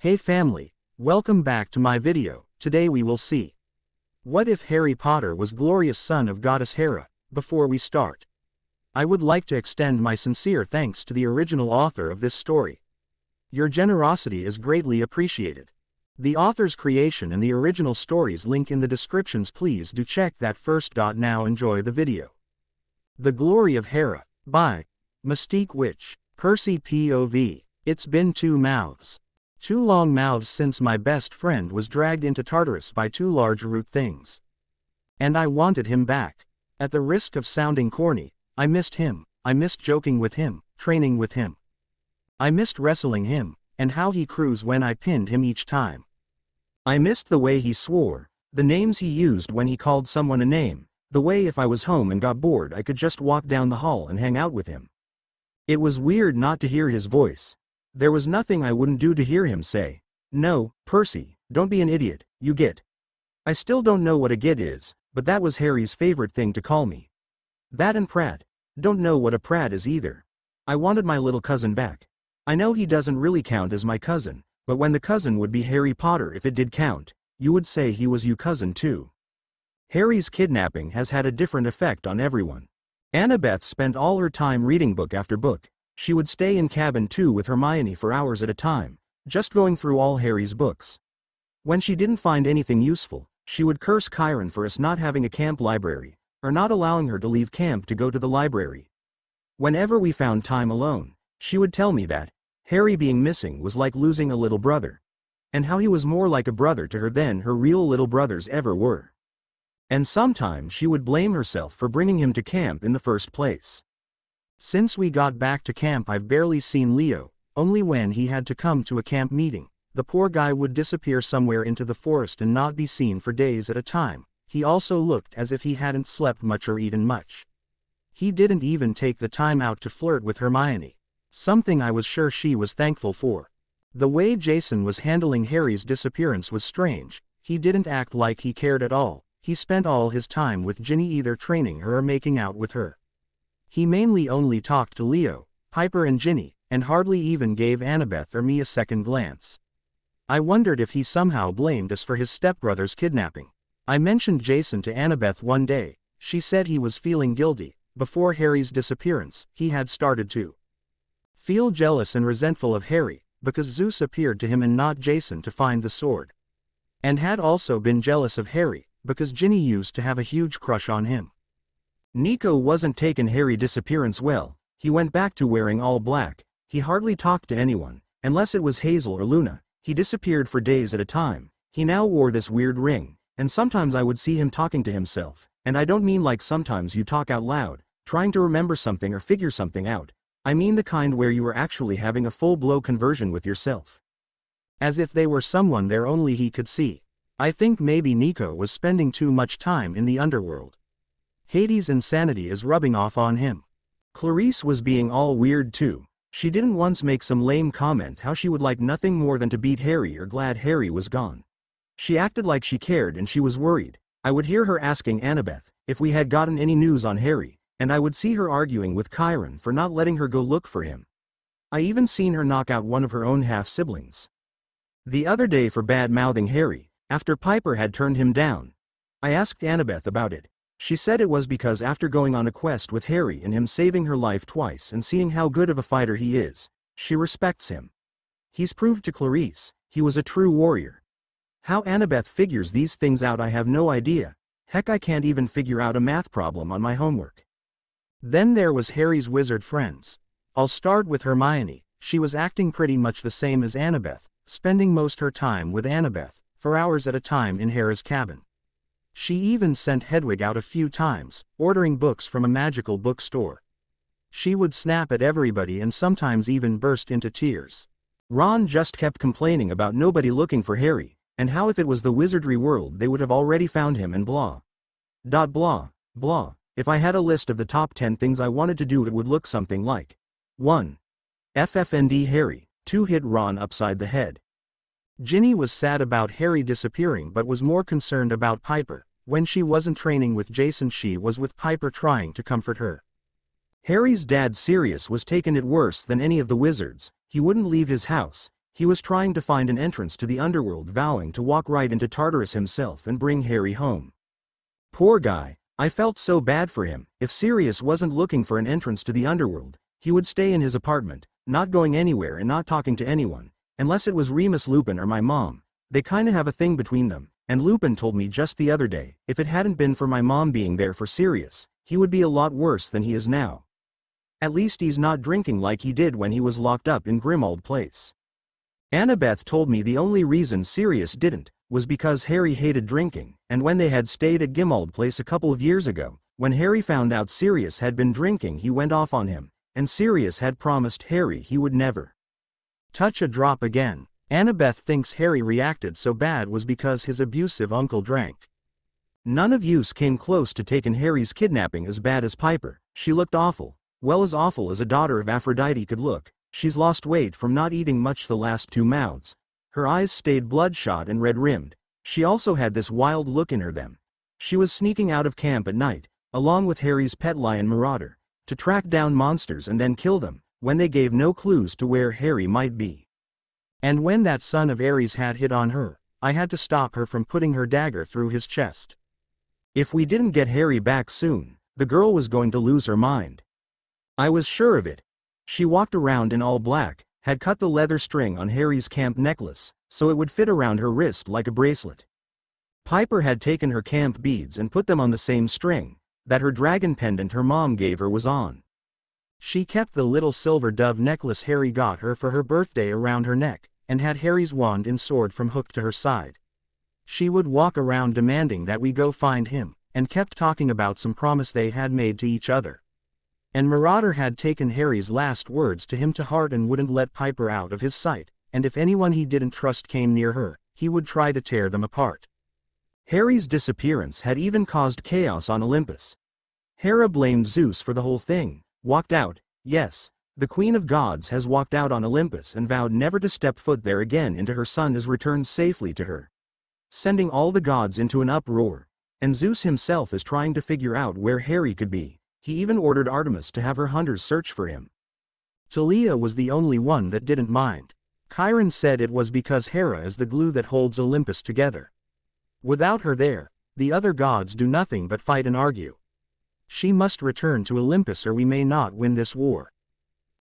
Hey family, welcome back to my video. Today we will see what if Harry Potter was glorious son of goddess Hera. Before we start, I would like to extend my sincere thanks to the original author of this story. Your generosity is greatly appreciated. The author's creation and the original stories link in the descriptions. Please do check that first. Now enjoy the video. The Glory of Hera, by Mystique Witch. Percy POV. It's been 2 mouths. 2 long mouths since my best friend was dragged into Tartarus by 2 large root things. And I wanted him back. At the risk of sounding corny, I missed him. I missed joking with him, training with him. I missed wrestling him, and how he cruised when I pinned him each time. I missed the way he swore, the names he used when he called someone a name, the way if I was home and got bored I could just walk down the hall and hang out with him. It was weird not to hear his voice. There was nothing I wouldn't do to hear him say, "No, Percy, don't be an idiot, you get." I still don't know what a git is, but that was Harry's favorite thing to call me. That and Pratt. Don't know what a Pratt is either. I wanted my little cousin back. I know he doesn't really count as my cousin, but when the cousin would be Harry Potter if it did count, you would say he was you cousin too. Harry's kidnapping has had a different effect on everyone. Annabeth spent all her time reading book after book. She would stay in cabin 2 with Hermione for hours at a time, just going through all Harry's books. When she didn't find anything useful, she would curse Chiron for us not having a camp library, or not allowing her to leave camp to go to the library. Whenever we found time alone, she would tell me that Harry being missing was like losing a little brother, and how he was more like a brother to her than her real little brothers ever were. And sometimes she would blame herself for bringing him to camp in the first place. Since we got back to camp I've barely seen Leo, only when he had to come to a camp meeting. The poor guy would disappear somewhere into the forest and not be seen for days at a time. He also looked as if he hadn't slept much or eaten much. He didn't even take the time out to flirt with Hermione, something I was sure she was thankful for. The way Jason was handling Harry's disappearance was strange. He didn't act like he cared at all. He spent all his time with Ginny, either training her or making out with her. He mainly only talked to Leo, Piper and Ginny, and hardly even gave Annabeth or me a second glance. I wondered if he somehow blamed us for his stepbrother's kidnapping. I mentioned Jason to Annabeth one day. She said he was feeling guilty. Before Harry's disappearance, he had started to feel jealous and resentful of Harry, because Zeus appeared to him and not Jason to find the sword. And had also been jealous of Harry, because Ginny used to have a huge crush on him. Nico wasn't taking Harry's disappearance well. He went back to wearing all black. He hardly talked to anyone, unless it was Hazel or Luna. He disappeared for days at a time. He now wore this weird ring, and sometimes I would see him talking to himself, and I don't mean like sometimes you talk out loud, trying to remember something or figure something out. I mean the kind where you are actually having a full-blown conversion with yourself. As if they were someone there only he could see. I think maybe Nico was spending too much time in the underworld. Hades' insanity is rubbing off on him. Clarice was being all weird too. She didn't once make some lame comment how she would like nothing more than to beat Harry or glad Harry was gone. She acted like she cared and she was worried. I would hear her asking Annabeth if we had gotten any news on Harry, and I would see her arguing with Chiron for not letting her go look for him. I even seen her knock out one of her own half-siblings the other day for bad-mouthing Harry, after Piper had turned him down. I asked Annabeth about it. She said it was because after going on a quest with Harry and him saving her life twice and seeing how good of a fighter he is, she respects him. He's proved to Clarice he was a true warrior. How Annabeth figures these things out I have no idea. Heck, I can't even figure out a math problem on my homework. Then there was Harry's wizard friends. I'll start with Hermione. She was acting pretty much the same as Annabeth, spending most her time with Annabeth, for hours at a time in Hera's cabin. She even sent Hedwig out a few times, ordering books from a magical bookstore. She would snap at everybody and sometimes even burst into tears. Ron just kept complaining about nobody looking for Harry, and how if it was the wizardry world they would have already found him and blah. Blah, blah. If I had a list of the top 10 things I wanted to do it would look something like 1. FFND Harry, 2. Hit Ron upside the head. Ginny was sad about Harry disappearing but was more concerned about Piper. When she wasn't training with Jason she was with Piper trying to comfort her. Harry's dad Sirius was taking it worse than any of the wizards. He wouldn't leave his house. He was trying to find an entrance to the underworld, vowing to walk right into Tartarus himself and bring Harry home. Poor guy, I felt so bad for him. If Sirius wasn't looking for an entrance to the underworld, he would stay in his apartment, not going anywhere and not talking to anyone, unless it was Remus Lupin or my mom. They kinda have a thing between them, and Lupin told me just the other day, if it hadn't been for my mom being there for Sirius, he would be a lot worse than he is now. At least he's not drinking like he did when he was locked up in Grimmauld Place. Annabeth told me the only reason Sirius didn't was because Harry hated drinking, and when they had stayed at Grimmauld Place a couple of years ago, when Harry found out Sirius had been drinking, he went off on him, and Sirius had promised Harry he would never touch a drop again. Annabeth thinks Harry reacted so bad was because his abusive uncle drank. None of yous came close to taking Harry's kidnapping as bad as Piper. She looked awful, well as awful as a daughter of Aphrodite could look. She's lost weight from not eating much the last 2 mouths. Her eyes stayed bloodshot and red-rimmed. She also had this wild look in her them. She was sneaking out of camp at night, along with Harry's pet lion Marauder, to track down monsters and then kill them, when they gave no clues to where Harry might be. And when that son of Ares had hit on her, I had to stop her from putting her dagger through his chest. If we didn't get Harry back soon, the girl was going to lose her mind. I was sure of it. She walked around in all black, had cut the leather string on Harry's camp necklace, so it would fit around her wrist like a bracelet. Piper had taken her camp beads and put them on the same string that her dragon pendant her mom gave her was on. She kept the little silver dove necklace Harry got her for her birthday around her neck, and had Harry's wand and sword from hooked to her side. She would walk around demanding that we go find him, and kept talking about some promise they had made to each other. And Marauder had taken Harry's last words to him to heart and wouldn't let Piper out of his sight, and if anyone he didn't trust came near her, he would try to tear them apart. Harry's disappearance had even caused chaos on Olympus. Hera blamed Zeus for the whole thing, walked out. Yes, the Queen of Gods has walked out on Olympus and vowed never to step foot there again until her son is returned safely to her, sending all the gods into an uproar. And Zeus himself is trying to figure out where Harry could be. He even ordered Artemis to have her hunters search for him. Talia was the only one that didn't mind. Chiron said it was because Hera is the glue that holds Olympus together. Without her there, the other gods do nothing but fight and argue. She must return to Olympus or we may not win this war.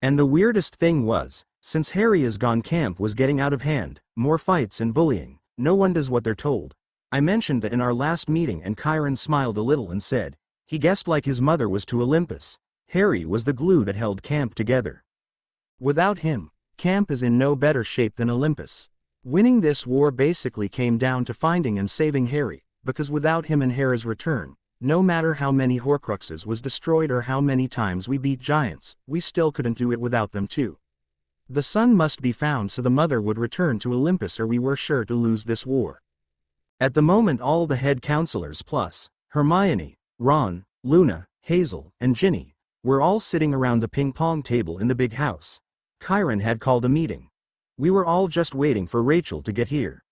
And the weirdest thing was, since Harry is gone, camp was getting out of hand, more fights and bullying. No one does what they're told. I mentioned that in our last meeting and Chiron smiled a little and said, he guessed like his mother was to Olympus. Harry was the glue that held camp together. Without him, camp is in no better shape than Olympus. Winning this war basically came down to finding and saving Harry, because without him and Hera's return, no matter how many Horcruxes was destroyed or how many times we beat giants, we still couldn't do it without them too. The son must be found so the mother would return to Olympus or we were sure to lose this war. At the moment all the head counselors plus Hermione, Ron, Luna, Hazel, and Ginny were all sitting around the ping-pong table in the big house. Chiron had called a meeting. We were all just waiting for Rachel to get here.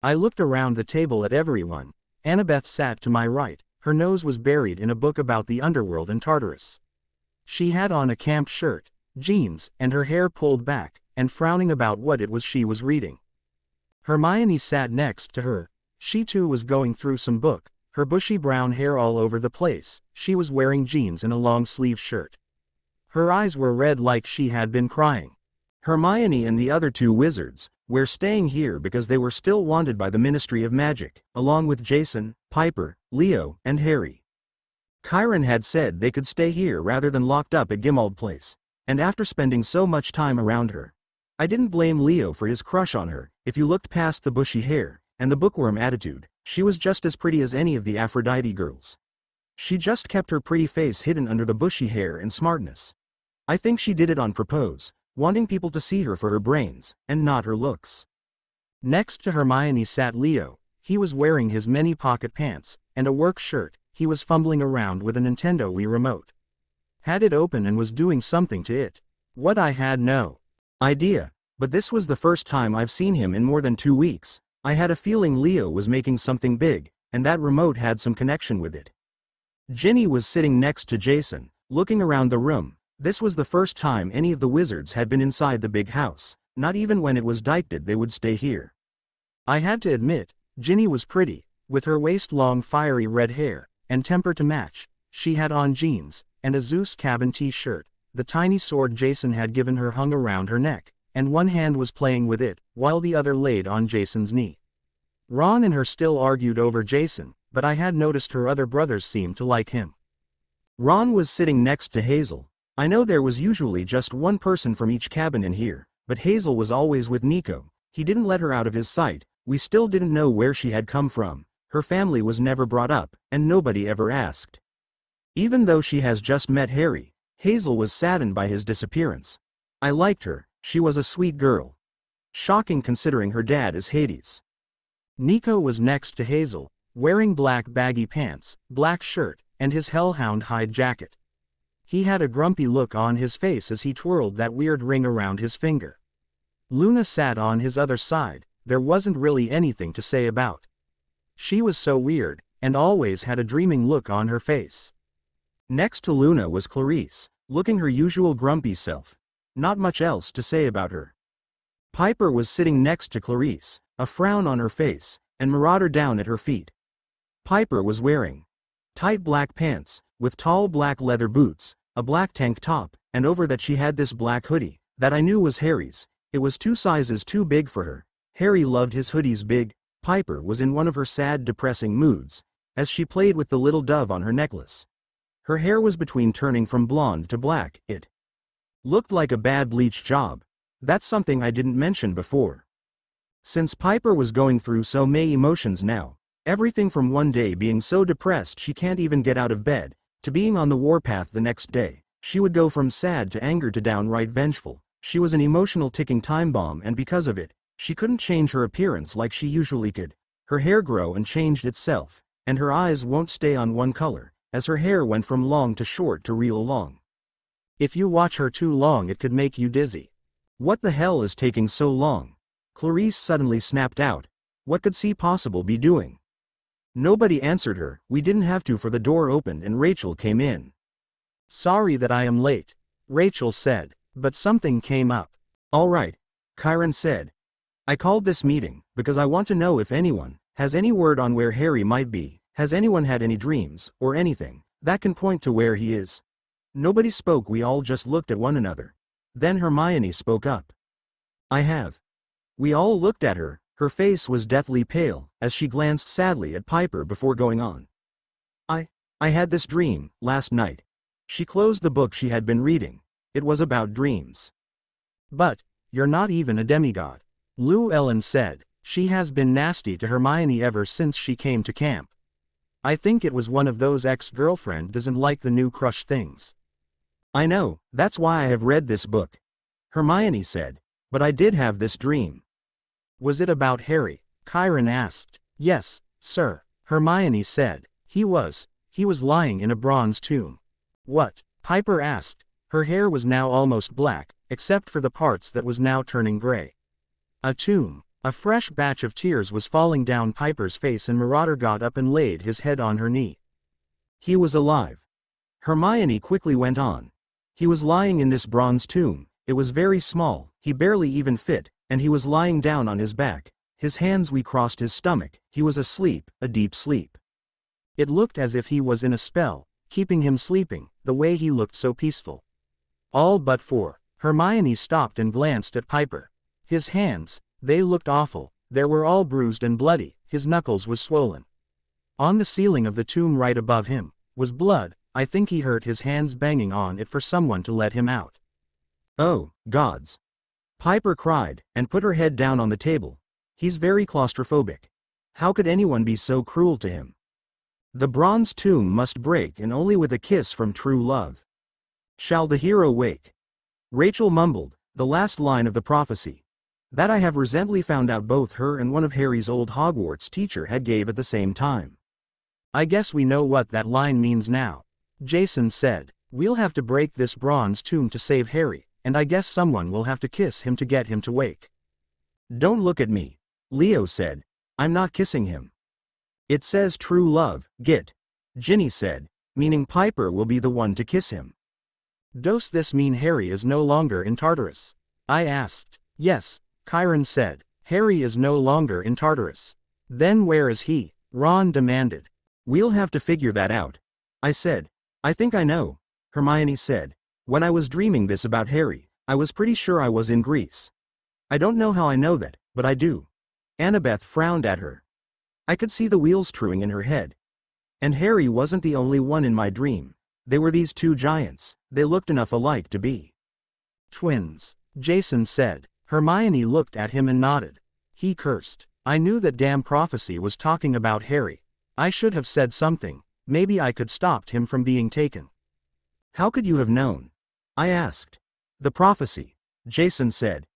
I looked around the table at everyone. Annabeth sat to my right. Her nose was buried in a book about the underworld and Tartarus. She had on a camp shirt, jeans, and her hair pulled back, and frowning about what it was she was reading. Hermione sat next to her. She too was going through some book, her bushy brown hair all over the place. She was wearing jeans and a long-sleeve shirt. Her eyes were red like she had been crying. Hermione and the other 2 wizards were staying here because they were still wanted by the Ministry of Magic, along with Jason, Piper, Leo, and Harry. Chiron had said they could stay here rather than locked up at Grimmauld Place, and after spending so much time around her, I didn't blame Leo for his crush on her. If you looked past the bushy hair and the bookworm attitude, she was just as pretty as any of the Aphrodite girls. She just kept her pretty face hidden under the bushy hair and smartness. I think she did it on purpose, wanting people to see her for her brains, and not her looks. Next to Hermione sat Leo. He was wearing his many pocket pants, and a work shirt. He was fumbling around with a Nintendo Wii remote. Had it open and was doing something to it. What I had no idea, but this was the first time I've seen him in more than 2 weeks. I had a feeling Leo was making something big, and that remote had some connection with it. Ginny was sitting next to Jason, looking around the room. This was the first time any of the wizards had been inside the big house. Not even when it was dictated they would stay here. I had to admit, Ginny was pretty, with her waist-long fiery red hair, and temper to match. She had on jeans, and a Zeus cabin t-shirt. The tiny sword Jason had given her hung around her neck, and one hand was playing with it, while the other laid on Jason's knee. Ron and her still argued over Jason, but I had noticed her other brothers seemed to like him. Ron was sitting next to Hazel. I know there was usually just one person from each cabin in here, but Hazel was always with Nico. He didn't let her out of his sight. We still didn't know where she had come from. Her family was never brought up, and nobody ever asked. Even though she has just met Harry, Hazel was saddened by his disappearance. I liked her, she was a sweet girl. Shocking considering her dad is Hades. Nico was next to Hazel, wearing black baggy pants, black shirt, and his hellhound hide jacket. He had a grumpy look on his face as he twirled that weird ring around his finger. Luna sat on his other side. There wasn't really anything to say about. She was so weird, and always had a dreaming look on her face. Next to Luna was Clarice, looking her usual grumpy self. Not much else to say about her. Piper was sitting next to Clarice, a frown on her face, and Marauder down at her feet. Piper was wearing tight black pants, with tall black leather boots, a black tank top, and over that she had this black hoodie, that I knew was Harry's. It was 2 sizes too big for her. Harry loved his hoodies big. Piper was in one of her sad, depressing moods, as she played with the little dove on her necklace. Her hair was between turning from blonde to black. It looked like a bad bleach job. That's something I didn't mention before. Since Piper was going through so many emotions now, everything from one day being so depressed she can't even get out of bed, to being on the warpath the next day, she would go from sad to anger to downright vengeful. She was an emotional ticking time bomb, and because of it, she couldn't change her appearance like she usually could. Her hair grew and changed itself, and her eyes won't stay on one color, as her hair went from long to short to real long. If you watch her too long it could make you dizzy. What the hell is taking so long? Clarice suddenly snapped out. What could she possibly be doing? Nobody answered her. We didn't have to, for the door opened and Rachel came in. Sorry that I am late, Rachel said, but something came up. All right, Kyron said. I called this meeting because I want to know if anyone has any word on where Harry might be. Has anyone had any dreams, or anything, that can point to where he is? Nobody spoke. We all just looked at one another. Then Hermione spoke up. I have. We all looked at her. Her face was deathly pale, as she glanced sadly at Piper before going on. I had this dream, last night. She closed the book she had been reading. It was about dreams. But, you're not even a demigod, Llewellyn said. She has been nasty to Hermione ever since she came to camp. I think it was one of those ex-girlfriend doesn't like the new crush things. I know, that's why I have read this book, Hermione said, but I did have this dream. Was it about Harry? Kyron asked. Yes, sir, Hermione said. He was lying in a bronze tomb. What? Piper asked. Her hair was now almost black, except for the parts that was now turning gray. A tomb. A fresh batch of tears was falling down Piper's face, and Marauder got up and laid his head on her knee. He was alive. Hermione quickly went on. He was lying in this bronze tomb. It was very small, he barely even fit, and he was lying down on his back. His hands crossed his stomach. He was asleep, a deep sleep. It looked as if he was in a spell, keeping him sleeping, the way he looked so peaceful. All but for. Hermione stopped and glanced at Piper. His hands, they looked awful. They were all bruised and bloody. His knuckles was swollen. On the ceiling of the tomb right above him was blood. I think he hurt his hands banging on it for someone to let him out. Oh, gods. Piper cried, and put her head down on the table. He's very claustrophobic. How could anyone be so cruel to him? The bronze tomb must break, and only with a kiss from true love shall the hero wake. Rachel mumbled, the last line of the prophecy. That I have recently found out both her and one of Harry's old Hogwarts teacher had gave at the same time. I guess we know what that line means now, Jason said. We'll have to break this bronze tomb to save Harry, and I guess someone will have to kiss him to get him to wake. Don't look at me, Leo said. I'm not kissing him. It says true love, Git, Ginny said, meaning Piper will be the one to kiss him. Does this mean Harry is no longer in Tartarus? I asked. Yes, Chiron said. Harry is no longer in Tartarus. Then where is he? Ron demanded. We'll have to figure that out. I said. I think I know. Hermione said. When I was dreaming this about Harry, I was pretty sure I was in Greece. I don't know how I know that, but I do. Annabeth frowned at her. I could see the wheels turning in her head. And Harry wasn't the only one in my dream. They were these two giants. They looked enough alike to be twins, Jason said. Hermione looked at him and nodded. He cursed. I knew that damn prophecy was talking about Harry. I should have said something. Maybe I could stopped him from being taken. How could you have known? I asked. The prophecy, Jason said.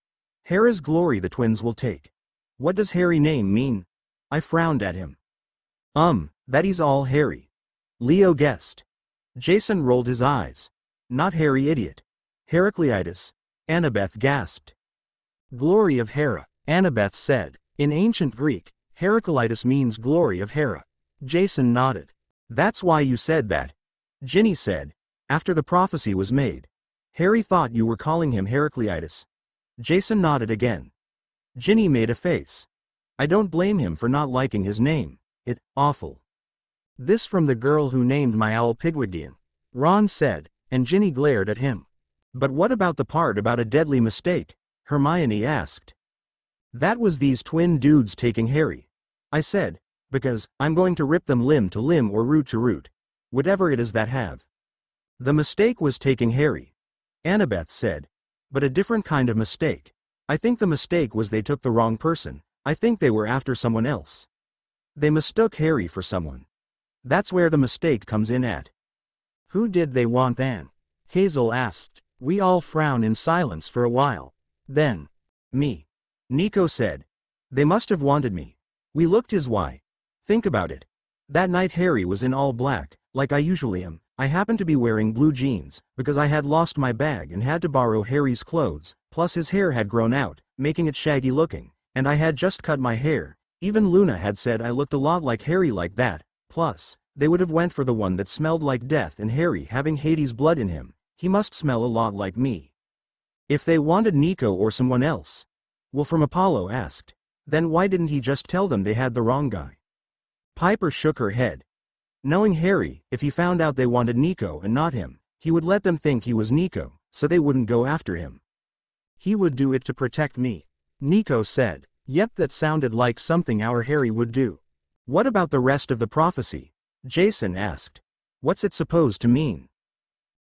Hera's glory the twins will take. What does Harry name mean? I frowned at him. That he's all Harry. Leo guessed. Jason rolled his eyes. Not Harry, idiot. Heracleitus. Annabeth gasped. Glory of Hera, Annabeth said. In ancient Greek, Heracleitus means glory of Hera. Jason nodded. That's why you said that. Ginny said. After the prophecy was made. Harry thought you were calling him Heracleitus. Jason nodded again. Ginny made a face. I don't blame him for not liking his name. It's awful. This from the girl who named my owl Pigwidgeon, Ron said, and Ginny glared at him. But what about the part about a deadly mistake? Hermione asked. That was these twin dudes taking Harry. I said, because I'm going to rip them limb to limb or root to root. Whatever it is that have. The mistake was taking Harry. Annabeth said. But a different kind of mistake. I think the mistake was they took the wrong person. I think they were after someone else. They mistook Harry for someone. That's where the mistake comes in at. Who did they want then? Hazel asked. We all frowned in silence for a while. Then, me. Nico said. They must have wanted me. We looked his way. Think about it. That night Harry was in all black, like I usually am. I happened to be wearing blue jeans, because I had lost my bag and had to borrow Harry's clothes, plus his hair had grown out, making it shaggy looking, and I had just cut my hair. Even Luna had said I looked a lot like Harry like that, plus, they would have went for the one that smelled like death, and Harry having Hades' blood in him, he must smell a lot like me. If they wanted Nico or someone else. Wolfram Apollo asked. Then why didn't he just tell them they had the wrong guy? Piper shook her head. Knowing Harry, if he found out they wanted Nico and not him, he would let them think he was Nico, so they wouldn't go after him. He would do it to protect me. Nico said. Yep, that sounded like something our Harry would do. What about the rest of the prophecy? Jason asked. What's it supposed to mean?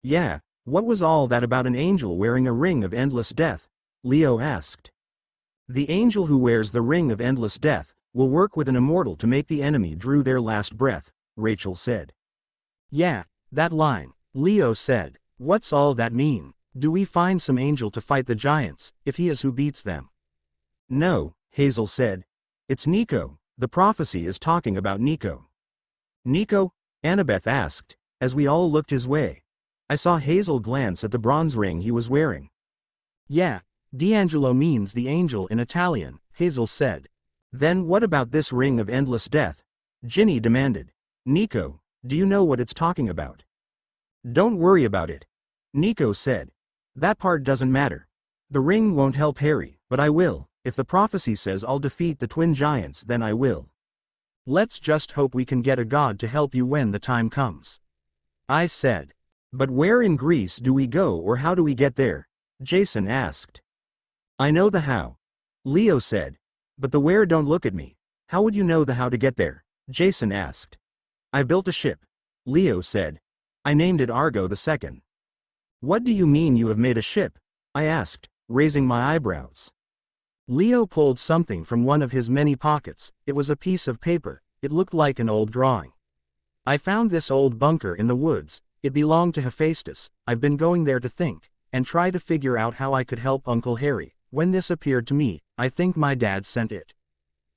Yeah, what was all that about an angel wearing a ring of endless death? Leo asked. The angel who wears the ring of endless death will work with an immortal to make the enemy draw their last breath, Rachel said. Yeah, that line, Leo said. What's all that mean? Do we find some angel to fight the giants, if he is who beats them? No, Hazel said. It's Nico. The prophecy is talking about Nico. Nico? Annabeth asked, as we all looked his way. I saw Hazel glance at the bronze ring he was wearing. Yeah, D'Angelo means the angel in Italian, Hazel said. Then what about this ring of endless death? Ginny demanded. Nico, do you know what it's talking about? Don't worry about it. Nico said. That part doesn't matter. The ring won't help Harry, but I will. If the prophecy says I'll defeat the twin giants, then I will. Let's just hope we can get a god to help you when the time comes. I said. But where in Greece do we go, or how do we get there? Jason asked. I know the how. Leo said. But the where, don't look at me. How would you know the how to get there? Jason asked. I built a ship. Leo said. I named it Argo II. What do you mean you have made a ship? I asked, raising my eyebrows. Leo pulled something from one of his many pockets. It was a piece of paper. It looked like an old drawing. I found this old bunker in the woods. It belonged to Hephaestus. I've been going there to think, and try to figure out how I could help Uncle Harry. When this appeared to me, I think my dad sent it.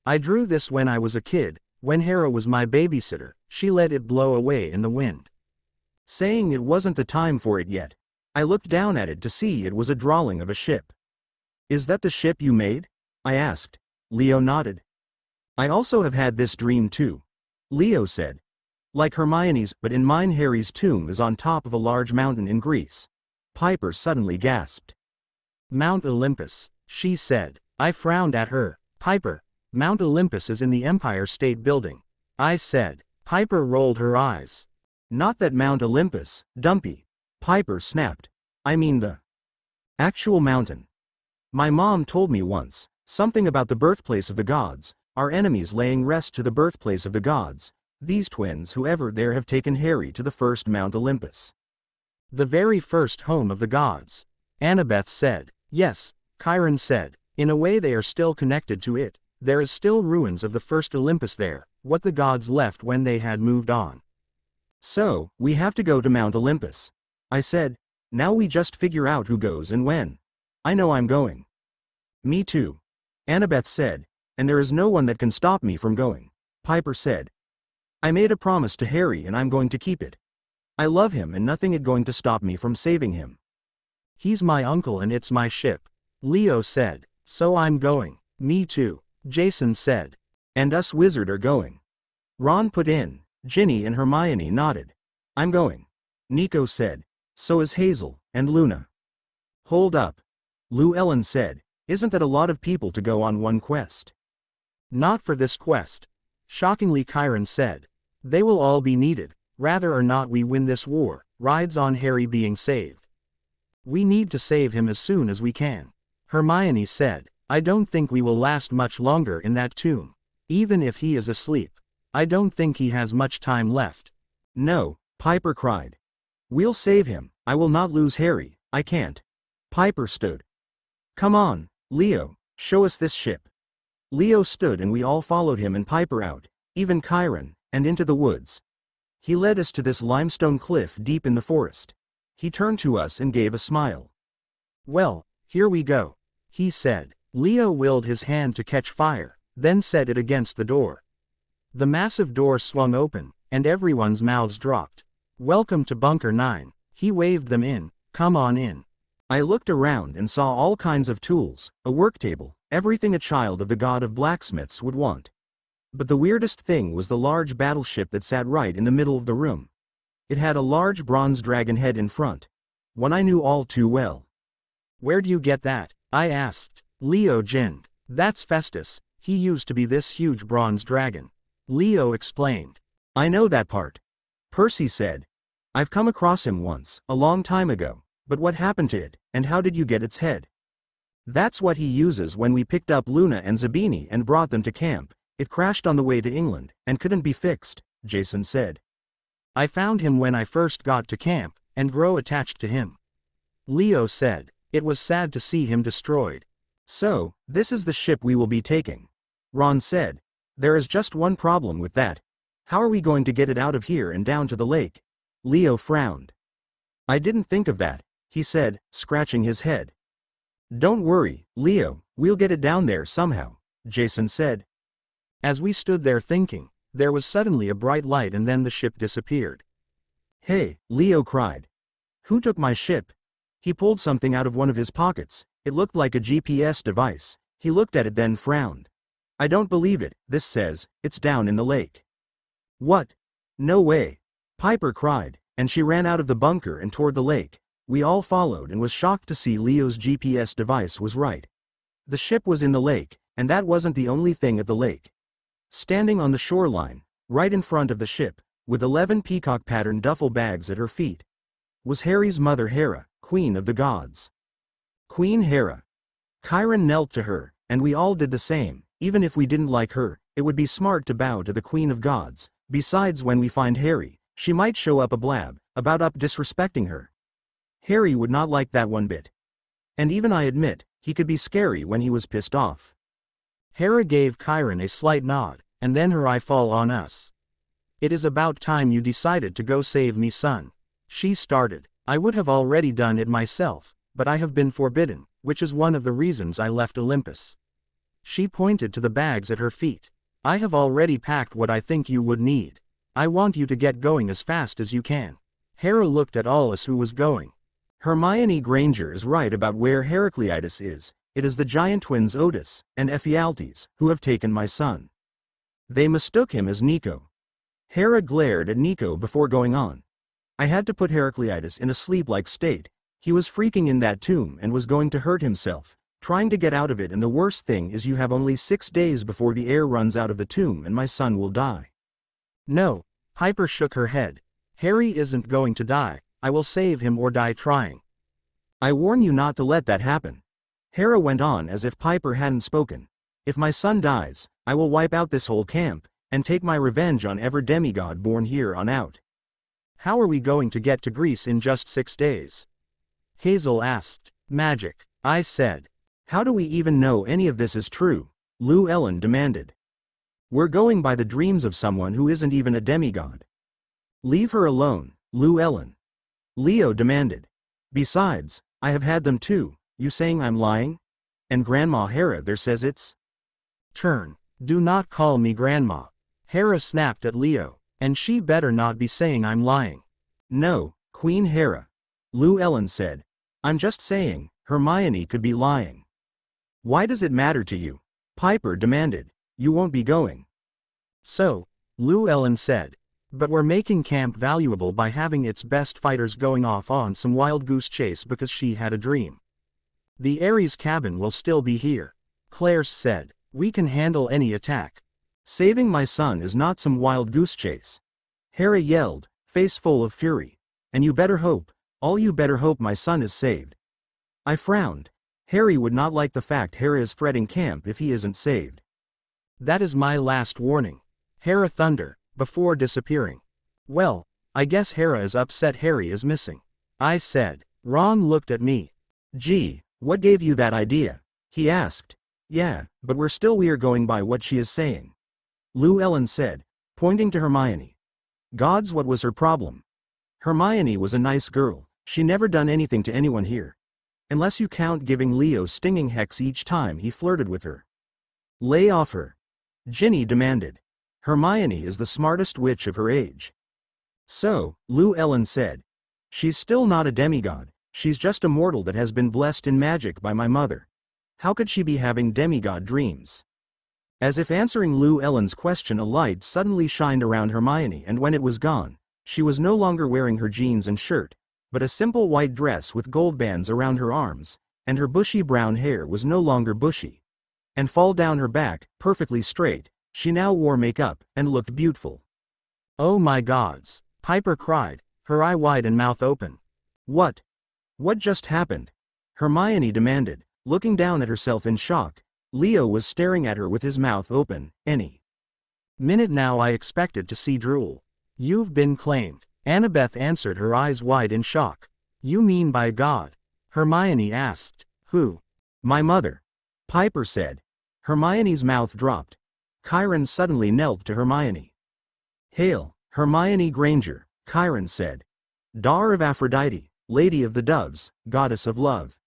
I drew this when I was a kid. When Hera was my babysitter, she let it blow away in the wind. Saying it wasn't the time for it yet. I looked down at it to see it was a drawing of a ship. Is that the ship you made? I asked. Leo nodded. I also have had this dream too. Leo said. Like Hermione's, but in mine Harry's tomb is on top of a large mountain in Greece. Piper suddenly gasped. Mount Olympus. she said. I frowned at her. Piper, Mount Olympus is in the Empire State Building, I said. Piper rolled her eyes. Not that Mount Olympus, Dumpy, Piper snapped. I mean the actual mountain. My mom told me once, something about the birthplace of the gods, our enemies laying rest to the birthplace of the gods, these twins whoever there have taken Harry to the first Mount Olympus. The very first home of the gods, Annabeth said. Yes, Chiron said, in a way they are still connected to it, there is still ruins of the first Olympus there, what the gods left when they had moved on. So, we have to go to Mount Olympus, I said. Now we just figure out who goes and when. I know I'm going. Me too, Annabeth said, and there is no one that can stop me from going, Piper said. I made a promise to Harry and I'm going to keep it. I love him and nothing is going to stop me from saving him. He's my uncle and it's my ship, Leo said. So I'm going. Me too, Jason said. And us wizard are going, Ron put in. Ginny and Hermione nodded. I'm going, Nico said. So is Hazel and Luna. Hold up, Llewellyn said. Isn't that a lot of people to go on one quest? Not for this quest. Shockingly, Chiron said. They will all be needed, whether or not we win this war, rides on Harry being saved. We need to save him as soon as we can, Hermione said. I don't think we will last much longer in that tomb. Even if he is asleep, I don't think he has much time left. No, Piper cried. We'll save him. I will not lose Harry. I can't. Piper stood. Come on, Leo, show us this ship. Leo stood and we all followed him and Piper out, even Chiron, and into the woods. He led us to this limestone cliff deep in the forest. He turned to us and gave a smile. Well, here we go, he said. Leo willed his hand to catch fire, then set it against the door. The massive door swung open, and everyone's mouths dropped. Welcome to Bunker 9, he waved them in. Come on in. I looked around and saw all kinds of tools, a work table, everything a child of the god of blacksmiths would want. But the weirdest thing was the large battleship that sat right in the middle of the room. It had a large bronze dragon head in front. One I knew all too well. Where'd you get that? I asked. Leo grinned. That's Festus, he used to be this huge bronze dragon. Leo explained. I know that part, Percy said. I've come across him once, a long time ago, but what happened to it, and how did you get its head? That's what he uses when we picked up Luna and Zabini and brought them to camp. It crashed on the way to England, and couldn't be fixed, Jason said. I found him when I first got to camp, and grew attached to him, Leo said. It was sad to see him destroyed. So, this is the ship we will be taking, Ron said. There is just one problem with that. How are we going to get it out of here and down to the lake? Leo frowned. I didn't think of that, he said, scratching his head. Don't worry, Leo, we'll get it down there somehow, Jason said. As we stood there thinking, there was suddenly a bright light and then the ship disappeared. Hey, Leo cried. Who took my ship? He pulled something out of one of his pockets. It looked like a GPS device. He looked at it then frowned. I don't believe it, this says, it's down in the lake. What? No way. Piper cried, and she ran out of the bunker and toward the lake. We all followed and was shocked to see Leo's GPS device was right. The ship was in the lake, and that wasn't the only thing at the lake. Standing on the shoreline, right in front of the ship, with 11 peacock-patterned duffel bags at her feet, was Harry's mother Hera, Queen of the Gods. Queen Hera. Chiron knelt to her, and we all did the same. Even if we didn't like her, it would be smart to bow to the Queen of Gods. Besides, when we find Harry, she might show up a blab, about up disrespecting her. Harry would not like that one bit. And even I admit, he could be scary when he was pissed off. Hera gave Chiron a slight nod, and then her eye fall on us. It is about time you decided to go save me, son. She started. I would have already done it myself, but I have been forbidden, which is one of the reasons I left Olympus. She pointed to the bags at her feet. I have already packed what I think you would need. I want you to get going as fast as you can. Hera looked at all us who was going. Hermione Granger is right about where Heracleitus is. It is the giant twins Otis and Ephialtes who have taken my son. They mistook him as Nico. Hera glared at Nico before going on. I had to put Heracleitus in a sleep-like state. He was freaking in that tomb and was going to hurt himself, trying to get out of it, and the worst thing is you have only 6 days before the air runs out of the tomb and my son will die." "No," Piper shook her head. "Harry isn't going to die. I will save him or die trying." "I warn you not to let that happen," Hera went on as if Piper hadn't spoken. "If my son dies, I will wipe out this whole camp, and take my revenge on every demigod born here on out." "How are we going to get to Greece in just 6 days?" Hazel asked. "Magic," I said. "How do we even know any of this is true?" Llewellyn demanded. "We're going by the dreams of someone who isn't even a demigod." "Leave her alone, Llewellyn," Leo demanded. "Besides, I have had them too. You saying I'm lying? And Grandma Hera there says it's..." "Turn. Do not call me Grandma." Hera snapped at Leo. "And she better not be saying I'm lying." "No, Queen Hera," Llewellyn said. "I'm just saying, Hermione could be lying." "Why does it matter to you?" Piper demanded. "You won't be going." "So," Llewellyn said. "But we're making camp valuable by having its best fighters going off on some wild goose chase because she had a dream. The Ares cabin will still be here," Claire said. "We can handle any attack." "Saving my son is not some wild goose chase," Hera yelled, face full of fury. "And you better hope, all you better hope my son is saved." I frowned. Harry would not like the fact Hera is threatening camp if he isn't saved. "That is my last warning," Hera thundered, before disappearing. "Well, I guess Hera is upset Harry is missing," I said. Ron looked at me. "Gee, what gave you that idea?" he asked. "Yeah, but we are going by what she is saying," Llewellyn said, pointing to Hermione. "Gods, what was her problem? Hermione was a nice girl, she never done anything to anyone here. Unless you count giving Leo stinging hex each time he flirted with her." "Lay off her," Ginny demanded. "Hermione is the smartest witch of her age." "So," Llewellyn said, "she's still not a demigod, she's just a mortal that has been blessed in magic by my mother. How could she be having demigod dreams?" As if answering Llewellyn's question, a light suddenly shined around Hermione, and when it was gone, she was no longer wearing her jeans and shirt, but a simple white dress with gold bands around her arms, and her bushy brown hair was no longer bushy and fall down her back, perfectly straight. She now wore makeup and looked beautiful. "Oh my gods," Piper cried, her eye wide and mouth open. What just happened?" Hermione demanded, looking down at herself in shock. Leo was staring at her with his mouth open. "Any minute now I expected to see drool." "You've been claimed," Annabeth answered, her eyes wide in shock. "You mean by God?" Hermione asked. "Who?" "My mother," Piper said. Hermione's mouth dropped. Chiron suddenly knelt to Hermione. "Hail, Hermione Granger," Chiron said. "Daughter of Aphrodite, Lady of the Doves, Goddess of Love."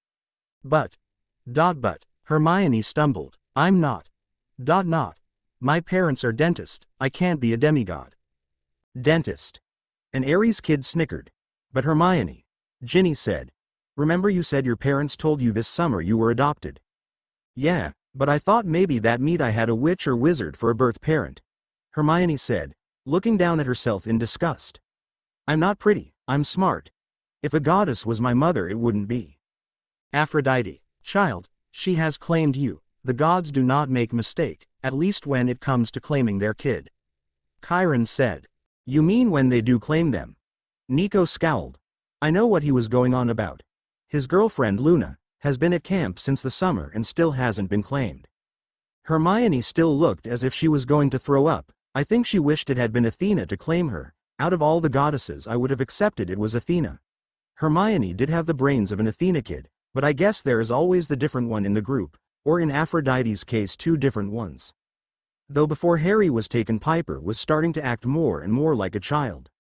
But Hermione stumbled. "I'm not. Not. My parents are dentists, I can't be a demigod." "Dentist?" An Ares kid snickered. "But Hermione," Ginny said. "Remember you said your parents told you this summer you were adopted?" "Yeah, but I thought maybe that meant I had a witch or wizard for a birth parent," Hermione said, looking down at herself in disgust. "I'm not pretty, I'm smart. If a goddess was my mother it wouldn't be." "Aphrodite, child, she has claimed you. The gods do not make mistake, at least when it comes to claiming their kid," Chiron said. "You mean when they do claim them?" Nico scowled. I know what he was going on about. His girlfriend Luna has been at camp since the summer and still hasn't been claimed. Hermione still looked as if she was going to throw up. I think she wished it had been Athena to claim her. Out of all the goddesses I would have accepted it was Athena. Hermione did have the brains of an Athena kid, but I guess there is always the different one in the group, or in Aphrodite's case 2 different ones. Though before Harry was taken, Piper was starting to act more and more like a child.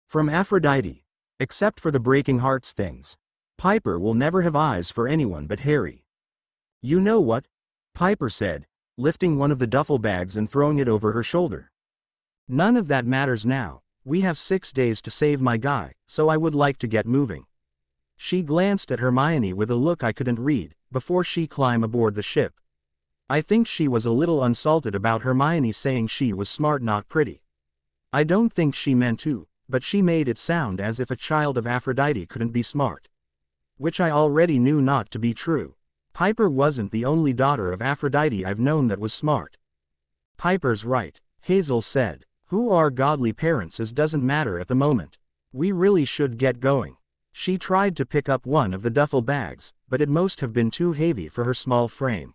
From Aphrodite, except for the breaking hearts things, Piper will never have eyes for anyone but Harry. "You know what?" Piper said, lifting one of the duffel bags and throwing it over her shoulder. "None of that matters now. We have 6 days to save my guy, so I would like to get moving." She glanced at Hermione with a look I couldn't read, before she climbed aboard the ship. I think she was a little insulted about Hermione saying she was smart, not pretty. I don't think she meant to, but she made it sound as if a child of Aphrodite couldn't be smart. Which I already knew not to be true. Piper wasn't the only daughter of Aphrodite I've known that was smart. Piper's right, Hazel said. Who our godly parents is doesn't matter at the moment. We really should get going. She tried to pick up one of the duffel bags, but it must have been too heavy for her small frame.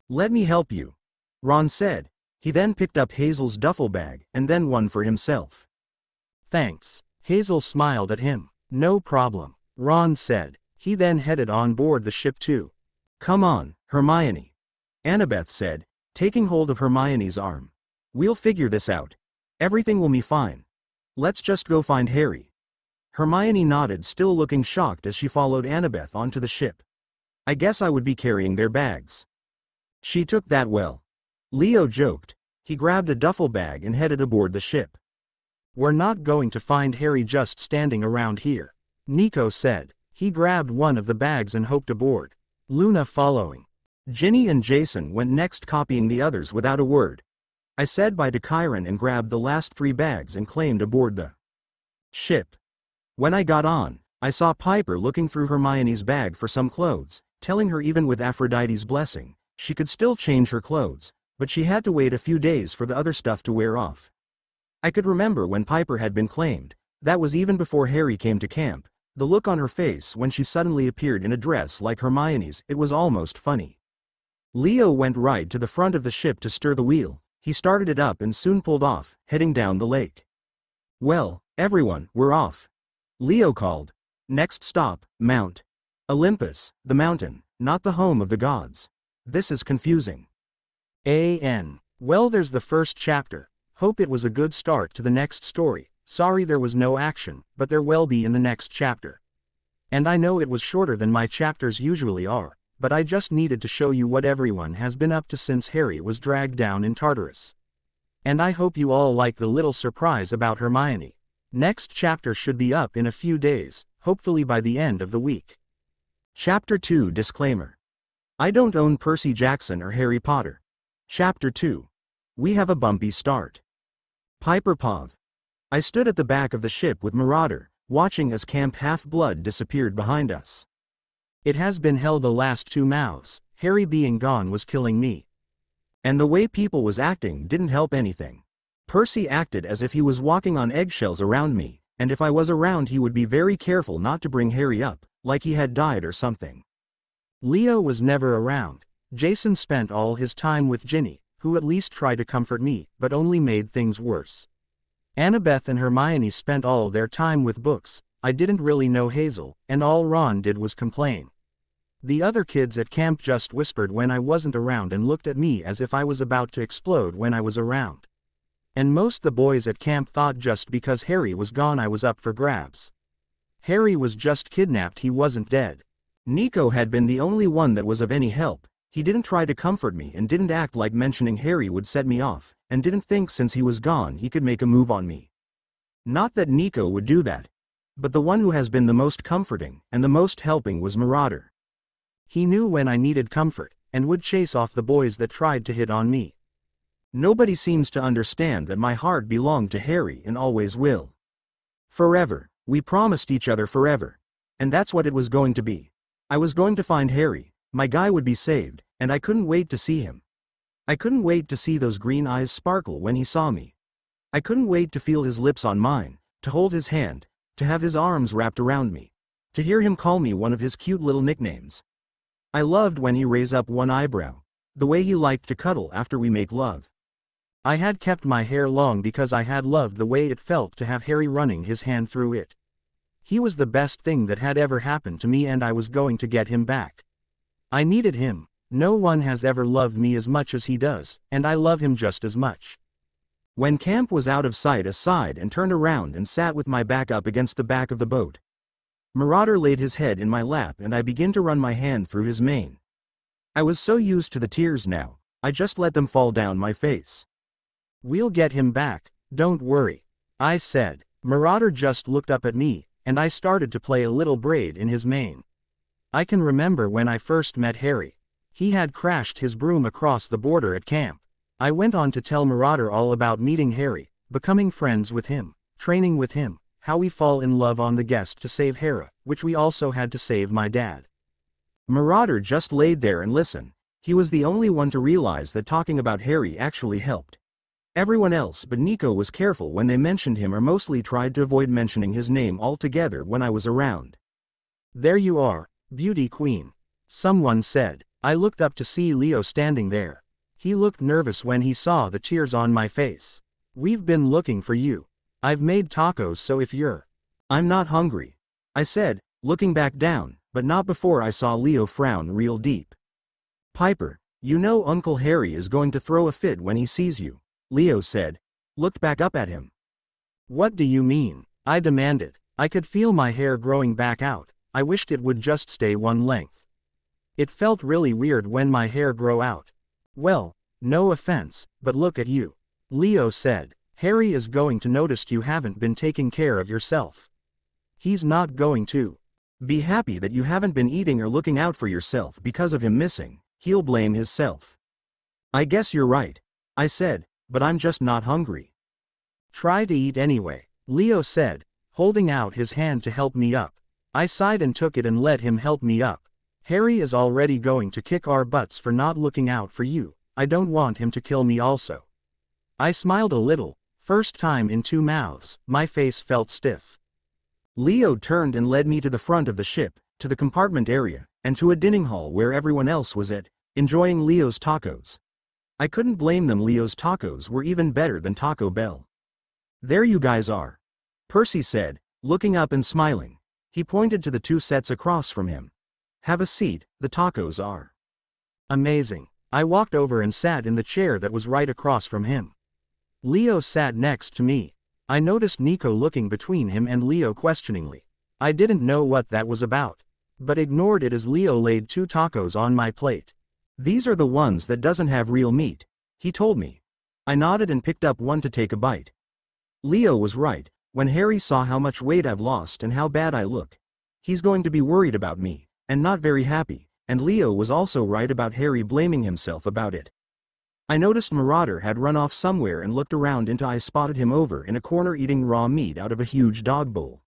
Let me help you, Ron said. He then picked up Hazel's duffel bag and then one for himself. Thanks. Hazel smiled at him. No problem, Ron said. He then headed on board the ship too. Come on, Hermione, Annabeth said, taking hold of Hermione's arm. We'll figure this out. Everything will be fine. Let's just go find Harry. Hermione nodded, still looking shocked as she followed Annabeth onto the ship. I guess I would be carrying their bags. She took that well. Leo joked. He grabbed a duffel bag and headed aboard the ship. We're not going to find Harry just standing around here, Nico said. He grabbed one of the bags and hopped aboard, Luna following. Ginny and Jason went next, copying the others without a word. I said bye to Chiron and grabbed the last 3 bags and claimed aboard the ship. When I got on, I saw Piper looking through Hermione's bag for some clothes, telling her even with Aphrodite's blessing, she could still change her clothes, but she had to wait a few days for the other stuff to wear off. I could remember when Piper had been claimed. That was even before Harry came to camp. The look on her face when she suddenly appeared in a dress like Hermione's, it was almost funny. Leo went right to the front of the ship to stir the wheel. He started it up and soon pulled off, heading down the lake. Well, everyone, we're off, Leo called. Next stop, Mount Olympus, the mountain, not the home of the gods. This is confusing. Well, there's the first chapter. Hope it was a good start to the next story. Sorry there was no action, but there will be in the next chapter. And I know it was shorter than my chapters usually are, but I just needed to show you what everyone has been up to since Harry was dragged down in Tartarus. And I hope you all like the little surprise about Hermione. Next chapter should be up in a few days, hopefully by the end of the week. Chapter 2 Disclaimer. I don't own Percy Jackson or Harry Potter. Chapter 2. We have a bumpy start. Piper Pov. I stood at the back of the ship with Marauder, watching as Camp Half-Blood disappeared behind us. It has been hell the last 2 mouths. Harry being gone was killing me. And the way people was acting didn't help anything. Percy acted as if he was walking on eggshells around me, and if I was around he would be very careful not to bring Harry up, like he had died or something. Leo was never around. Jason spent all his time with Ginny, who at least tried to comfort me, but only made things worse. Annabeth and Hermione spent all their time with books. I didn't really know Hazel, and all Ron did was complain. The other kids at camp just whispered when I wasn't around and looked at me as if I was about to explode when I was around. And most the boys at camp thought just because Harry was gone I was up for grabs. Harry was just kidnapped, he wasn't dead. Nico had been the only one that was of any help. He didn't try to comfort me and didn't act like mentioning Harry would set me off, and didn't think since he was gone he could make a move on me. Not that Nico would do that. But the one who has been the most comforting and the most helping was Marauder. He knew when I needed comfort, and would chase off the boys that tried to hit on me. Nobody seems to understand that my heart belonged to Harry and always will. Forever, we promised each other forever. And that's what it was going to be. I was going to find Harry, my guy would be saved, and I couldn't wait to see him. I couldn't wait to see those green eyes sparkle when he saw me. I couldn't wait to feel his lips on mine, to hold his hand, to have his arms wrapped around me, to hear him call me one of his cute little nicknames. I loved when he raised up one eyebrow, the way he liked to cuddle after we make love. I had kept my hair long because I had loved the way it felt to have Harry running his hand through it. He was the best thing that had ever happened to me and I was going to get him back. I needed him. No one has ever loved me as much as he does, and I love him just as much. When camp was out of sight I sighed and turned around and sat with my back up against the back of the boat. Marauder laid his head in my lap and I began to run my hand through his mane. I was so used to the tears now, I just let them fall down my face. We'll get him back, don't worry, I said. Marauder just looked up at me, and I started to play a little braid in his mane. I can remember when I first met Harry. He had crashed his broom across the border at camp. I went on to tell Marauder all about meeting Harry, becoming friends with him, training with him, how we fall in love on the guest to save Hera, which we also had to save my dad. Marauder just laid there and listened. He was the only one to realize that talking about Harry actually helped. Everyone else but Nico was careful when they mentioned him or mostly tried to avoid mentioning his name altogether when I was around. "There you are, beauty queen," someone said. I looked up to see Leo standing there. He looked nervous when he saw the tears on my face. "We've been looking for you. I've made tacos, so if you're—" "I'm not hungry," I said, looking back down, but not before I saw Leo frown real deep. "Piper, you know Uncle Harry is going to throw a fit when he sees you," Leo said, looked back up at him. "What do you mean?" I demanded. I could feel my hair growing back out. I wished it would just stay one length. It felt really weird when my hair grew out. "Well, no offense, but look at you," Leo said. "Harry is going to notice you haven't been taking care of yourself. He's not going to be happy that you haven't been eating or looking out for yourself because of him missing. He'll blame himself." "I guess you're right," I said, "but I'm just not hungry." "Try to eat anyway," Leo said, holding out his hand to help me up. I sighed and took it and let him help me up. "Harry is already going to kick our butts for not looking out for you. I don't want him to kill me also." I smiled a little. First time in 2 months, my face felt stiff. Leo turned and led me to the front of the ship, to the compartment area, and to a dining hall where everyone else was enjoying Leo's tacos. I couldn't blame them. Leo's tacos were even better than Taco Bell. "There you guys are," Percy said, looking up and smiling. He pointed to the 2 sets across from him. "Have a seat, the tacos are amazing." I walked over and sat in the chair that was right across from him. Leo sat next to me. I noticed Nico looking between him and Leo questioningly. I didn't know what that was about, but ignored it as Leo laid 2 tacos on my plate. "These are the ones that doesn't have real meat," he told me. I nodded and picked up one to take a bite. Leo was right. When Harry saw how much weight I've lost and how bad I look, he's going to be worried about me, and not very happy, and Leo was also right about Harry blaming himself about it. I noticed Marauder had run off somewhere and looked around until I spotted him over in a corner eating raw meat out of a huge dog bowl.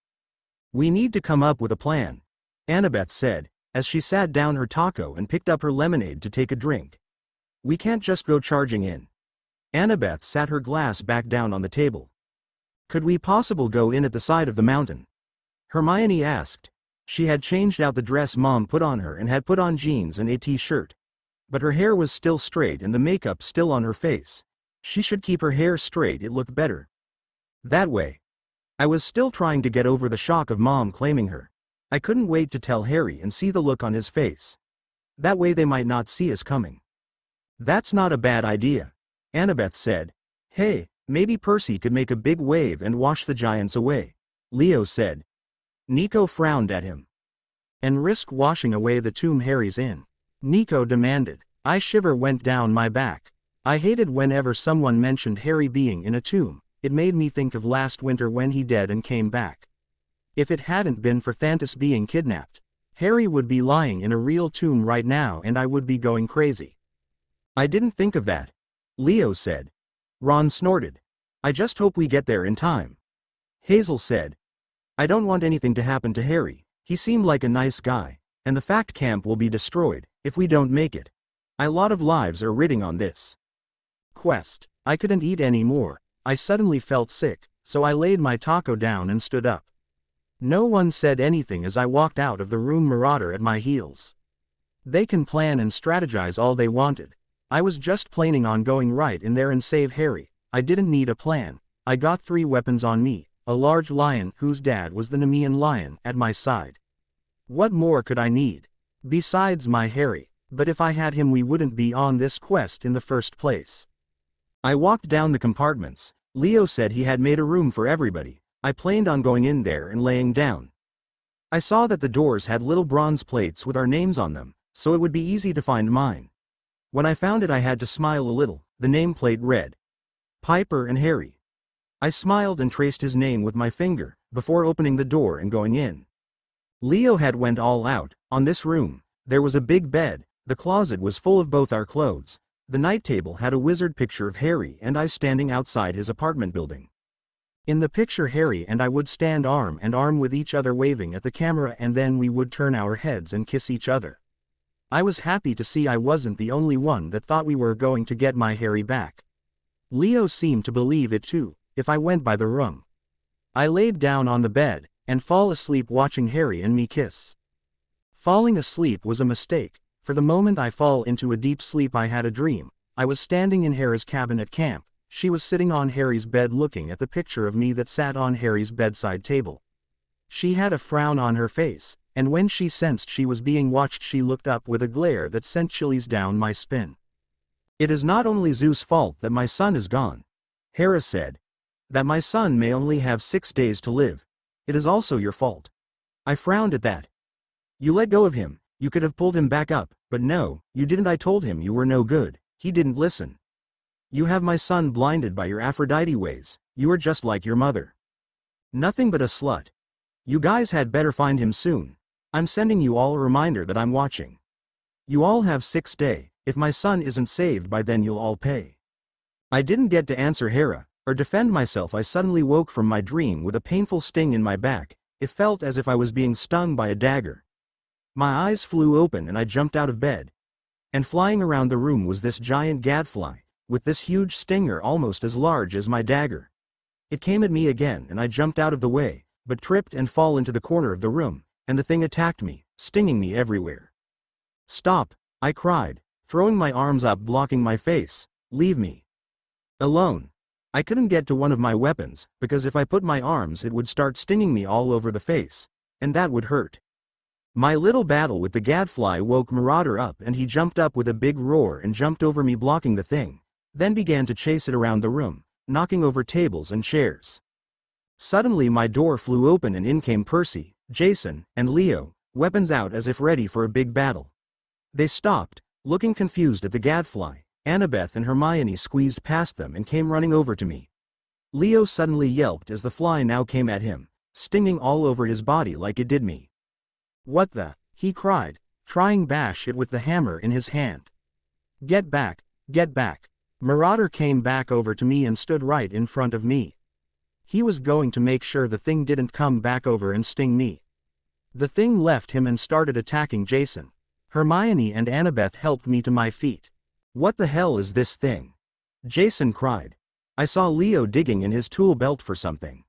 "We need to come up with a plan," Annabeth said, as she sat down her taco and picked up her lemonade to take a drink. "We can't just go charging in." Annabeth sat her glass back down on the table. "Could we possibly go in at the side of the mountain?" Hermione asked. She had changed out the dress Mom put on her and had put on jeans and a t-shirt. But her hair was still straight and the makeup still on her face. She should keep her hair straight, it looked better that way. I was still trying to get over the shock of Mom claiming her. I couldn't wait to tell Harry and see the look on his face. That way they might not see us coming. "That's not a bad idea," Annabeth said. "Hey, maybe Percy could make a big wave and wash the giants away," Leo said. Nico frowned at him. "And risk washing away the tomb Harry's in?" Nico demanded. A shiver went down my back. I hated whenever someone mentioned Harry being in a tomb. It made me think of last winter when he dead and came back. If it hadn't been for Thantis being kidnapped, Harry would be lying in a real tomb right now and I would be going crazy. "I didn't think of that," Leo said. Ron snorted. "I just hope we get there in time." Hazel said. "I don't want anything to happen to Harry. He seemed like a nice guy, and the fact camp will be destroyed if we don't make it. A lot of lives are riding on this quest." I couldn't eat any more. I suddenly felt sick, so I laid my taco down and stood up. No one said anything as I walked out of the room, Marauder at my heels. They can plan and strategize all they wanted. I was just planning on going right in there and save Harry. I didn't need a plan. I got 3 weapons on me, a large lion whose dad was the Nemean lion at my side. What more could I need? Besides my Harry, but if I had him we wouldn't be on this quest in the first place. I walked down the compartments. Leo said he had made a room for everybody. I planned on going in there and laying down. I saw that the doors had little bronze plates with our names on them, so it would be easy to find mine. When I found it I had to smile a little. The nameplate read, "Piper and Harry." I smiled and traced his name with my finger, before opening the door and going in. Leo had went all out on this room. There was a big bed, the closet was full of both our clothes. The night table had a wizard picture of Harry and I standing outside his apartment building. In the picture Harry and I would stand arm in arm with each other waving at the camera and then we would turn our heads and kiss each other. I was happy to see I wasn't the only one that thought we were going to get my Harry back. Leo seemed to believe it too, if I went by the room. I laid down on the bed, and fall asleep watching Harry and me kiss. Falling asleep was a mistake, for the moment I fall into a deep sleep I had a dream. I was standing in Hera's cabin at camp. She was sitting on Harry's bed looking at the picture of me that sat on Harry's bedside table. She had a frown on her face, and when she sensed she was being watched she looked up with a glare that sent chillies down my spine. "It is not only Zeus' fault that my son is gone," Hera said. "That my son may only have 6 days to live. It is also your fault." I frowned at that. "You let go of him, you could have pulled him back up, but no, you didn't. I told him you were no good, he didn't listen. You have my son blinded by your Aphrodite ways, you are just like your mother. Nothing but a slut. You guys had better find him soon. I'm sending you all a reminder that I'm watching. You all have 6 days, if my son isn't saved by then you'll all pay." I didn't get to answer Hera, or defend myself. I suddenly woke from my dream with a painful sting in my back. It felt as if I was being stung by a dagger. My eyes flew open and I jumped out of bed. And flying around the room was this giant gadfly, with this huge stinger almost as large as my dagger. It came at me again and I jumped out of the way, but tripped and fall into the corner of the room, and the thing attacked me, stinging me everywhere. "Stop," I cried, throwing my arms up blocking my face. "Leave me alone." I couldn't get to one of my weapons, because if I put my arms it would start stinging me all over the face, and that would hurt. My little battle with the gadfly woke Marauder up and he jumped up with a big roar and jumped over me blocking the thing, then began to chase it around the room, knocking over tables and chairs. Suddenly my door flew open and in came Percy, Jason, and Leo, weapons out as if ready for a big battle. They stopped, looking confused at the gadfly. Annabeth and Hermione squeezed past them and came running over to me. Leo suddenly yelped as the fly now came at him, stinging all over his body like it did me. "What the?" he cried, trying bash it with the hammer in his hand. Get back, get back." Marauder came back over to me and stood right in front of me. He was going to make sure the thing didn't come back over and sting me. The thing left him and started attacking Jason. Hermione and Annabeth helped me to my feet. "What the hell is this thing?" Jason cried. I saw Leo digging in his tool belt for something.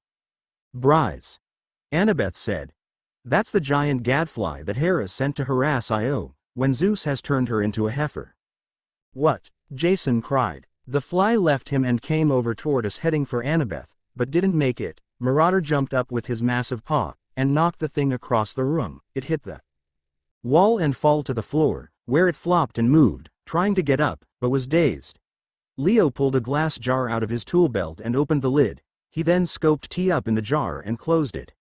"Bryce," Annabeth said. "That's the giant gadfly that Hera sent to harass Io, when Zeus has turned her into a heifer." "What?" Jason cried. The fly left him and came over toward us heading for Annabeth, but didn't make it. Marauder jumped up with his massive paw, and knocked the thing across the room. It hit the wall and fall to the floor, where it flopped and moved, trying to get up, but was dazed. Leo pulled a glass jar out of his tool belt and opened the lid. He then scooped tea up in the jar and closed it.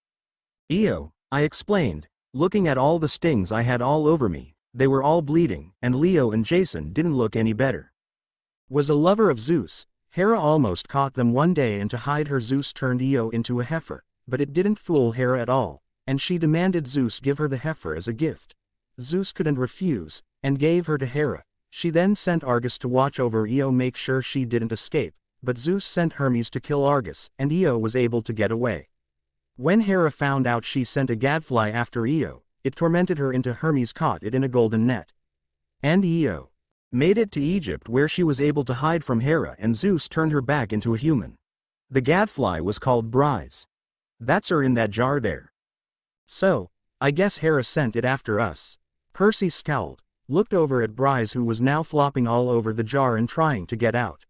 "Io," I explained, looking at all the stings I had all over me. They were all bleeding, and Leo and Jason didn't look any better. Was a lover of Zeus. Hera almost caught them one day and to hide her Zeus turned Io into a heifer, but it didn't fool Hera at all, and she demanded Zeus give her the heifer as a gift. Zeus couldn't refuse, and gave her to Hera. She then sent Argus to watch over Io, make sure she didn't escape, but Zeus sent Hermes to kill Argus, and Io was able to get away. When Hera found out she sent a gadfly after Io, it tormented her into Hermes caught it in a golden net. And Io made it to Egypt where she was able to hide from Hera and Zeus turned her back into a human. The gadfly was called Bryce. That's her in that jar there. So, I guess Hera sent it after us. Percy scowled, looked over at Bryce who was now flopping all over the jar and trying to get out.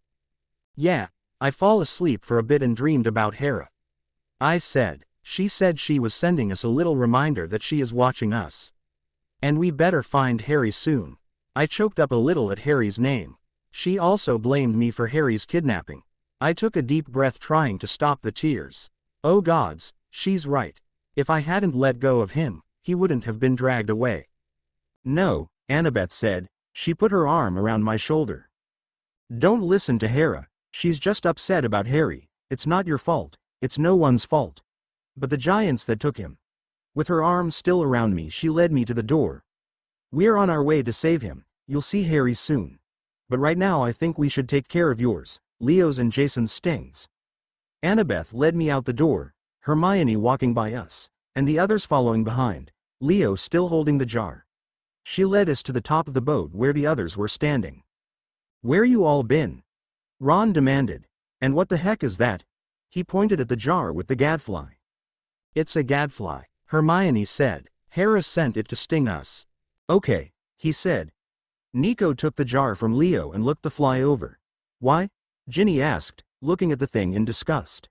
"Yeah, I fall asleep for a bit and dreamed about Hera," I said. "She said she was sending us a little reminder that she is watching us. And we better find Harry soon." I choked up a little at Harry's name. She also blamed me for Harry's kidnapping. I took a deep breath trying to stop the tears. Oh gods, she's right. If I hadn't let go of him, he wouldn't have been dragged away. "No," Annabeth said. She put her arm around my shoulder. "Don't listen to Hera. She's just upset about Harry. It's not your fault. It's no one's fault. But the giants that took him." With her arm still around me she led me to the door. "We're on our way to save him. You'll see Harry soon. But right now I think we should take care of yours, Leo's and Jason's stings." Annabeth led me out the door, Hermione walking by us, and the others following behind, Leo still holding the jar. She led us to the top of the boat where the others were standing. "Where you all been?" Ron demanded. "And what the heck is that?" He pointed at the jar with the gadfly. "It's a gadfly," Hermione said. "Hera sent it to sting us." "Okay," he said. Nico took the jar from Leo and looked the fly over. "Why?" Ginny asked, looking at the thing in disgust.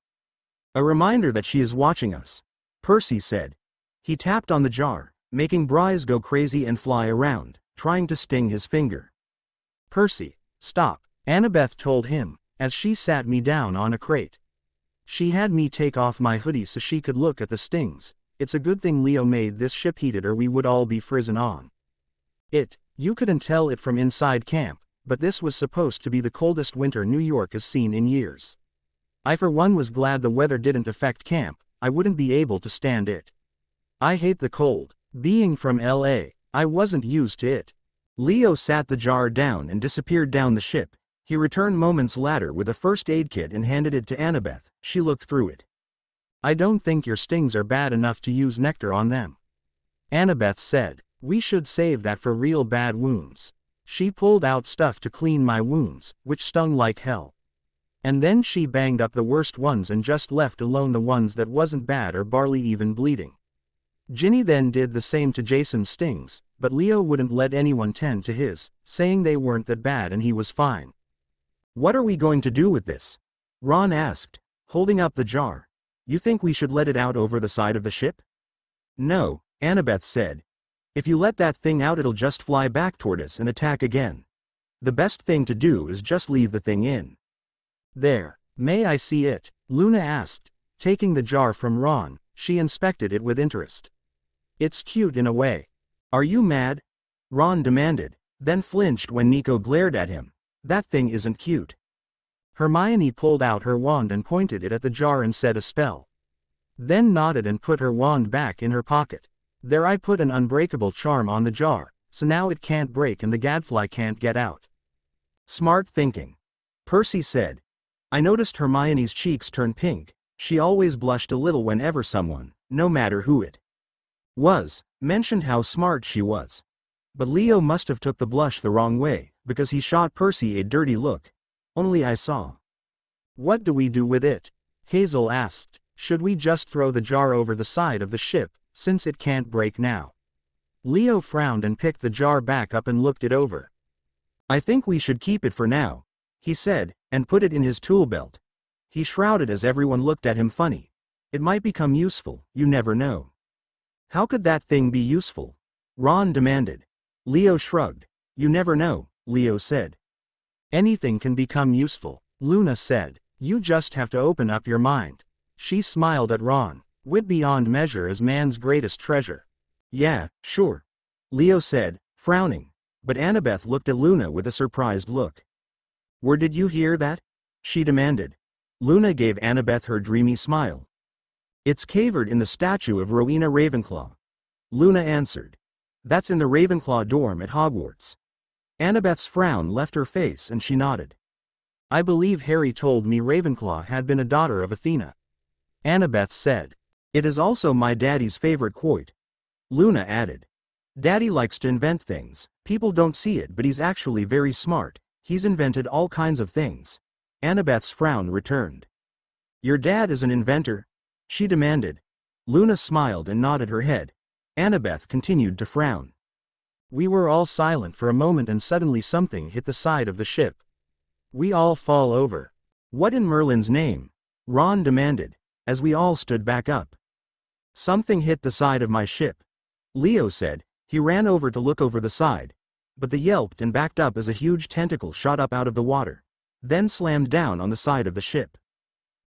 "A reminder that she is watching us," Percy said. He tapped on the jar, making Bryce go crazy and fly around, trying to sting his finger. "Percy, stop," Annabeth told him, as she sat me down on a crate. She had me take off my hoodie so she could look at the stings. "It's a good thing Leo made this ship heated or we would all be frozen on. You couldn't tell it from inside camp, but this was supposed to be the coldest winter New York has seen in years. I for one was glad the weather didn't affect camp. I wouldn't be able to stand it. I hate the cold. Being from LA, I wasn't used to it." Leo sat the jar down and disappeared down the ship. He returned moments later with a first aid kit and handed it to Annabeth. She looked through it. "I don't think your stings are bad enough to use nectar on them," Annabeth said. "We should save that for real bad wounds." She pulled out stuff to clean my wounds, which stung like hell. And then she banged up the worst ones and just left alone the ones that wasn't bad or barely even bleeding. Ginny then did the same to Jason's stings, but Leo wouldn't let anyone tend to his, saying they weren't that bad and he was fine. "What are we going to do with this?" Ron asked, holding up the jar. "You think we should let it out over the side of the ship?" "No," Annabeth said. "If you let that thing out it'll just fly back toward us and attack again. The best thing to do is just leave the thing in." "There, may I see it?" Luna asked. Taking the jar from Ron, she inspected it with interest. "It's cute in a way." "Are you mad?" Ron demanded, then flinched when Nico glared at him. "That thing isn't cute." Hermione pulled out her wand and pointed it at the jar and said a spell. Then nodded and put her wand back in her pocket. "There, I put an unbreakable charm on the jar, so now it can't break and the gadfly can't get out." "Smart thinking," Percy said. I noticed Hermione's cheeks turn pink. She always blushed a little whenever someone, no matter who it was, mentioned how smart she was. But Leo must have took the blush the wrong way, because he shot Percy a dirty look. Only I saw. "What do we do with it?" Hazel asked. "Should we just throw the jar over the side of the ship, since it can't break now?" Leo frowned and picked the jar back up and looked it over. "I think we should keep it for now," he said, and put it in his tool belt. He shrouded as everyone looked at him funny. "It might become useful, you never know." "How could that thing be useful?" Ron demanded. Leo shrugged. "You never know," Leo said. "Anything can become useful," Luna said. "You just have to open up your mind." She smiled at Ron. "Wit beyond measure is man's greatest treasure." "Yeah, sure," Leo said, frowning. But Annabeth looked at Luna with a surprised look. "Where did you hear that?" she demanded. Luna gave Annabeth her dreamy smile. "It's cavered in the statue of Rowena Ravenclaw," Luna answered. "That's in the Ravenclaw dorm at Hogwarts." Annabeth's frown left her face and she nodded. "I believe Harry told me Ravenclaw had been a daughter of Athena," Annabeth said. "It is also my daddy's favorite quote," Luna added. "Daddy likes to invent things. People don't see it, but he's actually very smart. He's invented all kinds of things." Annabeth's frown returned. "Your dad is an inventor?" she demanded. Luna smiled and nodded her head. Annabeth continued to frown. We were all silent for a moment and suddenly something hit the side of the ship. We all fall over. "What in Merlin's name?" Ron demanded, as we all stood back up. "Something hit the side of my ship," Leo said. He ran over to look over the side. But the yelped and backed up as a huge tentacle shot up out of the water. Then slammed down on the side of the ship.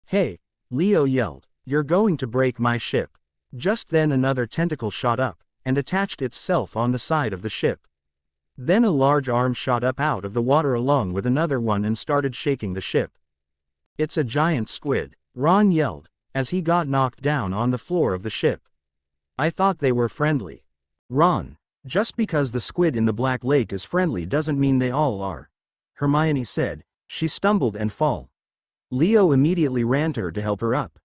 "Hey!" Leo yelled. "You're going to break my ship." Just then another tentacle shot up, and attached itself on the side of the ship. Then a large arm shot up out of the water along with another one and started shaking the ship. "It's a giant squid," Ron yelled, as he got knocked down on the floor of the ship. "I thought they were friendly." "Ron, just because the squid in the Black Lake is friendly doesn't mean they all are," Hermione said. She stumbled and fall. Leo immediately ran to her to help her up.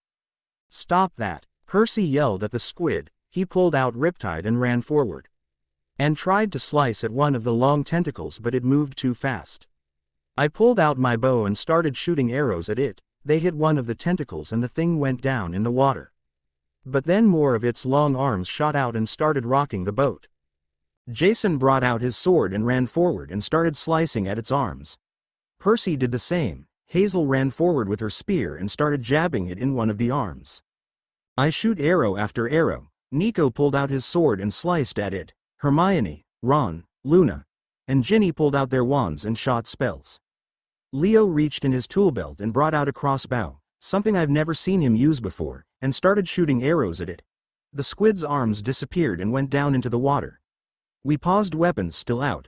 "Stop that!" Percy yelled at the squid. He pulled out Riptide and ran forward. and tried to slice at one of the long tentacles, but it moved too fast. I pulled out my bow and started shooting arrows at it. They hit one of the tentacles and the thing went down in the water. But then more of its long arms shot out and started rocking the boat. Jason brought out his sword and ran forward and started slicing at its arms. Percy did the same. Hazel ran forward with her spear and started jabbing it in one of the arms. I shoot arrow after arrow. Nico pulled out his sword and sliced at it. Hermione, Ron, Luna, and Ginny pulled out their wands and shot spells. Leo reached in his tool belt and brought out a crossbow, something I've never seen him use before, and started shooting arrows at it. The squid's arms disappeared and went down into the water. We paused, weapons still out.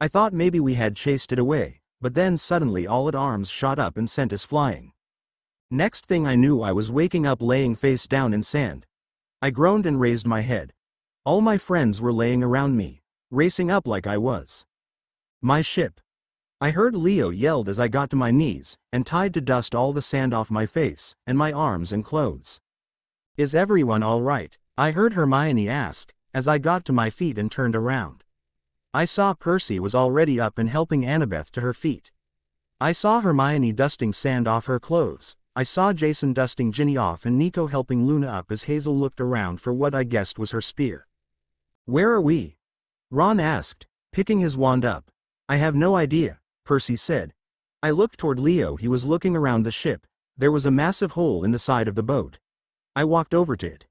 I thought maybe we had chased it away, but then suddenly all its arms shot up and sent us flying. Next thing I knew, I was waking up laying face down in sand. I groaned and raised my head. All my friends were laying around me, racing up like I was. My ship. I heard Leo yelled as I got to my knees, and tried to dust all the sand off my face, and my arms and clothes. Is everyone all right? I heard Hermione ask, as I got to my feet and turned around. I saw Percy was already up and helping Annabeth to her feet. I saw Hermione dusting sand off her clothes. I saw Jason dusting Ginny off and Nico helping Luna up as Hazel looked around for what I guessed was her spear. Where are we? Ron asked, picking his wand up. I have no idea, Percy said. I looked toward Leo. He was looking around the ship. There was a massive hole in the side of the boat. I walked over to it.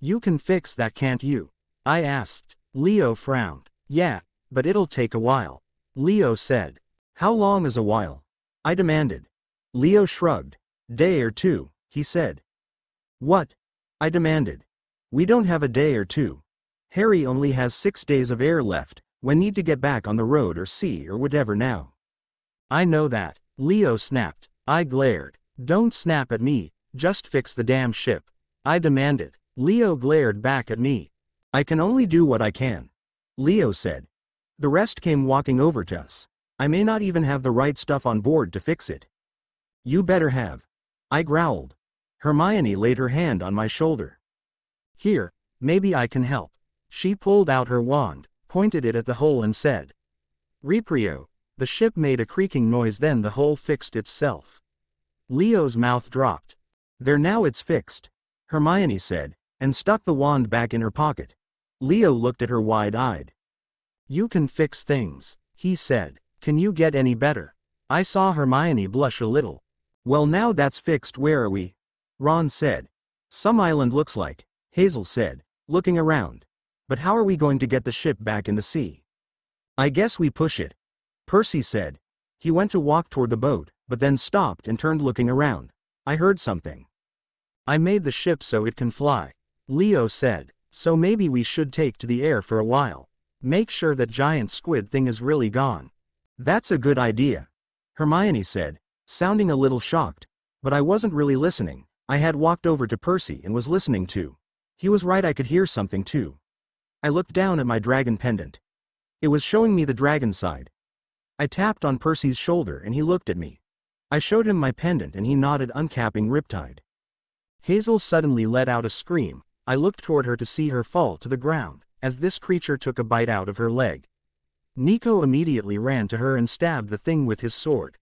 You can fix that, can't you? I asked. Leo frowned. Yeah, but it'll take a while. Leo said. How long is a while? I demanded. Leo shrugged. Day or two, he said. What? I demanded. We don't have a day or two. Harry only has 6 days of air left. We need to get back on the road or sea or whatever now. I know that, Leo snapped. I glared. Don't snap at me, just fix the damn ship. I demanded. Leo glared back at me. I can only do what I can, Leo said. The rest came walking over to us. I may not even have the right stuff on board to fix it. You better have. I growled. Hermione laid her hand on my shoulder. Here, maybe I can help. She pulled out her wand, pointed it at the hole and said. Reprio. The ship made a creaking noise, then the hole fixed itself. Leo's mouth dropped. There, now it's fixed, Hermione said, and stuck the wand back in her pocket. Leo looked at her wide-eyed. You can fix things, he said. Can you get any better? I saw Hermione blush a little. Well, now that's fixed, where are we? Ron said. Some island looks like, Hazel said, looking around. But how are we going to get the ship back in the sea? I guess we push it, Percy said. He went to walk toward the boat, but then stopped and turned, looking around. I heard something. I made the ship so it can fly, Leo said. So maybe we should take to the air for a while. Make sure that giant squid thing is really gone. That's a good idea, Hermione said, sounding a little shocked. But I wasn't really listening. I had walked over to Percy and was listening too. He was right, I could hear something too. I looked down at my dragon pendant. It was showing me the dragon side. I tapped on Percy's shoulder and he looked at me. I showed him my pendant and he nodded, uncapping Riptide. Hazel suddenly let out a scream. I looked toward her to see her fall to the ground, as this creature took a bite out of her leg. Nico immediately ran to her and stabbed the thing with his sword.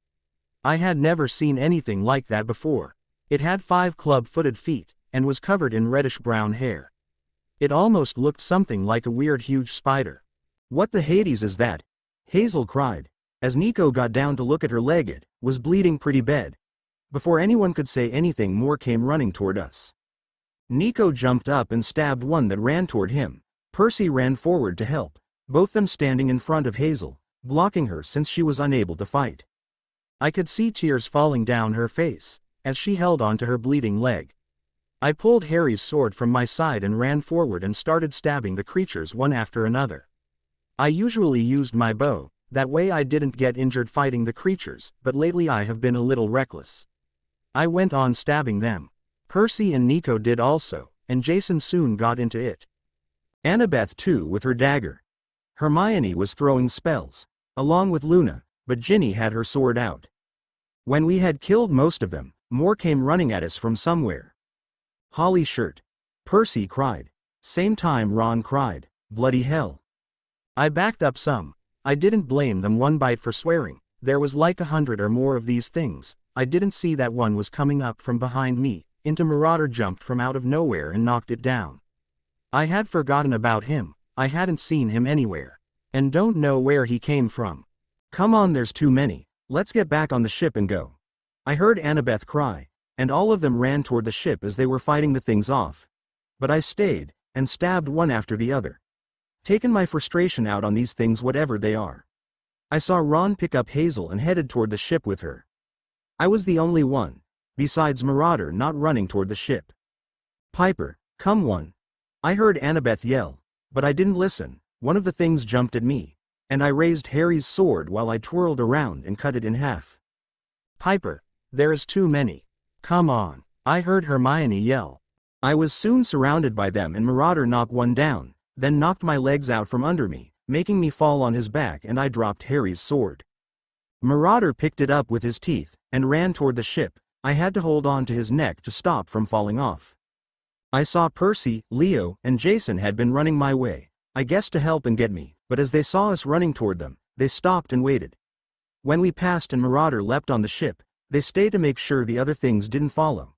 I had never seen anything like that before. It had 5 club-footed feet, and was covered in reddish-brown hair. It almost looked something like a weird huge spider. What the Hades is that? Hazel cried. As Nico got down to look at her leg, it was bleeding pretty bad. Before anyone could say anything more, came running toward us. Nico jumped up and stabbed one that ran toward him. Percy ran forward to help, both them standing in front of Hazel, blocking her since she was unable to fight. I could see tears falling down her face, as she held onto her bleeding leg. I pulled Harry's sword from my side and ran forward and started stabbing the creatures one after another. I usually used my bow, that way I didn't get injured fighting the creatures, but lately I have been a little reckless. I went on stabbing them. Percy and Nico did also, and Jason soon got into it. Annabeth too, with her dagger. Hermione was throwing spells, along with Luna, but Ginny had her sword out. When we had killed most of them, more came running at us from somewhere. Holly shirt. Percy cried. Same time Ron cried, bloody hell. I backed up some. I didn't blame them one bite for swearing. There was like 100 or more of these things. I didn't see that one was coming up from behind me. Into Marauder jumped from out of nowhere and knocked it down. I had forgotten about him. I hadn't seen him anywhere. And don't know where he came from. Come on, there's too many. Let's get back on the ship and go. I heard Annabeth cry, and all of them ran toward the ship as they were fighting the things off. But I stayed, and stabbed one after the other. Taken my frustration out on these things whatever they are. I saw Ron pick up Hazel and headed toward the ship with her. I was the only one, besides Marauder, not running toward the ship. Piper, come one. I heard Annabeth yell, but I didn't listen. One of the things jumped at me, and I raised Harry's sword while I twirled around and cut it in half. Piper, there is too many. Come on, I heard Hermione yell. I was soon surrounded by them and Marauder knocked one down, then knocked my legs out from under me, making me fall on his back, and I dropped Harry's sword. Marauder picked it up with his teeth, and ran toward the ship. I had to hold on to his neck to stop from falling off. I saw Percy, Leo, and Jason had been running my way, I guess to help and get me, but as they saw us running toward them, they stopped and waited. When we passed and Marauder leapt on the ship, they stayed to make sure the other things didn't follow.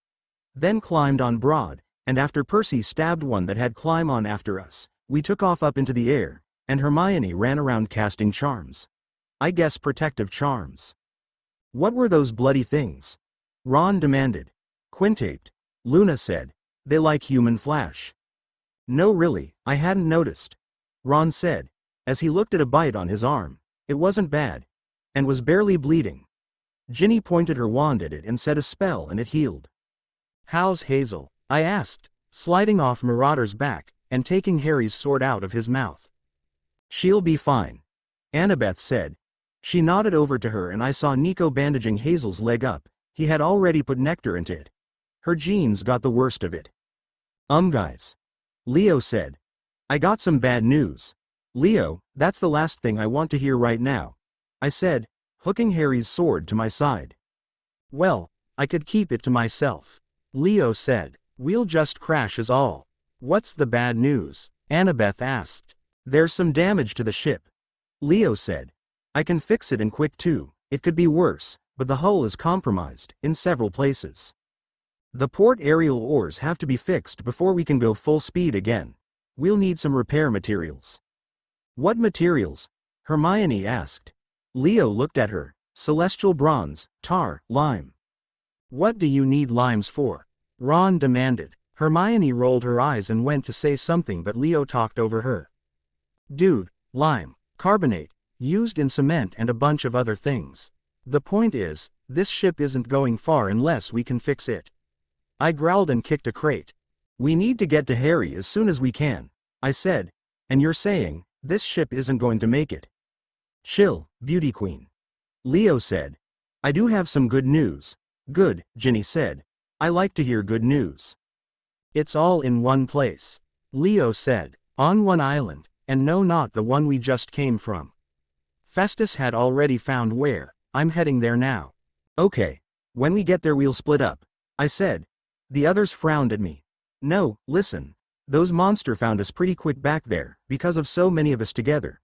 Then climbed on Broad, and after Percy stabbed one that had climbed on after us, we took off up into the air, and Hermione ran around casting charms. I guess protective charms. What were those bloody things? Ron demanded. Quintaped. Luna said. They like human flesh. No really, I hadn't noticed. Ron said, as he looked at a bite on his arm. It wasn't bad. And was barely bleeding. Ginny pointed her wand at it and said a spell and it healed. How's Hazel? I asked, sliding off Marauder's back, and taking Harry's sword out of his mouth. She'll be fine. Annabeth said. She nodded over to her and I saw Nico bandaging Hazel's leg up. He had already put nectar into it. Her genes got the worst of it. Guys. Leo said. I got some bad news. Leo, that's the last thing I want to hear right now. I said, hooking Harry's sword to my side. Well, I could keep it to myself. Leo said. We'll just crash is all. What's the bad news? Annabeth asked. There's some damage to the ship. Leo said. I can fix it and quick too. It could be worse, but the hull is compromised in several places. The port aerial oars have to be fixed before we can go full speed again. We'll need some repair materials. What materials? Hermione asked. Leo looked at her. Celestial bronze, tar, lime. What do you need limes for? Ron demanded. Hermione rolled her eyes and went to say something, but Leo talked over her. Dude, lime, carbonate, used in cement and a bunch of other things. The point is, this ship isn't going far unless we can fix it. I growled and kicked a crate. We need to get to Harry as soon as we can, I said. And you're saying, this ship isn't going to make it? Chill, beauty queen. Leo said. I do have some good news. Good, Ginny said. I like to hear good news. It's all in one place. Leo said. On one island, and no, not the one we just came from. Festus had already found where. I'm heading there now. Okay. When we get there we'll split up, I said. The others frowned at me. No, listen. Those monsters found us pretty quick back there, because of so many of us together.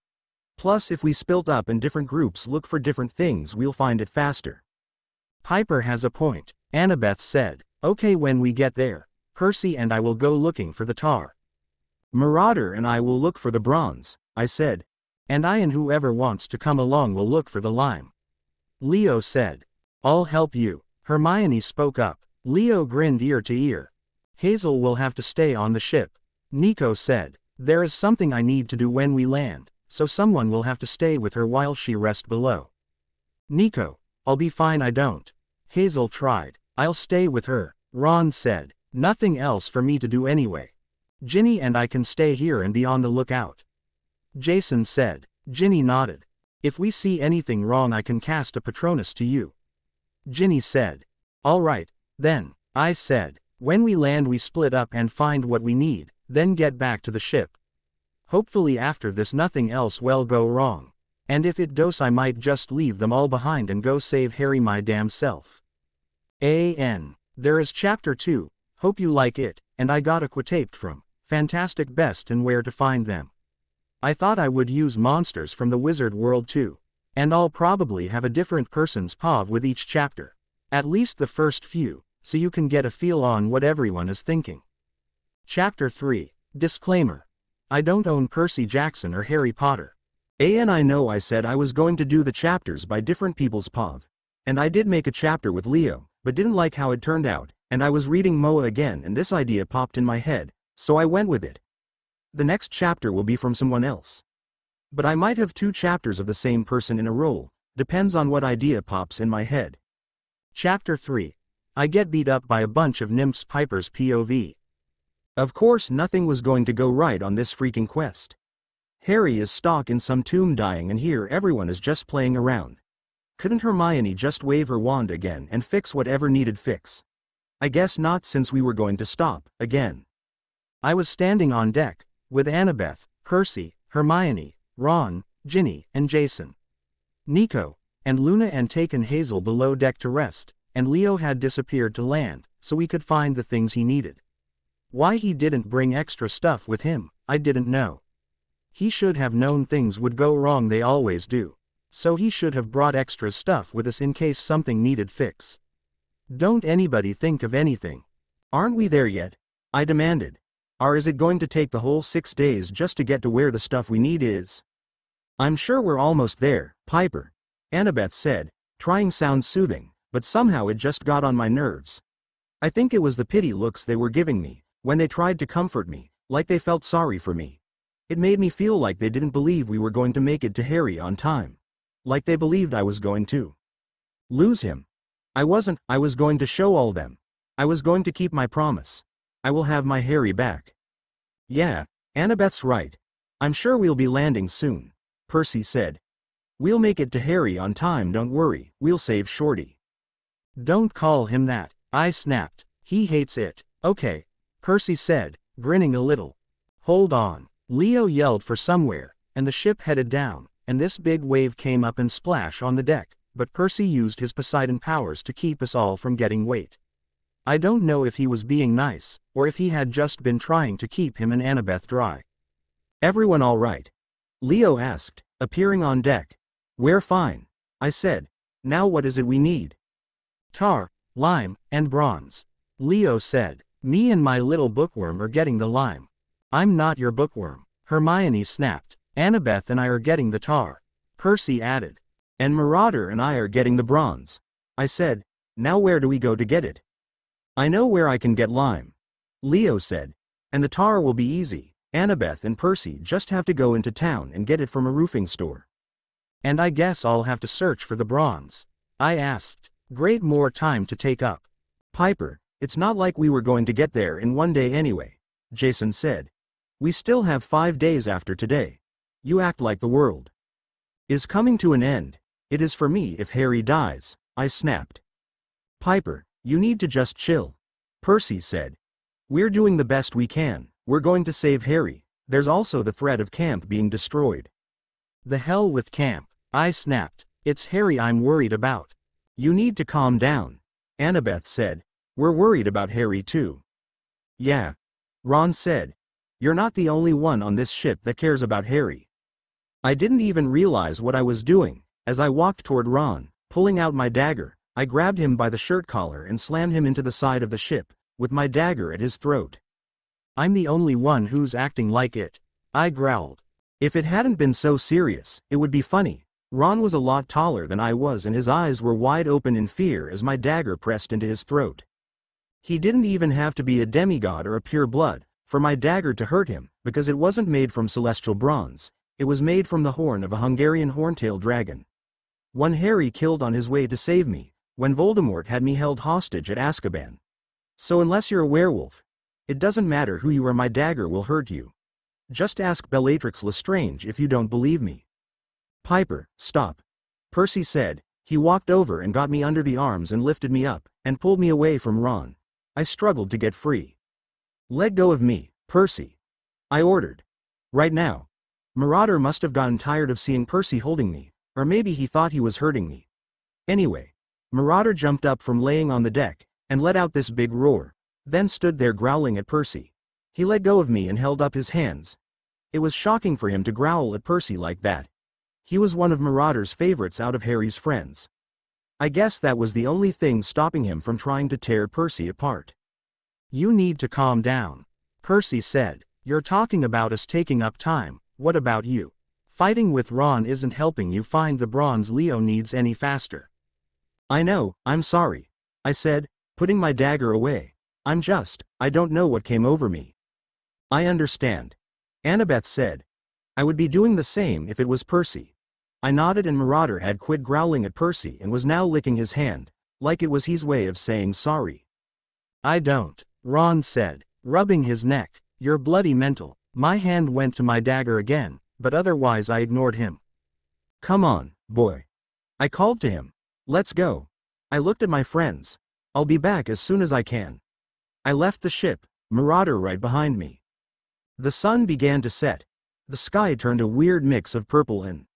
Plus if we split up in different groups look for different things we'll find it faster. Piper has a point, Annabeth said. Okay, when we get there, Percy and I will go looking for the tar. Marauder and I will look for the bronze, I said. And I and whoever wants to come along will look for the lime. Leo said. I'll help you. Hermione spoke up. Leo grinned ear to ear. Hazel will have to stay on the ship. Nico said. There is something I need to do when we land, so someone will have to stay with her while she rests below. Nico, I'll be fine. I don't. Hazel tried. I'll stay with her, Ron said. Nothing else for me to do anyway. Ginny and I can stay here and be on the lookout. Jason said. Ginny nodded. If we see anything wrong I can cast a Patronus to you. Ginny said. All right, then, I said. When we land we split up and find what we need, then get back to the ship. Hopefully after this nothing else will go wrong. And if it does I might just leave them all behind and go save Harry my damn self. There is chapter 2, hope you like it, and I got a quote from Fantastic Best and where to find them. I thought I would use monsters from the wizard world too. And I'll probably have a different person's POV with each chapter. At least the first few, so you can get a feel on what everyone is thinking. Chapter 3. Disclaimer. I don't own Percy Jackson or Harry Potter. And I know I said I was going to do the chapters by different people's POV. And I did make a chapter with Leo, but didn't like how it turned out, and I was reading Moa again and this idea popped in my head, so I went with it. The next chapter will be from someone else. But I might have 2 chapters of the same person in a row, depends on what idea pops in my head. Chapter 3. I get beat up by a bunch of nymphs. Piper's POV. Of course nothing was going to go right on this freaking quest. Harry is stuck in some tomb dying and here everyone is just playing around. Couldn't Hermione just wave her wand again and fix whatever needed fix? I guess not since we were going to stop, again. I was standing on deck, with Annabeth, Percy, Hermione, Ron, Ginny, and Jason. Nico and Luna had taken Hazel below deck to rest, and Leo had disappeared to land, so we could find the things he needed. Why he didn't bring extra stuff with him, I didn't know. He should have known things would go wrong, they always do. So he should have brought extra stuff with us in case something needed fix. Don't anybody think of anything. Aren't we there yet? I demanded. Or is it going to take the whole 6 days just to get to where the stuff we need is? I'm sure we're almost there, Piper, Annabeth said, trying sound soothing, but somehow it just got on my nerves. I think it was the pity looks they were giving me, when they tried to comfort me, like they felt sorry for me. It made me feel like they didn't believe we were going to make it to Harry on time. Like they believed I was going to lose him. I wasn't. I was going to show all them. I was going to keep my promise. I will have my Harry back. Yeah, Annabeth's right. I'm sure we'll be landing soon, Percy said. We'll make it to Harry on time, don't worry, we'll save Shorty. Don't call him that, I snapped. He hates it. Okay, Percy said, grinning a little. Hold on. Leo yelled for somewhere, and the ship headed down, and this big wave came up and splashed on the deck, but Percy used his Poseidon powers to keep us all from getting wet. I don't know if he was being nice, or if he had just been trying to keep him and Annabeth dry. Everyone all right? Leo asked, appearing on deck. We're fine, I said. Now what is it we need? Tar, lime, and bronze. Leo said. Me and my little bookworm are getting the lime. I'm not your bookworm, Hermione snapped. Annabeth and I are getting the tar. Percy added. And Marauder and I are getting the bronze. I said. Now where do we go to get it? I know where I can get lime. Leo said. And the tar will be easy. Annabeth and Percy just have to go into town and get it from a roofing store. And I guess I'll have to search for the bronze. I asked. Great, more time to take up. Piper, it's not like we were going to get there in one day anyway, Jason said. We still have 5 days after today. You act like the world is coming to an end. It is for me if Harry dies, I snapped. Piper, you need to just chill, Percy said. We're doing the best we can, we're going to save Harry, there's also the threat of camp being destroyed. The hell with camp, I snapped. It's Harry I'm worried about. You need to calm down, Annabeth said. We're worried about Harry too. Yeah, Ron said. You're not the only one on this ship that cares about Harry. I didn't even realize what I was doing. As I walked toward Ron, pulling out my dagger, I grabbed him by the shirt collar and slammed him into the side of the ship, with my dagger at his throat. I'm the only one who's acting like it, I growled. If it hadn't been so serious, it would be funny. Ron was a lot taller than I was and his eyes were wide open in fear as my dagger pressed into his throat. He didn't even have to be a demigod or a pure blood for my dagger to hurt him, because it wasn't made from celestial bronze, it was made from the horn of a Hungarian horntail dragon. One Harry killed on his way to save me, when Voldemort had me held hostage at Azkaban. So unless you're a werewolf, it doesn't matter who you are, my dagger will hurt you. Just ask Bellatrix Lestrange if you don't believe me. Piper, stop. Percy said. He walked over and got me under the arms and lifted me up, and pulled me away from Ron. I struggled to get free. Let go of me, Percy, I ordered. Right now. Marauder must have gotten tired of seeing Percy holding me, or maybe he thought he was hurting me. Anyway, Marauder jumped up from laying on the deck, and let out this big roar, then stood there growling at Percy. He let go of me and held up his hands. It was shocking for him to growl at Percy like that. He was one of Marauder's favorites out of Harry's friends. I guess that was the only thing stopping him from trying to tear Percy apart. You need to calm down, Percy said. You're talking about us taking up time, what about you? Fighting with Ron isn't helping you find the bronze Leo needs any faster. I know, I'm sorry, I said, putting my dagger away. I don't know what came over me. I understand, Annabeth said. I would be doing the same if it was Percy. I nodded and Marauder had quit growling at Percy and was now licking his hand, like it was his way of saying sorry. I don't, Ron said, rubbing his neck. You're bloody mental. My hand went to my dagger again, but otherwise I ignored him. Come on, boy. I called to him. Let's go. I looked at my friends. I'll be back as soon as I can. I left the ship, Marauder right behind me. The sun began to set. The sky turned a weird mix of purple and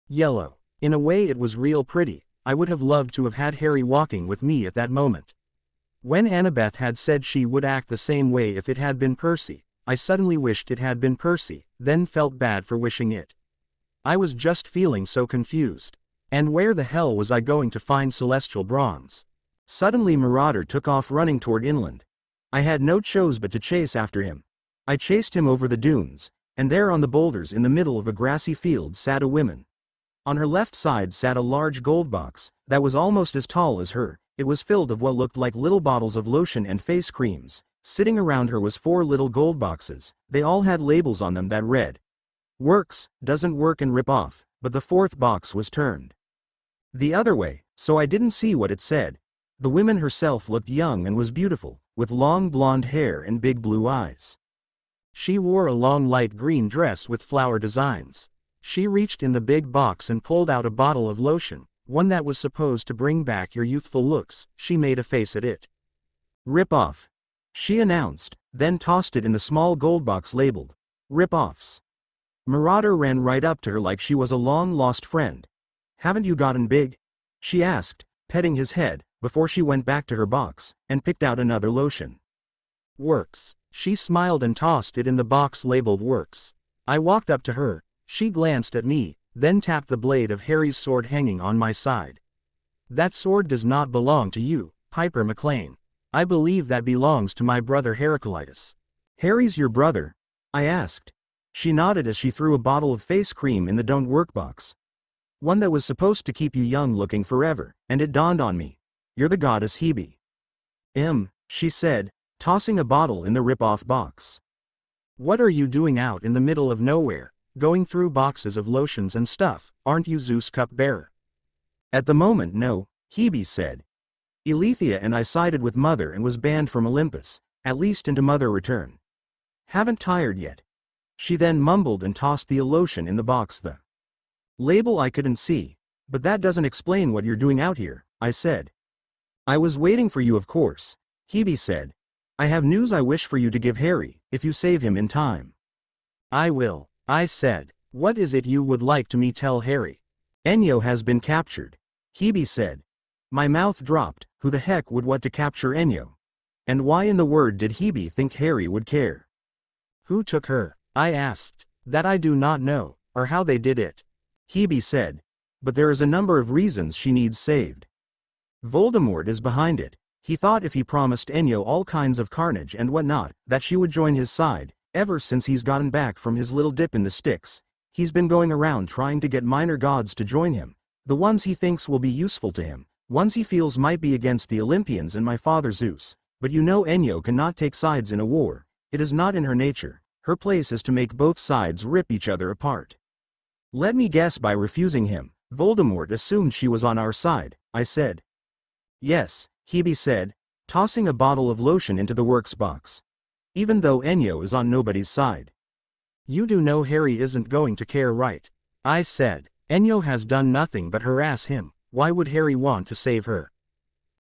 yellow. In a way it was real pretty. I would have loved to have had Harry walking with me at that moment. When Annabeth had said she would act the same way if it had been Percy, I suddenly wished it had been Percy, then felt bad for wishing it. I was just feeling so confused. And where the hell was I going to find Celestial Bronze? Suddenly Marauder took off running toward inland. I had no choice but to chase after him. I chased him over the dunes, and there on the boulders in the middle of a grassy field sat a woman. On her left side sat a large gold box, that was almost as tall as her. It was filled of what looked like little bottles of lotion and face creams. Sitting around her was 4 little gold boxes. They all had labels on them that read, "Works, doesn't work and rip off," but the 4th box was turned the other way, so I didn't see what it said. The woman herself looked young and was beautiful, with long blonde hair and big blue eyes. She wore a long light green dress with flower designs. She reached in the big box and pulled out a bottle of lotion, one that was supposed to bring back your youthful looks. She made a face at it. "Rip off," she announced, then tossed it in the small gold box labeled, "Rip-offs." Marauder ran right up to her like she was a long-lost friend. "Haven't you gotten big?" she asked, petting his head, before she went back to her box, and picked out another lotion. "Works." She smiled and tossed it in the box labeled Works. I walked up to her. She glanced at me, then tapped the blade of Harry's sword hanging on my side. "That sword does not belong to you, Piper McLean. I believe that belongs to my brother Heraclitus." "Harry's your brother?" I asked. She nodded as she threw a bottle of face cream in the don't work box. "One that was supposed to keep you young looking forever," and it dawned on me. "You're the goddess Hebe." She said, tossing a bottle in the rip-off box. "What are you doing out in the middle of nowhere, going through boxes of lotions and stuff? Aren't you Zeus' cupbearer?" "At the moment, no," Hebe said. "Elethea and I sided with Mother and was banned from Olympus, at least into Mother Return. Haven't tired yet." She then mumbled and tossed the lotion in the box. "The label I couldn't see, but that doesn't explain what you're doing out here," I said. "I was waiting for you, of course," Hebe said. "I have news I wish for you to give Harry, if you save him in time." "I will," I said. "What is it you would like to me tell Harry?" "Enyo has been captured," Hebe said. My mouth dropped. Who the heck would want to capture Enyo? And why in the world did Hebe think Harry would care? "Who took her?" I asked. "That I do not know, or how they did it," Hebe said. "But there is a number of reasons she needs saved. Voldemort is behind it. He thought if he promised Enyo all kinds of carnage and whatnot, that she would join his side. Ever since he's gotten back from his little dip in the Styx, he's been going around trying to get minor gods to join him, the ones he thinks will be useful to him, ones he feels might be against the Olympians and my father Zeus. But you know Enyo cannot take sides in a war. It is not in her nature. Her place is to make both sides rip each other apart. Let me guess, by refusing him, Voldemort assumed she was on our side," I said. "Yes," Hebe said, tossing a bottle of lotion into the works box. "Even though Enyo is on nobody's side." "You do know Harry isn't going to care, right?" I said. "Enyo has done nothing but harass him. Why would Harry want to save her?"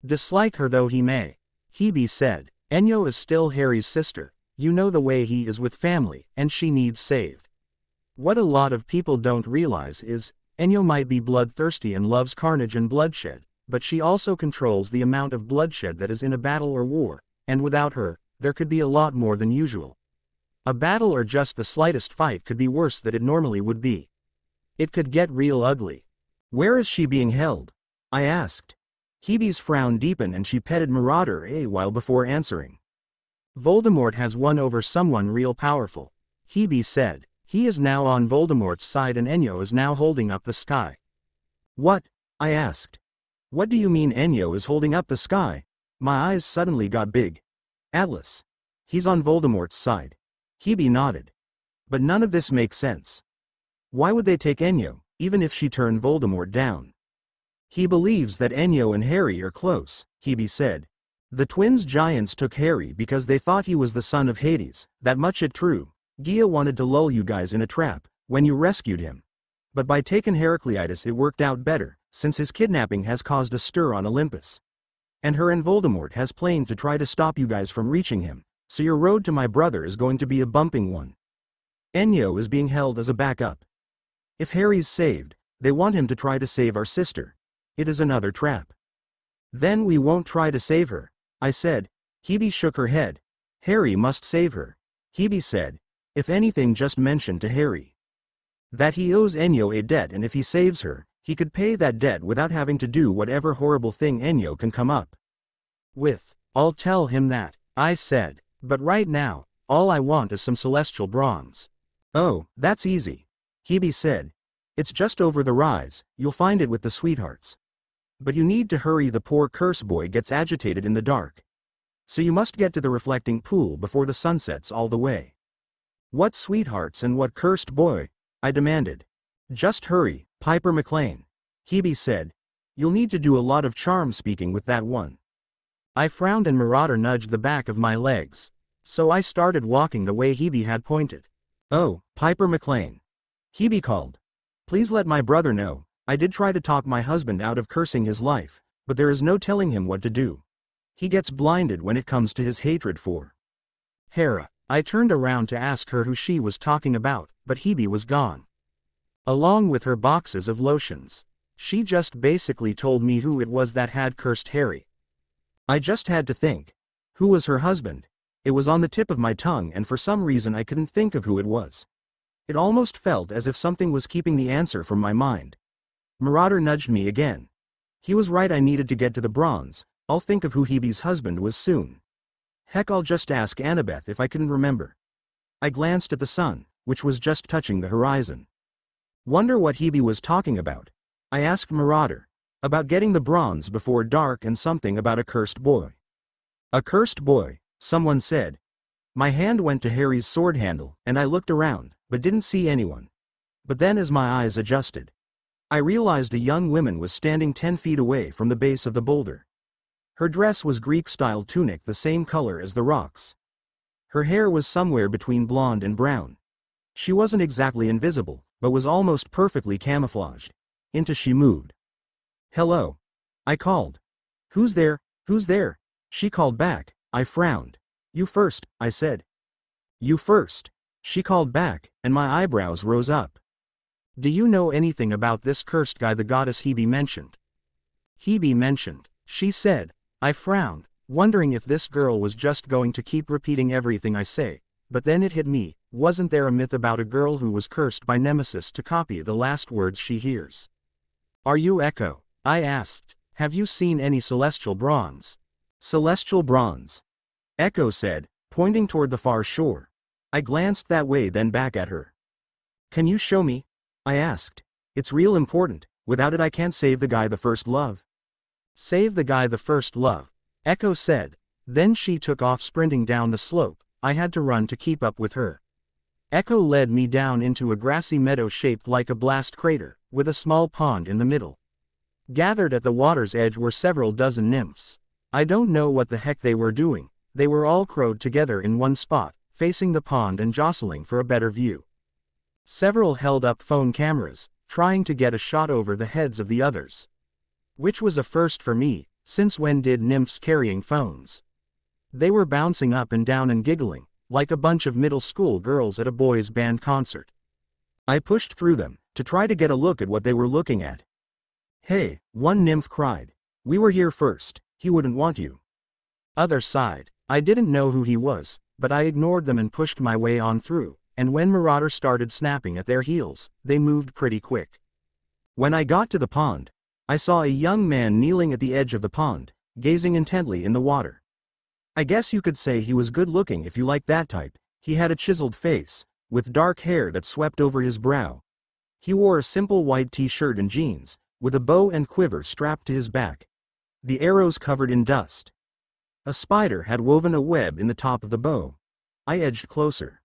"Dislike her though he may," Hebe said, "Enyo is still Harry's sister. You know the way he is with family, and she needs saved. What a lot of people don't realize is, Enyo might be bloodthirsty and loves carnage and bloodshed, but she also controls the amount of bloodshed that is in a battle or war, and without her, there could be a lot more than usual. A battle or just the slightest fight could be worse than it normally would be. It could get real ugly. Where is she being held? I asked. Hebe's frown deepened and she petted Marauder a while before answering. Voldemort has won over someone real powerful, Hebe said. He is now on Voldemort's side and Enyo is now holding up the sky. What? I asked. What do you mean Enyo is holding up the sky? My eyes suddenly got big. Atlas. He's on Voldemort's side. Hebe nodded. But none of this makes sense. Why would they take Enyo, even if she turned Voldemort down? He believes that Enyo and Harry are close, Hebe said. The twins giants took Harry because they thought he was the son of Hades, that much it true. Gia wanted to lull you guys in a trap, when you rescued him. But by taking Heracleitus it worked out better, since his kidnapping has caused a stir on Olympus. And her and Voldemort has planned to try to stop you guys from reaching him, so your road to my brother is going to be a bumping one. Enyo is being held as a backup. If Harry's saved, they want him to try to save our sister. It is another trap. Then we won't try to save her, I said. Hebe shook her head. Harry must save her. Hebe said. If anything, just mention to Harry that he owes Enyo a debt, and if he saves her, he could pay that debt without having to do whatever horrible thing Enyo can come up with. I'll tell him that, I said. But right now, all I want is some celestial bronze. Oh, that's easy, Hebe said. It's just over the rise, you'll find it with the sweethearts. But you need to hurry, the poor curse boy gets agitated in the dark. So you must get to the reflecting pool before the sun sets all the way. What sweethearts and what cursed boy? I demanded. Just hurry, Piper McLean, Hebe said. You'll need to do a lot of charm speaking with that one. I frowned and Marauder nudged the back of my legs. So I started walking the way Hebe had pointed. Oh, Piper McLean, Hebe called. Please let my brother know. I did try to talk my husband out of cursing his life, but there is no telling him what to do. He gets blinded when it comes to his hatred for Hera. I turned around to ask her who she was talking about, but Hebe was gone. Along with her boxes of lotions. She just basically told me who it was that had cursed Harry. I just had to think. Who was her husband? It was on the tip of my tongue and for some reason I couldn't think of who it was. It almost felt as if something was keeping the answer from my mind. Marauder nudged me again. He was right, I needed to get to the bronze. I'll think of who Hebe's husband was soon. Heck, I'll just ask Annabeth if I couldn't remember. I glanced at the sun, which was just touching the horizon. Wonder what Hebe was talking about. I asked Marauder. About getting the bronze before dark and something about a cursed boy. A cursed boy, someone said. My hand went to Harry's sword handle, and I looked around, but didn't see anyone. But then as my eyes adjusted, I realized a young woman was standing 10 feet away from the base of the boulder. Her dress was Greek-style tunic, the same color as the rocks. Her hair was somewhere between blonde and brown. She wasn't exactly invisible, but was almost perfectly camouflaged. Into she moved. Hello. I called. Who's there? Who's there? She called back. I frowned. You first, I said. You first. She called back, and my eyebrows rose up. Do you know anything about this cursed guy the goddess Hebe mentioned? Hebe mentioned, she said. I frowned, wondering if this girl was just going to keep repeating everything I say, but then it hit me, wasn't there a myth about a girl who was cursed by Nemesis to copy the last words she hears? Are you Echo? I asked. Have you seen any celestial bronze? Celestial bronze, Echo said, pointing toward the far shore. I glanced that way then back at her. Can you show me? I asked. It's real important, without it I can't save the guy the first love. Save the guy the first love, Echo said. Then she took off sprinting down the slope. I had to run to keep up with her. Echo led me down into a grassy meadow shaped like a blast crater, with a small pond in the middle. Gathered at the water's edge were several dozen nymphs. I don't know what the heck they were doing. They were all crowed together in one spot, facing the pond and jostling for a better view. Several held up phone cameras, trying to get a shot over the heads of the others. Which was a first for me, since when did nymphs carrying phones? They were bouncing up and down and giggling, like a bunch of middle school girls at a boys' band concert. I pushed through them, to try to get a look at what they were looking at. Hey, one nymph cried. We were here first, he wouldn't want you. Other side, I didn't know who he was, but I ignored them and pushed my way on through, and when Marauder started snapping at their heels, they moved pretty quick. When I got to the pond, I saw a young man kneeling at the edge of the pond, gazing intently in the water. I guess you could say he was good-looking if you like that type. He had a chiseled face, with dark hair that swept over his brow. He wore a simple white t-shirt and jeans, with a bow and quiver strapped to his back, the arrows covered in dust. A spider had woven a web in the top of the bow. I edged closer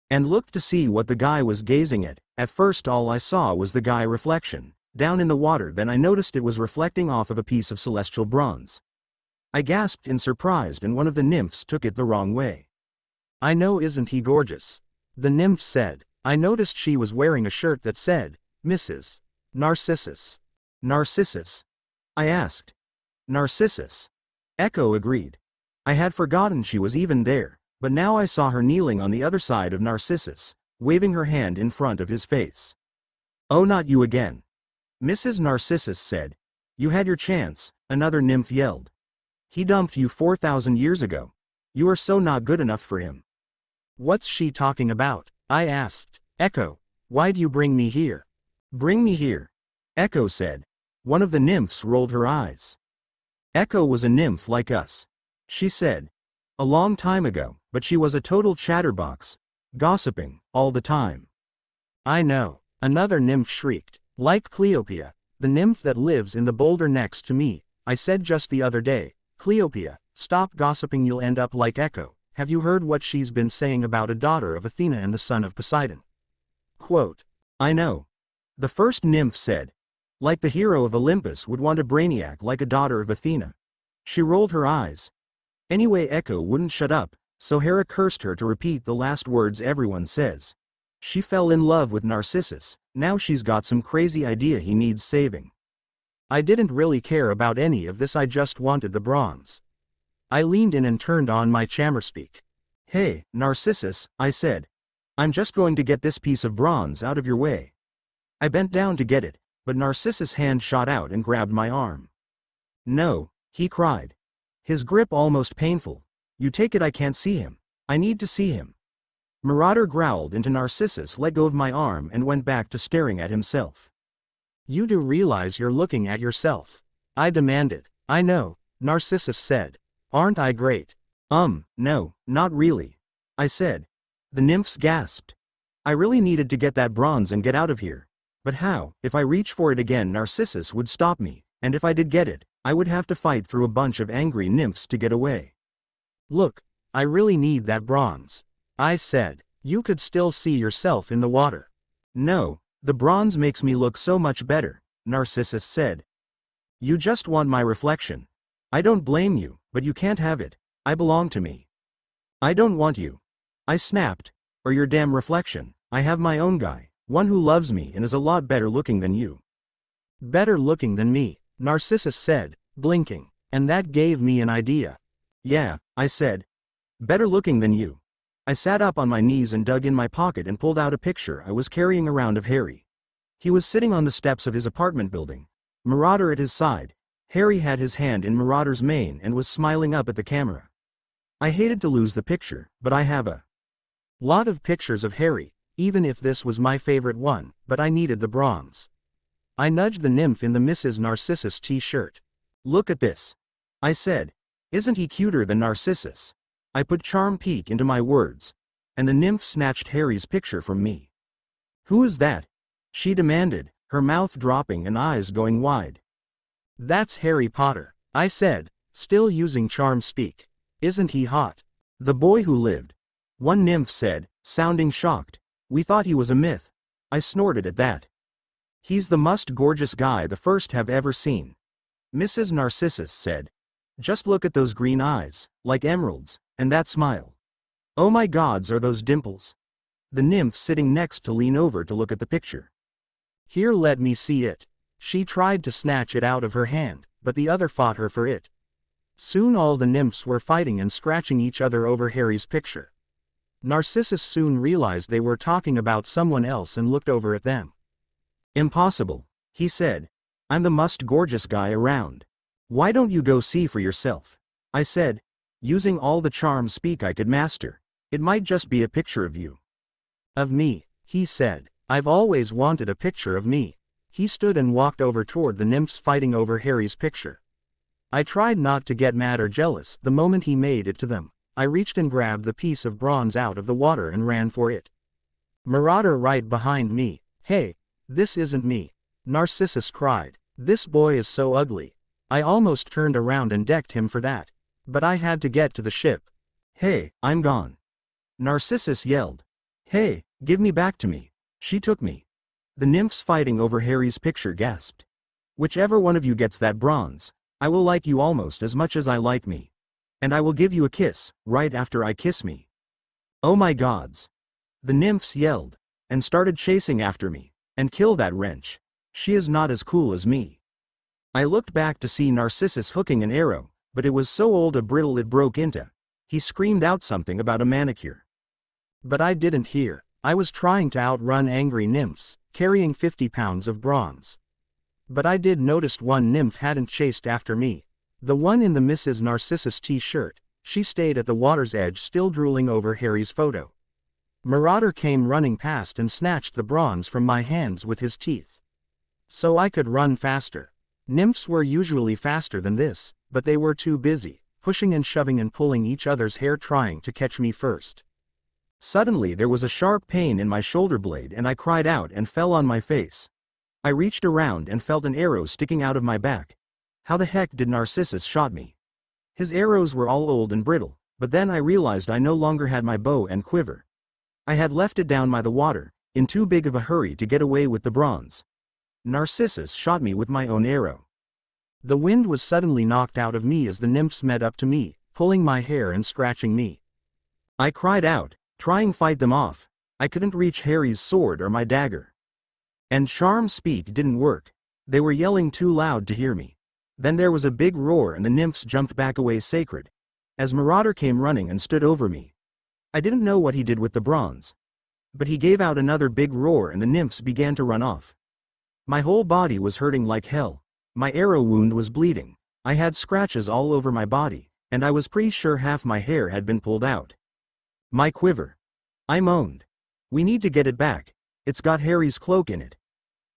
and looked to see what the guy was gazing at. At first all I saw was the guy reflection, down in the water. Then I noticed it was reflecting off of a piece of celestial bronze. I gasped in surprise, and one of the nymphs took it the wrong way. "I know, isn't he gorgeous?" the nymph said. I noticed she was wearing a shirt that said, Mrs. Narcissus. Narcissus? I asked. Narcissus. Echo agreed. I had forgotten she was even there, but now I saw her kneeling on the other side of Narcissus, waving her hand in front of his face. "Oh, not you again," Mrs. Narcissus said. "You had your chance," another nymph yelled. "He dumped you 4,000 years ago. You are so not good enough for him." "What's she talking about?" I asked. "Echo, why'd you bring me here?" "Bring me here?" Echo said. One of the nymphs rolled her eyes. Echo was a nymph like us, she said. A long time ago, but she was a total chatterbox, gossiping all the time. "I know," another nymph shrieked. "Like Cleopia, the nymph that lives in the boulder next to me. I said just the other day, Cleopia, stop gossiping, you'll end up like Echo. Have you heard what she's been saying about a daughter of Athena and the son of Poseidon?" Quote, "I know," the first nymph said. Like the hero of Olympus would want a brainiac like a daughter of Athena. She rolled her eyes. Anyway, Echo wouldn't shut up, so Hera cursed her to repeat the last words everyone says. She fell in love with Narcissus. Now she's got some crazy idea he needs saving. I didn't really care about any of this, I just wanted the bronze. I leaned in and turned on my chamberspeak. "Hey, Narcissus," I said. "I'm just going to get this piece of bronze out of your way." I bent down to get it, but Narcissus' hand shot out and grabbed my arm. "No," he cried. His grip almost painful. "You take it, I can't see him. I need to see him." Marauder growled into Narcissus, let go of my arm and went back to staring at himself. "You do realize you're looking at yourself?" I demanded. "I know," Narcissus said. "Aren't I great?" No, not really," I said. The nymphs gasped. I really needed to get that bronze and get out of here. But how? If I reach for it again, Narcissus would stop me, and if I did get it, I would have to fight through a bunch of angry nymphs to get away. "Look, I really need that bronze," I said. "You could still see yourself in the water." "No, the bronze makes me look so much better," Narcissus said. "You just want my reflection. I don't blame you, but you can't have it. I belong to me." "I don't want you," I snapped, "or your damn reflection. I have my own guy, one who loves me and is a lot better looking than you." "Better looking than me," Narcissus said, blinking, and that gave me an idea. "Yeah," I said. "Better looking than you." I sat up on my knees and dug in my pocket and pulled out a picture I was carrying around of Harry. He was sitting on the steps of his apartment building, Marauder at his side. Harry had his hand in Marauder's mane and was smiling up at the camera. I hated to lose the picture, but I have a lot of pictures of Harry, even if this was my favorite one, but I needed the bronze. I nudged the nymph in the Mrs. Narcissus t-shirt. "Look at this," I said. "Isn't he cuter than Narcissus?" I put charm peak into my words, and the nymph snatched Harry's picture from me. "Who is that?" she demanded, her mouth dropping and eyes going wide. "That's Harry Potter," I said, still using charm speak. "Isn't he hot?" "The boy who lived," one nymph said, sounding shocked. "We thought he was a myth." I snorted at that. "He's the most gorgeous guy the first have ever seen," Mrs. Narcissus said. "Just look at those green eyes, like emeralds, and that smile. Oh my gods, are those dimples?" The nymph sitting next to lean over to look at the picture. "Here, let me see it." She tried to snatch it out of her hand, but the other fought her for it. Soon all the nymphs were fighting and scratching each other over Harry's picture. Narcissus soon realized they were talking about someone else and looked over at them. "Impossible," he said. "I'm the most gorgeous guy around. Why don't you go see for yourself?" I said. using all the charm speak I could master. It might just be a picture of you. Of me, he said. I've always wanted a picture of me. He stood and walked over toward the nymphs fighting over Harry's picture. I tried not to get mad or jealous the moment he made it to them. I reached and grabbed the piece of bronze out of the water and ran for it. Marauder right behind me. Hey, this isn't me. Narcissus cried. This boy is so ugly. I almost turned around and decked him for that. But I had to get to the ship. Hey, I'm gone. Narcissus yelled. Hey, give me back to me. She took me. The nymphs fighting over Harry's picture gasped. Whichever one of you gets that bronze, I will like you almost as much as I like me. And I will give you a kiss, right after I kiss me. Oh my gods. The nymphs yelled, and started chasing after me, and kill that wrench. She is not as cool as me. I looked back to see Narcissus hooking an arrow, but it was so old and brittle it broke into. He screamed out something about a manicure. But I didn't hear. I was trying to outrun angry nymphs, carrying 50 pounds of bronze. But I did notice one nymph hadn't chased after me. The one in the Mrs. Narcissus t-shirt. She stayed at the water's edge still drooling over Harry's photo. Marauder came running past and snatched the bronze from my hands with his teeth. So I could run faster. Nymphs were usually faster than this, but they were too busy, pushing and shoving and pulling each other's hair trying to catch me first. Suddenly there was a sharp pain in my shoulder blade and I cried out and fell on my face. I reached around and felt an arrow sticking out of my back. How the heck did Narcissus shot me? His arrows were all old and brittle, but then I realized I no longer had my bow and quiver. I had left it down by the water, in too big of a hurry to get away with the bronze. Narcissus shot me with my own arrow. The wind was suddenly knocked out of me as the nymphs met up to me, pulling my hair and scratching me. I cried out, trying to fight them off. I couldn't reach Harry's sword or my dagger. And charm speak didn't work. They were yelling too loud to hear me. Then there was a big roar and the nymphs jumped back away sacred. As Marauder came running and stood over me. I didn't know what he did with the bronze. But he gave out another big roar and the nymphs began to run off. My whole body was hurting like hell. My arrow wound was bleeding. I had scratches all over my body, and I was pretty sure half my hair had been pulled out. My quiver. I moaned. We need to get it back. It's got Harry's cloak in it.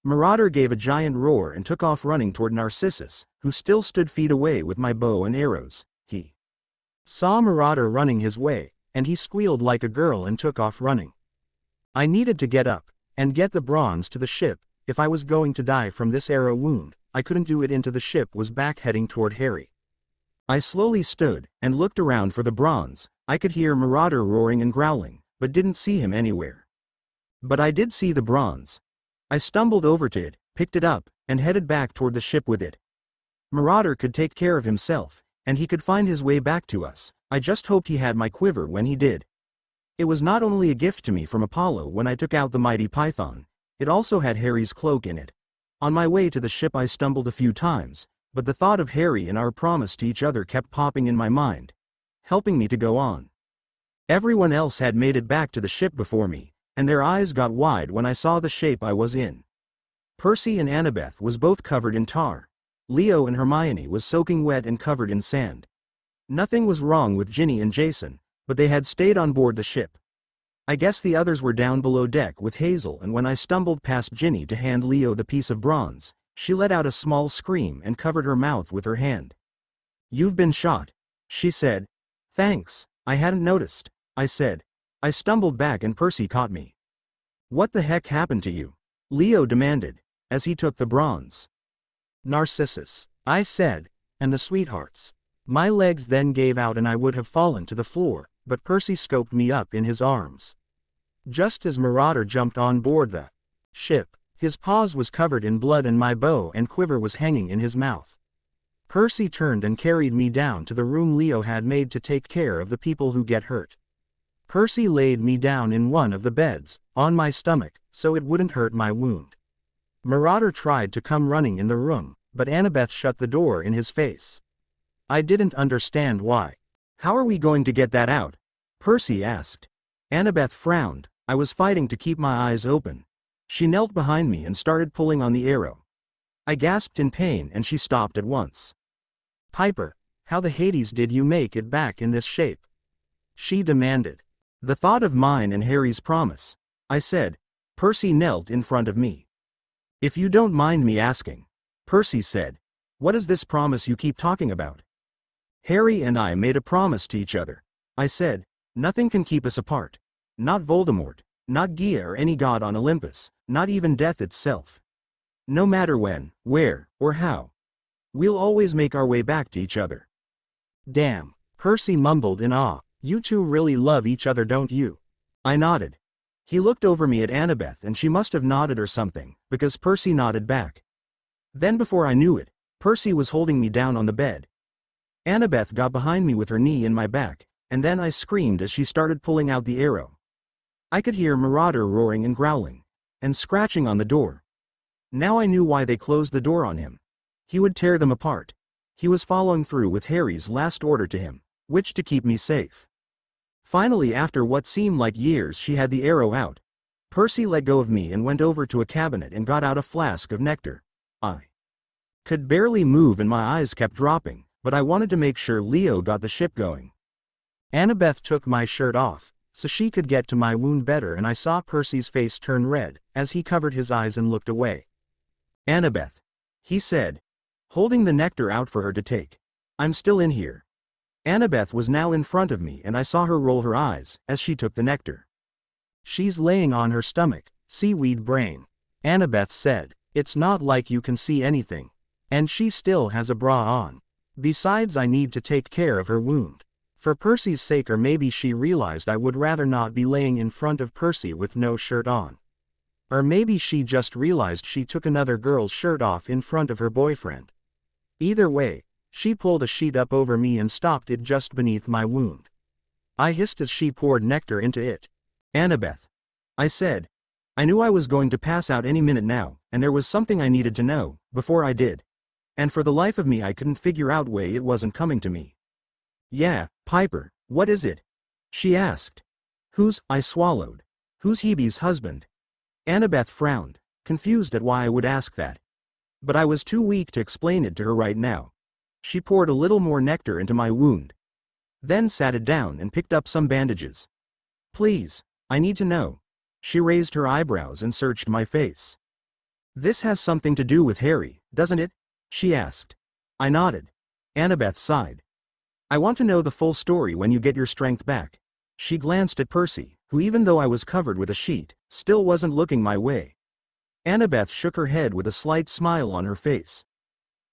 Marauder gave a giant roar and took off running toward Narcissus, who still stood feet away with my bow and arrows. He saw Marauder running his way, and he squealed like a girl and took off running. I needed to get up, and get the bronze to the ship. If I was going to die from this arrow wound, I couldn't do it into the ship was back heading toward Harry. I slowly stood, and looked around for the bronze. I could hear Marauder roaring and growling, but didn't see him anywhere. But I did see the bronze. I stumbled over to it, picked it up, and headed back toward the ship with it. Marauder could take care of himself, and he could find his way back to us. I just hoped he had my quiver when he did. It was not only a gift to me from Apollo when I took out the mighty python, it also had Harry's cloak in it. On my way to the ship I stumbled a few times, but the thought of Harry and our promise to each other kept popping in my mind, helping me to go on. Everyone else had made it back to the ship before me, and their eyes got wide when I saw the shape I was in. Percy and Annabeth was both covered in tar. Leo and Hermione was soaking wet and covered in sand. Nothing was wrong with Ginny and Jason, but they had stayed on board the ship. I guess the others were down below deck with Hazel, and when I stumbled past Ginny to hand Leo the piece of bronze, she let out a small scream and covered her mouth with her hand. "You've been shot," she said. "Thanks, I hadn't noticed," I said. I stumbled back and Percy caught me. "What the heck happened to you?" Leo demanded, as he took the bronze. "Narcissus," I said, "and the sweethearts." My legs then gave out and I would have fallen to the floor, but Percy scooped me up in his arms. Just as Marauder jumped on board the ship, his paws was covered in blood and my bow and quiver was hanging in his mouth. Percy turned and carried me down to the room Leo had made to take care of the people who get hurt. Percy laid me down in one of the beds, on my stomach, so it wouldn't hurt my wound. Marauder tried to come running in the room, but Annabeth shut the door in his face. I didn't understand why. "How are we going to get that out?" Percy asked. Annabeth frowned. I was fighting to keep my eyes open. She knelt behind me and started pulling on the arrow. I gasped in pain and she stopped at once. "Piper, How the Hades did you make it back in this shape? She demanded. The thought of mine and Harry's promise, I said. Percy knelt in front of me. If you don't mind me asking, Percy said, what is this promise you keep talking about? Harry and I made a promise to each other, I said. Nothing can keep us apart. Not Voldemort, not Gaia or any god on Olympus, not even death itself. No matter when, where, or how. We'll always make our way back to each other. Damn, Percy mumbled in awe. You two really love each other, don't you? I nodded. He looked over me at Annabeth and she must have nodded or something, because Percy nodded back. Then before I knew it, Percy was holding me down on the bed. Annabeth got behind me with her knee in my back, and then I screamed as she started pulling out the arrow. I could hear Marauder roaring and growling, and scratching on the door. Now I knew why they closed the door on him. He would tear them apart. He was following through with Harry's last order to him, which to keep me safe. Finally, after what seemed like years, she had the arrow out. Percy let go of me and went over to a cabinet and got out a flask of nectar. I could barely move and my eyes kept dropping, but I wanted to make sure Leo got the ship going. Annabeth took my shirt off, so she could get to my wound better, and I saw Percy's face turn red, as he covered his eyes and looked away. Annabeth, he said, holding the nectar out for her to take. I'm still in here. Annabeth was now in front of me and I saw her roll her eyes, as she took the nectar. She's laying on her stomach, seaweed brain. Annabeth said, it's not like you can see anything. And she still has a bra on. Besides, I need to take care of her wound. For Percy's sake, or maybe she realized I would rather not be laying in front of Percy with no shirt on. Or maybe she just realized she took another girl's shirt off in front of her boyfriend. Either way, she pulled a sheet up over me and stopped it just beneath my wound. I hissed as she poured nectar into it. Annabeth, I said. I knew I was going to pass out any minute now, and there was something I needed to know, before I did. And for the life of me I couldn't figure out why it wasn't coming to me. Yeah, Piper, what is it? She asked. I swallowed. Who's Hebe's husband? Annabeth frowned, confused at why I would ask that. But I was too weak to explain it to her right now. She poured a little more nectar into my wound. Then sat it down and picked up some bandages. Please, I need to know. She raised her eyebrows and searched my face. This has something to do with Harry, doesn't it? She asked. I nodded. Annabeth sighed. I want to know the full story when you get your strength back. She glanced at Percy, who, even though I was covered with a sheet, still wasn't looking my way. Annabeth shook her head with a slight smile on her face.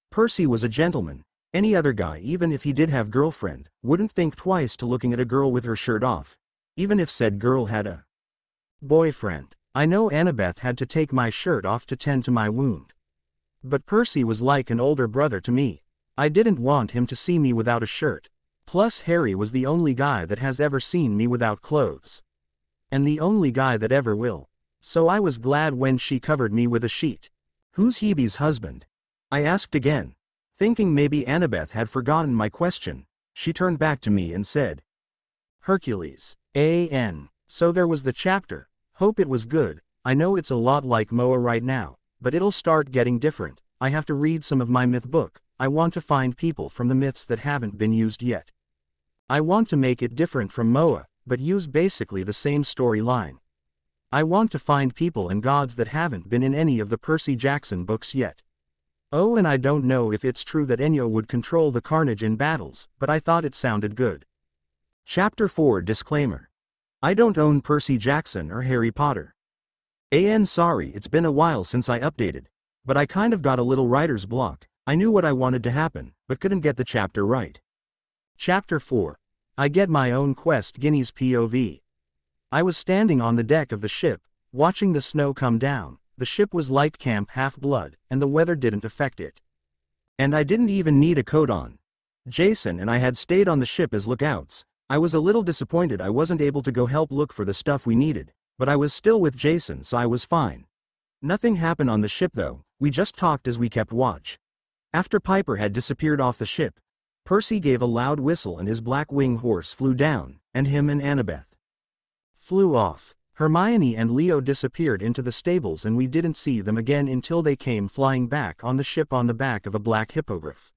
Percy was a gentleman. Any other guy, even if he did have girlfriend, wouldn't think twice to looking at a girl with her shirt off, even if said girl had a boyfriend. I know Annabeth had to take my shirt off to tend to my wound. But Percy was like an older brother to me. I didn't want him to see me without a shirt. Plus Harry was the only guy that has ever seen me without clothes. And the only guy that ever will. So I was glad when she covered me with a sheet. Who's Hebe's husband? I asked again. Thinking maybe Annabeth had forgotten my question, she turned back to me and said, Hercules. A.N. So there was the chapter. Hope it was good. I know it's a lot like Moa right now, but it'll start getting different. I have to read some of my myth book. I want to find people from the myths that haven't been used yet. I want to make it different from Moa, but use basically the same storyline. I want to find people and gods that haven't been in any of the Percy Jackson books yet. Oh, and I don't know if it's true that Ennio would control the carnage in battles, but I thought it sounded good. Chapter 4 Disclaimer. I don't own Percy Jackson or Harry Potter. Sorry, it's been a while since I updated. But I kind of got a little writer's block. I knew what I wanted to happen, but couldn't get the chapter right. Chapter 4. I get my own quest. Ginny's POV. I was standing on the deck of the ship, watching the snow come down. The ship was like Camp Half-Blood, and the weather didn't affect it. And I didn't even need a coat on. Jason and I had stayed on the ship as lookouts. I was a little disappointed I wasn't able to go help look for the stuff we needed, but I was still with Jason, so I was fine. Nothing happened on the ship though, we just talked as we kept watch. After Piper had disappeared off the ship, Percy gave a loud whistle and his black wing horse flew down, and him and Annabeth flew off. Hermione and Leo disappeared into the stables and we didn't see them again until they came flying back on the ship on the back of a black hippogriff.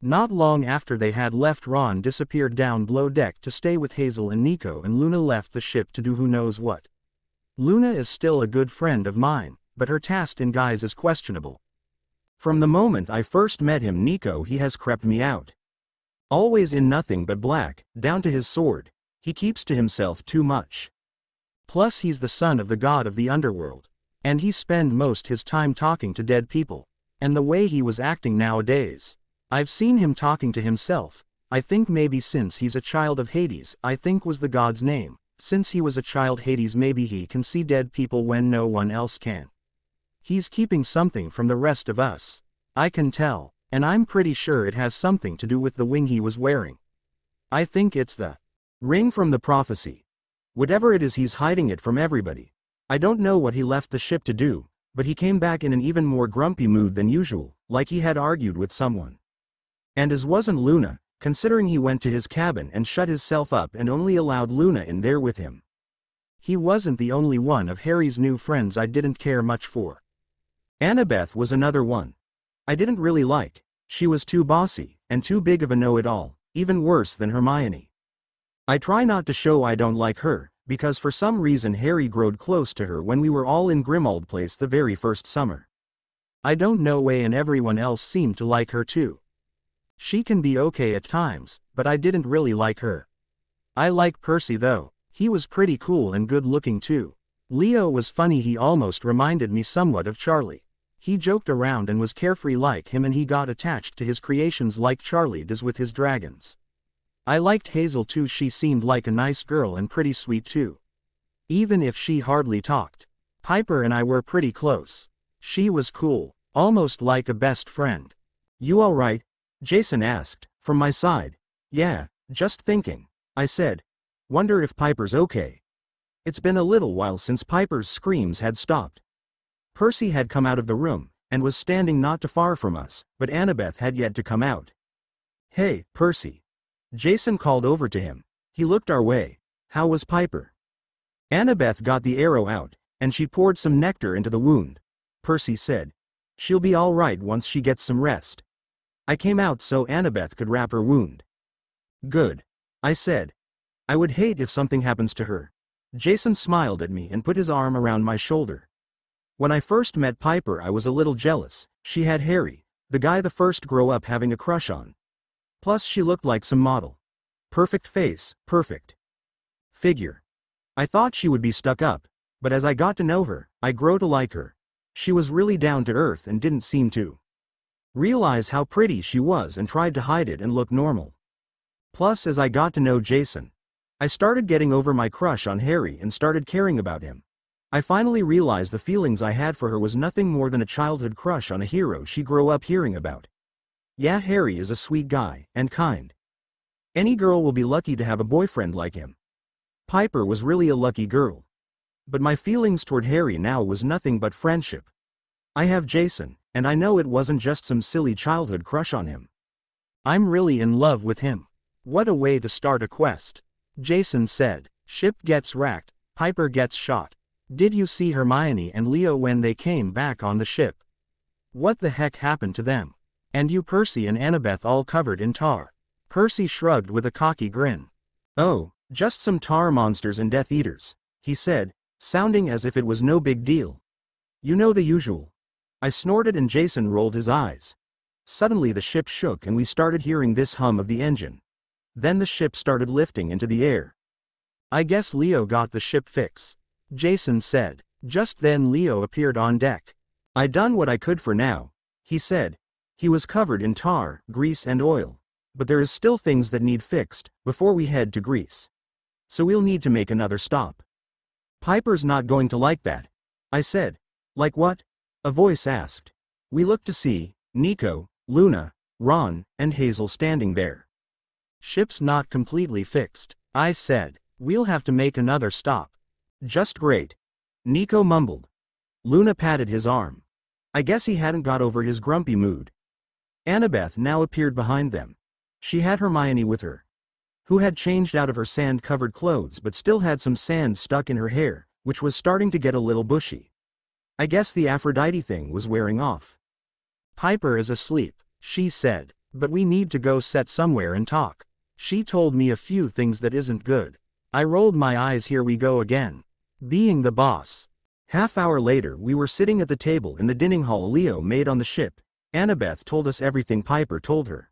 Not long after they had left, Ron disappeared down below deck to stay with Hazel, and Nico and Luna left the ship to do who knows what. Luna is still a good friend of mine, but her taste in guys is questionable. From the moment I first met him, Nico, he has crept me out. Always in nothing but black, down to his sword. He keeps to himself too much. Plus he's the son of the god of the underworld. And he spend most his time talking to dead people. And the way he was acting nowadays. I've seen him talking to himself. I think maybe since he's a child of Hades, I think was the god's name. Since he was a child Hades, maybe he can see dead people when no one else can. He's keeping something from the rest of us. I can tell, and I'm pretty sure it has something to do with the wing he was wearing. I think it's the ring from the prophecy. Whatever it is, he's hiding it from everybody. I don't know what he left the ship to do, but he came back in an even more grumpy mood than usual, like he had argued with someone. And as wasn't Luna, considering he went to his cabin and shut himself up and only allowed Luna in there with him. He wasn't the only one of Harry's new friends I didn't care much for. Annabeth was another one. I didn't really like. She was too bossy, and too big of a know-it-all, even worse than Hermione. I try not to show I don't like her, because for some reason Harry growed close to her when we were all in Grimmauld Place the very first summer. I don't know why, and everyone else seemed to like her too. She can be okay at times, but I didn't really like her. I like Percy though. He was pretty cool and good looking too. Leo was funny, he almost reminded me somewhat of Charlie. He joked around and was carefree like him, and he got attached to his creations like Charlie does with his dragons. I liked Hazel too, she seemed like a nice girl and pretty sweet too. Even if she hardly talked. Piper and I were pretty close. She was cool, almost like a best friend. You alright? Jason asked, from my side. Yeah, just thinking, I said. Wonder if Piper's okay. It's been a little while since Piper's screams had stopped. Percy had come out of the room, and was standing not too far from us, but Annabeth had yet to come out. Hey, Percy. Jason called over to him. He looked our way. How was Piper? Annabeth got the arrow out, and she poured some nectar into the wound. Percy said. She'll be all right once she gets some rest. I came out so Annabeth could wrap her wound. Good. I said. I would hate if something happens to her. Jason smiled at me and put his arm around my shoulder. When I first met Piper, I was a little jealous. She had Harry, the guy the first grow up having a crush on. Plus she looked like some model. Perfect face, perfect figure. I thought she would be stuck up, but as I got to know her, I grew to like her. She was really down to earth and didn't seem to realize how pretty she was and tried to hide it and look normal. Plus as I got to know Jason, I started getting over my crush on Harry and started caring about him. I finally realized the feelings I had for her was nothing more than a childhood crush on a hero she grew up hearing about. Yeah, Harry is a sweet guy, and kind. Any girl will be lucky to have a boyfriend like him. Piper was really a lucky girl. But my feelings toward Harry now was nothing but friendship. I have Jason, and I know it wasn't just some silly childhood crush on him. I'm really in love with him. What a way to start a quest. Jason said. Ship gets wrecked, Piper gets shot. Did you see Hermione and Leo when they came back on the ship? What the heck happened to them? And you, Percy and Annabeth, all covered in tar. Percy shrugged with a cocky grin. Oh, just some tar monsters and Death Eaters, he said, sounding as if it was no big deal. You know the usual. I snorted and Jason rolled his eyes. Suddenly the ship shook and we started hearing this hum of the engine. Then the ship started lifting into the air. I guess Leo got the ship fix, Jason said. Just then Leo appeared on deck. I done what I could for now, he said. He was covered in tar, grease and oil. But there is still things that need fixed, before we head to Greece. So we'll need to make another stop. Piper's not going to like that, I said. Like what? A voice asked. We looked to see Nico, Luna, Ron, and Hazel standing there. Ship's not completely fixed, I said. We'll have to make another stop. Just great. Nico mumbled. Luna patted his arm. I guess he hadn't got over his grumpy mood. Annabeth now appeared behind them. She had Hermione with her, who had changed out of her sand-covered clothes but still had some sand stuck in her hair, which was starting to get a little bushy. I guess the Aphrodite thing was wearing off. Piper is asleep, she said. But we need to go set somewhere and talk. She told me a few things that isn't good. I rolled my eyes. Here we go again. Being the boss. Half-hour later we were sitting at the table in the dining hall Leo made on the ship. Annabeth told us everything Piper told her.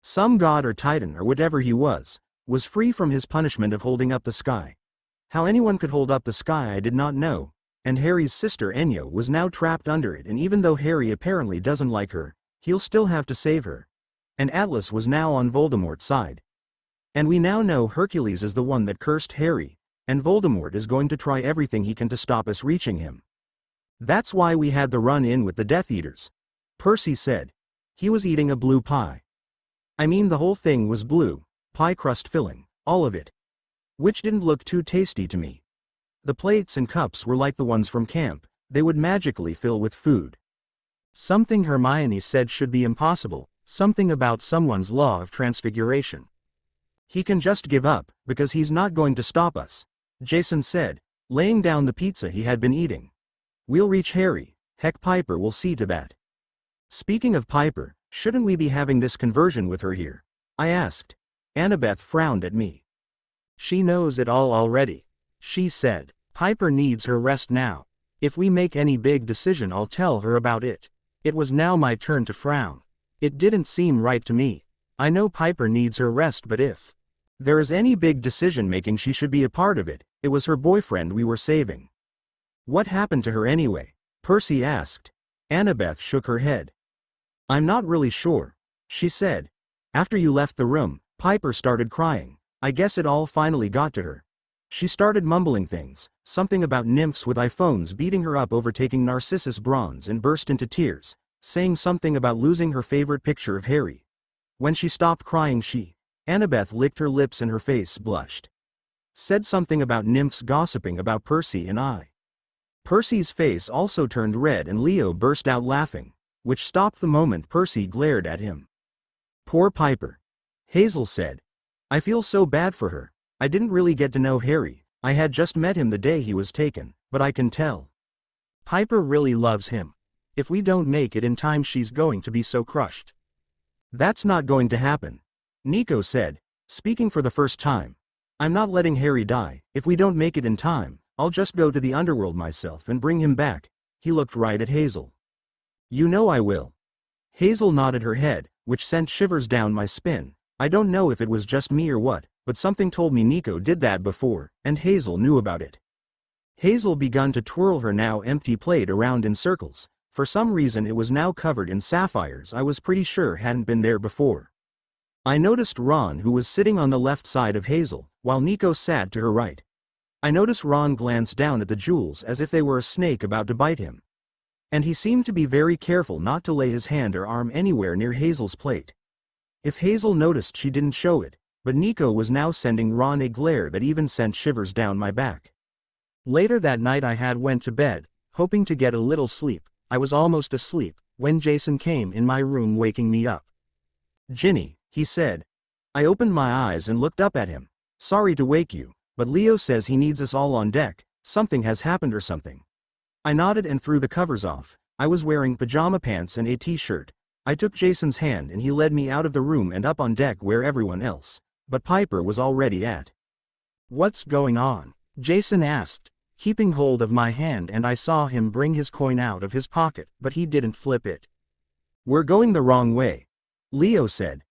Some god or titan or whatever he was free from his punishment of holding up the sky. How anyone could hold up the sky I did not know, and Harry's sister Enyo was now trapped under it, and even though Harry apparently doesn't like her, he'll still have to save her. And Atlas was now on Voldemort's side. And we now know Hercules is the one that cursed Harry, and Voldemort is going to try everything he can to stop us reaching him. That's why we had the run-in with the Death Eaters. Percy said. He was eating a blue pie. I mean, the whole thing was blue, pie crust filling, all of it. Which didn't look too tasty to me. The plates and cups were like the ones from camp, they would magically fill with food. Something Hermione said should be impossible, something about someone's law of transfiguration. He can just give up, because he's not going to stop us, Jason said, laying down the pizza he had been eating. We'll reach Harry, heck, Piper will see to that. Speaking of Piper, shouldn't we be having this conversion with her here? I asked. Annabeth frowned at me. She knows it all already. She said, Piper needs her rest now. If we make any big decision, I'll tell her about it. It was now my turn to frown. It didn't seem right to me. I know Piper needs her rest, but if there is any big decision making, she should be a part of it. It was her boyfriend we were saving. What happened to her anyway? Percy asked. Annabeth shook her head. I'm not really sure, she said. After you left the room, Piper started crying. I guess it all finally got to her. She started mumbling things, something about nymphs with iPhones beating her up over taking Narcissus bronze, and burst into tears, saying something about losing her favorite picture of Harry. When she stopped crying, Annabeth licked her lips and her face blushed. Said something about nymphs gossiping about Percy and I. Percy's face also turned red and Leo burst out laughing, which stopped the moment Percy glared at him. Poor Piper. Hazel said. I feel so bad for her. I didn't really get to know Harry, I had just met him the day he was taken, but I can tell. Piper really loves him. If we don't make it in time, she's going to be so crushed. That's not going to happen, Nico said, speaking for the first time. I'm not letting Harry die. If we don't make it in time, I'll just go to the underworld myself and bring him back. He looked right at Hazel. You know I will. Hazel nodded her head, which sent shivers down my spine. I don't know if it was just me or what, but something told me Nico did that before, and Hazel knew about it. Hazel began to twirl her now empty plate around in circles. For some reason it was now covered in sapphires I was pretty sure hadn't been there before. I noticed Ron, who was sitting on the left side of Hazel, while Nico sat to her right. I noticed Ron glance down at the jewels as if they were a snake about to bite him. And he seemed to be very careful not to lay his hand or arm anywhere near Hazel's plate. If Hazel noticed, she didn't show it, but Nico was now sending Ron a glare that even sent shivers down my back. Later that night I went to bed, hoping to get a little sleep. I was almost asleep when Jason came in my room, waking me up. Ginny, he said. I opened my eyes and looked up at him. Sorry to wake you, but Leo says he needs us all on deck. Something has happened or something. I nodded and threw the covers off. I was wearing pajama pants and a t-shirt. I took Jason's hand and he led me out of the room and up on deck where everyone else, but Piper, was already at. What's going on? Jason asked, keeping hold of my hand, and I saw him bring his coin out of his pocket, but he didn't flip it. We're going the wrong way, Leo said.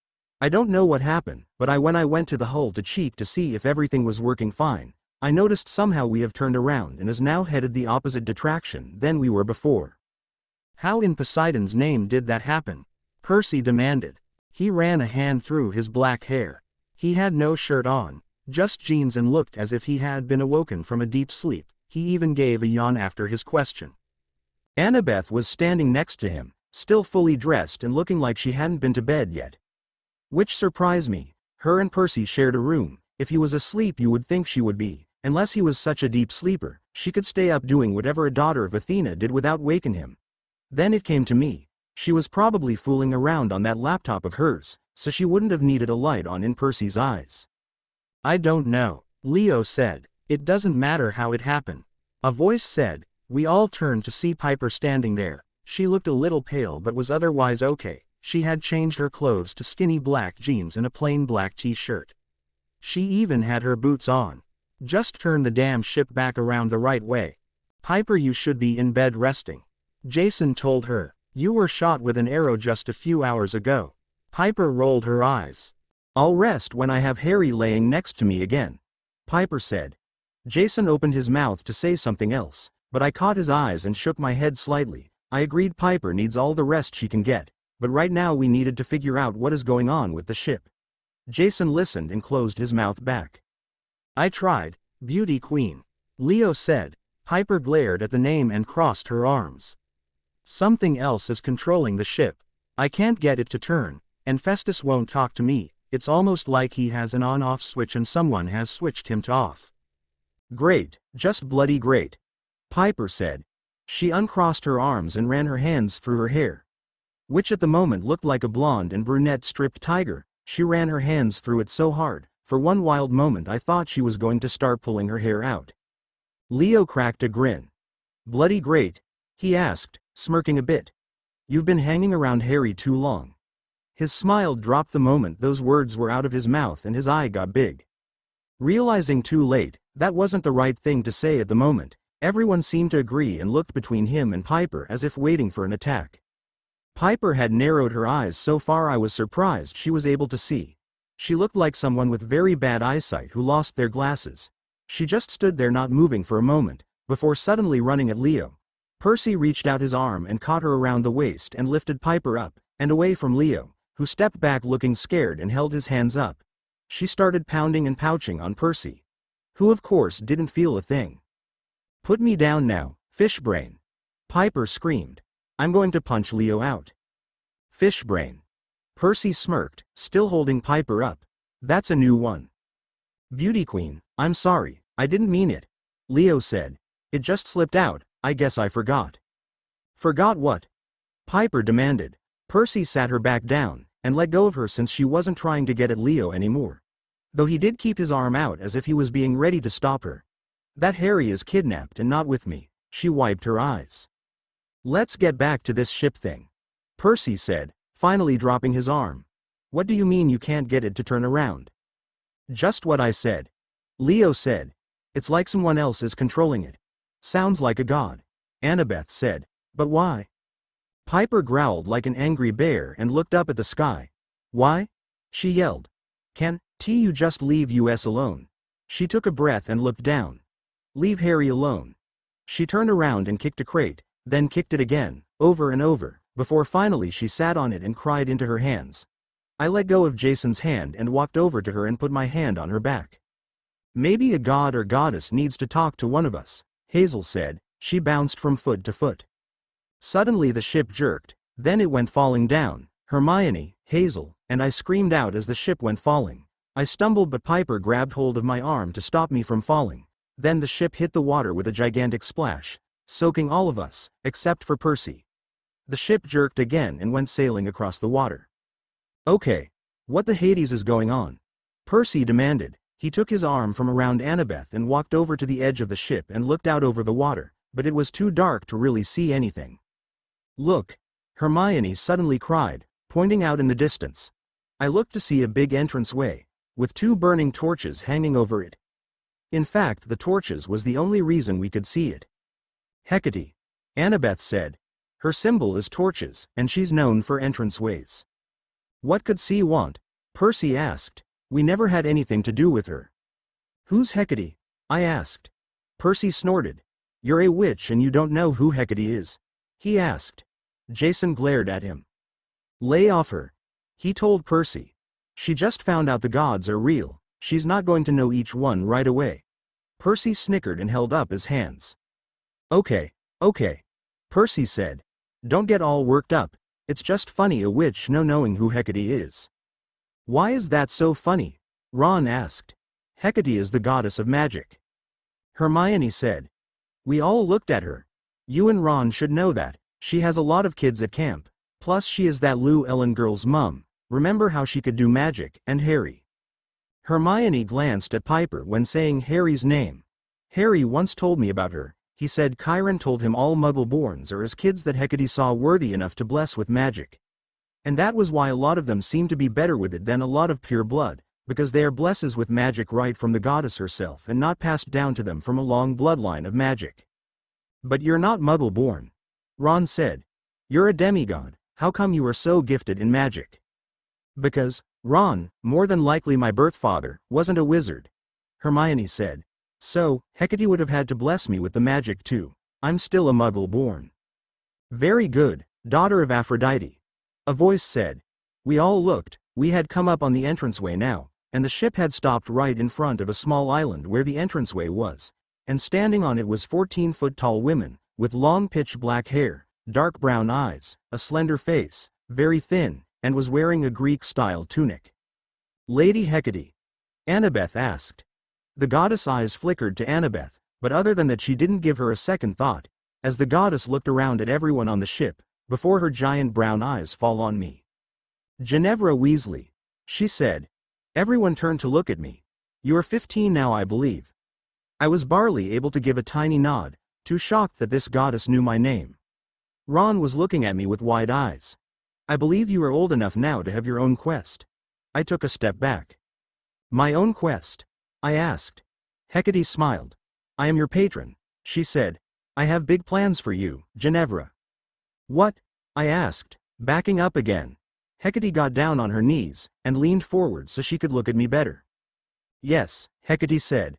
I don't know what happened, but when I went to the hull to check to see if everything was working fine, I noticed somehow we have turned around and is now headed the opposite direction than we were before. How in Poseidon's name did that happen? Percy demanded. He ran a hand through his black hair. He had no shirt on, just jeans, and looked as if he had been awoken from a deep sleep. He even gave a yawn after his question. Annabeth was standing next to him, still fully dressed and looking like she hadn't been to bed yet. Which surprised me. Her and Percy shared a room. If he was asleep you would think she would be, unless he was such a deep sleeper. She could stay up doing whatever a daughter of Athena did without waking him. Then it came to me. She was probably fooling around on that laptop of hers, so she wouldn't have needed a light on in Percy's eyes. I don't know, Leo said. It doesn't matter how it happened. A voice said. We all turned to see Piper standing there. She looked a little pale but was otherwise okay. She had changed her clothes to skinny black jeans and a plain black t-shirt. She even had her boots on. Just turn the damn ship back around the right way. Piper, you should be in bed resting. Jason told her. You were shot with an arrow just a few hours ago. Piper rolled her eyes. I'll rest when I have Harry laying next to me again, Piper said. Jason opened his mouth to say something else, but I caught his eyes and shook my head slightly. I agreed Piper needs all the rest she can get, but right now we needed to figure out what is going on with the ship. Jason listened and closed his mouth back. I tried, Beauty Queen. Leo said. Piper glared at the name and crossed her arms. Something else is controlling the ship. I can't get it to turn, and Festus won't talk to me. It's almost like he has an on-off switch and someone has switched him to off. Great, just bloody great, Piper said. She uncrossed her arms and ran her hands through her hair, which at the moment looked like a blonde and brunette stripped tiger. She ran her hands through it so hard, for one wild moment I thought she was going to start pulling her hair out. Leo cracked a grin. Bloody great? He asked, smirking a bit. You've been hanging around Harry too long. His smile dropped the moment those words were out of his mouth and his eye got big. Realizing too late, that wasn't the right thing to say at the moment, everyone seemed to agree and looked between him and Piper as if waiting for an attack. Piper had narrowed her eyes so far I was surprised she was able to see. She looked like someone with very bad eyesight who lost their glasses. She just stood there not moving for a moment, before suddenly running at Leo. Percy reached out his arm and caught her around the waist and lifted Piper up, and away from Leo, who stepped back looking scared and held his hands up. She started pounding and pouching on Percy, who of course didn't feel a thing. Put me down now, Fishbrain, Piper screamed. I'm going to punch Leo out. Fishbrain. Percy smirked, still holding Piper up. That's a new one. Beauty Queen, I'm sorry, I didn't mean it, Leo said. It just slipped out, I guess I forgot. Forgot what? Piper demanded. Percy sat her back down, and let go of her since she wasn't trying to get at Leo anymore. Though he did keep his arm out as if he was being ready to stop her. That Harry is kidnapped and not with me, she wiped her eyes. Let's get back to this ship thing, Percy said, finally dropping his arm. What do you mean you can't get it to turn around? Just what I said, Leo said. It's like someone else is controlling it. Sounds like a god, Annabeth said. But why? Piper growled like an angry bear and looked up at the sky. Why? She yelled. Can't you just leave us alone? She took a breath and looked down. Leave Harry alone. She turned around and kicked a crate, then kicked it again, over and over, before finally she sat on it and cried into her hands. I let go of Jason's hand and walked over to her and put my hand on her back. Maybe a god or goddess needs to talk to one of us, Hazel said. She bounced from foot to foot. Suddenly the ship jerked, then it went falling down. Hermione, Hazel, and I screamed out as the ship went falling. I stumbled but Piper grabbed hold of my arm to stop me from falling. Then the ship hit the water with a gigantic splash, soaking all of us, except for Percy. The ship jerked again and went sailing across the water. Okay, what the Hades is going on? Percy demanded. He took his arm from around Annabeth and walked over to the edge of the ship and looked out over the water, but it was too dark to really see anything. Look, Hermione suddenly cried, pointing out in the distance. I looked to see a big entranceway, with 2 burning torches hanging over it. In fact, the torches was the only reason we could see it. Hecate, Annabeth said. Her symbol is torches, and she's known for entranceways. What could she want? Percy asked. We never had anything to do with her. Who's Hecate? I asked. Percy snorted. You're a witch and you don't know who Hecate is? He asked. Jason glared at him. Lay off her, he told Percy. She just found out the gods are real, she's not going to know each one right away. Percy snickered and held up his hands. Okay, Percy said. Don't get all worked up, it's just funny a witch no knowing who Hecate is. Why is that so funny? Ron asked. Hecate is the goddess of magic. Hermione said. We all looked at her. You and Ron should know that, she has a lot of kids at camp, plus she is that Llewellyn girl's mum, remember how she could do magic, and Harry. Hermione glanced at Piper when saying Harry's name. Harry once told me about her, he said Chiron told him all Muggle-borns are as kids that Hecate saw worthy enough to bless with magic. And that was why a lot of them seem to be better with it than a lot of pure blood, because they are blessed with magic right from the goddess herself and not passed down to them from a long bloodline of magic. But you're not Muggle-born. Ron said. You're a demigod, how come you are so gifted in magic? Because, Ron, more than likely my birth father, wasn't a wizard. Hermione said. So, Hecate would have had to bless me with the magic too. I'm still a Muggle-born. Very good, daughter of Aphrodite. A voice said. We all looked, we had come up on the entranceway now, and the ship had stopped right in front of a small island where the entranceway was, and standing on it was 14-foot-tall women, with long pitch black hair, dark brown eyes, a slender face, very thin, and was wearing a Greek-style tunic. Lady Hecate? Annabeth asked. The goddess' eyes flickered to Annabeth, but other than that she didn't give her a second thought, as the goddess looked around at everyone on the ship, before her giant brown eyes fall on me. Ginevra Weasley, she said. Everyone turned to look at me. You are 15 now, I believe. I was barely able to give a tiny nod, too shocked that this goddess knew my name. Ron was looking at me with wide eyes. I believe you are old enough now to have your own quest. I took a step back. My own quest? I asked. Hecate smiled. I am your patron, she said. I have big plans for you, Ginevra. What? I asked, backing up again. Hecate got down on her knees, and leaned forward so she could look at me better. Yes, Hecate said.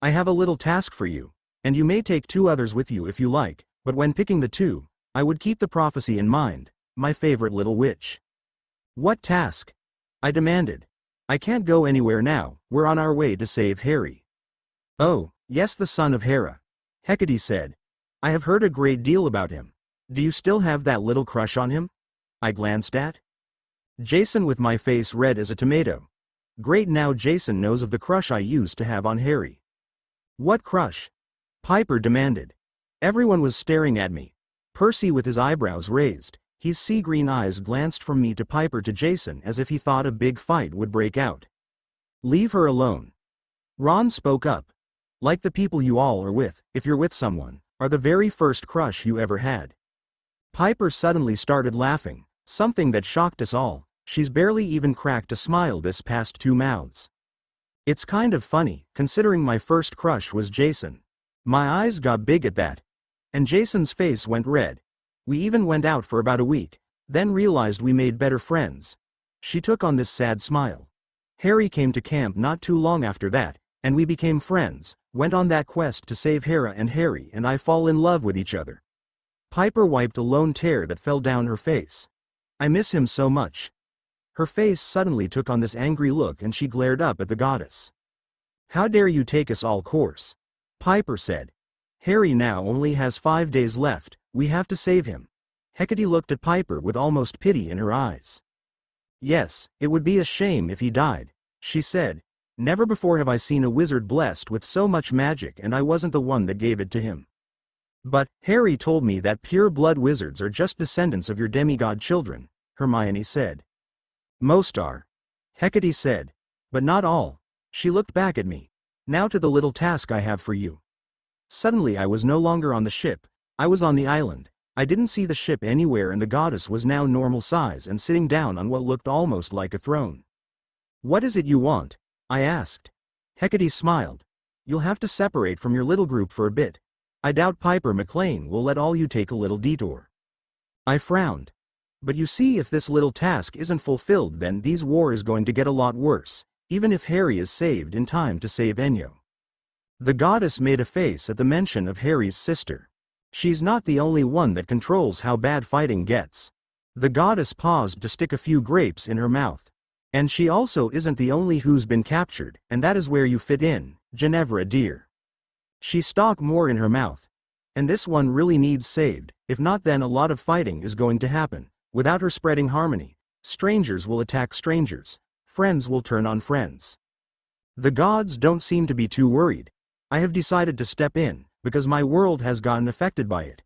I have a little task for you, and you may take 2 others with you if you like, but when picking the 2, I would keep the prophecy in mind, my favorite little witch. What task? I demanded. I can't go anywhere now, we're on our way to save Harry. Oh, yes, the son of Hera. Hecate said. I have heard a great deal about him. Do you still have that little crush on him? I glanced at Jason with my face red as a tomato. Great, now Jason knows of the crush I used to have on Harry. What crush? Piper demanded. Everyone was staring at me. Percy with his eyebrows raised, his sea-green eyes glanced from me to Piper to Jason as if he thought a big fight would break out. Leave her alone. Ron spoke up. Like the people you all are with, if you're with someone, are the very first crush you ever had. Piper suddenly started laughing, something that shocked us all. She's barely even cracked a smile this past 2 mouths. It's kind of funny, considering my first crush was Jason. My eyes got big at that. And Jason's face went red. We even went out for about a week, then realized we made better friends. She took on this sad smile. Harry came to camp not too long after that, and we became friends, went on that quest to save Hera, and Harry and I fall in love with each other. Piper wiped a lone tear that fell down her face. I miss him so much. Her face suddenly took on this angry look and she glared up at the goddess. How dare you take us all course? Piper said. Harry now only has 5 days left, we have to save him. Hecate looked at Piper with almost pity in her eyes. Yes, it would be a shame if he died, she said. Never before have I seen a wizard blessed with so much magic, and I wasn't the one that gave it to him. But, Harry told me that pure blood wizards are just descendants of your demigod children, Hermione said. Most are. Hecate said. But not all. She looked back at me. Now to the little task I have for you. Suddenly I was no longer on the ship, I was on the island. I didn't see the ship anywhere, and the goddess was now normal size and sitting down on what looked almost like a throne. What is it you want? I asked. Hecate smiled. You'll have to separate from your little group for a bit. I doubt Piper McLean will let all you take a little detour. I frowned. But you see, if this little task isn't fulfilled, then these war is going to get a lot worse, even if Harry is saved in time to save Enyo. The goddess made a face at the mention of Harry's sister. She's not the only one that controls how bad fighting gets. The goddess paused to stick a few grapes in her mouth. And she also isn't the only who's been captured, and that is where you fit in, Ginevra dear. She stuck more in her mouth. And this one really needs saved, if not then a lot of fighting is going to happen. Without her spreading harmony, strangers will attack strangers, friends will turn on friends. The gods don't seem to be too worried. I have decided to step in, because my world has gotten affected by it.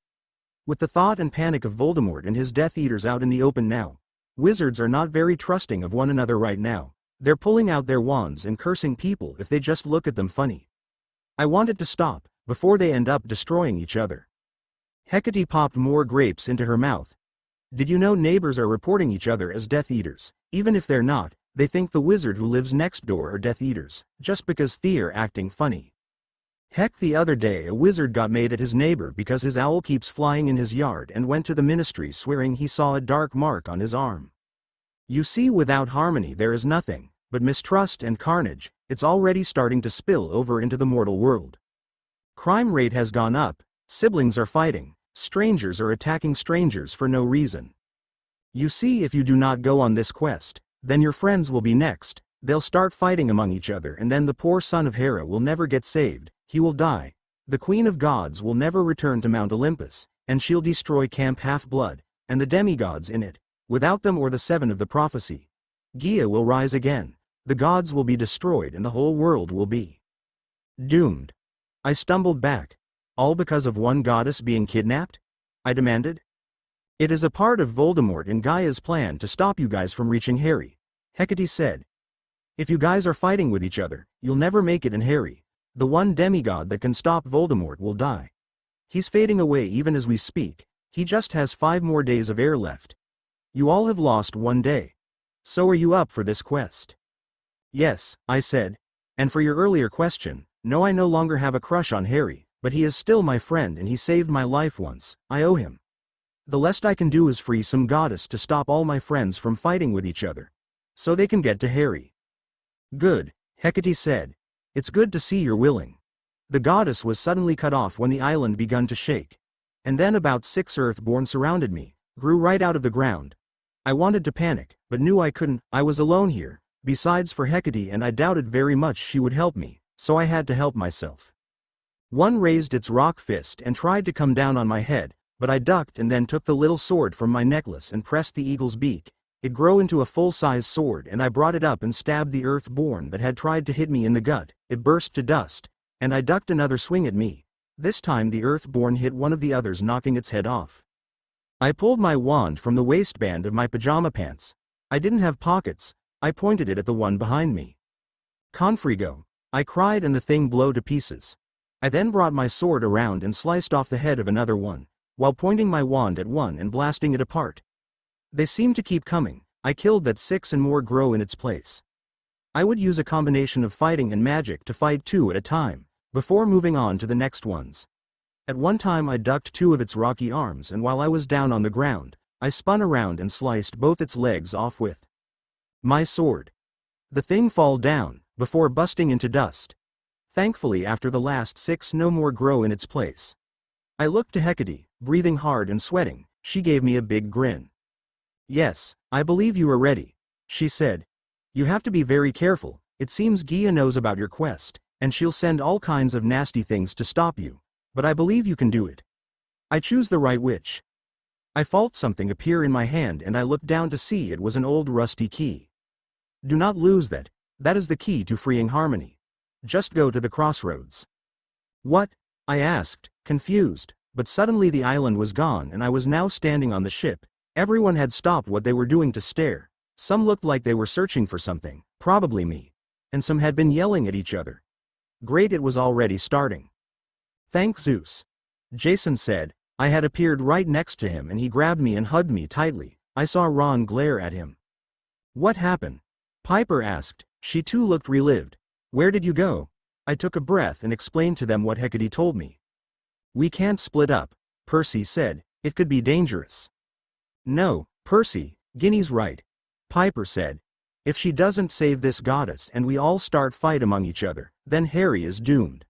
With the thought and panic of Voldemort and his Death Eaters out in the open now, wizards are not very trusting of one another right now. They're pulling out their wands and cursing people if they just look at them funny. I want it to stop, before they end up destroying each other. Hecate popped more grapes into her mouth. Did you know neighbors are reporting each other as Death Eaters? Even if they're not, they think the wizard who lives next door are Death Eaters, just because they're acting funny. Heck, the other day a wizard got mad at his neighbor because his owl keeps flying in his yard and went to the ministry swearing he saw a dark mark on his arm. You see, without harmony there is nothing but mistrust and carnage. It's already starting to spill over into the mortal world. Crime rate has gone up, siblings are fighting, strangers are attacking strangers for no reason. You see, if you do not go on this quest, then your friends will be next. They'll start fighting among each other, and then the poor son of Hera will never get saved. He will die. The Queen of Gods will never return to Mount Olympus, and she'll destroy Camp Half-Blood, and the demigods in it. Without them or the seven of the prophecy, Gaia will rise again. The gods will be destroyed and the whole world will be doomed. I stumbled back. All because of one goddess being kidnapped? I demanded. It is a part of Voldemort and Gaia's plan to stop you guys from reaching Harry, Hecate said. If you guys are fighting with each other, you'll never make it, and Harry, the one demigod that can stop Voldemort, will die. He's fading away even as we speak. He just has 5 more days of air left. You all have lost 1 day. So are you up for this quest? Yes, I said. And for your earlier question, no, I no longer have a crush on Harry, but he is still my friend and he saved my life once. I owe him. The least I can do is free some goddess to stop all my friends from fighting with each other, so they can get to Harry. Good, Hecate said. It's good to see you're willing. The goddess was suddenly cut off when the island begun to shake. And then about 6 Earthborn surrounded me, grew right out of the ground. I wanted to panic, but knew I couldn't. I was alone here, besides for Hecate, and I doubted very much she would help me, so I had to help myself. One raised its rock fist and tried to come down on my head, but I ducked and then took the little sword from my necklace and pressed the eagle's beak. It grew into a full-size sword, and I brought it up and stabbed the Earthborn that had tried to hit me in the gut. It burst to dust, and I ducked another swing at me. This time the Earthborn hit one of the others, knocking its head off. I pulled my wand from the waistband of my pajama pants. I didn't have pockets. I pointed it at the one behind me. Confrigo, I cried, and the thing blew to pieces. I then brought my sword around and sliced off the head of another one, while pointing my wand at one and blasting it apart. They seemed to keep coming. I killed that 6 and more grow in its place. I would use a combination of fighting and magic to fight 2 at a time, before moving on to the next ones. At one time I ducked 2 of its rocky arms, and while I was down on the ground, I spun around and sliced both its legs off with my sword. The thing fall down, before busting into dust. Thankfully, after the last 6 no more grow in its place. I looked to Hecate, breathing hard and sweating. She gave me a big grin. Yes, I believe you are ready, she said. You have to be very careful. It seems Gaia knows about your quest, and she'll send all kinds of nasty things to stop you. But I believe you can do it. I choose the right witch. I felt something appear in my hand, and I looked down to see it was an old rusty key. Do not lose that. That is the key to freeing harmony. Just go to the crossroads. What? I asked, confused, but suddenly the island was gone and I was now standing on the ship. Everyone had stopped what they were doing to stare. Some looked like they were searching for something, probably me. And some had been yelling at each other. Great, it was already starting. Thank Zeus, Jason said. I had appeared right next to him and he grabbed me and hugged me tightly. I saw Ron glare at him. What happened? Piper asked. She too looked relived. Where did you go? I took a breath and explained to them what Hecate told me. We can't split up, Percy said. It could be dangerous. No, Percy, Ginny's right, Piper said. If she doesn't save this goddess and we all start fight among each other, then Harry is doomed.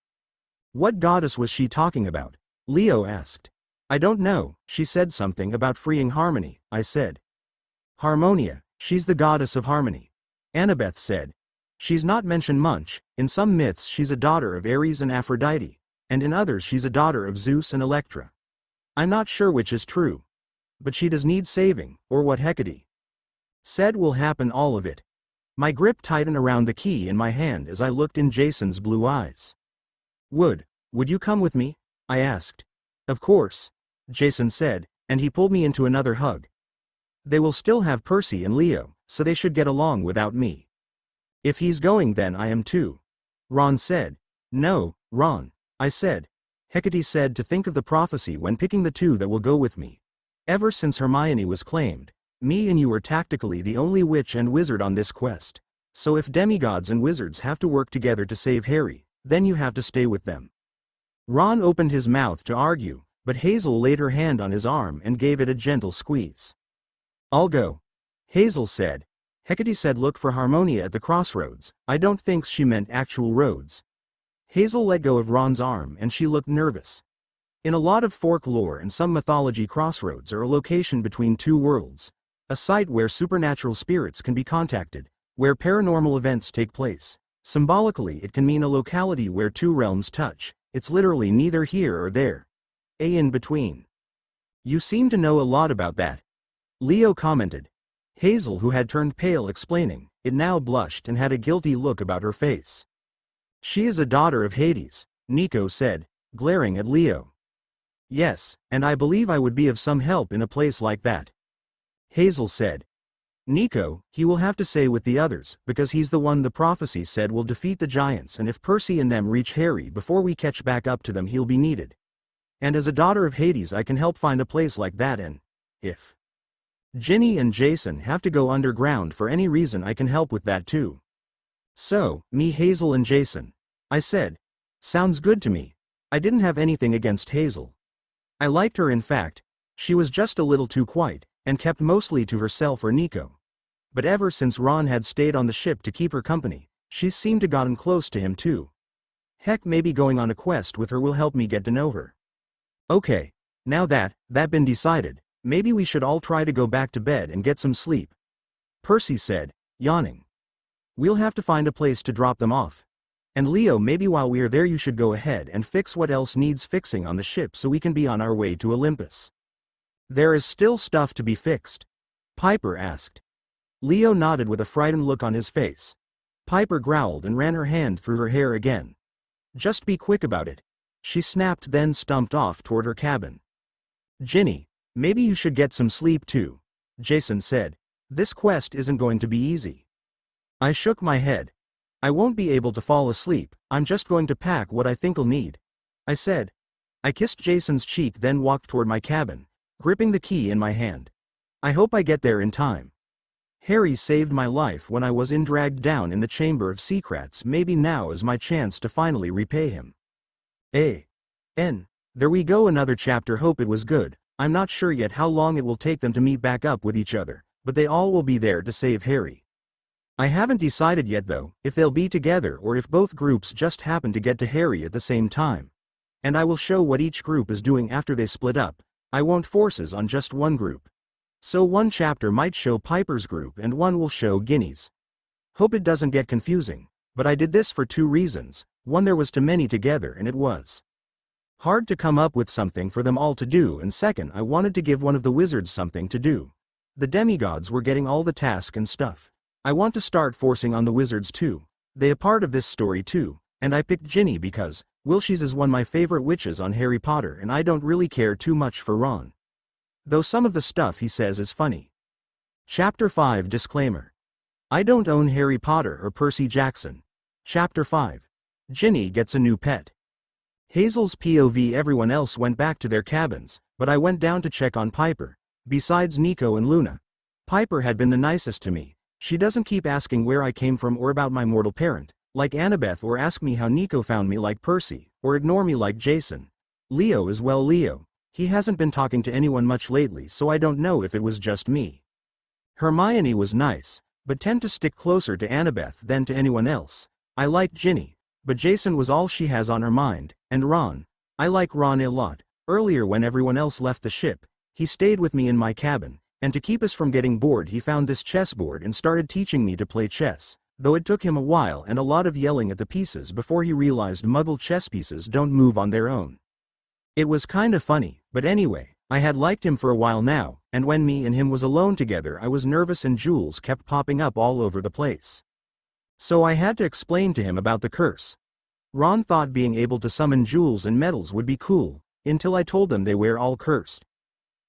What goddess was she talking about? Leo asked. I don't know. She said something about freeing harmony, I said. Harmonia, she's the goddess of harmony, Annabeth said. She's not mentioned much. In some myths she's a daughter of Ares and Aphrodite, and in others she's a daughter of Zeus and Electra. I'm not sure which is true. But she does need saving, or what Hecate said will happen, all of it. My grip tightened around the key in my hand as I looked in Jason's blue eyes. Would you come with me? I asked. Of course, Jason said, and he pulled me into another hug. They will still have Percy and Leo, so they should get along without me. If he's going, then I am too, Ron said. No, Ron, I said. Hecate said to think of the prophecy when picking the 2 that will go with me. Ever since Hermione was claimed, me and you are tactically the only witch and wizard on this quest. So if demigods and wizards have to work together to save Harry, then you have to stay with them. Ron opened his mouth to argue, but Hazel laid her hand on his arm and gave it a gentle squeeze. I'll go, Hazel said. Hecate said look for Harmonia at the crossroads. I don't think she meant actual roads. Hazel let go of Ron's arm and she looked nervous. In a lot of folklore and some mythology, crossroads are a location between two worlds. A site where supernatural spirits can be contacted, where paranormal events take place. Symbolically, it can mean a locality where two realms touch. It's literally neither here or there. In between. You seem to know a lot about that, Leo commented. Hazel, who had turned pale explaining, it now blushed and had a guilty look about her face. She is a daughter of Hades, Nico said, glaring at Leo. Yes, and I believe I would be of some help in a place like that, Hazel said. Nico, he will have to stay with the others, because he's the one the prophecy said will defeat the giants, and if Percy and them reach Harry before we catch back up to them, he'll be needed. And as a daughter of Hades, I can help find a place like that, and if Ginny and Jason have to go underground for any reason, I can help with that too. So, me, Hazel and Jason, I said. Sounds good to me. I didn't have anything against Hazel. I liked her, in fact. She was just a little too quiet, and kept mostly to herself or Nico. But ever since Ron had stayed on the ship to keep her company, she seemed to gotten close to him too. Heck, maybe going on a quest with her will help me get to know her. Okay, now that been decided, maybe we should all try to go back to bed and get some sleep, Percy said, yawning. We'll have to find a place to drop them off. And Leo, maybe while we're there you should go ahead and fix what else needs fixing on the ship so we can be on our way to Olympus. There is still stuff to be fixed? Piper asked. Leo nodded with a frightened look on his face. Piper growled and ran her hand through her hair again. Just be quick about it, she snapped, then stumped off toward her cabin. Ginny, maybe you should get some sleep too, Jason said. This quest isn't going to be easy. I shook my head. I won't be able to fall asleep, I'm just going to pack what I think'll need, I said. I kissed Jason's cheek, then walked toward my cabin, gripping the key in my hand. I hope I get there in time. Harry saved my life when I was dragged down in the Chamber of Secrets. Maybe now is my chance to finally repay him. There we go, another chapter. Hope it was good. I'm not sure yet how long it will take them to meet back up with each other, but they all will be there to save Harry. I haven't decided yet though, if they'll be together or if both groups just happen to get to Harry at the same time. And I will show what each group is doing after they split up. I won't forces on just one group. So one chapter might show Piper's group and one will show Ginny's. Hope it doesn't get confusing, but I did this for two reasons. One, there was too many together and it was hard to come up with something for them all to do, and second, I wanted to give one of the wizards something to do. The demigods were getting all the tasks and stuff. I want to start forcing on the wizards too. They are part of this story too, and I picked Ginny because, well, she's one of my favorite witches on Harry Potter and I don't really care too much for Ron. Though some of the stuff he says is funny. Chapter 5 Disclaimer. I don't own Harry Potter or Percy Jackson. Chapter 5. Ginny gets a new pet. Hazel's POV. Everyone else went back to their cabins, but I went down to check on Piper. Besides Nico and Luna, Piper had been the nicest to me. She doesn't keep asking where I came from or about my mortal parent, like Annabeth, or ask me how Nico found me like Percy, or ignore me like Jason. Leo is well, Leo. He hasn't been talking to anyone much lately, so I don't know if it was just me. Hermione was nice, but tend to stick closer to Annabeth than to anyone else. I liked Ginny, but Jason was all she has on her mind, and Ron. I like Ron a lot. Earlier when everyone else left the ship, he stayed with me in my cabin, and to keep us from getting bored he found this chessboard and started teaching me to play chess, though it took him a while and a lot of yelling at the pieces before he realized Muggle chess pieces don't move on their own. It was kinda funny, but anyway, I had liked him for a while now, and when me and him was alone together I was nervous and jewels kept popping up all over the place. So I had to explain to him about the curse. Ron thought being able to summon jewels and metals would be cool, until I told them they were all cursed.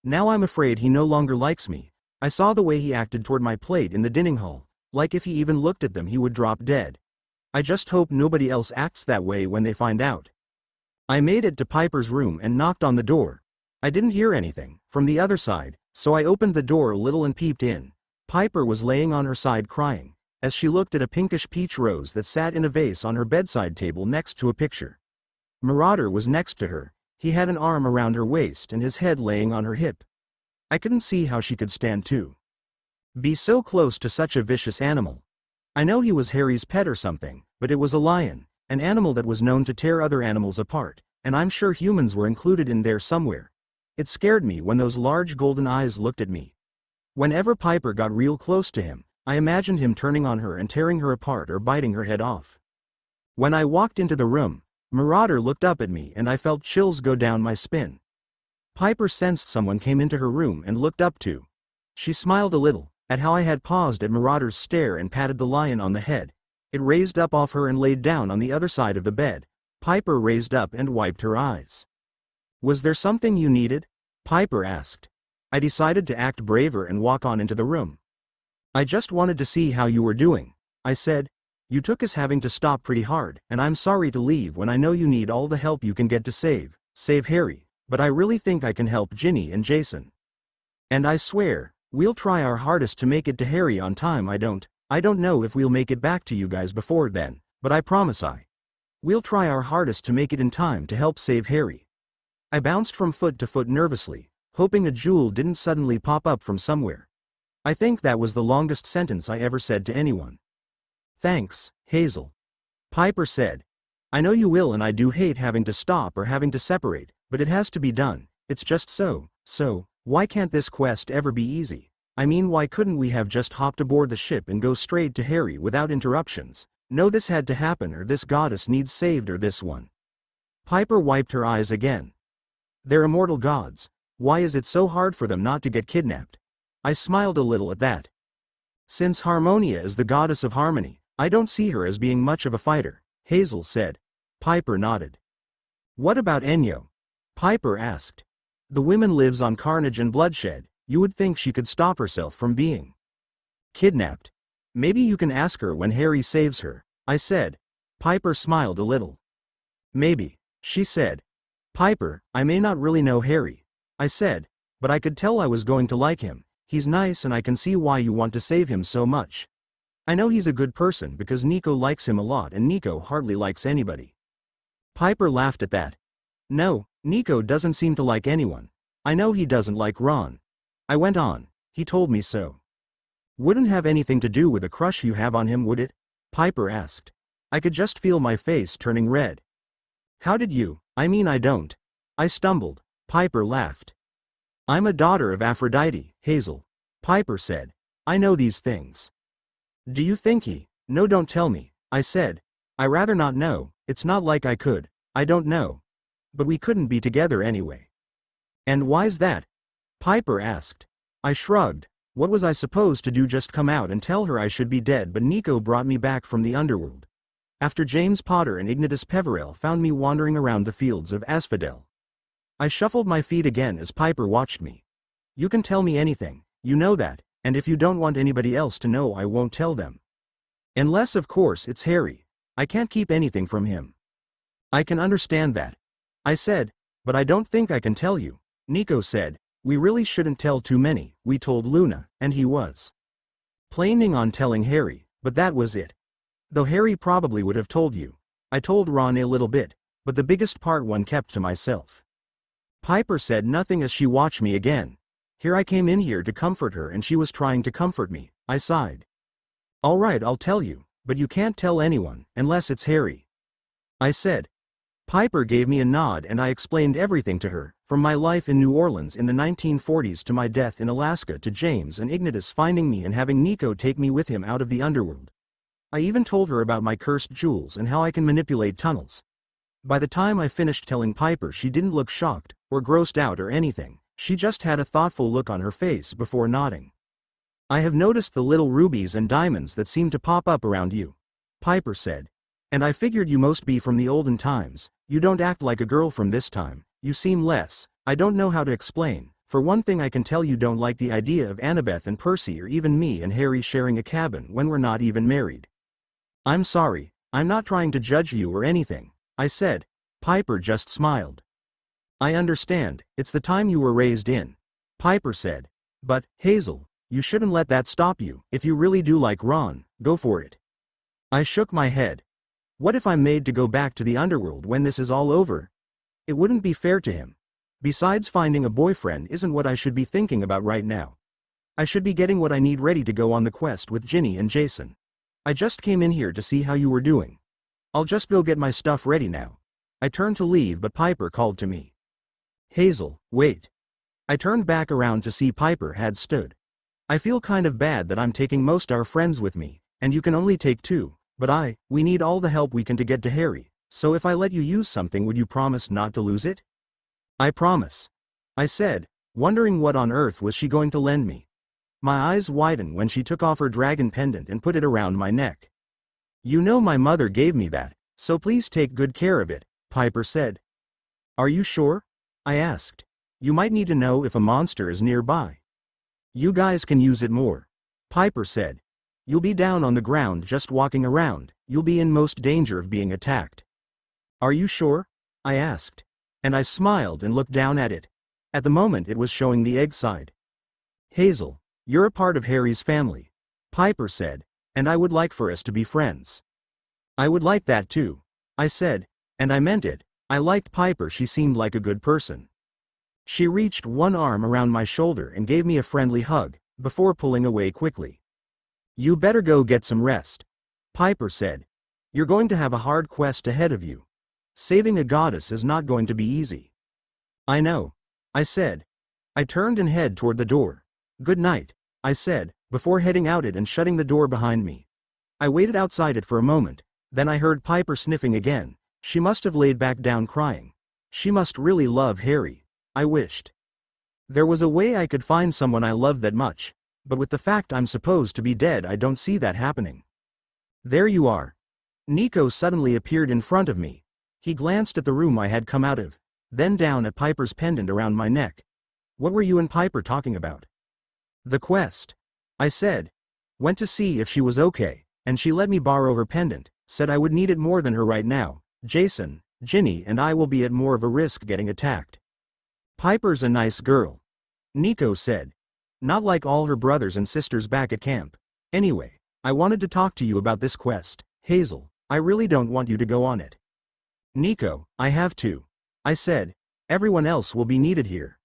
Now I'm afraid he no longer likes me. I saw the way he acted toward my plate in the dining hall, like if he even looked at them he would drop dead. I just hope nobody else acts that way when they find out. I made it to Piper's room and knocked on the door. I didn't hear anything from the other side, so I opened the door a little and peeped in. Piper was laying on her side crying, as she looked at a pinkish peach rose that sat in a vase on her bedside table next to a picture. Marauder was next to her. He had an arm around her waist and his head laying on her hip. I couldn't see how she could stand to be so close to such a vicious animal. I know he was Harry's pet or something, but it was a lion, an animal that was known to tear other animals apart, and I'm sure humans were included in there somewhere. It scared me when those large golden eyes looked at me. Whenever Piper got real close to him, I imagined him turning on her and tearing her apart or biting her head off. When I walked into the room, Marauder looked up at me and I felt chills go down my spine. Piper sensed someone came into her room and looked up too. She smiled a little at how I had paused at Marauder's stare and patted the lion on the head. It raised up off her and laid down on the other side of the bed. Piper raised up and wiped her eyes. "Was there something you needed?" Piper asked. I decided to act braver and walk on into the room. "I just wanted to see how you were doing," I said. "You took us having to stop pretty hard, and I'm sorry to leave when I know you need all the help you can get to save Harry, but I really think I can help Ginny and Jason. And I swear, we'll try our hardest to make it to Harry on time. I don't know if we'll make it back to you guys before then, but I promise we'll try our hardest to make it in time to help save Harry." I bounced from foot to foot nervously, hoping a jewel didn't suddenly pop up from somewhere. I think that was the longest sentence I ever said to anyone. "Thanks, Hazel," Piper said. "I know you will, and I do hate having to stop or having to separate, but it has to be done. It's just so, why can't this quest ever be easy? I mean, why couldn't we have just hopped aboard the ship and go straight to Harry without interruptions? No, this had to happen, or this goddess needs saved, or this one." Piper wiped her eyes again. "They're immortal gods. Why is it so hard for them not to get kidnapped?" I smiled a little at that. "Since Harmonia is the goddess of harmony, I don't see her as being much of a fighter," Hazel said. Piper nodded. "What about Enyo?" Piper asked. "The woman lives on carnage and bloodshed. You would think she could stop herself from being kidnapped. Maybe you can ask her when Harry saves her," I said. Piper smiled a little. "Maybe," she said. "Piper, I may not really know Harry," I said, "but I could tell I was going to like him. He's nice and I can see why you want to save him so much. I know he's a good person because Nico likes him a lot and Nico hardly likes anybody." Piper laughed at that. "No, Nico doesn't seem to like anyone. I know he doesn't like Ron." I went on. "He told me so." "Wouldn't have anything to do with a crush you have on him, would it?" Piper asked. I could just feel my face turning red. "How did you? I mean, I don't." I stumbled. Piper laughed. "I'm a daughter of Aphrodite, Hazel," Piper said. "I know these things." "Do you think he—" "No, don't tell me," I said. "I rather not know. It's not like I could. I don't know. But we couldn't be together anyway." "And why's that?" Piper asked. I shrugged. What was I supposed to do, just come out and tell her I should be dead? But Nico brought me back from the underworld. After James Potter and Ignatus Peverell found me wandering around the fields of Asphodel. I shuffled my feet again as Piper watched me. "You can tell me anything, you know that, and if you don't want anybody else to know, I won't tell them. Unless, of course, it's Harry. I can't keep anything from him." "I can understand that," I said, "but I don't think I can tell you." Nico said, "We really shouldn't tell too many." We told Luna, and he was planning on telling Harry, but that was it. Though Harry probably would have told you. I told Ron a little bit, but the biggest part one kept to myself. Piper said nothing as she watched me again. Here I came in here to comfort her and she was trying to comfort me. I sighed. "All right, I'll tell you, but you can't tell anyone, unless it's Harry," I said. Piper gave me a nod and I explained everything to her, from my life in New Orleans in the 1940s to my death in Alaska to James and Ignatus finding me and having Nico take me with him out of the underworld. I even told her about my cursed jewels and how I can manipulate tunnels. By the time I finished telling Piper, she didn't look shocked, or grossed out or anything. She just had a thoughtful look on her face before nodding. "I have noticed the little rubies and diamonds that seem to pop up around you," Piper said. "And I figured you must be from the olden times. You don't act like a girl from this time. You seem less, I don't know how to explain. For one thing, I can tell you don't like the idea of Annabeth and Percy or even me and Harry sharing a cabin when we're not even married." "I'm sorry, I'm not trying to judge you or anything," I said. Piper just smiled. I understand, it's the time you were raised in. Piper said. But, Hazel, you shouldn't let that stop you. If you really do like Ron, go for it. I shook my head. What if I'm made to go back to the underworld when this is all over? It wouldn't be fair to him. Besides, finding a boyfriend isn't what I should be thinking about right now. I should be getting what I need ready to go on the quest with Ginny and Jason. I just came in here to see how you were doing. I'll just go get my stuff ready now. I turned to leave, but Piper called to me. Hazel, wait. I turned back around to see Piper had stood. I feel kind of bad that I'm taking most our friends with me, and you can only take 2, but we need all the help we can to get to Harry, so if I let you use something, would you promise not to lose it? I promise. I said, wondering what on earth was she going to lend me. My eyes widened when she took off her dragon pendant and put it around my neck. You know my mother gave me that, so please take good care of it, Piper said. Are you sure? I asked. You might need to know if a monster is nearby. You guys can use it more, Piper said. You'll be down on the ground just walking around, you'll be in most danger of being attacked. Are you sure? I asked. And I smiled and looked down at it. At the moment it was showing the egg side. Hazel, you're a part of Harry's family, Piper said, and I would like for us to be friends. I would like that too, I said, and I meant it. I liked Piper, she seemed like a good person. She reached one arm around my shoulder and gave me a friendly hug, before pulling away quickly. You better go get some rest, Piper said. You're going to have a hard quest ahead of you. Saving a goddess is not going to be easy. I know, I said. I turned and headed toward the door. Good night, I said, before heading out it and shutting the door behind me. I waited outside it for a moment, then I heard Piper sniffing again. She must have laid back down crying. She must really love Harry, I wished. There was a way I could find someone I loved that much, but with the fact I'm supposed to be dead, I don't see that happening. There you are. Nico suddenly appeared in front of me. He glanced at the room I had come out of, then down at Piper's pendant around my neck. What were you and Piper talking about? The quest, I said. Went to see if she was okay, and she let me borrow her pendant, said I would need it more than her right now. Jason, Ginny and I will be at more of a risk getting attacked. Piper's a nice girl, Nico said. Not like all her brothers and sisters back at camp. Anyway, I wanted to talk to you about this quest, Hazel. I really don't want you to go on it. Nico, I have to, I said. Everyone else will be needed here.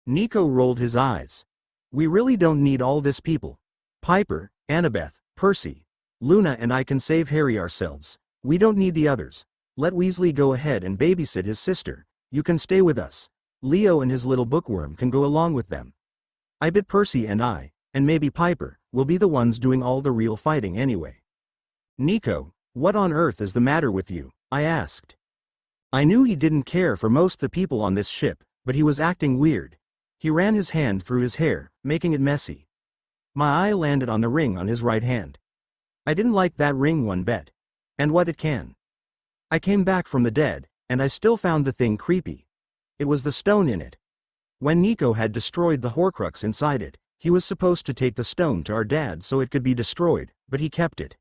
Nico rolled his eyes. We really don't need all this people. Piper, Annabeth, Percy, Luna and I can save Harry ourselves. We don't need the others. Let Weasley go ahead and babysit his sister. You can stay with us. Leo and his little bookworm can go along with them. I bet Percy and maybe Piper, will be the ones doing all the real fighting anyway. Nico, what on earth is the matter with you? I asked. I knew he didn't care for most the people on this ship, but he was acting weird. He ran his hand through his hair, making it messy. My eye landed on the ring on his right hand. I didn't like that ring one bit. And what it can. I came back from the dead, and I still found the thing creepy. It was the stone in it. When Nico had destroyed the Horcrux inside it, he was supposed to take the stone to our dad so it could be destroyed, but he kept it.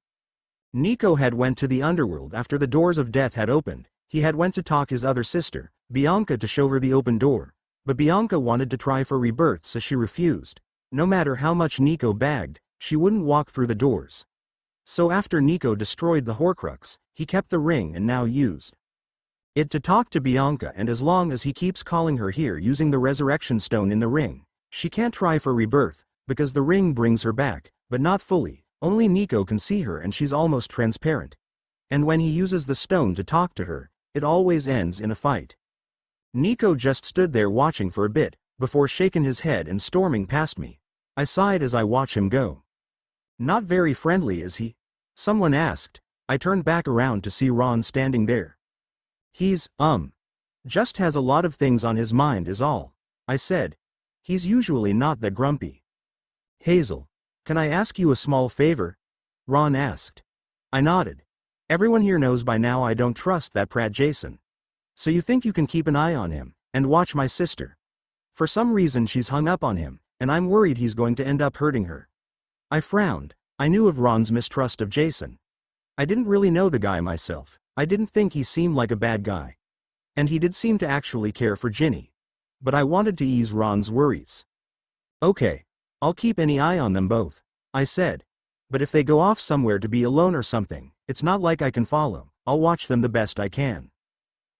Nico had went to the underworld after the doors of death had opened. He had went to talk his other sister, Bianca, to show her the open door, but Bianca wanted to try for rebirth, so she refused. No matter how much Nico begged, she wouldn't walk through the doors. So after Nico destroyed the Horcrux, he kept the ring and now used it to talk to Bianca, and as long as he keeps calling her here using the resurrection stone in the ring, she can't try for rebirth, because the ring brings her back, but not fully. Only Nico can see her and she's almost transparent. And when he uses the stone to talk to her, it always ends in a fight. Nico just stood there watching for a bit, before shaking his head and storming past me. I sighed as I watched him go. Not very friendly, is he? Someone asked. I turned back around to see Ron standing there. He's, just has a lot of things on his mind is all, I said. He's usually not that grumpy. Hazel, can I ask you a small favor? Ron asked. I nodded. Everyone here knows by now I don't trust that prat Jason. So you think you can keep an eye on him, and watch my sister? For some reason she's hung up on him, and I'm worried he's going to end up hurting her. I frowned. I knew of Ron's mistrust of Jason. I didn't really know the guy myself. I didn't think he seemed like a bad guy. And he did seem to actually care for Ginny. But I wanted to ease Ron's worries. Okay. I'll keep any eye on them both, I said. But if they go off somewhere to be alone or something, it's not like I can follow. I'll watch them the best I can.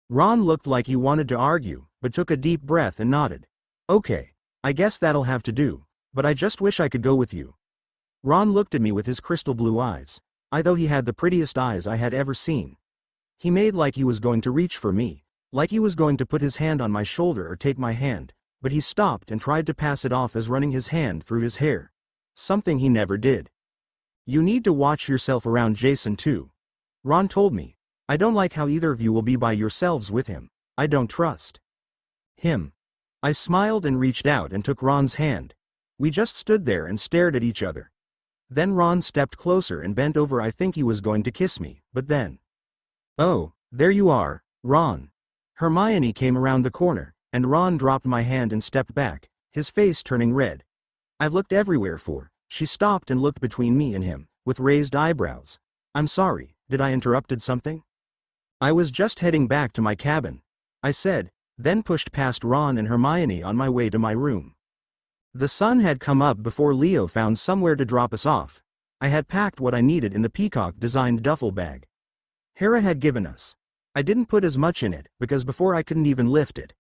Ron looked like he wanted to argue, but took a deep breath and nodded. Okay. I guess that'll have to do, but I just wish I could go with you. Ron looked at me with his crystal blue eyes. Though he had the prettiest eyes I had ever seen. He made like he was going to reach for me, like he was going to put his hand on my shoulder or take my hand, but he stopped and tried to pass it off as running his hand through his hair. Something he never did. You need to watch yourself around Jason too. Ron told me. I don't like how either of you will be by yourselves with him. I don't trust him. I smiled and reached out and took Ron's hand. We just stood there and stared at each other. Then Ron stepped closer and bent over. I think he was going to kiss me, but then. Oh, there you are, Ron. Hermione came around the corner, and Ron dropped my hand and stepped back, his face turning red. I've looked everywhere for. She stopped and looked between me and him, with raised eyebrows. I'm sorry, did I interrupted something? I was just heading back to my cabin, I said, then pushed past Ron and Hermione on my way to my room. The sun had come up before Leo found somewhere to drop us off. I had packed what I needed in the peacock-designed duffel bag Hera had given us. I didn't put as much in it, because before I couldn't even lift it.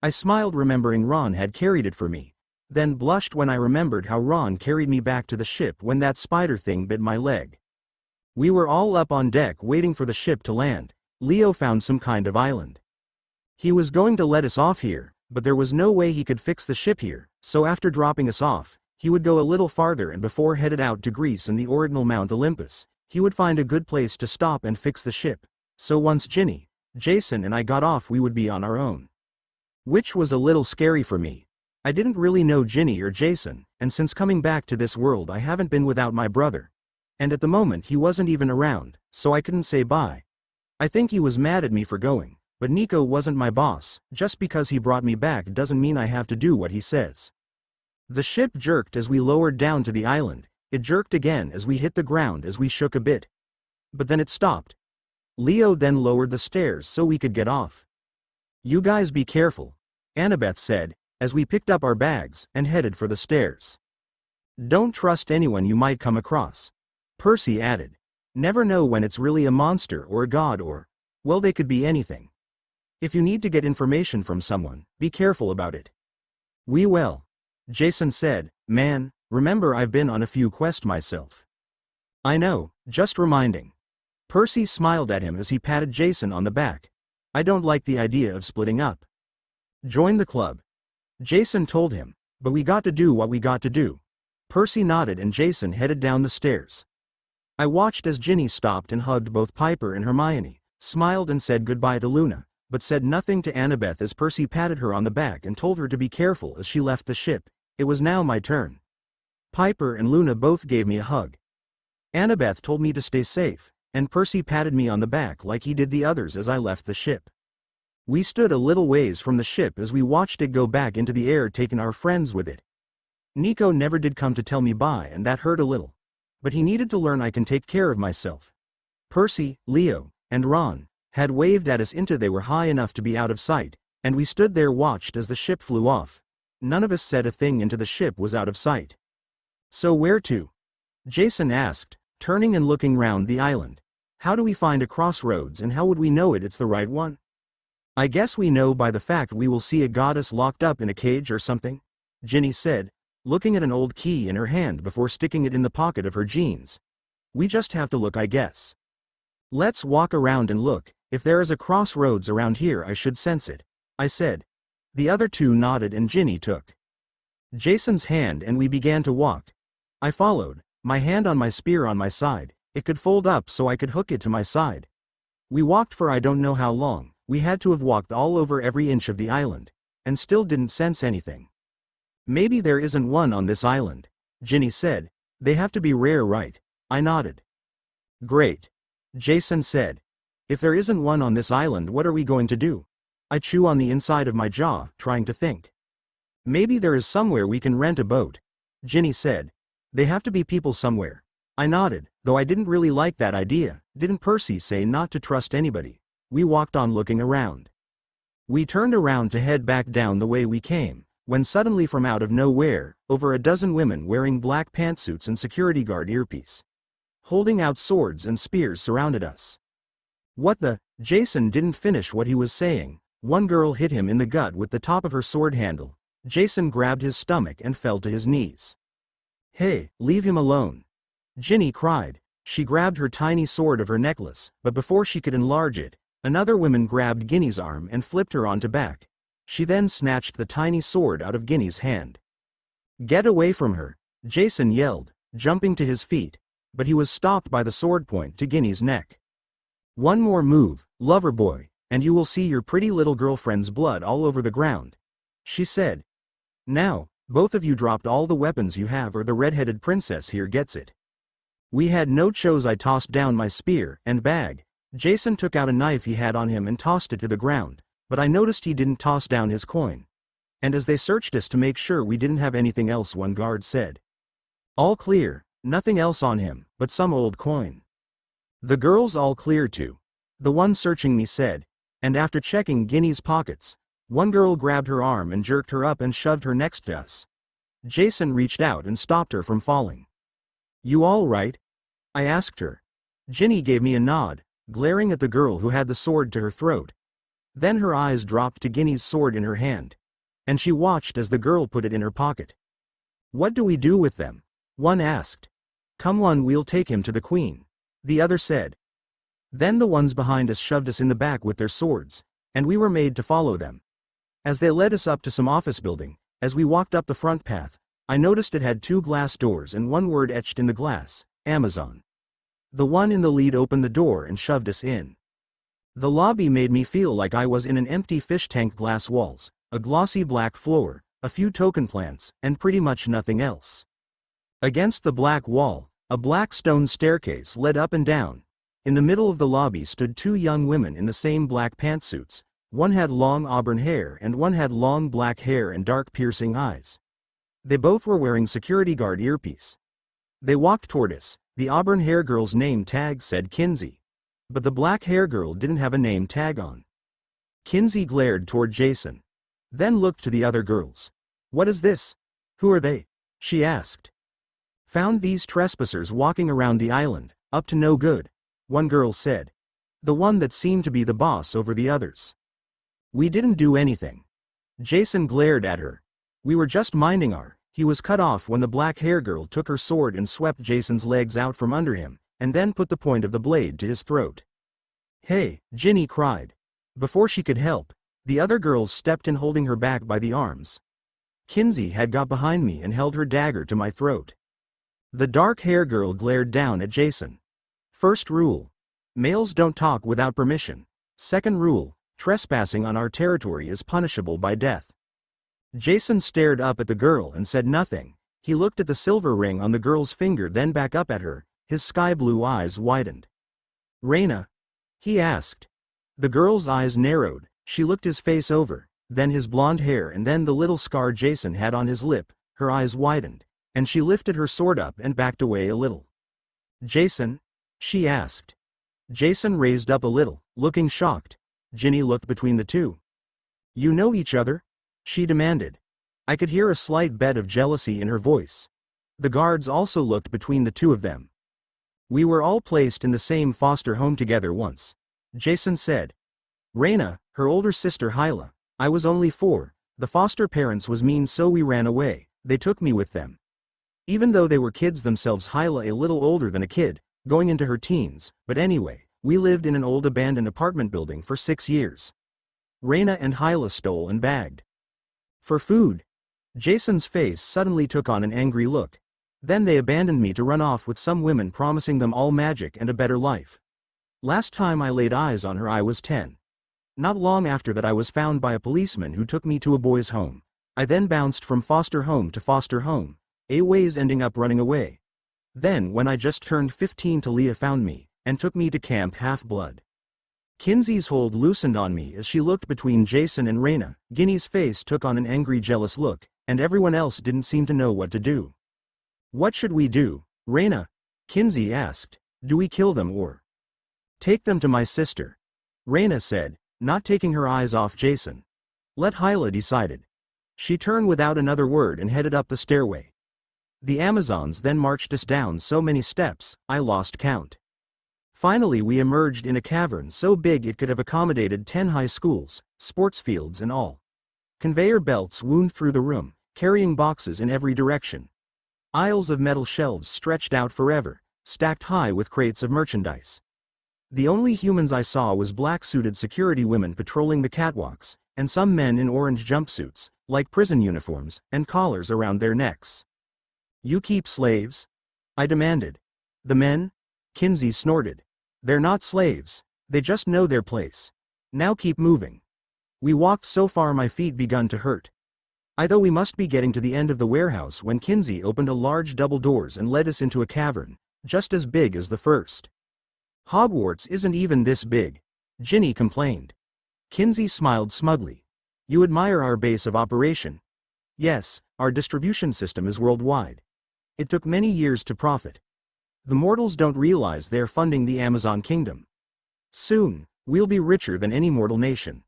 I smiled remembering Ron had carried it for me, then blushed when I remembered how Ron carried me back to the ship when that spider thing bit my leg. We were all up on deck waiting for the ship to land. Leo found some kind of island. He was going to let us off here, but there was no way he could fix the ship here, so after dropping us off, he would go a little farther and before headed out to Greece and the Ordinal Mount Olympus, he would find a good place to stop and fix the ship, so once Ginny, Jason and I got off we would be on our own. Which was a little scary for me. I didn't really know Ginny or Jason, and since coming back to this world I haven't been without my brother. And at the moment he wasn't even around, so I couldn't say bye. I think he was mad at me for going. But Nico wasn't my boss. Just because he brought me back doesn't mean I have to do what he says. The ship jerked as we lowered down to the island. It jerked again as we hit the ground as we shook a bit. But then it stopped. Leo then lowered the stairs so we could get off. You guys be careful, Annabeth said, as we picked up our bags and headed for the stairs. Don't trust anyone you might come across, Percy added. Never know when it's really a monster or a god or, well, they could be anything. If you need to get information from someone, be careful about it. We will. Jason said, man, remember I've been on a few quests myself. I know, just reminding. Percy smiled at him as he patted Jason on the back. I don't like the idea of splitting up. Join the club. Jason told him, but we got to do what we got to do. Percy nodded and Jason headed down the stairs. I watched as Ginny stopped and hugged both Piper and Hermione, smiled and said goodbye to Luna, but said nothing to Annabeth as Percy patted her on the back and told her to be careful as she left the ship. It was now my turn. Piper and Luna both gave me a hug. Annabeth told me to stay safe, and Percy patted me on the back like he did the others as I left the ship. We stood a little ways from the ship as we watched it go back into the air, taking our friends with it. Nico never did come to tell me bye and that hurt a little. But he needed to learn I can take care of myself. Percy, Leo, and Ron had waved at us into they were high enough to be out of sight, and we stood there watched as the ship flew off. None of us said a thing into the ship was out of sight. So where to? Jason asked, turning and looking round the island. How do we find a crossroads and how would we know it's the right one? I guess we know by the fact we will see a goddess locked up in a cage or something, Ginny said, looking at an old key in her hand before sticking it in the pocket of her jeans. We just have to look, I guess. Let's walk around and look. If there is a crossroads around here I should sense it, I said. The other two nodded and Ginny took Jason's hand and we began to walk. I followed, my hand on my spear on my side. It could fold up so I could hook it to my side. We walked for I don't know how long. We had to have walked all over every inch of the island, and still didn't sense anything. Maybe there isn't one on this island, Ginny said. They have to be rare, right? I nodded. Great. Jason said. If there isn't one on this island, what are we going to do? I chew on the inside of my jaw, trying to think. Maybe there is somewhere we can rent a boat, Ginny said. They have to be people somewhere. I nodded, though I didn't really like that idea. Didn't Percy say not to trust anybody? We walked on looking around. We turned around to head back down the way we came, when suddenly from out of nowhere, over a dozen women wearing black pantsuits and security guard earpiece, holding out swords and spears surrounded us. What the? Jason didn't finish what he was saying. One girl hit him in the gut with the top of her sword handle. Jason grabbed his stomach and fell to his knees. Hey, leave him alone. Ginny cried. She grabbed her tiny sword of her necklace, but before she could enlarge it, another woman grabbed Ginny's arm and flipped her onto back. She then snatched the tiny sword out of Ginny's hand. Get away from her, Jason yelled, jumping to his feet, but he was stopped by the sword point to Ginny's neck. One more move, lover boy, and you will see your pretty little girlfriend's blood all over the ground, she said. Now, both of you dropped all the weapons you have or the red-headed princess here gets it. We had no choice. I tossed down my spear and bag. Jason took out a knife he had on him and tossed it to the ground, but I noticed he didn't toss down his coin. And as they searched us to make sure we didn't have anything else, one guard said. All clear, nothing else on him, but some old coin. The girls all clear too, the one searching me said, and after checking Ginny's pockets, one girl grabbed her arm and jerked her up and shoved her next to us. Jason reached out and stopped her from falling. You all right? I asked her. Ginny gave me a nod, glaring at the girl who had the sword to her throat. Then her eyes dropped to Ginny's sword in her hand, and she watched as the girl put it in her pocket. What do we do with them? One asked. Come on, we'll take him to the queen, the other said. Then the ones behind us shoved us in the back with their swords, and we were made to follow them. As they led us up to some office building, as we walked up the front path, I noticed it had 2 glass doors and one word etched in the glass, Amazon. The one in the lead opened the door and shoved us in. The lobby made me feel like I was in an empty fish tank. Glass walls, a glossy black floor, a few token plants, and pretty much nothing else. Against the black wall, a black stone staircase led up and down. In the middle of the lobby stood 2 young women in the same black pantsuits. One had long auburn hair and one had long black hair and dark piercing eyes. They both were wearing security guard earpiece. They walked toward us. The auburn hair girl's name tag said Kinsey, but the black hair girl didn't have a name tag on. Kinsey glared toward Jason, then looked to the other girls. What is this? Who are they? She asked. Found these trespassers walking around the island, up to no good, one girl said. The one that seemed to be the boss over the others. We didn't do anything. Jason glared at her. We were just minding our. He was cut off when the black hair girl took her sword and swept Jason's legs out from under him, and then put the point of the blade to his throat. Hey, Ginny cried. Before she could help, the other girls stepped in holding her back by the arms. Kinsey had got behind me and held her dagger to my throat. The dark hair girl glared down at Jason. First rule. Males don't talk without permission. Second rule. Trespassing on our territory is punishable by death. Jason stared up at the girl and said nothing. He looked at the silver ring on the girl's finger, then back up at her. His sky-blue eyes widened. Raina? He asked. The girl's eyes narrowed. She looked his face over, then his blonde hair, and then the little scar Jason had on his lip. Her eyes widened, and she lifted her sword up and backed away a little. Jason? She asked. Jason raised up a little, looking shocked. Ginny looked between the two. You know each other? She demanded. I could hear a slight bed of jealousy in her voice. The guards also looked between the two of them. We were all placed in the same foster home together once, Jason said. Raina, her older sister Hyla. I was only 4. The foster parents was mean, so we ran away. They took me with them. Even though they were kids themselves, Hyla a little older than a kid, going into her teens, but anyway, we lived in an old abandoned apartment building for 6 years. Raina and Hyla stole and bagged. For food. Jason's face suddenly took on an angry look. Then they abandoned me to run off with some women, promising them all magic and a better life. Last time I laid eyes on her I was 10. Not long after that I was found by a policeman who took me to a boys' home. I then bounced from foster home to foster home, ways ending up running away. Then when I just turned 15 Talia found me, and took me to Camp Half-Blood. Kinsey's hold loosened on me as she looked between Jason and Raina. Ginny's face took on an angry, jealous look, and everyone else didn't seem to know what to do. What should we do, Raina? Kinsey asked. Do we kill them or take them to my sister? Raina said. not taking her eyes off Jason. Let Hyla decided. She turned without another word and headed up the stairway. The Amazons then marched us down so many steps, I lost count. Finally we emerged in a cavern so big it could have accommodated 10 high schools, sports fields and all. Conveyor belts wound through the room, carrying boxes in every direction. Aisles of metal shelves stretched out forever, stacked high with crates of merchandise. The only humans I saw was black-suited security women patrolling the catwalks, and some men in orange jumpsuits, like prison uniforms, and collars around their necks. "You keep slaves?" I demanded. "The men?" Kinsey snorted. "They're not slaves, they just know their place. Now keep moving." We walked so far my feet begun to hurt. I thought we must be getting to the end of the warehouse when Kinsey opened a large double doors and led us into a cavern, just as big as the first. "Hogwarts isn't even this big," Ginny complained. Kinsey smiled smugly. "You admire our base of operation." "Yes, our distribution system is worldwide. It took many years to profit. The mortals don't realize they're funding the Amazon kingdom. Soon, we'll be richer than any mortal nation.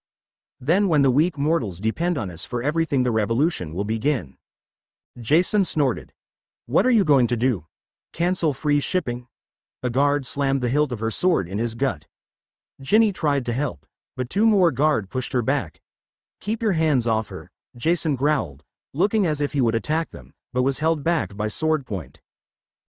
Then when the weak mortals depend on us for everything, the revolution will begin." Jason snorted. "What are you going to do? Cancel free shipping?" A guard slammed the hilt of her sword in his gut. Ginny tried to help, but 2 more guards pushed her back. "Keep your hands off her," Jason growled, looking as if he would attack them, but was held back by sword point.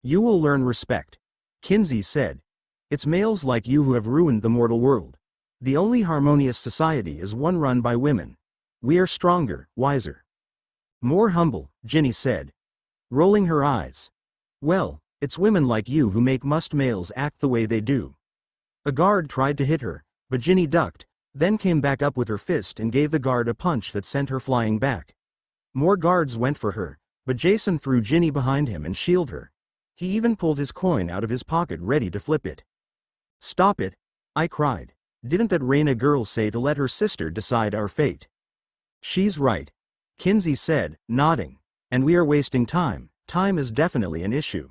"You will learn respect," Kinsey said. "It's males like you who have ruined the mortal world. The only harmonious society is one run by women. We are stronger, wiser. More humble," Ginny said, rolling her eyes. "Well, it's women like you who make males act the way they do." A guard tried to hit her, but Ginny ducked, then came back up with her fist and gave the guard a punch that sent her flying back. More guards went for her, but Jason threw Ginny behind him and shielded her. He even pulled his coin out of his pocket ready to flip it. "Stop it," I cried. "Didn't that Reyna girl say to let her sister decide our fate?" "She's right," Kinsey said, nodding. "And we are wasting time. Time is definitely an issue."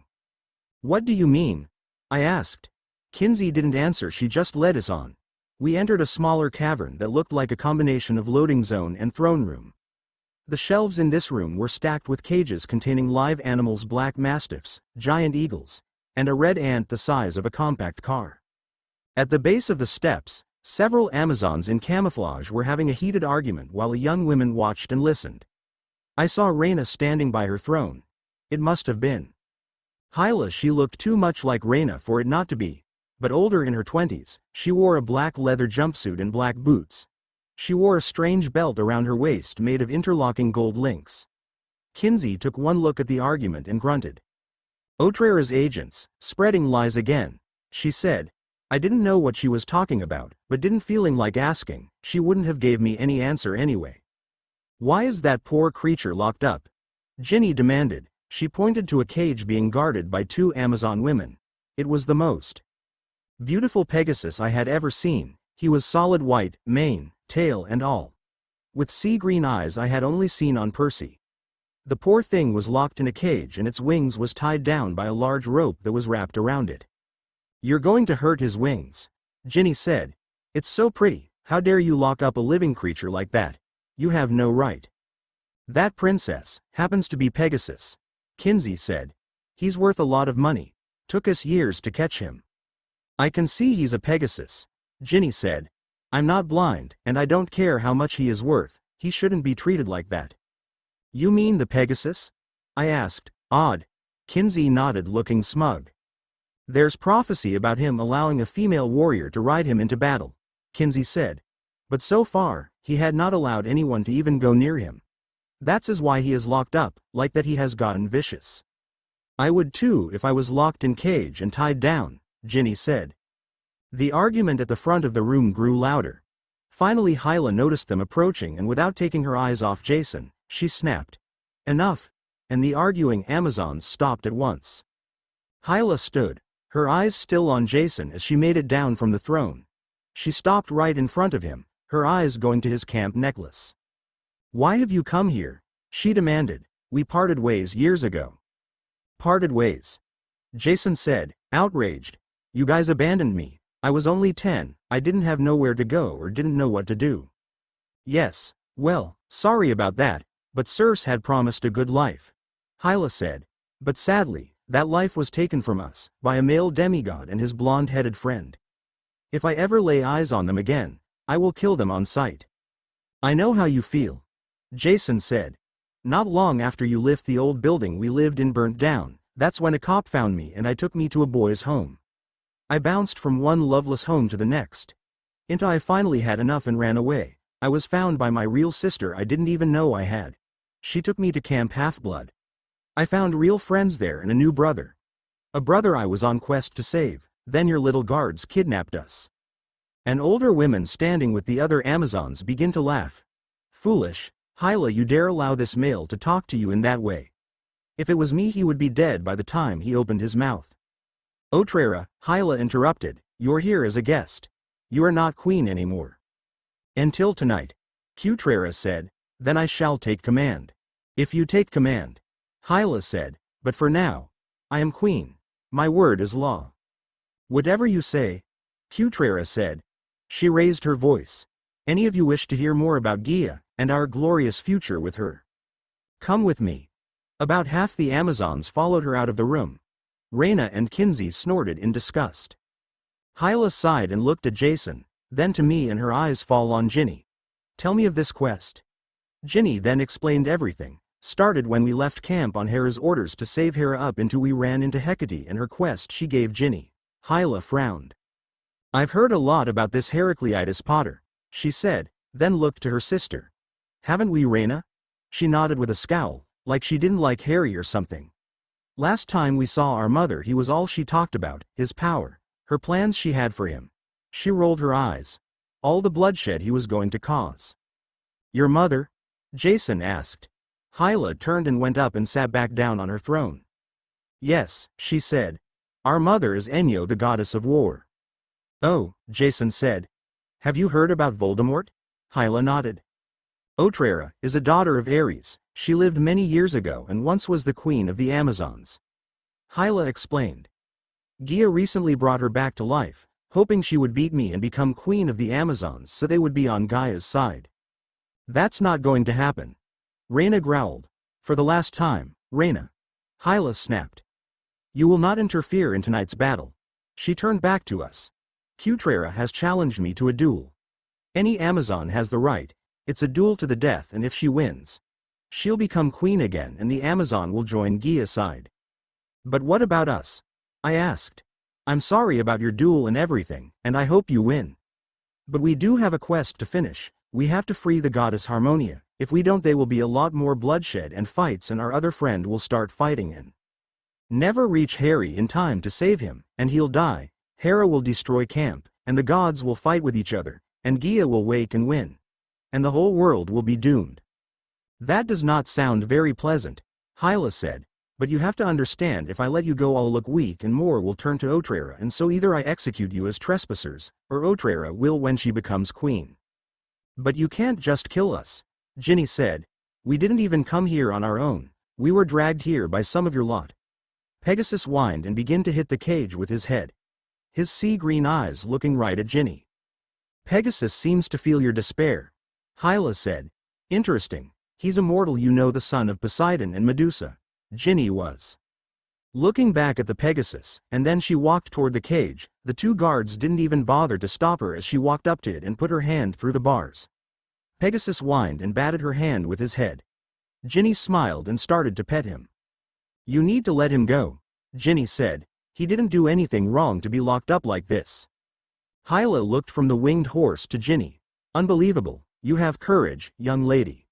"What do you mean?" I asked. Kinsey didn't answer, she just led us on. We entered a smaller cavern that looked like a combination of loading zone and throne room. The shelves in this room were stacked with cages containing live animals, black mastiffs, giant eagles, and a red ant the size of a compact car. At the base of the steps, several Amazons in camouflage were having a heated argument while a young woman watched and listened. I saw Reyna standing by her throne. It must have been Hyla. She looked too much like Reyna for it not to be, but older, in her 20s, she wore a black leather jumpsuit and black boots. She wore a strange belt around her waist made of interlocking gold links. Kinsey took one look at the argument and grunted. "Otrera's agents, spreading lies again," she said. I didn't know what she was talking about, but didn't feeling like asking, she wouldn't have gave me any answer anyway. "Why is that poor creature locked up?" Ginny demanded. She pointed to a cage being guarded by 2 Amazon women. It was the most beautiful Pegasus I had ever seen. He was solid white, mane, tail and all, with sea green eyes I had only seen on Percy. The poor thing was locked in a cage and its wings was tied down by a large rope that was wrapped around it. "You're going to hurt his wings," Ginny said. "It's so pretty, how dare you lock up a living creature like that? You have no right." "That princess happens to be Pegasus," Kinsey said. "He's worth a lot of money. Took us years to catch him." "I can see he's a Pegasus," Ginny said. "I'm not blind, and I don't care how much he is worth, he shouldn't be treated like that." "You mean the Pegasus?" I asked. "Odd." Kinsey nodded, looking smug. "There's prophecy about him allowing a female warrior to ride him into battle," Kinsey said. "But so far, he had not allowed anyone to even go near him. That's why he is locked up, like that he has gotten vicious." "I would too if I was locked in cage and tied down," Ginny said. The argument at the front of the room grew louder. Finally Hyla noticed them approaching and without taking her eyes off Jason, she snapped, "Enough," and the arguing Amazons stopped at once. Hyla stood, her eyes still on Jason as she made it down from the throne. She stopped right in front of him, her eyes going to his camp necklace. "Why have you come here?" she demanded. "We parted ways years ago." "Parted ways?" Jason said, outraged. "You guys abandoned me. I was only 10, I didn't have nowhere to go or didn't know what to do. Yes, well, sorry about that, but Circe had promised a good life. Hyla said. But sadly, that life was taken from us, by a male demigod and his blonde-headed friend. If I ever lay eyes on them again, I will kill them on sight. I know how you feel. Jason said. Not long after you left the old building we lived in burnt down, that's when a cop found me and I took me to a boy's home. I bounced from one loveless home to the next. Until I finally had enough and ran away. I was found by my real sister I didn't even know I had. She took me to Camp Half-Blood. I found real friends there and a new brother. A brother I was on quest to save, then your little guards kidnapped us. An older woman standing with the other Amazons begin to laugh. Foolish, Hyla, you dare allow this male to talk to you in that way. If it was me he would be dead by the time he opened his mouth. Otrera, Hyla interrupted, you're here as a guest. You are not queen anymore. Until tonight. Cutrera said, then I shall take command. If you take command. Hyla said, but for now. I am queen. My word is law. Whatever you say. Cutrera said. She raised her voice. Any of you wish to hear more about Gaia, and our glorious future with her? Come with me. About half the Amazons followed her out of the room. Reyna and Kinsey snorted in disgust. Hyla sighed and looked at Jason, then to me, and her eyes fall on Ginny. Tell me of this quest. Ginny then explained everything. Started when we left camp on Hera's orders to save Hera up until we ran into Hecate and her quest she gave Ginny. Hyla frowned. I've heard a lot about this Heracleitus Potter, she said, then looked to her sister. Haven't we, Reyna? She nodded with a scowl, like she didn't like Harry or something. Last time we saw our mother he was all she talked about, his power, her plans she had for him. She rolled her eyes. All the bloodshed he was going to cause. Your mother? Jason asked. Hyla turned and went up and sat back down on her throne. Yes, she said. Our mother is Enyo, the goddess of war. Oh, Jason said. Have you heard about Voldemort? Hyla nodded. Otrera is a daughter of Ares. She lived many years ago and once was the queen of the Amazons. Hyla explained. Gaia recently brought her back to life, hoping she would beat me and become queen of the Amazons so they would be on Gaia's side. That's not going to happen. Reyna growled. For the last time, Reyna. Hyla snapped. You will not interfere in tonight's battle. She turned back to us. Cutrera has challenged me to a duel. Any Amazon has the right. It's a duel to the death, and if she wins, she'll become queen again and the Amazon will join Gaia's side. But what about us? I asked. I'm sorry about your duel and everything, and I hope you win. But we do have a quest to finish. We have to free the goddess Harmonia. If we don't, there will be a lot more bloodshed and fights, and our other friend will start fighting and never reach Harry in time to save him, and he'll die. Hera will destroy camp, and the gods will fight with each other, and Gaia will wake and win. And the whole world will be doomed. That does not sound very pleasant, Hyla said, but you have to understand, if I let you go I'll look weak and more will turn to Otrera, and so either I execute you as trespassers, or Otrera will when she becomes queen. But you can't just kill us, Ginny said. We didn't even come here on our own. We were dragged here by some of your lot. Pegasus whined and began to hit the cage with his head. His sea-green eyes looking right at Ginny. Pegasus seems to feel your despair, Hyla said. Interesting. He's immortal, you know, the son of Poseidon and Medusa. Ginny was looking back at the Pegasus, and then she walked toward the cage. The two guards didn't even bother to stop her as she walked up to it and put her hand through the bars. Pegasus whined and batted her hand with his head. Ginny smiled and started to pet him. You need to let him go, Ginny said. He didn't do anything wrong to be locked up like this. Hyla looked from the winged horse to Ginny. Unbelievable, you have courage, young lady.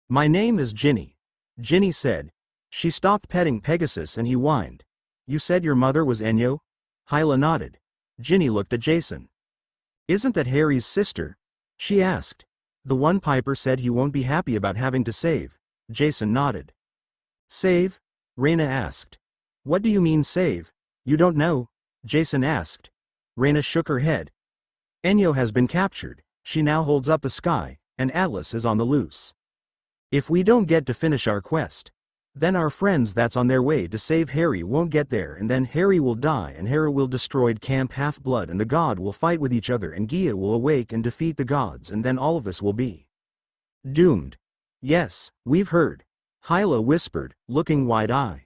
My name is Ginny, Ginny said. She stopped petting Pegasus and he whined. You said your mother was Enyo? Hyla nodded. Ginny looked at Jason. Isn't that Harry's sister? She asked. The one Piper said he won't be happy about having to save. Jason nodded. Save? Reyna asked. What do you mean save? You don't know? Jason asked. Reyna shook her head. Enyo has been captured. She now holds up the sky, and Atlas is on the loose. If we don't get to finish our quest, Then our friends that's on their way to save Harry won't get there, and then Harry will die and Hera will destroy Camp Half-Blood and the god will fight with each other and Gia will awake and defeat the gods and then all of us will be doomed. Yes, we've heard. Hyla whispered, looking wide-eyed.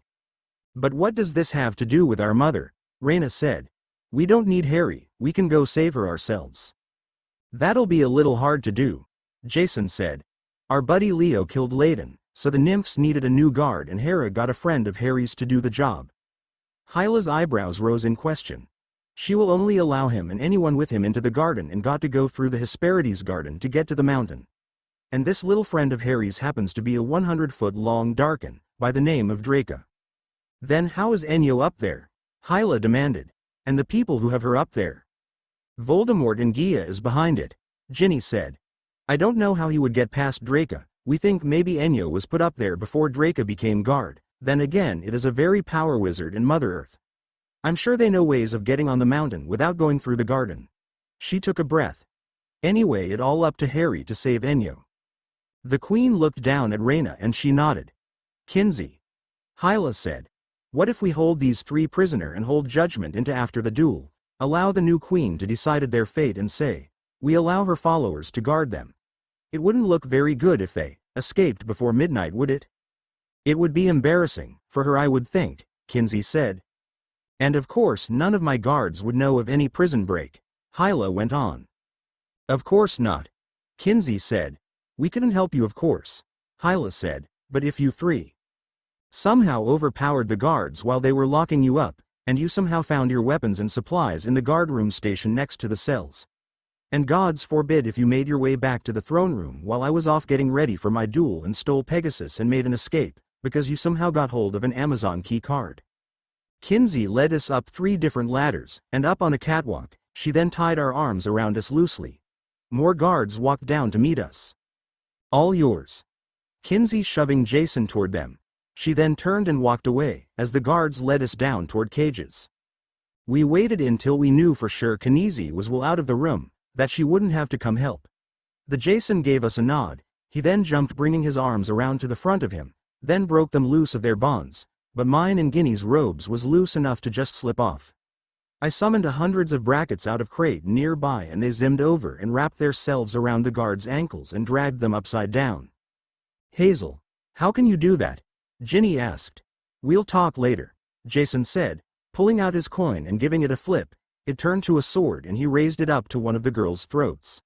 But what does this have to do with our mother? Reyna said. We don't need Harry, we can go save her ourselves. That'll be a little hard to do, Jason said. Our buddy Leo killed Layden, so the nymphs needed a new guard and Hera got a friend of Harry's to do the job. Hyla's eyebrows rose in question. She will only allow him and anyone with him into the garden and got to go through the Hesperides garden to get to the mountain. And this little friend of Harry's happens to be a 100-foot-long Darkin, by the name of Draca. Then how is Enyo up there? Hyla demanded. And the people who have her up there? Voldemort and Gia is behind it, Ginny said. I don't know how he would get past Draca. We think maybe Enyo was put up there before Draca became guard. Then again, it is a very power wizard in Mother Earth. I'm sure they know ways of getting on the mountain without going through the garden. She took a breath. Anyway, it all up to Harry to save Enyo. The Queen looked down at Reyna and she nodded. Kinsey. Hyla said. What if we hold these three prisoner and hold judgment into after the duel? Allow the new Queen to decide their fate and say, we allow her followers to guard them. It wouldn't look very good if they escaped before midnight, would it? It would be embarrassing, for her I would think, Kinsey said. And of course none of my guards would know of any prison break, Hyla went on. Of course not, Kinsey said. We couldn't help you of course, Hyla said, but if you three somehow overpowered the guards while they were locking you up, and you somehow found your weapons and supplies in the guardroom station next to the cells. And gods forbid if you made your way back to the throne room while I was off getting ready for my duel and stole Pegasus and made an escape, because you somehow got hold of an Amazon key card. Kinsey led us up 3 different ladders, and up on a catwalk, she then tied our arms around us loosely. More guards walked down to meet us. All yours. Kinsey shoving Jason toward them. She then turned and walked away, as the guards led us down toward cages. We waited until we knew for sure Knizi was well out of the room, that she wouldn't have to come help. The Jason gave us a nod, he then jumped bringing his arms around to the front of him, then broke them loose of their bonds, but mine and Ginny's robes was loose enough to just slip off. I summoned hundreds of brackets out of crate nearby and they zimmed over and wrapped themselves around the guards' ankles and dragged them upside down. Hazel, how can you do that? Ginny asked. We'll talk later, Jason said, pulling out his coin and giving it a flip. It turned to a sword and he raised it up to one of the girls' throats.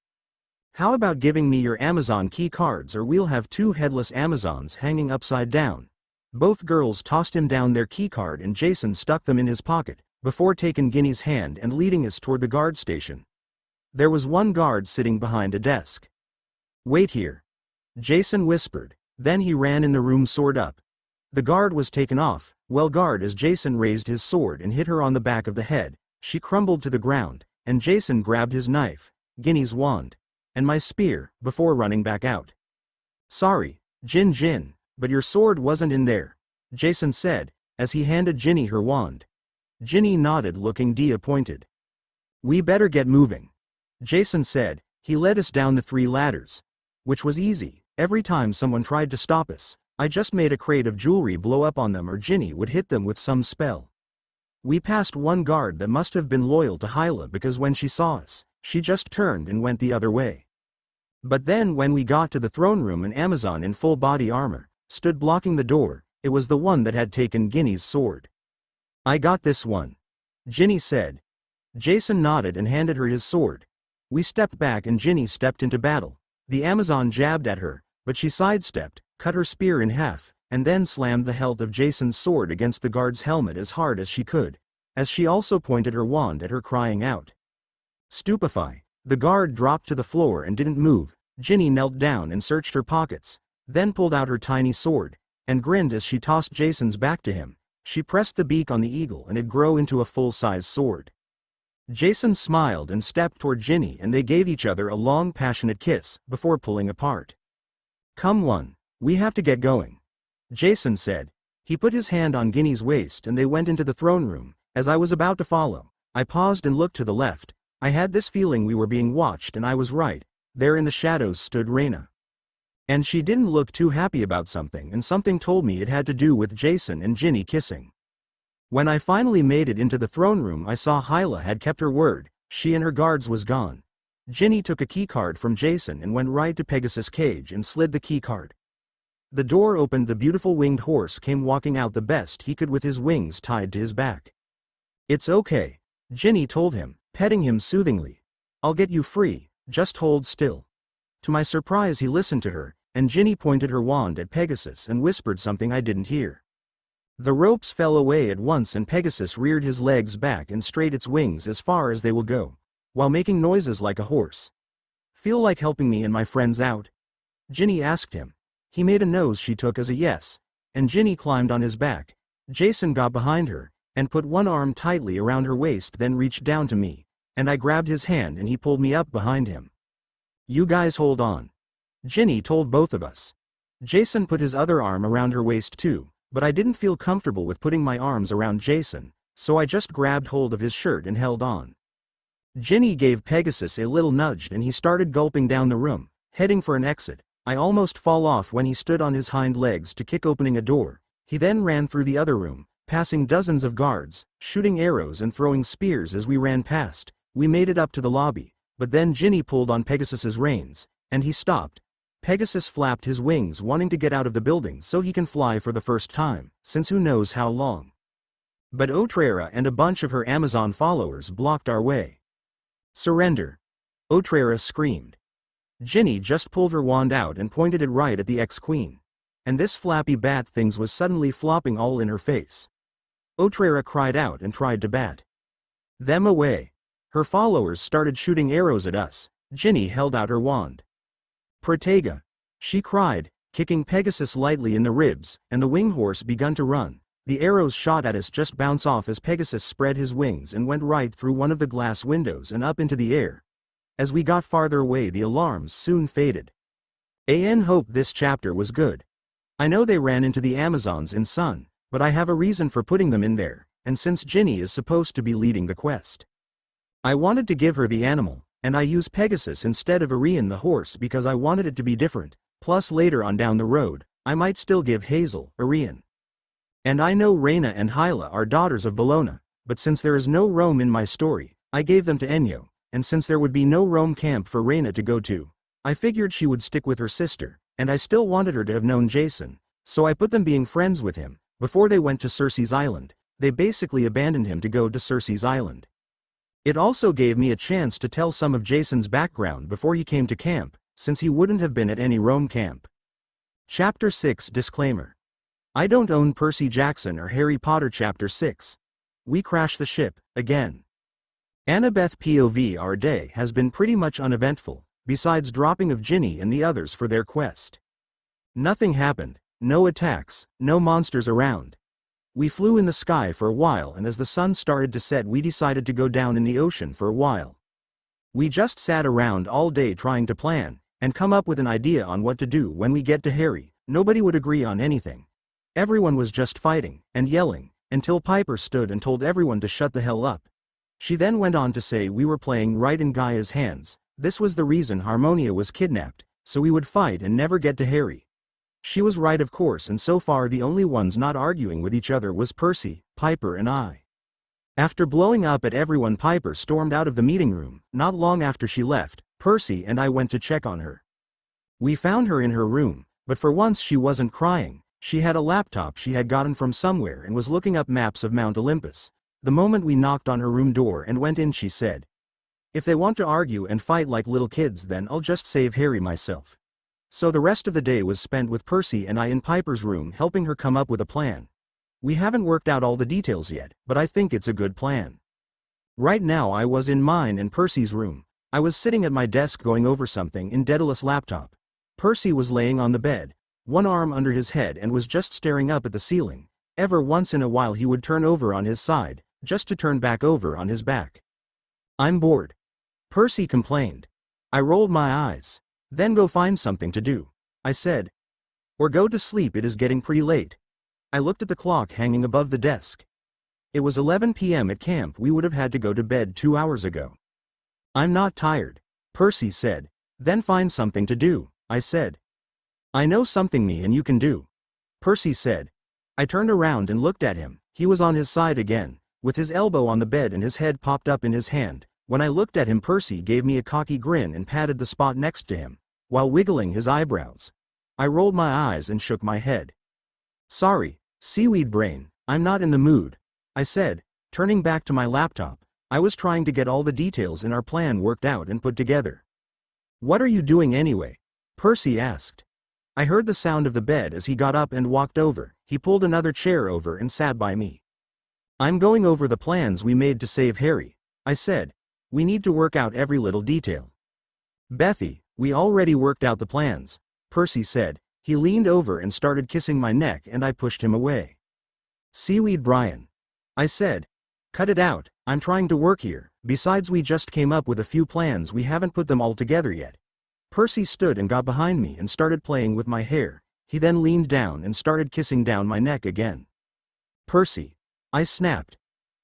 How about giving me your Amazon key cards or we'll have 2 headless Amazons hanging upside down. Both girls tossed him down their key card and Jason stuck them in his pocket, before taking Ginny's hand and leading us toward the guard station. There was one guard sitting behind a desk. Wait here, Jason whispered, then he ran in the room sword up. The guard was taken off, well guard as Jason raised his sword and hit her on the back of the head, she crumbled to the ground, and Jason grabbed his knife, Ginny's wand, and my spear, before running back out. Sorry, Jin, but your sword wasn't in there, Jason said, as he handed Ginny her wand. Ginny nodded looking disappointed. We better get moving, Jason said. He led us down the 3 ladders. Which was easy, every time someone tried to stop us, I just made a crate of jewelry blow up on them or Ginny would hit them with some spell. We passed one guard that must have been loyal to Hyla because when she saw us, she just turned and went the other way. But then when we got to the throne room, an Amazon in full body armor stood blocking the door. It was the one that had taken Ginny's sword. I got this one, Ginny said. Jason nodded and handed her his sword. We stepped back and Ginny stepped into battle. The Amazon jabbed at her, but she sidestepped, cut her spear in half, and then slammed the hilt of Jason's sword against the guard's helmet as hard as she could, as she also pointed her wand at her, crying out. Stupefy. The guard dropped to the floor and didn't move. Ginny knelt down and searched her pockets, then pulled out her tiny sword, and grinned as she tossed Jason's back to him. She pressed the beak on the eagle and it grew into a full-size sword. Jason smiled and stepped toward Ginny and they gave each other a long passionate kiss, before pulling apart. Come on, we have to get going, Jason said. He put his hand on Ginny's waist and they went into the throne room. As I was about to follow, I paused and looked to the left. I had this feeling we were being watched and I was right. There in the shadows stood Reyna. And she didn't look too happy about something, and something told me it had to do with Jason and Ginny kissing. When I finally made it into the throne room, I saw Hyla had kept her word. She and her guards was gone. Ginny took a keycard from Jason and went right to Pegasus' cage and slid the keycard. The door opened. The beautiful winged horse came walking out the best he could with his wings tied to his back. "It's okay," Ginny told him, petting him soothingly. "I'll get you free, just hold still." To my surprise, he listened to her, and Ginny pointed her wand at Pegasus and whispered something I didn't hear. The ropes fell away at once and Pegasus reared his legs back and straight its wings as far as they will go, while making noises like a horse. "Feel like helping me and my friends out?" Ginny asked him. He made a nose she took as a yes, and Ginny climbed on his back. Jason got behind her, and put one arm tightly around her waist, then reached down to me, and I grabbed his hand and he pulled me up behind him. "You guys hold on," Ginny told both of us. Jason put his other arm around her waist too, but I didn't feel comfortable with putting my arms around Jason, so I just grabbed hold of his shirt and held on. Ginny gave Pegasus a little nudge and he started gulping down the room, heading for an exit. I almost fall off when he stood on his hind legs to kick opening a door. He then ran through the other room, passing dozens of guards, shooting arrows and throwing spears as we ran past. We made it up to the lobby, but then Ginny pulled on Pegasus's reins, and he stopped. Pegasus flapped his wings, wanting to get out of the building so he can fly for the first time, since who knows how long. But Otrera and a bunch of her Amazon followers blocked our way. "Surrender!" Otrera screamed. Ginny just pulled her wand out and pointed it right at the ex-queen. And this flappy bat things was suddenly flopping all in her face. Otrera cried out and tried to bat them away. Her followers started shooting arrows at us. Ginny held out her wand. "Protega!" she cried, kicking Pegasus lightly in the ribs, and the wing horse began to run. The arrows shot at us just bounce off as Pegasus spread his wings and went right through one of the glass windows and up into the air. As we got farther away, the alarms soon faded. Hope this chapter was good. I know they ran into the Amazons in Sun, but I have a reason for putting them in there, and since Ginny is supposed to be leading the quest, I wanted to give her the animal, and I used Pegasus instead of Arion the horse because I wanted it to be different. Plus later on down the road, I might still give Hazel Arion. And I know Reyna and Hyla are daughters of Bologna, but since there is no Rome in my story, I gave them to Enyo, and since there would be no Rome camp for Reyna to go to, I figured she would stick with her sister, and I still wanted her to have known Jason, so I put them being friends with him. Before they went to Circe's Island, they basically abandoned him to go to Circe's Island. It also gave me a chance to tell some of Jason's background before he came to camp, since he wouldn't have been at any Rome camp. Chapter 6 Disclaimer. I don't own Percy Jackson or Harry Potter. Chapter 6. We crash the ship, again. Annabeth POV. Our day has been pretty much uneventful, besides dropping of Ginny and the others for their quest. Nothing happened, no attacks, no monsters around. We flew in the sky for a while, and as the sun started to set we decided to go down in the ocean for a while. We just sat around all day trying to plan, and come up with an idea on what to do when we get to Harry. Nobody would agree on anything. Everyone was just fighting, and yelling, until Piper stood and told everyone to shut the hell up. She then went on to say we were playing right in Gaia's hands. This was the reason Harmonia was kidnapped, so we would fight and never get to Harry. She was right, of course, and so far the only ones not arguing with each other was Percy, Piper and I. After blowing up at everyone, Piper stormed out of the meeting room. Not long after she left, Percy and I went to check on her. We found her in her room, but for once she wasn't crying. She had a laptop she had gotten from somewhere and was looking up maps of Mount Olympus. The moment we knocked on her room door and went in, she said, "If they want to argue and fight like little kids, then I'll just save Harry myself." So the rest of the day was spent with Percy and I in Piper's room, helping her come up with a plan. We haven't worked out all the details yet, but I think it's a good plan. Right now I was in mine and Percy's room. I was sitting at my desk going over something in Daedalus' laptop. Percy was laying on the bed, one arm under his head, and was just staring up at the ceiling. Every once in a while he would turn over on his side, just to turn back over on his back. "I'm bored," Percy complained. I rolled my eyes. "Then go find something to do," I said. "Or go to sleep, it is getting pretty late." I looked at the clock hanging above the desk. It was 11 p.m. at camp. We would have had to go to bed 2 hours ago. "I'm not tired," Percy said. "Then find something to do," I said. I know something me and you can do. Percy said. I turned around and looked at him. He was on his side again, with his elbow on the bed and his head popped up in his hand. When I looked at him, Percy gave me a cocky grin and patted the spot next to him, while wiggling his eyebrows. I rolled my eyes and shook my head. Sorry, seaweed brain, I'm not in the mood, I said, turning back to my laptop. I was trying to get all the details in our plan worked out and put together. What are you doing anyway? Percy asked. I heard the sound of the bed as he got up and walked over. He pulled another chair over and sat by me. I'm going over the plans we made to save Harry, I said. We need to work out every little detail. Bethy, we already worked out the plans, Percy said. He leaned over and started kissing my neck and I pushed him away. Seaweed Brian, I said. Cut it out, I'm trying to work here. Besides, we just came up with a few plans, we haven't put them all together yet. Percy stood and got behind me and started playing with my hair. He then leaned down and started kissing down my neck again. Percy, I snapped.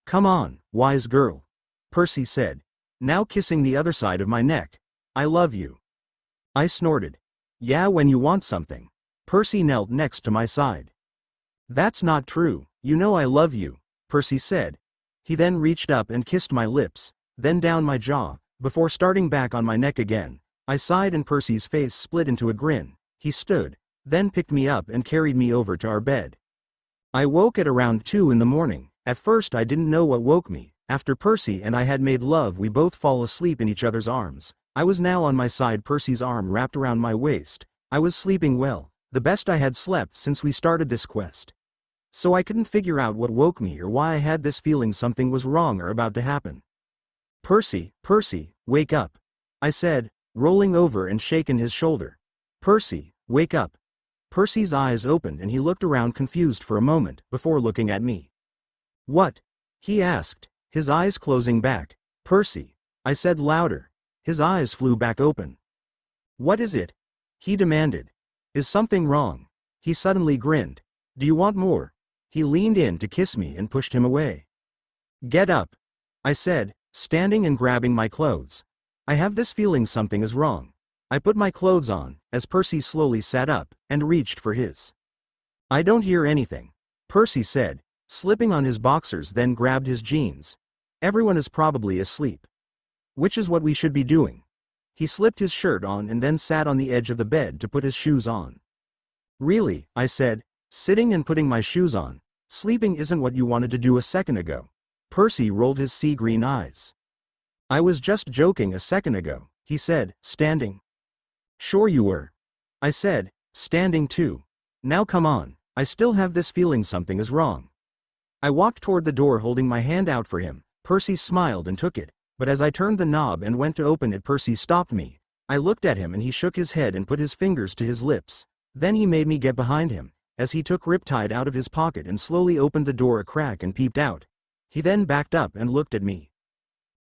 Come on, wise girl, Percy said, now kissing the other side of my neck. I love you. I snorted. Yeah, when you want something. Percy knelt next to my side. That's not true, you know I love you, Percy said. He then reached up and kissed my lips, then down my jaw, before starting back on my neck again. I sighed and Percy's face split into a grin. He stood, then picked me up and carried me over to our bed. I woke at around 2 in the morning. At first I didn't know what woke me. After Percy and I had made love, we both fall asleep in each other's arms. I was now on my side, Percy's arm wrapped around my waist. I was sleeping well, the best I had slept since we started this quest. So I couldn't figure out what woke me or why I had this feeling something was wrong or about to happen. Percy, wake up, I said, rolling over and shaking his shoulder. Percy, wake up. Percy's eyes opened and he looked around confused for a moment before looking at me. What? He asked, his eyes closing back. Percy, I said louder. His eyes flew back open. What is it? He demanded. Is something wrong? He suddenly grinned. Do you want more? He leaned in to kiss me and pushed him away. Get up, I said, standing and grabbing my clothes. I have this feeling something is wrong. I put my clothes on, as Percy slowly sat up, and reached for his. I don't hear anything, Percy said, slipping on his boxers, then grabbed his jeans. Everyone is probably asleep. Which is what we should be doing. He slipped his shirt on and then sat on the edge of the bed to put his shoes on. Really, I said, sitting and putting my shoes on. Sleeping isn't what you wanted to do a second ago. Percy rolled his sea green eyes. I was just joking a second ago, he said, standing. Sure you were. I said, standing too. Now come on, I still have this feeling something is wrong. I walked toward the door holding my hand out for him. Percy smiled and took it, but as I turned the knob and went to open it, Percy stopped me. I looked at him and he shook his head and put his fingers to his lips. Then he made me get behind him, as he took Riptide out of his pocket and slowly opened the door a crack and peeped out. He then backed up and looked at me.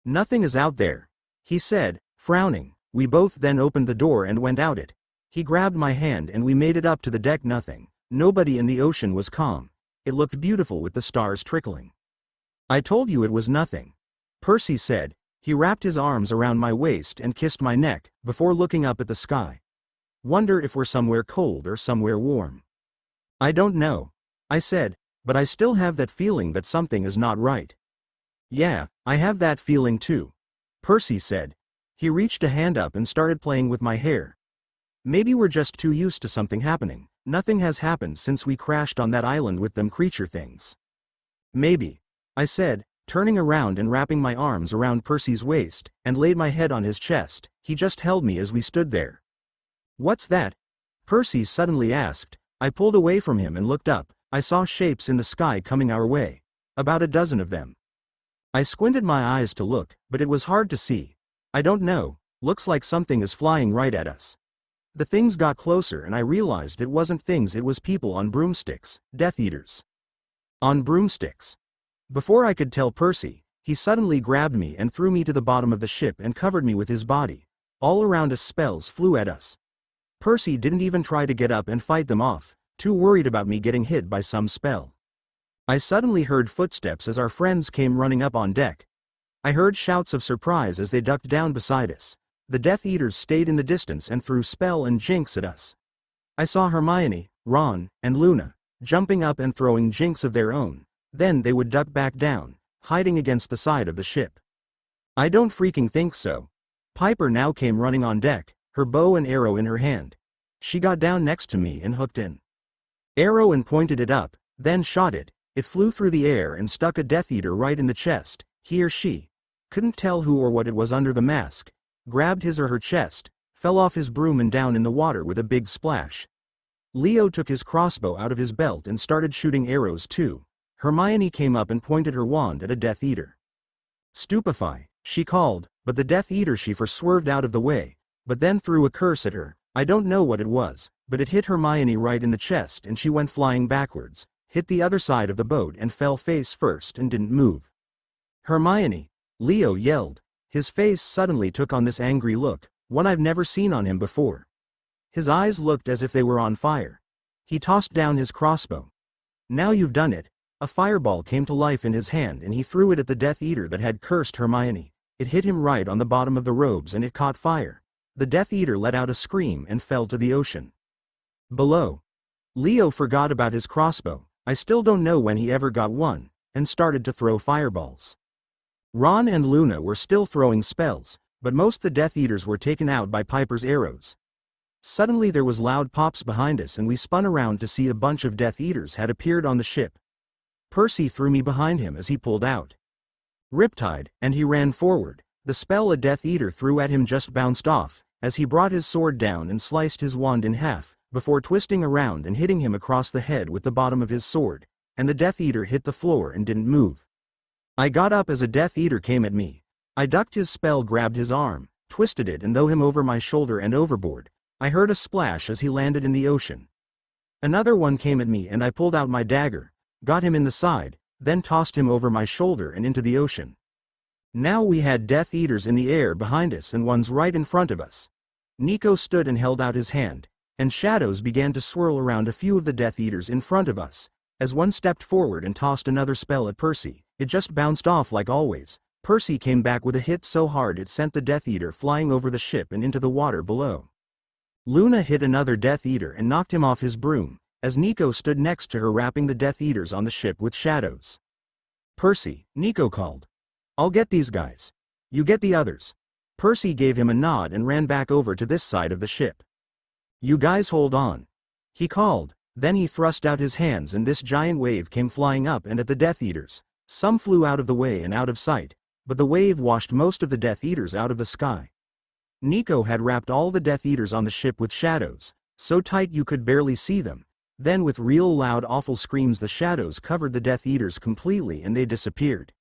Nothing is out there, he said, frowning. We both then opened the door and went out it. He grabbed my hand and we made it up to the deck. Nothing. Nobody in the ocean was calm. It looked beautiful with the stars trickling. I told you it was nothing, Percy said. He wrapped his arms around my waist and kissed my neck, before looking up at the sky. Wonder if we're somewhere cold or somewhere warm. I don't know, I said, but I still have that feeling that something is not right. Yeah, I have that feeling too, Percy said. He reached a hand up and started playing with my hair. Maybe we're just too used to something happening. Nothing has happened since we crashed on that island with them creature things. Maybe, I said, turning around and wrapping my arms around Percy's waist, and laid my head on his chest. He just held me as we stood there. What's that? Percy suddenly asked. I pulled away from him and looked up. I saw shapes in the sky coming our way. About a dozen of them. I squinted my eyes to look, but it was hard to see. I don't know, looks like something is flying right at us. The things got closer and I realized it wasn't things, it was people on broomsticks, Death Eaters. On broomsticks. Before I could tell Percy, he suddenly grabbed me and threw me to the bottom of the ship and covered me with his body. All around us spells flew at us. Percy didn't even try to get up and fight them off, too worried about me getting hit by some spell. I suddenly heard footsteps as our friends came running up on deck. I heard shouts of surprise as they ducked down beside us. The Death Eaters stayed in the distance and threw spell and jinx at us. I saw Hermione, Ron, and Luna jumping up and throwing jinx of their own. Then they would duck back down, hiding against the side of the ship. I don't freaking think so. Piper now came running on deck, her bow and arrow in her hand. She got down next to me and hooked an arrow and pointed it up, then shot it. It flew through the air and stuck a Death Eater right in the chest. He or she, couldn't tell who or what it was under the mask, grabbed his or her chest, fell off his broom and down in the water with a big splash. Leo took his crossbow out of his belt and started shooting arrows too. Hermione came up and pointed her wand at a Death Eater. "Stupefy," she called, but the Death Eater she swerved out of the way, but then threw a curse at her. I don't know what it was, but it hit Hermione right in the chest and she went flying backwards, hit the other side of the boat and fell face first and didn't move. "Hermione!" Leo yelled. His face suddenly took on this angry look, one I've never seen on him before. His eyes looked as if they were on fire. He tossed down his crossbow. "Now you've done it." A fireball came to life in his hand and he threw it at the Death Eater that had cursed Hermione. It hit him right on the bottom of the robes and it caught fire. The Death Eater let out a scream and fell to the ocean. Below, Leo forgot about his crossbow. I still don't know when he ever got one, and started to throw fireballs. Ron and Luna were still throwing spells, but most the Death Eaters were taken out by Piper's arrows. Suddenly there was loud pops behind us and we spun around to see a bunch of Death Eaters had appeared on the ship. Percy threw me behind him as he pulled out Riptide, and he ran forward. The spell a Death Eater threw at him just bounced off, as he brought his sword down and sliced his wand in half, before twisting around and hitting him across the head with the bottom of his sword, and the Death Eater hit the floor and didn't move. I got up as a Death Eater came at me. I ducked his spell, grabbed his arm, twisted it and threw him over my shoulder and overboard. I heard a splash as he landed in the ocean. Another one came at me and I pulled out my dagger, got him in the side, then tossed him over my shoulder and into the ocean. Now we had Death Eaters in the air behind us and one's right in front of us. Nico stood and held out his hand, and shadows began to swirl around a few of the Death Eaters in front of us. As one stepped forward and tossed another spell at Percy, it just bounced off like always. Percy came back with a hit so hard it sent the Death Eater flying over the ship and into the water below. Luna hit another Death Eater and knocked him off his broom, as Nico stood next to her wrapping the Death Eaters on the ship with shadows. "Percy," Nico called. "I'll get these guys. You get the others." Percy gave him a nod and ran back over to this side of the ship. "You guys hold on," he called. Then he thrust out his hands and this giant wave came flying up and at the Death Eaters. Some flew out of the way and out of sight, but the wave washed most of the Death Eaters out of the sky. Nico had wrapped all the Death Eaters on the ship with shadows, so tight you could barely see them. Then with real loud awful screams the shadows covered the Death Eaters completely and they disappeared.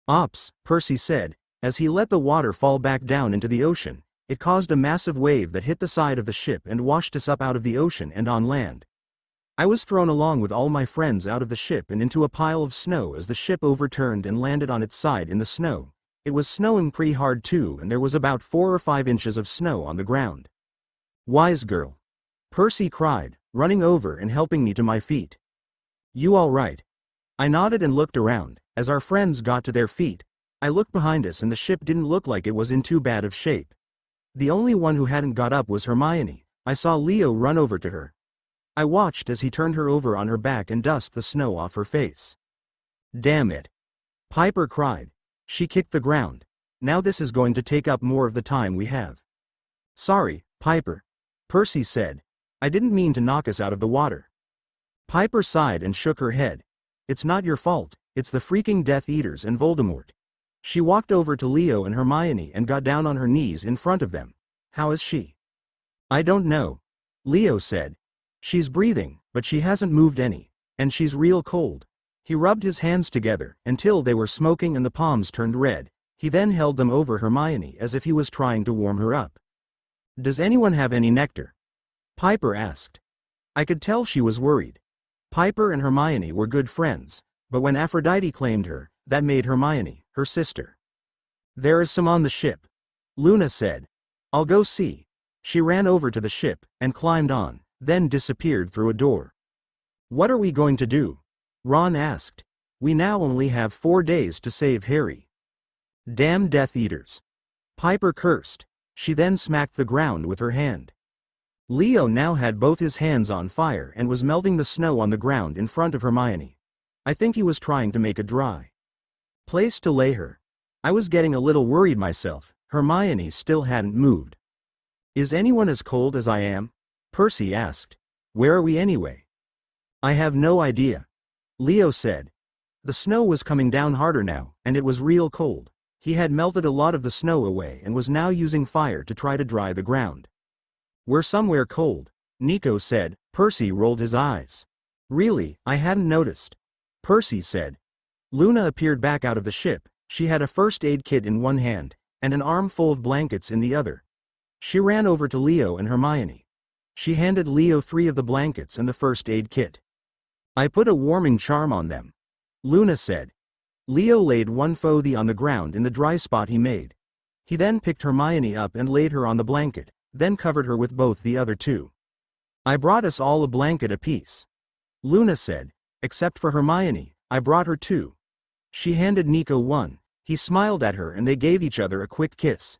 "Ops," Percy said, as he let the water fall back down into the ocean. It caused a massive wave that hit the side of the ship and washed us up out of the ocean and on land. I was thrown along with all my friends out of the ship and into a pile of snow as the ship overturned and landed on its side in the snow. It was snowing pretty hard too and there was about 4 or 5 inches of snow on the ground. "Wise girl," Percy cried, running over and helping me to my feet. "You all right?" I nodded and looked around. As our friends got to their feet, I looked behind us and the ship didn't look like it was in too bad of shape. The only one who hadn't got up was Hermione. I saw Leo run over to her. I watched as he turned her over on her back and dusted the snow off her face. "Damn it!" Piper cried. She kicked the ground. "Now this is going to take up more of the time we have." "Sorry, Piper," Percy said. "I didn't mean to knock us out of the water." Piper sighed and shook her head. "It's not your fault, it's the freaking Death Eaters and Voldemort." She walked over to Leo and Hermione and got down on her knees in front of them. "How is she?" "I don't know," Leo said. "She's breathing, but she hasn't moved any, and she's real cold." He rubbed his hands together until they were smoking and the palms turned red. He then held them over Hermione as if he was trying to warm her up. "Does anyone have any nectar?" Piper asked. I could tell she was worried. Piper and Hermione were good friends, but when Aphrodite claimed her, that made Hermione her sister. "There is some on the ship," Luna said. "I'll go see." She ran over to the ship and climbed on, then disappeared through a door. "What are we going to do?" Ron asked. "We now only have 4 days to save Harry." "Damn Death Eaters," Piper cursed. She then smacked the ground with her hand. Leo now had both his hands on fire and was melting the snow on the ground in front of Hermione. I think he was trying to make a dry place to lay her. I was getting a little worried myself. Hermione still hadn't moved. Is anyone as cold as I am? Percy asked. Where are we anyway? I have no idea. Leo said. The snow was coming down harder now, and it was real cold. He had melted a lot of the snow away and was now using fire to try to dry the ground. We're somewhere cold, Nico said. Percy rolled his eyes. Really, I hadn't noticed. Percy said. Luna appeared back out of the ship. She had a first aid kit in one hand, and an armful of blankets in the other. She ran over to Leo and Hermione. She handed Leo 3 of the blankets and the first aid kit. I put a warming charm on them, Luna said. Leo laid one fothy on the ground in the dry spot he made. He then picked Hermione up and laid her on the blanket, then covered her with both the other 2. I brought us all a blanket apiece, Luna said. Except for Hermione, I brought her 2. She handed Nico one. He smiled at her and they gave each other a quick kiss.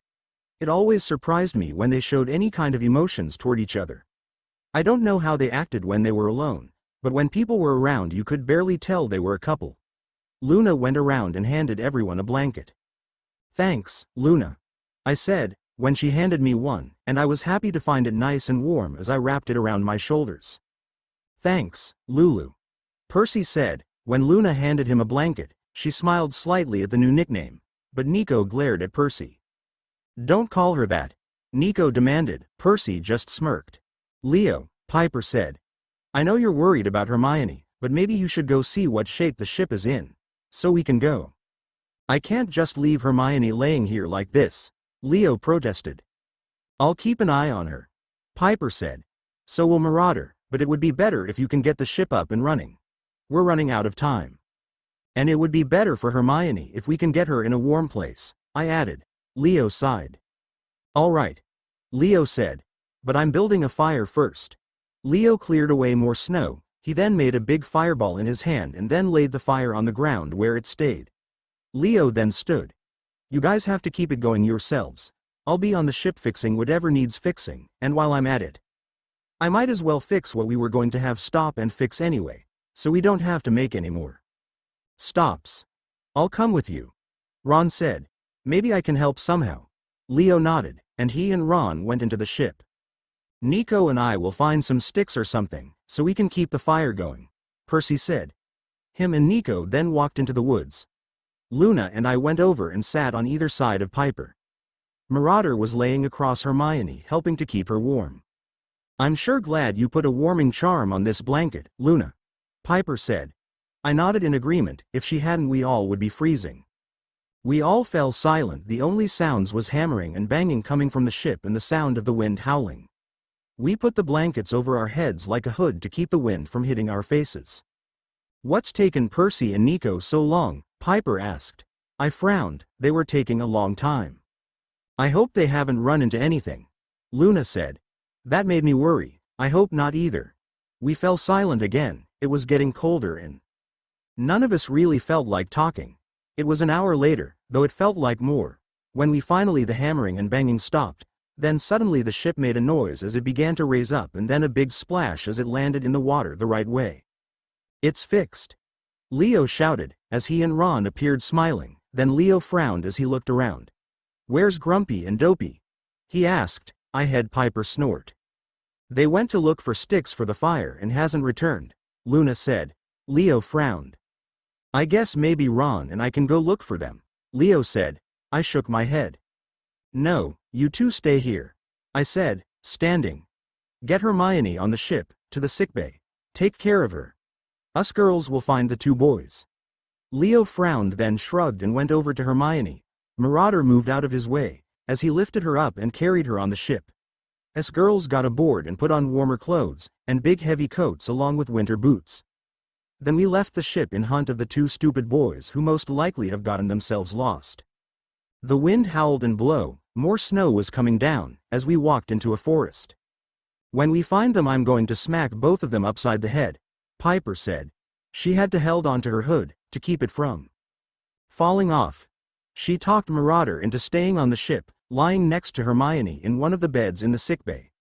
It always surprised me when they showed any kind of emotions toward each other. I don't know how they acted when they were alone, but when people were around you could barely tell they were a couple. Luna went around and handed everyone a blanket. Thanks, Luna, I said, when she handed me one, and I was happy to find it nice and warm as I wrapped it around my shoulders. Thanks, Lulu, Percy said. When Luna handed him a blanket, she smiled slightly at the new nickname, but Nico glared at Percy. Don't call her that, Nico demanded. Percy just smirked. Leo, Piper said. I know you're worried about Hermione, but maybe you should go see what shape the ship is in, so we can go. I can't just leave Hermione laying here like this, Leo protested. I'll keep an eye on her, Piper said. So will Marauder, but it would be better if you can get the ship up and running. We're running out of time. And it would be better for Hermione if we can get her in a warm place, I added. Leo sighed. All right, Leo said. But I'm building a fire first. Leo cleared away more snow. He then made a big fireball in his hand and then laid the fire on the ground where it stayed. Leo then stood. You guys have to keep it going yourselves. I'll be on the ship fixing whatever needs fixing, and while I'm at it, I might as well fix what we were going to have stop and fix anyway, so we don't have to make any more stops. I'll come with you, Ron said. Maybe I can help somehow. Leo nodded, and he and Ron went into the ship. Nico and I will find some sticks or something, so we can keep the fire going, Percy said. Him and Nico then walked into the woods. Luna and I went over and sat on either side of Piper. Marauder was laying across Hermione, helping to keep her warm. I'm sure glad you put a warming charm on this blanket, Luna, Piper said. I nodded in agreement. If she hadn't, we all would be freezing. We all fell silent. The only sounds was hammering and banging coming from the ship and the sound of the wind howling. We put the blankets over our heads like a hood to keep the wind from hitting our faces. What's taken Percy and Nico so long? Piper asked. I frowned. They were taking a long time. I hope they haven't run into anything, Luna said. That made me worry. I hope not either. We fell silent again. It was getting colder and none of us really felt like talking. It was an hour later, though it felt like more, when we finally the hammering and banging stopped. Then suddenly the ship made a noise as it began to raise up and then a big splash as it landed in the water the right way. It's fixed, Leo shouted, as he and Ron appeared smiling. Then Leo frowned as he looked around. Where's Grumpy and Dopey? He asked. I had Piper snort. They went to look for sticks for the fire and hasn't returned, Luna said. Leo frowned. I guess maybe Ron and I can go look for them, Leo said. I shook my head. No, you two stay here, I said, standing. Get Hermione on the ship, to the sickbay. Take care of her. Us girls will find the 2 boys. Leo frowned, then shrugged and went over to Hermione. Marauder moved out of his way, as he lifted her up and carried her on the ship. Us girls got aboard and put on warmer clothes, and big heavy coats along with winter boots. Then we left the ship in hunt of the 2 stupid boys who most likely have gotten themselves lost. The wind howled and blew. More snow was coming down, as we walked into a forest. When we find them, I'm going to smack both of them upside the head, Piper said. She had to held onto her hood, to keep it from falling off. She talked Marauder into staying on the ship, lying next to Hermione in one of the beds in the sickbay.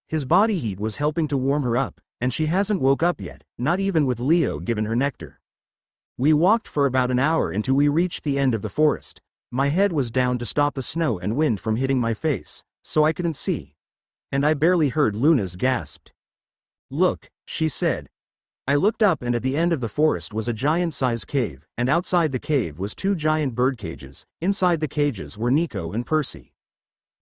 His body heat was helping to warm her up, and she hasn't woke up yet, not even with Leo giving her nectar. We walked for about an hour until we reached the end of the forest. My head was down to stop the snow and wind from hitting my face, so I couldn't see. And I barely heard Luna's gasped. "Look," she said. I looked up, and at the end of the forest was a giant-sized cave, and outside the cave was 2 giant bird cages. Inside the cages were Nico and Percy.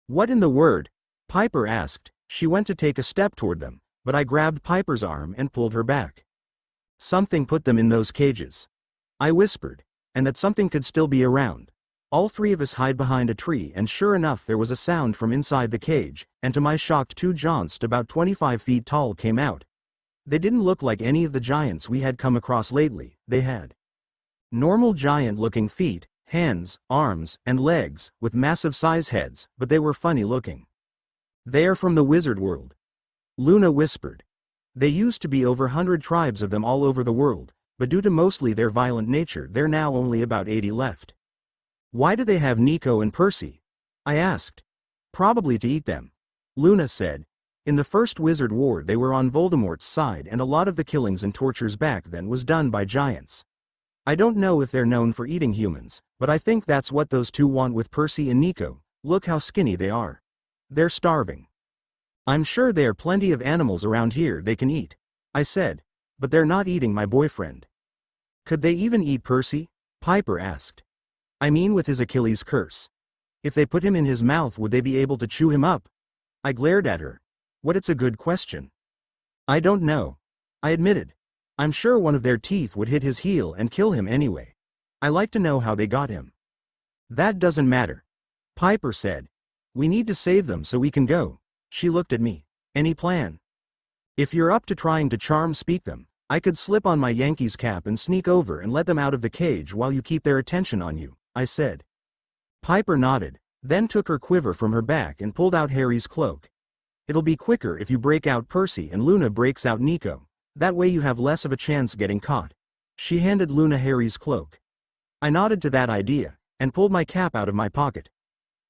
"What in the word?" Piper asked. She went to take a step toward them, but I grabbed Piper's arm and pulled her back. "Something put them in those cages," I whispered, "and that something could still be around." All 3 of us hid behind a tree, and sure enough there was a sound from inside the cage, and to my shock 2 giants about 25 feet tall came out. They didn't look like any of the giants we had come across lately. They had normal giant-looking feet, hands, arms, and legs, with massive size heads, but they were funny looking. "They are from the wizard world," Luna whispered. "They used to be over 100 tribes of them all over the world, but due to mostly their violent nature there are now only about 80 left." "Why do they have Nico and Percy?" I asked. "Probably to eat them," Luna said. "In the first Wizard War they were on Voldemort's side, and a lot of the killings and tortures back then was done by giants. I don't know if they're known for eating humans, but I think that's what those 2 want with Percy and Nico. Look how skinny they are. They're starving." "I'm sure there are plenty of animals around here they can eat," I said, "but they're not eating my boyfriend." "Could they even eat Percy?" Piper asked. "I mean with his Achilles curse. If they put him in his mouth, would they be able to chew him up?" I glared at her. "What, it's a good question." "I don't know," I admitted. "I'm sure one of their teeth would hit his heel and kill him anyway. I like to know how they got him." "That doesn't matter," Piper said. "We need to save them so we can go." She looked at me. "Any plan?" "If you're up to trying to charm speak them, I could slip on my Yankees cap and sneak over and let them out of the cage while you keep their attention on you," I said. Piper nodded, then took her quiver from her back and pulled out Harry's cloak. "It'll be quicker if you break out Percy and Luna breaks out Nico. That way you have less of a chance getting caught." She handed Luna Harry's cloak. I nodded to that idea, and pulled my cap out of my pocket.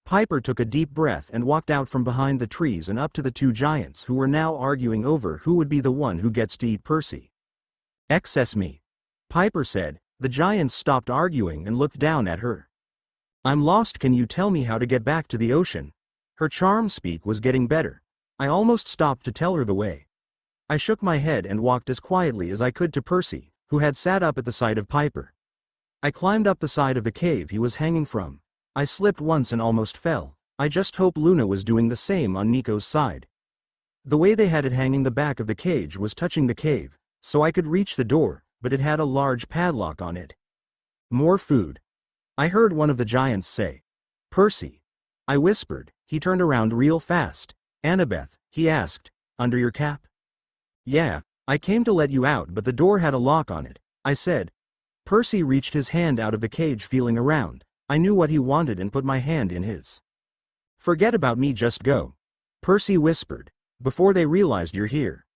Piper took a deep breath and walked out from behind the trees and up to the 2 giants who were now arguing over who would be the one who gets to eat Percy. "Excess me," Piper said. The giants stopped arguing and looked down at her. "I'm lost, can you tell me how to get back to the ocean?" Her charm speak was getting better. I almost stopped to tell her the way. I shook my head and walked as quietly as I could to Percy, who had sat up at the sight of Piper. I climbed up the side of the cave he was hanging from. I slipped once and almost fell. I just hope Luna was doing the same on Nico's side. The way they had it hanging, the back of the cage was touching the cave, so I could reach the door, but it had a large padlock on it. "More food," I heard one of the giants say. "Percy," I whispered. He turned around real fast. "Annabeth," he asked, "under your cap?" "Yeah, I came to let you out, but the door had a lock on it," I said. Percy reached his hand out of the cage, feeling around. I knew what he wanted and put my hand in his. "Forget about me, just go," Percy whispered, "before they realized you're here."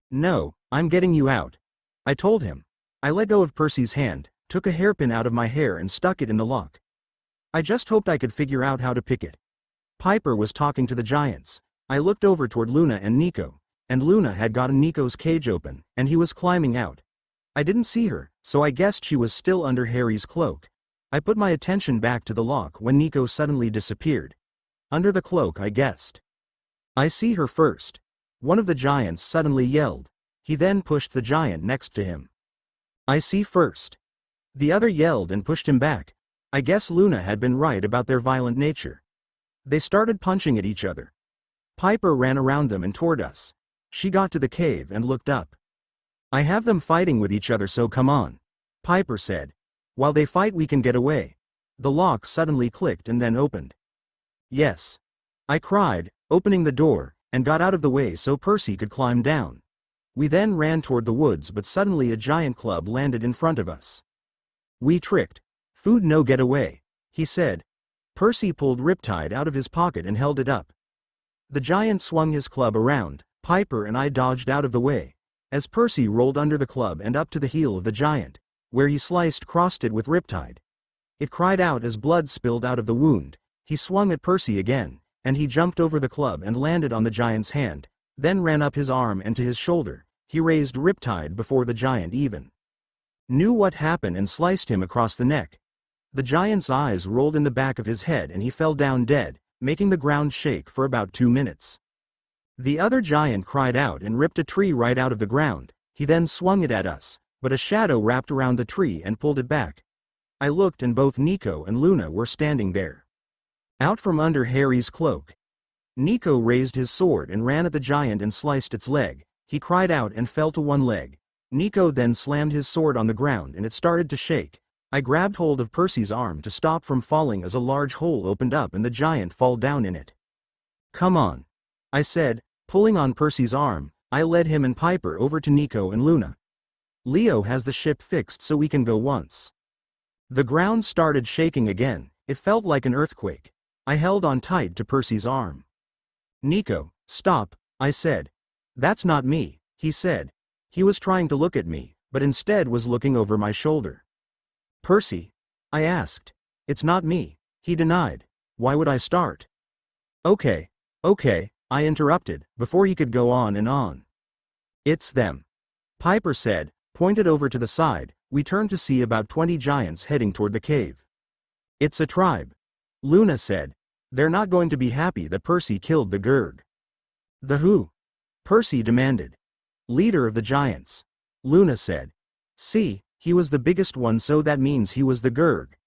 "No, I'm getting you out," I told him. I let go of Percy's hand, took a hairpin out of my hair and stuck it in the lock. I just hoped I could figure out how to pick it. Piper was talking to the giants. I looked over toward Luna and Nico, and Luna had gotten Nico's cage open, and he was climbing out. I didn't see her, so I guessed she was still under Harry's cloak. I put my attention back to the lock when Nico suddenly disappeared. Under the cloak, I guessed. "I see her first," one of the giants suddenly yelled. He then pushed the giant next to him. "I see first." The other yelled and pushed him back. I guess Luna had been right about their violent nature. They started punching at each other. Piper ran around them and toward us. She got to the cave and looked up. "I have them fighting with each other, so come on," Piper said. "While they fight we can get away." The lock suddenly clicked and then opened. "Yes," I cried, opening the door, and got out of the way so Percy could climb down. We then ran toward the woods, but suddenly a giant club landed in front of us. "We tricked. Food no get away," he said. Percy pulled Riptide out of his pocket and held it up. The giant swung his club around. Piper and I dodged out of the way, as Percy rolled under the club and up to the heel of the giant, where he crossed it with Riptide. It cried out as blood spilled out of the wound. He swung at Percy again, and he jumped over the club and landed on the giant's hand. then ran up his arm and to his shoulder. He raised Riptide before the giant even knew what happened and sliced him across the neck. The giant's eyes rolled in the back of his head and he fell down dead, making the ground shake for about 2 minutes. The other giant cried out and ripped a tree right out of the ground. He then swung it at us, but a shadow wrapped around the tree and pulled it back. I looked and both Nico and Luna were standing there. Out from under Harry's cloak. Nico raised his sword and ran at the giant and sliced its leg. He cried out and fell to one leg. Nico then slammed his sword on the ground and it started to shake. I grabbed hold of Percy's arm to stop from falling as a large hole opened up and the giant fell down in it. "Come on," I said, pulling on Percy's arm. I led him and Piper over to Nico and Luna. "Leo has the ship fixed so we can go once." The ground started shaking again. It felt like an earthquake. I held on tight to Percy's arm. "Nico, stop," I said. "That's not me," he said. He was trying to look at me, but instead was looking over my shoulder. "Percy?" I asked. "It's not me," he denied. "Why would I start?" Okay, I interrupted, before he could go on and on. "It's them," Piper said, pointed over to the side. We turned to see about 20 giants heading toward the cave. "It's a tribe," Luna said. "They're not going to be happy that Percy killed the Gurg." "The who?" Percy demanded. "Leader of the giants," Luna said. "See, he was the biggest one, so that means he was the Gurg."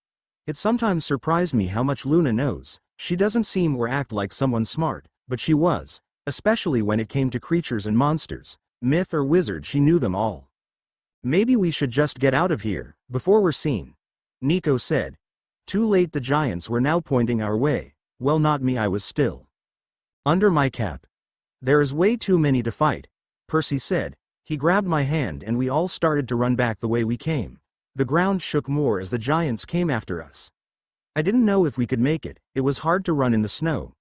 It sometimes surprised me how much Luna knows. She doesn't seem or act like someone smart, but she was, especially when it came to creatures and monsters, myth or wizard. She knew them all. "Maybe we should just get out of here, before we're seen," Nico said. Too late, the giants were now pointing our way. Well, not me, I was still under my cap. "There is way too many to fight," Percy said. He grabbed my hand and we all started to run back the way we came. The ground shook more as the giants came after us. I didn't know if we could make it. It was hard to run in the snow.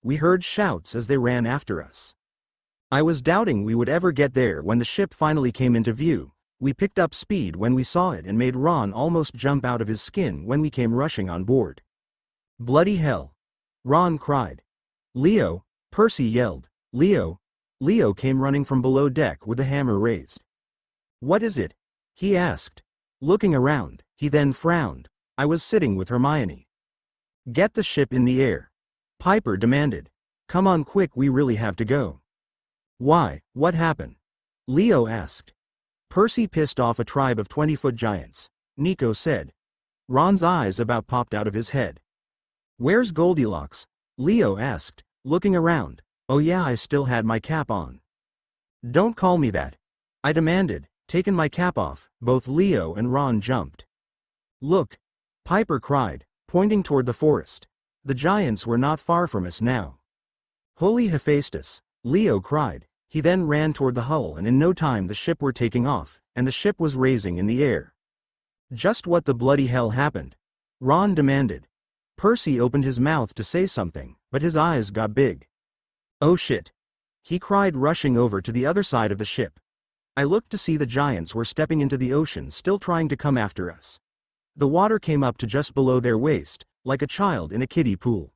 We heard shouts as they ran after us. I was doubting we would ever get there when the ship finally came into view. We picked up speed when we saw it and made Ron almost jump out of his skin when we came rushing on board. "Bloody hell!" Ron cried. "Leo!" Percy yelled. "Leo!" Leo came running from below deck with the hammer raised. "What is it?" he asked. Looking around, he then frowned. I was sitting with Hermione. "Get the ship in the air," Piper demanded. "Come on quick, we really have to go." "Why, what happened?" Leo asked. "Percy pissed off a tribe of 20-foot giants," Nico said. Ron's eyes about popped out of his head. "Where's Goldilocks?" Leo asked, looking around. "Oh yeah, I still had my cap on." "Don't call me that," I demanded, taking my cap off. Both Leo and Ron jumped. "Look!" Piper cried, pointing toward the forest. The giants were not far from us now. "Holy Hephaestus!" Leo cried. He then ran toward the hull and in no time the ship were taking off, and the ship was raising in the air. "Just what the bloody hell happened?" Ron demanded. Percy opened his mouth to say something, but his eyes got big. "Oh shit!" he cried, rushing over to the other side of the ship. I looked to see the giants were stepping into the ocean, still trying to come after us. The water came up to just below their waist, like a child in a kiddie pool.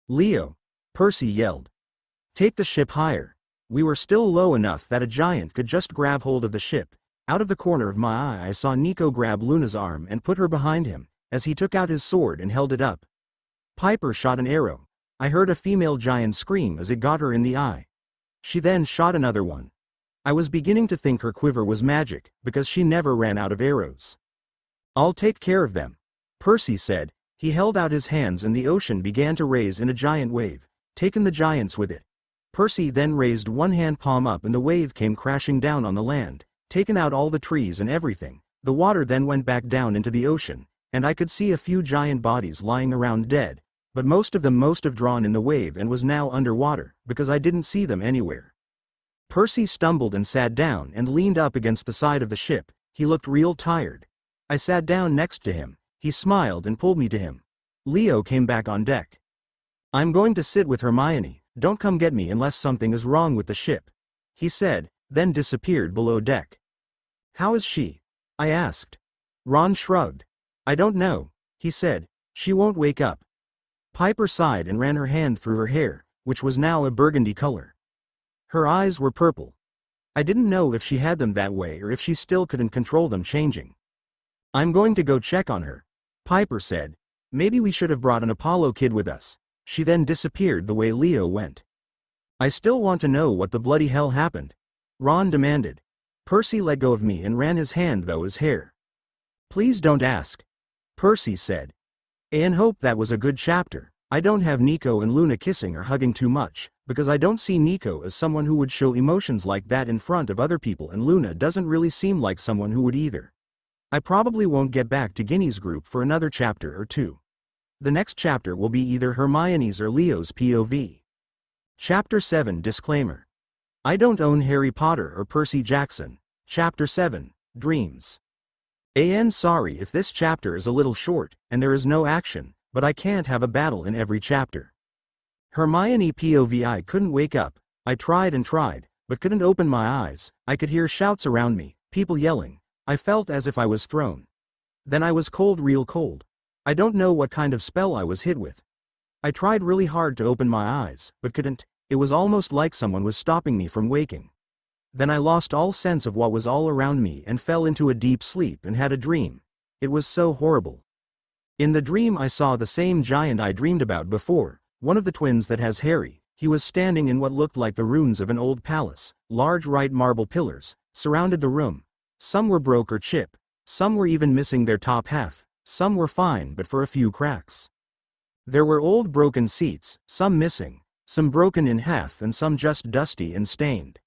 "Leo!" Percy yelled. "Take the ship higher." We were still low enough that a giant could just grab hold of the ship. Out of the corner of my eye I saw Nico grab Luna's arm and put her behind him, as he took out his sword and held it up. Piper shot an arrow. I heard a female giant scream as it got her in the eye. She then shot another one. I was beginning to think her quiver was magic, because she never ran out of arrows. "I'll take care of them," Percy said. He held out his hands and the ocean began to raise in a giant wave, taking the giants with it. Percy then raised one hand palm up and the wave came crashing down on the land, taking out all the trees and everything. The water then went back down into the ocean, and I could see a few giant bodies lying around dead, but most of them must have drawn in the wave and was now underwater, because I didn't see them anywhere. Percy stumbled and sat down and leaned up against the side of the ship. He looked real tired. I sat down next to him. He smiled and pulled me to him. Leo came back on deck. "I'm going to sit with Hermione. Don't come get me unless something is wrong with the ship," he said, then disappeared below deck. "How is she?" I asked. Ron shrugged. "I don't know," he said. "She won't wake up." Piper sighed and ran her hand through her hair, which was now a burgundy color. Her eyes were purple. I didn't know if she had them that way or if she still couldn't control them changing. I'm going to go check on her, Piper said. Maybe we should have brought an Apollo kid with us. She then disappeared the way Leo went. I still want to know what the bloody hell happened, Ron demanded. Percy let go of me and ran his hand through his hair. Please don't ask, Percy said. And hope that was a good chapter. I don't have Nico and Luna kissing or hugging too much, because I don't see Nico as someone who would show emotions like that in front of other people, and Luna doesn't really seem like someone who would either. I probably won't get back to Ginny's group for another chapter or two. The next chapter will be either Hermione's or Leo's POV. Chapter 7 Disclaimer. I don't own Harry Potter or Percy Jackson. Chapter 7, Dreams. Sorry if this chapter is a little short, and there is no action, but I can't have a battle in every chapter. Hermione POV. I couldn't wake up. I tried and tried, but couldn't open my eyes. I could hear shouts around me, people yelling. I felt as if I was thrown. Then I was cold, real cold. I don't know what kind of spell I was hit with. I tried really hard to open my eyes, but couldn't. It was almost like someone was stopping me from waking. Then I lost all sense of what was all around me and fell into a deep sleep and had a dream. It was so horrible. In the dream I saw the same giant I dreamed about before, one of the twins that has Harry. He was standing in what looked like the ruins of an old palace. Large white marble pillars surrounded the room. Some were broke or chipped. Some were even missing their top half. Some were fine but for a few cracks. There were old broken seats, some missing, some broken in half, and some just dusty and stained.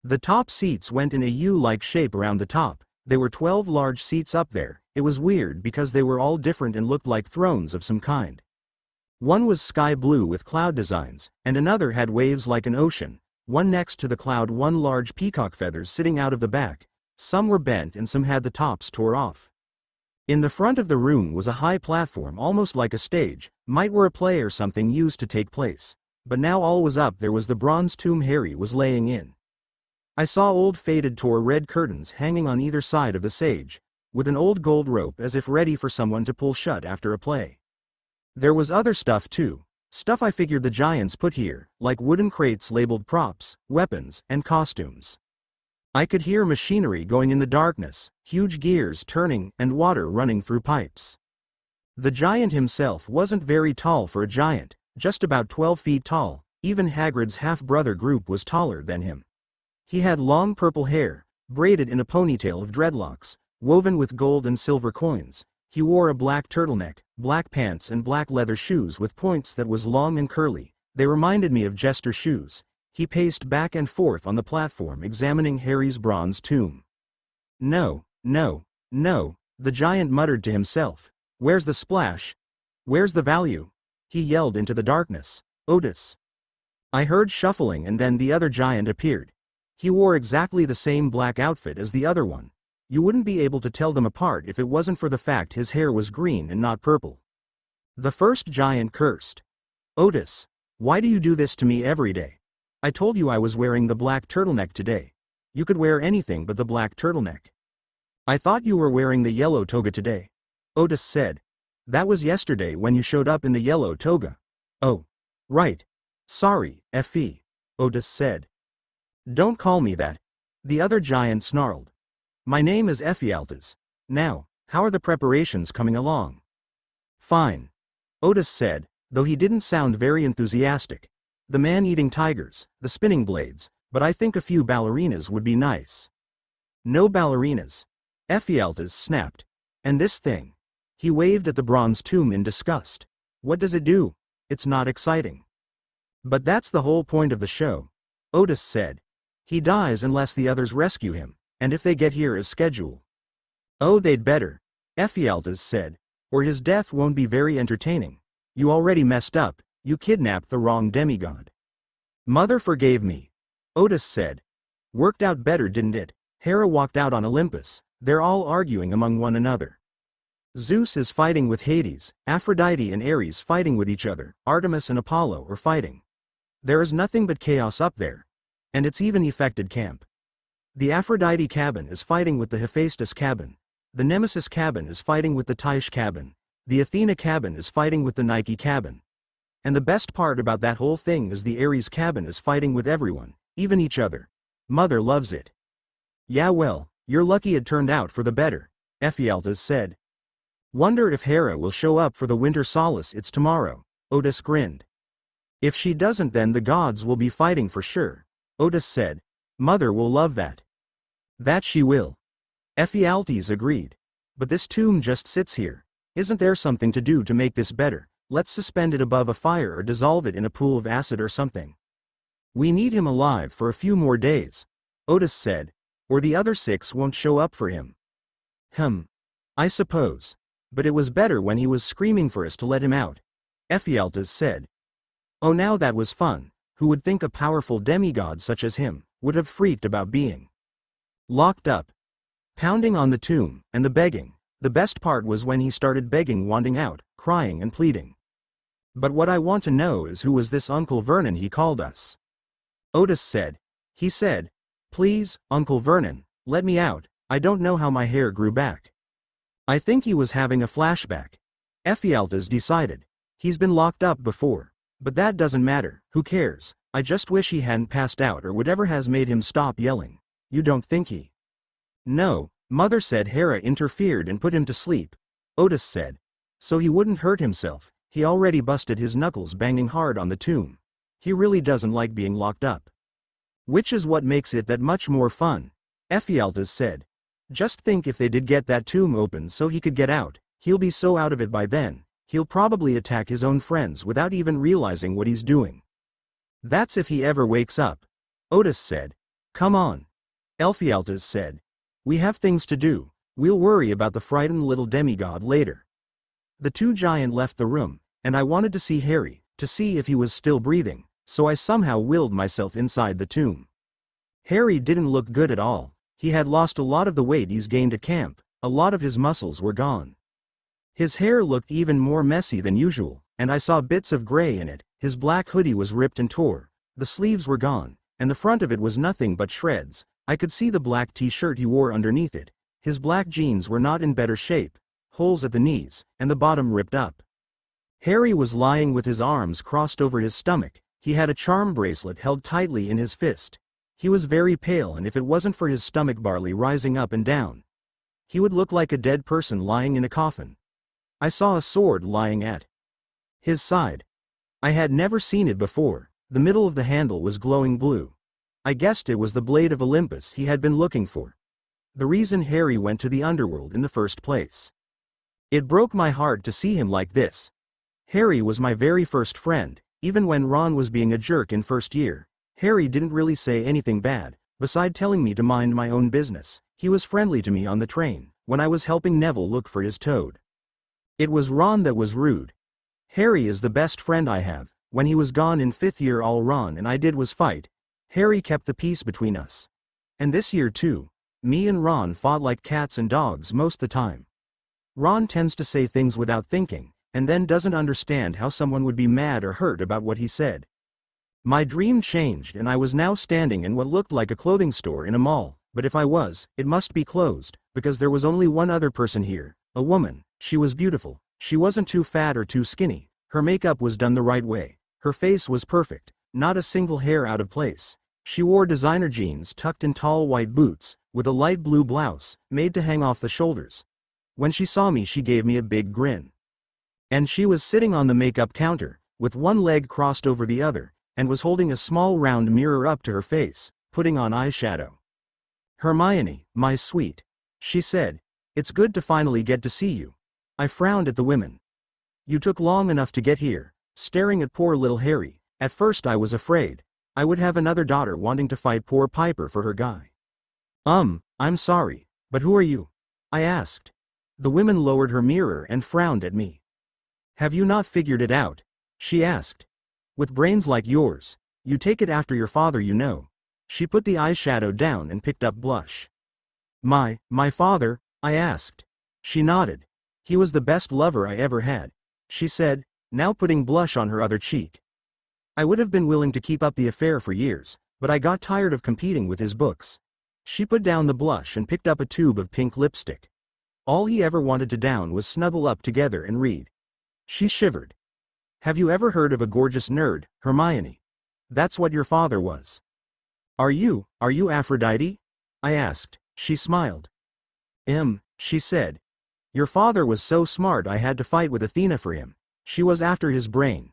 The top seats went in a U-like shape around the top. There were 12 large seats up there. It was weird because they were all different and looked like thrones of some kind. One was sky blue with cloud designs, and another had waves like an ocean. One next to the cloud, one large peacock feathers sitting out of the back. Some were bent and some had the tops tore off. In the front of the room was a high platform almost like a stage, might were a play or something used to take place. But now all was up. There was the bronze tomb Harry was laying in. I saw old faded tore red curtains hanging on either side of the stage, with an old gold rope as if ready for someone to pull shut after a play. There was other stuff too, stuff I figured the giants put here, like wooden crates labeled props, weapons, and costumes. I could hear machinery going in the darkness, huge gears turning, and water running through pipes. The giant himself wasn't very tall for a giant, just about 12 feet tall. Even Hagrid's half-brother group was taller than him. He had long purple hair, braided in a ponytail of dreadlocks, woven with gold and silver coins. He wore a black turtleneck, black pants, and black leather shoes with points that was long and curly. They reminded me of jester shoes. He paced back and forth on the platform examining Harry's bronze tomb. No, no, no, the giant muttered to himself. Where's the splash? Where's the value? He yelled into the darkness. Otis. I heard shuffling and then the other giant appeared. He wore exactly the same black outfit as the other one. You wouldn't be able to tell them apart if it wasn't for the fact his hair was green and not purple. The first giant cursed. Otis, why do you do this to me every day? I told you I was wearing the black turtleneck today. You could wear anything but the black turtleneck. I thought you were wearing the yellow toga today. Otis said. That was yesterday when you showed up in the yellow toga. Oh. Right. Sorry, Effie. Otis said. Don't call me that. The other giant snarled. My name is Ephialtes. Now, how are the preparations coming along? Fine. Otis said, though he didn't sound very enthusiastic. The man-eating tigers, the spinning blades, but I think a few ballerinas would be nice. No ballerinas. Ephialtes snapped. And this thing? He waved at the bronze tomb in disgust. What does it do? It's not exciting. But that's the whole point of the show. Otis said. He dies unless the others rescue him, and if they get here as scheduled. Oh, they'd better, Ephialtes said, or his death won't be very entertaining. You already messed up. You kidnapped the wrong demigod. Mother forgave me, Otis said. Worked out better, didn't it? Hera walked out on Olympus. They're all arguing among one another. Zeus is fighting with Hades, Aphrodite and Ares fighting with each other, Artemis and Apollo are fighting. There is nothing but chaos up there. And it's even affected camp. The Aphrodite cabin is fighting with the Hephaestus cabin. The Nemesis cabin is fighting with the Tyche cabin. The Athena cabin is fighting with the Nike cabin. And the best part about that whole thing is the Ares cabin is fighting with everyone. even each other. Mother loves it. Yeah well, you're lucky it turned out for the better, Ephialtes said. Wonder if Hera will show up for the winter solace. It's tomorrow, Otis grinned. If she doesn't then the gods will be fighting for sure, Otis said. Mother will love that. That she will. Ephialtes agreed. But this tomb just sits here. Isn't there something to do to make this better? Let's suspend it above a fire or dissolve it in a pool of acid or something. We need him alive for a few more days, Otis said, or the other 6 won't show up for him. I suppose. But it was better when he was screaming for us to let him out, Ephialtes said. Oh now that was fun. Who would think a powerful demigod such as him would have freaked about being locked up? Pounding on the tomb, and the begging. The best part was when he started begging, wanting out, crying and pleading. But what I want to know is who was this Uncle Vernon he called us? Otis said. He said, please, Uncle Vernon, let me out, I don't know how my hair grew back. I think he was having a flashback. Ephialtes decided. He's been locked up before. But that doesn't matter, who cares? I just wish he hadn't passed out or whatever has made him stop yelling. You don't think he? No, Mother said Hera interfered and put him to sleep, Otis said. So he wouldn't hurt himself. He already busted his knuckles banging hard on the tomb. He really doesn't like being locked up. Which is what makes it that much more fun, Ephialtes said. Just think if they did get that tomb open so he could get out, he'll be so out of it by then, he'll probably attack his own friends without even realizing what he's doing. That's if he ever wakes up, Otis said. Come on, Ephialtes said. We have things to do, we'll worry about the frightened little demigod later. The 2 giants left the room, and I wanted to see Harry, to see if he was still breathing, so I somehow willed myself inside the tomb. Harry didn't look good at all. He had lost a lot of the weight he's gained at camp, a lot of his muscles were gone. His hair looked even more messy than usual, and I saw bits of gray in it. His black hoodie was ripped and tore, the sleeves were gone, and the front of it was nothing but shreds. I could see the black t-shirt he wore underneath it. His black jeans were not in better shape, holes at the knees, and the bottom ripped up. Harry was lying with his arms crossed over his stomach. He had a charm bracelet held tightly in his fist. He was very pale, and if it wasn't for his stomach barley rising up and down, he would look like a dead person lying in a coffin. I saw a sword lying at his side. I had never seen it before. The middle of the handle was glowing blue. I guessed it was the blade of Olympus he had been looking for. The reason Harry went to the underworld in the first place. It broke my heart to see him like this. Harry was my very first friend. Even when Ron was being a jerk in first year, Harry didn't really say anything bad, beside telling me to mind my own business. He was friendly to me on the train, when I was helping Neville look for his toad. It was Ron that was rude. Harry is the best friend I have. When he was gone in 5th year, all Ron and I did was fight. Harry kept the peace between us. And this year too. Me and Ron fought like cats and dogs most the time. Ron tends to say things without thinking, and then doesn't understand how someone would be mad or hurt about what he said. My dream changed and I was now standing in what looked like a clothing store in a mall, but if I was, it must be closed, because there was only one other person here, a woman. She was beautiful. She wasn't too fat or too skinny. Her makeup was done the right way. Her face was perfect, not a single hair out of place. She wore designer jeans tucked in tall white boots, with a light blue blouse, made to hang off the shoulders. When she saw me she gave me a big grin. And she was sitting on the makeup counter, with one leg crossed over the other, and was holding a small round mirror up to her face, putting on eyeshadow. Hermione, my sweet, she said, it's good to finally get to see you. I frowned at the women. You took long enough to get here, staring at poor little Harry. At first I was afraid I would have another daughter wanting to fight poor Piper for her guy. I'm sorry, but who are you? I asked. The woman lowered her mirror and frowned at me. Have you not figured it out? She asked. With brains like yours, you take it after your father, you know. She put the eyeshadow down and picked up blush. My father? I asked. She nodded. He was the best lover I ever had, she said, now putting blush on her other cheek. I would have been willing to keep up the affair for years, but I got tired of competing with his books. She put down the blush and picked up a tube of pink lipstick. All he ever wanted to do was snuggle up together and read. She shivered. Have you ever heard of a gorgeous nerd, Hermione? That's what your father was. Are you Aphrodite? I asked. She smiled. She said. Your father was so smart I had to fight with Athena for him. She was after his brain.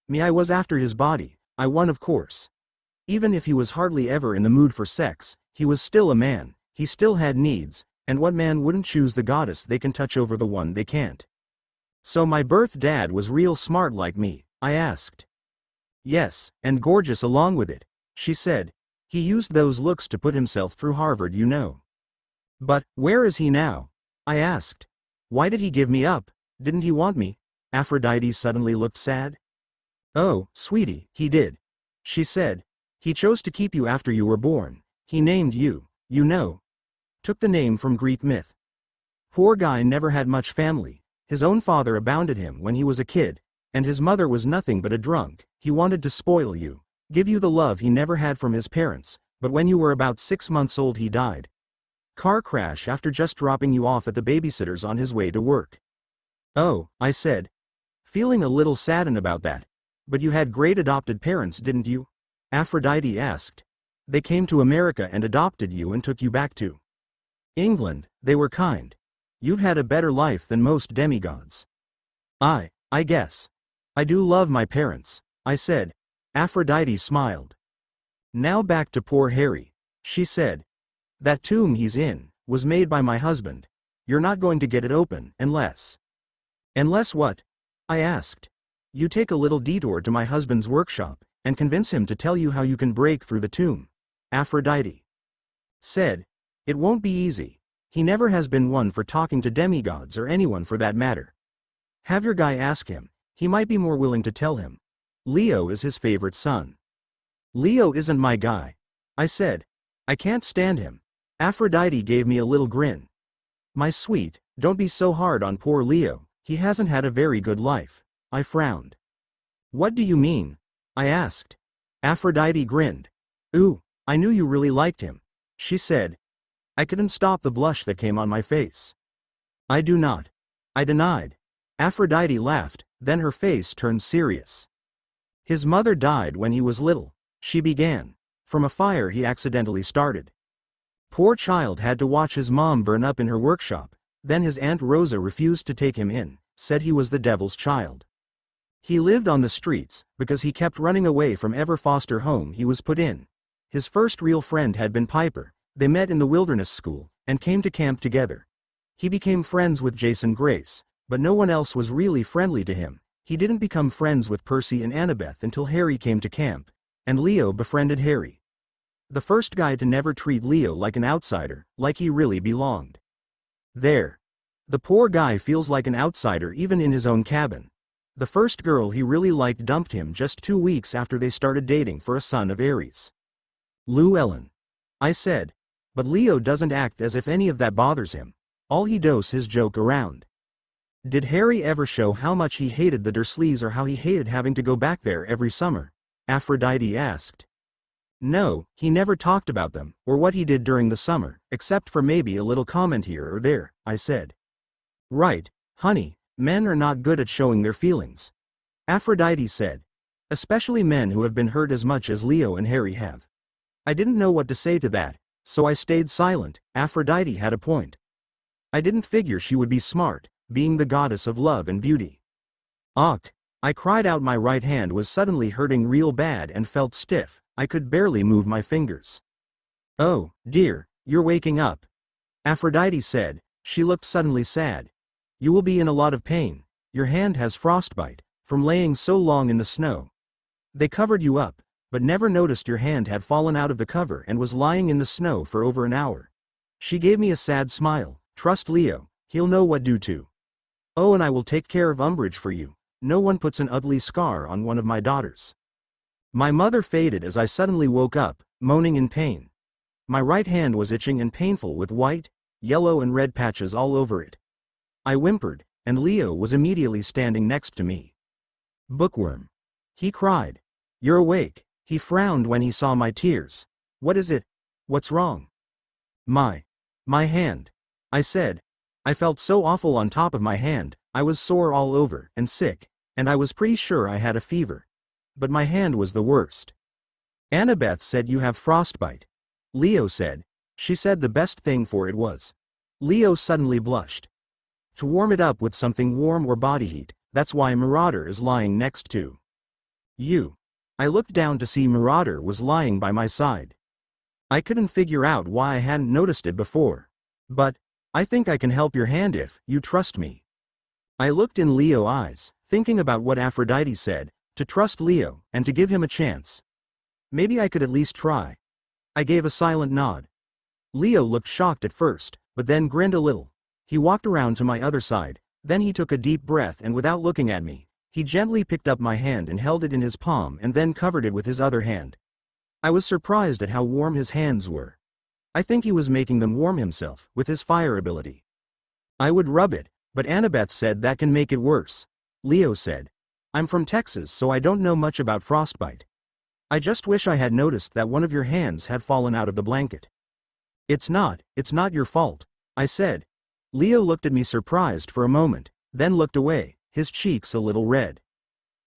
Me, I was after his body. I won, of course. Even if he was hardly ever in the mood for sex, he was still a man, he still had needs, and what man wouldn't choose the goddess they can touch over the one they can't? So my birth dad was real smart like me, I asked. Yes, and gorgeous along with it, she said. He used those looks to put himself through Harvard, you know. But, where is he now? I asked. Why did he give me up? Didn't he want me? Aphrodite suddenly looked sad. Oh, sweetie, he did. She said. He chose to keep you after you were born. He named you, you know. Took the name from Greek myth. Poor guy never had much family. His own father abandoned him when he was a kid, and his mother was nothing but a drunk. He wanted to spoil you, give you the love he never had from his parents, but when you were about 6 months old he died. Car crash after just dropping you off at the babysitter's on his way to work. Oh, I said. Feeling a little saddened about that. But you had great adopted parents, didn't you? Aphrodite asked. They came to America and adopted you and took you back to England. They were kind. You've had a better life than most demigods. I guess. I do love my parents, I said. Aphrodite smiled. Now back to poor Harry, she said. That tomb he's in was made by my husband. You're not going to get it open unless. Unless what? I asked. You take a little detour to my husband's workshop and convince him to tell you how you can break through the tomb. Aphrodite said. It won't be easy. He never has been one for talking to demigods or anyone for that matter. Have your guy ask him. He might be more willing to tell him. Leo is his favorite son. Leo isn't my guy, I said. I can't stand him. Aphrodite gave me a little grin. My sweet, don't be so hard on poor Leo. He hasn't had a very good life. I frowned. What do you mean? I asked. Aphrodite grinned. Ooh, I knew you really liked him, she said. I couldn't stop the blush that came on my face. I do not. I denied. Aphrodite laughed, then her face turned serious. His mother died when he was little, she began, from a fire he accidentally started. Poor child had to watch his mom burn up in her workshop, then his Aunt Rosa refused to take him in, said he was the devil's child. He lived on the streets, because he kept running away from every foster home he was put in. His first real friend had been Piper. They met in the wilderness school, and came to camp together. He became friends with Jason Grace, but no one else was really friendly to him. He didn't become friends with Percy and Annabeth until Harry came to camp, and Leo befriended Harry. The first guy to never treat Leo like an outsider, like he really belonged. There. The poor guy feels like an outsider even in his own cabin. The first girl he really liked dumped him just 2 weeks after they started dating for a son of Aries. Llewellyn. I said. But Leo doesn't act as if any of that bothers him. All he does is joke around. Did Harry ever show how much he hated the Dursleys or how he hated having to go back there every summer? Aphrodite asked. No, he never talked about them, or what he did during the summer, except for maybe a little comment here or there, I said. Right, honey, men are not good at showing their feelings. Aphrodite said. Especially men who have been hurt as much as Leo and Harry have. I didn't know what to say to that. So I stayed silent. Aphrodite had a point. I didn't figure she would be smart, being the goddess of love and beauty. Ugh! I cried out. My right hand was suddenly hurting real bad and felt stiff. I could barely move my fingers. Oh, dear, you're waking up. Aphrodite said. She looked suddenly sad. You will be in a lot of pain. Your hand has frostbite, from laying so long in the snow. They covered you up, but never noticed your hand had fallen out of the cover and was lying in the snow for over an hour. She gave me a sad smile. Trust Leo, he'll know what do to. Oh, and I will take care of Umbridge for you. No one puts an ugly scar on one of my daughters. My mother faded as I suddenly woke up, moaning in pain. My right hand was itching and painful with white, yellow and red patches all over it. I whimpered, and Leo was immediately standing next to me. Bookworm. He cried. You're awake. He frowned when he saw my tears. What is it? What's wrong? My hand. I said. I felt so awful on top of my hand. I was sore all over and sick, and I was pretty sure I had a fever. But my hand was the worst. Annabeth said you have frostbite. Leo said. She said the best thing for it was. Leo suddenly blushed. To warm it up with something warm or body heat, that's why Marauder is lying next to you. I looked down to see Marauder was lying by my side. I couldn't figure out why I hadn't noticed it before. But, I think I can help your hand if you trust me. I looked in Leo's eyes, thinking about what Aphrodite said, to trust Leo, and to give him a chance. Maybe I could at least try. I gave a silent nod. Leo looked shocked at first, but then grinned a little. He walked around to my other side, then he took a deep breath and without looking at me, he gently picked up my hand and held it in his palm and then covered it with his other hand. I was surprised at how warm his hands were. I think he was making them warm himself, with his fire ability. I would rub it, but Annabeth said that can make it worse. Leo said. I'm from Texas so I don't know much about frostbite. I just wish I had noticed that one of your hands had fallen out of the blanket. It's not your fault, I said. Leo looked at me surprised for a moment, then looked away, his cheeks a little red.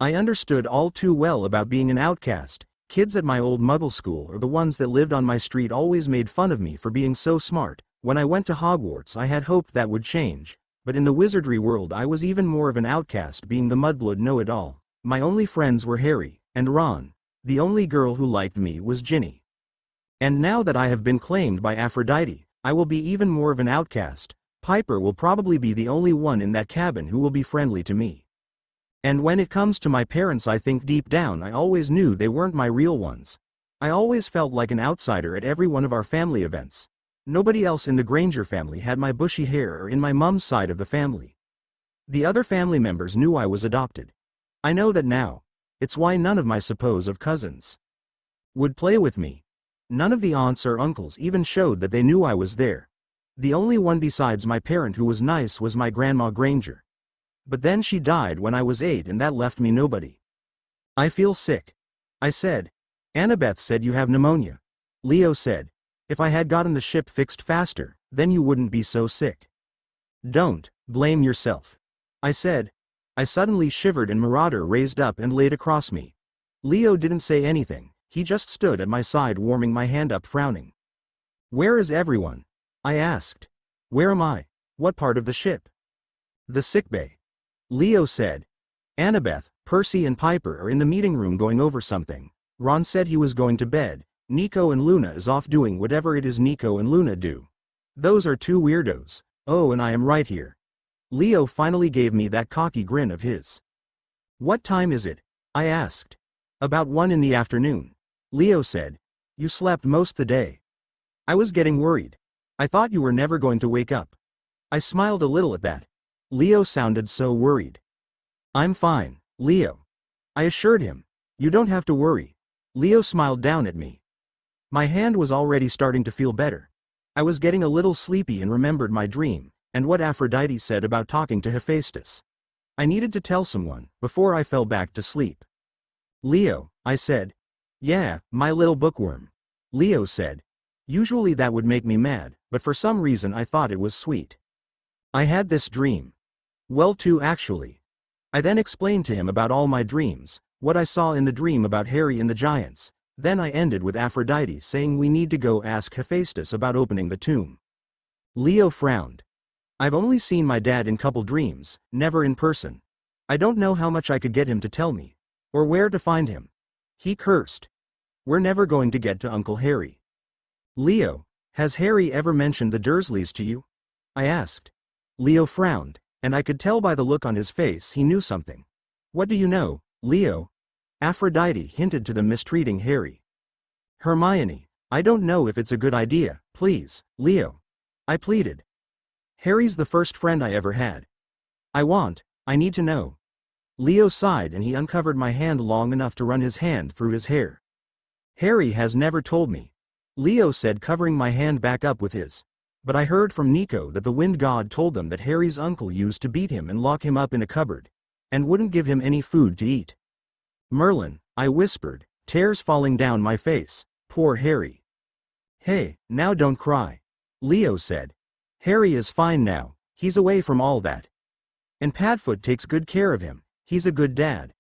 I understood all too well about being an outcast. Kids at my old Muggle school or the ones that lived on my street always made fun of me for being so smart. When I went to Hogwarts I had hoped that would change, but in the wizardry world I was even more of an outcast being the mudblood know-it-all. My only friends were Harry and Ron. The only girl who liked me was Ginny. And now that I have been claimed by Aphrodite, I will be even more of an outcast. Piper will probably be the only one in that cabin who will be friendly to me. And when it comes to my parents, I think deep down I always knew they weren't my real ones. I always felt like an outsider at every one of our family events. Nobody else in the Granger family had my bushy hair or in my mom's side of the family. The other family members knew I was adopted. I know that now. It's why none of my supposed cousins would play with me. None of the aunts or uncles even showed that they knew I was there. The only one besides my parent who was nice was my Grandma Granger. But then she died when I was 8 and that left me nobody. I feel sick, I said. Annabeth said you have pneumonia. Leo said. If I had gotten the ship fixed faster, then you wouldn't be so sick. Don't blame yourself, I said. I suddenly shivered and Marauder raised up and laid across me. Leo didn't say anything, he just stood at my side warming my hand up frowning. Where is everyone? I asked. Where am I? What part of the ship? The sickbay. Leo said. Annabeth, Percy and Piper are in the meeting room going over something. Ron said he was going to bed. Nico and Luna is off doing whatever it is Nico and Luna do. Those are two weirdos. Oh, and I am right here. Leo finally gave me that cocky grin of his. What time is it? I asked. About 1 in the afternoon. Leo said. You slept most the day. I was getting worried. I thought you were never going to wake up. I smiled a little at that. Leo sounded so worried. I'm fine, Leo. I assured him. You don't have to worry. Leo smiled down at me. My hand was already starting to feel better. I was getting a little sleepy and remembered my dream, and what Aphrodite said about talking to Hephaestus. I needed to tell someone, before I fell back to sleep. Leo, I said. Yeah, my little bookworm. Leo said. Usually that would make me mad, but for some reason I thought it was sweet. I had this dream. Well, two actually. I then explained to him about all my dreams, what I saw in the dream about Harry and the giants. Then I ended with Aphrodite saying we need to go ask Hephaestus about opening the tomb. Leo frowned. I've only seen my dad in couple dreams, never in person. I don't know how much I could get him to tell me. Or where to find him. He cursed. We're never going to get to Uncle Harry. Leo, has Harry ever mentioned the Dursleys to you? I asked. Leo frowned, and I could tell by the look on his face he knew something. What do you know, Leo? Aphrodite hinted to them mistreating Harry. Hermione, I don't know if it's a good idea, please, Leo. I pleaded. Harry's the first friend I ever had. I need to know. Leo sighed and he uncovered my hand long enough to run his hand through his hair. Harry has never told me. Leo said, covering my hand back up with his. But I heard from Nico that the wind god told them that Harry's uncle used to beat him and lock him up in a cupboard, and wouldn't give him any food to eat. Merlin, I whispered, tears falling down my face. Poor Harry. Hey, now don't cry. Leo said. Harry is fine now, he's away from all that. And Padfoot takes good care of him, he's a good dad.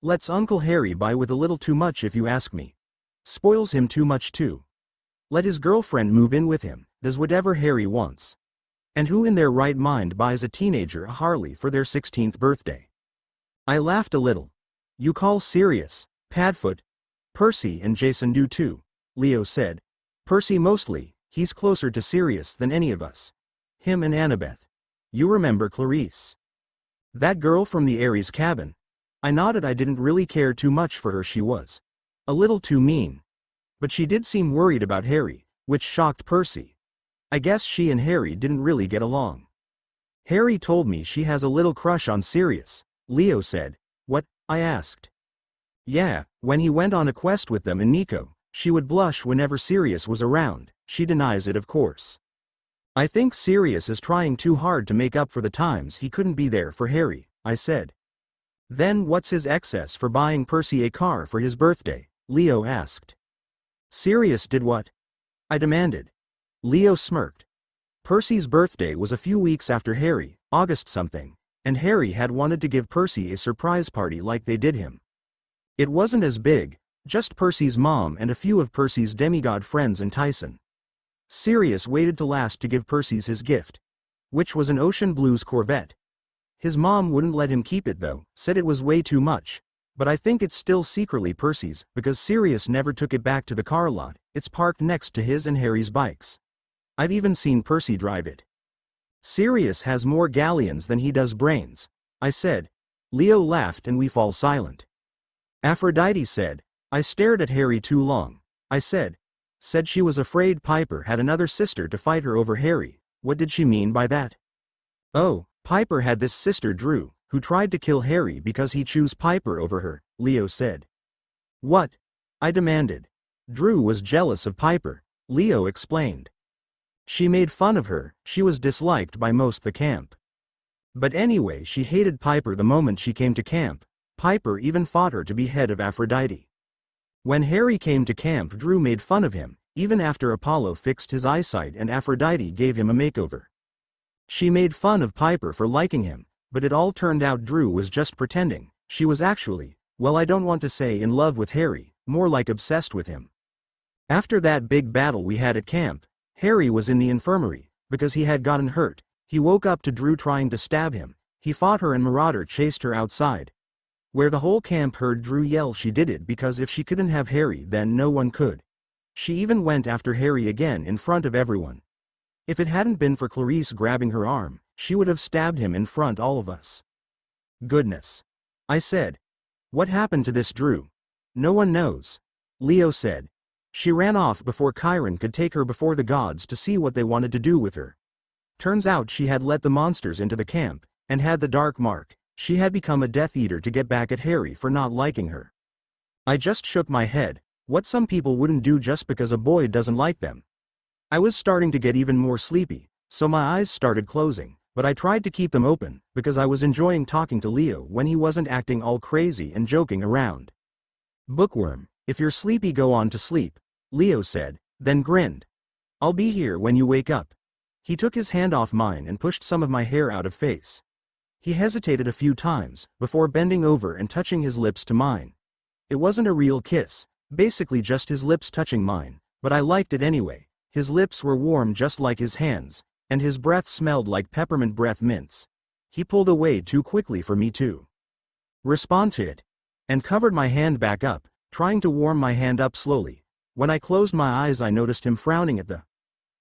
Let's Uncle Harry by with a little too much if you ask me. Spoils him too much too. Let his girlfriend move in with him, does whatever Harry wants. And who in their right mind buys a teenager a Harley for their 16th birthday? I laughed a little. You call Sirius, Padfoot? Percy and Jason do too, Leo said. Percy mostly, he's closer to Sirius than any of us. Him and Annabeth. You remember Clarice? That girl from the Ares cabin. I nodded. I didn't really care too much for her. She was a little too mean. But she did seem worried about Harry, which shocked Percy. I guess she and Harry didn't really get along. Harry told me she has a little crush on Sirius, Leo said. What? I asked. Yeah, when he went on a quest with them and Nico, she would blush whenever Sirius was around. She denies it, of course. I think Sirius is trying too hard to make up for the times he couldn't be there for Harry, I said. Then what's his excess for buying Percy a car for his birthday? Leo asked. Sirius did what? I demanded. Leo smirked. Percy's birthday was a few weeks after Harry, August something, and Harry had wanted to give Percy a surprise party like they did him. It wasn't as big, just Percy's mom and a few of Percy's demigod friends and Tyson. Sirius waited to last to give Percy's his gift, which was an Ocean Blues Corvette. His mom wouldn't let him keep it though, said it was way too much, but I think it's still secretly Percy's because Sirius never took it back to the car lot. It's parked next to his and Harry's bikes. I've even seen Percy drive it. Sirius has more galleons than he does brains, I said. Leo laughed and we fall silent. Aphrodite said, I stared at Harry too long. I said she was afraid Piper had another sister to fight her over Harry. What did she mean by that? Oh, Piper had this sister Drew, who tried to kill Harry because he chose Piper over her, Leo said. What? I demanded. Drew was jealous of Piper, Leo explained. She made fun of her. She was disliked by most the camp. But anyway, she hated Piper the moment she came to camp. Piper even fought her to be head of Aphrodite. When Harry came to camp, Drew made fun of him, even after Apollo fixed his eyesight and Aphrodite gave him a makeover. She made fun of Piper for liking him, but it all turned out Drew was just pretending. She was actually, well, I don't want to say in love with Harry, more like obsessed with him. After that big battle we had at camp, Harry was in the infirmary, because he had gotten hurt. He woke up to Drew trying to stab him. He fought her and Marauder chased her outside, where the whole camp heard Drew yell she did it because if she couldn't have Harry then no one could. She even went after Harry again in front of everyone. If it hadn't been for Clarice grabbing her arm, she would have stabbed him in front all of us. Goodness. I said. What happened to this Drew? No one knows. Leo said. She ran off before Chiron could take her before the gods to see what they wanted to do with her. Turns out she had let the monsters into the camp, and had the dark mark. She had become a Death Eater to get back at Harry for not liking her. I just shook my head. What some people wouldn't do just because a boy doesn't like them. I was starting to get even more sleepy, so my eyes started closing, but I tried to keep them open, because I was enjoying talking to Leo when he wasn't acting all crazy and joking around. Bookworm, if you're sleepy go on to sleep, Leo said, then grinned. I'll be here when you wake up. He took his hand off mine and pushed some of my hair out of face. He hesitated a few times, before bending over and touching his lips to mine. It wasn't a real kiss, basically just his lips touching mine, but I liked it anyway. His lips were warm just like his hands, and his breath smelled like peppermint breath mints. He pulled away too quickly for me to respond to it, and covered my hand back up, trying to warm my hand up slowly. When I closed my eyes I noticed him frowning at the,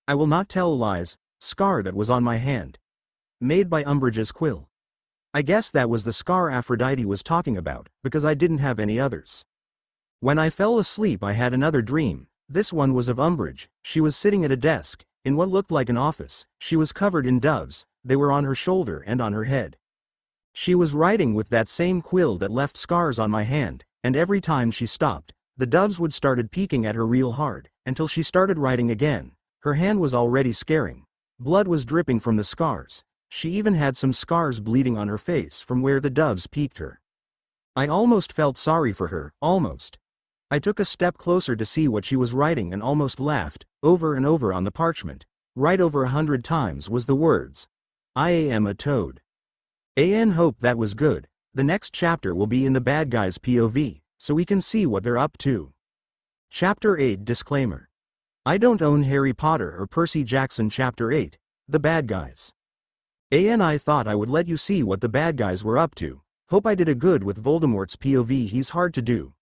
I will not tell lies, scar that was on my hand. Made by Umbridge's quill. I guess that was the scar Aphrodite was talking about, because I didn't have any others. When I fell asleep I had another dream. This one was of Umbridge. She was sitting at a desk, in what looked like an office. She was covered in doves. They were on her shoulder and on her head. She was writing with that same quill that left scars on my hand, and every time she stopped, the doves would started peeking at her real hard, until she started writing again. Her hand was already scaring. Blood was dripping from the scars. She even had some scars bleeding on her face from where the doves peeked her. I almost felt sorry for her, almost. I took a step closer to see what she was writing and almost laughed. Over and over on the parchment, right over 100 times was the words, I am a toad. Hope that was good. The next chapter will be in the bad guys' POV, so we can see what they're up to. Chapter 8 Disclaimer. I don't own Harry Potter or Percy Jackson. Chapter 8. The Bad Guys. I thought I would let you see what the bad guys were up to. Hope I did a good with Voldemort's POV. He's hard to do.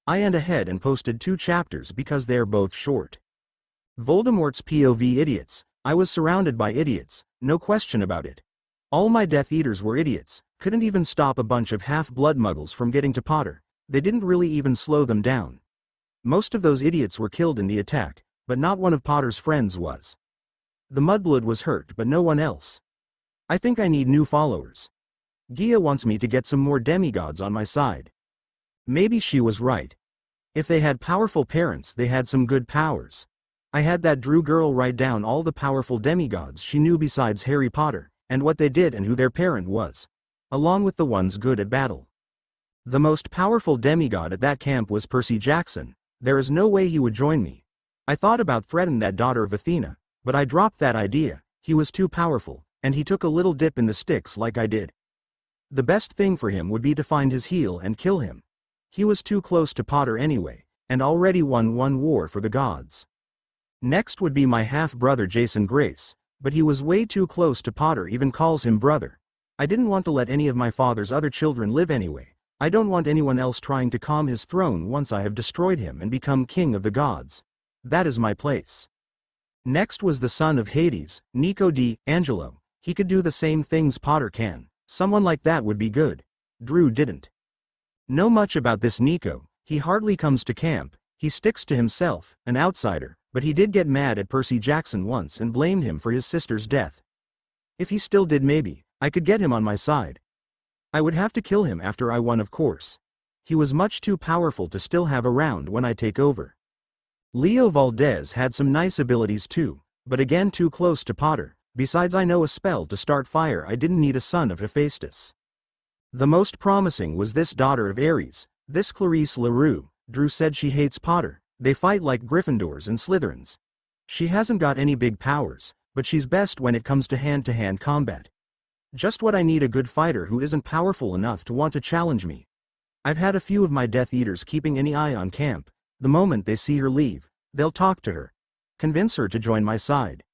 I went ahead and posted 2 chapters because they're both short. Voldemort's POV. Idiots. I was surrounded by idiots, no question about it. All my Death Eaters were idiots, couldn't even stop a bunch of half-blood muggles from getting to Potter. They didn't really even slow them down. Most of those idiots were killed in the attack, but not one of Potter's friends was. The Mudblood was hurt but no one else. I think I need new followers. Gia wants me to get some more demigods on my side. Maybe she was right. If they had powerful parents, they had some good powers. I had that Drew girl write down all the powerful demigods she knew besides Harry Potter, and what they did and who their parent was, along with the ones good at battle. The most powerful demigod at that camp was Percy Jackson. There is no way he would join me. I thought about threatening that daughter of Athena, but I dropped that idea. He was too powerful, and he took a little dip in the sticks like I did. The best thing for him would be to find his heel and kill him. He was too close to Potter anyway, and already won one war for the gods. Next would be my half-brother Jason Grace, but he was way too close to Potter, even calls him brother. I didn't want to let any of my father's other children live anyway. I don't want anyone else trying to calm his throne once I have destroyed him and become king of the gods. That is my place. Next was the son of Hades, Nico D'Angelo. He could do the same things Potter can. Someone like that would be good. Drew didn't know much about this Nico. He hardly comes to camp. He sticks to himself, an outsider, but he did get mad at Percy Jackson once and blamed him for his sister's death. If he still did, maybe I could get him on my side. I would have to kill him after I won, of course. He was much too powerful to still have around when I take over. Leo Valdez had some nice abilities too, but again too close to Potter. Besides, I know a spell to start fire. I didn't need a son of Hephaestus. The most promising was this daughter of Ares, this Clarice LaRue. Drew said she hates Potter. They fight like Gryffindors and Slytherins. She hasn't got any big powers, but she's best when it comes to hand-to-hand combat. Just what I need, a good fighter who isn't powerful enough to want to challenge me. I've had a few of my Death Eaters keeping any eye on camp. The moment they see her leave, they'll talk to her. Convince her to join my side.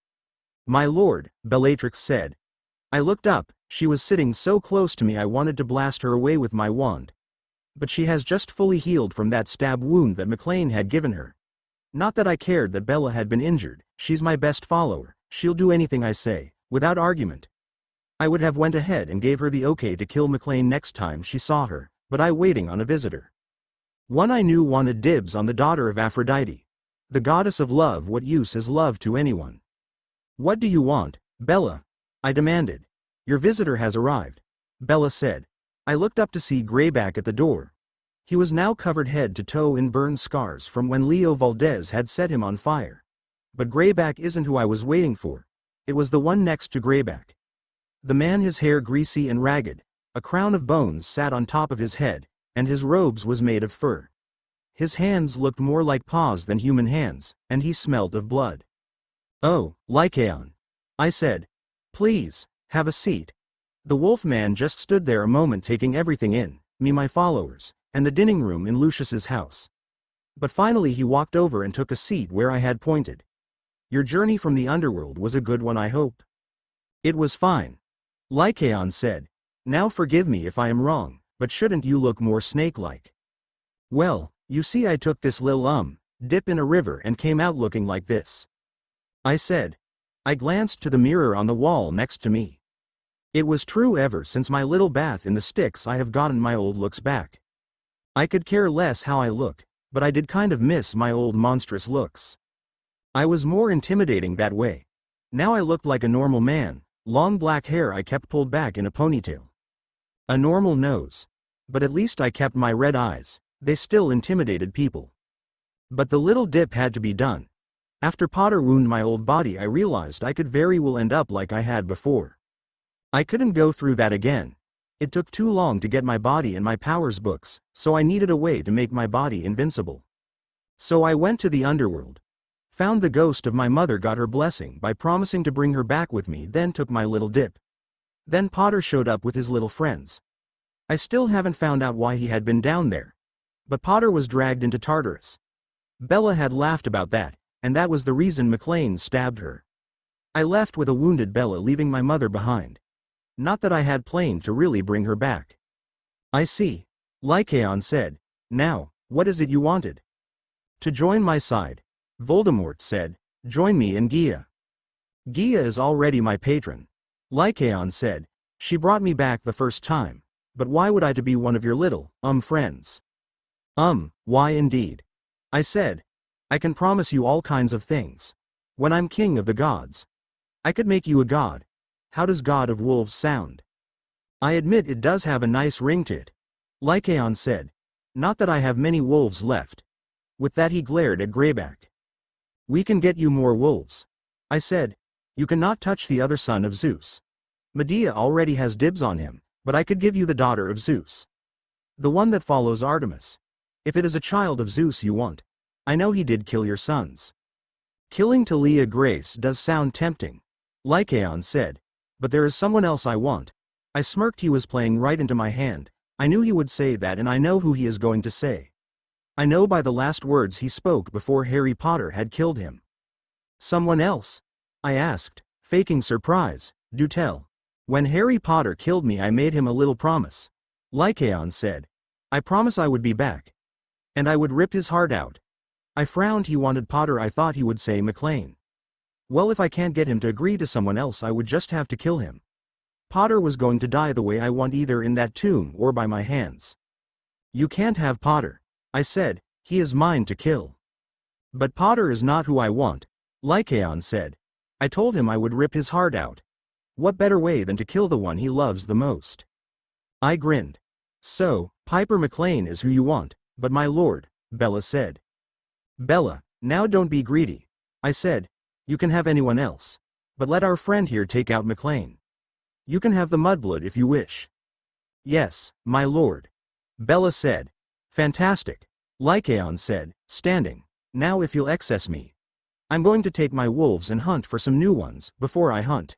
My lord, Bellatrix said. I looked up. She was sitting so close to me I wanted to blast her away with my wand. But she has just fully healed from that stab wound that McLean had given her. Not that I cared that Bella had been injured. She's my best follower. She'll do anything I say, without argument. I would have went ahead and gave her the okay to kill McLean next time she saw her, but I waiting on a visitor. One I knew wanted dibs on the daughter of Aphrodite, the goddess of love. What use is love to anyone? What do you want, Bella? I demanded. Your visitor has arrived, Bella said. I looked up to see Greyback at the door. He was now covered head to toe in burn scars from when Leo Valdez had set him on fire. But Greyback isn't who I was waiting for. It was the one next to Greyback. The man, his hair greasy and ragged, a crown of bones sat on top of his head, and his robes was made of fur. His hands looked more like paws than human hands, and he smelled of blood. Oh, Lycaon, I said. Please, have a seat. The wolf man just stood there a moment taking everything in, me, my followers, and the dining room in Lucius's house. But finally he walked over and took a seat where I had pointed. Your journey from the underworld was a good one, I hope. It was fine, Lycaon said. Now forgive me if I am wrong, but shouldn't you look more snake-like? Well, you see, I took this little dip in a river and came out looking like this, I said. I glanced to the mirror on the wall next to me. It was true. Ever since my little bath in the Styx, I have gotten my old looks back. I could care less how I look, but I did kind of miss my old monstrous looks. I was more intimidating that way. Now I looked like a normal man. Long black hair I kept pulled back in a ponytail. A normal nose. But at least I kept my red eyes. They still intimidated people. But the little dip had to be done. After Potter wounded my old body, I realized I could very well end up like I had before. I couldn't go through that again. It took too long to get my body and my powers books, so I needed a way to make my body invincible. So I went to the underworld. Found the ghost of my mother, got her blessing by promising to bring her back with me, then took my little dip. Then Potter showed up with his little friends. I still haven't found out why he had been down there. But Potter was dragged into Tartarus. Bella had laughed about that, and that was the reason McLean stabbed her. I left with a wounded Bella, leaving my mother behind. Not that I had planned to really bring her back. I see. Lycaon said. Now, what is it you wanted? To join my side. Voldemort said. Join me in Gia. Gia is already my patron. Lycaon said. She brought me back the first time. But why would I to be one of your little, friends? Why indeed? I said. I can promise you all kinds of things. When I'm king of the gods, I could make you a god. How does God of Wolves sound? I admit it does have a nice ring to it. Lycaon said. Not that I have many wolves left. With that he glared at Greyback. We can get you more wolves. I said. You cannot touch the other son of Zeus. Medea already has dibs on him, but I could give you the daughter of Zeus. The one that follows Artemis. If it is a child of Zeus you want. I know he did kill your sons. Killing Talia Grace does sound tempting. Lycaon said. But there is someone else I want. I smirked. He was playing right into my hand. I knew he would say that, and I know who he is going to say. I know by the last words he spoke before Harry Potter had killed him. Someone else? I asked, faking surprise. Do tell. When Harry Potter killed me I made him a little promise. Lycaon said. I promise I would be back. And I would rip his heart out. I frowned. He wanted Potter. I thought he would say McLean. Well, if I can't get him to agree to someone else I would just have to kill him. Potter was going to die the way I want, either in that tomb or by my hands. You can't have Potter. I said. He is mine to kill. But Potter is not who I want. Lycaon said. I told him I would rip his heart out. What better way than to kill the one he loves the most? I grinned. So, Piper McLean is who you want, but my lord, Bella said. Bella, now don't be greedy. I said. You can have anyone else. But let our friend here take out McLean. You can have the mudblood if you wish. Yes, my lord. Bella said. Fantastic. Lycaon said, standing. Now if you'll excess me. I'm going to take my wolves and hunt for some new ones before I hunt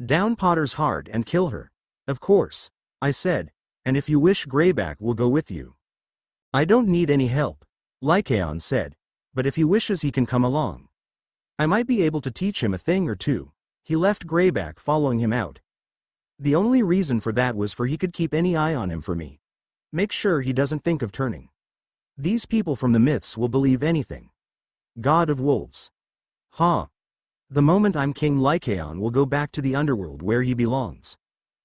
down Potter's heart and kill her. Of course. I said. And if you wish Greyback will go with you. I don't need any help. Lycaon said. But if he wishes he can come along. I might be able to teach him a thing or two. He left Greyback following him out. The only reason for that was for he could keep any eye on him for me. Make sure he doesn't think of turning. These people from the myths will believe anything. God of Wolves. Ha! The moment I'm king, Lycaon will go back to the underworld where he belongs.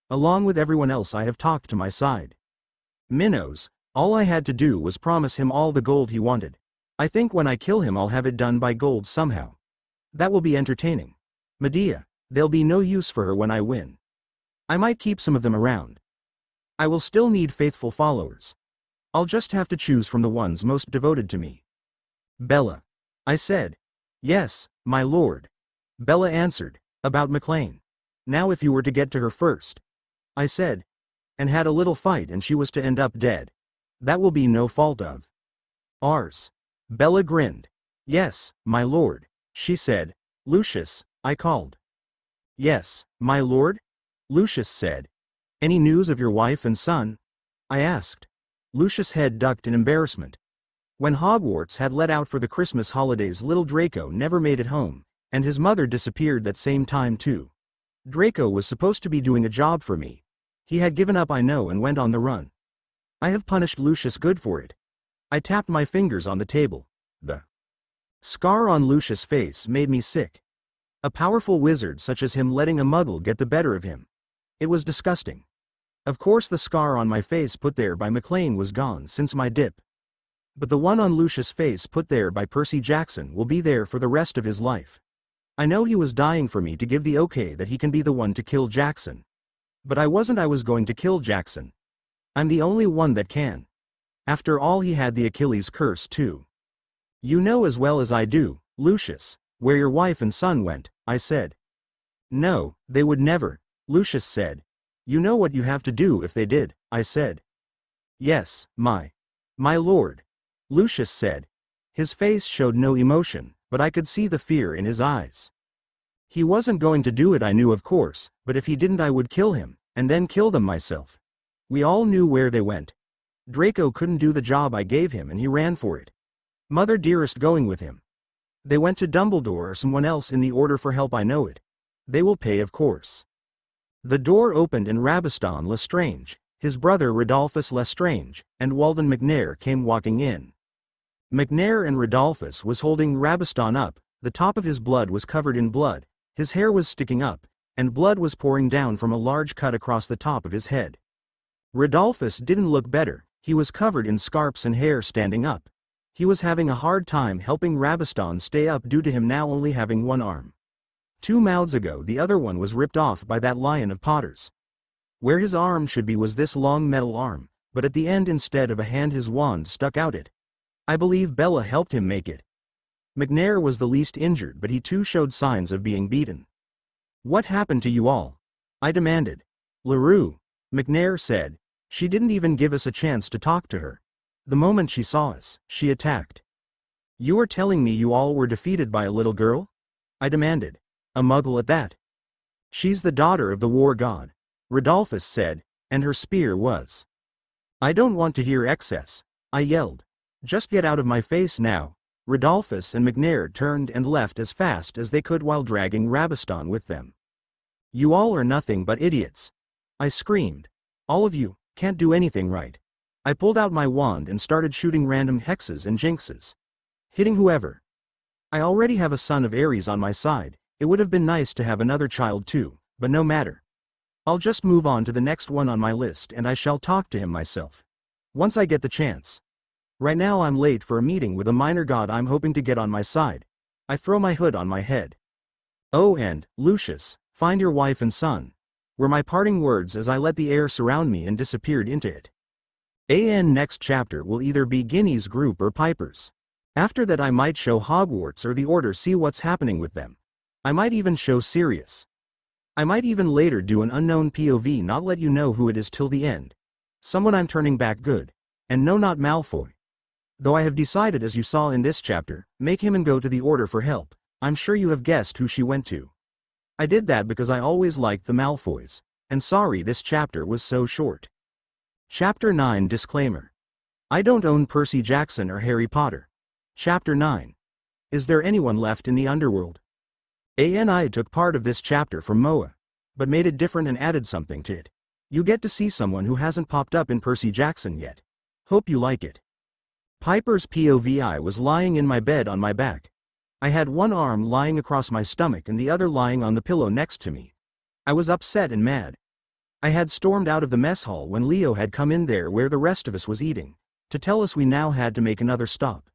Along with everyone else I have talked to my side. Minnows, all I had to do was promise him all the gold he wanted. I think when I kill him I'll have it done by gold somehow. That will be entertaining. Medea, there'll be no use for her when I win. I might keep some of them around. I will still need faithful followers. I'll just have to choose from the ones most devoted to me. Bella. I said. Yes, my lord. Bella answered. About McLean. Now if you were to get to her first. I said. And had a little fight and she was to end up dead. That will be no fault of ours. Bella grinned. Yes, my lord. She said. Lucius, I called. Yes, my lord? Lucius said. Any news of your wife and son? I asked. Lucius' head ducked in embarrassment. When Hogwarts had let out for the Christmas holidays, little Draco never made it home, and his mother disappeared that same time too. Draco was supposed to be doing a job for me. He had given up, I know, and went on the run. I have punished Lucius good for it. I tapped my fingers on the table. The scar on Lucius' face made me sick. A powerful wizard such as him letting a muggle get the better of him. It was disgusting. Of course the scar on my face put there by McLean was gone since my dip. But the one on Lucius' face put there by Percy Jackson will be there for the rest of his life. I know he was dying for me to give the okay that he can be the one to kill Jackson. But I wasn't. I was going to kill Jackson. I'm the only one that can. After all, he had the Achilles curse too. You know as well as I do, Lucius, where your wife and son went, I said. No, they would never, Lucius said. You know what you have to do if they did, I said. Yes, my lord, Lucius said. His face showed no emotion, but I could see the fear in his eyes. He wasn't going to do it, I knew, of course, but if he didn't I would kill him, and then kill them myself. We all knew where they went. Draco couldn't do the job I gave him and he ran for it. Mother Dearest going with him. They went to Dumbledore or someone else in the Order for help, I know it. They will pay, of course. The door opened and Rabaston Lestrange, his brother Rodolphus Lestrange, and Walden McNair came walking in. McNair and Rodolphus was holding Rabaston up, the top of his blood was covered in blood, his hair was sticking up, and blood was pouring down from a large cut across the top of his head. Rodolphus didn't look better, he was covered in scarps and hair standing up. He was having a hard time helping Rabaston stay up due to him now only having one arm. 2 mouths ago the other one was ripped off by that lion of Potter's. Where his arm should be was this long metal arm, but at the end instead of a hand his wand stuck out it. I believe Bella helped him make it. McNair was the least injured, but he too showed signs of being beaten. What happened to you all? I demanded. LaRue, McNair said. She didn't even give us a chance to talk to her. The moment she saw us, she attacked. You are telling me you all were defeated by a little girl? I demanded. A muggle at that. She's the daughter of the war god, Rodolphus said, and her spear was. I don't want to hear excess, I yelled. Just get out of my face now. Rodolphus and McNair turned and left as fast as they could while dragging Rabaston with them. You all are nothing but idiots. I screamed. All of you can't do anything right. I pulled out my wand and started shooting random hexes and jinxes. Hitting whoever. I already have a son of Ares on my side, it would have been nice to have another child too, but no matter. I'll just move on to the next one on my list and I shall talk to him myself. Once I get the chance. Right now I'm late for a meeting with a minor god I'm hoping to get on my side. I throw my hood on my head. Oh, and, Lucius, find your wife and son, were my parting words as I let the air surround me and disappeared into it. Next chapter will either be Ginny's group or Piper's. After that I might show Hogwarts or the Order, see what's happening with them. I might even show Sirius. I might even later do an unknown POV, not let you know who it is till the end. Someone I'm turning back good. And no, not Malfoy. Though I have decided, as you saw in this chapter, make him and go to the Order for help. I'm sure you have guessed who she went to. I did that because I always liked the Malfoys. And sorry this chapter was so short. Chapter 9 Disclaimer. I don't own Percy Jackson or Harry Potter. Chapter 9. Is there anyone left in the underworld? I took part of this chapter from Moa, but made it different and added something to it. You get to see someone who hasn't popped up in Percy Jackson yet. Hope you like it. Piper's POV. I was lying in my bed on my back. I had one arm lying across my stomach and the other lying on the pillow next to me. I was upset and mad. I had stormed out of the mess hall when Leo had come in there where the rest of us was eating, to tell us we now had to make another stop.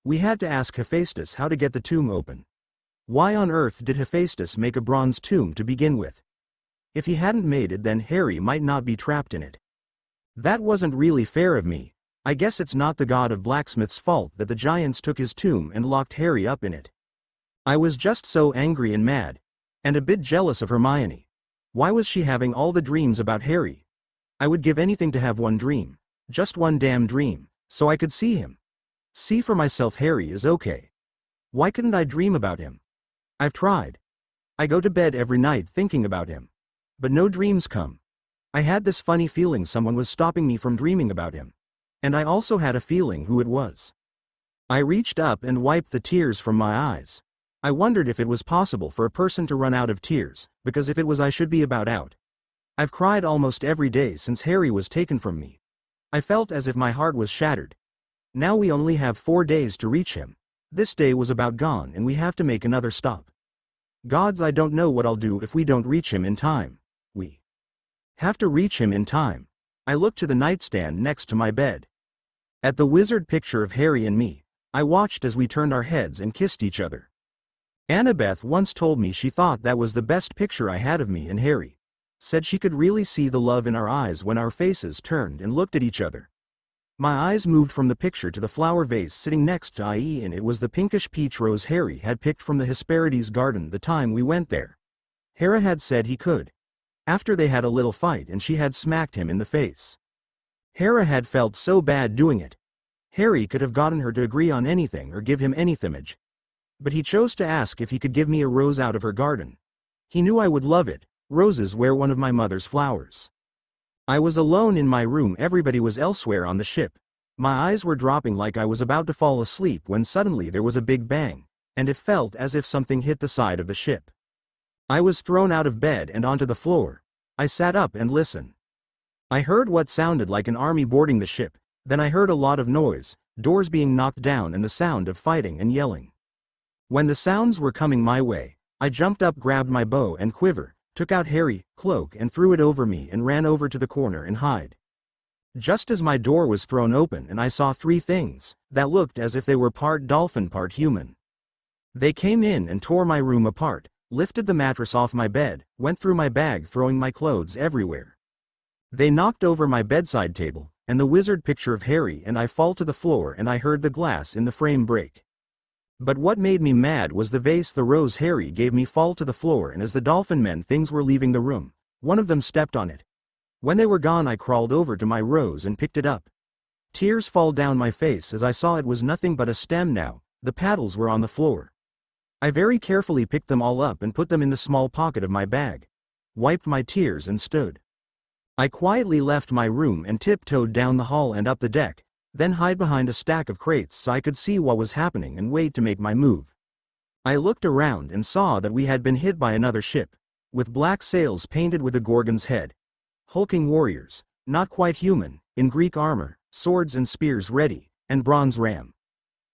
We had to ask Hephaestus how to get the tomb open. Why on earth did Hephaestus make a bronze tomb to begin with? If he hadn't made it, then Harry might not be trapped in it. That wasn't really fair of me. I guess it's not the god of blacksmith's fault that the giants took his tomb and locked Harry up in it. I was just so angry and mad. And a bit jealous of Hermione. Why was she having all the dreams about Harry? I would give anything to have one dream. Just one damn dream, so I could see him. See for myself Harry is okay. Why couldn't I dream about him? I've tried. I go to bed every night thinking about him. But no dreams come. I had this funny feeling someone was stopping me from dreaming about him. And I also had a feeling who it was. I reached up and wiped the tears from my eyes. I wondered if it was possible for a person to run out of tears, because if it was I should be about out. I've cried almost every day since Harry was taken from me. I felt as if my heart was shattered. Now we only have 4 days to reach him. This day was about gone and we have to make another stop. Gods, I don't know what I'll do if we don't reach him in time. We have to reach him in time. I looked to the nightstand next to my bed. At the wizard picture of Harry and me, I watched as we turned our heads and kissed each other. Annabeth once told me she thought that was the best picture I had of me and Harry. Said she could really see the love in our eyes when our faces turned and looked at each other. My eyes moved from the picture to the flower vase sitting next to IE, and it was the pinkish peach rose Harry had picked from the Hesperides garden the time we went there. Hera had said he could. After they had a little fight and she had smacked him in the face. Hera had felt so bad doing it. Harry could have gotten her to agree on anything or give him any thimage. But he chose to ask if he could give me a rose out of her garden. He knew I would love it. Roses were one of my mother's flowers. I was alone in my room, everybody was elsewhere on the ship. My eyes were dropping like I was about to fall asleep when suddenly there was a big bang, and it felt as if something hit the side of the ship. I was thrown out of bed and onto the floor. I sat up and listened. I heard what sounded like an army boarding the ship, then I heard a lot of noise, doors being knocked down and the sound of fighting and yelling. When the sounds were coming my way, I jumped up, grabbed my bow and quiver, took out Harry's cloak and threw it over me and ran over to the corner and hid. Just as my door was thrown open and I saw three things that looked as if they were part dolphin, part human. They came in and tore my room apart, lifted the mattress off my bed, went through my bag, throwing my clothes everywhere. They knocked over my bedside table, and the wizard picture of Harry and I fall to the floor, and I heard the glass in the frame break. But what made me mad was the vase the rose Harry gave me fall to the floor, and as the dolphin men things were leaving the room, one of them stepped on it. When they were gone I crawled over to my rose and picked it up. Tears fall down my face as I saw it was nothing but a stem now, the petals were on the floor. I very carefully picked them all up and put them in the small pocket of my bag, wiped my tears and stood. I quietly left my room and tiptoed down the hall and up the deck, then hid behind a stack of crates so I could see what was happening and wait to make my move. I looked around and saw that we had been hit by another ship, with black sails painted with a gorgon's head. Hulking warriors, not quite human, in Greek armor, swords and spears ready, and bronze ram.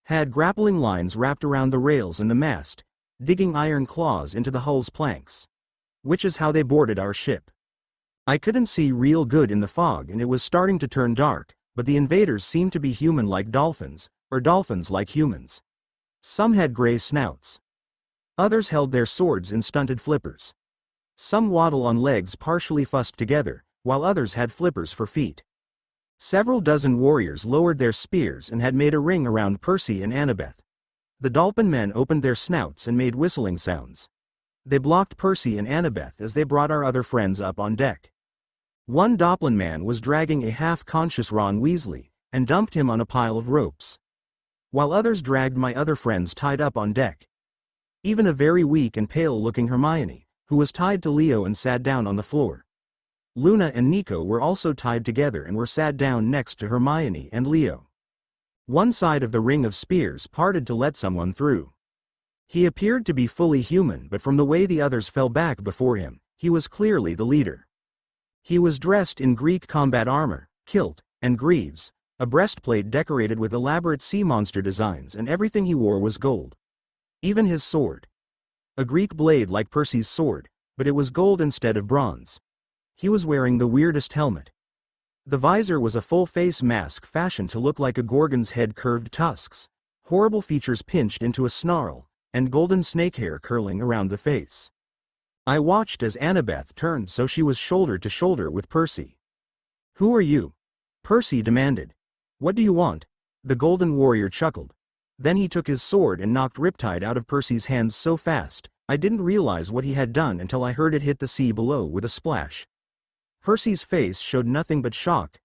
Had grappling lines wrapped around the rails and the mast, digging iron claws into the hull's planks. Which is how they boarded our ship. I couldn't see real good in the fog and it was starting to turn dark, but the invaders seemed to be human like dolphins, or dolphins like humans. Some had gray snouts. Others held their swords in stunted flippers. Some waddle on legs partially fussed together, while others had flippers for feet. Several dozen warriors lowered their spears and had made a ring around Percy and Annabeth. The dolphin men opened their snouts and made whistling sounds. They blocked Percy and Annabeth as they brought our other friends up on deck. One dolphin man was dragging a half-conscious Ron Weasley, and dumped him on a pile of ropes. While others dragged my other friends tied up on deck. Even a very weak and pale-looking Hermione, who was tied to Leo and sat down on the floor. Luna and Nico were also tied together and were sat down next to Hermione and Leo. One side of the ring of spears parted to let someone through. He appeared to be fully human, but from the way the others fell back before him, he was clearly the leader. He was dressed in Greek combat armor, kilt, and greaves, a breastplate decorated with elaborate sea monster designs, and everything he wore was gold. Even his sword. A Greek blade like Percy's sword, but it was gold instead of bronze. He was wearing the weirdest helmet. The visor was a full-face mask fashioned to look like a gorgon's head, curved tusks, horrible features pinched into a snarl, and golden snake hair curling around the face. I watched as Annabeth turned so she was shoulder to shoulder with Percy. "Who are you?" Percy demanded. "What do you want?" The golden warrior chuckled. Then he took his sword and knocked Riptide out of Percy's hands so fast, I didn't realize what he had done until I heard it hit the sea below with a splash. Percy's face showed nothing but shock.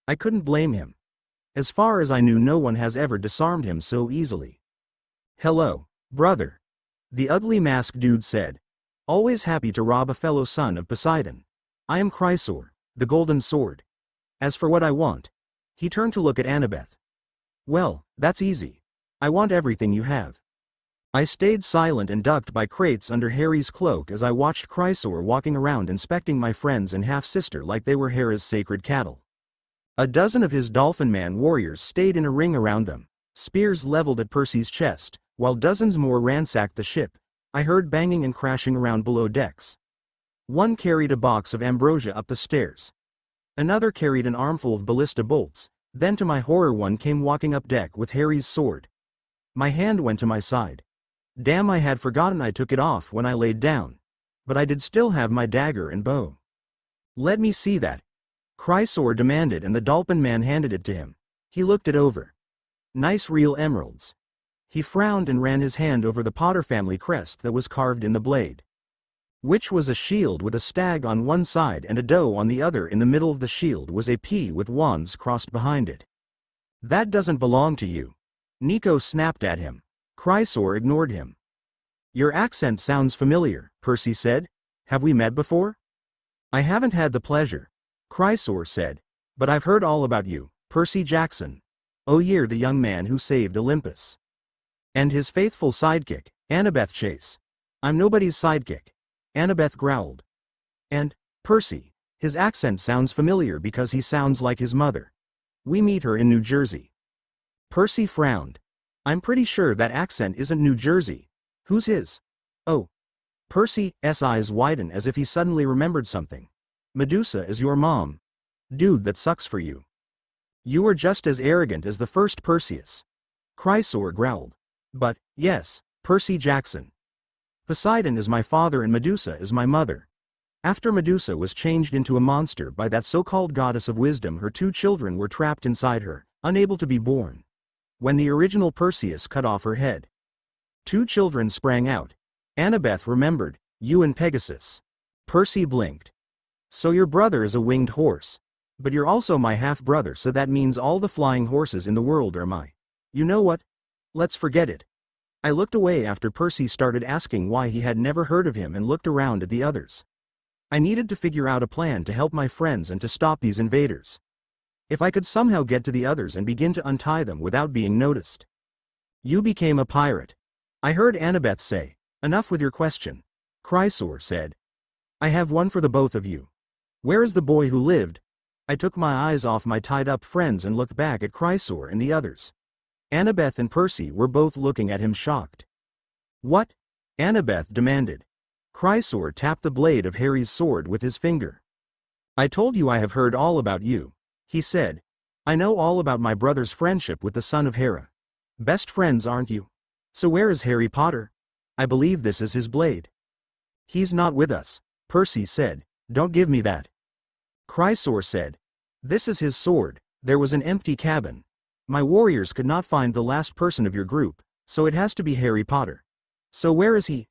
I couldn't blame him. As far as I knew, no one has ever disarmed him so easily. "Hello, brother," the ugly masked dude said. "Always happy to rob a fellow son of Poseidon. I am Chrysaor, the golden sword. As for what I want..." He turned to look at Annabeth. "Well, that's easy. I want everything you have." I stayed silent and ducked by crates under Harry's cloak as I watched Chrysaor walking around inspecting my friends and half-sister like they were Hera's sacred cattle. A dozen of his dolphin man warriors stayed in a ring around them, spears leveled at Percy's chest, while dozens more ransacked the ship. I heard banging and crashing around below decks. One carried a box of ambrosia up the stairs. Another carried an armful of ballista bolts, then to my horror one came walking up deck with Harry's sword. My hand went to my side. Damn, I had forgotten I took it off when I laid down. But I did still have my dagger and bow. "Let me see that," Chrysaor demanded, and the dolphin man handed it to him. He looked it over. "Nice real emeralds." He frowned and ran his hand over the Potter family crest that was carved in the blade. Which was a shield with a stag on one side and a doe on the other. In the middle of the shield was a P with wands crossed behind it. "That doesn't belong to you," Nico snapped at him. Chrysaor ignored him. "Your accent sounds familiar," Percy said. "Have we met before?" "I haven't had the pleasure," Chrysaor said. "But I've heard all about you, Percy Jackson." Oyer, the young man who saved Olympus. And his faithful sidekick, Annabeth Chase. I'm nobody's sidekick. Annabeth growled. And, Percy. His accent sounds familiar because he sounds like his mother. We meet her in New Jersey. Percy frowned. I'm pretty sure that accent isn't New Jersey. Who's his? Oh. Percy's eyes widen as if he suddenly remembered something. Medusa is your mom. Dude, that sucks for you. You are just as arrogant as the first Perseus. Chrysaor growled. But, yes, Percy Jackson. Poseidon is my father and Medusa is my mother. After Medusa was changed into a monster by that so-called goddess of wisdom, her 2 children were trapped inside her, unable to be born. When the original Perseus cut off her head, 2 children sprang out. Annabeth remembered, you and Pegasus. Percy blinked. So your brother is a winged horse. But you're also my half-brother, so that means all the flying horses in the world are my. You know what? Let's forget it. I looked away after Percy started asking why he had never heard of him and looked around at the others. I needed to figure out a plan to help my friends and to stop these invaders. If I could somehow get to the others and begin to untie them without being noticed. You became a pirate. I heard Annabeth say. Enough with your question. Chrysaor said. I have one for the both of you. Where is the boy who lived? I took my eyes off my tied-up friends and looked back at Chrysaor and the others. Annabeth and Percy were both looking at him shocked. What? Annabeth demanded. Chrysaor tapped the blade of Harry's sword with his finger. I told you I have heard all about you, he said. I know all about my brother's friendship with the son of Hera. Best friends, aren't you? So where is Harry Potter? I believe this is his blade. He's not with us, Percy said. Don't give me that. Chrysaor said. This is his sword. There was an empty cabin. My warriors could not find the last person of your group, so it has to be Harry Potter. So where is he?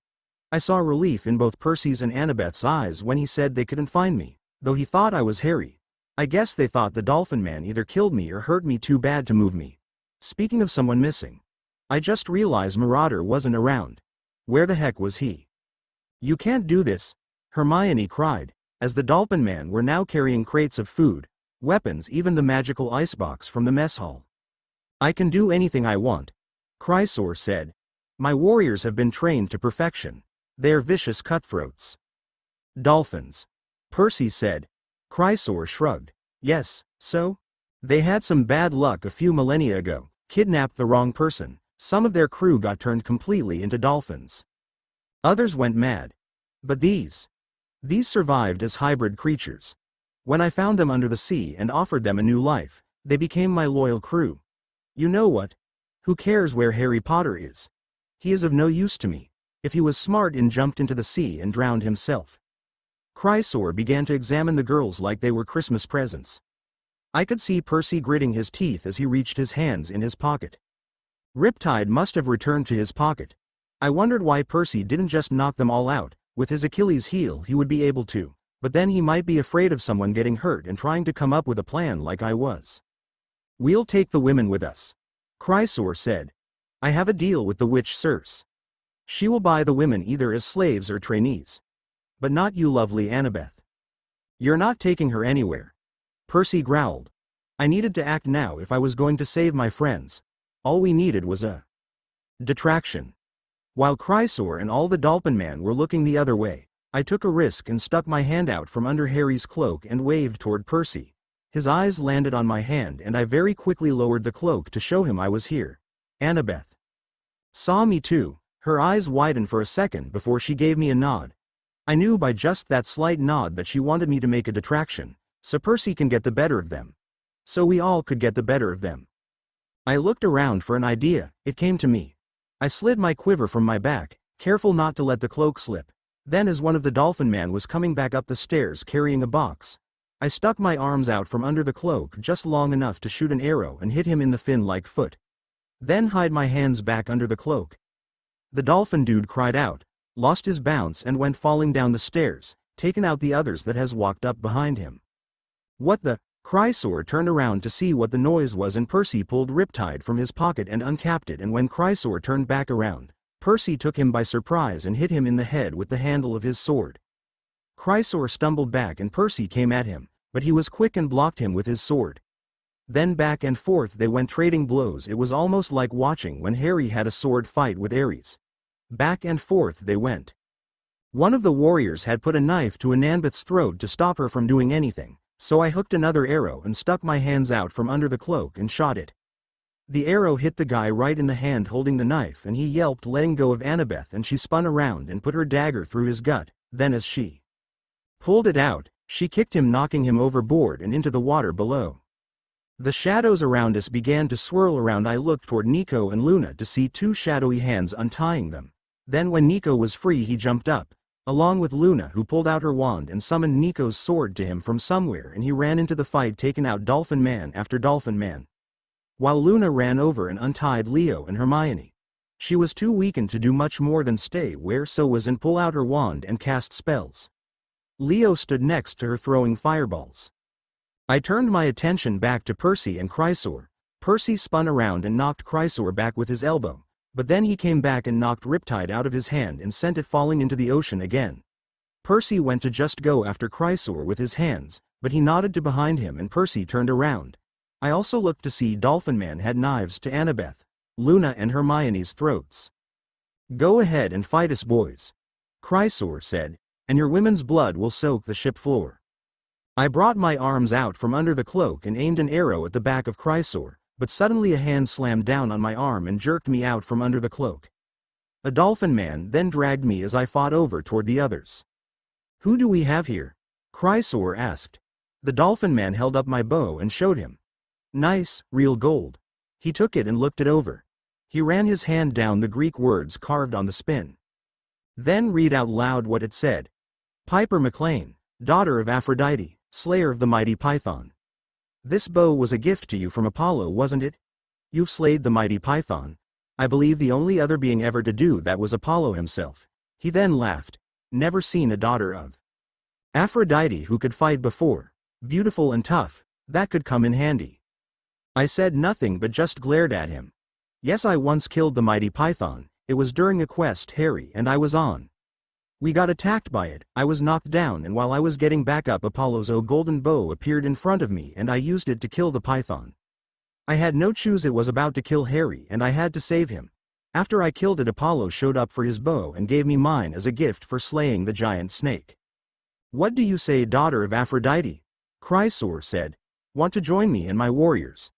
I saw relief in both Percy's and Annabeth's eyes when he said they couldn't find me, though he thought I was Harry. I guess they thought the Dolphin Man either killed me or hurt me too bad to move me. Speaking of someone missing, I just realized Marauder wasn't around. Where the heck was he? You can't do this, Hermione cried, as the Dolphin Man were now carrying crates of food, weapons, even the magical icebox from the mess hall. I can do anything I want, Chrysaor said. My warriors have been trained to perfection. They're vicious cutthroats. Dolphins. Percy said. Chrysaor shrugged. Yes, so? They had some bad luck a few millennia ago, kidnapped the wrong person. Some of their crew got turned completely into dolphins. Others went mad. But these survived as hybrid creatures. When I found them under the sea and offered them a new life, they became my loyal crew. You know what? Who cares where Harry Potter is? He is of no use to me. If he was smart and jumped into the sea and drowned himself. Chrysaor began to examine the girls like they were Christmas presents. I could see Percy gritting his teeth as he reached his hands in his pocket. Riptide must have returned to his pocket. I wondered why Percy didn't just knock them all out. With his Achilles heel he would be able to, but then he might be afraid of someone getting hurt and trying to come up with a plan like I was. We'll take the women with us, Chrysaor said. I have a deal with the witch Circe. She will buy the women either as slaves or trainees. But not you, lovely Annabeth. You're not taking her anywhere. Percy growled. I needed to act now if I was going to save my friends. All we needed was a detraction. While Chrysaor and all the Dolphin Man were looking the other way, I took a risk and stuck my hand out from under Harry's cloak and waved toward Percy. His eyes landed on my hand and I very quickly lowered the cloak to show him I was here. Annabeth saw me too. Her eyes widened for a second before she gave me a nod. I knew by just that slight nod that she wanted me to make a detraction, so Percy can get the better of them. So we all could get the better of them. I looked around for an idea. It came to me. I slid my quiver from my back, careful not to let the cloak slip. Then as one of the Dolphin Man was coming back up the stairs carrying a box, I stuck my arms out from under the cloak just long enough to shoot an arrow and hit him in the fin-like foot. Then hide my hands back under the cloak. The Dolphin Dude cried out, lost his bounce and went falling down the stairs, taking out the others that has walked up behind him. What the? Chrysaor turned around to see what the noise was and Percy pulled Riptide from his pocket and uncapped it, and when Chrysaor turned back around, Percy took him by surprise and hit him in the head with the handle of his sword. Chrysaor stumbled back and Percy came at him, but he was quick and blocked him with his sword. Then back and forth they went trading blows. It was almost like watching when Harry had a sword fight with Ares. Back and forth they went. One of the warriors had put a knife to Ananbeth's throat to stop her from doing anything, so I hooked another arrow and stuck my hands out from under the cloak and shot it. The arrow hit the guy right in the hand holding the knife, and he yelped, letting go of Annabeth, and she spun around and put her dagger through his gut. Then as she pulled it out, she kicked him, knocking him overboard and into the water below. The shadows around us began to swirl around. I looked toward Nico and Luna to see two shadowy hands untying them. Then when Nico was free, he jumped up, along with Luna, who pulled out her wand and summoned Nico's sword to him from somewhere, and he ran into the fight, taking out Dolphin Man after Dolphin Man, while Luna ran over and untied Leo and Hermione. She was too weakened to do much more than stay where so was and pull out her wand and cast spells. Leo stood next to her, throwing fireballs. I turned my attention back to Percy and Chrysor. Percy spun around and knocked Chrysor back with his elbow, but then he came back and knocked Riptide out of his hand and sent it falling into the ocean again. Percy went to just go after Chrysor with his hands, but he nodded to behind him and Percy turned around. I also looked to see Dolphin Man had knives to Annabeth, Luna and Hermione's throats. "Go ahead and fight us, boys," Chrysor said, "and your women's blood will soak the ship floor." I brought my arms out from under the cloak and aimed an arrow at the back of Chrysor, but suddenly a hand slammed down on my arm and jerked me out from under the cloak. A Dolphin Man then dragged me as I fought over toward the others. "Who do we have here?" Chrysor asked. The Dolphin Man held up my bow and showed him. "Nice, real gold." He took it and looked it over. He ran his hand down the Greek words carved on the spin. Then read out loud what it said. "Piper McLean, daughter of Aphrodite, slayer of the mighty Python. This bow was a gift to you from Apollo, wasn't it? You've slayed the mighty Python. I believe the only other being ever to do that was Apollo himself." He then laughed. "Never seen a daughter of Aphrodite who could fight before. Beautiful and tough, that could come in handy." I said nothing but just glared at him. "Yes, I once killed the mighty Python. It was during a quest Harry and I was on. We got attacked by it, I was knocked down, and while I was getting back up, Apollo's golden bow appeared in front of me and I used it to kill the python. I had no choice, it was about to kill Harry and I had to save him. After I killed it, Apollo showed up for his bow and gave me mine as a gift for slaying the giant snake." "What do you say, daughter of Aphrodite?" Chrysor said. "Want to join me and my warriors?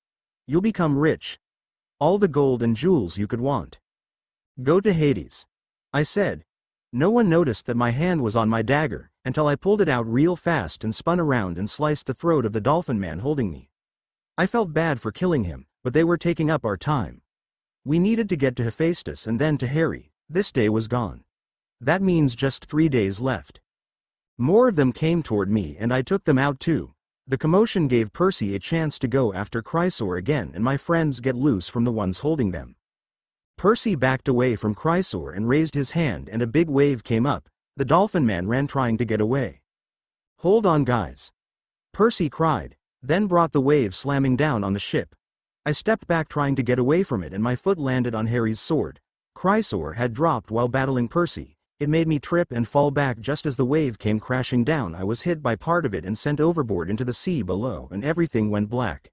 You'll become rich. All the gold and jewels you could want. Go to Hades." I said. No one noticed that my hand was on my dagger, until I pulled it out real fast and spun around and sliced the throat of the Dolphin Man holding me. I felt bad for killing him, but they were taking up our time. We needed to get to Hephaestus and then to Harry. This day was gone. That means just 3 days left. More of them came toward me and I took them out too. The commotion gave Percy a chance to go after Chrysor again and my friends get loose from the ones holding them. Percy backed away from Chrysor and raised his hand and a big wave came up. The Dolphin Man ran trying to get away. "Hold on, guys," Percy cried, then brought the wave slamming down on the ship. I stepped back trying to get away from it and my foot landed on Harry's sword. Chrysor had dropped while battling Percy. It made me trip and fall back just as the wave came crashing down. I was hit by part of it and sent overboard into the sea below and everything went black.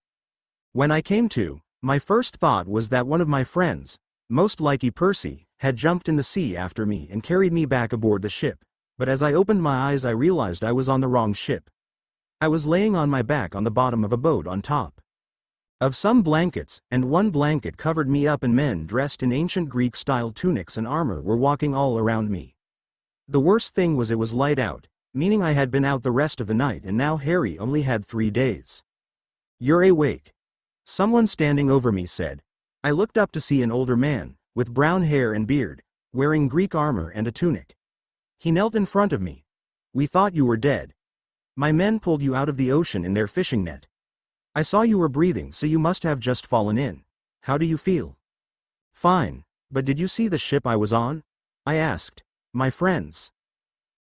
When I came to, my first thought was that one of my friends, most likely Percy, had jumped in the sea after me and carried me back aboard the ship, but as I opened my eyes I realized I was on the wrong ship. I was laying on my back on the bottom of a boat on top of some blankets, and one blanket covered me up and men dressed in ancient Greek-style tunics and armor were walking all around me. The worst thing was it was light out, meaning I had been out the rest of the night and now Harry only had 3 days. "You're awake," someone standing over me said. I looked up to see an older man, with brown hair and beard, wearing Greek armor and a tunic. He knelt in front of me. "We thought you were dead. My men pulled you out of the ocean in their fishing net. I saw you were breathing, so you must have just fallen in. How do you feel?" "Fine, but did you see the ship I was on?" I asked. "My friends."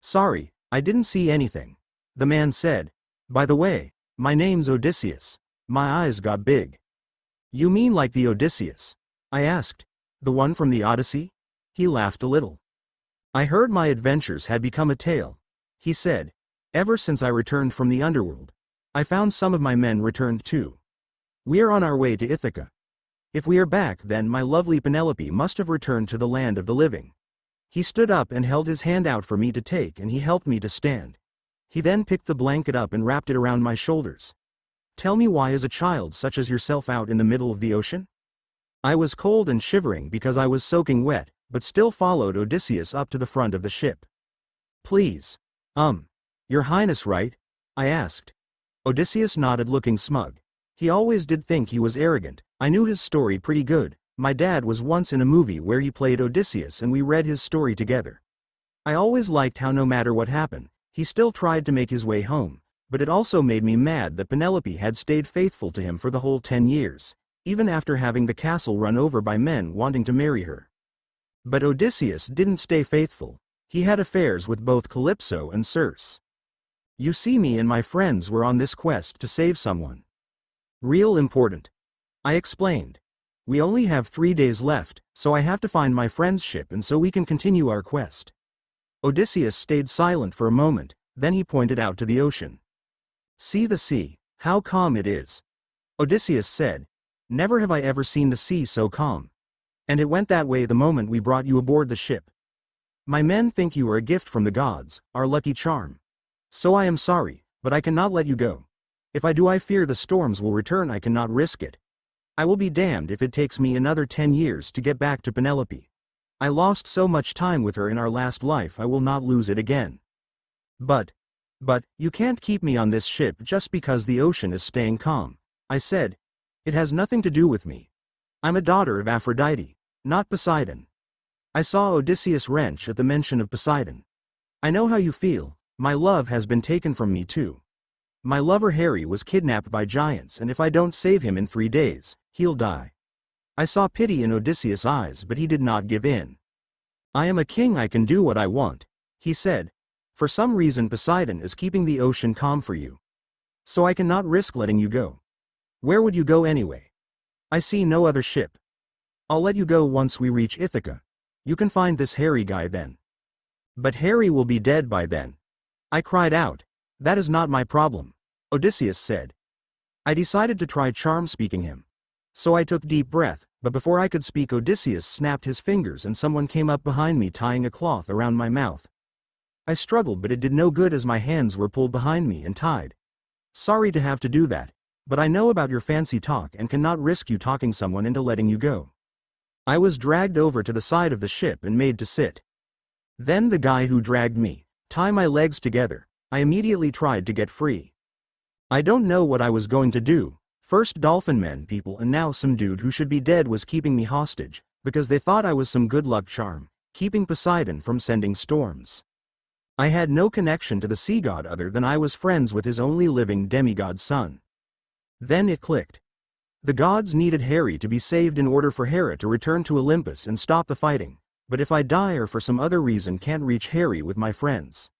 "Sorry, I didn't see anything," the man said. "By the way, my name's Odysseus." My eyes got big. "You mean like the Odysseus?" I asked. "The one from the Odyssey?" He laughed a little. "I heard my adventures had become a tale," he said. "Ever since I returned from the underworld. I found some of my men returned too. We are on our way to Ithaca. If we are back, then my lovely Penelope must have returned to the land of the living. He stood up and held his hand out for me to take, and he helped me to stand. He then picked the blanket up and wrapped it around my shoulders. Tell me, why is a child such as yourself out in the middle of the ocean? I was cold and shivering because I was soaking wet, but still followed Odysseus up to the front of the ship. Please. Your Highness, right? I asked. Odysseus nodded, looking smug. He always did think he was arrogant. I knew his story pretty good. My dad was once in a movie where he played Odysseus and we read his story together. I always liked how no matter what happened, he still tried to make his way home, but it also made me mad that Penelope had stayed faithful to him for the whole 10 years, even after having the castle run over by men wanting to marry her. But Odysseus didn't stay faithful. He had affairs with both Calypso and Circe. You see, me and my friends were on this quest to save someone. Real important. I explained. We only have 3 days left, so I have to find my friend's ship and so we can continue our quest. Odysseus stayed silent for a moment, then he pointed out to the ocean. See the sea, how calm it is. Odysseus said. Never have I ever seen the sea so calm. And it went that way the moment we brought you aboard the ship. My men think you are a gift from the gods, our lucky charm. So I am sorry, but I cannot let you go. If I do, I fear the storms will return. I cannot risk it. I will be damned if it takes me another 10 years to get back to Penelope. I lost so much time with her in our last life, I will not lose it again. But, you can't keep me on this ship just because the ocean is staying calm, I said. It has nothing to do with me. I'm a daughter of Aphrodite, not Poseidon. I saw Odysseus wrench at the mention of Poseidon. I know how you feel. My love has been taken from me too. My lover Harry was kidnapped by giants, and if I don't save him in 3 days, he'll die. I saw pity in Odysseus' eyes, but he did not give in. I am a king, I can do what I want, he said. For some reason Poseidon is keeping the ocean calm for you. So I cannot risk letting you go. Where would you go anyway? I see no other ship. I'll let you go once we reach Ithaca. You can find this Harry guy then. But Harry will be dead by then. I cried out. That is not my problem, Odysseus said. I decided to try charm speaking him. So I took deep breath, but before I could speak Odysseus snapped his fingers and someone came up behind me tying a cloth around my mouth. I struggled, but it did no good as my hands were pulled behind me and tied. Sorry to have to do that, but I know about your fancy talk and cannot risk you talking someone into letting you go. I was dragged over to the side of the ship and made to sit. Then the guy who dragged me, tie my legs together. I immediately tried to get free. I don't know what I was going to do. First dolphin men people and now some dude who should be dead was keeping me hostage, because they thought I was some good luck charm, keeping Poseidon from sending storms. I had no connection to the sea god other than I was friends with his only living demigod son. Then it clicked. The gods needed Harry to be saved in order for Hera to return to Olympus and stop the fighting, but if I die or for some other reason can't reach Harry with my friends,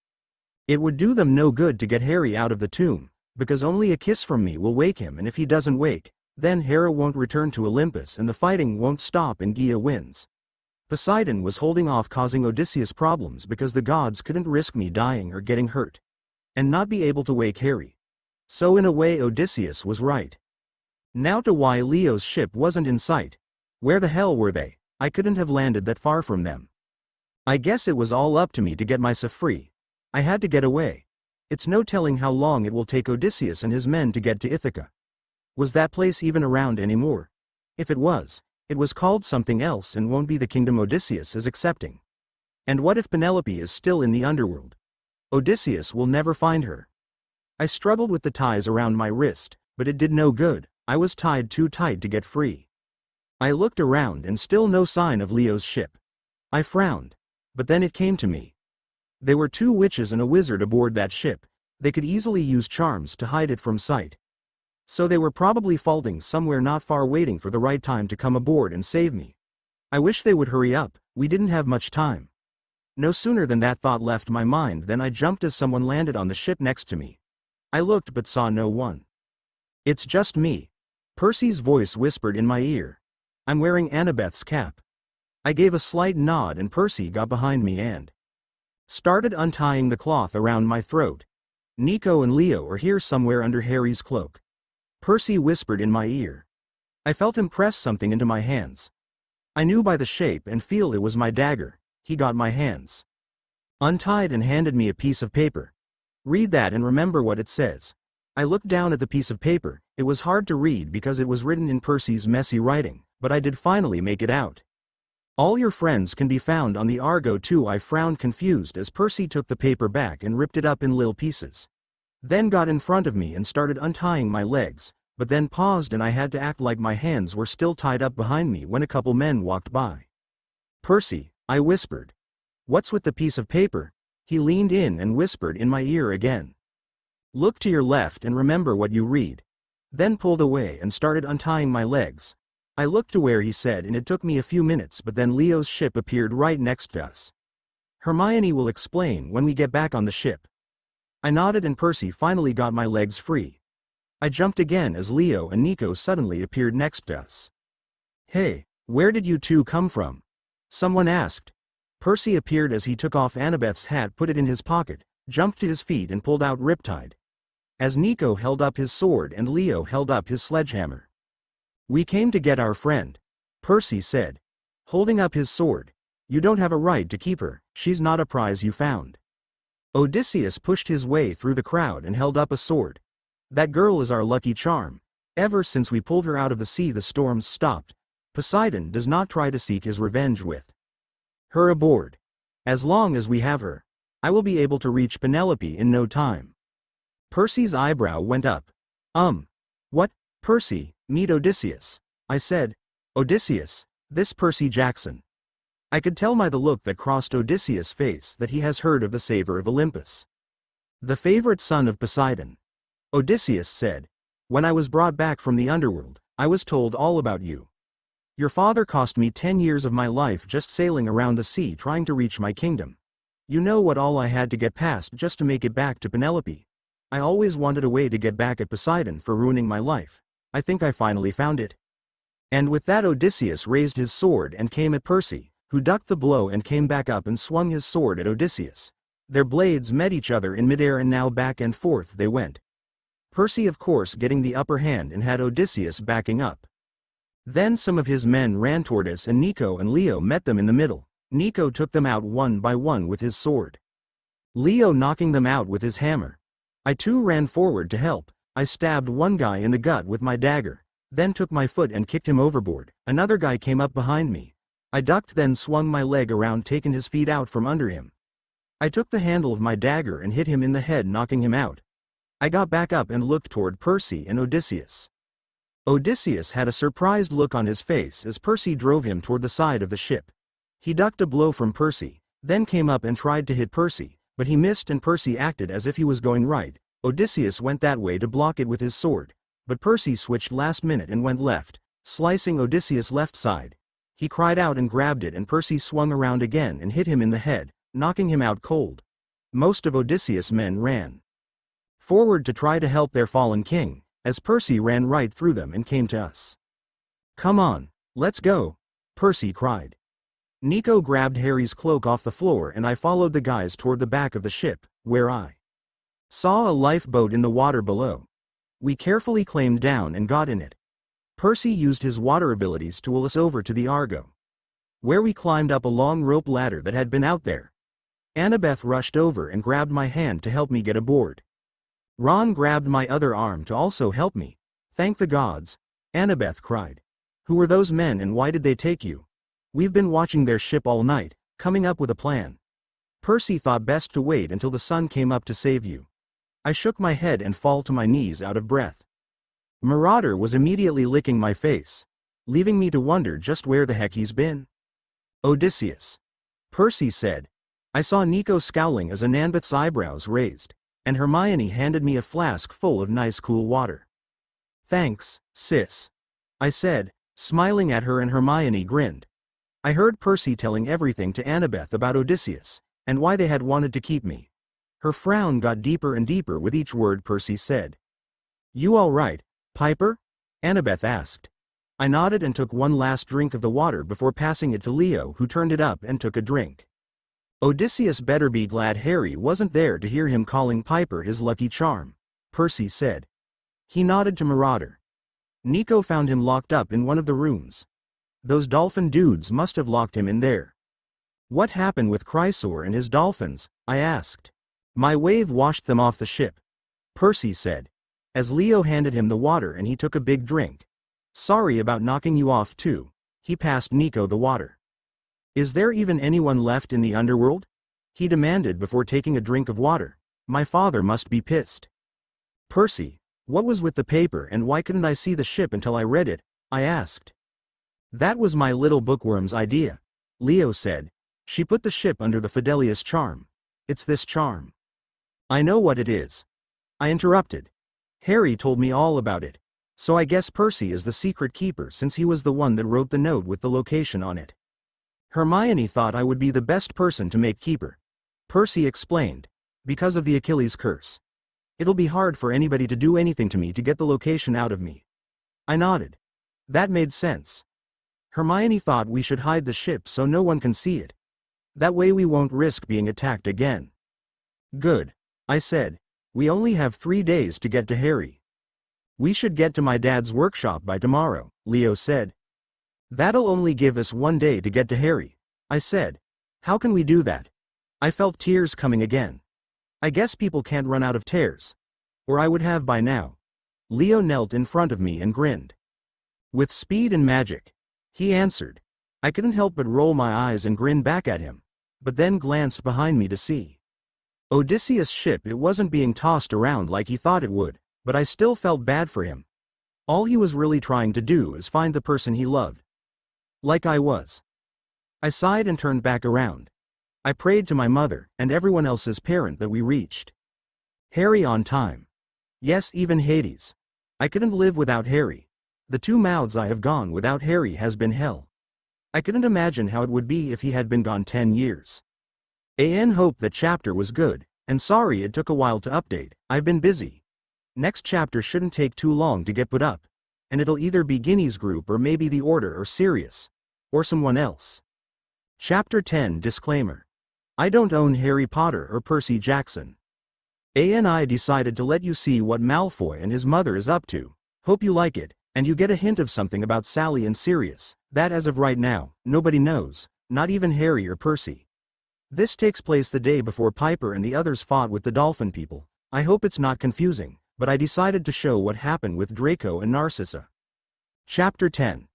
it would do them no good to get Harry out of the tomb, because only a kiss from me will wake him, and if he doesn't wake, then Hera won't return to Olympus and the fighting won't stop and Gaia wins. Poseidon was holding off causing Odysseus problems because the gods couldn't risk me dying or getting hurt, and not be able to wake Harry. So in a way Odysseus was right. Now to why Leo's ship wasn't in sight. Where the hell were they? I couldn't have landed that far from them. I guess it was all up to me to get myself free. I had to get away. It's no telling how long it will take Odysseus and his men to get to Ithaca. Was that place even around anymore? If it was called something else and won't be the kingdom Odysseus is accepting. And what if Penelope is still in the underworld? Odysseus will never find her. I struggled with the ties around my wrist, but it did no good. I was tied too tight to get free. I looked around and still no sign of Leo's ship. I frowned. But then it came to me. There were 2 witches and a wizard aboard that ship. They could easily use charms to hide it from sight. So they were probably faulting somewhere not far, waiting for the right time to come aboard and save me. I wish they would hurry up. We didn't have much time. No sooner than that thought left my mind than I jumped as someone landed on the ship next to me. I looked but saw no one. It's just me. Percy's voice whispered in my ear. I'm wearing Annabeth's cap. I gave a slight nod and Percy got behind me and started untying the cloth around my throat. Nico and Leo are here somewhere under Harry's cloak. Percy whispered in my ear. I felt him press something into my hands. I knew by the shape and feel it was my dagger. He got my hands untied and handed me a piece of paper. Read that and remember what it says. I looked down at the piece of paper. It was hard to read because it was written in Percy's messy writing, but I did finally make it out. All your friends can be found on the Argo too. I frowned confused as Percy took the paper back and ripped it up in little pieces. Then got in front of me and started untying my legs, but then paused and I had to act like my hands were still tied up behind me when a couple men walked by. Percy, I whispered. What's with the piece of paper? He leaned in and whispered in my ear again. Look to your left and remember what you read. Then pulled away and started untying my legs. I looked to where he said and it took me a few minutes, but then Leo's ship appeared right next to us. Hermione will explain when we get back on the ship. I nodded and Percy finally got my legs free. I jumped again as Leo and Nico suddenly appeared next to us. Hey, where did you two come from? Someone asked. Percy appeared as he took off Annabeth's hat, put it in his pocket, jumped to his feet and pulled out Riptide. As Nico held up his sword and Leo held up his sledgehammer. We came to get our friend, Percy said, holding up his sword. You don't have a right to keep her, she's not a prize you found. Odysseus pushed his way through the crowd and held up a sword. That girl is our lucky charm. Ever since we pulled her out of the sea the storms stopped. Poseidon does not try to seek his revenge with her aboard. As long as we have her, I will be able to reach Penelope in no time. Percy's eyebrow went up. What, Percy, meet Odysseus, I said. Odysseus, this Percy Jackson. I could tell by the look that crossed Odysseus' face that he has heard of the saver of Olympus. The favorite son of Poseidon. Odysseus said. When I was brought back from the underworld, I was told all about you. Your father cost me 10 years of my life just sailing around the sea trying to reach my kingdom. You know what all I had to get past just to make it back to Penelope. I always wanted a way to get back at Poseidon for ruining my life. I think I finally found it. And with that Odysseus raised his sword and came at Percy, who ducked the blow and came back up and swung his sword at Odysseus. Their blades met each other in midair and now back and forth they went. Percy of course getting the upper hand and had Odysseus backing up. Then some of his men ran toward us and Nico and Leo met them in the middle. Nico took them out one by one with his sword, Leo knocking them out with his hammer. I too ran forward to help. I stabbed one guy in the gut with my dagger, then took my foot and kicked him overboard. Another guy came up behind me. I ducked then swung my leg around taking his feet out from under him. I took the handle of my dagger and hit him in the head knocking him out. I got back up and looked toward Percy and Odysseus. Odysseus had a surprised look on his face as Percy drove him toward the side of the ship. He ducked a blow from Percy, then came up and tried to hit Percy, but he missed and Percy acted as if he was going right. Odysseus went that way to block it with his sword, but Percy switched last minute and went left, slicing Odysseus' left side. He cried out and grabbed it and Percy swung around again and hit him in the head, knocking him out cold. Most of Odysseus' men ran forward to try to help their fallen king, as Percy ran right through them and came to us. Come on, let's go, Percy cried. Nico grabbed Harry's cloak off the floor and I followed the guys toward the back of the ship, where I saw a lifeboat in the water below. We carefully climbed down and got in it. Percy used his water abilities to will us over to the Argo, where we climbed up a long rope ladder that had been out there. Annabeth rushed over and grabbed my hand to help me get aboard. Ron grabbed my other arm to also help me. Thank the gods, Annabeth cried. Who were those men and why did they take you? We've been watching their ship all night, coming up with a plan. Percy thought best to wait until the sun came up to save you. I shook my head and fall to my knees out of breath. Marauder was immediately licking my face, leaving me to wonder just where the heck he's been. Odysseus, Percy said. I saw Nico scowling as Annabeth's eyebrows raised, and Hermione handed me a flask full of nice cool water. Thanks, sis, I said, smiling at her and Hermione grinned. I heard Percy telling everything to Annabeth about Odysseus, and why they had wanted to keep me. Her frown got deeper and deeper with each word Percy said. You all right, Piper? Annabeth asked. I nodded and took one last drink of the water before passing it to Leo, who turned it up and took a drink. Odysseus better be glad Harry wasn't there to hear him calling Piper his lucky charm, Percy said. He nodded to Marauder. Nico found him locked up in one of the rooms. Those dolphin dudes must have locked him in there. What happened with Chrysor and his dolphins? I asked. My wave washed them off the ship, Percy said, as Leo handed him the water and he took a big drink. Sorry about knocking you off too. He passed Nico the water. Is there even anyone left in the underworld? He demanded before taking a drink of water. My father must be pissed. Percy, what was with the paper and why couldn't I see the ship until I read it? I asked. That was my little bookworm's idea, Leo said. She put the ship under the Fidelius charm. It's this charm. I know what it is. I interrupted. Harry told me all about it. So I guess Percy is the secret keeper since he was the one that wrote the note with the location on it. Hermione thought I would be the best person to make keeper. Percy explained. Because of the Achilles curse. It'll be hard for anybody to do anything to me to get the location out of me. I nodded. That made sense. Hermione thought we should hide the ship so no one can see it. That way we won't risk being attacked again. Good, I said. We only have 3 days to get to Harry. We should get to my dad's workshop by tomorrow, Leo said. That'll only give us 1 day to get to Harry, I said. How can we do that? I felt tears coming again. I guess people can't run out of tears. Or I would have by now. Leo knelt in front of me and grinned. With speed and magic, he answered. I couldn't help but roll my eyes and grin back at him, but then glanced behind me to see. Odysseus' ship, it wasn't being tossed around like he thought it would, but I still felt bad for him. All he was really trying to do is find the person he loved. Like I was. I sighed and turned back around. I prayed to my mother and everyone else's parent that we reached Harry on time. Yes, even Hades. I couldn't live without Harry. The 2 mouths I have gone without Harry has been hell. I couldn't imagine how it would be if he had been gone 10 years. AN hoped that chapter was good, and sorry it took a while to update. I've been busy. Next chapter shouldn't take too long to get put up, and it'll either be Ginny's group or maybe the Order or Sirius. Or someone else. Chapter 10 Disclaimer. I don't own Harry Potter or Percy Jackson. I decided to let you see what Malfoy and his mother is up to. Hope you like it, and you get a hint of something about Sally and Sirius, that as of right now, nobody knows, not even Harry or Percy. This takes place the day before Piper and the others fought with the Dolphin people. I hope it's not confusing, but I decided to show what happened with Draco and Narcissa. Chapter 10.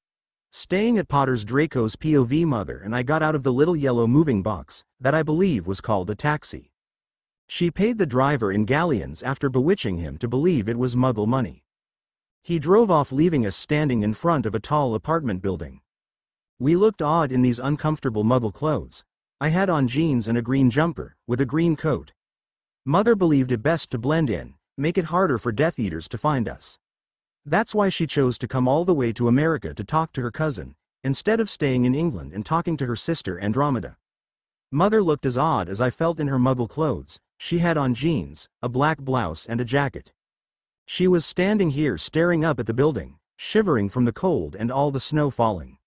Staying at Potter's, Draco's POV mother and I got out of the little yellow moving box, that I believe was called a taxi. She paid the driver in galleons after bewitching him to believe it was Muggle money. He drove off, leaving us standing in front of a tall apartment building. We looked odd in these uncomfortable Muggle clothes. I had on jeans and a green jumper, with a green coat. Mother believed it best to blend in, make it harder for Death Eaters to find us. That's why she chose to come all the way to America to talk to her cousin, instead of staying in England and talking to her sister Andromeda. Mother looked as odd as I felt in her Muggle clothes. She had on jeans, a black blouse and a jacket. She was standing here staring up at the building, shivering from the cold and all the snow falling.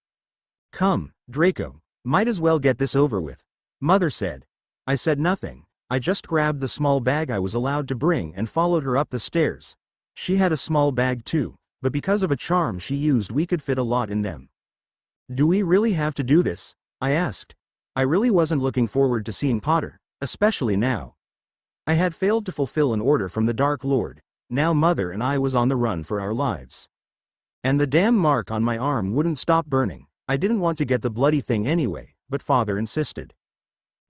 Come, Draco, might as well get this over with, Mother said. I said nothing. I just grabbed the small bag I was allowed to bring and followed her up the stairs. She had a small bag too, but because of a charm she used we could fit a lot in them. Do we really have to do this? I asked. I really wasn't looking forward to seeing Potter, especially now. I had failed to fulfill an order from the Dark Lord. Now Mother and I was on the run for our lives. And the damn mark on my arm wouldn't stop burning. I didn't want to get the bloody thing anyway, but Father insisted.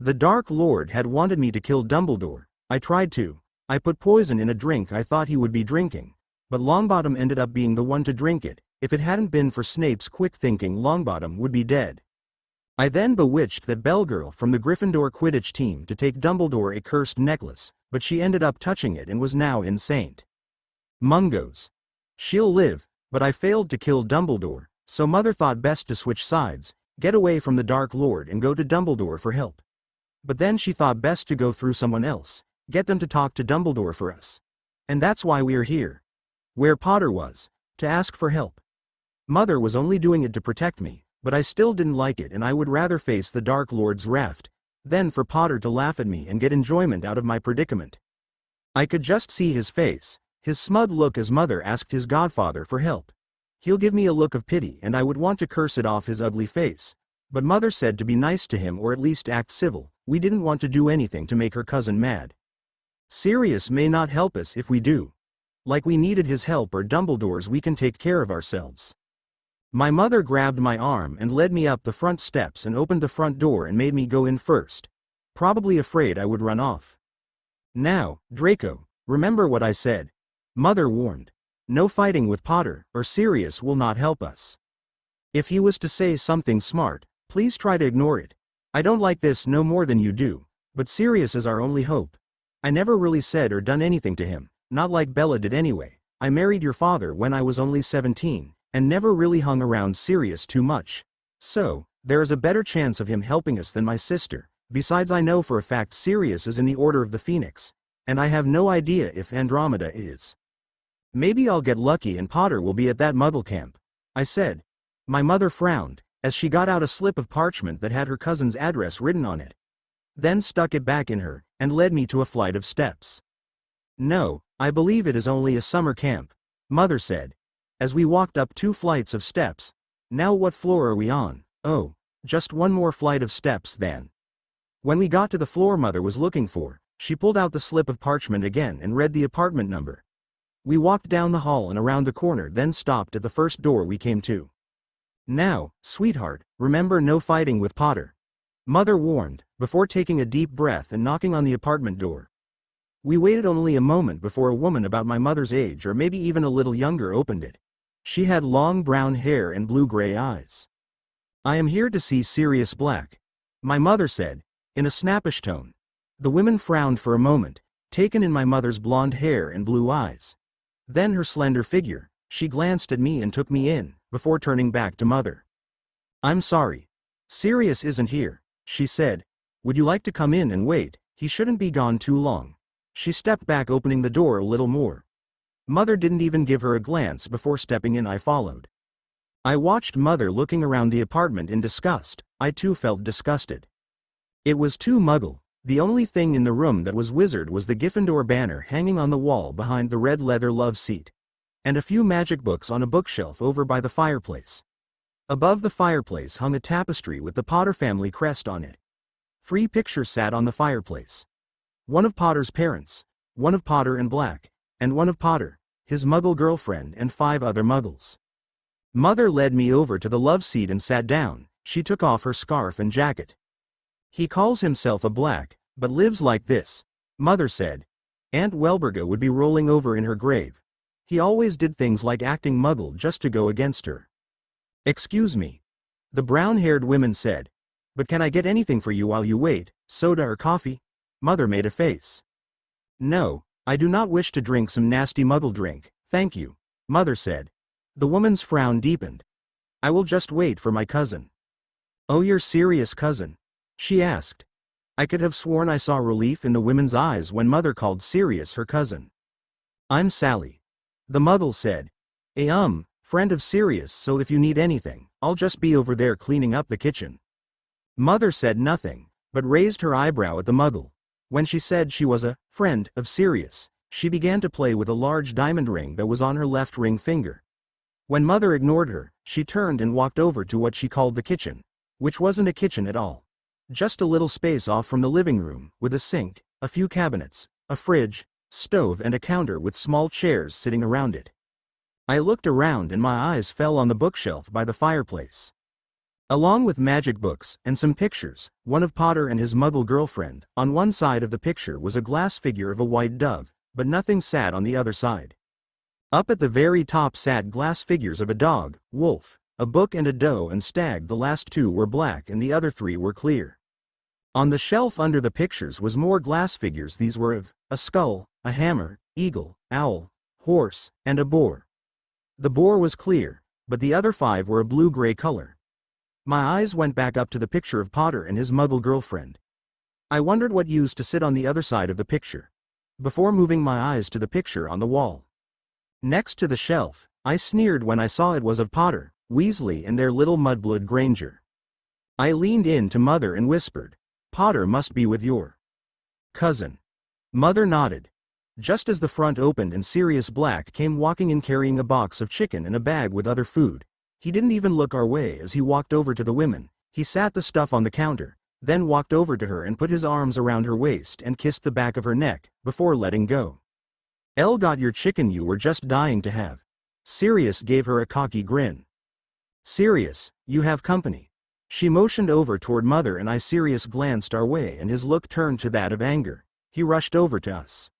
The Dark Lord had wanted me to kill Dumbledore. I tried to. I put poison in a drink I thought he would be drinking, but Longbottom ended up being the one to drink it. If it hadn't been for Snape's quick thinking, Longbottom would be dead. I then bewitched that Bellgirl from the Gryffindor Quidditch team to take Dumbledore a cursed necklace, but she ended up touching it and was now in St. Mungo's. She'll live, but I failed to kill Dumbledore, so Mother thought best to switch sides, get away from the Dark Lord and go to Dumbledore for help. But then she thought best to go through someone else, get them to talk to Dumbledore for us. And that's why we are here. Where Potter was, to ask for help. Mother was only doing it to protect me, but I still didn't like it and I would rather face the Dark Lord's wrath than for Potter to laugh at me and get enjoyment out of my predicament. I could just see his face. His smug look as Mother asked his godfather for help. He'll give me a look of pity and I would want to curse it off his ugly face. But Mother said to be nice to him or at least act civil. We didn't want to do anything to make her cousin mad. Sirius may not help us if we do. Like we needed his help or Dumbledore's, we can take care of ourselves. My mother grabbed my arm and led me up the front steps and opened the front door and made me go in first. Probably afraid I would run off. Now, Draco, remember what I said. Mother warned. No fighting with Potter, or Sirius will not help us. If he was to say something smart, please try to ignore it. I don't like this no more than you do, but Sirius is our only hope. I never really said or done anything to him, not like Bella did anyway. I married your father when I was only 17, and never really hung around Sirius too much. So, there is a better chance of him helping us than my sister. Besides, I know for a fact Sirius is in the Order of the Phoenix, and I have no idea if Andromeda is. Maybe I'll get lucky and Potter will be at that Muggle camp, I said. My mother frowned, as she got out a slip of parchment that had her cousin's address written on it. Then stuck it back in her, and led me to a flight of steps. No, I believe it is only a summer camp, Mother said, as we walked up 2 flights of steps. Now what floor are we on? Oh, just one more flight of steps then. When we got to the floor Mother was looking for, she pulled out the slip of parchment again and read the apartment number. We walked down the hall and around the corner, then stopped at the first door we came to. Now, sweetheart, remember no fighting with Potter, Mother warned, before taking a deep breath and knocking on the apartment door. We waited only a moment before a woman about my mother's age or maybe even a little younger opened it. She had long brown hair and blue-gray eyes. I am here to see Sirius Black, my mother said, in a snappish tone. The woman frowned for a moment, taken in my mother's blonde hair and blue eyes. Then her slender figure, she glanced at me and took me in, before turning back to Mother. I'm sorry. Sirius isn't here, she said. Would you like to come in and wait? He shouldn't be gone too long. She stepped back, opening the door a little more. Mother didn't even give her a glance before stepping in. I followed. I watched Mother looking around the apartment in disgust. I too felt disgusted. It was too Muggle. The only thing in the room that was wizard was the Gryffindor banner hanging on the wall behind the red leather love seat, and a few magic books on a bookshelf over by the fireplace. Above the fireplace hung a tapestry with the Potter family crest on it. 3 pictures sat on the fireplace. One of Potter's parents, one of Potter and Black, and one of Potter, his Muggle girlfriend, and 5 other Muggles. Mother led me over to the love seat and sat down. She took off her scarf and jacket. He calls himself a Black, but lives like this, Mother said. Aunt Welberga would be rolling over in her grave. He always did things like acting Muggle just to go against her. Excuse me, the brown-haired woman said. But can I get anything for you while you wait, soda or coffee? Mother made a face. No, I do not wish to drink some nasty Muggle drink, thank you, Mother said. The woman's frown deepened. I will just wait for my cousin. Oh, your Sirius cousin? She asked. I could have sworn I saw relief in the woman's eyes when Mother called Sirius her cousin. I'm Sally, the Muggle said. Friend of Sirius, so if you need anything, I'll just be over there cleaning up the kitchen. Mother said nothing, but raised her eyebrow at the Muggle. When she said she was a friend of Sirius, she began to play with a large diamond ring that was on her left ring finger. When Mother ignored her, she turned and walked over to what she called the kitchen, which wasn't a kitchen at all. Just a little space off from the living room, with a sink, a few cabinets, a fridge, stove and a counter with small chairs sitting around it. I looked around and my eyes fell on the bookshelf by the fireplace. Along with magic books and some pictures, one of Potter and his Muggle girlfriend, on one side of the picture was a glass figure of a white dove, but nothing sat on the other side. Up at the very top sat glass figures of a dog, wolf, a book and a doe and stag. The last 2 were black and the other 3 were clear. On the shelf under the pictures was more glass figures. These were of a skull, a hammer, eagle, owl, horse, and a boar. The boar was clear, but the other 5 were a blue-gray color. My eyes went back up to the picture of Potter and his Muggle girlfriend. I wondered what used to sit on the other side of the picture, before moving my eyes to the picture on the wall. Next to the shelf, I sneered when I saw it was of Potter, Weasley and their little mudblood Granger. I leaned in to Mother and whispered, Potter must be with your cousin. Mother nodded. Just as the front opened and Sirius Black came walking in carrying a box of chicken and a bag with other food. He didn't even look our way as he walked over to the women. He sat the stuff on the counter, then walked over to her and put his arms around her waist and kissed the back of her neck, before letting go. "Elle got your chicken you were just dying to have." Sirius gave her a cocky grin. "Sirius, you have company." She motioned over toward Mother and I. Sirius glanced our way and his look turned to that of anger. He rushed over to us.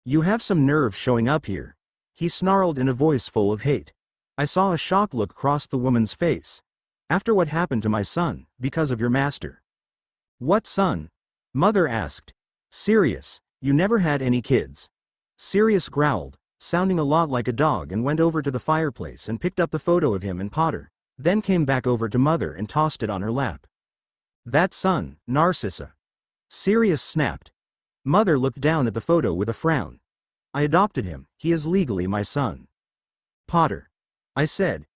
"You have some nerve showing up here," he snarled in a voice full of hate. I saw a shock look cross the woman's face. "After what happened to my son, because of your master." "What son?" Mother asked. "Sirius, you never had any kids." Sirius growled, sounding a lot like a dog, and went over to the fireplace and picked up the photo of him and Potter, then came back over to Mother and tossed it on her lap. "That son, Narcissa." Sirius snapped. Mother looked down at the photo with a frown. "I adopted him, he is legally my son." "Potter," I said.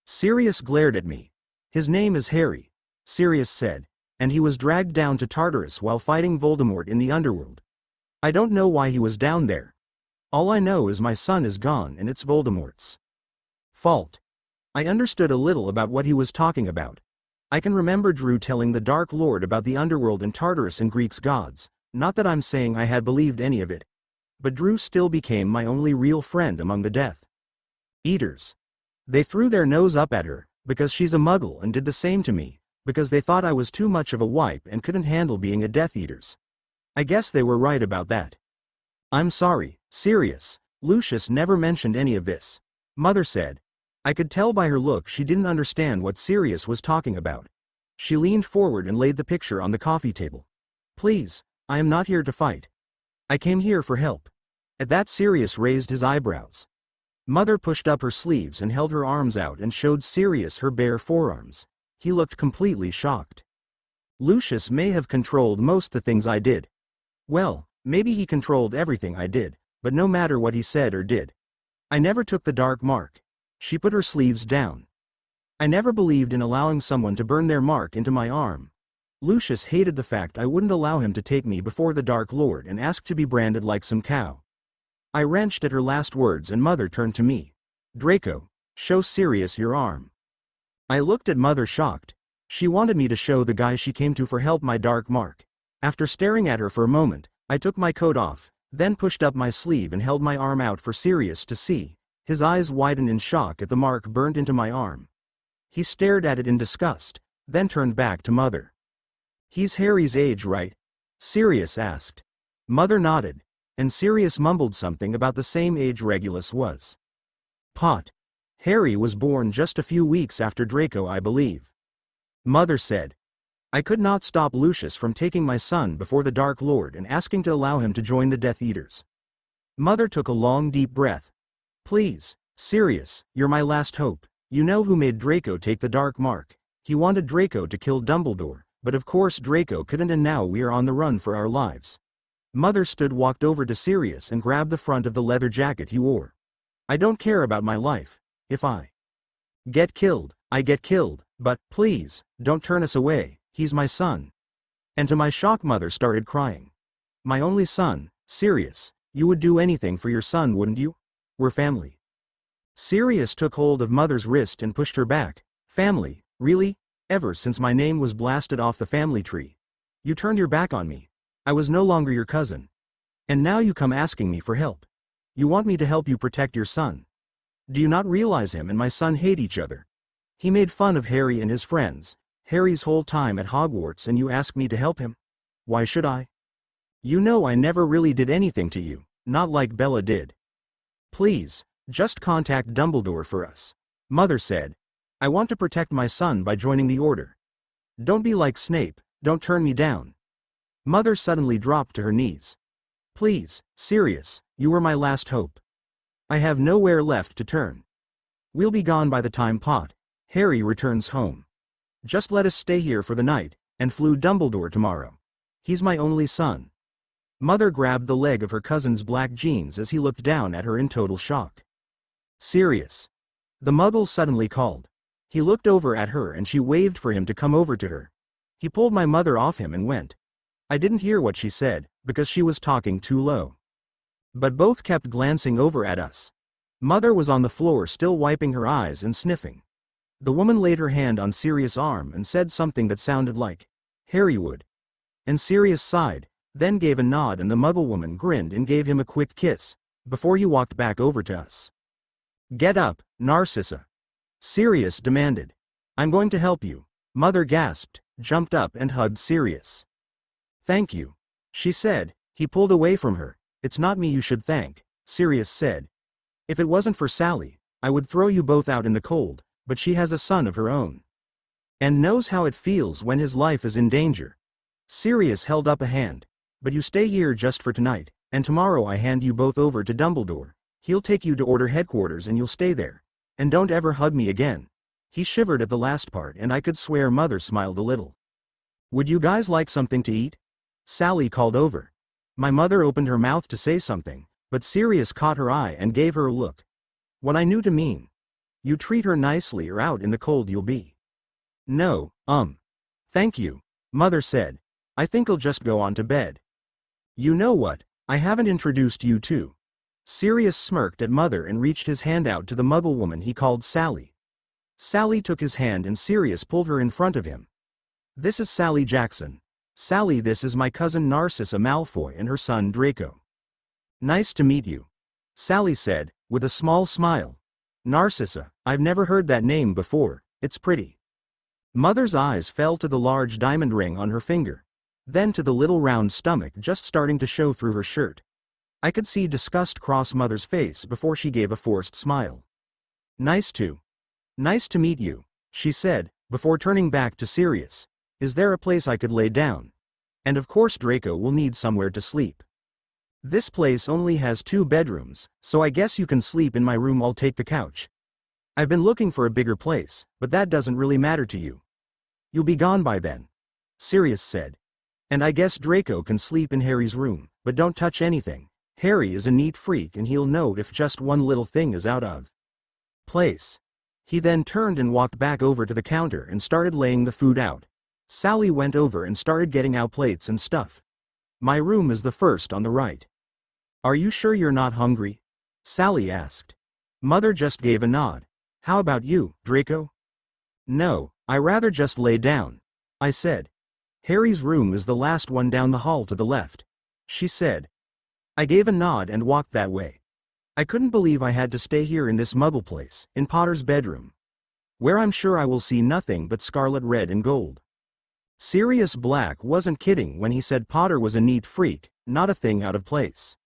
Sirius glared at me. "His name is Harry," Sirius said, "and he was dragged down to Tartarus while fighting Voldemort in the underworld. I don't know why he was down there. All I know is my son is gone and it's Voldemort's fault." I understood a little about what he was talking about. I can remember Drew telling the Dark Lord about the underworld and Tartarus and Greek's gods. Not that I'm saying I had believed any of it. But Drew still became my only real friend among the Death Eaters. They threw their nose up at her, because she's a Muggle, and did the same to me, because they thought I was too much of a wipe and couldn't handle being a Death Eaters. I guess they were right about that. "I'm sorry, Sirius. Lucius never mentioned any of this," Mother said. I could tell by her look she didn't understand what Sirius was talking about. She leaned forward and laid the picture on the coffee table. "Please, I am not here to fight. I came here for help." At that, Sirius raised his eyebrows. Mother pushed up her sleeves and held her arms out and showed Sirius her bare forearms. He looked completely shocked. "Lucius may have controlled most the things I did. Well, maybe he controlled everything I did, but no matter what he said or did, I never took the dark mark." She put her sleeves down. "I never believed in allowing someone to burn their mark into my arm. Lucius hated the fact I wouldn't allow him to take me before the Dark Lord and ask to be branded like some cow." I wrenched at her last words and Mother turned to me. "Draco, show Sirius your arm." I looked at Mother shocked. She wanted me to show the guy she came to for help my dark mark. After staring at her for a moment, I took my coat off, then pushed up my sleeve and held my arm out for Sirius to see. His eyes widened in shock at the mark burnt into my arm. He stared at it in disgust, then turned back to Mother. "He's Harry's age, right?" Sirius asked. Mother nodded, and Sirius mumbled something about the same age Regulus was. "Pot. Harry was born just a few weeks after Draco, I believe." Mother said. "I could not stop Lucius from taking my son before the Dark Lord and asking to allow him to join the Death Eaters." Mother took a long deep breath. "Please, Sirius, you're my last hope. You know who made Draco take the dark mark. He wanted Draco to kill Dumbledore, but of course Draco couldn't, and now we are on the run for our lives." Mother walked over to Sirius and grabbed the front of the leather jacket he wore. "I don't care about my life. If I get killed, I get killed, but, please, don't turn us away, he's my son." And to my shock, Mother started crying. "My only son, Sirius, you would do anything for your son, wouldn't you? We're family." Sirius took hold of Mother's wrist and pushed her back. "Family, really? Ever since my name was blasted off the family tree? You turned your back on me. I was no longer your cousin. And now you come asking me for help. You want me to help you protect your son. Do you not realize him and my son hate each other? He made fun of Harry and his friends, Harry's whole time at Hogwarts, and you ask me to help him? Why should I? You know I never really did anything to you, not like Bella did. Please, just contact Dumbledore for us." Mother said. "I want to protect my son by joining the Order. Don't be like Snape, don't turn me down." Mother suddenly dropped to her knees. "Please, Sirius, you were my last hope. I have nowhere left to turn. We'll be gone by the time Harry returns home. Just let us stay here for the night, and flew Dumbledore tomorrow. He's my only son." Mother grabbed the leg of her cousin's black jeans as he looked down at her in total shock. "Sirius." The Muggle suddenly called. He looked over at her and she waved for him to come over to her. He pulled my mother off him and went. I didn't hear what she said, because she was talking too low. But both kept glancing over at us. Mother was on the floor still wiping her eyes and sniffing. The woman laid her hand on Sirius' arm and said something that sounded like, "Harry would." And Sirius sighed, then gave a nod, and the Muggle woman grinned and gave him a quick kiss, before he walked back over to us. "Get up, Narcissa," Sirius demanded. "I'm going to help you." Mother gasped, jumped up and hugged Sirius. "Thank you," she said. He pulled away from her. "It's not me you should thank," Sirius said. "If it wasn't for Sally, I would throw you both out in the cold, but she has a son of her own. And knows how it feels when his life is in danger." Sirius held up a hand. "But you stay here just for tonight, and tomorrow I hand you both over to Dumbledore. He'll take you to Order headquarters and you'll stay there. And don't ever hug me again." He shivered at the last part, and I could swear Mother smiled a little. "Would you guys like something to eat?" Sally called over. My mother opened her mouth to say something, but Sirius caught her eye and gave her a look. What I knew to mean. "You treat her nicely or out in the cold you'll be." "No, thank you," Mother said. "I think I'll just go on to bed." "You know what, I haven't introduced you to." Sirius smirked at Mother and reached his hand out to the Muggle woman he called Sally. Sally took his hand and Sirius pulled her in front of him. "This is Sally Jackson. Sally, this is my cousin Narcissa Malfoy and her son Draco." "Nice to meet you," Sally said, with a small smile. "Narcissa, I've never heard that name before. It's pretty." Mother's eyes fell to the large diamond ring on her finger, then to the little round stomach just starting to show through her shirt. I could see disgust cross Mother's face before she gave a forced smile. Nice to meet you," she said, before turning back to Sirius. "Is there a place I could lay down? And of course Draco will need somewhere to sleep. This place only has 2 bedrooms, so I guess you can sleep in my room. I'll take the couch. I've been looking for a bigger place, but that doesn't really matter to you. You'll be gone by then," Sirius said. "And I guess Draco can sleep in Harry's room, but don't touch anything. Harry is a neat freak and he'll know if just one little thing is out of place." He then turned and walked back over to the counter and started laying the food out. Sally went over and started getting out plates and stuff. "My room is the first on the right." "Are you sure you're not hungry?" Sally asked. Mother just gave a nod. "How about you, Draco?" "No, I rather just lay down," I said. "Harry's room is the last one down the hall to the left," she said. I gave a nod and walked that way. I couldn't believe I had to stay here in this Muggle place, in Potter's bedroom, where I'm sure I will see nothing but scarlet red and gold. Sirius Black wasn't kidding when he said Potter was a neat freak, not a thing out of place.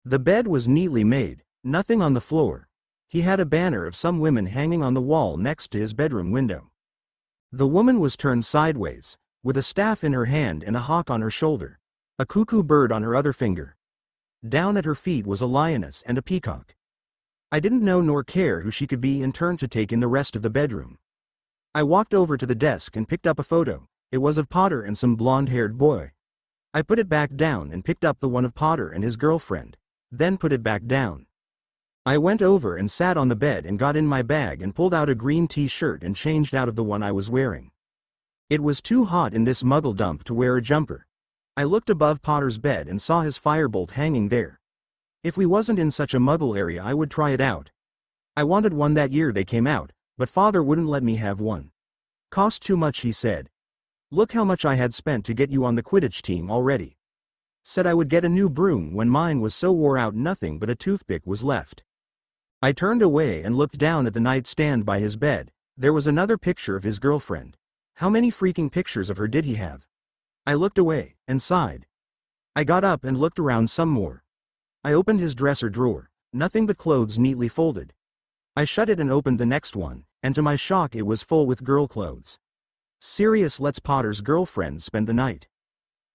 The bed was neatly made, nothing on the floor. He had a banner of some women hanging on the wall next to his bedroom window. The woman was turned sideways, with a staff in her hand and a hawk on her shoulder, a cuckoo bird on her other finger. Down at her feet was a lioness and a peacock. I didn't know nor care who she could be and turned to take in the rest of the bedroom. I walked over to the desk and picked up a photo. It was of Potter and some blonde-haired boy. I put it back down and picked up the one of Potter and his girlfriend, then put it back down. I went over and sat on the bed and got in my bag and pulled out a green t-shirt and changed out of the one I was wearing. It was too hot in this Muggle dump to wear a jumper. I looked above Potter's bed and saw his firebolt hanging there. If we wasn't in such a Muggle area I would try it out. I wanted one that year they came out, but Father wouldn't let me have one. "Cost too much," he said. "Look how much I had spent to get you on the Quidditch team already." Said I would get a new broom when mine was so wore out nothing but a toothpick was left. I turned away and looked down at the nightstand by his bed. There was another picture of his girlfriend. How many freaking pictures of her did he have? I looked away, and sighed. I got up and looked around some more. I opened his dresser drawer, nothing but clothes neatly folded. I shut it and opened the next one, and to my shock it was full with girl clothes. Sirius lets Potter's girlfriend spend the night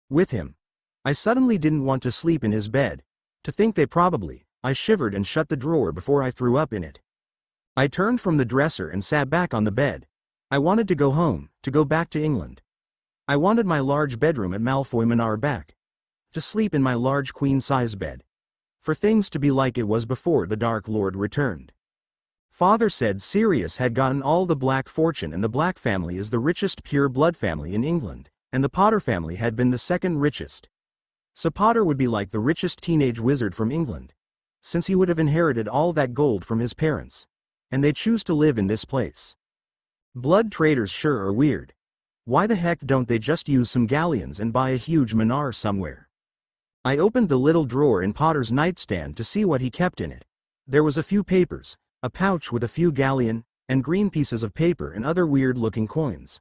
with him. I suddenly didn't want to sleep in his bed. To think they probably, I shivered and shut the drawer before I threw up in it. I turned from the dresser and sat back on the bed. I wanted to go home, to go back to England. I wanted my large bedroom at Malfoy Manor back. To sleep in my large queen-size bed. For things to be like it was before the Dark Lord returned. Father said Sirius had gotten all the Black fortune and the Black family is the richest pure blood family in England, and the Potter family had been the second richest. So Potter would be like the richest teenage wizard from England, since he would have inherited all that gold from his parents. And they choose to live in this place. Blood traders sure are weird. Why the heck don't they just use some galleons and buy a huge manor somewhere? I opened the little drawer in Potter's nightstand to see what he kept in it. There was a few papers, a pouch with a few galleon and green pieces of paper and other weird-looking coins.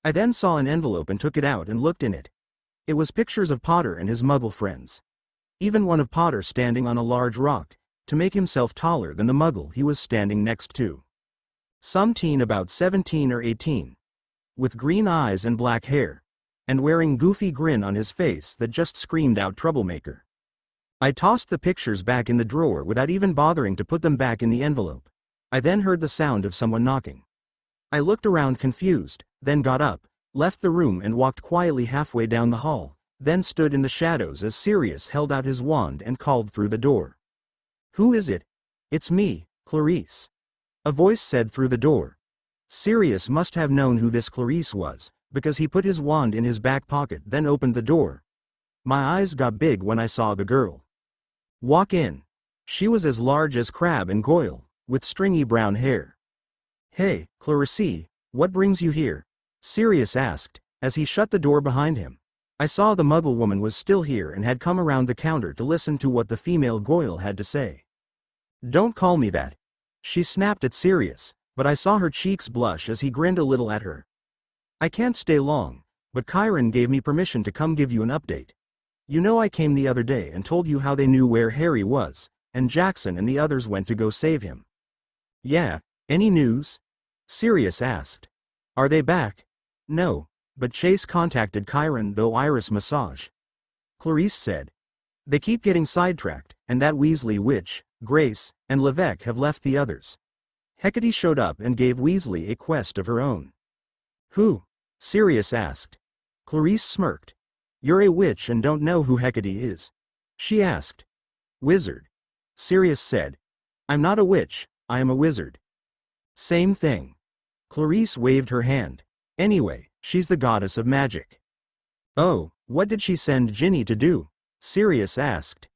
I then saw an envelope and took it out and looked in it. It was pictures of Potter and his Muggle friends. Even one of Potter standing on a large rock, to make himself taller than the Muggle he was standing next to. Some teen about 17 or 18. With green eyes and black hair. And wearing goofy grin on his face that just screamed out troublemaker. I tossed the pictures back in the drawer without even bothering to put them back in the envelope. I then heard the sound of someone knocking. I looked around confused, then got up, left the room and walked quietly halfway down the hall, then stood in the shadows as Sirius held out his wand and called through the door. "Who is it?" "It's me, Clarice," a voice said through the door. Sirius must have known who this Clarice was, because he put his wand in his back pocket then opened the door. My eyes got big when I saw the girl. Walk in. She was as large as Crabbe and Goyle, with stringy brown hair. "Hey, Clarice, what brings you here?" Sirius asked, as he shut the door behind him. I saw the Muggle woman was still here and had come around the counter to listen to what the female Goyle had to say. "Don't call me that." She snapped at Sirius, but I saw her cheeks blush as he grinned a little at her. "I can't stay long, but Chiron gave me permission to come give you an update. You know I came the other day and told you how they knew where Harry was, and Jackson and the others went to go save him." "Yeah, any news?" Sirius asked. "Are they back?" "No, but Chase contacted Chiron though Iris Massage." Clarice said. "They keep getting sidetracked, and that Weasley witch, Grace, and Levesque have left the others. Hecate showed up and gave Weasley a quest of her own." "Who?" Sirius asked. Clarice smirked. "You're a witch and don't know who Hecate is?" she asked. "Wizard," Sirius said. "I'm not a witch, I am a wizard." "Same thing." Clarice waved her hand. "Anyway, she's the goddess of magic." "Oh, what did she send Ginny to do?" Sirius asked.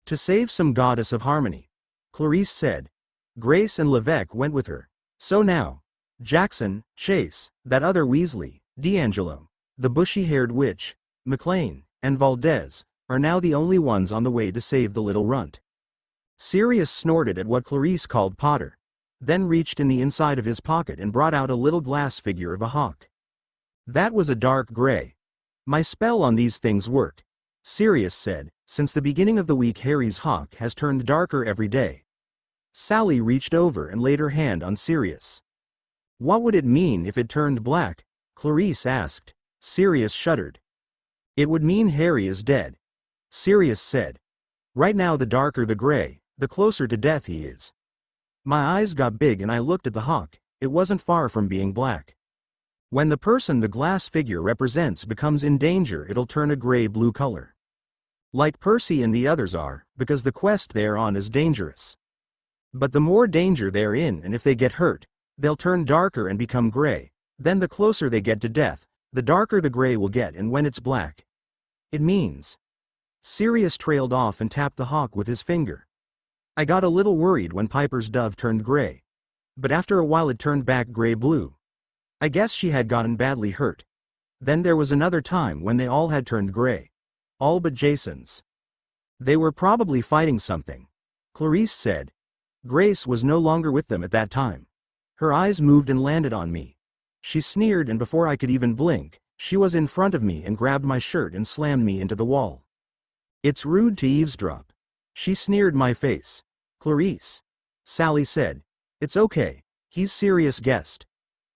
"To save some goddess of harmony," Clarice said. "Grace and Levesque went with her. So now, Jackson, Chase, that other Weasley, D'Angelo, the bushy-haired witch, McLean, and Valdez, are now the only ones on the way to save the little runt." Sirius snorted at what Clarice called Potter, then reached in the inside of his pocket and brought out a little glass figure of a hawk. That was a dark gray. "My spell on these things worked," Sirius said. "Since the beginning of the week Harry's hawk has turned darker every day." Sally reached over and laid her hand on Sirius. "What would it mean if it turned black?" Clarice asked. Sirius shuddered. "It would mean Harry is dead," Sirius said. "Right now the darker the gray, the closer to death he is." My eyes got big and I looked at the hawk. It wasn't far from being black. When the person the glass figure represents becomes in danger it'll turn a gray-blue color. Like Percy and the others are, because the quest they're on is dangerous. But the more danger they're in and if they get hurt, they'll turn darker and become gray. Then the closer they get to death, the darker the gray will get and when it's black. It means. Sirius trailed off and tapped the hawk with his finger. I got a little worried when Piper's dove turned gray. But after a while it turned back gray-blue. I guess she had gotten badly hurt. Then there was another time when they all had turned gray. All but Jason's. They were probably fighting something, Clarice said. Grace was no longer with them at that time. Her eyes moved and landed on me. She sneered and before I could even blink, she was in front of me and grabbed my shirt and slammed me into the wall. "It's rude to eavesdrop." She sneered my face. "Clarice," Sally said. "It's okay, he's serious guest."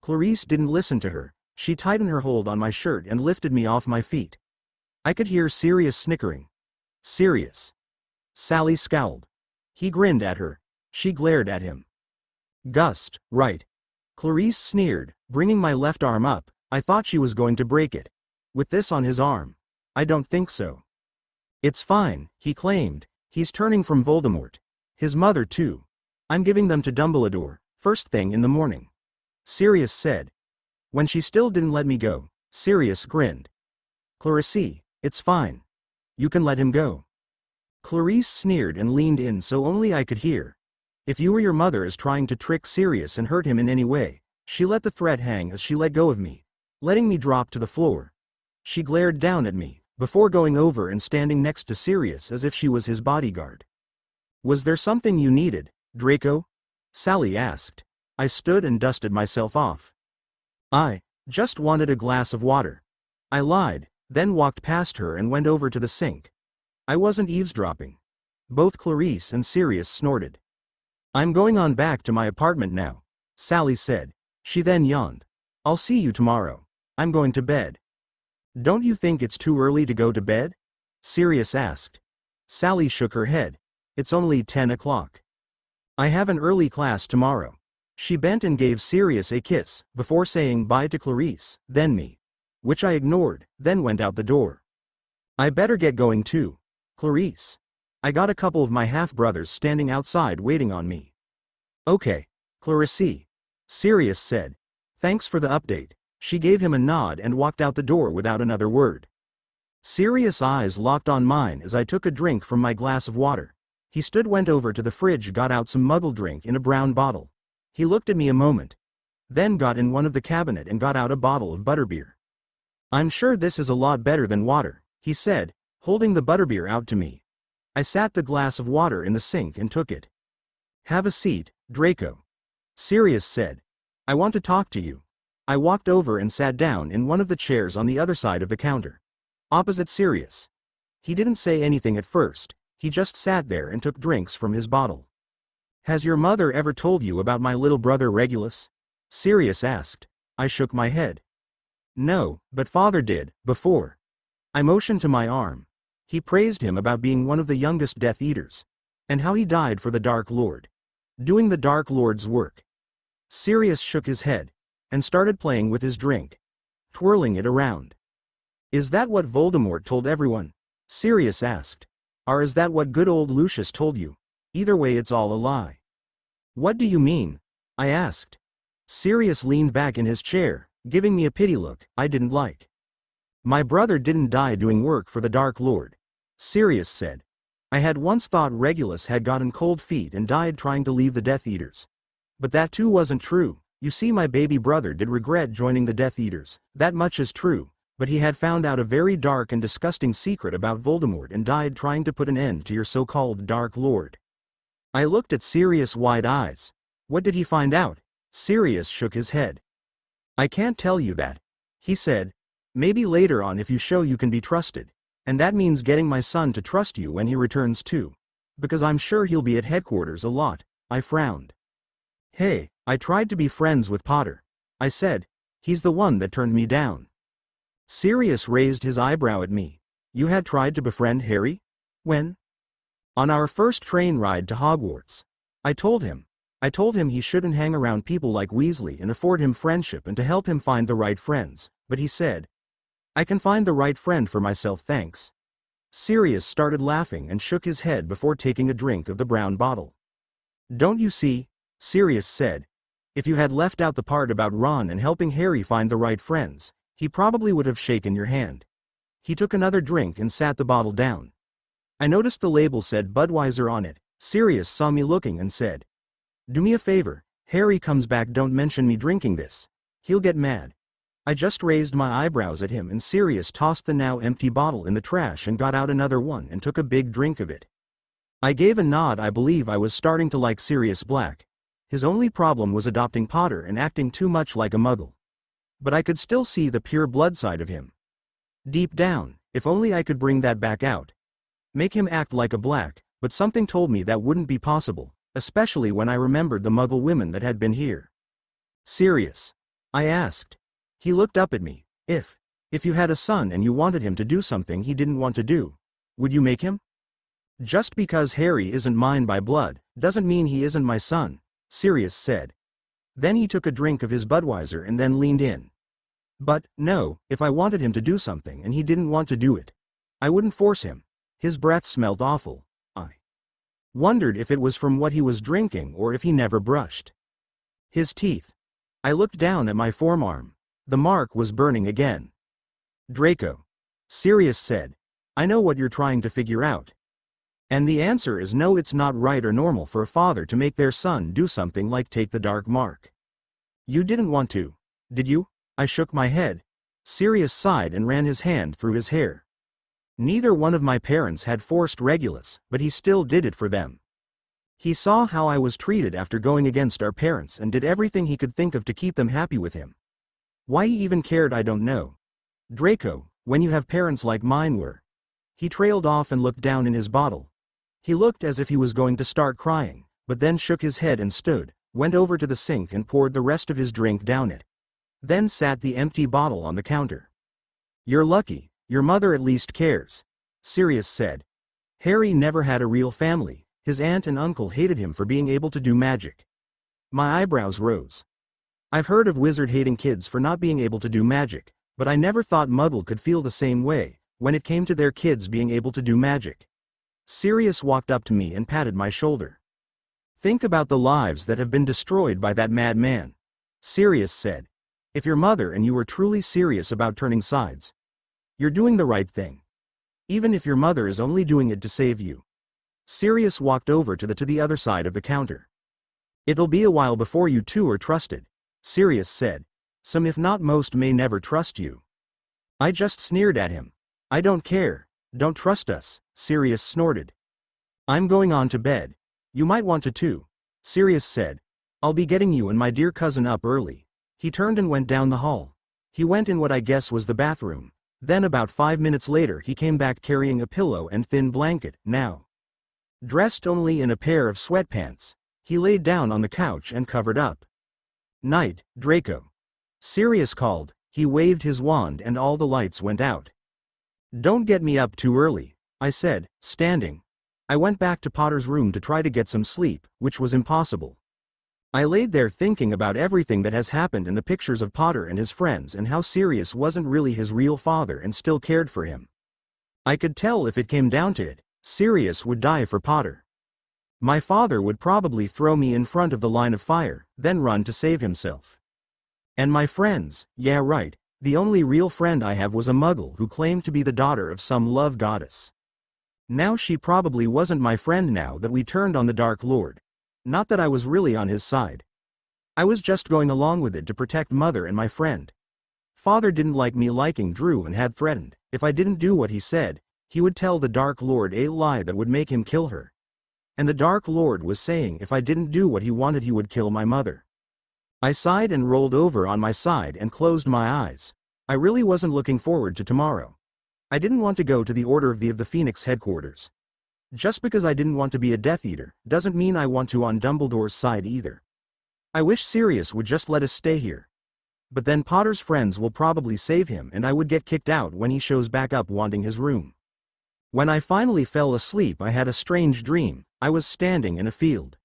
Clarice didn't listen to her. She tightened her hold on my shirt and lifted me off my feet. I could hear Sirius snickering. "Sirius." Sally scowled. He grinned at her. She glared at him. "Gust, right." Clarice sneered, bringing my left arm up. I thought she was going to break it. With this on his arm. "I don't think so." "It's fine," he claimed. "He's turning from Voldemort. His mother too. I'm giving them to Dumbledore, first thing in the morning," Sirius said. When she still didn't let me go, Sirius grinned. "Clarice, it's fine. You can let him go. Clarice sneered and leaned in so only I could hear. If you or your mother is trying to trick Sirius and hurt him in any way, she let the threat hang as she let go of me, letting me drop to the floor. She glared down at me, before going over and standing next to Sirius as if she was his bodyguard. Was there something you needed, Draco? Sally asked. I stood and dusted myself off. I just wanted a glass of water. I lied, then walked past her and went over to the sink. I wasn't eavesdropping. Both Clarice and Sirius snorted. I'm going on back to my apartment now, Sally said. She then yawned. I'll see you tomorrow. I'm going to bed. Don't you think it's too early to go to bed? Sirius asked. Sally shook her head. It's only 10 o'clock. I have an early class tomorrow. She bent and gave Sirius a kiss, before saying bye to Clarice, then me. Which I ignored, then went out the door. I better get going too, Clarice. I got a couple of my half-brothers standing outside waiting on me. Okay, Clarice, Sirius said. Thanks for the update. She gave him a nod and walked out the door without another word. Sirius' eyes locked on mine as I took a drink from my glass of water. He went over to the fridge, got out some muggle drink in a brown bottle. He looked at me a moment. Then got in one of the cabinet and got out a bottle of butterbeer. I'm sure this is a lot better than water, he said, holding the butterbeer out to me. I sat the glass of water in the sink and took it. Have a seat, Draco. Sirius said. I want to talk to you. I walked over and sat down in one of the chairs on the other side of the counter, opposite Sirius. He didn't say anything at first, he just sat there and took drinks from his bottle. Has your mother ever told you about my little brother Regulus? Sirius asked. I shook my head. No, but father did, before. I motioned to my arm. He praised him about being one of the youngest Death Eaters, and how he died for the Dark Lord, doing the Dark Lord's work. Sirius shook his head, and started playing with his drink, twirling it around. Is that what Voldemort told everyone? Sirius asked. Or is that what good old Lucius told you? Either way it's all a lie. What do you mean? I asked. Sirius leaned back in his chair, giving me a pity look I didn't like. My brother didn't die doing work for the Dark Lord, Sirius said. I had once thought Regulus had gotten cold feet and died trying to leave the Death Eaters. But that too wasn't true. You see, my baby brother did regret joining the Death Eaters, that much is true, but he had found out a very dark and disgusting secret about Voldemort and died trying to put an end to your so-called Dark Lord. I looked at Sirius' wide eyes. What did he find out? Sirius shook his head. I can't tell you that, he said. Maybe later on if you show you can be trusted. And that means getting my son to trust you when he returns too. Because I'm sure he'll be at headquarters a lot. I frowned. Hey, I tried to be friends with Potter, I said. He's the one that turned me down. Sirius raised his eyebrow at me. You had tried to befriend Harry? When? On our first train ride to Hogwarts. I told him he shouldn't hang around people like Weasley and afford him friendship and to help him find the right friends, but he said, I can find the right friend for myself, thanks. Sirius started laughing and shook his head before taking a drink of the brown bottle. Don't you see? Sirius said. If you had left out the part about Ron and helping Harry find the right friends, he probably would have shaken your hand. He took another drink and sat the bottle down. I noticed the label said Budweiser on it. Sirius saw me looking and said, Do me a favor, Harry comes back, don't mention me drinking this. He'll get mad. I just raised my eyebrows at him and Sirius tossed the now empty bottle in the trash and got out another one and took a big drink of it. I gave a nod. I believe I was starting to like Sirius Black. His only problem was adopting Potter and acting too much like a muggle. But I could still see the pure blood side of him. Deep down, if only I could bring that back out. Make him act like a black, but something told me that wouldn't be possible, especially when I remembered the muggle women that had been here. Sirius? I asked. He looked up at me. If you had a son and you wanted him to do something he didn't want to do, would you make him? Just because Harry isn't mine by blood, doesn't mean he isn't my son, Sirius said. Then he took a drink of his Budweiser and then leaned in. But, no, if I wanted him to do something and he didn't want to do it, I wouldn't force him. His breath smelled awful. I wondered if it was from what he was drinking or if he never brushed his teeth. I looked down at my forearm. The mark was burning again. Draco, Sirius said. I know what you're trying to figure out. And the answer is no, it's not right or normal for a father to make their son do something like take the dark mark. You didn't want to, did you? I shook my head. Sirius sighed and ran his hand through his hair. Neither one of my parents had forced Regulus, but he still did it for them. He saw how I was treated after going against our parents and did everything he could think of to keep them happy with him. Why he even cared I don't know. Draco, when you have parents like mine were. He trailed off and looked down in his bottle. He looked as if he was going to start crying, but then shook his head and stood, went over to the sink and poured the rest of his drink down it. Then sat the empty bottle on the counter. You're lucky, your mother at least cares, Sirius said. Harry never had a real family, his aunt and uncle hated him for being able to do magic. My eyebrows rose. I've heard of wizard-hating kids for not being able to do magic, but I never thought Muggle could feel the same way when it came to their kids being able to do magic. Sirius walked up to me and patted my shoulder. Think about the lives that have been destroyed by that madman, Sirius said. If your mother and you were truly serious about turning sides, you're doing the right thing. Even if your mother is only doing it to save you. Sirius walked over to the other side of the counter. It'll be a while before you two are trusted, Sirius said. Some if not most may never trust you. I just sneered at him. I don't care, don't trust us, Sirius snorted. I'm going on to bed. You might want to too, Sirius said. I'll be getting you and my dear cousin up early. He turned and went down the hall. He went in what I guess was the bathroom. Then about 5 minutes later he came back carrying a pillow and thin blanket, now dressed only in a pair of sweatpants. He laid down on the couch and covered up. Night, Draco. Sirius called. He waved his wand and all the lights went out. Don't get me up too early, I said, standing. I went back to Potter's room to try to get some sleep, which was impossible. I laid there thinking about everything that has happened in the pictures of Potter and his friends and how Sirius wasn't really his real father and still cared for him. I could tell if it came down to it, Sirius would die for Potter. My father would probably throw me in front of the line of fire, then run to save himself. And my friends, yeah right, the only real friend I have was a Muggle who claimed to be the daughter of some love goddess. Now she probably wasn't my friend now that we turned on the Dark Lord. Not that I was really on his side. I was just going along with it to protect Mother and my friend. Father didn't like me liking Drew and had threatened, if I didn't do what he said, he would tell the Dark Lord a lie that would make him kill her. And the Dark Lord was saying if I didn't do what he wanted he would kill my mother. I sighed and rolled over on my side and closed my eyes. I really wasn't looking forward to tomorrow. I didn't want to go to the Order of the Phoenix headquarters. Just because I didn't want to be a Death Eater, doesn't mean I want to on Dumbledore's side either. I wish Sirius would just let us stay here. But then Potter's friends will probably save him and I would get kicked out when he shows back up wanting his room. When I finally fell asleep I had a strange dream. I was standing in a field.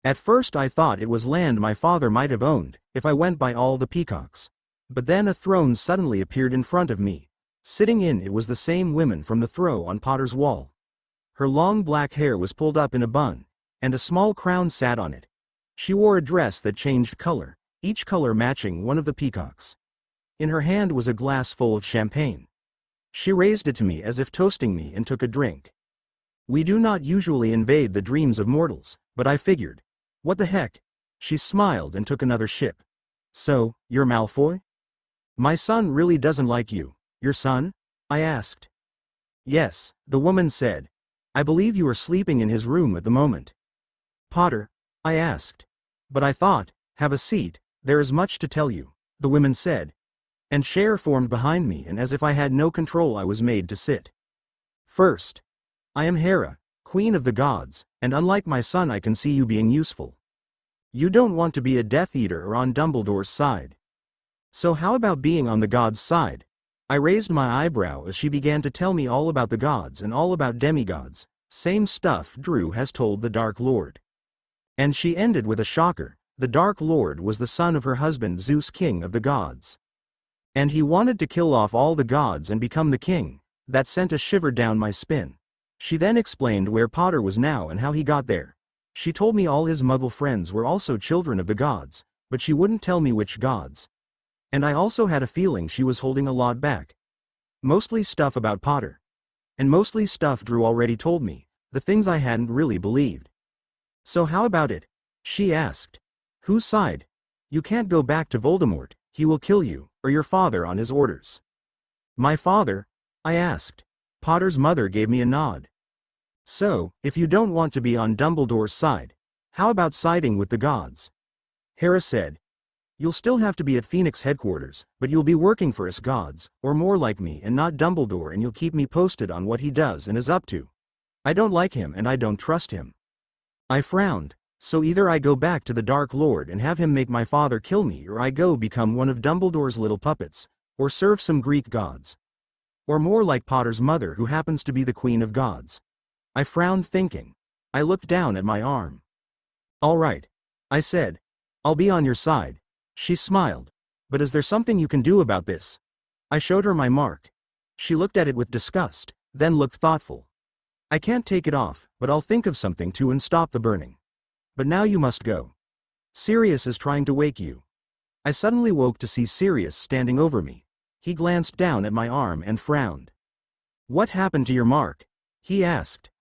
At first I thought it was land my father might have owned, if I went by all the peacocks. But then a throne suddenly appeared in front of me. Sitting in it was the same woman from the throw on Potter's wall. Her long black hair was pulled up in a bun, and a small crown sat on it. She wore a dress that changed color, each color matching one of the peacocks. In her hand was a glass full of champagne. She raised it to me as if toasting me and took a drink. We do not usually invade the dreams of mortals, but I figured, what the heck? She smiled and took another sip. So, you're Malfoy? My son really doesn't like you. Your son? I asked. Yes, the woman said. I believe you are sleeping in his room at the moment. Potter? I asked. But I thought, have a seat, there is much to tell you, the woman said. And chair formed behind me and as if I had no control I was made to sit. First, I am Hera, Queen of the Gods, and unlike my son I can see you being useful. You don't want to be a Death Eater or on Dumbledore's side. So how about being on the gods' side? I raised my eyebrow as she began to tell me all about the gods and all about demigods, same stuff Drew has told the Dark Lord. And she ended with a shocker, the Dark Lord was the son of her husband Zeus, king of the gods. And he wanted to kill off all the gods and become the king. That sent a shiver down my spine. She then explained where Potter was now and how he got there. She told me all his Muggle friends were also children of the gods, but she wouldn't tell me which gods. And I also had a feeling she was holding a lot back. Mostly stuff about Potter. And mostly stuff Drew already told me, the things I hadn't really believed. So how about it? She asked. Whose side? You can't go back to Voldemort, he will kill you, or your father on his orders. My father? I asked. Potter's mother gave me a nod. So, if you don't want to be on Dumbledore's side, how about siding with the gods? Hera said. You'll still have to be at Phoenix headquarters, but you'll be working for us gods, or more like me and not Dumbledore, and you'll keep me posted on what he does and is up to. I don't like him and I don't trust him. I frowned. So either I go back to the Dark Lord and have him make my father kill me, or I go become one of Dumbledore's little puppets, or serve some Greek gods. Or more like Potter's mother, who happens to be the Queen of Gods. I frowned, thinking. I looked down at my arm. All right, I said. I'll be on your side. She smiled. But is there something you can do about this? I showed her my mark. She looked at it with disgust, then looked thoughtful. I can't take it off, but I'll think of something to and stop the burning. But now you must go. Sirius is trying to wake you. I suddenly woke to see Sirius standing over me. He glanced down at my arm and frowned. What happened to your mark? He asked.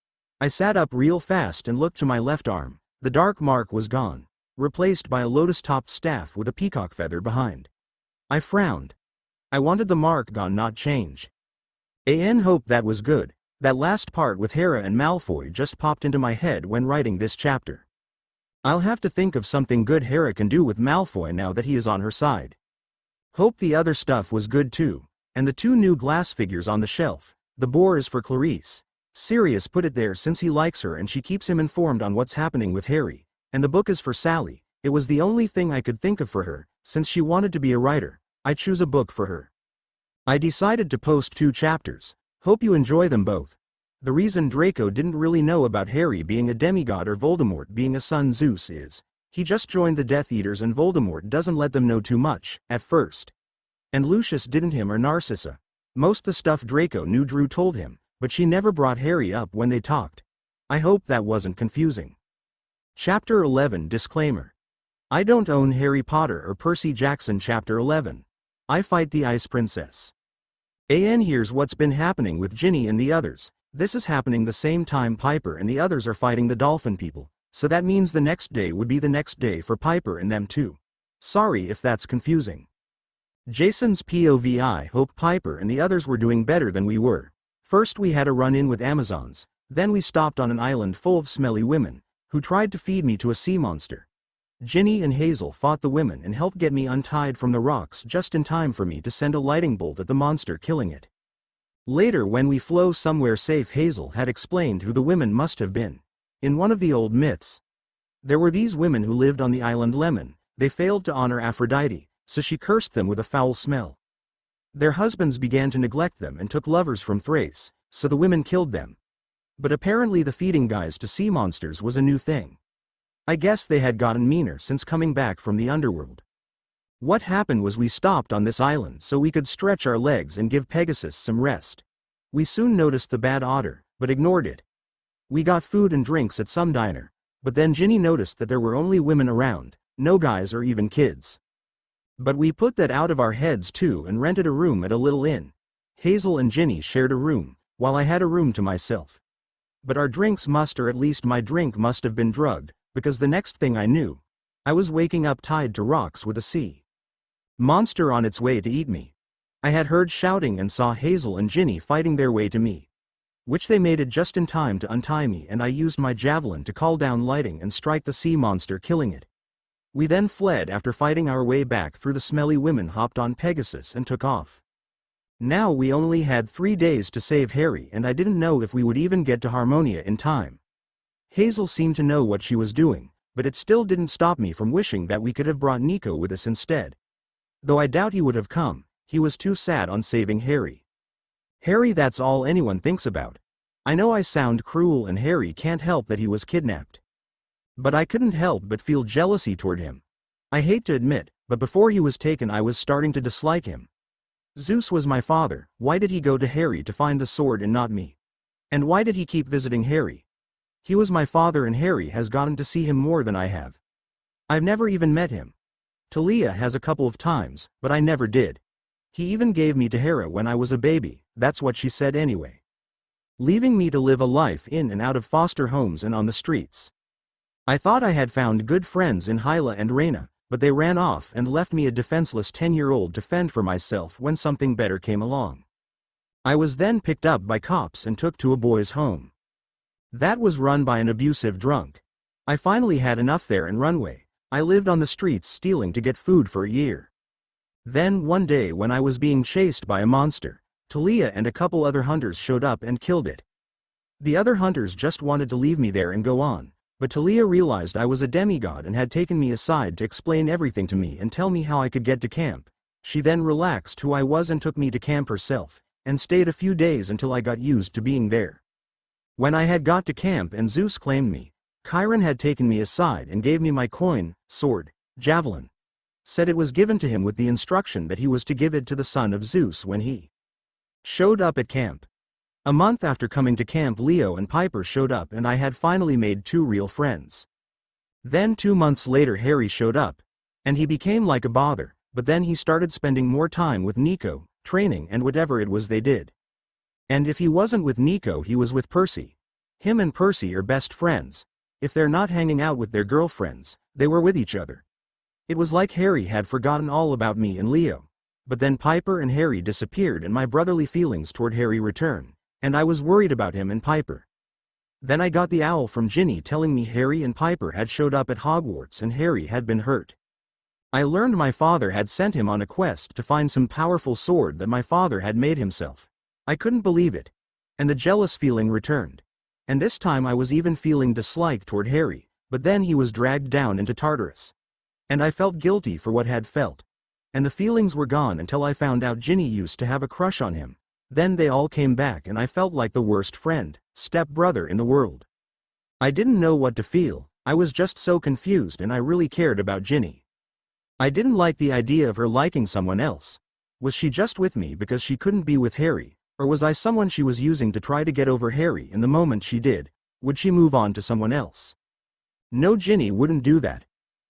I sat up real fast and looked to my left arm. The dark mark was gone, replaced by a lotus-topped staff with a peacock feather behind. I frowned. I wanted the mark gone, not change. Hope that was good. That last part with Hera and Malfoy just popped into my head when writing this chapter. I'll have to think of something good Hera can do with Malfoy now that he is on her side. Hope the other stuff was good too, and the 2 new glass figures on the shelf. The boar is for Clarice. Sirius put it there since he likes her and she keeps him informed on what's happening with Harry, and the book is for Sally. It was the only thing I could think of for her, since she wanted to be a writer. I choose a book for her. I decided to post 2 chapters. Hope you enjoy them both. The reason Draco didn't really know about Harry being a demigod or Voldemort being a son Zeus is, he just joined the Death Eaters and Voldemort doesn't let them know too much, at first. And Lucius didn't him or Narcissa. Most the stuff Draco knew Drew told him, but she never brought Harry up when they talked. I hope that wasn't confusing. Chapter 11 Disclaimer. I don't own Harry Potter or Percy Jackson. Chapter 11. I fight the Ice Princess. Here's what's been happening with Ginny and the others. This is happening the same time Piper and the others are fighting the Dolphin people, so that means the next day would be the next day for Piper and them too. Sorry if that's confusing. Jason's POV. Hope Piper and the others were doing better than we were. First we had a run-in with Amazons, then we stopped on an island full of smelly women, who tried to feed me to a sea monster. Ginny and Hazel fought the women and helped get me untied from the rocks just in time for me to send a lightning bolt at the monster, killing it. Later, when we flew somewhere safe, Hazel had explained who the women must have been. In one of the old myths, there were these women who lived on the island Lemon. They failed to honor Aphrodite, so she cursed them with a foul smell. Their husbands began to neglect them and took lovers from Thrace, so the women killed them. But apparently the feeding guys to sea monsters was a new thing. I guess they had gotten meaner since coming back from the underworld. What happened was we stopped on this island so we could stretch our legs and give Pegasus some rest. We soon noticed the bad odor, but ignored it. We got food and drinks at some diner, but then Ginny noticed that there were only women around, no guys or even kids. But we put that out of our heads too and rented a room at a little inn. Hazel and Ginny shared a room, while I had a room to myself. But our drinks must, or at least my drink must have been drugged, because the next thing I knew, I was waking up tied to rocks with a sea monster on its way to eat me. I had heard shouting and saw Hazel and Ginny fighting their way to me, which they made it just in time to untie me, and I used my javelin to call down lightning and strike the sea monster, killing it. We then fled after fighting our way back through the smelly women, hopped on Pegasus and took off. Now we only had 3 days to save Harry, and I didn't know if we would even get to Harmonia in time. Hazel seemed to know what she was doing, but it still didn't stop me from wishing that we could have brought Nico with us instead. Though I doubt he would have come, he was too sad on saving Harry. Harry, that's all anyone thinks about. I know I sound cruel, and Harry can't help that he was kidnapped. But I couldn't help but feel jealousy toward him. I hate to admit, but before he was taken I was starting to dislike him. Zeus was my father. Why did he go to Harry to find the sword and not me? And why did he keep visiting Harry? He was my father, and Harry has gotten to see him more than I have. I've never even met him. Talia has a couple of times, but I never did. He even gave me to Hera when I was a baby, that's what she said anyway. leaving me to live a life in and out of foster homes and on the streets. I thought I had found good friends in Hyla and Reyna, but they ran off and left me a defenseless 10-year-old to fend for myself when something better came along. I was then picked up by cops and took to a boys' home. That was run by an abusive drunk. I finally had enough there and runway. I lived on the streets stealing to get food for a year. Then one day when I was being chased by a monster, Talia and a couple other hunters showed up and killed it. The other hunters just wanted to leave me there and go on, but Talia realized I was a demigod and had taken me aside to explain everything to me and tell me how I could get to camp. She then relaxed who I was and took me to camp herself, and stayed a few days until I got used to being there. When I had got to camp and Zeus claimed me, Chiron had taken me aside and gave me my coin, sword, javelin. Said it was given to him with the instruction that he was to give it to the son of Zeus when he showed up at camp. A month after coming to camp, Leo and Piper showed up and I had finally made 2 real friends. Then 2 months later Harry showed up, and he became like a bother, but then he started spending more time with Nico, training and whatever it was they did. And if he wasn't with Nico he was with Percy. Him and Percy are best friends. If they're not hanging out with their girlfriends, they were with each other. It was like Harry had forgotten all about me and Leo. But then Piper and Harry disappeared and my brotherly feelings toward Harry returned, and I was worried about him and Piper. Then I got the owl from Ginny telling me Harry and Piper had showed up at Hogwarts and Harry had been hurt. I learned my father had sent him on a quest to find some powerful sword that my father had made himself. I couldn't believe it. And the jealous feeling returned. And this time I was even feeling dislike toward Harry, but then he was dragged down into Tartarus. And I felt guilty for what had felt. And the feelings were gone until I found out Ginny used to have a crush on him. Then they all came back and I felt like the worst friend, step-brother in the world. I didn't know what to feel, I was just so confused and I really cared about Ginny. I didn't like the idea of her liking someone else. Was she just with me because she couldn't be with Harry, or was I someone she was using to try to get over Harry, and the moment she did, would she move on to someone else? No, Ginny wouldn't do that.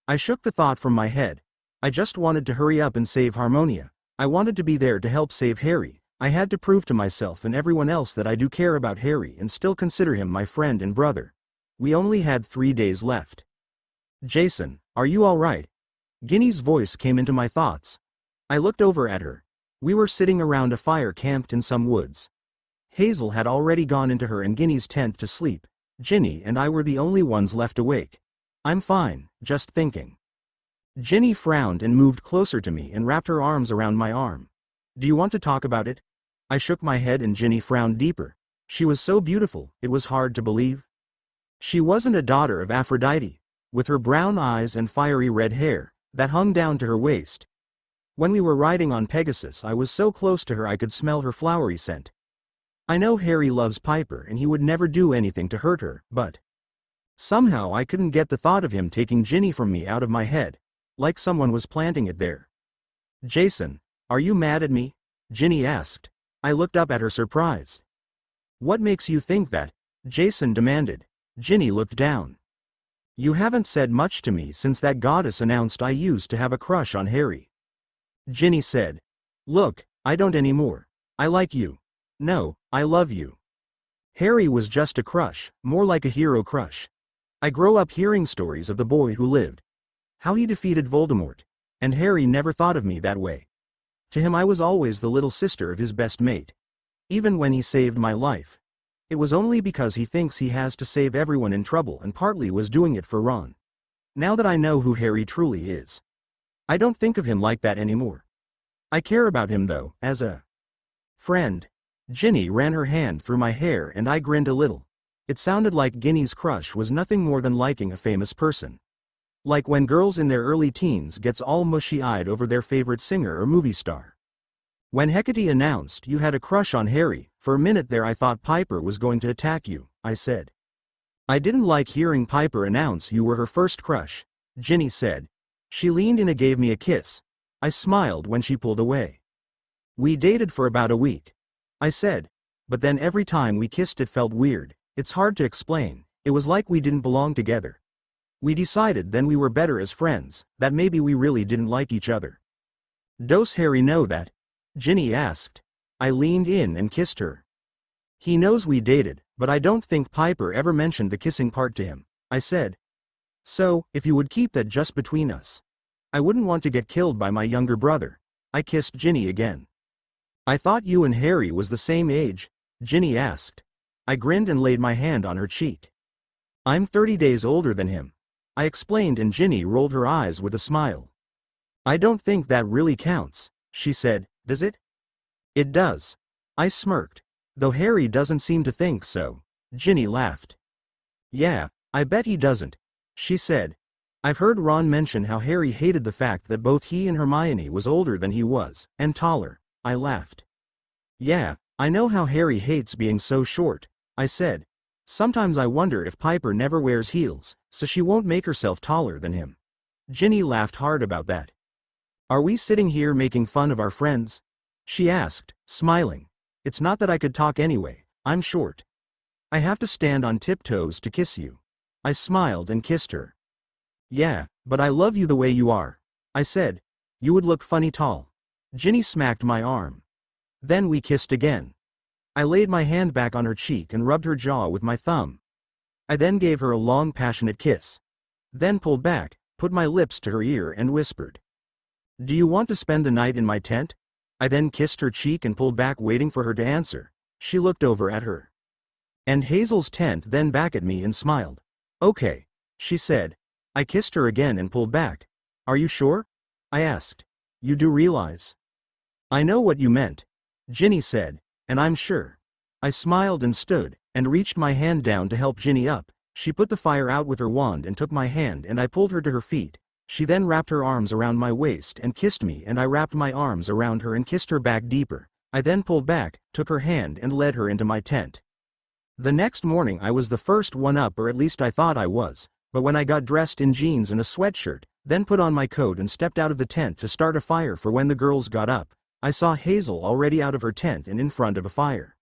I shook the thought from my head. I just wanted to hurry up and save Harmonia. I wanted to be there to help save Harry. I had to prove to myself and everyone else that I do care about Harry and still consider him my friend and brother. We only had 3 days left. Jason, are you all right? Ginny's voice came into my thoughts. I looked over at her. We were sitting around a fire camped in some woods. Hazel had already gone into her and Ginny's tent to sleep. Ginny and I were the only ones left awake. I'm fine, just thinking. Ginny frowned and moved closer to me and wrapped her arms around my arm. Do you want to talk about it? I shook my head and Ginny frowned deeper. She was so beautiful, it was hard to believe. She wasn't a daughter of Aphrodite, with her brown eyes and fiery red hair that hung down to her waist. When we were riding on Pegasus, I was so close to her I could smell her flowery scent. I know Harry loves Piper and he would never do anything to hurt her, but somehow I couldn't get the thought of him taking Ginny from me out of my head, like someone was planting it there. Jason, are you mad at me? Ginny asked. I looked up at her surprised. What makes you think that? Jason demanded. Ginny looked down. You haven't said much to me since that goddess announced I used to have a crush on Harry. Ginny said. Look, I don't anymore. I like you. No, I love you. Harry was just a crush, more like a hero crush. I grew up hearing stories of the boy who lived. How he defeated Voldemort. And Harry never thought of me that way. To him I was always the little sister of his best mate. Even when he saved my life. It was only because he thinks he has to save everyone in trouble and partly was doing it for Ron. Now that I know who Harry truly is, I don't think of him like that anymore. I care about him though, as a friend. Ginny ran her hand through my hair and I grinned a little. It sounded like Ginny's crush was nothing more than liking a famous person. Like when girls in their early teens gets all mushy-eyed over their favorite singer or movie star. When Hecate announced you had a crush on Harry, for a minute there I thought Piper was going to attack you, I said. I didn't like hearing Piper announce you were her first crush, Ginny said. She leaned in and gave me a kiss. I smiled when she pulled away. We dated for about a week, I said. But then every time we kissed it felt weird. It's hard to explain. It was like we didn't belong together. We decided then we were better as friends, that maybe we really didn't like each other. Does Harry know that? Ginny asked. I leaned in and kissed her. He knows we dated, but I don't think Piper ever mentioned the kissing part to him, I said. So, if you would keep that just between us. I wouldn't want to get killed by my younger brother. I kissed Ginny again. I thought you and Harry was the same age, Ginny asked. I grinned and laid my hand on her cheek. I'm 30 days older than him, I explained, and Ginny rolled her eyes with a smile. I don't think that really counts, she said, does it? It does. I smirked. Though Harry doesn't seem to think so. Ginny laughed. Yeah, I bet he doesn't, she said. I've heard Ron mention how Harry hated the fact that both he and Hermione was older than he was, and taller. I laughed. Yeah, I know how Harry hates being so short, I said. Sometimes I wonder if Piper never wears heels, so she won't make herself taller than him. Ginny laughed hard about that. Are we sitting here making fun of our friends? She asked, smiling. It's not that I could talk anyway, I'm short. I have to stand on tiptoes to kiss you. I smiled and kissed her. Yeah, but I love you the way you are, I said. You would look funny tall. Ginny smacked my arm. Then we kissed again. I laid my hand back on her cheek and rubbed her jaw with my thumb. I then gave her a long, passionate kiss. Then pulled back, put my lips to her ear and whispered. Do you want to spend the night in my tent? I then kissed her cheek and pulled back, waiting for her to answer. She looked over at her and Hazel's tent, then back at me, and smiled. Okay, she said. I kissed her again and pulled back. Are you sure? I asked. You do realize? I know what you meant, Ginny said, and I'm sure. I smiled and stood, and reached my hand down to help Ginny up. She put the fire out with her wand and took my hand, and I pulled her to her feet. She then wrapped her arms around my waist and kissed me, and I wrapped my arms around her and kissed her back deeper. I then pulled back, took her hand, and led her into my tent. The next morning I was the first one up, or at least I thought I was, but when I got dressed in jeans and a sweatshirt, then put on my coat and stepped out of the tent to start a fire for when the girls got up, I saw Hazel already out of her tent and in front of a fire.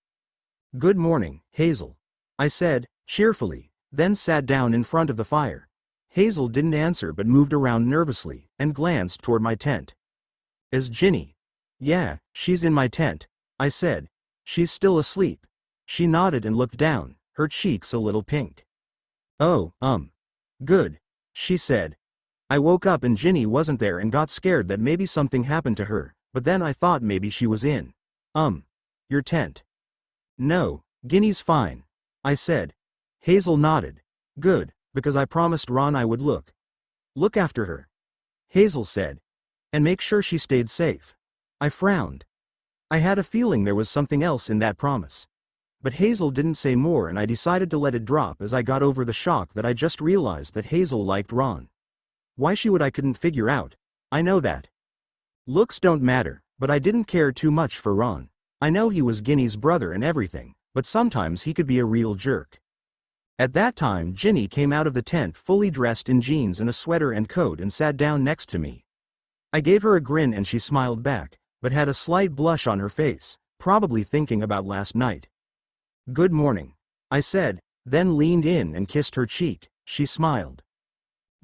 Good morning, Hazel, I said, cheerfully, then sat down in front of the fire. Hazel didn't answer but moved around nervously, and glanced toward my tent. Is Ginny? Yeah, she's in my tent, I said. She's still asleep. She nodded and looked down, her cheeks a little pink. Oh, good, she said. I woke up and Ginny wasn't there and got scared that maybe something happened to her, but then I thought maybe she was in, your tent. No, Ginny's fine, I said. Hazel nodded. Good, because I promised Ron I would look after her, Hazel said. And make sure she stayed safe. I frowned. I had a feeling there was something else in that promise. But Hazel didn't say more, and I decided to let it drop as I got over the shock that I just realized that Hazel liked Ron. Why she would I couldn't figure out. I know that looks don't matter, but I didn't care too much for Ron. I know he was Ginny's brother and everything, but sometimes he could be a real jerk. At that time Ginny came out of the tent fully dressed in jeans and a sweater and coat and sat down next to me. I gave her a grin and she smiled back, but had a slight blush on her face, probably thinking about last night. Good morning, I said, then leaned in and kissed her cheek. She smiled.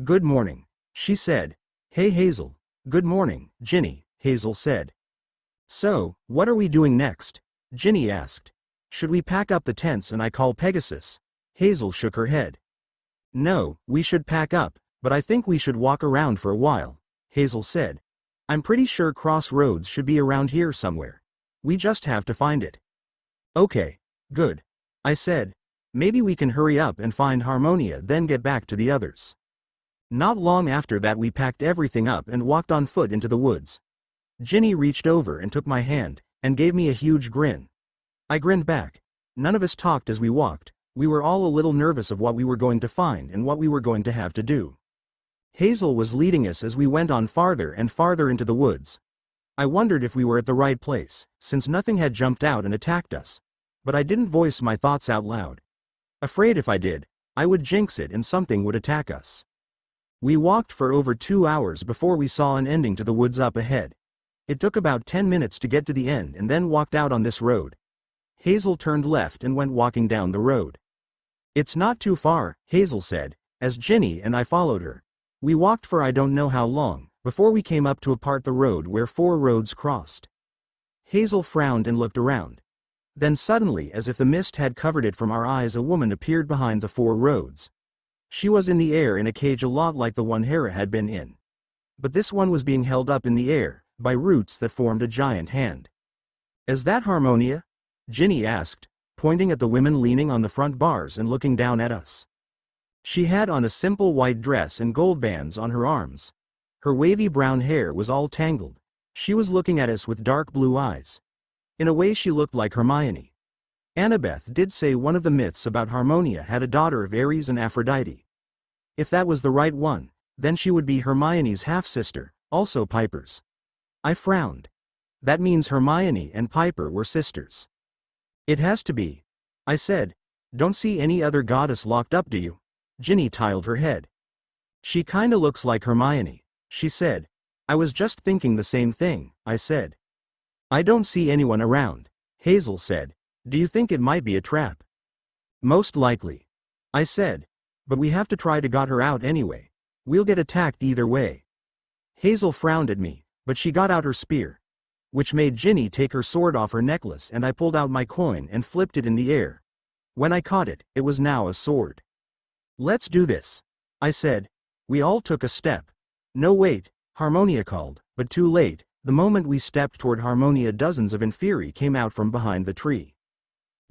Good morning, she said. Hey Hazel. Good morning, Ginny, Hazel said. So, what are we doing next? Ginny asked. Should we pack up the tents and I call Pegasus? Hazel shook her head. No, we should pack up, but I think we should walk around for a while, Hazel said. I'm pretty sure Crossroads should be around here somewhere. We just have to find it. Okay, good, I said. Maybe we can hurry up and find Harmonia, then get back to the others. Not long after that we packed everything up and walked on foot into the woods. Ginny reached over and took my hand, and gave me a huge grin. I grinned back. None of us talked as we walked. We were all a little nervous of what we were going to find and what we were going to have to do. Hazel was leading us as we went on farther and farther into the woods. I wondered if we were at the right place, since nothing had jumped out and attacked us. But I didn't voice my thoughts out loud. Afraid if I did, I would jinx it and something would attack us. We walked for over 2 hours before we saw an ending to the woods up ahead. It took about 10 minutes to get to the end and then walked out on this road. Hazel turned left and went walking down the road. It's not too far, Hazel said, as Ginny and I followed her. We walked for I don't know how long, before we came up to a part of the road where 4 roads crossed. Hazel frowned and looked around. Then suddenly, as if the mist had covered it from our eyes, a woman appeared behind the four roads. She was in the air in a cage a lot like the one Hera had been in. But this one was being held up in the air, by roots that formed a giant hand. "Is that Harmonia?" Ginny asked, pointing at the women leaning on the front bars and looking down at us. She had on a simple white dress and gold bands on her arms. Her wavy brown hair was all tangled. She was looking at us with dark blue eyes. In a way she looked like Hermione. Annabeth did say one of the myths about Harmonia had a daughter of Ares and Aphrodite. If that was the right one, then she would be Hermione's half-sister, also Piper's. I frowned. That means Hermione and Piper were sisters. "It has to be," I said. "Don't see any other goddess locked up, do you?" Ginny tiled her head. "She kinda looks like Hermione," she said. "I was just thinking the same thing," I said. "I don't see anyone around," Hazel said. "Do you think it might be a trap?" "Most likely," I said. "But we have to try to get her out anyway. We'll get attacked either way." Hazel frowned at me, but she got out her spear, which made Ginny take her sword off her necklace, and I pulled out my coin and flipped it in the air. When I caught it, it was now a sword. "Let's do this," I said. We all took a step. "No, wait," Harmonia called, but too late. The moment we stepped toward Harmonia, dozens of Inferi came out from behind the tree.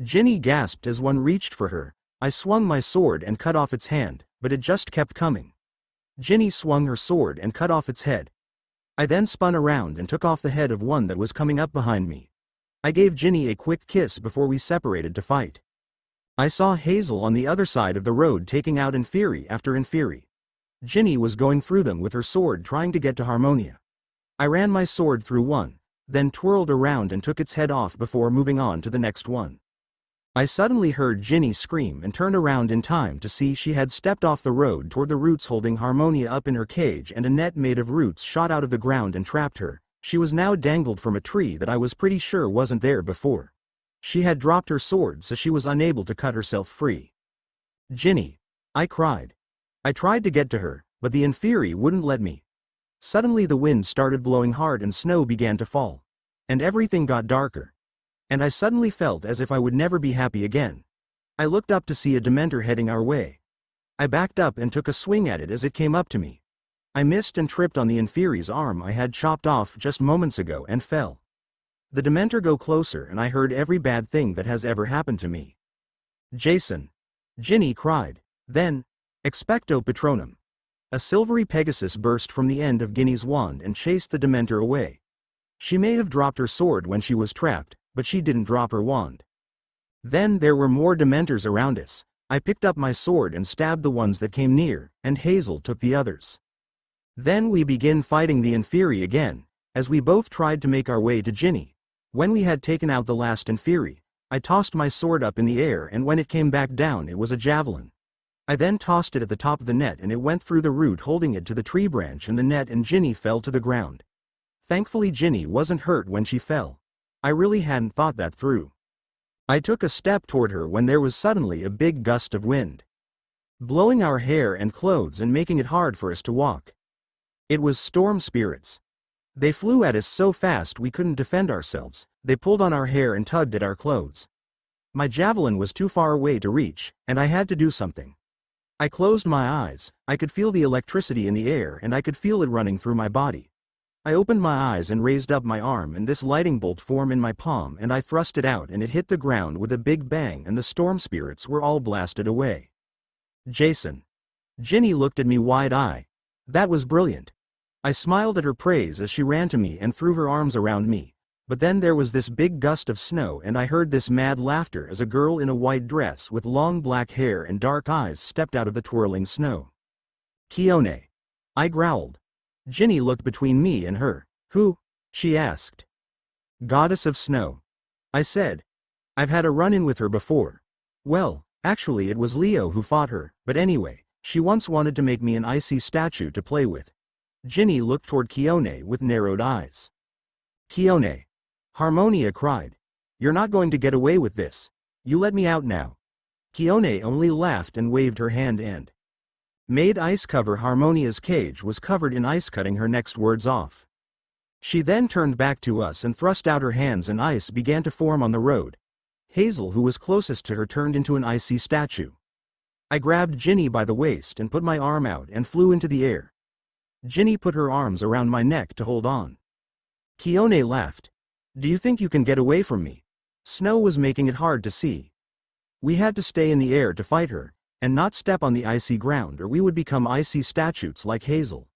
Ginny gasped as one reached for her. I swung my sword and cut off its hand, but it just kept coming. Ginny swung her sword and cut off its head. I then spun around and took off the head of one that was coming up behind me. I gave Ginny a quick kiss before we separated to fight. I saw Hazel on the other side of the road taking out Inferi after Inferi. Ginny was going through them with her sword, trying to get to Harmonia. I ran my sword through one, then twirled around and took its head off before moving on to the next one. I suddenly heard Ginny scream and turned around in time to see she had stepped off the road toward the roots, holding Harmonia up in her cage, and a net made of roots shot out of the ground and trapped her. She was now dangled from a tree that I was pretty sure wasn't there before. She had dropped her sword, so she was unable to cut herself free. "Ginny!" I cried. I tried to get to her, but the Inferi wouldn't let me. Suddenly the wind started blowing hard and snow began to fall. And everything got darker. And I suddenly felt as if I would never be happy again. I looked up to see a Dementor heading our way. I backed up and took a swing at it as it came up to me. I missed and tripped on the Inferi's arm I had chopped off just moments ago and fell. The Dementor got closer and I heard every bad thing that has ever happened to me. "Jason!" Ginny cried. Then, Expecto Patronum! A silvery Pegasus burst from the end of Ginny's wand and chased the Dementor away. She may have dropped her sword when she was trapped, but she didn't drop her wand. Then there were more Dementors around us. I picked up my sword and stabbed the ones that came near, and Hazel took the others. Then we began fighting the Inferi again, as we both tried to make our way to Ginny. When we had taken out the last Inferi, I tossed my sword up in the air, and when it came back down it was a javelin. I then tossed it at the top of the net and it went through the root, holding it to the tree branch, and the net and Ginny fell to the ground. Thankfully Ginny wasn't hurt when she fell. I really hadn't thought that through. I took a step toward her when there was suddenly a big gust of wind, blowing our hair and clothes and making it hard for us to walk. It was storm spirits. They flew at us so fast we couldn't defend ourselves. They pulled on our hair and tugged at our clothes. My javelin was too far away to reach, and I had to do something. I closed my eyes. I could feel the electricity in the air and I could feel it running through my body. I opened my eyes and raised up my arm, and this lightning bolt formed in my palm, and I thrust it out and it hit the ground with a big bang, and the storm spirits were all blasted away. "Jason!" Ginny looked at me wide-eyed. "That was brilliant." I smiled at her praise as she ran to me and threw her arms around me. But then there was this big gust of snow and I heard this mad laughter as a girl in a white dress with long black hair and dark eyes stepped out of the twirling snow. "Kione!" I growled. Ginny looked between me and her. "Who?" she asked. "Goddess of Snow," I said. "I've had a run-in with her before. Well, actually it was Leo who fought her, but anyway, she once wanted to make me an icy statue to play with." Ginny looked toward Kione with narrowed eyes. "Kione!" Harmonia cried. "You're not going to get away with this. You let me out now." Kione only laughed and waved her hand and made ice cover. Harmonia's cage was covered in ice, cutting her next words off. She then turned back to us and thrust out her hands, and ice began to form on the road. Hazel, who was closest to her, turned into an icy statue. I grabbed Ginny by the waist and put my arm out and flew into the air. Ginny put her arms around my neck to hold on. Kione laughed. "Do you think you can get away from me?" Snow was making it hard to see. We had to stay in the air to fight her, and not step on the icy ground, or we would become icy statues like Hazel.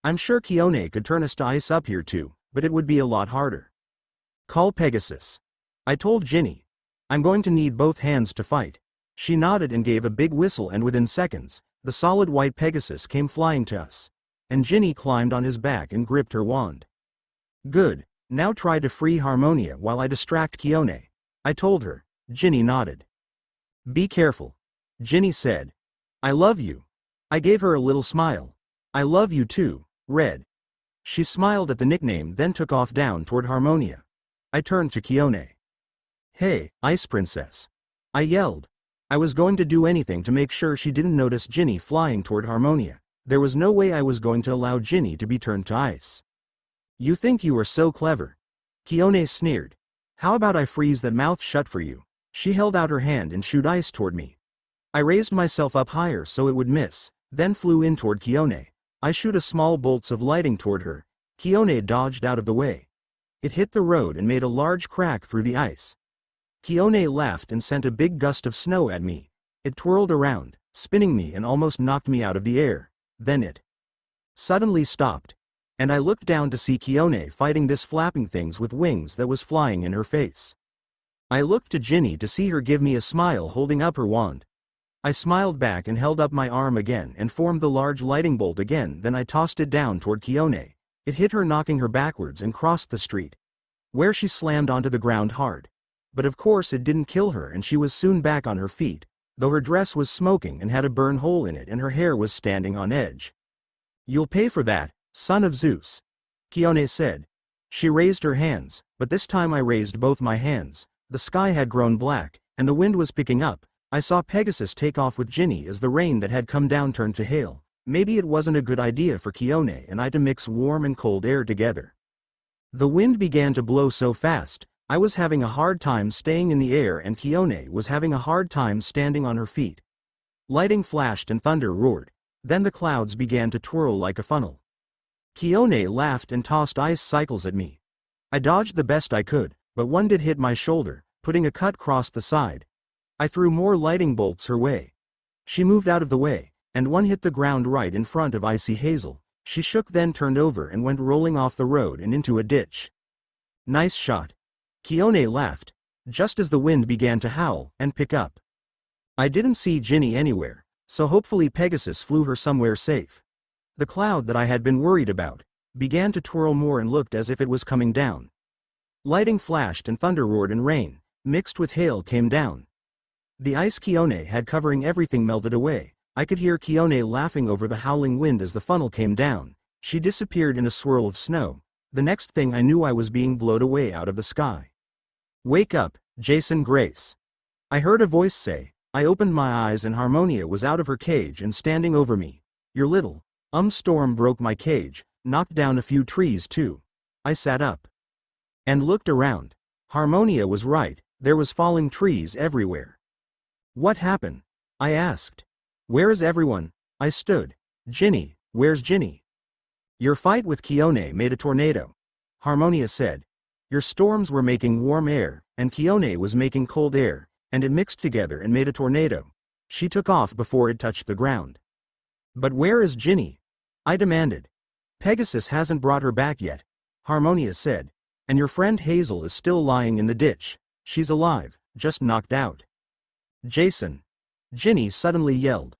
I'm sure Kione could turn us to ice up here too, but it would be a lot harder. "Call Pegasus," I told Ginny. "I'm going to need both hands to fight." She nodded and gave a big whistle, and within seconds, the solid white Pegasus came flying to us, and Ginny climbed on his back and gripped her wand. "Good, now try to free Harmonia while I distract Kione," I told her. Ginny nodded. "Be careful," Ginny said. "I love you." I gave her a little smile. "I love you too, Red." She smiled at the nickname, then took off down toward Harmonia. I turned to Kione. "Hey, Ice Princess," I yelled. I was going to do anything to make sure she didn't notice Ginny flying toward Harmonia. There was no way I was going to allow Ginny to be turned to ice. "You think you are so clever," Kione sneered. "How about I freeze that mouth shut for you?" She held out her hand and shot ice toward me. I raised myself up higher so it would miss, then flew in toward Kione. I shot a small bolts of lighting toward her. Kione dodged out of the way. It hit the road and made a large crack through the ice. Kione laughed and sent a big gust of snow at me. It twirled around, spinning me, and almost knocked me out of the air. Then it suddenly stopped, and I looked down to see Kione fighting this flapping things with wings that was flying in her face. I looked to Ginny to see her give me a smile, holding up her wand. I smiled back and held up my arm again and formed the large lighting bolt again. Then I tossed it down toward Kione. It hit her, knocking her backwards, and crossed the street, where she slammed onto the ground hard. But of course it didn't kill her, and she was soon back on her feet, though her dress was smoking and had a burn hole in it, and her hair was standing on edge. "You'll pay for that, son of Zeus," Kione said. She raised her hands, but this time I raised both my hands. The sky had grown black, and the wind was picking up. I saw Pegasus take off with Ginny as the rain that had come down turned to hail. Maybe it wasn't a good idea for Kione and I to mix warm and cold air together. The wind began to blow so fast, I was having a hard time staying in the air, and Kione was having a hard time standing on her feet. Lightning flashed and thunder roared. Then the clouds began to twirl like a funnel. Kione laughed and tossed ice cycles at me. I dodged the best I could, but one did hit my shoulder, putting a cut across the side. I threw more lighting bolts her way. She moved out of the way, and one hit the ground right in front of Icy Hazel. She shook, then turned over and went rolling off the road and into a ditch. "Nice shot," Kione laughed, just as the wind began to howl and pick up. I didn't see Ginny anywhere, so hopefully Pegasus flew her somewhere safe. The cloud that I had been worried about began to twirl more and looked as if it was coming down. Lightning flashed and thunder roared, and rain, mixed with hail, came down. The ice Kione had covering everything melted away. I could hear Kione laughing over the howling wind as the funnel came down. She disappeared in a swirl of snow. The next thing I knew, I was being blown away out of the sky. "Wake up, Jason Grace," I heard a voice say. I opened my eyes and Harmonia was out of her cage and standing over me. "Your little storm broke my cage, knocked down a few trees too." I sat up and looked around. Harmonia was right, there was falling trees everywhere. "What happened?" I asked. "Where is everyone?" I stood. "Ginny, where's Ginny?" "Your fight with Kione made a tornado," Harmonia said. "Your storms were making warm air, and Kione was making cold air, and it mixed together and made a tornado. She took off before it touched the ground." "But where is Ginny?" I demanded. "Pegasus hasn't brought her back yet," Harmonia said. "And your friend Hazel is still lying in the ditch. She's alive, just knocked out." "Jason!" Ginny suddenly yelled.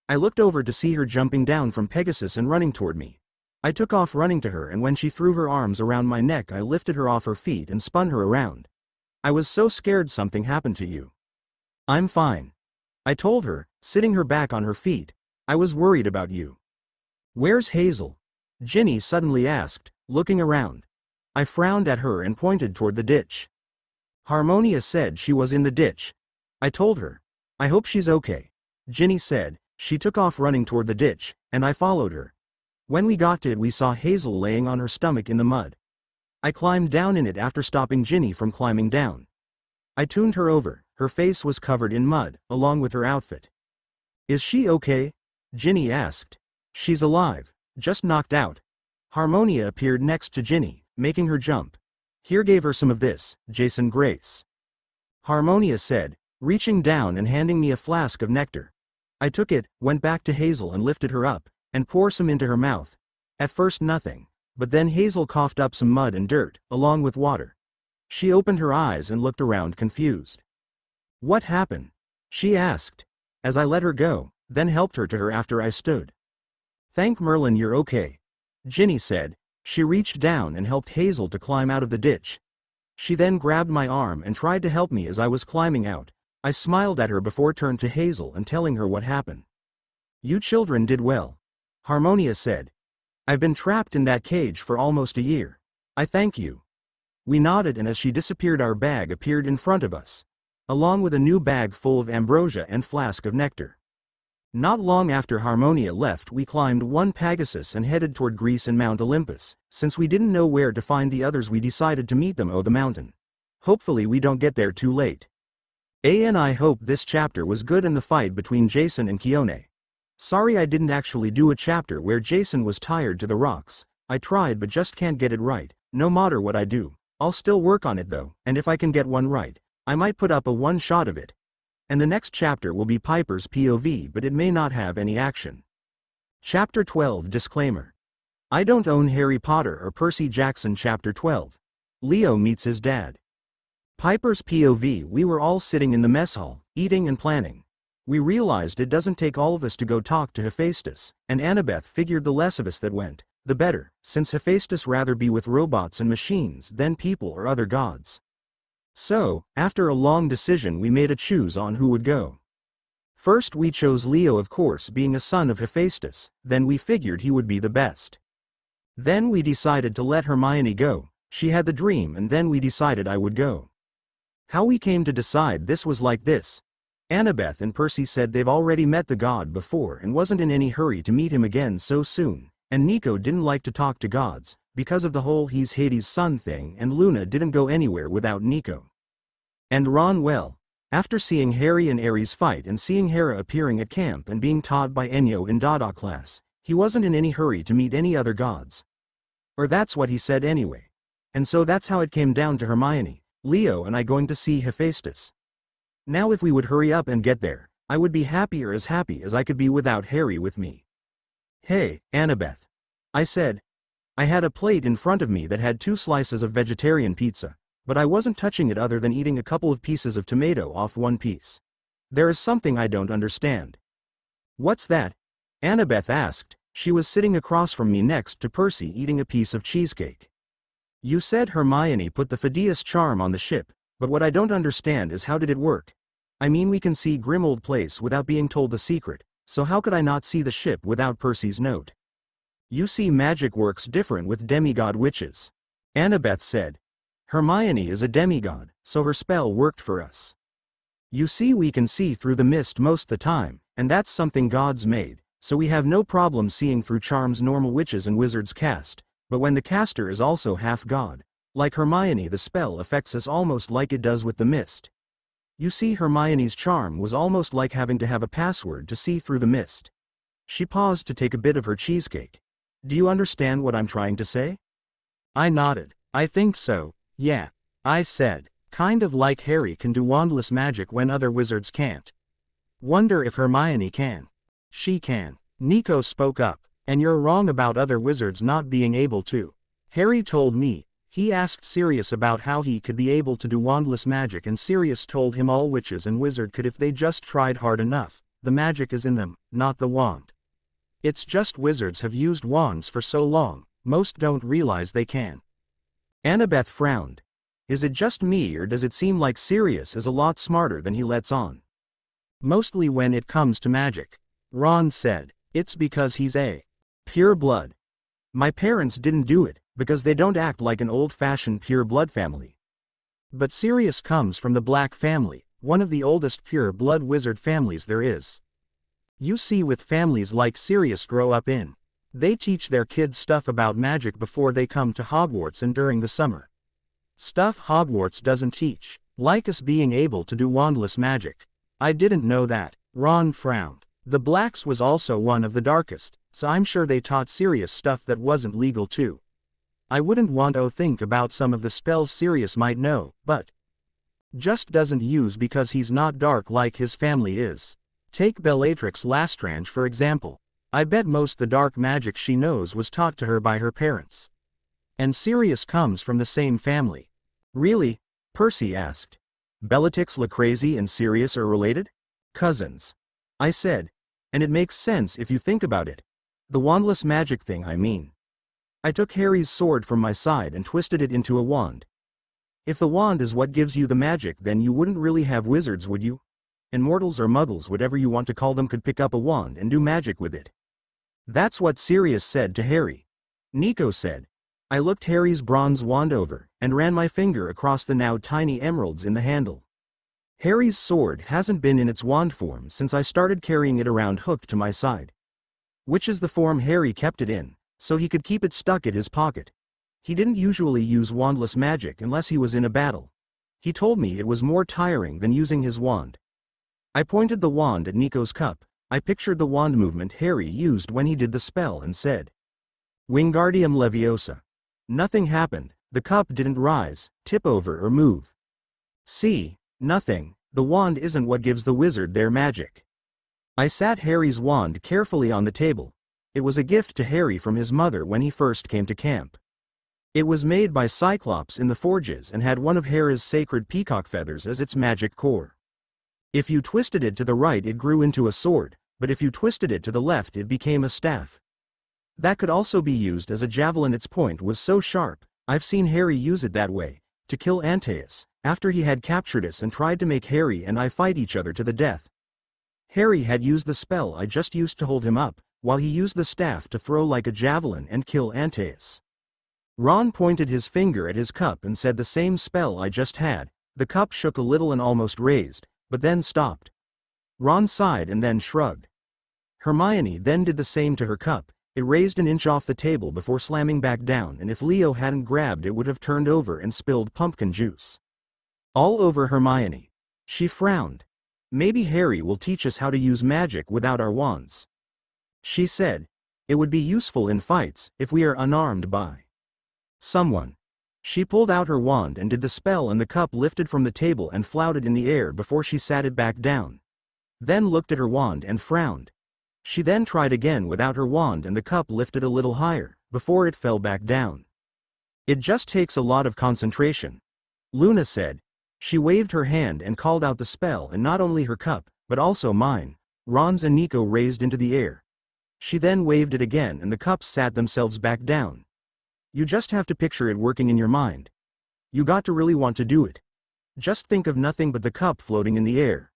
I looked over to see her jumping down from Pegasus and running toward me. I took off running to her, and when she threw her arms around my neck, I lifted her off her feet and spun her around. "I was so scared something happened to you." "I'm fine," I told her, sitting her back on her feet. "I was worried about you." "Where's Hazel?" Ginny suddenly asked, looking around. I frowned at her and pointed toward the ditch. Harmonia said she was in the ditch. I told her. "I hope she's okay," Ginny said. She took off running toward the ditch, and I followed her. When we got to it, we saw Hazel laying on her stomach in the mud. I climbed down in it after stopping Ginny from climbing down. I tuned her over. Her face was covered in mud, along with her outfit. Is she okay? Ginny asked. She's alive, just knocked out. Harmonia appeared next to Ginny, making her jump. Here, gave her some of this, Jason Grace. Harmonia said, reaching down and handing me a flask of nectar. I took it, went back to Hazel and lifted her up, and poured some into her mouth. At first nothing, but then Hazel coughed up some mud and dirt, along with water. She opened her eyes and looked around confused. What happened? She asked. As I let her go, then helped her to her after I stood. Thank Merlin you're okay. Ginny said. She reached down and helped Hazel to climb out of the ditch. She then grabbed my arm and tried to help me as I was climbing out. I smiled at her before turned to Hazel and telling her what happened. You children did well. Harmonia said. I've been trapped in that cage for almost a year. I thank you. We nodded, and as she disappeared our bag appeared in front of us, along with a new bag full of ambrosia and flask of nectar. Not long after Harmonia left, we climbed one Pegasus and headed toward Greece and Mount Olympus. Since we didn't know where to find the others, we decided to meet them on the mountain. Hopefully we don't get there too late. And I hope this chapter was good in the fight between Jason and Keone. Sorry I didn't actually do a chapter where Jason was tied to the rocks. I tried but just can't get it right, no matter what I do. I'll still work on it though, and if I can get one right, I might put up a one-shot of it. And the next chapter will be Piper's POV, but it may not have any action. Chapter 12 Disclaimer. I don't own Harry Potter or Percy Jackson. Chapter 12. Leo meets his dad. Piper's POV. We were all sitting in the mess hall, eating and planning. We realized it doesn't take all of us to go talk to Hephaestus, and Annabeth figured the less of us that went, the better, since Hephaestus rather be with robots and machines than people or other gods. So, after a long decision, we made a choose on who would go. First we chose Leo, of course, being a son of Hephaestus, then we figured he would be the best. Then we decided to let Hermione go. She had the dream, and then we decided I would go. How we came to decide this was like this. Annabeth and Percy said they've already met the god before and wasn't in any hurry to meet him again so soon, and Nico didn't like to talk to gods, because of the whole he's Hades' son thing, and Luna didn't go anywhere without Nico. And Ron, well, after seeing Harry and Ares fight and seeing Hera appearing at camp and being taught by Enyo in Dada class, he wasn't in any hurry to meet any other gods. Or that's what he said anyway. And so that's how it came down to Hermione, Leo and I going to see Hephaestus. Now if we would hurry up and get there, I would be happier, as happy as I could be without Harry with me. Hey, Annabeth. I said. I had a plate in front of me that had 2 slices of vegetarian pizza, but I wasn't touching it other than eating a couple of pieces of tomato off one piece. There is something I don't understand. What's that? Annabeth asked. She was sitting across from me next to Percy eating a piece of cheesecake. You said Hermione put the Phidias charm on the ship, but what I don't understand is how did it work? I mean, we can see Grimmauld Place without being told the secret, so how could I not see the ship without Percy's note? You see, magic works different with demigod witches. Annabeth said. Hermione is a demigod, so her spell worked for us. You see, we can see through the mist most the time, and that's something gods made, so we have no problem seeing through charms normal witches and wizards cast, but when the caster is also half god, like Hermione, the spell affects us almost like it does with the mist. You see, Hermione's charm was almost like having to have a password to see through the mist. She paused to take a bit of her cheesecake. Do you understand what I'm trying to say? I nodded. I think so, yeah. I said, kind of like Harry can do wandless magic when other wizards can't. Wonder if Hermione can. She can. Nico spoke up, and you're wrong about other wizards not being able to. Harry told me. He asked Sirius about how he could be able to do wandless magic, and Sirius told him all witches and wizard could if they just tried hard enough. The magic is in them, not the wand. It's just wizards have used wands for so long, most don't realize they can. Annabeth frowned. Is it just me, or does it seem like Sirius is a lot smarter than he lets on? Mostly when it comes to magic. Ron said. It's because he's a pure blood. My parents didn't do it, because they don't act like an old-fashioned pure blood family. But Sirius comes from the Black family, one of the oldest pure blood wizard families there is. You see, with families like Sirius grow up in, they teach their kids stuff about magic before they come to Hogwarts and during the summer. Stuff Hogwarts doesn't teach. Like us being able to do wandless magic. I didn't know that. Ron frowned. The Blacks was also one of the darkest, so I'm sure they taught Sirius stuff that wasn't legal too. I wouldn't want to think about some of the spells Sirius might know, but just doesn't use because he's not dark like his family is. Take Bellatrix Lestrange for example. I bet most the dark magic she knows was taught to her by her parents. And Sirius comes from the same family. Really? Percy asked. Bellatrix Lestrange and Sirius are related? Cousins. I said. And it makes sense if you think about it. The wandless magic thing, I mean. I took Harry's sword from my side and twisted it into a wand. If the wand is what gives you the magic, then you wouldn't really have wizards, would you? And mortals or muggles, whatever you want to call them, could pick up a wand and do magic with it. That's what Sirius said to Harry. Nico said. I looked Harry's bronze wand over, and ran my finger across the now tiny emeralds in the handle. Harry's sword hasn't been in its wand form since I started carrying it around hooked to my side. Which is the form Harry kept it in, so he could keep it stuck in his pocket. He didn't usually use wandless magic unless he was in a battle. He told me it was more tiring than using his wand. I pointed the wand at Nico's cup. I pictured the wand movement Harry used when he did the spell and said, Wingardium Leviosa. Nothing happened. The cup didn't rise, tip over or move. See, nothing. The wand isn't what gives the wizard their magic. I sat Harry's wand carefully on the table. It was a gift to Harry from his mother when he first came to camp. It was made by Cyclops in the Forges and had one of Hera's sacred peacock feathers as its magic core. If you twisted it to the right, it grew into a sword, but if you twisted it to the left, it became a staff. That could also be used as a javelin. Its point was so sharp, I've seen Harry use it that way, to kill Antaeus, after he had captured us and tried to make Harry and I fight each other to the death. Harry had used the spell I just used to hold him up, while he used the staff to throw like a javelin and kill Antaeus. Ron pointed his finger at his cup and said the same spell I just had. The cup shook a little and almost raised, but then stopped. Ron sighed and then shrugged. Hermione then did the same to her cup. It raised an inch off the table before slamming back down, and if Leo hadn't grabbed it would have turned over and spilled pumpkin juice all over Hermione. She frowned. Maybe Harry will teach us how to use magic without our wands. She said. It would be useful in fights, if we are unarmed by someone. She pulled out her wand and did the spell, and the cup lifted from the table and floated in the air before she sat it back down. Then looked at her wand and frowned. She then tried again without her wand and the cup lifted a little higher, before it fell back down. It just takes a lot of concentration. Luna said. She waved her hand and called out the spell, and not only her cup, but also mine, Ron's and Nico raised into the air. She then waved it again and the cups sat themselves back down. You just have to picture it working in your mind. You got to really want to do it. Just think of nothing but the cup floating in the air.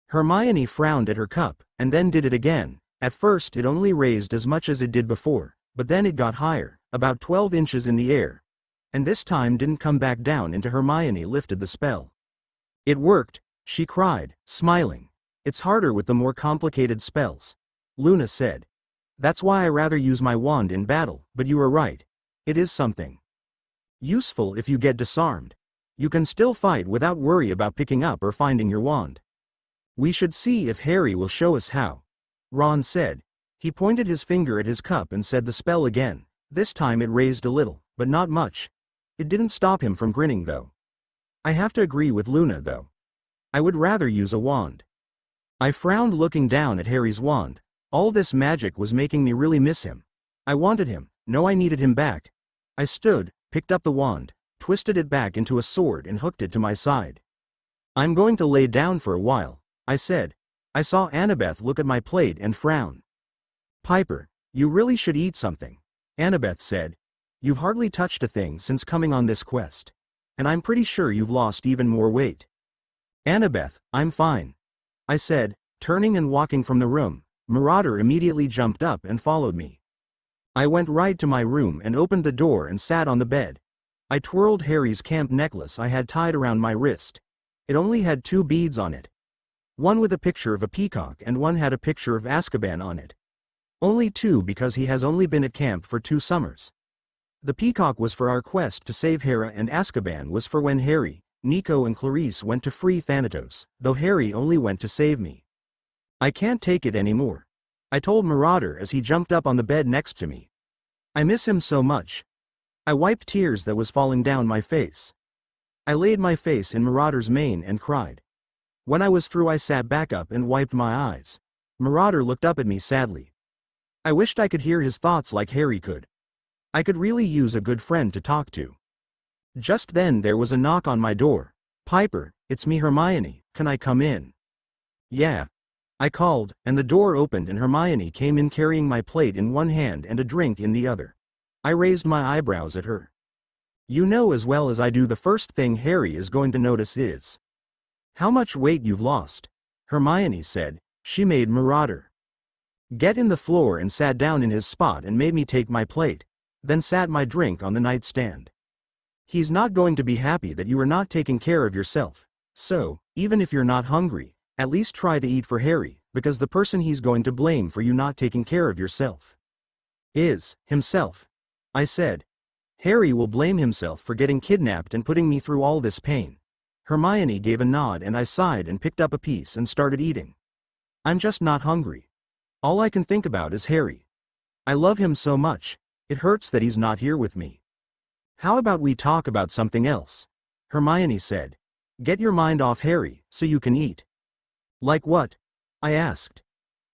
Hermione frowned at her cup, and then did it again. At first it only raised as much as it did before, but then it got higher, about 12 inches in the air. And this time didn't come back down into Hermione lifted the spell. It worked, she cried, smiling. It's harder with the more complicated spells. Luna said. That's why I rather use my wand in battle, but you are right. It is something useful if you get disarmed. You can still fight without worry about picking up or finding your wand. We should see if Harry will show us how. Ron said. He pointed his finger at his cup and said the spell again. This time it raised a little, but not much. It didn't stop him from grinning though. I have to agree with Luna though. I would rather use a wand. I frowned looking down at Harry's wand. All this magic was making me really miss him. I wanted him. No, I needed him back. I stood, picked up the wand, twisted it back into a sword and hooked it to my side. I'm going to lay down for a while, I said. I saw Annabeth look at my plate and frown. Piper, you really should eat something, Annabeth said. You've hardly touched a thing since coming on this quest. And I'm pretty sure you've lost even more weight. Annabeth, I'm fine, I said, turning and walking from the room. Marauder immediately jumped up and followed me. I went right to my room and opened the door and sat on the bed. I twirled Harry's camp necklace I had tied around my wrist. It only had 2 beads on it. One with a picture of a peacock and one had a picture of Azkaban on it. Only 2 because he has only been at camp for 2 summers. The peacock was for our quest to save Hera and Azkaban was for when Harry, Nico and Clarice went to free Thanatos, though Harry only went to save me. I can't take it anymore, I told Marauder as he jumped up on the bed next to me. I miss him so much. I wiped tears that was falling down my face. I laid my face in Marauder's mane and cried. When I was through, I sat back up and wiped my eyes. Marauder looked up at me sadly. I wished I could hear his thoughts like Harry could. I could really use a good friend to talk to. Just then there was a knock on my door. Piper, it's me, Hermione, can I come in? Yeah. I called, and the door opened and Hermione came in carrying my plate in one hand and a drink in the other. I raised my eyebrows at her. You know as well as I do the first thing Harry is going to notice is how much weight you've lost, Hermione said. She made Marauder get in the floor and sat down in his spot and made me take my plate, then sat my drink on the nightstand. He's not going to be happy that you are not taking care of yourself, so, even if you're not hungry, at least try to eat for Harry, because the person he's going to blame for you not taking care of yourself is himself, I said. Harry will blame himself for getting kidnapped and putting me through all this pain. Hermione gave a nod and I sighed and picked up a piece and started eating. I'm just not hungry. All I can think about is Harry. I love him so much, it hurts that he's not here with me. How about we talk about something else? Hermione said. Get your mind off Harry, so you can eat. Like what? I asked.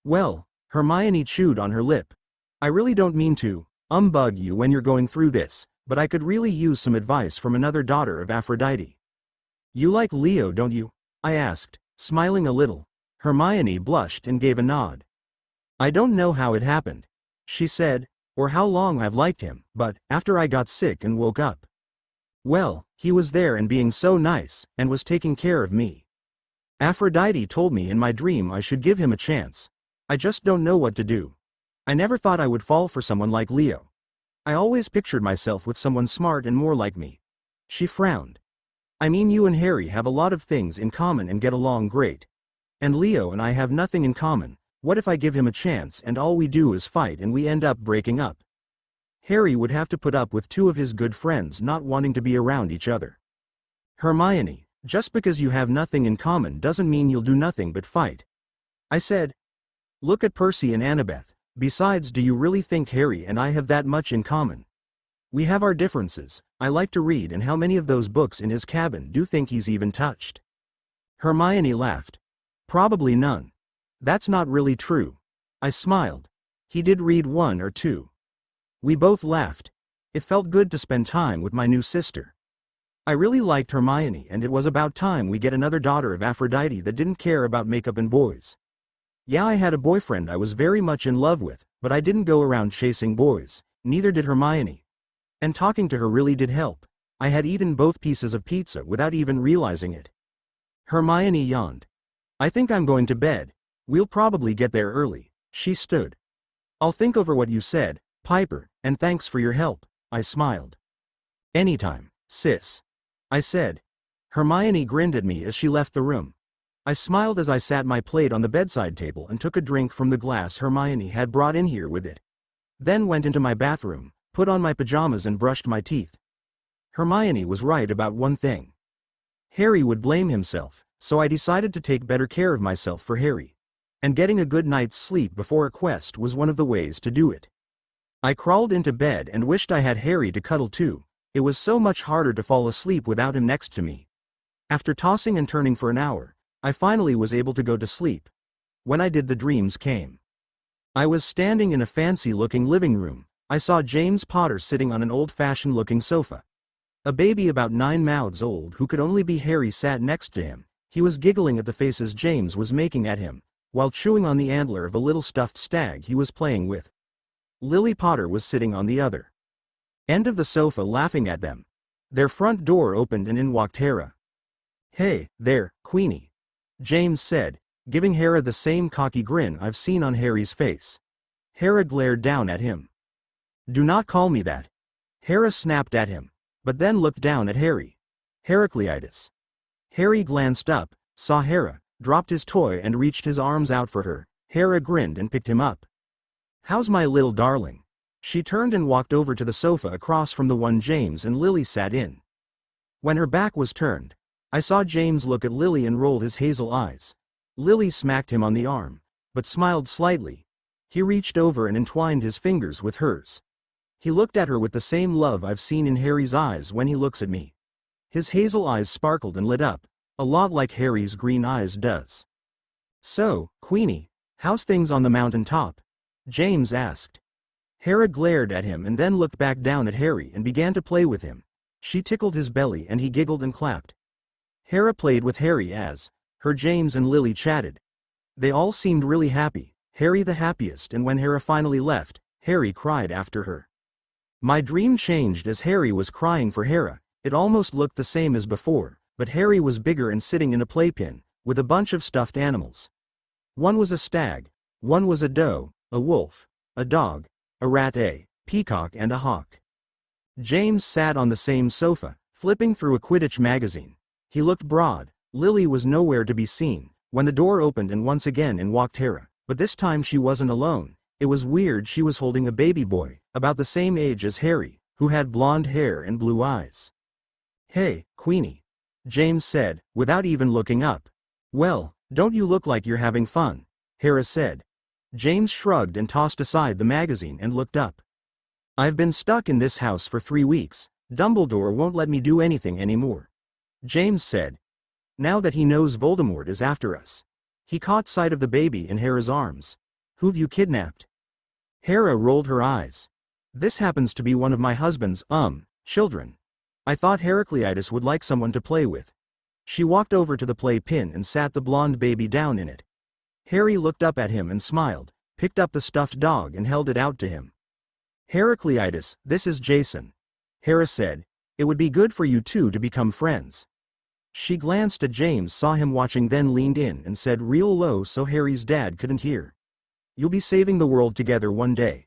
Well, Hermione chewed on her lip. I really don't mean to bug you when you're going through this, but I could really use some advice from another daughter of Aphrodite. You like Leo, don't you? I asked, smiling a little. Hermione blushed and gave a nod. I don't know how it happened, she said, or how long I've liked him, but after I got sick and woke up, well, he was there and being so nice, and was taking care of me. Aphrodite told me in my dream I should give him a chance. I just don't know what to do. I never thought I would fall for someone like Leo. I always pictured myself with someone smart and more like me. She frowned. I mean, you and Harry have a lot of things in common and get along great. And Leo and I have nothing in common. What if I give him a chance and all we do is fight and we end up breaking up? Harry would have to put up with two of his good friends not wanting to be around each other. Hermione, just because you have nothing in common doesn't mean you'll do nothing but fight, I said. Look at Percy and Annabeth. Besides, do you really think Harry and I have that much in common? We have our differences. I like to read, and how many of those books in his cabin do you think he's even touched? Hermione laughed. Probably none. That's not really true. I smiled. He did read one or two. We both laughed. It felt good to spend time with my new sister. I really liked Hermione, and it was about time we get another daughter of Aphrodite that didn't care about makeup and boys. Yeah, I had a boyfriend I was very much in love with, but I didn't go around chasing boys, neither did Hermione. And talking to her really did help. I had eaten both pieces of pizza without even realizing it. Hermione yawned. I think I'm going to bed. We'll probably get there early. She stood. I'll think over what you said, Piper, and thanks for your help, I smiled. Anytime, sis, I said. Hermione grinned at me as she left the room. I smiled as I sat my plate on the bedside table and took a drink from the glass Hermione had brought in here with it. Then went into my bathroom, put on my pajamas and brushed my teeth. Hermione was right about one thing. Harry would blame himself, so I decided to take better care of myself for Harry. And getting a good night's sleep before a quest was one of the ways to do it. I crawled into bed and wished I had Harry to cuddle too. It was so much harder to fall asleep without him next to me. After tossing and turning for an hour, I finally was able to go to sleep. When I did, the dreams came. I was standing in a fancy-looking living room. I saw James Potter sitting on an old-fashioned looking sofa. A baby about 9 months old who could only be Harry sat next to him. He was giggling at the faces James was making at him, while chewing on the antler of a little stuffed stag he was playing with. Lily Potter was sitting on the other end of the sofa laughing at them. Their front door opened and in walked Hera. Hey, there, Queenie, James said, giving Hera the same cocky grin I've seen on Harry's face. Hera glared down at him. Do not call me that. Hera snapped at him, but then looked down at Harry. Heracleitus. Harry glanced up, saw Hera, dropped his toy and reached his arms out for her. Hera grinned and picked him up. How's my little darling? She turned and walked over to the sofa across from the one James and Lily sat in. When her back was turned, I saw James look at Lily and roll his hazel eyes. Lily smacked him on the arm, but smiled slightly. He reached over and entwined his fingers with hers. He looked at her with the same love I've seen in Harry's eyes when he looks at me. His hazel eyes sparkled and lit up, a lot like Harry's green eyes does. "So, Queenie, how's things on the mountain top?" James asked. Hera glared at him and then looked back down at Harry and began to play with him. She tickled his belly and he giggled and clapped. Hera played with Harry as her James and Lily chatted. They all seemed really happy, Harry the happiest, and when Hera finally left, Harry cried after her. My dream changed as Harry was crying for Hera. It almost looked the same as before, but Harry was bigger and sitting in a playpen, with a bunch of stuffed animals. One was a stag, one was a doe, a wolf, a dog, a rat, a peacock and a hawk. James sat on the same sofa, flipping through a Quidditch magazine. He looked broad. Lily was nowhere to be seen, when the door opened and once again in walked Hera, but this time she wasn't alone. It was weird, she was holding a baby boy, about the same age as Harry, who had blonde hair and blue eyes. "Hey, Queenie," James said, without even looking up. "Well, don't you look like you're having fun," Hera said. James shrugged and tossed aside the magazine and looked up. "I've been stuck in this house for 3 weeks. Dumbledore won't let me do anything anymore," James said. Now that he knows Voldemort is after us. He caught sight of the baby in Hera's arms. "Who've you kidnapped?" Hera rolled her eyes. "This happens to be one of my husband's, children. I thought Heracleitus would like someone to play with." She walked over to the playpen and sat the blonde baby down in it. Harry looked up at him and smiled, picked up the stuffed dog and held it out to him. "Heracleitus, this is Jason," Hera said. "It would be good for you two to become friends." She glanced at James, saw him watching, then leaned in and said real low so Harry's dad couldn't hear, "You'll be saving the world together one day."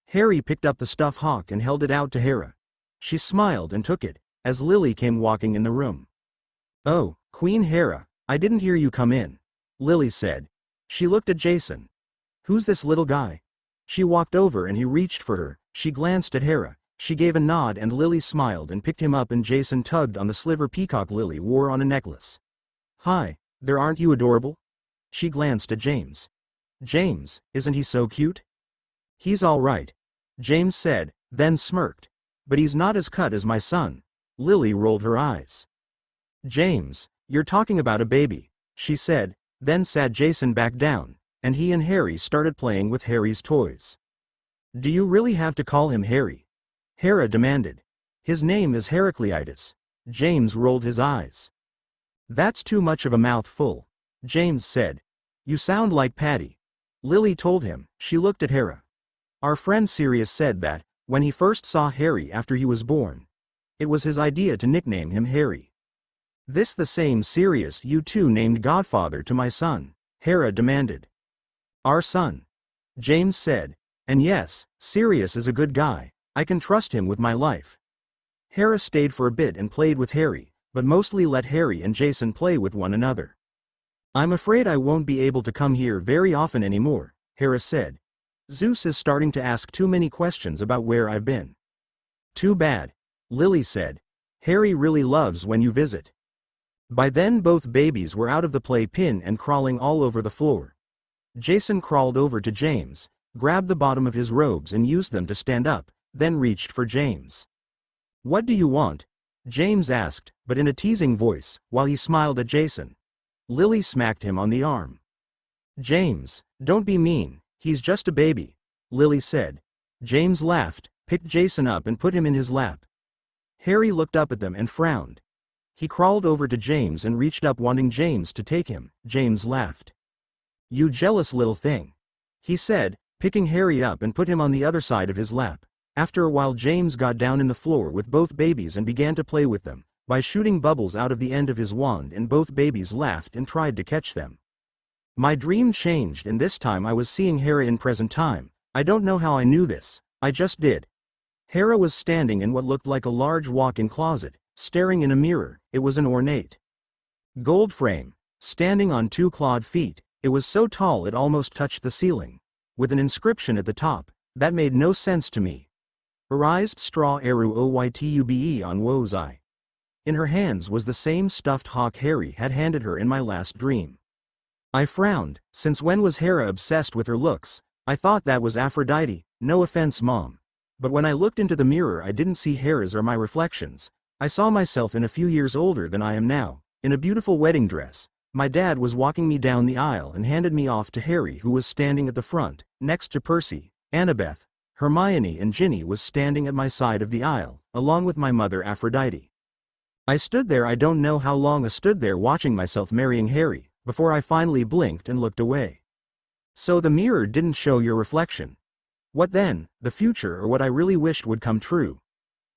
Harry picked up the stuffed hawk and held it out to Hera. She smiled and took it, as Lily came walking in the room. "Oh, Queen Hera, I didn't hear you come in," Lily said. She looked at Jason. "Who's this little guy?" She walked over and he reached for her. She glanced at Hera. She gave a nod and Lily smiled and picked him up, and Jason tugged on the sliver peacock Lily wore on a necklace. "Hi, there, aren't you adorable?" She glanced at James. "James, isn't he so cute?" "He's all right," James said, then smirked. "But he's not as cut as my son." Lily rolled her eyes. "James, you're talking about a baby," she said, then sat Jason back down, and he and Harry started playing with Harry's toys. "Do you really have to call him Harry?" Hera demanded. "His name is Heracleitus." James rolled his eyes. "That's too much of a mouthful," James said. "You sound like Patty." Lily told him. She looked at Hera. "Our friend Sirius said that, when he first saw Harry after he was born, it was his idea to nickname him Harry." "This the same Sirius you two named Godfather to my son?" Hera demanded. "Our son," James said. "And yes, Sirius is a good guy. I can trust him with my life." Hera stayed for a bit and played with Harry, but mostly let Harry and Jason play with one another. "I'm afraid I won't be able to come here very often anymore," Hera said. "Zeus is starting to ask too many questions about where I've been." "Too bad," Lily said. "Harry really loves when you visit." By then both babies were out of the playpen and crawling all over the floor. Jason crawled over to James, grabbed the bottom of his robes and used them to stand up, then reached for James. "What do you want?" James asked, but in a teasing voice, while he smiled at Jason. Lily smacked him on the arm. "James, don't be mean, he's just a baby," Lily said. James laughed, picked Jason up and put him in his lap. Harry looked up at them and frowned. He crawled over to James and reached up, wanting James to take him. James laughed. "You jealous little thing," he said, picking Harry up and put him on the other side of his lap. After a while James got down in the floor with both babies and began to play with them, by shooting bubbles out of the end of his wand, and both babies laughed and tried to catch them. My dream changed, and this time I was seeing Hera in present time. I don't know how I knew this, I just did. Hera was standing in what looked like a large walk-in closet, staring in a mirror. It was an ornate gold frame, standing on 2 clawed feet. It was so tall it almost touched the ceiling, with an inscription at the top that made no sense to me. Arised straw eru oytube on woes I. In her hands was the same stuffed hawk Harry had handed her in my last dream. I frowned. Since when was Hera obsessed with her looks? I thought that was Aphrodite. No offense, Mom. But when I looked into the mirror, I didn't see Hera's or my reflections. I saw myself in a few years older than I am now, in a beautiful wedding dress. My dad was walking me down the aisle and handed me off to Harry, who was standing at the front, next to Percy. Annabeth, Hermione and Ginny was standing at my side of the aisle, along with my mother Aphrodite. I stood there. I don't know how long I stood there watching myself marrying Harry, before I finally blinked and looked away. So the mirror didn't show your reflection. What then, the future or what I really wished would come true?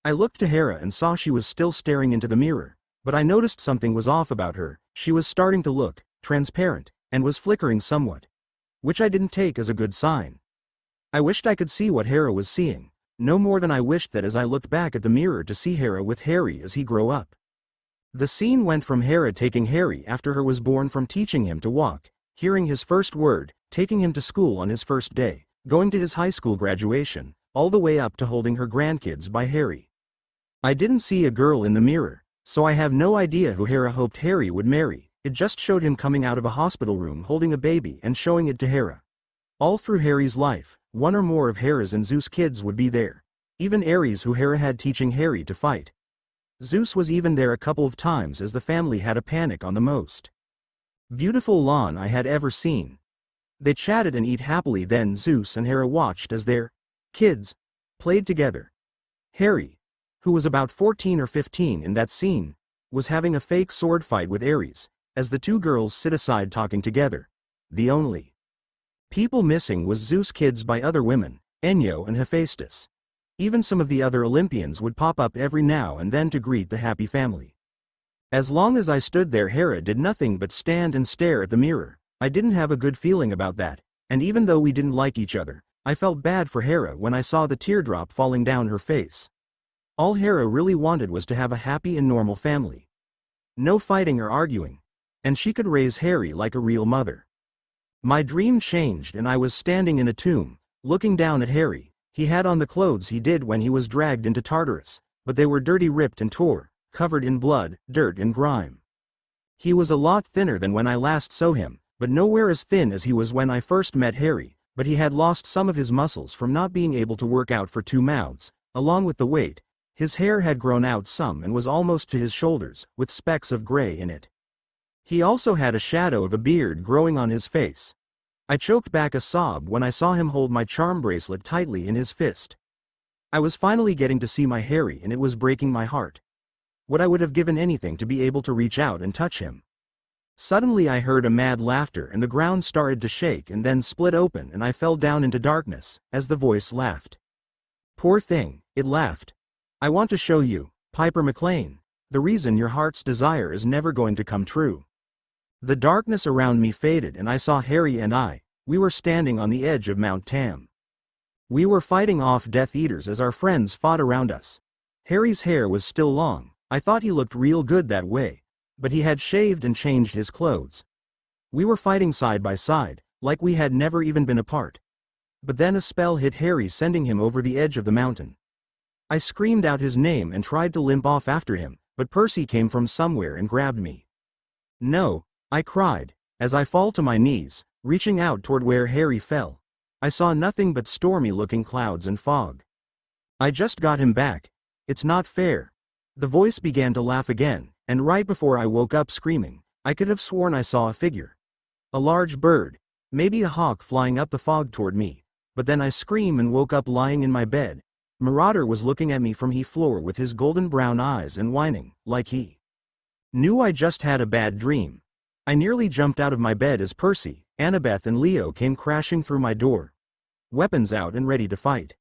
I looked to Hera and saw she was still staring into the mirror, but I noticed something was off about her. She was starting to look transparent, and was flickering somewhat, which I didn't take as a good sign. I wished I could see what Hera was seeing, no more than I wished that as I looked back at the mirror to see Hera with Harry as he grew up. The scene went from Hera taking Harry after her was born, from teaching him to walk, hearing his first word, taking him to school on his first day, going to his high school graduation, all the way up to holding her grandkids by Harry. I didn't see a girl in the mirror, so I have no idea who Hera hoped Harry would marry. It just showed him coming out of a hospital room holding a baby and showing it to Hera. All through Harry's life, one or more of Hera's and Zeus' kids would be there. Even Ares, who Hera had teaching Harry to fight. Zeus was even there a couple of times as the family had a panic on the most beautiful lawn I had ever seen. They chatted and ate happily. Then Zeus and Hera watched as their kids played together. Harry, who was about 14 or 15 in that scene, was having a fake sword fight with Ares, as the two girls sit aside talking together. The only people missing was Zeus' kids by other women, Enyo and Hephaestus. Even some of the other Olympians would pop up every now and then to greet the happy family. As long as I stood there, Hera did nothing but stand and stare at the mirror. I didn't have a good feeling about that, and even though we didn't like each other, I felt bad for Hera when I saw the teardrop falling down her face. All Hera really wanted was to have a happy and normal family. No fighting or arguing. And she could raise Harry like a real mother. My dream changed and I was standing in a tomb, looking down at Harry. He had on the clothes he did when he was dragged into Tartarus, but they were dirty, ripped and tore, covered in blood, dirt and grime. He was a lot thinner than when I last saw him, but nowhere as thin as he was when I first met Harry, but he had lost some of his muscles from not being able to work out for 2 months, along with the weight. His hair had grown out some and was almost to his shoulders, with specks of gray in it. He also had a shadow of a beard growing on his face. I choked back a sob when I saw him hold my charm bracelet tightly in his fist. I was finally getting to see my Harry and it was breaking my heart. What I would have given anything to be able to reach out and touch him. Suddenly I heard a mad laughter and the ground started to shake and then split open and I fell down into darkness, as the voice laughed. Poor thing, it laughed. I want to show you, Piper McLean, the reason your heart's desire is never going to come true. The darkness around me faded and I saw Harry and we were standing on the edge of Mount Tam. We were fighting off Death Eaters as our friends fought around us. Harry's hair was still long. I thought he looked real good that way, but he had shaved and changed his clothes. We were fighting side by side, like we had never even been apart. But then a spell hit Harry, sending him over the edge of the mountain. I screamed out his name and tried to limp off after him, but Percy came from somewhere and grabbed me. No, I cried, as I fall to my knees, reaching out toward where Harry fell. I saw nothing but stormy-looking clouds and fog. I just got him back. It's not fair. The voice began to laugh again, and right before I woke up screaming, I could have sworn I saw a figure. A large bird, maybe a hawk, flying up the fog toward me, but then I screamed and woke up lying in my bed. Marauder was looking at me from the floor with his golden brown eyes and whining, like he knew I just had a bad dream. I nearly jumped out of my bed as Percy, Annabeth and Leo came crashing through my door. Weapons out and ready to fight.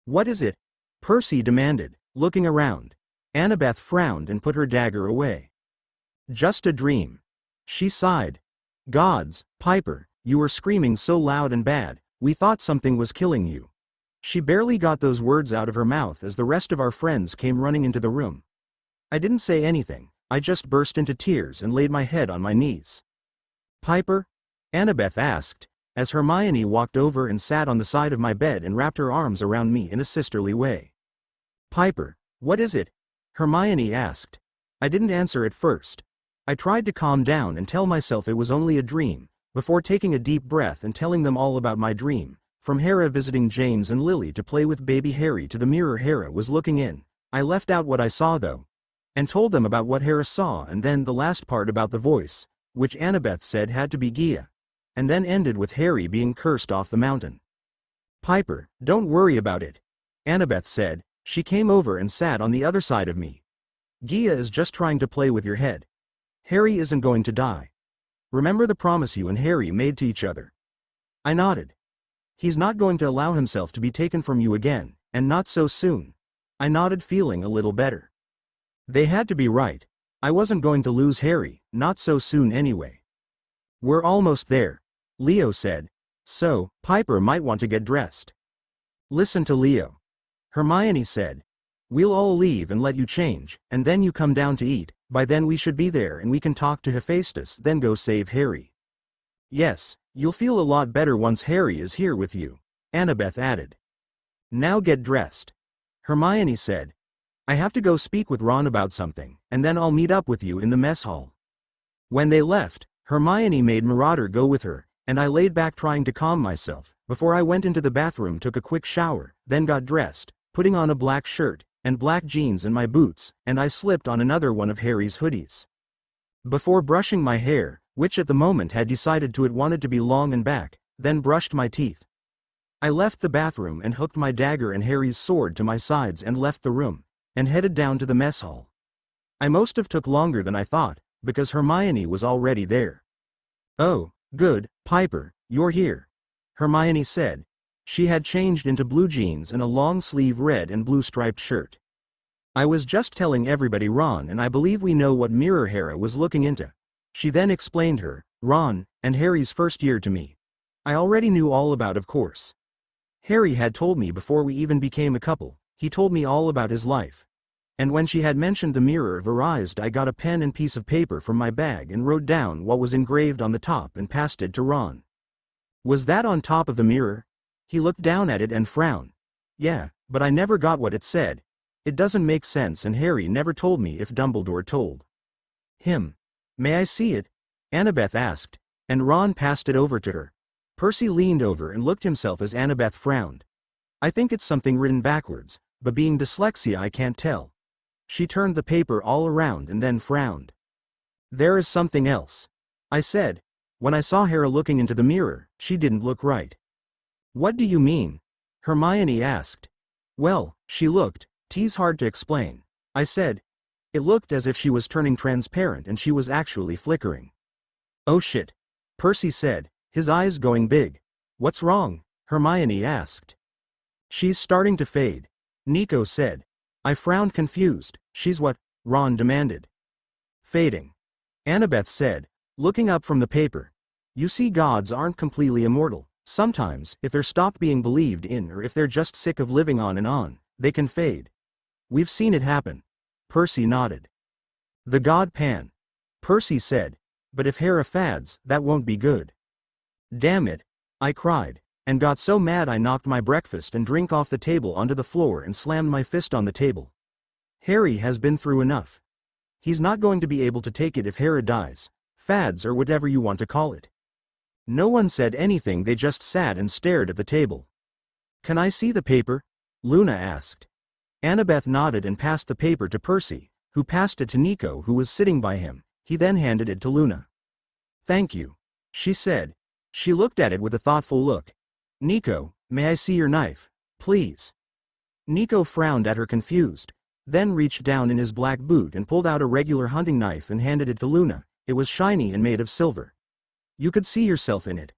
What is it? Percy demanded, looking around. Annabeth frowned and put her dagger away. Just a dream. She sighed. Gods, Piper, you were screaming so loud and bad, we thought something was killing you. She barely got those words out of her mouth as the rest of our friends came running into the room. I didn't say anything, I just burst into tears and laid my head on my knees. Piper? Annabeth asked, as Hermione walked over and sat on the side of my bed and wrapped her arms around me in a sisterly way. Piper, what is it? Hermione asked. I didn't answer at first. I tried to calm down and tell myself it was only a dream, before taking a deep breath and telling them all about my dream, from Hera visiting James and Lily to play with baby Harry to the mirror Hera was looking in. I left out what I saw though, and told them about what Hera saw, and then the last part about the voice, which Annabeth said had to be Gia, and then ended with Harry being cursed off the mountain. Piper, don't worry about it, Annabeth said. She came over and sat on the other side of me. Gia is just trying to play with your head. Harry isn't going to die. Remember the promise you and Harry made to each other? I nodded. He's not going to allow himself to be taken from you again, and not so soon. I nodded, feeling a little better. They had to be right. I wasn't going to lose Harry, not so soon anyway. We're almost there, Leo said. So, Piper might want to get dressed. Listen to Leo, Hermione said. We'll all leave and let you change, and then you come down to eat. By then we should be there and we can talk to Hephaestus, then go save Harry. Yes, you'll feel a lot better once Harry is here with you, Annabeth added. Now get dressed, Hermione said. I have to go speak with Ron about something, and then I'll meet up with you in the mess hall. When they left, Hermione made Marauder go with her, and I laid back trying to calm myself, before I went into the bathroom, took a quick shower, then got dressed, putting on a black shirt and black jeans and my boots, and I slipped on another one of Harry's hoodies. Before brushing my hair, which at the moment had decided to it wanted to be long and back, then brushed my teeth. I left the bathroom and hooked my dagger and Harry's sword to my sides and left the room, and headed down to the mess hall. I most have took longer than I thought, because Hermione was already there. Oh, good, Piper, you're here, Hermione said. She had changed into blue jeans and a long-sleeve red and blue striped shirt. I was just telling everybody Ron and I believe we know what mirror Hera was looking into. She then explained her, Ron, and Harry's first year to me. I already knew all about, of course. Harry had told me before we even became a couple. He told me all about his life. And when she had mentioned the mirror Verized, I got a pen and piece of paper from my bag and wrote down what was engraved on the top and passed it to Ron. Was that on top of the mirror? He looked down at it and frowned. Yeah, but I never got what it said. It doesn't make sense, and Harry never told me if Dumbledore told him. May I see it? Annabeth asked, and Ron passed it over to her. Percy leaned over and looked himself as Annabeth frowned. I think it's something written backwards, but being dyslexia I can't tell. She turned the paper all around and then frowned. There is something else, I said. When I saw Hera looking into the mirror, she didn't look right. What do you mean? Hermione asked. Well, she looked, T's hard to explain, I said. It looked as if she was turning transparent and she was actually flickering. Oh shit, Percy said, his eyes going big. What's wrong? Hermione asked. She's starting to fade, Nico said. I frowned confused. She's what? Ron demanded. Fading, Annabeth said, looking up from the paper. You see, gods aren't completely immortal. Sometimes, if they're stopped being believed in or if they're just sick of living on, they can fade. We've seen it happen. Percy nodded. The god Pan, Percy said. But if Hera fads, that won't be good. Damn it, I cried, and got so mad I knocked my breakfast and drink off the table onto the floor and slammed my fist on the table. Harry has been through enough. He's not going to be able to take it if Hera dies, fads or whatever you want to call it. No one said anything, they just sat and stared at the table. Can I see the paper? Luna asked. Annabeth nodded and passed the paper to Percy, who passed it to Nico, who was sitting by him. He then handed it to Luna. Thank you, she said. She looked at it with a thoughtful look. Nico, may I see your knife, please? Nico frowned at her confused, then reached down in his black boot and pulled out a regular hunting knife and handed it to Luna. It was shiny and made of silver. You could see yourself in it.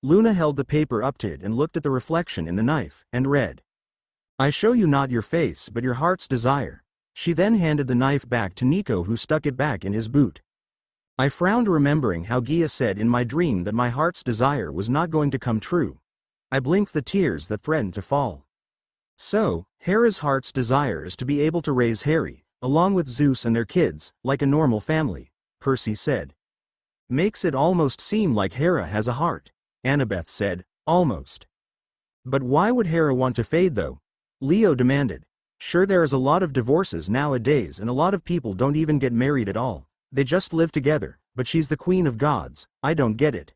Luna held the paper up to it and looked at the reflection in the knife, and read. I show you not your face but your heart's desire. She then handed the knife back to Nico, who stuck it back in his boot. I frowned, remembering how Gia said in my dream that my heart's desire was not going to come true. I blinked the tears that threatened to fall. So, Hera's heart's desire is to be able to raise Harry, along with Zeus and their kids, like a normal family, Percy said. Makes it almost seem like Hera has a heart, Annabeth said, almost. But why would Hera want to fade though? Leo demanded. Sure, there is a lot of divorces nowadays and a lot of people don't even get married at all. They just live together, but she's the queen of gods. I don't get it.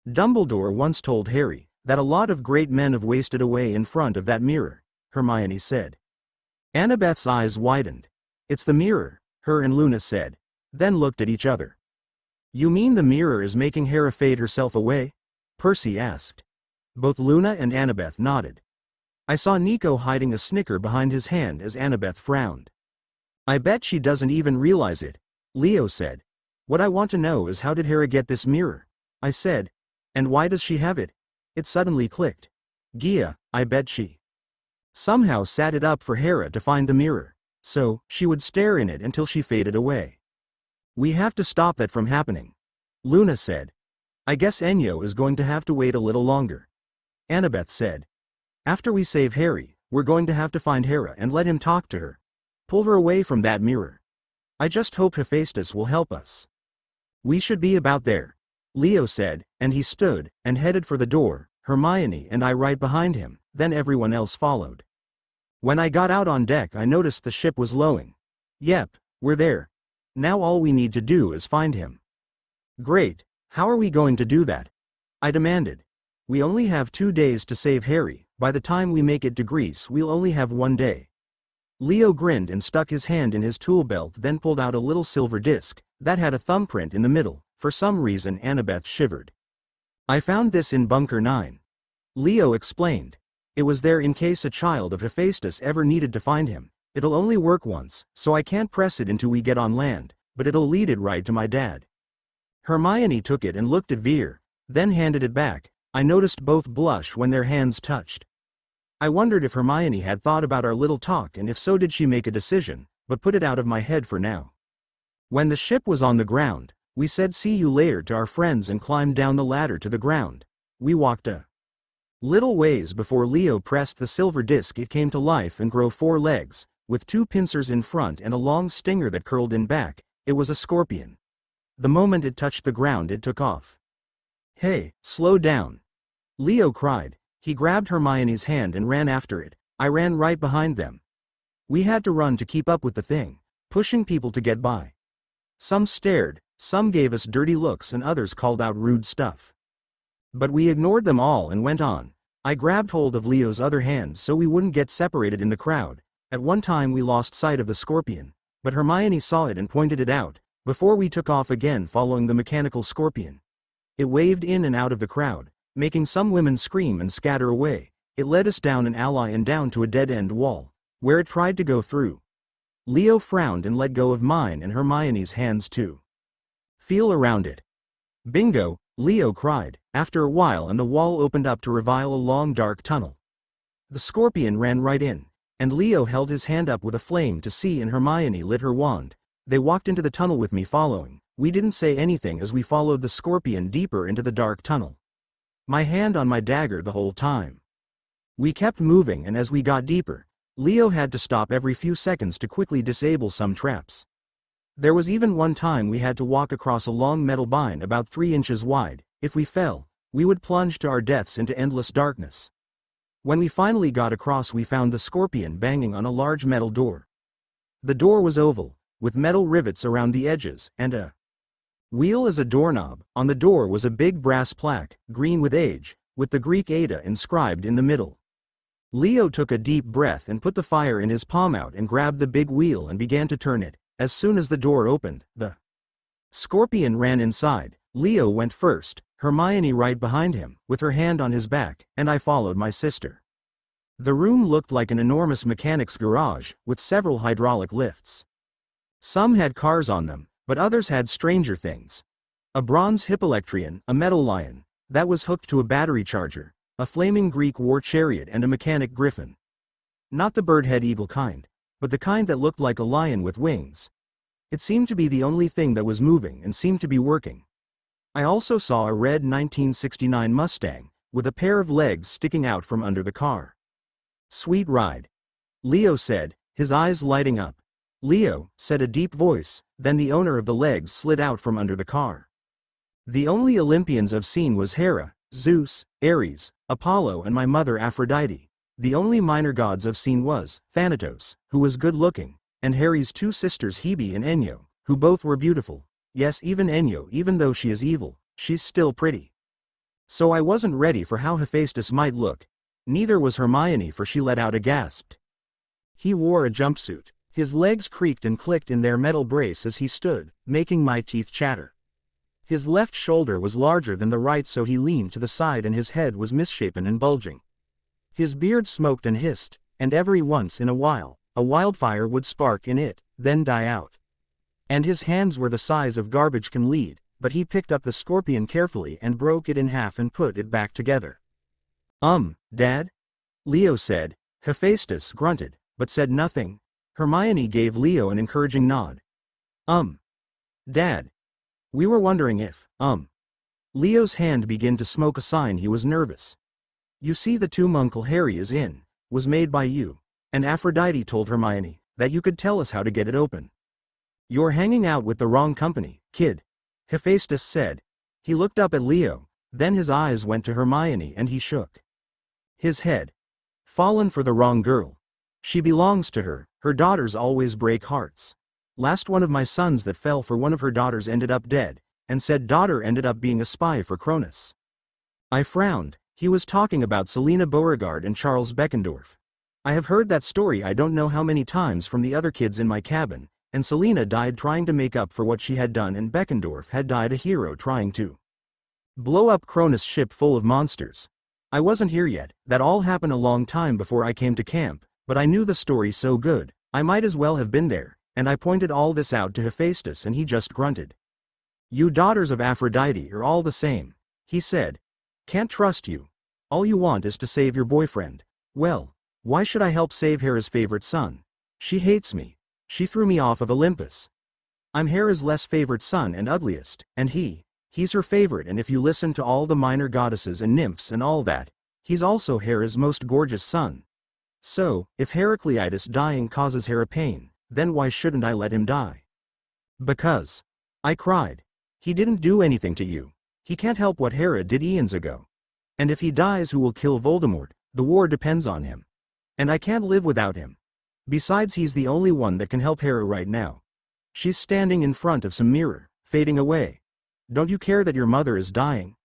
Dumbledore once told Harry that a lot of great men have wasted away in front of that mirror, Hermione said. Annabeth's eyes widened. It's the mirror, her and Luna said, then looked at each other. You mean the mirror is making Hera fade herself away? Percy asked. Both Luna and Annabeth nodded. I saw Nico hiding a snicker behind his hand as Annabeth frowned. I bet she doesn't even realize it, Leo said. What I want to know is how did Hera get this mirror? I said. And why does she have it? It suddenly clicked. Gia, I bet she somehow sat it up for Hera to find the mirror, so she would stare in it until she faded away. We have to stop that from happening, Luna said. I guess Enyo is going to have to wait a little longer, Annabeth said. After we save Harry, we're going to have to find Hera and let him talk to her. Pull her away from that mirror. I just hope Hephaestus will help us. We should be about there, Leo said, and he stood and headed for the door, Hermione and I right behind him, then everyone else followed. When I got out on deck I noticed the ship was lowing. Yep, we're there. Now all we need to do is find him. Great, how are we going to do that? I demanded. We only have 2 days to save Harry, by the time we make it to Greece we'll only have 1 day. Leo grinned and stuck his hand in his tool belt, then pulled out a little silver disc that had a thumbprint in the middle. For some reason Annabeth shivered. I found this in Bunker 9. Leo explained. It was there in case a child of Hephaestus ever needed to find him. It'll only work once, so I can't press it until we get on land, but it'll lead it right to my dad. Hermione took it and looked at Veer, then handed it back. I noticed both blush when their hands touched. I wondered if Hermione had thought about our little talk, and if so did she make a decision, but put it out of my head for now. When the ship was on the ground, we said see you later to our friends and climbed down the ladder to the ground. We walked a little ways before Leo pressed the silver disc. It came to life and grew 4 legs, with 2 pincers in front and a long stinger that curled in back. It was a scorpion. The moment it touched the ground it took off. Hey, slow down, Leo cried. He grabbed Hermione's hand and ran after it. I ran right behind them. We had to run to keep up with the thing, pushing people to get by. Some stared, some gave us dirty looks and others called out rude stuff. But we ignored them all and went on. I grabbed hold of Leo's other hand so we wouldn't get separated in the crowd. At one time we lost sight of the scorpion, but Hermione saw it and pointed it out, before we took off again following the mechanical scorpion. It waved in and out of the crowd, making some women scream and scatter away. It led us down an alley and down to a dead-end wall, where it tried to go through. Leo frowned and let go of mine and Hermione's hands too. Feel around it. Bingo, Leo cried, after a while, and the wall opened up to reveal a long dark tunnel. The scorpion ran right in, and Leo held his hand up with a flame to see, and Hermione lit her wand. They walked into the tunnel with me following. We didn't say anything as we followed the scorpion deeper into the dark tunnel. My hand on my dagger the whole time. We kept moving, and as we got deeper, Leo had to stop every few seconds to quickly disable some traps. There was even one time we had to walk across a long metal bind about 3 inches wide. If we fell, we would plunge to our deaths into endless darkness. When we finally got across we found the scorpion banging on a large metal door. The door was oval, with metal rivets around the edges, and a wheel as a doorknob. On the door was a big brass plaque, green with age, with the Greek Ada inscribed in the middle. Leo took a deep breath and put the fire in his palm out and grabbed the big wheel and began to turn it. As soon as the door opened, the scorpion ran inside. Leo went first, Hermione right behind him, with her hand on his back, and I followed my sister. The room looked like an enormous mechanic's garage, with several hydraulic lifts. Some had cars on them, but others had stranger things. A bronze hippolectrion, a metal lion, that was hooked to a battery charger, a flaming Greek war chariot, and a mechanic griffin. Not the bird-head eagle kind, but the kind that looked like a lion with wings. It seemed to be the only thing that was moving and seemed to be working. I also saw a red 1969 Mustang, with a pair of legs sticking out from under the car. Sweet ride, Leo said, his eyes lighting up. Leo, said a deep voice, then the owner of the legs slid out from under the car. The only Olympians I've seen was Hera, Zeus, Ares, Apollo, and my mother Aphrodite. The only minor gods I've seen was Thanatos, who was good-looking, and Harry's two sisters Hebe and Enyo, who both were beautiful. Yes, even Enyo, even though she is evil, she's still pretty. So I wasn't ready for how Hephaestus might look. Neither was Hermione, for she let out a gasp. He wore a jumpsuit. His legs creaked and clicked in their metal brace as he stood, making my teeth chatter. His left shoulder was larger than the right, so he leaned to the side and his head was misshapen and bulging. His beard smoked and hissed, and every once in a while, a wildfire would spark in it, then die out. And his hands were the size of garbage can lead, but he picked up the scorpion carefully and broke it in half and put it back together. Dad? Leo said. Hephaestus grunted, but said nothing. Hermione gave Leo an encouraging nod. Dad. We were wondering if, Leo's hand began to smoke, a sign he was nervous. You see, the tomb Uncle Harry is in was made by you, and Aphrodite told Hermione that you could tell us how to get it open. You're hanging out with the wrong company, kid, Hephaestus said. He looked up at Leo, then his eyes went to Hermione and he shook his head. Fallen for the wrong girl. She belongs to her. Her daughters always break hearts. Last one of my sons that fell for one of her daughters ended up dead, and said daughter ended up being a spy for Cronus. I frowned. He was talking about Selena Beauregard and Charles Beckendorf. I have heard that story I don't know how many times from the other kids in my cabin, and Selena died trying to make up for what she had done, and Beckendorf had died a hero trying to blow up Cronus' ship full of monsters. I wasn't here yet, that all happened a long time before I came to camp, but I knew the story so good, I might as well have been there, and I pointed all this out to Hephaestus and he just grunted. You daughters of Aphrodite are all the same, he said. Can't trust you. All you want is to save your boyfriend. Well, why should I help save Hera's favorite son? She hates me. She threw me off of Olympus. I'm Hera's less favorite son and ugliest, and he's her favorite, and if you listen to all the minor goddesses and nymphs and all that, he's also Hera's most gorgeous son. So, if Heracleitus dying causes Hera pain, then why shouldn't I let him die? Because. I cried. He didn't do anything to you. He can't help what Hera did eons ago. And if he dies, who will kill Voldemort? The war depends on him. And I can't live without him. Besides, he's the only one that can help Hera right now. She's standing in front of some mirror, fading away. Don't you care that your mother is dying?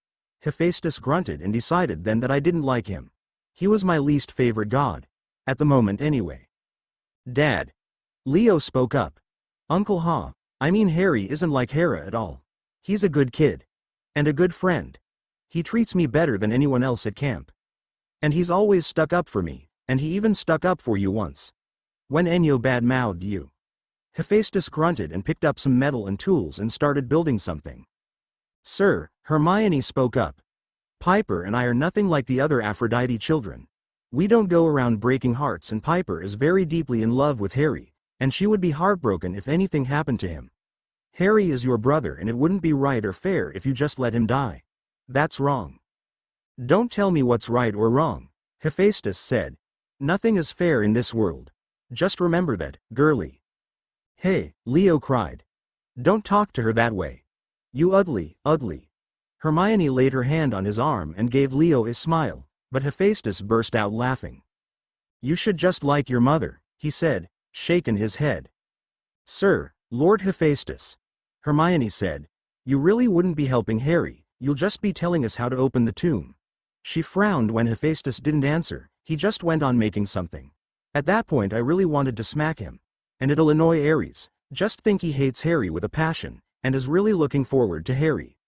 Hephaestus grunted and decided then that I didn't like him. He was my least favorite god. At the moment anyway. Dad. Leo spoke up. Uncle I mean Harry isn't like Hera at all. He's a good kid. And a good friend. He treats me better than anyone else at camp. And he's always stuck up for me, and he even stuck up for you once. When Enyo bad-mouthed you. Hephaestus grunted and picked up some metal and tools and started building something. Sir, Hermione spoke up. Piper and I are nothing like the other Aphrodite children. We don't go around breaking hearts, and Piper is very deeply in love with Harry, and she would be heartbroken if anything happened to him. Harry is your brother, and it wouldn't be right or fair if you just let him die. That's wrong. Don't tell me what's right or wrong, Hephaestus said. Nothing is fair in this world. Just remember that, girlie. Hey, Leo cried. Don't talk to her that way. You ugly. Hermione laid her hand on his arm and gave Leo a smile, but Hephaestus burst out laughing. You should just like your mother, he said, shaking his head. Sir, Lord Hephaestus, Hermione said, you really wouldn't be helping Harry, you'll just be telling us how to open the tomb. She frowned when Hephaestus didn't answer, he just went on making something. At that point I really wanted to smack him. And it'll annoy Ares, just think he hates Harry with a passion, and is really looking forward to Harry.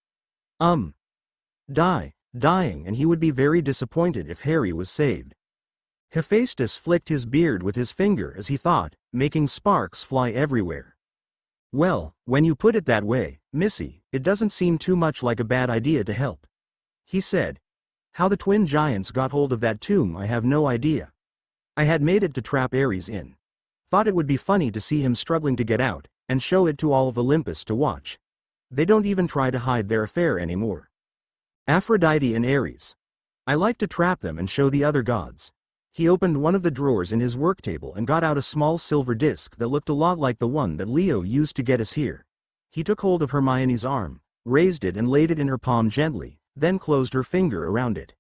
Dying, and he would be very disappointed if Harry was saved. Hephaestus flicked his beard with his finger as he thought, making sparks fly everywhere. Well, when you put it that way, Missy, it doesn't seem too much like a bad idea to help. He said. How the twin giants got hold of that tomb I have no idea. I had made it to trap Ares in. Thought it would be funny to see him struggling to get out, and show it to all of Olympus to watch. They don't even try to hide their affair anymore. Aphrodite and Ares. I like to trap them and show the other gods. He opened one of the drawers in his work table and got out a small silver disc that looked a lot like the one that Leo used to get us here. He took hold of Hermione's arm, raised it and laid it in her palm gently, then closed her finger around it.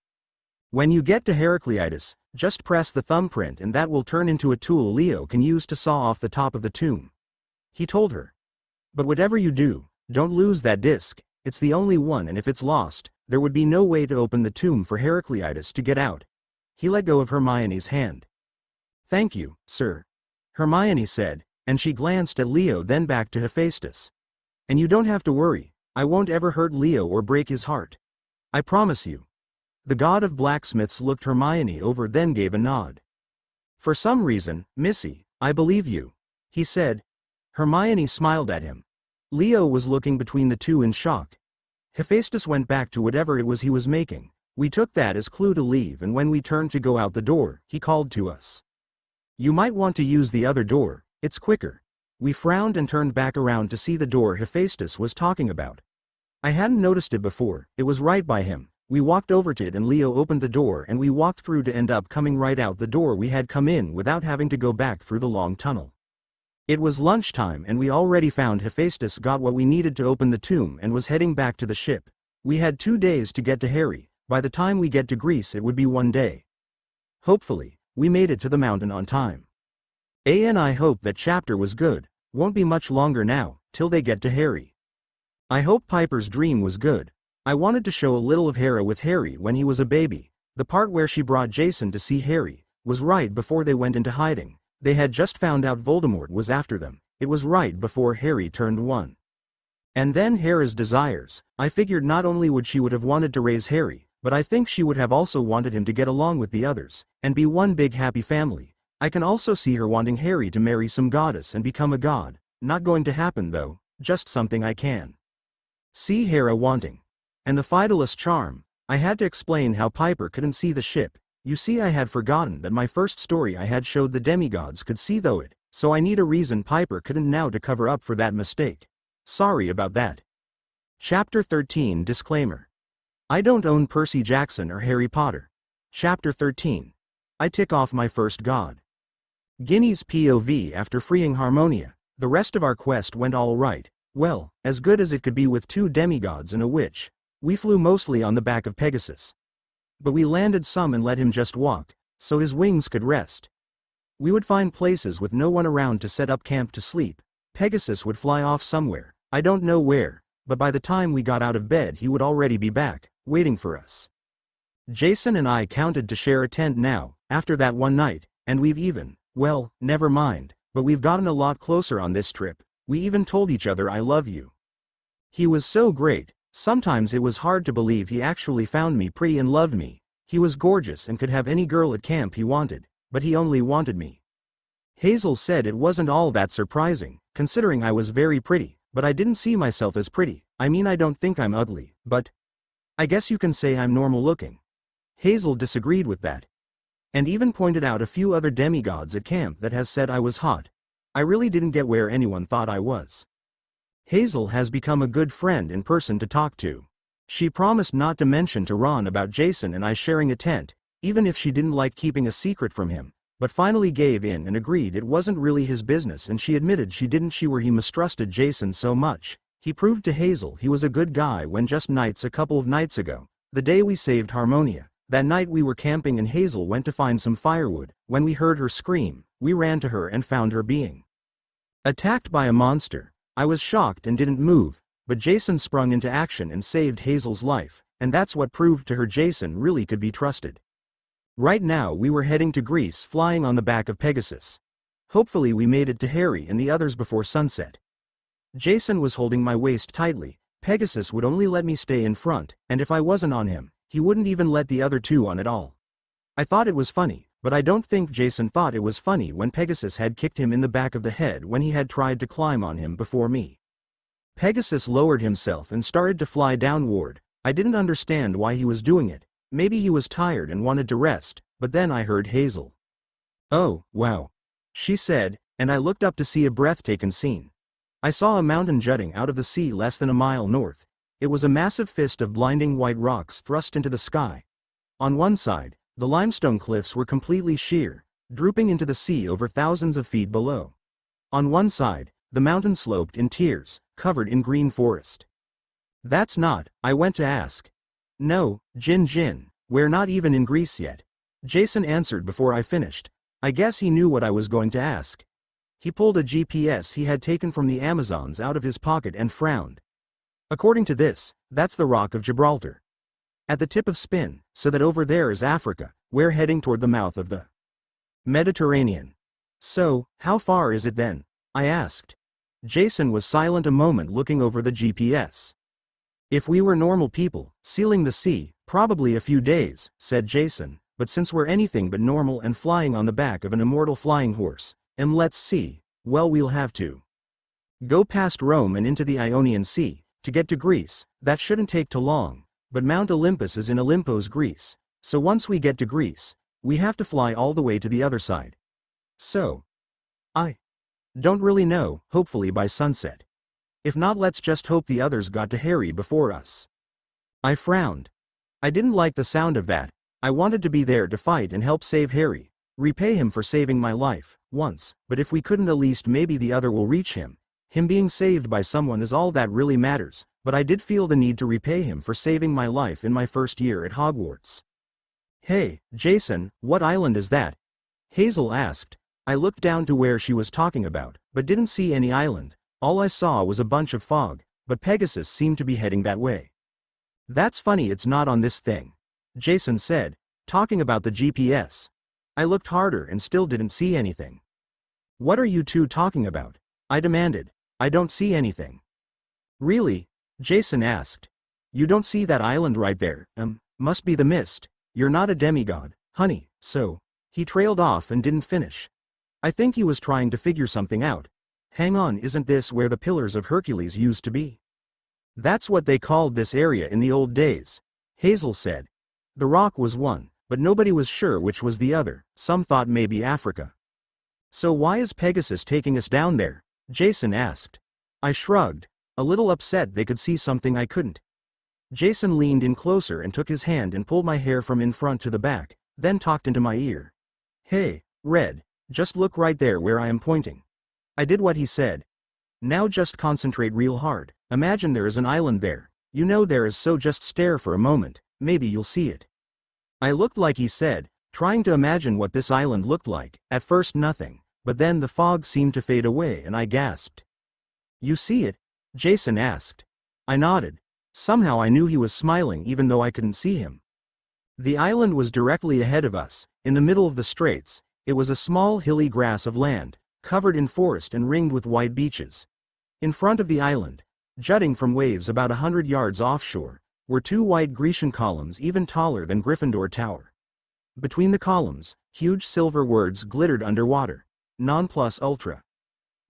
When you get to Heracleitus, Just press the thumbprint and that will turn into a tool Leo can use to saw off the top of the tomb. He told her. But whatever you do, don't lose that disc, it's the only one and if it's lost, there would be no way to open the tomb for Heracleitus to get out. He let go of Hermione's hand. Thank you, sir. Hermione said, and she glanced at Leo then back to Hephaestus. And you don't have to worry, I won't ever hurt Leo or break his heart. I promise you. The god of blacksmiths looked Hermione over then gave a nod. For some reason, Missy, I believe you, he said. Hermione smiled at him. Leo was looking between the two in shock. Hephaestus went back to whatever it was he was making. We took that as clue to leave and when we turned to go out the door, he called to us. You might want to use the other door, it's quicker. We frowned and turned back around to see the door Hephaestus was talking about. I hadn't noticed it before, it was right by him. We walked over to it and Leo opened the door and we walked through to end up coming right out the door we had come in without having to go back through the long tunnel. It was lunchtime and we already found Hephaestus got what we needed to open the tomb and was heading back to the ship. We had 2 days to get to Harry, by the time we get to Greece it would be 1 day. Hopefully, we made it to the mountain on time. And I hope that chapter was good, won't be much longer now, till they get to Harry. I hope Piper's dream was good. I wanted to show a little of Hera with Harry when he was a baby. The part where she brought Jason to see Harry was right before they went into hiding. They had just found out Voldemort was after them. It was right before Harry turned 1. And then Hera's desires. I figured not only would she would have wanted to raise Harry, but I think she would have also wanted him to get along with the others and be one big happy family. I can also see her wanting Harry to marry some goddess and become a god. Not going to happen though, just something I can see Hera wanting. And the Phytalus charm. I had to explain how Piper couldn't see the ship. You see I had forgotten that my first story I had showed the demigods could see though it, so I need a reason Piper couldn't now to cover up for that mistake. Sorry about that. Chapter 13 Disclaimer. I don't own Percy Jackson or Harry Potter. Chapter 13. I tick off my first god. Ginny's POV after freeing Harmonia. The rest of our quest went all right. Well, as good as it could be with 2 demigods and a witch. We flew mostly on the back of Pegasus. But we landed some and let him just walk, so his wings could rest. We would find places with no one around to set up camp to sleep. Pegasus would fly off somewhere, I don't know where, but by the time we got out of bed he would already be back, waiting for us. Jason and I counted to share a tent now, after that one night, and we've even, well, never mind, but we've gotten a lot closer on this trip. We even told each other I love you. He was so great. Sometimes it was hard to believe he actually found me pretty and loved me. He was gorgeous and could have any girl at camp he wanted, but he only wanted me. Hazel said it wasn't all that surprising, considering I was very pretty, but I didn't see myself as pretty. I mean I don't think I'm ugly, but I guess you can say I'm normal looking. Hazel disagreed with that. And even pointed out a few other demigods at camp that has said I was hot. I really didn't get where anyone thought I was. Hazel has become a good friend in person to talk to. She promised not to mention to Ron about Jason and I sharing a tent, even if she didn't like keeping a secret from him, but finally gave in and agreed it wasn't really his business and she admitted she didn't see where he mistrusted Jason so much. He proved to Hazel he was a good guy when just nights a couple of nights ago, the day we saved Harmonia. That night we were camping and Hazel went to find some firewood. When we heard her scream, we ran to her and found her being attacked by a monster. I was shocked and didn't move, but Jason sprung into action and saved Hazel's life, and that's what proved to her Jason really could be trusted. Right now we were heading to Greece flying on the back of Pegasus. Hopefully we made it to Harry and the others before sunset. Jason was holding my waist tightly. Pegasus would only let me stay in front, and if I wasn't on him, he wouldn't even let the other 2 on at all. I thought it was funny, but I don't think Jason thought it was funny when Pegasus had kicked him in the back of the head when he had tried to climb on him before me. Pegasus lowered himself and started to fly downward. I didn't understand why he was doing it. Maybe he was tired and wanted to rest, but then I heard Hazel. "Oh, wow," she said, and I looked up to see a breathtaking scene. I saw a mountain jutting out of the sea less than a mile north. It was a massive fist of blinding white rocks thrust into the sky. On one side, the limestone cliffs were completely sheer, drooping into the sea over thousands of feet below. On one side, the mountain sloped in tiers, covered in green forest. "That's not," I went to ask. "No, Jin, we're not even in Greece yet." Jason answered before I finished. I guess he knew what I was going to ask. He pulled a GPS he had taken from the Amazons out of his pocket and frowned. According to this, that's the Rock of Gibraltar. At the tip of spin, so that over there is Africa, we're heading toward the mouth of the Mediterranean. So, how far is it then? I asked. Jason was silent a moment looking over the GPS. If we were normal people, sealing the sea, probably a few days, said Jason, but since we're anything but normal and flying on the back of an immortal flying horse, let's see, well we'll have to go past Rome and into the Ionian Sea, to get to Greece. That shouldn't take too long, but Mount Olympus is in Olympos, Greece, so once we get to Greece, we have to fly all the way to the other side. So, I don't really know, hopefully by sunset. If not, let's just hope the others got to Harry before us. I frowned. I didn't like the sound of that. I wanted to be there to fight and help save Harry, repay him for saving my life once, but if we couldn't, at least maybe the other will reach him. Him being saved by someone is all that really matters, but I did feel the need to repay him for saving my life in my first year at Hogwarts. Hey, Jason, what island is that? Hazel asked. I looked down to where she was talking about, but didn't see any island. All I saw was a bunch of fog, but Pegasus seemed to be heading that way. That's funny, it's not on this thing, Jason said, talking about the GPS. I looked harder and still didn't see anything. What are you two talking about? I demanded. I don't see anything. Really? Jason asked. You don't see that island right there? Must be the mist. You're not a demigod, honey, so. He trailed off and didn't finish. I think he was trying to figure something out. Hang on, isn't this where the Pillars of Hercules used to be? That's what they called this area in the old days, Hazel said. The rock was one, but nobody was sure which was the other. Some thought maybe Africa. So why is Pegasus taking us down there? Jason asked. I shrugged, a little upset they could see something I couldn't. Jason leaned in closer and took his hand and pulled my hair from in front to the back, then talked into my ear. Hey, Red, just look right there where I am pointing. I did what he said. Now just concentrate real hard. Imagine there is an island there. You know there is, so just stare for a moment, maybe you'll see it. I looked like he said, trying to imagine what this island looked like. At first nothing, but then the fog seemed to fade away and I gasped. You see it? Jason asked. I nodded. Somehow I knew he was smiling even though I couldn't see him. The island was directly ahead of us, in the middle of the straits. It was a small hilly grass of land, covered in forest and ringed with white beaches. In front of the island, jutting from waves about 100 yards offshore, were two white Grecian columns even taller than Gryffindor Tower. Between the columns, huge silver words glittered underwater. Non plus ultra.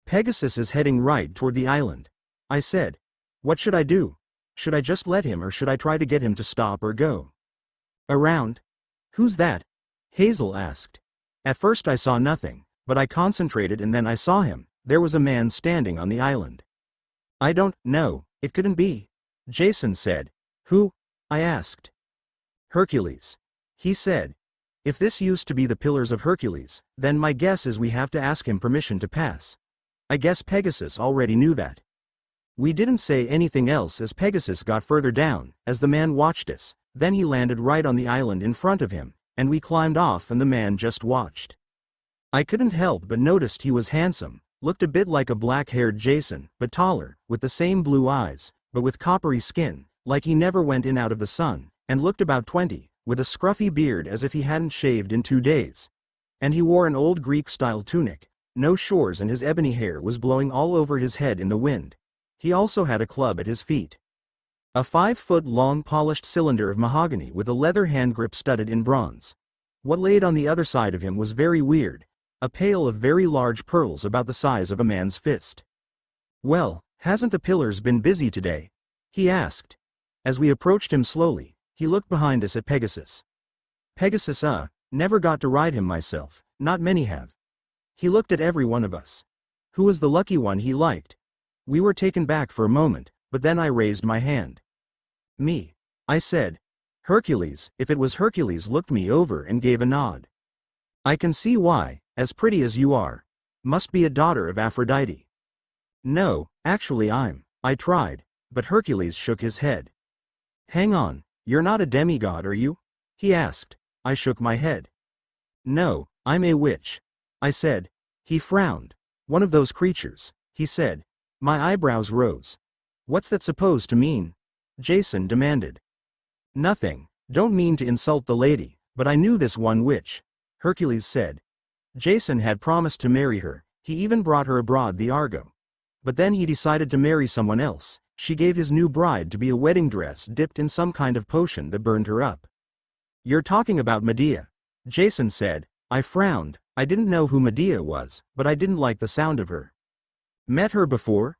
Pegasus is heading right toward the island. I said. What should I do? Should I just let him or should I try to get him to stop or go around? Who's that? Hazel asked. At first I saw nothing, but I concentrated and then I saw him. There was a man standing on the island. I don't know, it couldn't be. Jason said. Who? I asked. Hercules. He said. If this used to be the Pillars of Hercules, then my guess is we have to ask him permission to pass. I guess Pegasus already knew that. We didn't say anything else as Pegasus got further down, as the man watched us. Then he landed right on the island in front of him, and we climbed off and the man just watched. I couldn't help but noticed he was handsome, looked a bit like a black-haired Jason, but taller, with the same blue eyes, but with coppery skin, like he never went in out of the sun, and looked about 20, with a scruffy beard as if he hadn't shaved in 2 days. And he wore an old Greek-style tunic, no shores, and his ebony hair was blowing all over his head in the wind. He also had a club at his feet. A 5-foot-long polished cylinder of mahogany with a leather hand grip studded in bronze. What laid on the other side of him was very weird, a pail of very large pearls about the size of a man's fist. Well, hasn't the Pillars been busy today? He asked. As we approached him slowly, he looked behind us at Pegasus. Pegasus, never got to ride him myself, not many have. He looked at every one of us. Who was the lucky one he liked? We were taken back for a moment, but then I raised my hand. Me. I said. Hercules. If it was Hercules, looked me over and gave a nod. I can see why, as pretty as you are. Must be a daughter of Aphrodite. No, actually I tried, but Hercules shook his head. Hang on, you're not a demigod, are you? He asked. I shook my head. No, I'm a witch. I said. He frowned. One of those creatures, he said. My eyebrows rose. What's that supposed to mean? Jason demanded. Nothing, don't mean to insult the lady, but I knew this one witch, Hercules said. Jason had promised to marry her, he even brought her abroad the Argo. But then he decided to marry someone else. She gave his new bride to be a wedding dress dipped in some kind of potion that burned her up. You're talking about Medea, Jason said. I frowned. I didn't know who Medea was, but I didn't like the sound of her. Met her before?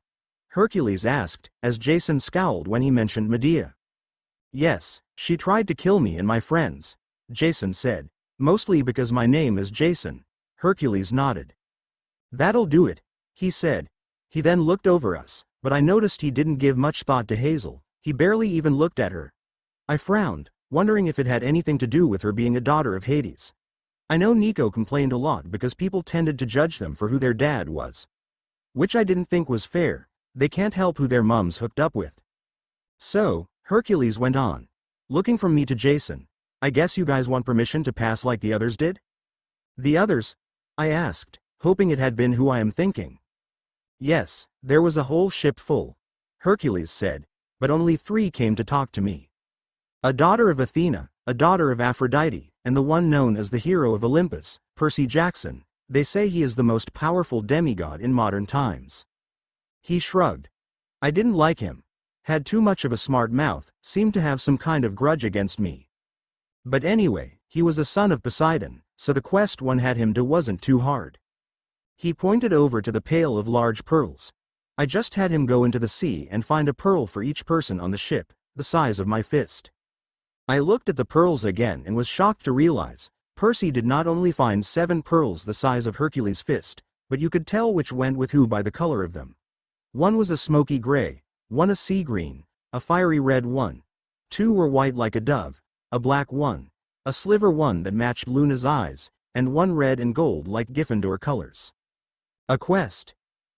Hercules asked, as Jason scowled when he mentioned Medea. Yes, she tried to kill me and my friends, Jason said. Mostly because my name is Jason. Hercules nodded. That'll do it, he said. He then looked over us, but I noticed he didn't give much thought to Hazel. He barely even looked at her. I frowned, wondering if it had anything to do with her being a daughter of Hades. I know Nico complained a lot because people tended to judge them for who their dad was. Which I didn't think was fair. They can't help who their mums hooked up with. So, Hercules went on, looking from me to Jason. I guess you guys want permission to pass like the others did? The others? I asked, hoping it had been who I am thinking. Yes, there was a whole ship full, Hercules said, but only 3 came to talk to me. A daughter of Athena, a daughter of Aphrodite, and the one known as the hero of Olympus, Percy Jackson. They say he is the most powerful demigod in modern times. He shrugged. I didn't like him. Had too much of a smart mouth, seemed to have some kind of grudge against me. But anyway, he was a son of Poseidon, so the quest one had him do wasn't too hard. He pointed over to the pail of large pearls. I just had him go into the sea and find a pearl for each person on the ship, the size of my fist. I looked at the pearls again and was shocked to realize, Percy did not only find 7 pearls the size of Hercules' fist, but you could tell which went with who by the color of them. One was a smoky gray, one a sea green, a fiery red one. 2 were white like a dove, a black one, a sliver one that matched Luna's eyes, and 1 red and gold like Gryffindor colors. A quest?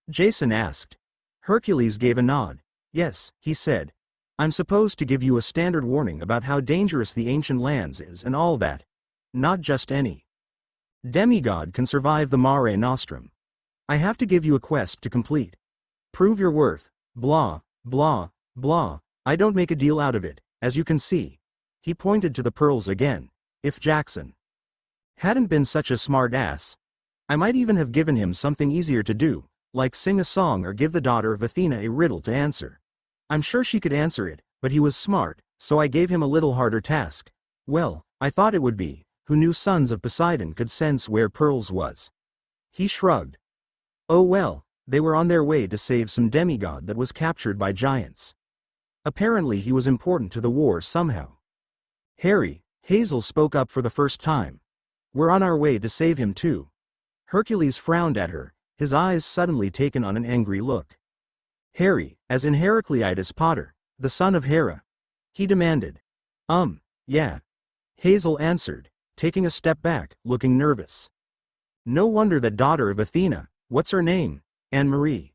Jason asked. Hercules gave a nod. Yes, he said. I'm supposed to give you a standard warning about how dangerous the ancient lands is and all that. Not just any demigod can survive the Mare Nostrum. I have to give you a quest to complete. Prove your worth, blah, blah, blah. I don't make a deal out of it, as you can see. He pointed to the pearls again. If Jackson hadn't been such a smart ass, I might even have given him something easier to do, like sing a song or give the daughter of Athena a riddle to answer. I'm sure she could answer it, but he was smart, so I gave him a little harder task. Well, I thought it would be, who knew sons of Poseidon could sense where pearls was. He shrugged. Oh well, they were on their way to save some demigod that was captured by giants. Apparently he was important to the war somehow. Harry, Hazel spoke up for the first time. We're on our way to save him too. Hercules frowned at her, his eyes suddenly taken on an angry look. Harry, as in Heracleitus Potter, the son of Hera. He demanded. Yeah. Hazel answered, taking a step back, looking nervous. No wonder that daughter of Athena, what's her name? Anne-Marie.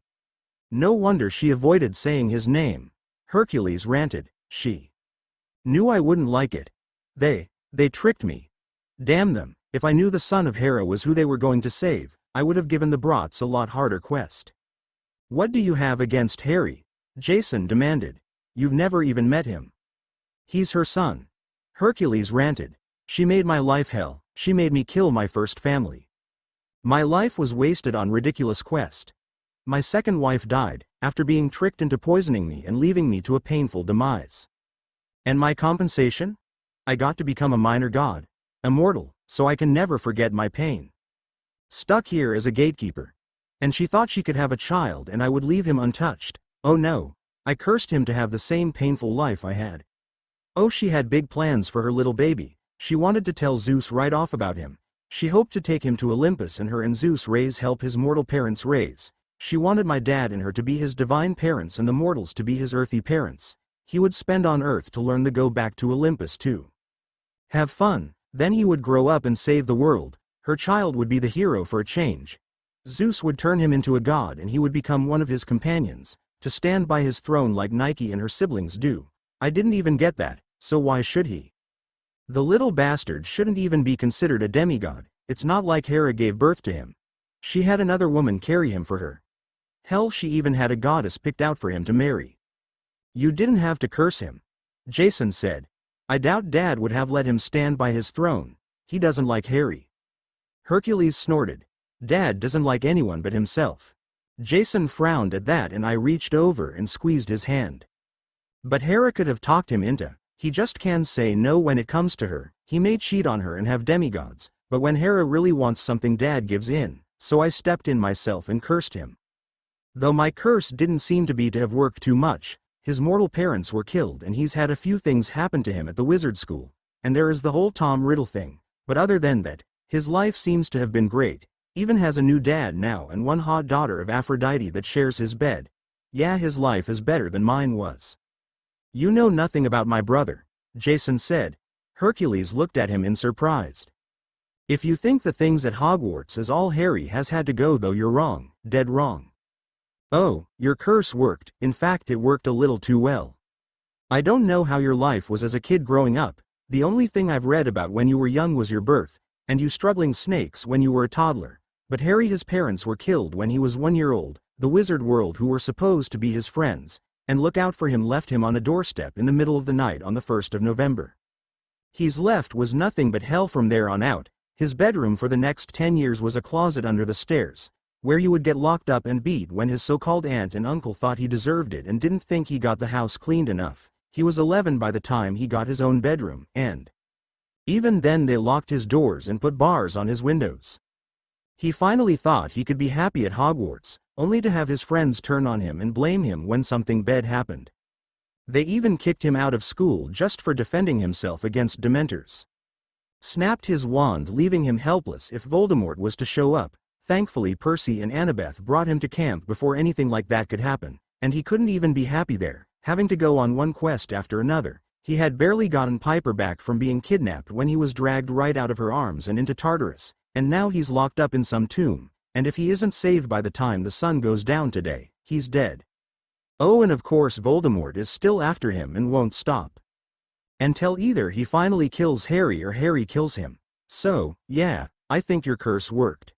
No wonder she avoided saying his name. Hercules ranted, she knew I wouldn't like it. They tricked me. Damn them, if I knew the son of Hera was who they were going to save, I would have given the brats a lot harder quest. What do you have against Harry? Jason demanded. You've never even met him. He's her son. Hercules ranted. She made my life hell, she made me kill my first family. My life was wasted on ridiculous quest. My second wife died, after being tricked into poisoning me and leaving me to a painful demise. And my compensation? I got to become a minor god, immortal, so I can never forget my pain. Stuck here as a gatekeeper. And she thought she could have a child and I would leave him untouched. Oh no, I cursed him to have the same painful life I had. Oh, she had big plans for her little baby. She wanted to tell Zeus right off about him. She hoped to take him to Olympus and her and Zeus raise help his mortal parents raise. She wanted my dad and her to be his divine parents and the mortals to be his earthy parents. He would spend on Earth to learn to go back to Olympus too. Have fun, then he would grow up and save the world. Her child would be the hero for a change. Zeus would turn him into a god and he would become one of his companions, to stand by his throne like Nike and her siblings do. I didn't even get that, so why should he? The little bastard shouldn't even be considered a demigod. It's not like Hera gave birth to him. She had another woman carry him for her. Hell, she even had a goddess picked out for him to marry. You didn't have to curse him. Jason said. I doubt Dad would have let him stand by his throne. He doesn't like Harry. Hercules snorted. Dad doesn't like anyone but himself. Jason frowned at that, and I reached over and squeezed his hand. But Hera could have talked him into. He just can't say no when it comes to her. He may cheat on her and have demigods, but when Hera really wants something, Dad gives in. So I stepped in myself and cursed him. Though my curse didn't seem to have worked too much. His mortal parents were killed, and he's had a few things happen to him at the wizard school, and there is the whole Tom Riddle thing. But other than that, his life seems to have been great. Even has a new dad now and one hot daughter of Aphrodite that shares his bed. Yeah, his life is better than mine was. You know nothing about my brother, Jason said. Hercules looked at him in surprise. If you think the things at Hogwarts is all Harry has had to go, though, you're wrong, dead wrong. Oh, your curse worked. In fact, it worked a little too well. I don't know how your life was as a kid growing up. The only thing I've read about when you were young was your birth, and you struggling snakes when you were a toddler. But Harry, his parents were killed when he was 1 year old. The wizard world, who were supposed to be his friends and look out for him, left him on a doorstep in the middle of the night on the 1st of November. He's left was nothing but hell from there on out. His bedroom for the next 10 years was a closet under the stairs, where he would get locked up and beat when his so-called aunt and uncle thought he deserved it and didn't think he got the house cleaned enough. He was 11 by the time he got his own bedroom, and even then they locked his doors and put bars on his windows. He finally thought he could be happy at Hogwarts, only to have his friends turn on him and blame him when something bad happened. They even kicked him out of school just for defending himself against Dementors. Snapped his wand, leaving him helpless if Voldemort was to show up. Thankfully, Percy and Annabeth brought him to camp before anything like that could happen, and he couldn't even be happy there, having to go on one quest after another. He had barely gotten Piper back from being kidnapped when he was dragged right out of her arms and into Tartarus, and now he's locked up in some tomb, and if he isn't saved by the time the sun goes down today, he's dead. Oh, and of course Voldemort is still after him and won't stop. Until either he finally kills Harry or Harry kills him. So, yeah, I think your curse worked.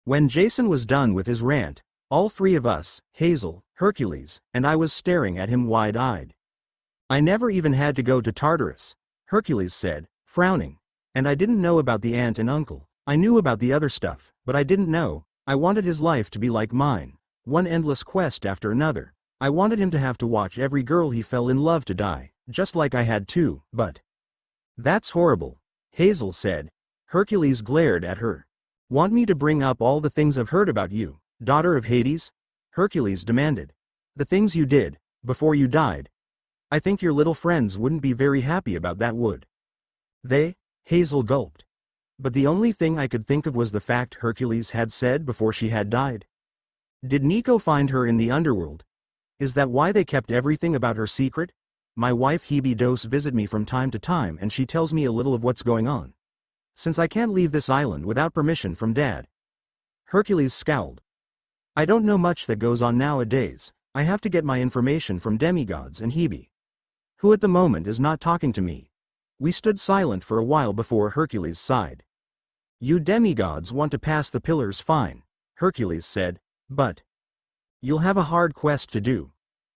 When Jason was done with his rant, all three of us, Hazel, Hercules, and I, was staring at him wide-eyed. I never even had to go to Tartarus, Hercules said, frowning. And I didn't know about the aunt and uncle. I knew about the other stuff, but I didn't know. I wanted his life to be like mine. One endless quest after another. I wanted him to have to watch every girl he fell in love to die, just like I had too, but that's horrible, Hazel said. Hercules glared at her. Want me to bring up all the things I've heard about you, daughter of Hades? Hercules demanded. The things you did, before you died. I think your little friends wouldn't be very happy about that, would they? Hazel gulped. But the only thing I could think of was the fact Hercules had said before she had died. Did Nico find her in the underworld? Is that why they kept everything about her secret? My wife Hebe does visit me from time to time, and she tells me a little of what's going on. Since I can't leave this island without permission from Dad. Hercules scowled. I don't know much that goes on nowadays. I have to get my information from demigods and Hebe, who at the moment is not talking to me. We stood silent for a while before Hercules sighed. You demigods want to pass the pillars, fine, Hercules said, but you'll have a hard quest to do.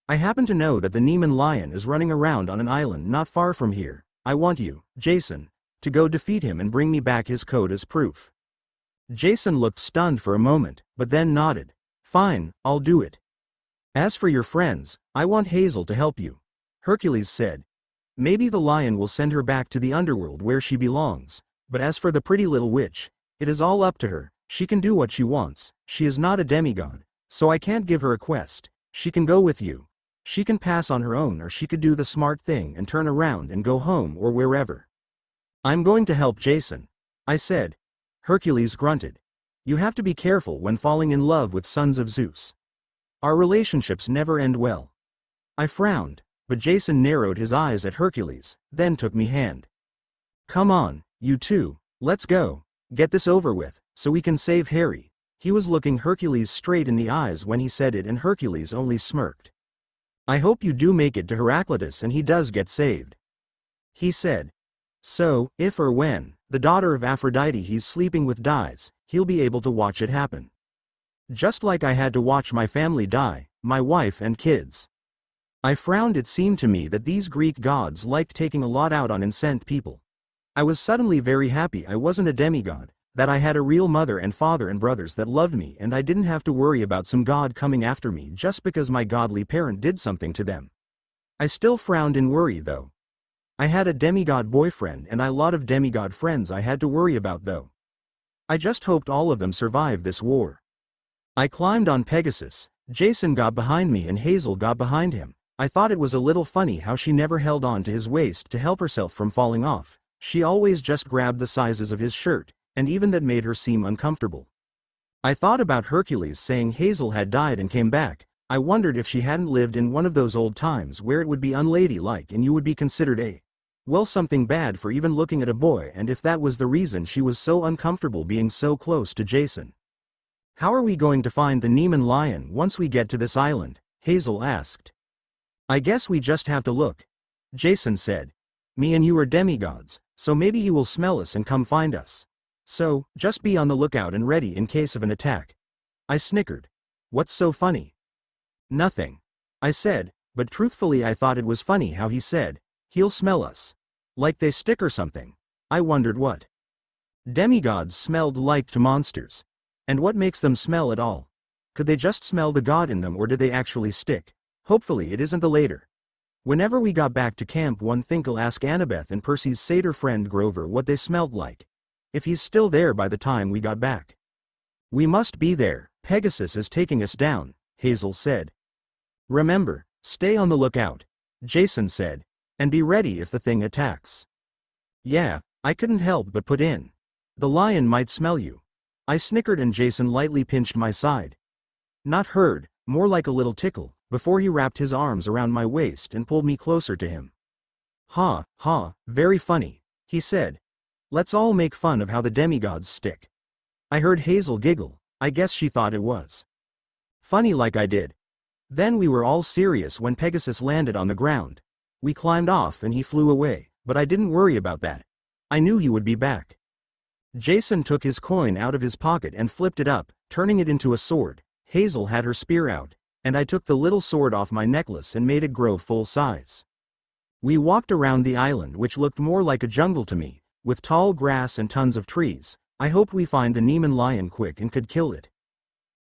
I happen to know that the Neiman Lion is running around on an island not far from here. I want you, Jason, to go defeat him and bring me back his code as proof. Jason looked stunned for a moment, but then nodded. Fine, I'll do it. As for your friends, I want Hazel to help you, Hercules said. Maybe the lion will send her back to the underworld where she belongs, but as for the pretty little witch, it is all up to her. She can do what she wants. She is not a demigod, so I can't give her a quest. She can go with you. She can pass on her own, or she could do the smart thing and turn around and go home or wherever. I'm going to help Jason, I said. Hercules grunted. You have to be careful when falling in love with sons of Zeus. Our relationships never end well. I frowned, but Jason narrowed his eyes at Hercules, then took me hand. Come on, you two, let's go. Get this over with, so we can save Harry. He was looking Hercules straight in the eyes when he said it, and Hercules only smirked. I hope you do make it to Heraclitus and he does get saved, he said. So, if or when, the daughter of Aphrodite he's sleeping with dies, he'll be able to watch it happen. Just like I had to watch my family die, my wife and kids. I frowned. It seemed to me that these Greek gods liked taking a lot out on incensed people. I was suddenly very happy I wasn't a demigod, that I had a real mother and father and brothers that loved me, and I didn't have to worry about some god coming after me just because my godly parent did something to them. I still frowned in worry though. I had a demigod boyfriend and a lot of demigod friends I had to worry about though. I just hoped all of them survived this war. I climbed on Pegasus, Jason got behind me and Hazel got behind him. I thought it was a little funny how she never held on to his waist to help herself from falling off. She always just grabbed the sizes of his shirt, and even that made her seem uncomfortable. I thought about Hercules saying Hazel had died and came back. I wondered if she hadn't lived in one of those old times where it would be unladylike and you would be considered something bad for even looking at a boy, and if that was the reason she was so uncomfortable being so close to Jason. How are we going to find the Nemean lion once we get to this island? Hazel asked. I guess we just have to look, Jason said. Me and you are demigods, so maybe he will smell us and come find us. So, just be on the lookout and ready in case of an attack. I snickered. What's so funny? Nothing, I said, but truthfully I thought it was funny how he said, he'll smell us. Like they stick or something. I wondered what. Demigods smelled like to monsters. And what makes them smell at all? Could they just smell the god in them, or did they actually stick? Hopefully it isn't the later. Whenever we got back to camp, one think'll ask Annabeth and Percy's satyr friend Grover what they smelled like. If he's still there by the time we got back. We must be there. Pegasus is taking us down, Hazel said. Remember, stay on the lookout, Jason said, and be ready if the thing attacks. Yeah, I couldn't help but put in. The lion might smell you. I snickered and Jason lightly pinched my side. Not hurt, more like a little tickle, before he wrapped his arms around my waist and pulled me closer to him. Ha, very funny, he said. Let's all make fun of how the demigods stick. I heard Hazel giggle. I guess she thought it was funny like I did. Then we were all serious when Pegasus landed on the ground. We climbed off and he flew away, but I didn't worry about that. I knew he would be back. Jason took his coin out of his pocket and flipped it up, turning it into a sword. Hazel had her spear out, and I took the little sword off my necklace and made it grow full size. We walked around the island, which looked more like a jungle to me, with tall grass and tons of trees. I hoped we find the Nemean lion quick and could kill it.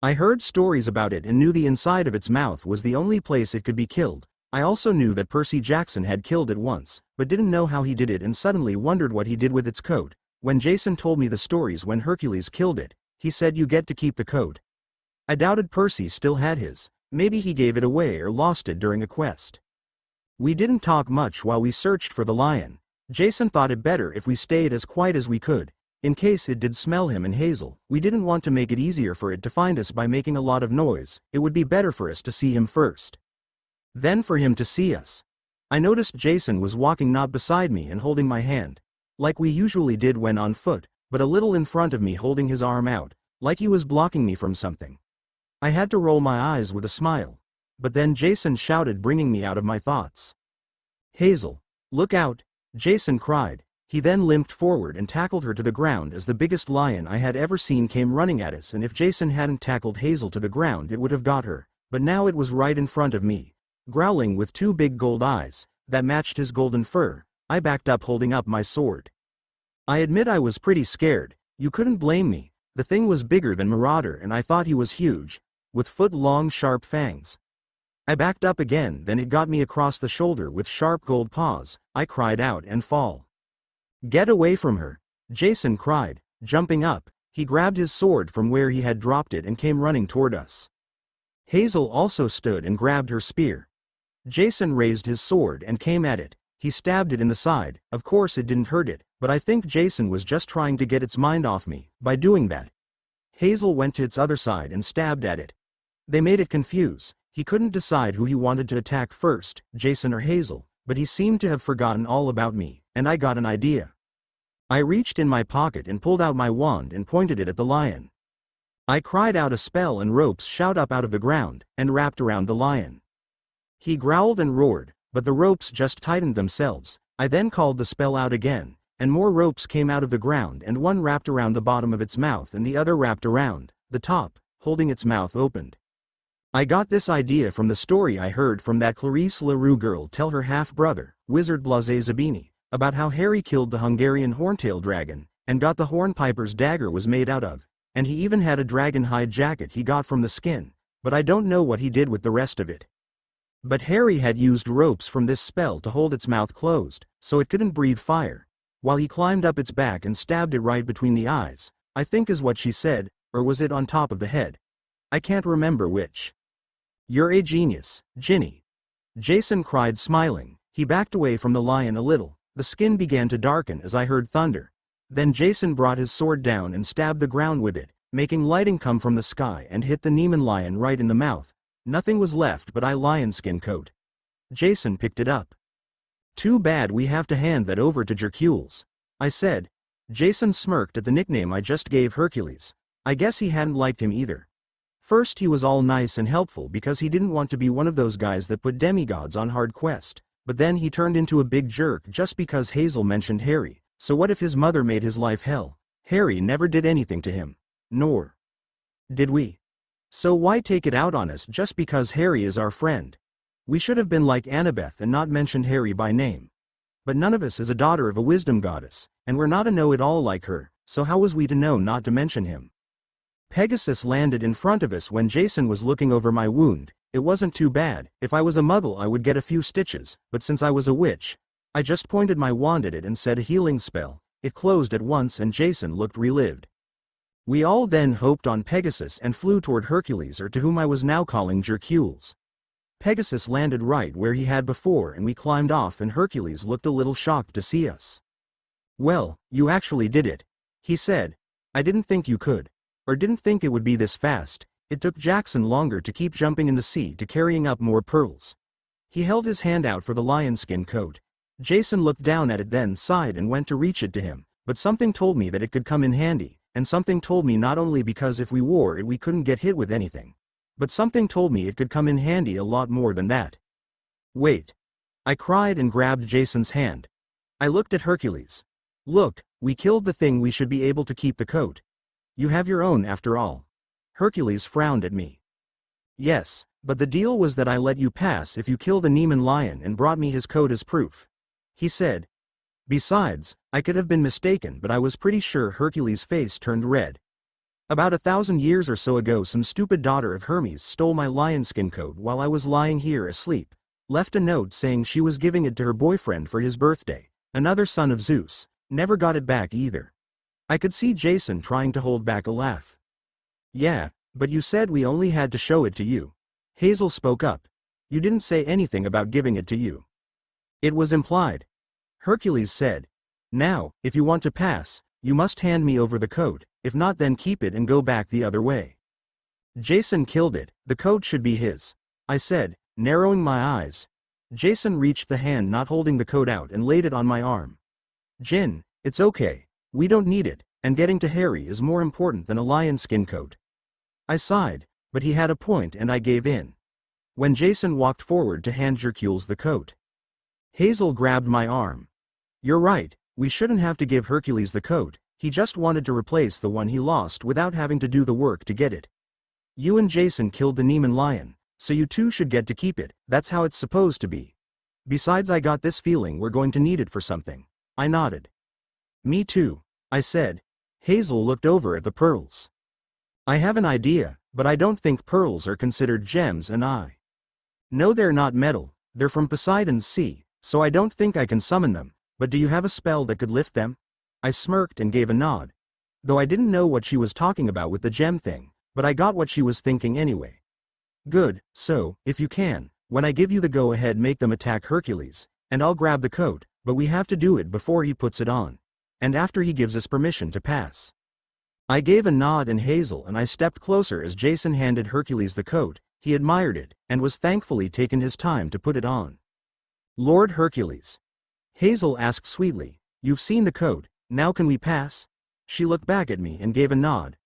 I heard stories about it and knew the inside of its mouth was the only place it could be killed. I also knew that Percy Jackson had killed it once, but didn't know how he did it and suddenly wondered what he did with its coat. When Jason told me the stories when Hercules killed it, he said you get to keep the coat. I doubted Percy still had his. Maybe he gave it away or lost it during a quest. We didn't talk much while we searched for the lion. Jason thought it better if we stayed as quiet as we could. In case it did smell him and Hazel, we didn't want to make it easier for it to find us by making a lot of noise. It would be better for us to see him first. Then for him to see us. I noticed Jason was walking not beside me and holding my hand, like we usually did when on foot, but a little in front of me holding his arm out, like he was blocking me from something. I had to roll my eyes with a smile. But then Jason shouted, bringing me out of my thoughts. Hazel, look out, Jason cried. He then limped forward and tackled her to the ground as the biggest lion I had ever seen came running at us, and if Jason hadn't tackled Hazel to the ground it would have got her, but now it was right in front of me. Growling with two big gold eyes that matched his golden fur, I backed up holding up my sword. I admit I was pretty scared. You couldn't blame me. The thing was bigger than Marauder and I thought he was huge, with foot-long sharp fangs. I backed up again, then it got me across the shoulder with sharp gold paws. I cried out and fall. Get away from her, Jason cried, jumping up. He grabbed his sword from where he had dropped it and came running toward us. Hazel also stood and grabbed her spear. Jason raised his sword and came at it. He stabbed it in the side. Of course it didn't hurt it, but I think Jason was just trying to get its mind off me by doing that. Hazel went to its other side and stabbed at it. They made it confused. He couldn't decide who he wanted to attack first, Jason or Hazel, but he seemed to have forgotten all about me, and I got an idea. I reached in my pocket and pulled out my wand and pointed it at the lion. I cried out a spell and ropes shot up out of the ground and wrapped around the lion. He growled and roared, but the ropes just tightened themselves. I then called the spell out again, and more ropes came out of the ground, and one wrapped around the bottom of its mouth and the other wrapped around the top, holding its mouth opened. I got this idea from the story I heard from that Clarisse Leroux girl tell her half-brother, Wizard Blaise Zabini, about how Harry killed the Hungarian horntail dragon, and got the hornpiper's dagger was made out of, and he even had a dragon hide jacket he got from the skin, but I don't know what he did with the rest of it. But Harry had used ropes from this spell to hold its mouth closed, so it couldn't breathe fire, while he climbed up its back and stabbed it right between the eyes, I think is what she said, or was it on top of the head? I can't remember which. You're a genius, Ginny. Jason cried, smiling. He backed away from the lion a little. The skin began to darken as I heard thunder. Then Jason brought his sword down and stabbed the ground with it, making lightning come from the sky and hit the Neiman lion right in the mouth. Nothing was left but a lion skin coat. Jason picked it up. Too bad we have to hand that over to Hercules, I said. Jason smirked at the nickname I just gave Hercules. I guess he hadn't liked him either. First he was all nice and helpful because he didn't want to be one of those guys that put demigods on hard quest, but then he turned into a big jerk just because Hazel mentioned Harry. So what if his mother made his life hell? Harry never did anything to him. Nor did we. So why take it out on us just because Harry is our friend? We should have been like Annabeth and not mentioned Harry by name. But none of us is a daughter of a wisdom goddess, and we're not a know-it-all like her, so how was we to know not to mention him? Pegasus landed in front of us when Jason was looking over my wound. It wasn't too bad. If I was a muggle I would get a few stitches, but since I was a witch, I just pointed my wand at it and said a healing spell. It closed at once and Jason looked relived. We all then hoped on Pegasus and flew toward Hercules, or to whom I was now calling Hercules. Pegasus landed right where he had before and we climbed off, and Hercules looked a little shocked to see us. Well, you actually did it, he said. I didn't think you could. Or didn't think it would be this fast. It took Jackson longer to keep jumping in the sea to carrying up more pearls. He held his hand out for the lion skin coat. Jason looked down at it, then sighed and went to reach it to him, but something told me that it could come in handy, and something told me not only because if we wore it we couldn't get hit with anything, but something told me it could come in handy a lot more than that. Wait. I cried and grabbed Jason's hand. I looked at Hercules. Look, we killed the thing, we should be able to keep the coat. You have your own after all. Hercules frowned at me. Yes, but the deal was that I let you pass if you kill the Neiman lion and brought me his coat as proof, he said. Besides, I could have been mistaken, but I was pretty sure. Hercules' face turned red. About 1,000 years or so ago some stupid daughter of Hermes stole my lion-skin coat while I was lying here asleep, left a note saying she was giving it to her boyfriend for his birthday, another son of Zeus, never got it back either. I could see Jason trying to hold back a laugh. Yeah, but you said we only had to show it to you. Hazel spoke up. You didn't say anything about giving it to you. It was implied. Hercules said. Now, if you want to pass, you must hand me over the coat, if not then keep it and go back the other way. Jason killed it, the coat should be his, I said, narrowing my eyes. Jason reached the hand not holding the coat out and laid it on my arm. Jin, it's okay, we don't need it, and getting to Harry is more important than a lion skin coat. I sighed, but he had a point and I gave in. When Jason walked forward to hand Hercules the coat, Hazel grabbed my arm. You're right, we shouldn't have to give Hercules the coat, he just wanted to replace the one he lost without having to do the work to get it. You and Jason killed the Neiman lion, so you two should get to keep it, that's how it's supposed to be. Besides, I got this feeling we're going to need it for something. I nodded. Me too, I said. Hazel looked over at the pearls. I have an idea, but I don't think pearls are considered gems, and I know they're not metal, they're from Poseidon's sea, so I don't think I can summon them, but do you have a spell that could lift them? I smirked and gave a nod. Though I didn't know what she was talking about with the gem thing, but I got what she was thinking anyway. Good, so, if you can, when I give you the go-ahead, make them attack Hercules, and I'll grab the coat, but we have to do it before he puts it on, and after he gives us permission to pass. I gave a nod and Hazel and I stepped closer as Jason handed Hercules the coat. He admired it, and was thankfully taking his time to put it on. Lord Hercules, Hazel asked sweetly, you've seen the coat, now can we pass? She looked back at me and gave a nod.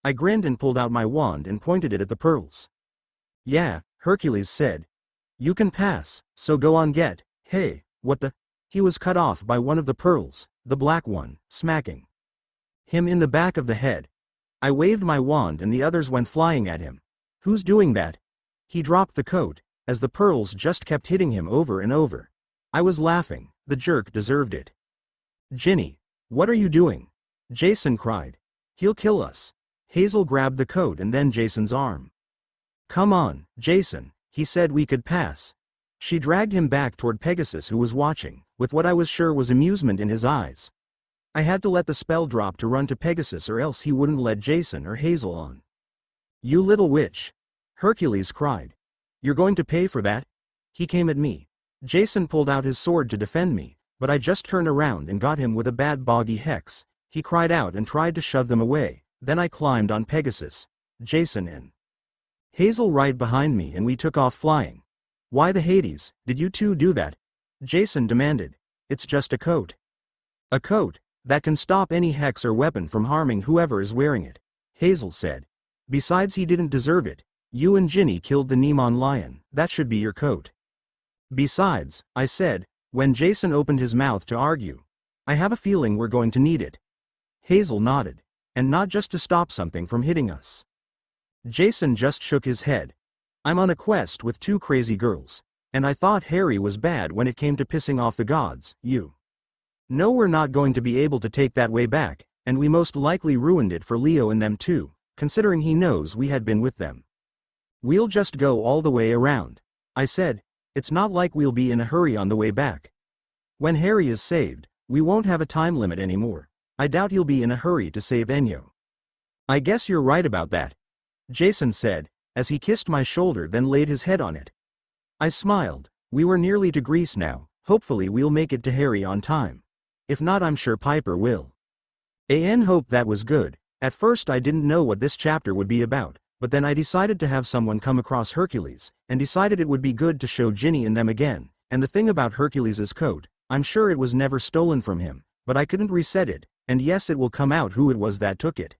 I grinned and pulled out my wand and pointed it at the pearls. Yeah, Hercules said. You can pass, so go on, get. Hey, what the? He was cut off by one of the pearls. the black one, smacking him in the back of the head. I waved my wand and the others went flying at him. Who's doing that? He dropped the coat, as the pearls just kept hitting him over and over. I was laughing, the jerk deserved it. Ginny, what are you doing? Jason cried. He'll kill us. Hazel grabbed the coat and then Jason's arm. Come on, Jason, he said we could pass. She dragged him back toward Pegasus who was watching, with what I was sure was amusement in his eyes. I had to let the spell drop to run to Pegasus or else he wouldn't let Jason or Hazel on. You little witch! Hercules cried. You're going to pay for that? He came at me. Jason pulled out his sword to defend me, but I just turned around and got him with a bad boggy hex. He cried out and tried to shove them away, then I climbed on Pegasus, Jason and Hazel right behind me and we took off flying. Why the Hades, did you two do that? Jason demanded. It's just a coat. A coat that can stop any hex or weapon from harming whoever is wearing it, Hazel said. Besides he didn't deserve it. You and Ginny killed the Nemean lion, that should be your coat. Besides, I said, when Jason opened his mouth to argue. I have a feeling we're going to need it. Hazel nodded. And not just to stop something from hitting us. Jason just shook his head. I'm on a quest with two crazy girls. And I thought Harry was bad when it came to pissing off the gods, you. No, we're not going to be able to take that way back, and we most likely ruined it for Leo and them too, considering he knows we had been with them. We'll just go all the way around. I said, it's not like we'll be in a hurry on the way back. When Harry is saved, we won't have a time limit anymore. I doubt he'll be in a hurry to save Enyo. I guess you're right about that, Jason said, as he kissed my shoulder then laid his head on it. I smiled. We were nearly to Greece now, hopefully we'll make it to Harry on time. If not, I'm sure Piper will. Hope that was good. At first I didn't know what this chapter would be about, but then I decided to have someone come across Hercules, and decided it would be good to show Ginny and them again, and the thing about Hercules's coat, I'm sure it was never stolen from him, but I couldn't reset it, and yes, it will come out who it was that took it.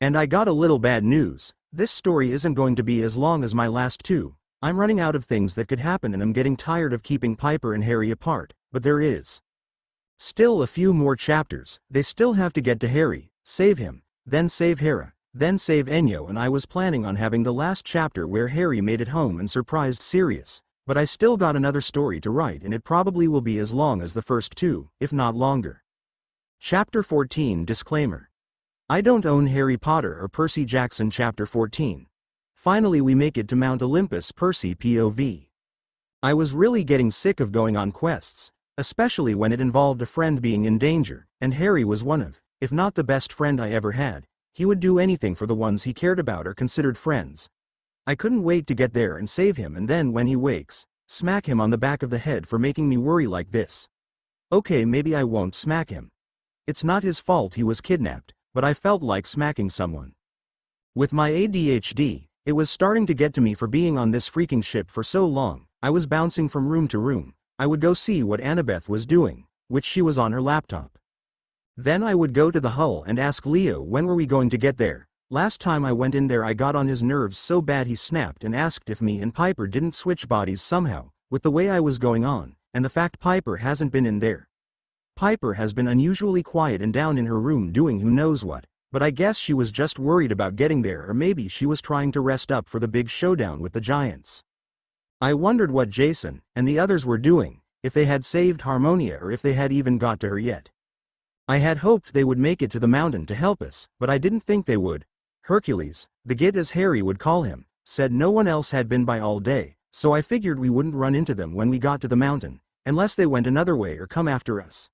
And I got a little bad news. This story isn't going to be as long as my last two. I'm running out of things that could happen and I'm getting tired of keeping Piper and Harry apart, but there is still a few more chapters. They still have to get to Harry, save him, then save Hera, then save Enyo, and I was planning on having the last chapter where Harry made it home and surprised Sirius, but I still got another story to write and it probably will be as long as the first two, if not longer. Chapter 14 Disclaimer. I don't own Harry Potter or Percy Jackson. Chapter 14. Finally we make it to Mount Olympus. Percy POV. I was really getting sick of going on quests, especially when it involved a friend being in danger, and Harry was one of, if not the best friend I ever had. He would do anything for the ones he cared about or considered friends. I couldn't wait to get there and save him, and then when he wakes, smack him on the back of the head for making me worry like this. Okay, maybe I won't smack him. It's not his fault he was kidnapped, but I felt like smacking someone. With my ADHD, it was starting to get to me for being on this freaking ship for so long. I was bouncing from room to room. I would go see what Annabeth was doing, which she was on her laptop. Then I would go to the hull and ask Leo when were we going to get there. Last time I went in there I got on his nerves so bad he snapped and asked if me and Piper didn't switch bodies somehow, with the way I was going on, and the fact Piper hasn't been in there. Piper has been unusually quiet and down in her room doing who knows what, but I guess she was just worried about getting there, or maybe she was trying to rest up for the big showdown with the giants. I wondered what Jason and the others were doing, if they had saved Harmonia or if they had even got to her yet. I had hoped they would make it to the mountain to help us, but I didn't think they would. Hercules, the Git as Harry would call him, said no one else had been by all day, so I figured we wouldn't run into them when we got to the mountain, unless they went another way or come after us.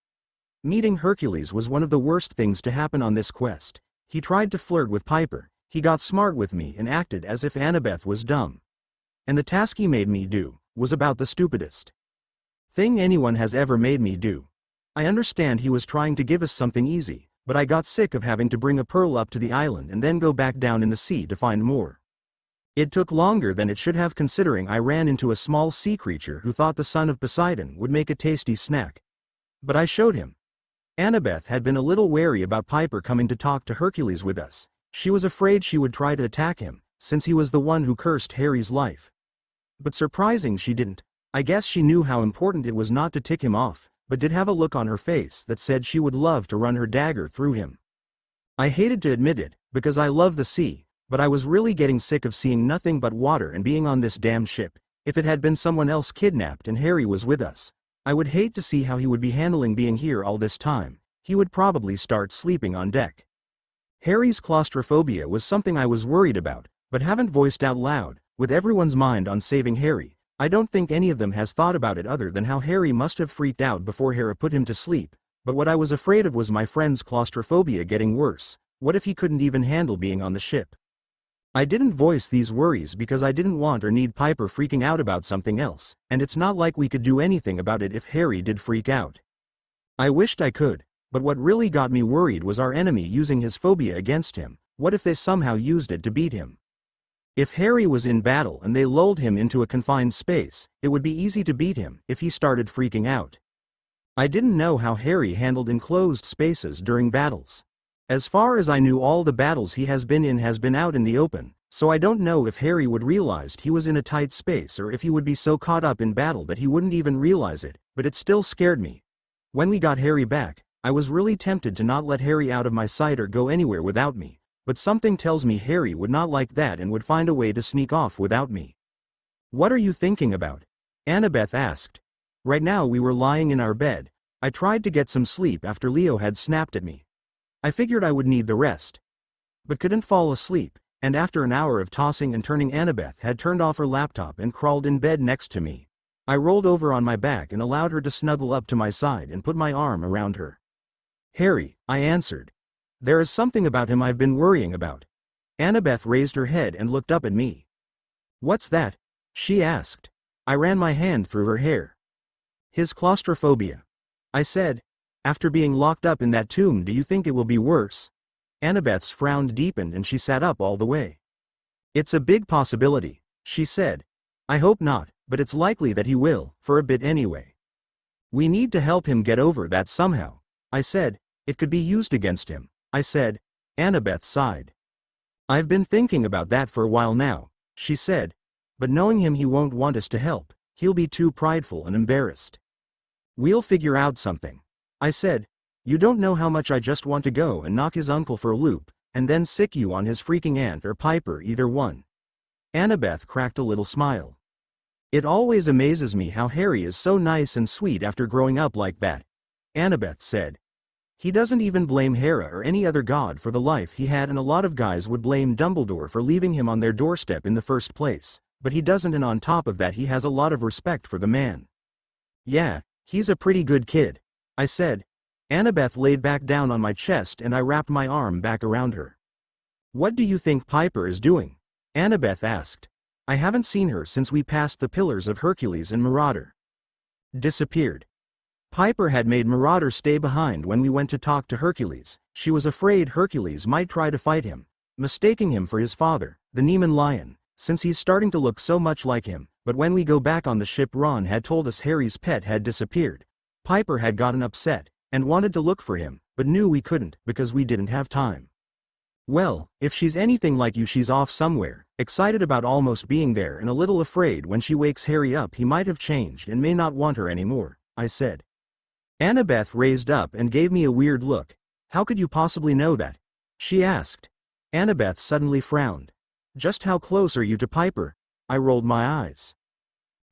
Meeting Hercules was one of the worst things to happen on this quest. He tried to flirt with Piper, he got smart with me and acted as if Annabeth was dumb. And the task he made me do was about the stupidest thing anyone has ever made me do. I understand he was trying to give us something easy, but I got sick of having to bring a pearl up to the island and then go back down in the sea to find more. It took longer than it should have, considering I ran into a small sea creature who thought the son of Poseidon would make a tasty snack. But I showed him. Annabeth had been a little wary about Piper coming to talk to Hercules with us. She was afraid she would try to attack him, since he was the one who cursed Harry's life. But surprising she didn't. I guess she knew how important it was not to tick him off, but did have a look on her face that said she would love to run her dagger through him. I hated to admit it, because I love the sea, but I was really getting sick of seeing nothing but water and being on this damn ship. If it had been someone else kidnapped and Harry was with us, I would hate to see how he would be handling being here all this time. He would probably start sleeping on deck. Harry's claustrophobia was something I was worried about, but haven't voiced out loud. With everyone's mind on saving Harry, I don't think any of them has thought about it other than how Harry must have freaked out before Hera put him to sleep. But what I was afraid of was my friend's claustrophobia getting worse. What if he couldn't even handle being on the ship? I didn't voice these worries because I didn't want or need Piper freaking out about something else, and it's not like we could do anything about it if Harry did freak out. I wished I could, but what really got me worried was our enemy using his phobia against him. What if they somehow used it to beat him? If Harry was in battle and they lulled him into a confined space, it would be easy to beat him if he started freaking out. I didn't know how Harry handled enclosed spaces during battles. As far as I knew, all the battles he has been in has been out in the open, so I don't know if Harry would realize he was in a tight space or if he would be so caught up in battle that he wouldn't even realize it, but it still scared me. When we got Harry back, I was really tempted to not let Harry out of my sight or go anywhere without me, but something tells me Harry would not like that and would find a way to sneak off without me. "What are you thinking about?" Annabeth asked. Right now we were lying in our bed. I tried to get some sleep after Leo had snapped at me. I figured I would need the rest, but couldn't fall asleep, and after an hour of tossing and turning, Annabeth had turned off her laptop and crawled in bed next to me. I rolled over on my back and allowed her to snuggle up to my side and put my arm around her. "Harry," I answered. "There is something about him I've been worrying about." Annabeth raised her head and looked up at me. "What's that?" she asked. I ran my hand through her hair. "His claustrophobia," I said. "After being locked up in that tomb, do you think it will be worse?" Annabeth's frown deepened and she sat up all the way. "It's a big possibility," she said. "I hope not, but it's likely that he will, for a bit anyway. We need to help him get over that somehow," I said. "It could be used against him," I said. Annabeth sighed. "I've been thinking about that for a while now," she said. "But knowing him, he won't want us to help. He'll be too prideful and embarrassed." "We'll figure out something," I said. "You don't know how much I just want to go and knock his uncle for a loop, and then sick you on his freaking aunt or Piper, either one." Annabeth cracked a little smile. "It always amazes me how Harry is so nice and sweet after growing up like that," Annabeth said. "He doesn't even blame Hera or any other god for the life he had, and a lot of guys would blame Dumbledore for leaving him on their doorstep in the first place, but he doesn't, and on top of that he has a lot of respect for the man." "Yeah, he's a pretty good kid," I said. Annabeth laid back down on my chest and I wrapped my arm back around her. "What do you think Piper is doing?" Annabeth asked. "I haven't seen her since we passed the Pillars of Hercules and Marauder." "Disappeared." Piper had made Marauder stay behind when we went to talk to Hercules. She was afraid Hercules might try to fight him, mistaking him for his father, the Nemean lion, since he's starting to look so much like him. But when we go back on the ship, Ron had told us Harry's pet had disappeared. Piper had gotten upset and wanted to look for him, but knew we couldn't because we didn't have time. "Well, if she's anything like you, she's off somewhere, excited about almost being there and a little afraid when she wakes Harry up he might have changed and may not want her anymore," I said. Annabeth raised up and gave me a weird look. "How could you possibly know that?" she asked. Annabeth suddenly frowned. "Just how close are you to Piper?" I rolled my eyes.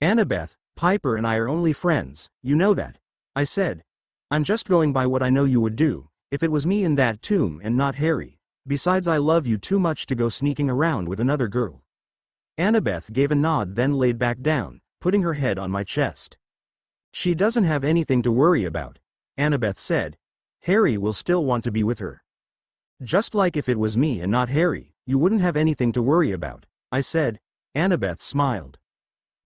"Annabeth, Piper and I are only friends, you know that," I said. "I'm just going by what I know you would do, if it was me in that tomb and not Harry. Besides, I love you too much to go sneaking around with another girl." Annabeth gave a nod, then laid back down, putting her head on my chest. "She doesn't have anything to worry about," Annabeth said. "Harry will still want to be with her." "Just like if it was me and not Harry, you wouldn't have anything to worry about," I said. Annabeth smiled.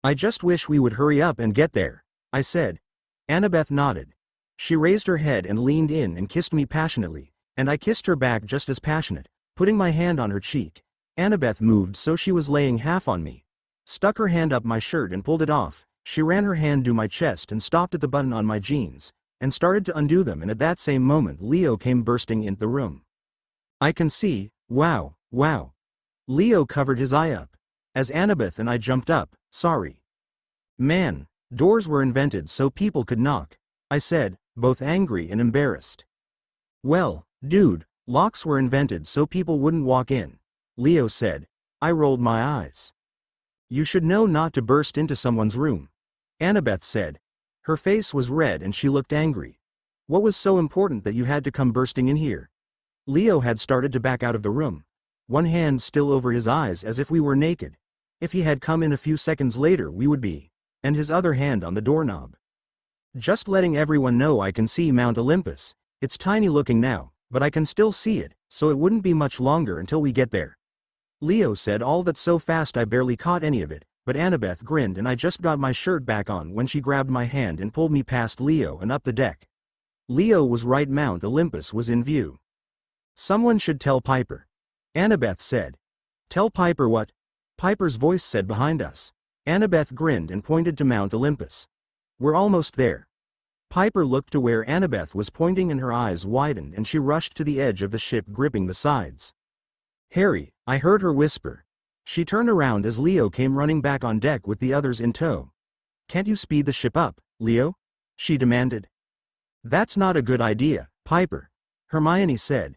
"I just wish we would hurry up and get there," I said. Annabeth nodded. She raised her head and leaned in and kissed me passionately, and I kissed her back just as passionate, putting my hand on her cheek. Annabeth moved so she was laying half on me, stuck her hand up my shirt and pulled it off. She ran her hand to my chest and stopped at the button on my jeans, and started to undo them, and at that same moment Leo came bursting into the room. "I can see, wow. Leo covered his eye up. As Annabeth and I jumped up. "Sorry. Man, doors were invented so people could knock. I said, both angry and embarrassed. Well, dude, locks were invented so people wouldn't walk in, Leo said. I rolled my eyes. You should know not to burst into someone's room, Annabeth said. Her face was red and she looked angry. What was so important that you had to come bursting in here? Leo had started to back out of the room, one hand still over his eyes as if we were naked. If he had come in a few seconds later we would be, and his other hand on the doorknob. Just letting everyone know I can see Mount Olympus. It's tiny looking now, but I can still see it, so it wouldn't be much longer until we get there. Leo said all that so fast I barely caught any of it, but Annabeth grinned and I just got my shirt back on when she grabbed my hand and pulled me past Leo and up the deck. Leo was right, Mount Olympus was in view. Someone should tell Piper, Annabeth said. Tell Piper what? Piper's voice said behind us. Annabeth grinned and pointed to Mount Olympus. We're almost there. Piper looked to where Annabeth was pointing and her eyes widened and she rushed to the edge of the ship, gripping the sides. Harry, I heard her whisper. She turned around as Leo came running back on deck with the others in tow. Can't you speed the ship up, Leo? She demanded. That's not a good idea, Piper, Hermione said.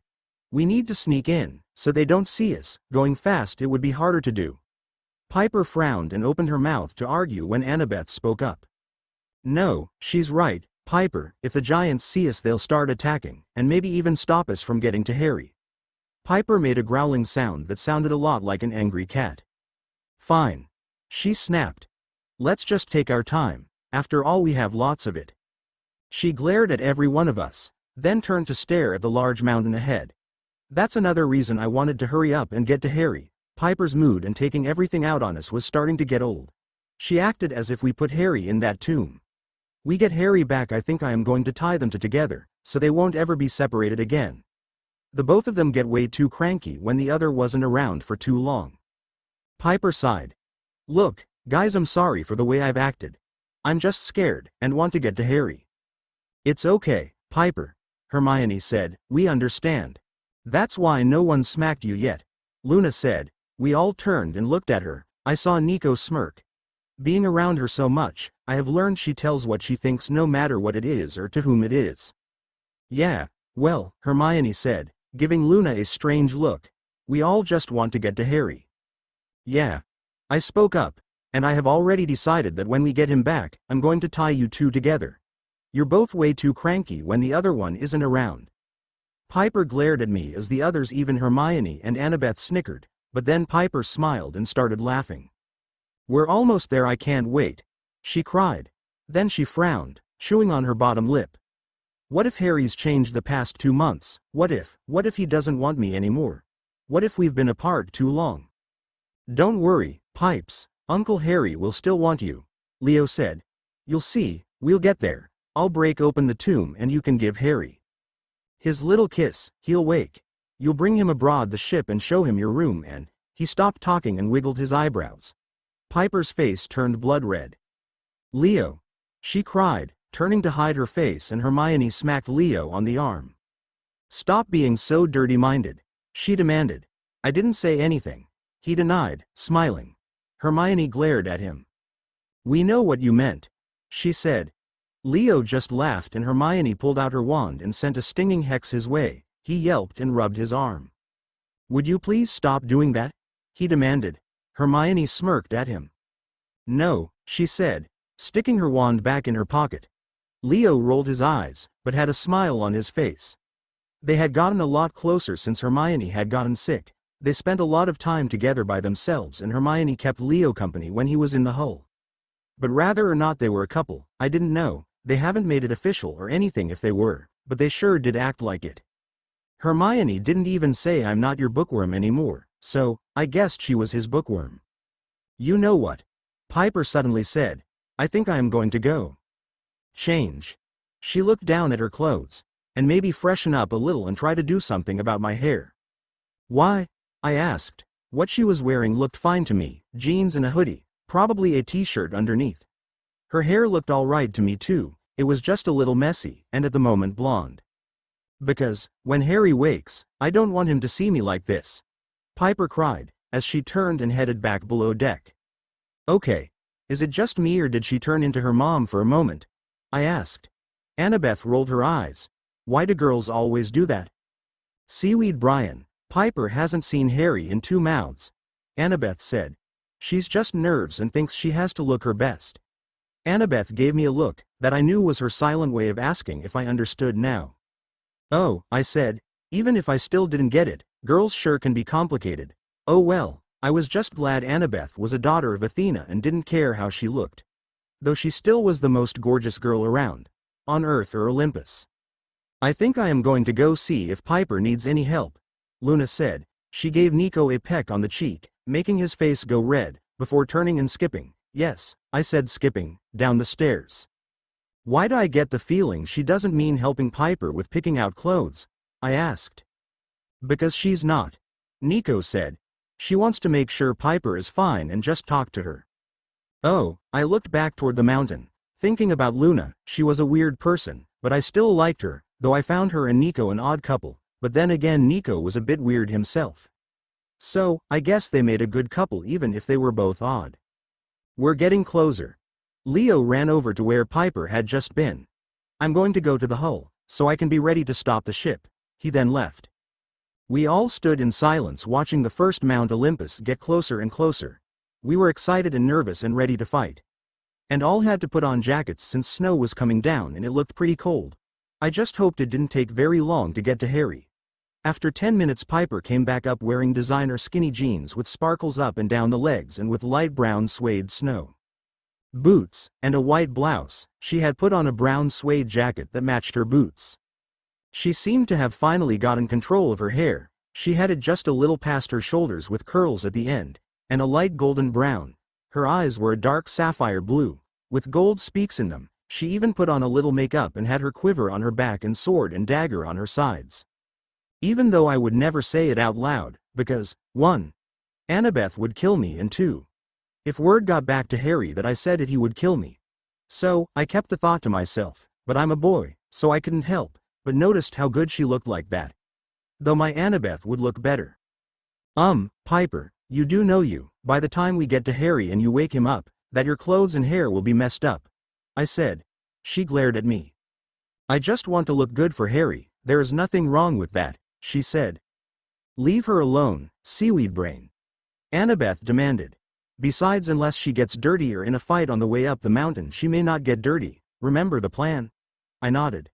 We need to sneak in, so they don't see us. Going fast it would be harder to do. Piper frowned and opened her mouth to argue when Annabeth spoke up. No, she's right, Piper, if the giants see us they'll start attacking, and maybe even stop us from getting to Harry. Piper made a growling sound that sounded a lot like an angry cat. Fine. She snapped. Let's just take our time, after all we have lots of it. She glared at every one of us, then turned to stare at the large mountain ahead. That's another reason I wanted to hurry up and get to Harry. Piper's mood and taking everything out on us was starting to get old. She acted as if we put Harry in that tomb. We get Harry back, I think I am going to tie them together, so they won't ever be separated again. The both of them get way too cranky when the other wasn't around for too long. Piper sighed. Look, guys, I'm sorry for the way I've acted. I'm just scared and want to get to Harry. It's okay, Piper, Hermione said, we understand. That's why no one smacked you yet, Luna said. We all turned and looked at her. I saw Nico smirk. Being around her so much, I have learned she tells what she thinks no matter what it is or to whom it is. Yeah, well, Hermione said, giving Luna a strange look. We all just want to get to Harry. Yeah. I spoke up, and I have already decided that when we get him back, I'm going to tie you two together. You're both way too cranky when the other one isn't around. Piper glared at me as the others, even Hermione and Annabeth, snickered, but then Piper smiled and started laughing. We're almost there, I can't wait, she cried. Then she frowned, chewing on her bottom lip. What if Harry's changed the past 2 months? What if he doesn't want me anymore? What if we've been apart too long? Don't worry, Pipes, Uncle Harry will still want you, Leo said. You'll see, we'll get there. I'll break open the tomb and you can give Harry his little kiss. He'll wake. You'll bring him aboard the ship and show him your room, and he stopped talking and wiggled his eyebrows. Piper's face turned blood red. Leo, she cried, turning to hide her face, and Hermione smacked Leo on the arm. Stop being so dirty-minded, she demanded. I didn't say anything, he denied, smiling. Hermione glared at him. We know what you meant, she said. Leo just laughed and Hermione pulled out her wand and sent a stinging hex his way. He yelped and rubbed his arm. Would you please stop doing that? He demanded. Hermione smirked at him. No, she said, sticking her wand back in her pocket. Leo rolled his eyes, but had a smile on his face. They had gotten a lot closer since Hermione had gotten sick. They spent a lot of time together by themselves and Hermione kept Leo company when he was in the hull. But whether or not they were a couple, I didn't know. They haven't made it official or anything if they were, but they sure did act like it. Hermione didn't even say I'm not your bookworm anymore, so I guessed she was his bookworm. You know what? Piper suddenly said. I think I am going to go change. She looked down at her clothes, and maybe freshen up a little and try to do something about my hair. Why? I asked. What she was wearing looked fine to me, jeans and a hoodie, probably a t-shirt underneath. Her hair looked all right to me too, it was just a little messy, and at the moment blonde. Because, when Harry wakes, I don't want him to see me like this, Piper cried, as she turned and headed back below deck. Okay. Is it just me or did she turn into her mom for a moment? I asked. Annabeth rolled her eyes. Why do girls always do that? Seaweed Brian, Piper hasn't seen Harry in 2 months. Annabeth said. She's just nerves and thinks she has to look her best. Annabeth gave me a look that I knew was her silent way of asking if I understood now. Oh, I said, even if I still didn't get it, girls sure can be complicated. Oh well, I was just glad Annabeth was a daughter of Athena and didn't care how she looked. Though she still was the most gorgeous girl around. On Earth or Olympus. I think I am going to go see if Piper needs any help, Luna said. She gave Nico a peck on the cheek, making his face go red, before turning and skipping. Yes, I said skipping, down the stairs. Why do I get the feeling she doesn't mean helping Piper with picking out clothes? I asked. Because she's not. Nico said. She wants to make sure Piper is fine and just talk to her. Oh, I looked back toward the mountain. Thinking about Luna, she was a weird person, but I still liked her, though I found her and Nico an odd couple, but then again Nico was a bit weird himself. So, I guess they made a good couple even if they were both odd. We're getting closer. Leo ran over to where Piper had just been. I'm going to go to the hull, so I can be ready to stop the ship. He then left. We all stood in silence watching the first Mount Olympus get closer and closer. We were excited and nervous and ready to fight. And all had to put on jackets since snow was coming down and it looked pretty cold. I just hoped it didn't take very long to get to Harry. After 10 minutes Piper came back up wearing designer skinny jeans with sparkles up and down the legs and with light brown suede snow boots, and a white blouse. She had put on a brown suede jacket that matched her boots. She seemed to have finally gotten control of her hair. She had it just a little past her shoulders with curls at the end, and a light golden brown. Her eyes were a dark sapphire blue, with gold speaks in them. She even put on a little makeup and had her quiver on her back and sword and dagger on her sides. Even though I would never say it out loud, because, 1. Annabeth would kill me and 2. If word got back to Harry that I said it he would kill me. So, I kept the thought to myself, but I'm a boy, so I couldn't help, but noticed how good she looked like that. Though my Annabeth would look better. Piper, you do know by the time we get to Harry and you wake him up, that your clothes and hair will be messed up. I said. She glared at me. I just want to look good for Harry, there is nothing wrong with that, she said. Leave her alone, Seaweed Brain. Annabeth demanded. Besides, unless she gets dirty or in a fight on the way up the mountain, she may not get dirty. Remember the plan? I nodded.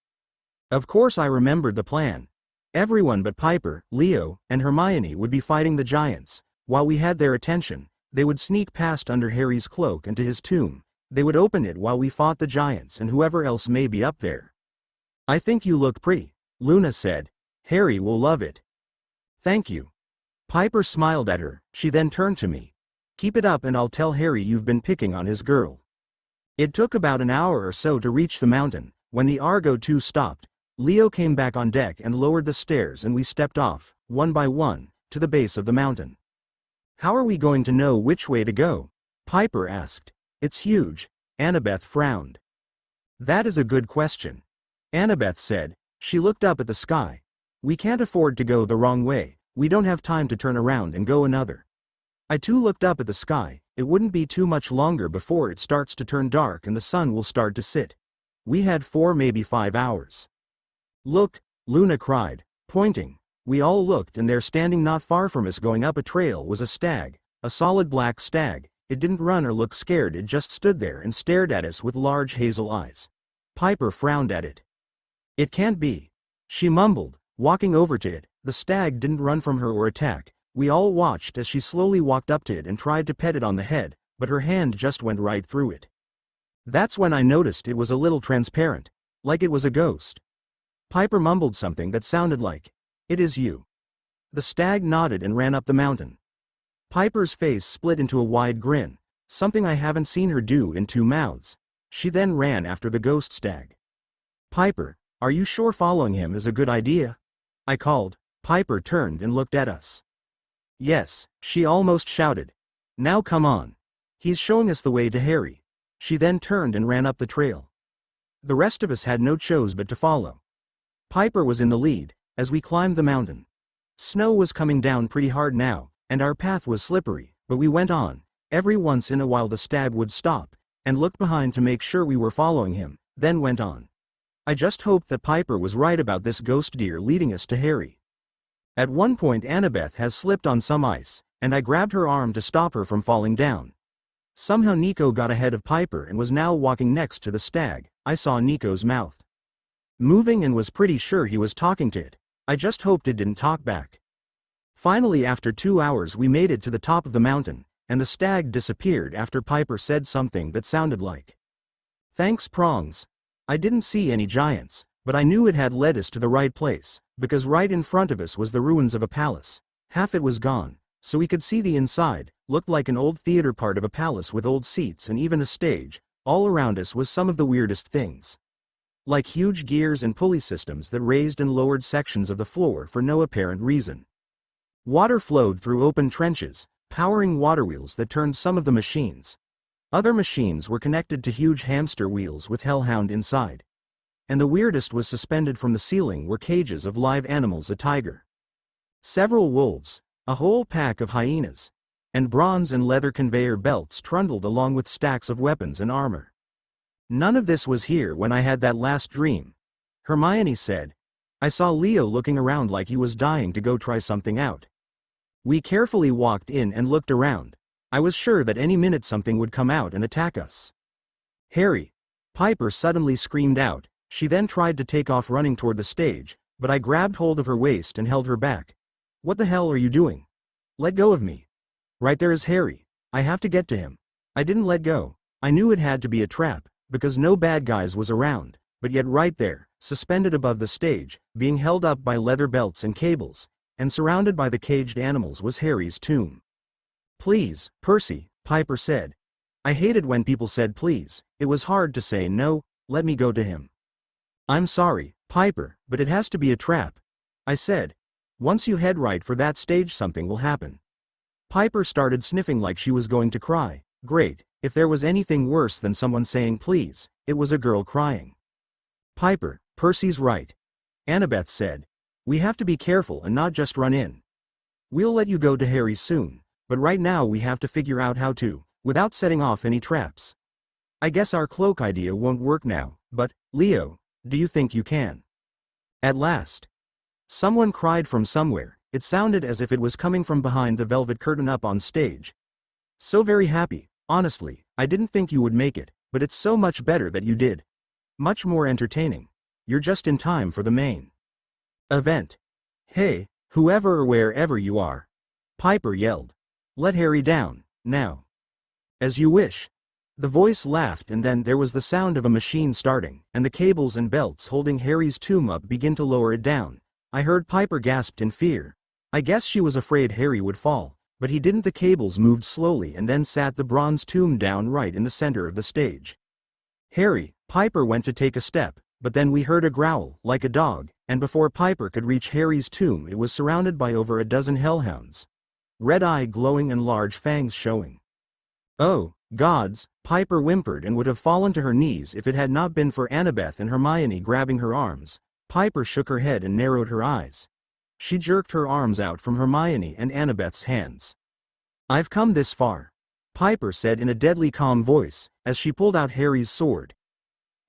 Of course I remembered the plan. Everyone but Piper, Leo, and Hermione would be fighting the giants. While we had their attention, they would sneak past under Harry's cloak and to his tomb. They would open it while we fought the giants and whoever else may be up there. I think you look pretty, Luna said. Harry will love it. Thank you. Piper smiled at her. She then turned to me. Keep it up and I'll tell Harry you've been picking on his girl. It took about an hour or so to reach the mountain. When the Argo 2 stopped, Leo came back on deck and lowered the stairs and we stepped off, one by one, to the base of the mountain. How are we going to know which way to go? Piper asked. It's huge. Annabeth frowned. That is a good question. Annabeth said. She looked up at the sky. We can't afford to go the wrong way. We don't have time to turn around and go another. I too looked up at the sky. It wouldn't be too much longer before it starts to turn dark and the sun will start to sit. We had 4 maybe 5 hours. Look, Luna cried, pointing. We all looked and there standing not far from us going up a trail was a stag, a solid black stag. It didn't run or look scared, it just stood there and stared at us with large hazel eyes. Piper frowned at it. It can't be. She mumbled, walking over to it. The stag didn't run from her or attack. We all watched as she slowly walked up to it and tried to pet it on the head, but her hand just went right through it. That's when I noticed it was a little transparent, like it was a ghost. Piper mumbled something that sounded like, "It is you." The stag nodded and ran up the mountain. Piper's face split into a wide grin, something I haven't seen her do in 2 mouths. She then ran after the ghost stag. Piper, are you sure following him is a good idea? I called. Piper turned and looked at us. Yes, she almost shouted. Now come on. He's showing us the way to Harry. She then turned and ran up the trail. The rest of us had no choice but to follow. Piper was in the lead, as we climbed the mountain. Snow was coming down pretty hard now, and our path was slippery, but we went on. Every once in a while the stag would stop, and look behind to make sure we were following him, then went on. I just hoped that Piper was right about this ghost deer leading us to Harry. At one point Annabeth has slipped on some ice, and I grabbed her arm to stop her from falling down. Somehow Nico got ahead of Piper and was now walking next to the stag. I saw Nico's mouth moving and was pretty sure he was talking to it. I just hoped it didn't talk back. Finally, after 2 hours we made it to the top of the mountain, and the stag disappeared after Piper said something that sounded like, "Thanks, Prongs." I didn't see any giants, but I knew it had led us to the right place, because right in front of us was the ruins of a palace. Half it was gone, so we could see the inside. Looked like an old theater part of a palace with old seats and even a stage. All around us was some of the weirdest things, like huge gears and pulley systems that raised and lowered sections of the floor for no apparent reason. Water flowed through open trenches, powering water wheels that turned some of the machines. Other machines were connected to huge hamster wheels with hellhound inside. And the weirdest was suspended from the ceiling were cages of live animals, a tiger, several wolves, a whole pack of hyenas, and bronze and leather conveyor belts trundled along with stacks of weapons and armor. None of this was here when I had that last dream, Hermione said. I saw Leo looking around like he was dying to go try something out. We carefully walked in and looked around. I was sure that any minute something would come out and attack us. "Harry!" Piper suddenly screamed out. She then tried to take off running toward the stage, but I grabbed hold of her waist and held her back. "What the hell are you doing? Let go of me." "Right there is Harry. I have to get to him." I didn't let go. I knew it had to be a trap, because no bad guys was around, but yet right there, suspended above the stage, being held up by leather belts and cables, and surrounded by the caged animals was Harry's tomb. "Please, Percy," Piper said. I hated when people said please. It was hard to say no. Let me go to him. "I'm sorry, Piper, but it has to be a trap," I said. "Once you head right for that stage something will happen." Piper started sniffing like she was going to cry. Great, if there was anything worse than someone saying please, it was a girl crying. "Piper, Percy's right," Annabeth said. "We have to be careful and not just run in. We'll let you go to Harry soon, but right now we have to figure out how to, without setting off any traps. I guess our cloak idea won't work now, but, Leo, do you think you can?" At last, someone cried from somewhere. It sounded as if it was coming from behind the velvet curtain up on stage. "So very happy, honestly. I didn't think you would make it, but it's so much better that you did. Much more entertaining. You're just in time for the main event. Hey, whoever or wherever you are," Piper yelled. "Let Harry down, now." "As you wish." The voice laughed, and then there was the sound of a machine starting, and the cables and belts holding Harry's tomb up begin to lower it down. I heard Piper gasped in fear. I guess she was afraid Harry would fall, but he didn't. The cables moved slowly and then sat the bronze tomb down right in the center of the stage. "Harry," Piper went to take a step, but then we heard a growl, like a dog, and before Piper could reach Harry's tomb it was surrounded by over a dozen hellhounds. Red eye glowing and large fangs showing. "Oh, gods," Piper whimpered and would have fallen to her knees if it had not been for Annabeth and Hermione grabbing her arms. Piper shook her head and narrowed her eyes. She jerked her arms out from Hermione and Annabeth's hands. "I've come this far," Piper said in a deadly calm voice, as she pulled out Harry's sword.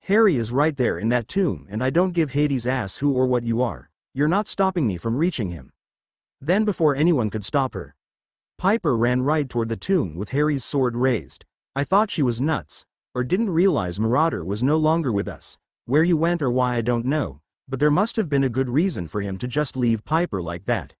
"Harry is right there in that tomb, and I don't give Hades' ass who or what you are. You're not stopping me from reaching him." Then before anyone could stop her, Piper ran right toward the tomb with Harry's sword raised. I thought she was nuts, or didn't realize Marauder was no longer with us. Where he went or why I don't know, but there must have been a good reason for him to just leave Piper like that.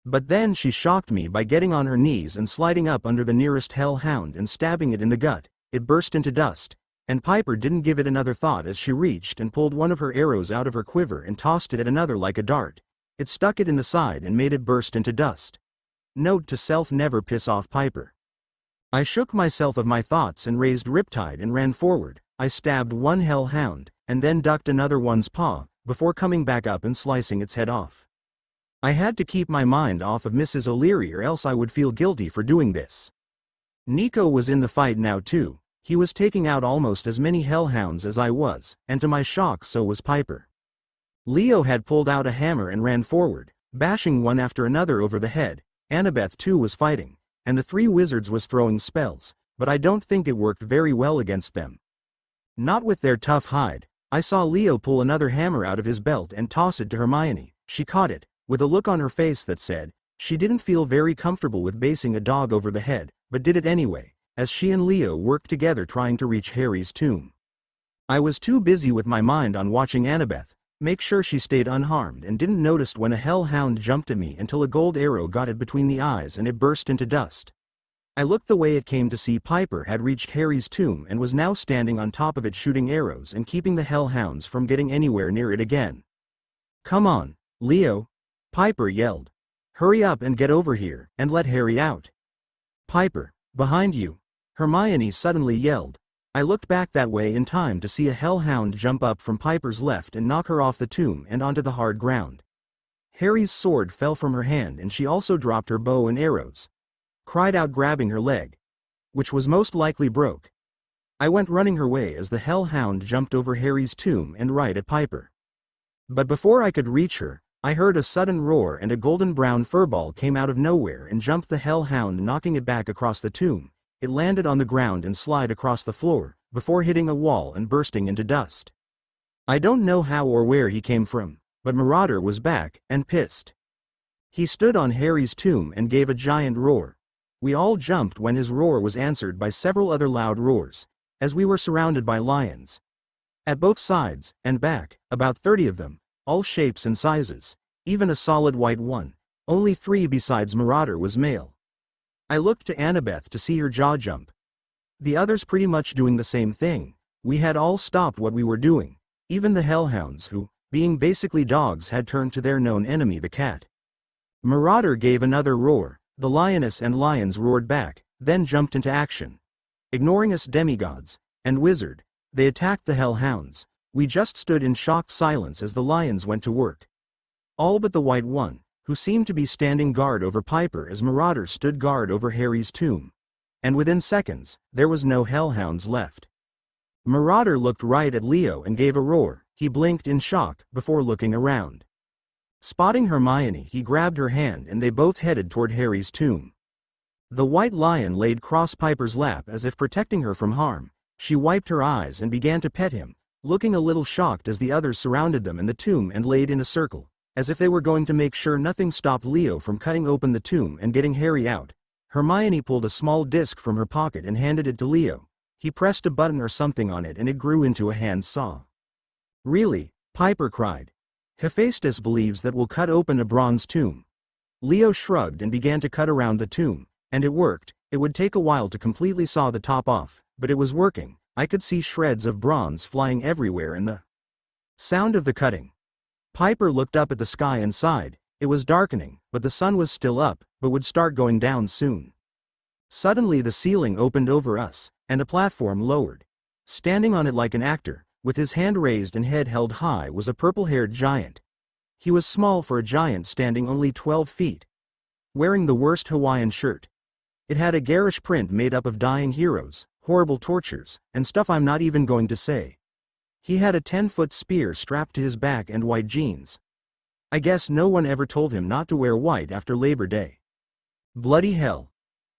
But then she shocked me by getting on her knees and sliding up under the nearest hellhound and stabbing it in the gut. It burst into dust, and Piper didn't give it another thought as she reached and pulled one of her arrows out of her quiver and tossed it at another like a dart. It stuck it in the side and made it burst into dust. Note to self: never piss off Piper. I shook myself of my thoughts and raised Riptide and ran forward. I stabbed one hellhound, and then ducked another one's paw, before coming back up and slicing its head off. I had to keep my mind off of Mrs. O'Leary or else I would feel guilty for doing this. Nico was in the fight now too. He was taking out almost as many hellhounds as I was, and to my shock so was Piper. Leo had pulled out a hammer and ran forward, bashing one after another over the head. Annabeth too was fighting, and the three wizards was throwing spells, but I don't think it worked very well against them. Not with their tough hide. I saw Leo pull another hammer out of his belt and toss it to Hermione. She caught it, with a look on her face that said, she didn't feel very comfortable with basing a dog over the head, but did it anyway, as she and Leo worked together trying to reach Harry's tomb. I was too busy with my mind on watching Annabeth make sure she stayed unharmed and didn't notice when a hellhound jumped at me until a gold arrow got it between the eyes and it burst into dust. I looked the way it came to see Piper had reached Harry's tomb and was now standing on top of it shooting arrows and keeping the hellhounds from getting anywhere near it again. "Come on, Leo," Piper yelled. "Hurry up and get over here and let Harry out." "Piper, behind you," Hermione suddenly yelled. I looked back that way in time to see a hellhound jump up from Piper's left and knock her off the tomb and onto the hard ground. Harry's sword fell from her hand and she also dropped her bow and arrows. Cried out, grabbing her leg, which was most likely broke. I went running her way as the hellhound jumped over Harry's tomb and right at Piper. But before I could reach her, I heard a sudden roar and a golden brown furball came out of nowhere and jumped the hellhound, knocking it back across the tomb. It landed on the ground and slid across the floor, before hitting a wall and bursting into dust. I don't know how or where he came from, but Marauder was back, and pissed. He stood on Harry's tomb and gave a giant roar. We all jumped when his roar was answered by several other loud roars, as we were surrounded by lions. At both sides, and back, about 30 of them, all shapes and sizes, even a solid white one. Only 3 besides Marauder was male. I looked to Annabeth to see her jaw jump. The others pretty much doing the same thing. We had all stopped what we were doing, even the hellhounds who, being basically dogs, had turned to their known enemy, the cat. Marauder gave another roar, the lioness and lions roared back, then jumped into action. Ignoring us demigods and wizard, they attacked the hellhounds. We just stood in shocked silence as the lions went to work. All but the white one, who seemed to be standing guard over Piper as Marauder stood guard over Harry's tomb. And within seconds, there was no hellhounds left. Marauder looked right at Leo and gave a roar. He blinked in shock before looking around. Spotting Hermione, he grabbed her hand and they both headed toward Harry's tomb. The white lion laid across Piper's lap as if protecting her from harm. She wiped her eyes and began to pet him, looking a little shocked as the others surrounded them in the tomb and laid in a circle, as if they were going to make sure nothing stopped Leo from cutting open the tomb and getting Harry out. Hermione pulled a small disc from her pocket and handed it to Leo. He pressed a button or something on it and it grew into a hand saw. "Really?" Piper cried. "Hephaestus believes that we'll cut open a bronze tomb." Leo shrugged and began to cut around the tomb, and it worked. It would take a while to completely saw the top off, but it was working. I could see shreds of bronze flying everywhere in the sound of the cutting. Piper looked up at the sky and sighed. It was darkening, but the sun was still up, but would start going down soon. Suddenly the ceiling opened over us, and a platform lowered. Standing on it like an actor, with his hand raised and head held high, was a purple-haired giant. He was small for a giant, standing only 12 feet. Wearing the worst Hawaiian shirt. It had a garish print made up of dying heroes, horrible tortures, and stuff I'm not even going to say. He had a 10-foot spear strapped to his back and white jeans. I guess no one ever told him not to wear white after Labor Day. "Bloody hell,"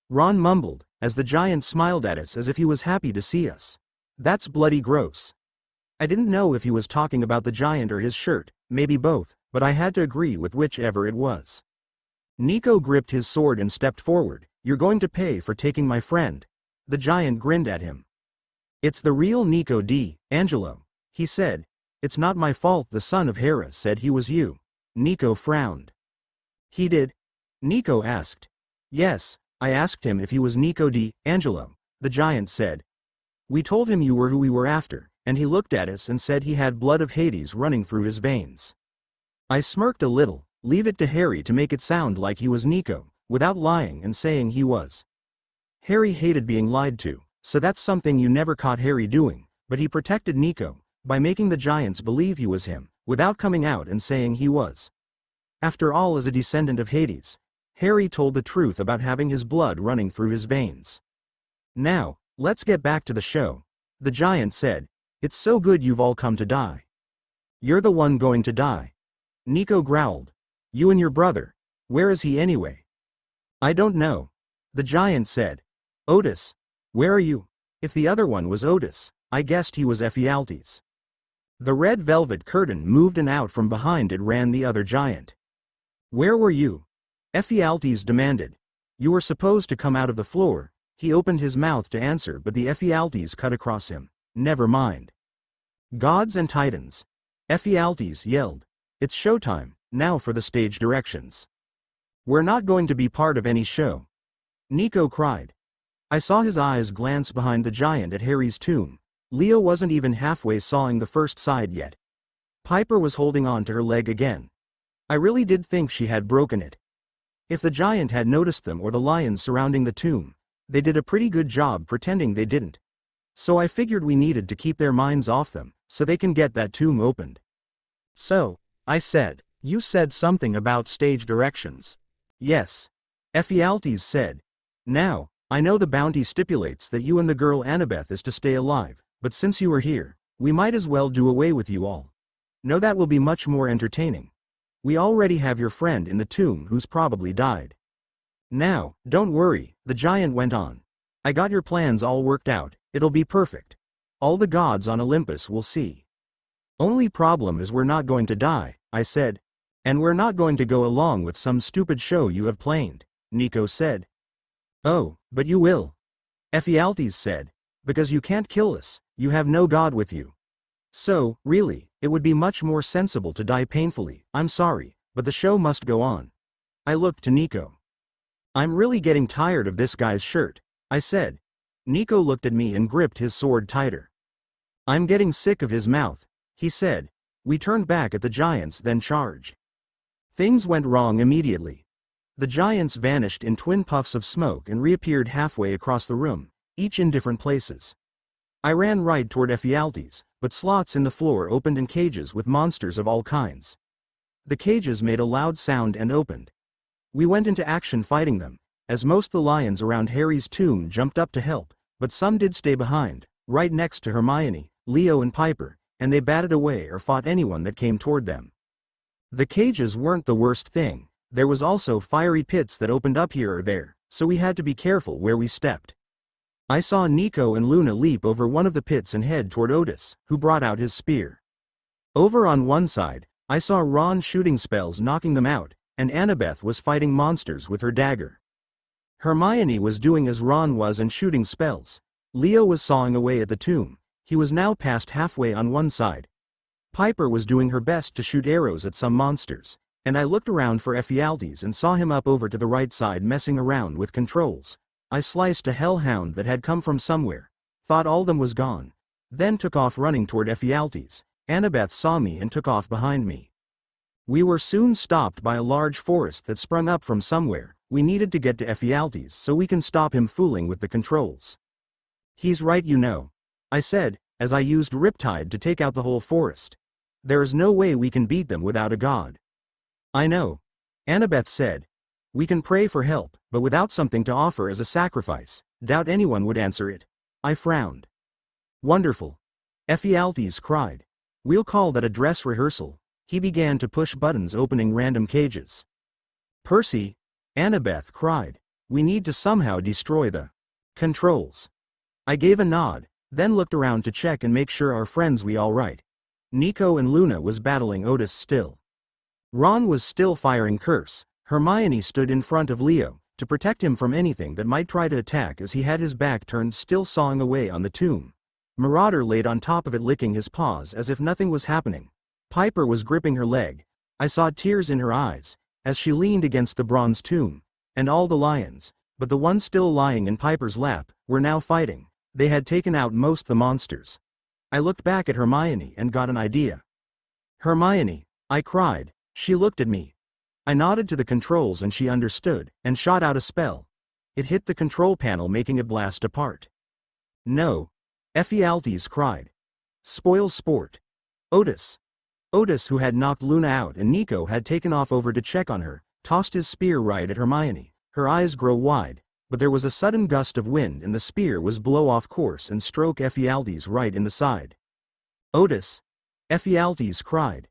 Ron mumbled, as the giant smiled at us as if he was happy to see us. "That's bloody gross." I didn't know if he was talking about the giant or his shirt, maybe both, but I had to agree with whichever it was. Nico gripped his sword and stepped forward. "You're going to pay for taking my friend." The giant grinned at him. "It's the real Nico D'Angelo," he said. "It's not my fault the son of Hera said he was you." Nico frowned. "He did?" Nico asked. "Yes, I asked him if he was Nico D'Angelo," the giant said. "We told him you were who we were after, and he looked at us and said he had blood of Hades running through his veins." I smirked a little. Leave it to Harry to make it sound like he was Nico, without lying and saying he was. Harry hated being lied to, so that's something you never caught Harry doing, but he protected Nico by making the giants believe he was him, without coming out and saying he was. After all, as a descendant of Hades, Harry told the truth about having his blood running through his veins. "Now, let's get back to the show," the giant said. "It's so good you've all come to die." "You're the one going to die," Nico growled. "You and your brother. Where is he anyway?" "I don't know," the giant said. "Otis, where are you?" If the other one was Otis, I guessed he was Ephialtes. The red velvet curtain moved and out from behind it ran the other giant. "Where were you?" Ephialtes demanded. "You were supposed to come out of the floor." He opened his mouth to answer, but the Ephialtes cut across him. "Never mind." "Gods and Titans!" Ephialtes yelled. "It's showtime, now for the stage directions." "We're not going to be part of any show," Nico cried. I saw his eyes glance behind the giant at Harry's tomb. Leo wasn't even halfway sawing the first side yet. Piper was holding on to her leg again. I really did think she had broken it. If the giant had noticed them or the lions surrounding the tomb, they did a pretty good job pretending they didn't. So I figured we needed to keep their minds off them, so they can get that tomb opened. "So," I said, "you said something about stage directions." "Yes," Ephialtes said. "Now, I know the bounty stipulates that you and the girl Annabeth is to stay alive, but since you are here, we might as well do away with you all. No, that will be much more entertaining. We already have your friend in the tomb who's probably died. Now, don't worry," the giant went on. "I got your plans all worked out, it'll be perfect. All the gods on Olympus will see. Only problem is we're not going to die," I said. "And we're not going to go along with some stupid show you have planned," Nico said. "Oh, but you will," Ephialtes said, "because you can't kill us, you have no god with you. So, really, it would be much more sensible to die painfully. I'm sorry, but the show must go on." I looked to Nico. "I'm really getting tired of this guy's shirt," I said. Nico looked at me and gripped his sword tighter. "I'm getting sick of his mouth," he said. We turned back at the giants, then charged. Things went wrong immediately. The giants vanished in twin puffs of smoke and reappeared halfway across the room, each in different places. I ran right toward Ephialtes, but slots in the floor opened in cages with monsters of all kinds. The cages made a loud sound and opened. We went into action fighting them, as most the lions around Harry's tomb jumped up to help, but some did stay behind, right next to Hermione, Leo and Piper, and they batted away or fought anyone that came toward them. The cages weren't the worst thing. There was also fiery pits that opened up here or there, so we had to be careful where we stepped. I saw Nico and Luna leap over one of the pits and head toward Otis, who brought out his spear. Over on one side, I saw Ron shooting spells knocking them out, and Annabeth was fighting monsters with her dagger. Hermione was doing as Ron was and shooting spells. Leo was sawing away at the tomb. He was now past halfway on one side. Piper was doing her best to shoot arrows at some monsters, and I looked around for Ephialtes and saw him up over to the right side messing around with controls. I sliced a hellhound that had come from somewhere, thought all them was gone, then took off running toward Ephialtes. Annabeth saw me and took off behind me. We were soon stopped by a large forest that sprung up from somewhere. We needed to get to Ephialtes so we can stop him fooling with the controls. "He's right, you know," I said, as I used Riptide to take out the whole forest. "There is no way we can beat them without a god." "I know," Annabeth said. "We can pray for help, but without something to offer as a sacrifice, doubt anyone would answer it." I frowned. "Wonderful," Ephialtes cried. "We'll call that a dress rehearsal." He began to push buttons opening random cages. "Percy," Annabeth cried, "we need to somehow destroy the controls." I gave a nod, then looked around to check and make sure our friends we all right. Nico and Luna was battling Otis still. Ron was still firing curse. Hermione stood in front of Leo, to protect him from anything that might try to attack as he had his back turned still sawing away on the tomb. Marauder laid on top of it licking his paws as if nothing was happening. Piper was gripping her leg. I saw tears in her eyes, as she leaned against the bronze tomb. And all the lions, but the ones still lying in Piper's lap, were now fighting. They had taken out most the monsters. I looked back at Hermione and got an idea. "Hermione," I cried. She looked at me. I nodded to the controls and she understood, and shot out a spell. It hit the control panel making it blast apart. "No," Ephialtes cried. "Spoil sport." Otis, who had knocked Luna out and Nico had taken off over to check on her, tossed his spear right at Hermione. Her eyes grow wide, but there was a sudden gust of wind and the spear was blow off course and stroke Ephialtes right in the side. "Otis," Ephialtes cried.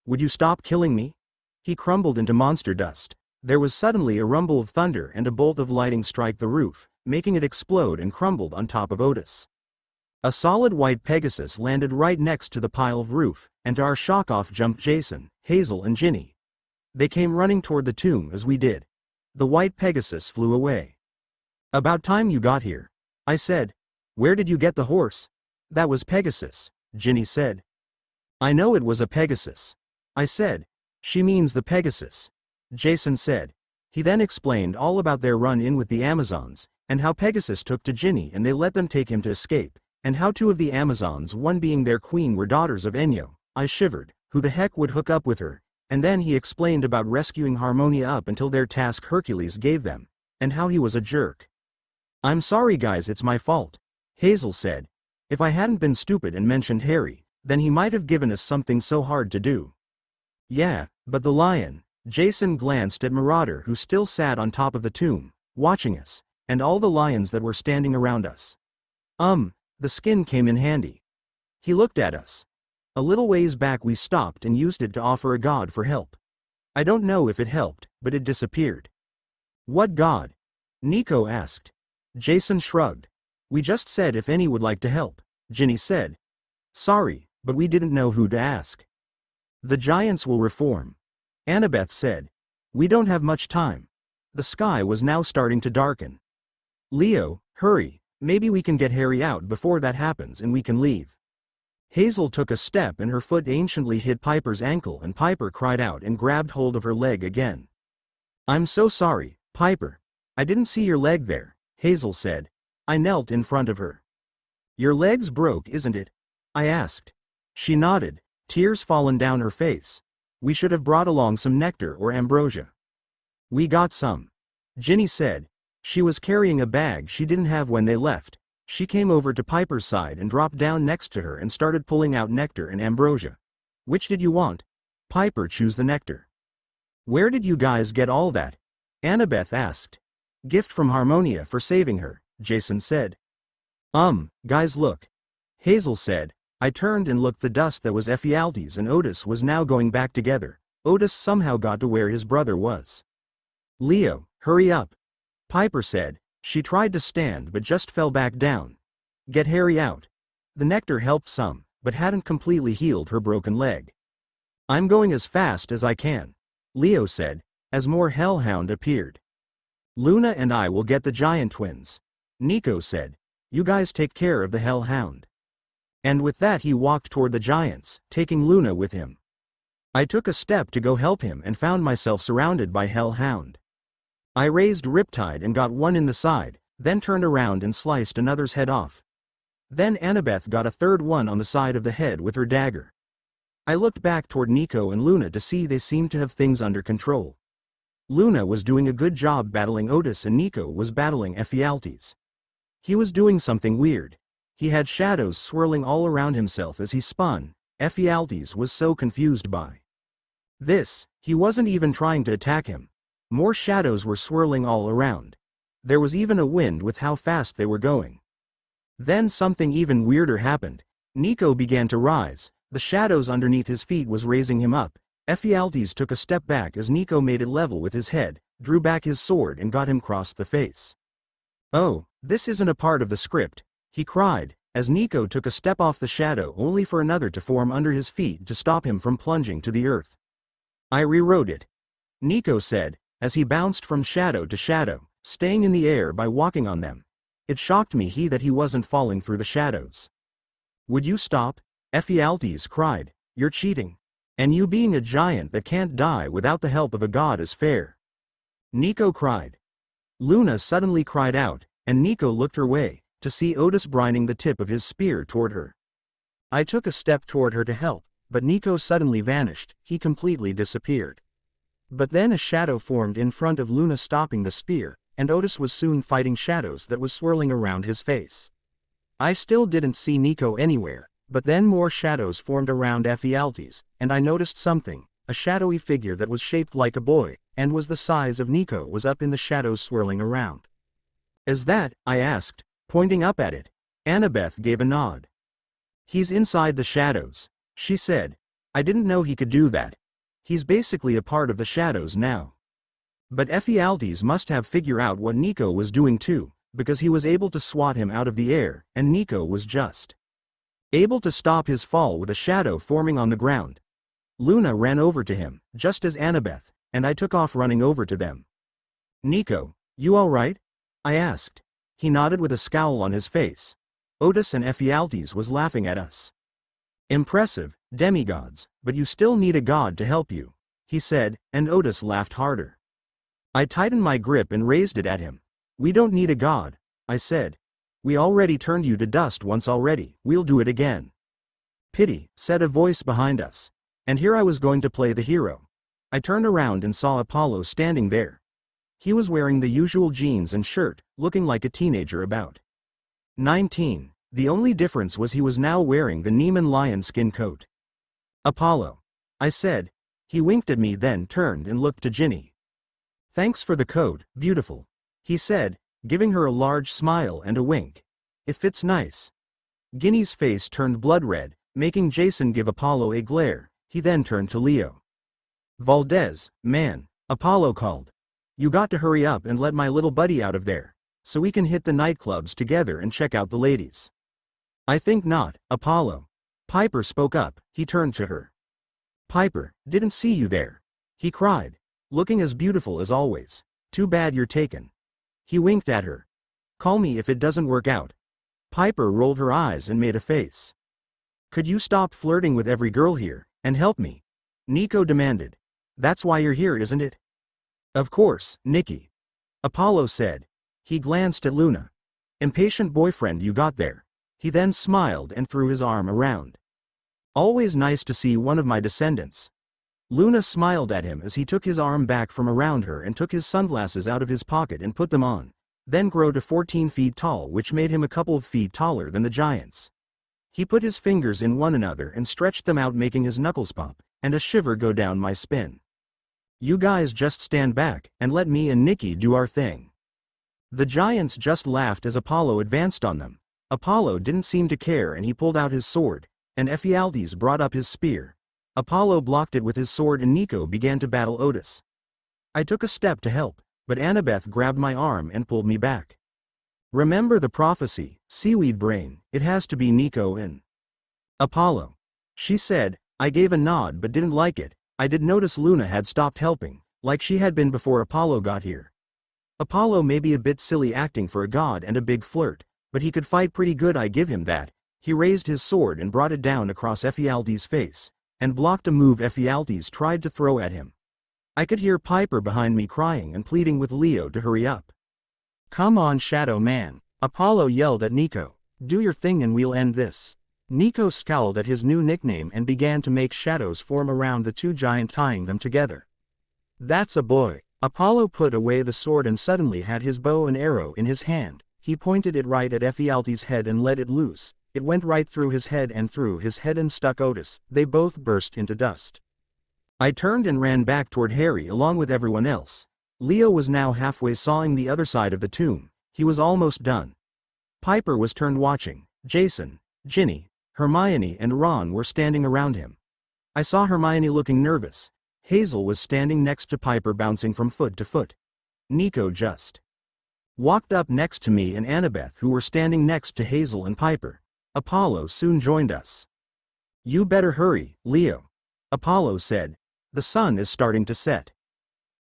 "Would you stop killing me?" He crumbled into monster dust. There was suddenly a rumble of thunder and a bolt of lightning strike the roof, making it explode and crumbled on top of Otis. A solid white Pegasus landed right next to the pile of roof, and to our shock off jumped Jason, Hazel and Ginny. They came running toward the tomb as we did. The white Pegasus flew away. "About time you got here," I said. "Where did you get the horse?" "That was Pegasus," Ginny said. "I know it was a Pegasus," I said. "She means the Pegasus," Jason said. He then explained all about their run-in with the Amazons, and how Pegasus took to Ginny and they let them take him to escape, and how two of the Amazons, one being their queen, were daughters of Enyo. I shivered. Who the heck would hook up with her? And then he explained about rescuing Harmonia up until their task Hercules gave them, and how he was a jerk. "I'm sorry guys, it's my fault," Hazel said. "If I hadn't been stupid and mentioned Harry, then he might have given us something so hard to do." "Yeah, but the lion," Jason glanced at Marauder, who still sat on top of the tomb, watching us, and all the lions that were standing around us. The skin came in handy." He looked at us. A little ways back we stopped and used it to offer a god for help. I don't know if it helped, but it disappeared. "What god?" Nico asked. Jason shrugged. "We just said if any would like to help," Ginny said. "Sorry, but we didn't know who to ask." "The giants will reform," Annabeth said. "We don't have much time." The sky was now starting to darken. "Leo, hurry, maybe we can get Harry out before that happens and we can leave." Hazel took a step and her foot anciently hit Piper's ankle and Piper cried out and grabbed hold of her leg again. "I'm so sorry, Piper. I didn't see your leg there," Hazel said. I knelt in front of her. "Your leg's broke, isn't it?" I asked. She nodded, tears fallen down her face. "We should have brought along some nectar or ambrosia." "We got some," Ginny said. She was carrying a bag she didn't have when they left. She came over to Piper's side and dropped down next to her and started pulling out nectar and ambrosia. "Which did you want?" "Piper, choose the nectar." "Where did you guys get all that?" Annabeth asked. "Gift from Harmonia for saving her," Jason said. Guys look," Hazel said. I turned and looked. The dust that was Ephialtes and Otis was now going back together. Otis somehow got to where his brother was. "Leo, hurry up," Piper said. She tried to stand but just fell back down. "Get Harry out." The nectar helped some, but hadn't completely healed her broken leg. "I'm going as fast as I can," Leo said, as more hellhound appeared. "Luna and I will get the giant twins," Nico said. "You guys take care of the hellhound." And with that he walked toward the giants, taking Luna with him. I took a step to go help him and found myself surrounded by hellhound. I raised Riptide and got one in the side, then turned around and sliced another's head off. Then Annabeth got a third one on the side of the head with her dagger. I looked back toward Nico and Luna to see they seemed to have things under control. Luna was doing a good job battling Otis and Nico was battling Ephialtes. He was doing something weird. He had shadows swirling all around himself as he spun. Ephialtes was so confused by this, he wasn't even trying to attack him. More shadows were swirling all around. There was even a wind with how fast they were going. Then something even weirder happened. Nico began to rise. The shadows underneath his feet was raising him up. Ephialtes took a step back as Nico made it level with his head, drew back his sword and got him across the face. "Oh, this isn't a part of the script," he cried, as Nico took a step off the shadow only for another to form under his feet to stop him from plunging to the earth. "I rewrote it," Nico said, as he bounced from shadow to shadow, staying in the air by walking on them. It shocked me that he wasn't falling through the shadows. "Would you stop?" Ephialtes cried. "You're cheating. And you being a giant that can't die without the help of a god is fair." Nico cried. Luna suddenly cried out, and Nico looked her way, to see Otis brining the tip of his spear toward her. I took a step toward her to help, but Nico suddenly vanished. He completely disappeared. But then a shadow formed in front of Luna stopping the spear, and Otis was soon fighting shadows that was swirling around his face. I still didn't see Nico anywhere, but then more shadows formed around Ephialtes, and I noticed something. A shadowy figure that was shaped like a boy, and was the size of Nico was up in the shadows swirling around. "Is that?" I asked, pointing up at it. Annabeth gave a nod. "He's inside the shadows," she said. "I didn't know he could do that. He's basically a part of the shadows now." But Ephialtes must have figured out what Nico was doing too, because he was able to swat him out of the air, and Nico was just able to stop his fall with a shadow forming on the ground. Luna ran over to him, just as Annabeth, and I took off running over to them. "Nico, you alright?" I asked. He nodded with a scowl on his face. Otis and Ephialtes was laughing at us. "Impressive, demigods, but you still need a god to help you," he said, and Otis laughed harder. I tightened my grip and raised it at him. "We don't need a god," I said. "We already turned you to dust once already, we'll do it again." "Pity," said a voice behind us. And here I was going to play the hero. I turned around and saw Apollo standing there. He was wearing the usual jeans and shirt, looking like a teenager about 19. The only difference was he was now wearing the Neiman lion skin coat. "Apollo," I said. He winked at me, then turned and looked to Ginny. "Thanks for the coat, beautiful," he said, giving her a large smile and a wink. "It fits nice." Ginny's face turned blood red, making Jason give Apollo a glare. He then turned to Leo. "Valdez, man," Apollo called. "You got to hurry up and let my little buddy out of there, so we can hit the nightclubs together and check out the ladies." "I think not, Apollo." Piper spoke up. He turned to her. "Piper, didn't see you there," he cried. "Looking as beautiful as always. Too bad you're taken." He winked at her. "Call me if it doesn't work out." Piper rolled her eyes and made a face. "Could you stop flirting with every girl here, and help me?" Nico demanded. "That's why you're here, isn't it?" "Of course, Nikki," Apollo said. He glanced at Luna. "Impatient boyfriend you got there." He then smiled and threw his arm around. "Always nice to see one of my descendants." Luna smiled at him as he took his arm back from around her and took his sunglasses out of his pocket and put them on, then grew to 14 feet tall, which made him a couple of feet taller than the giants. He put his fingers in one another and stretched them out, making his knuckles pop, and a shiver go down my spine. "You guys just stand back and let me and Nikki do our thing." The giants just laughed as Apollo advanced on them. Apollo didn't seem to care, and he pulled out his sword, and Ephialtes brought up his spear. Apollo blocked it with his sword and Nico began to battle Otis. I took a step to help, but Annabeth grabbed my arm and pulled me back. "Remember the prophecy, seaweed brain, it has to be Nico and Apollo," she said. I gave a nod but didn't like it. I did notice Luna had stopped helping, like she had been before Apollo got here. Apollo may be a bit silly acting for a god and a big flirt, but he could fight pretty good, I give him that. He raised his sword and brought it down across Ephialtes' face, and blocked a move Ephialtes tried to throw at him. I could hear Piper behind me crying and pleading with Leo to hurry up. "Come on, Shadow Man," Apollo yelled at Nico. "Do your thing and we'll end this." Nico scowled at his new nickname and began to make shadows form around the two giants, tying them together. "That's a boy." Apollo put away the sword and suddenly had his bow and arrow in his hand. He pointed it right at Ephialtes' head and let it loose. It went right through his head and stuck Otis. They both burst into dust. I turned and ran back toward Harry along with everyone else. Leo was now halfway sawing the other side of the tomb. He was almost done. Piper was turned watching. Jason, Ginny, Hermione and Ron were standing around him. I saw Hermione looking nervous. Hazel was standing next to Piper, bouncing from foot to foot. Nico just walked up next to me and Annabeth, who were standing next to Hazel and Piper. Apollo soon joined us. "You better hurry, Leo," Apollo said. "The sun is starting to set."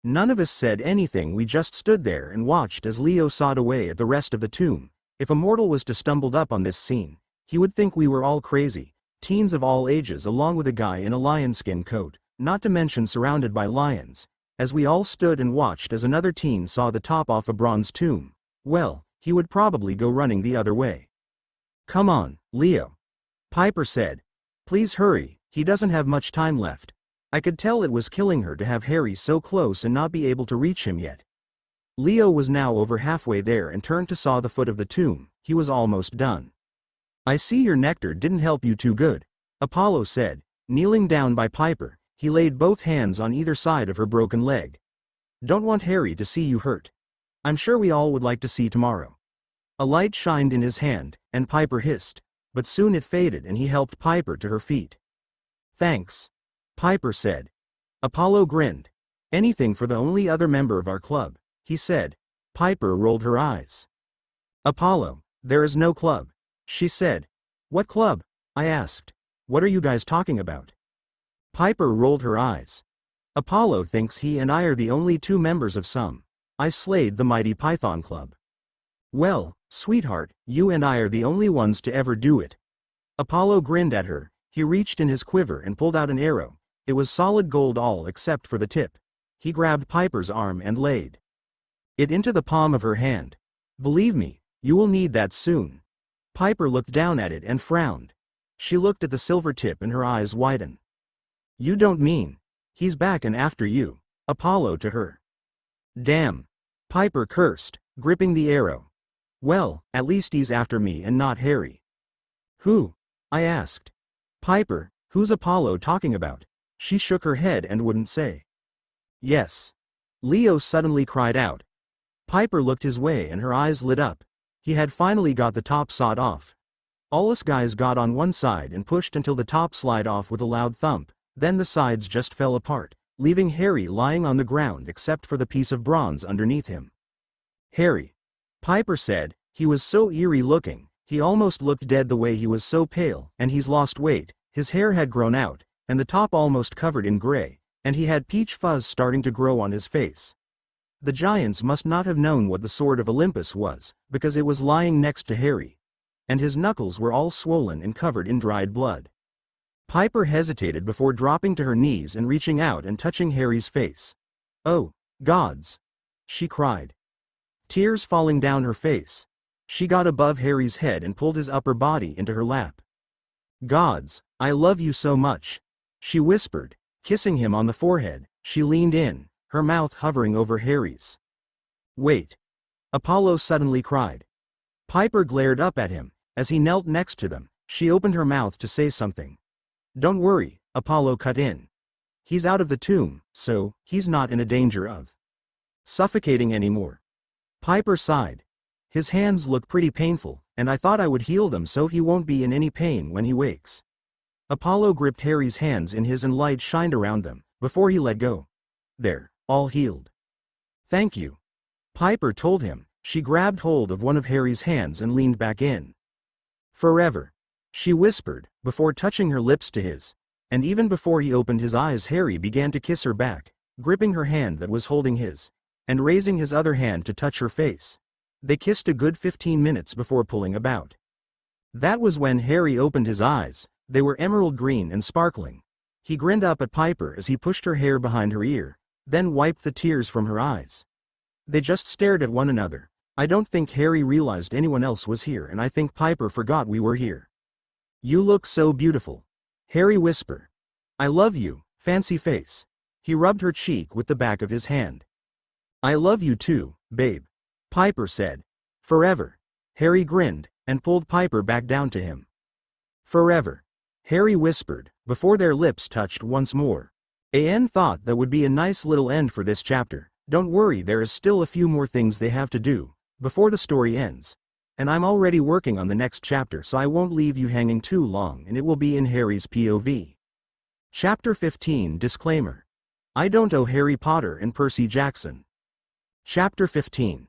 None of us said anything. We just stood there and watched as Leo sawed away at the rest of the tomb. If a mortal was to stumble up on this scene, he would think we were all crazy. Teens of all ages along with a guy in a lionskin coat, not to mention surrounded by lions. As we all stood and watched as another teen saw the top off a bronze tomb, well, he would probably go running the other way. "Come on, Leo," Piper said. "Please hurry, he doesn't have much time left." I could tell it was killing her to have Harry so close and not be able to reach him yet. Leo was now over halfway there and turned to saw the foot of the tomb. He was almost done. "I see your nectar didn't help you too good," Apollo said. Kneeling down by Piper, he laid both hands on either side of her broken leg. "Don't want Harry to see you hurt. I'm sure we all would like to see tomorrow." A light shined in his hand, and Piper hissed, but soon it faded and he helped Piper to her feet. "Thanks," Piper said. Apollo grinned. "Anything for the only other member of our club," he said. Piper rolled her eyes. Apollo, there is no club, she said. What club? I asked. What are you guys talking about? Piper rolled her eyes. Apollo thinks he and I are the only two members of some. I slayed the mighty Python Club. Well, sweetheart, you and I are the only ones to ever do it. Apollo grinned at her. He reached in his quiver and pulled out an arrow. It was solid gold all except for the tip. He grabbed Piper's arm and laid it into the palm of her hand. Believe me, you will need that soon. Piper looked down at it and frowned. She looked at the silver tip and her eyes widened. You don't mean he's back and after you? Apollo to her. Damn. Piper cursed, gripping the arrow. Well, at least he's after me and not Harry. Who? I asked. Piper, who's Apollo talking about? She shook her head and wouldn't say. Yes. Leo suddenly cried out. Piper looked his way and her eyes lit up. He had finally got the top sawed off. All us guys got on one side and pushed until the top slid off with a loud thump, then the sides just fell apart, leaving Harry lying on the ground except for the piece of bronze underneath him. Harry. Piper said, he was so eerie looking, he almost looked dead the way he was so pale, and he's lost weight, his hair had grown out, and the top almost covered in gray, and he had peach fuzz starting to grow on his face. The giants must not have known what the Sword of Olympus was, because it was lying next to Harry. And his knuckles were all swollen and covered in dried blood. Piper hesitated before dropping to her knees and reaching out and touching Harry's face. Oh, gods! She cried. Tears falling down her face. She got above Harry's head and pulled his upper body into her lap. Gods, I love you so much, she whispered, kissing him on the forehead. She leaned in, her mouth hovering over Harry's. Wait! Apollo suddenly cried. Piper glared up at him. As he knelt next to them, she opened her mouth to say something. Don't worry, Apollo cut in. He's out of the tomb, so he's not in a danger of suffocating anymore. Piper sighed. His hands look pretty painful, and I thought I would heal them so he won't be in any pain when he wakes. Apollo gripped Harry's hands in his and light shined around them, before he let go. There, all healed. Thank you. Piper told him. She grabbed hold of one of Harry's hands and leaned back in. Forever, she whispered, before touching her lips to his. And even before he opened his eyes, Harry began to kiss her back, gripping her hand that was holding his, and raising his other hand to touch her face. They kissed a good 15 minutes before pulling about. That was when Harry opened his eyes. They were emerald green and sparkling. He grinned up at Piper as he pushed her hair behind her ear, then wiped the tears from her eyes. They just stared at one another. I don't think Harry realized anyone else was here, and I think Piper forgot we were here. You look so beautiful. Harry whispered. I love you, fancy face. He rubbed her cheek with the back of his hand. I love you too, babe. Piper said. Forever. Harry grinned, and pulled Piper back down to him. Forever. Harry whispered, before their lips touched once more. An thought that would be a nice little end for this chapter. Don't worry, there is still a few more things they have to do before the story ends. And I'm already working on the next chapter, so I won't leave you hanging too long, and it will be in Harry's POV. Chapter 15 Disclaimer. I don't owe Harry Potter and Percy Jackson. Chapter 15.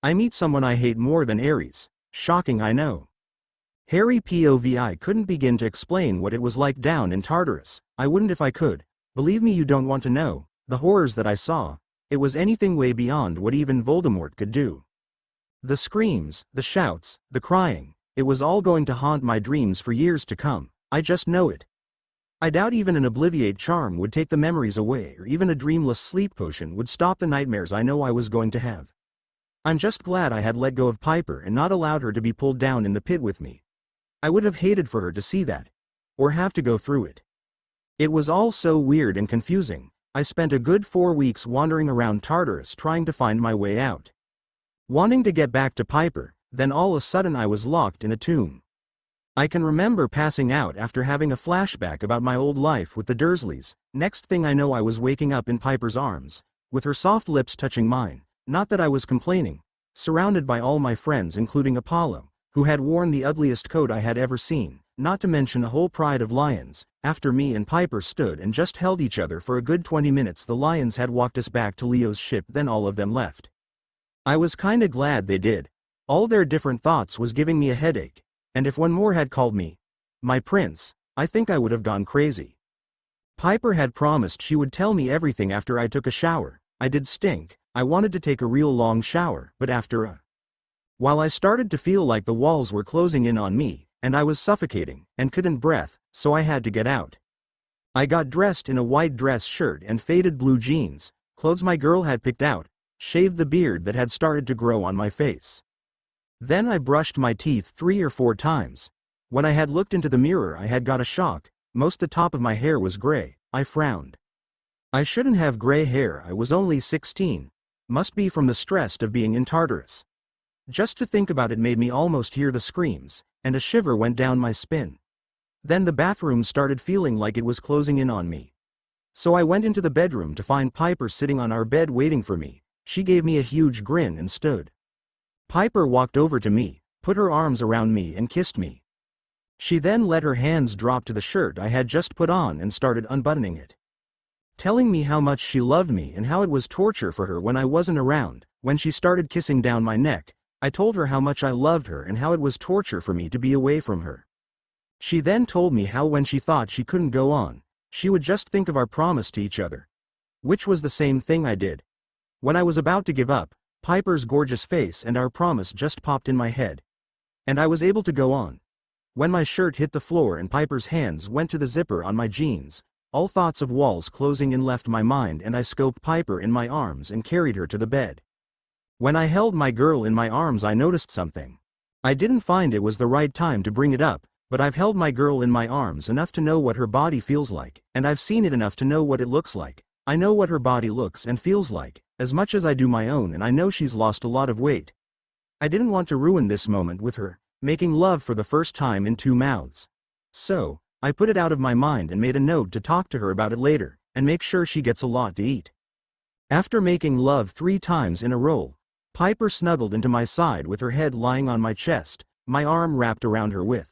I meet someone I hate more than Ares. Shocking, I know. Harry POV. I couldn't begin to explain what it was like down in Tartarus. I wouldn't if I could. Believe me, you don't want to know. The horrors that I saw. It was anything way beyond what even Voldemort could do. The screams, the shouts, the crying, it was all going to haunt my dreams for years to come. I just know it. I doubt even an Obliviate charm would take the memories away, or even a dreamless sleep potion would stop the nightmares I know I was going to have. I'm just glad I had let go of Piper and not allowed her to be pulled down in the pit with me. I would have hated for her to see that. Or have to go through it. It was all so weird and confusing. I spent a good 4 weeks wandering around Tartarus trying to find my way out. Wanting to get back to Piper, then all of a sudden I was locked in a tomb. I can remember passing out after having a flashback about my old life with the Dursleys. Next thing I know, I was waking up in Piper's arms, with her soft lips touching mine. Not that I was complaining. Surrounded by all my friends, including Apollo, who had worn the ugliest coat I had ever seen, not to mention a whole pride of lions. After me and Piper stood and just held each other for a good 20 minutes, the lions had walked us back to Leo's ship, then all of them left. I was kinda glad they did. All their different thoughts was giving me a headache, and if one more had called me my prince, I think I would have gone crazy. Piper had promised she would tell me everything after I took a shower. I did stink. I wanted to take a real long shower, but after a while I started to feel like the walls were closing in on me, and I was suffocating, and couldn't breathe, so I had to get out. I got dressed in a white dress shirt and faded blue jeans, clothes my girl had picked out, shaved the beard that had started to grow on my face. Then I brushed my teeth 3 or 4 times. When I had looked into the mirror I had got a shock. Most the top of my hair was gray. I frowned. I shouldn't have gray hair, I was only 16. Must be from the stress of being in Tartarus. Just to think about it made me almost hear the screams, and a shiver went down my spine. Then the bathroom started feeling like it was closing in on me. So I went into the bedroom to find Piper sitting on our bed waiting for me. She gave me a huge grin and stood. Piper walked over to me, put her arms around me and kissed me. She then let her hands drop to the shirt I had just put on and started unbuttoning it. Telling me how much she loved me and how it was torture for her when I wasn't around. When she started kissing down my neck, I told her how much I loved her and how it was torture for me to be away from her. She then told me how when she thought she couldn't go on, she would just think of our promise to each other. Which was the same thing I did. When I was about to give up, Piper's gorgeous face and our promise just popped in my head. And I was able to go on. When my shirt hit the floor and Piper's hands went to the zipper on my jeans, all thoughts of walls closing in left my mind and I scoped Piper in my arms and carried her to the bed. When I held my girl in my arms I noticed something. I didn't find it was the right time to bring it up, but I've held my girl in my arms enough to know what her body feels like, and I've seen it enough to know what it looks like. I know what her body looks and feels like, as much as I do my own, and I know she's lost a lot of weight. I didn't want to ruin this moment with her, making love for the first time in 2 mouths. So, I put it out of my mind and made a note to talk to her about it later, and make sure she gets a lot to eat. After making love 3 times in a row, Piper snuggled into my side with her head lying on my chest, my arm wrapped around her with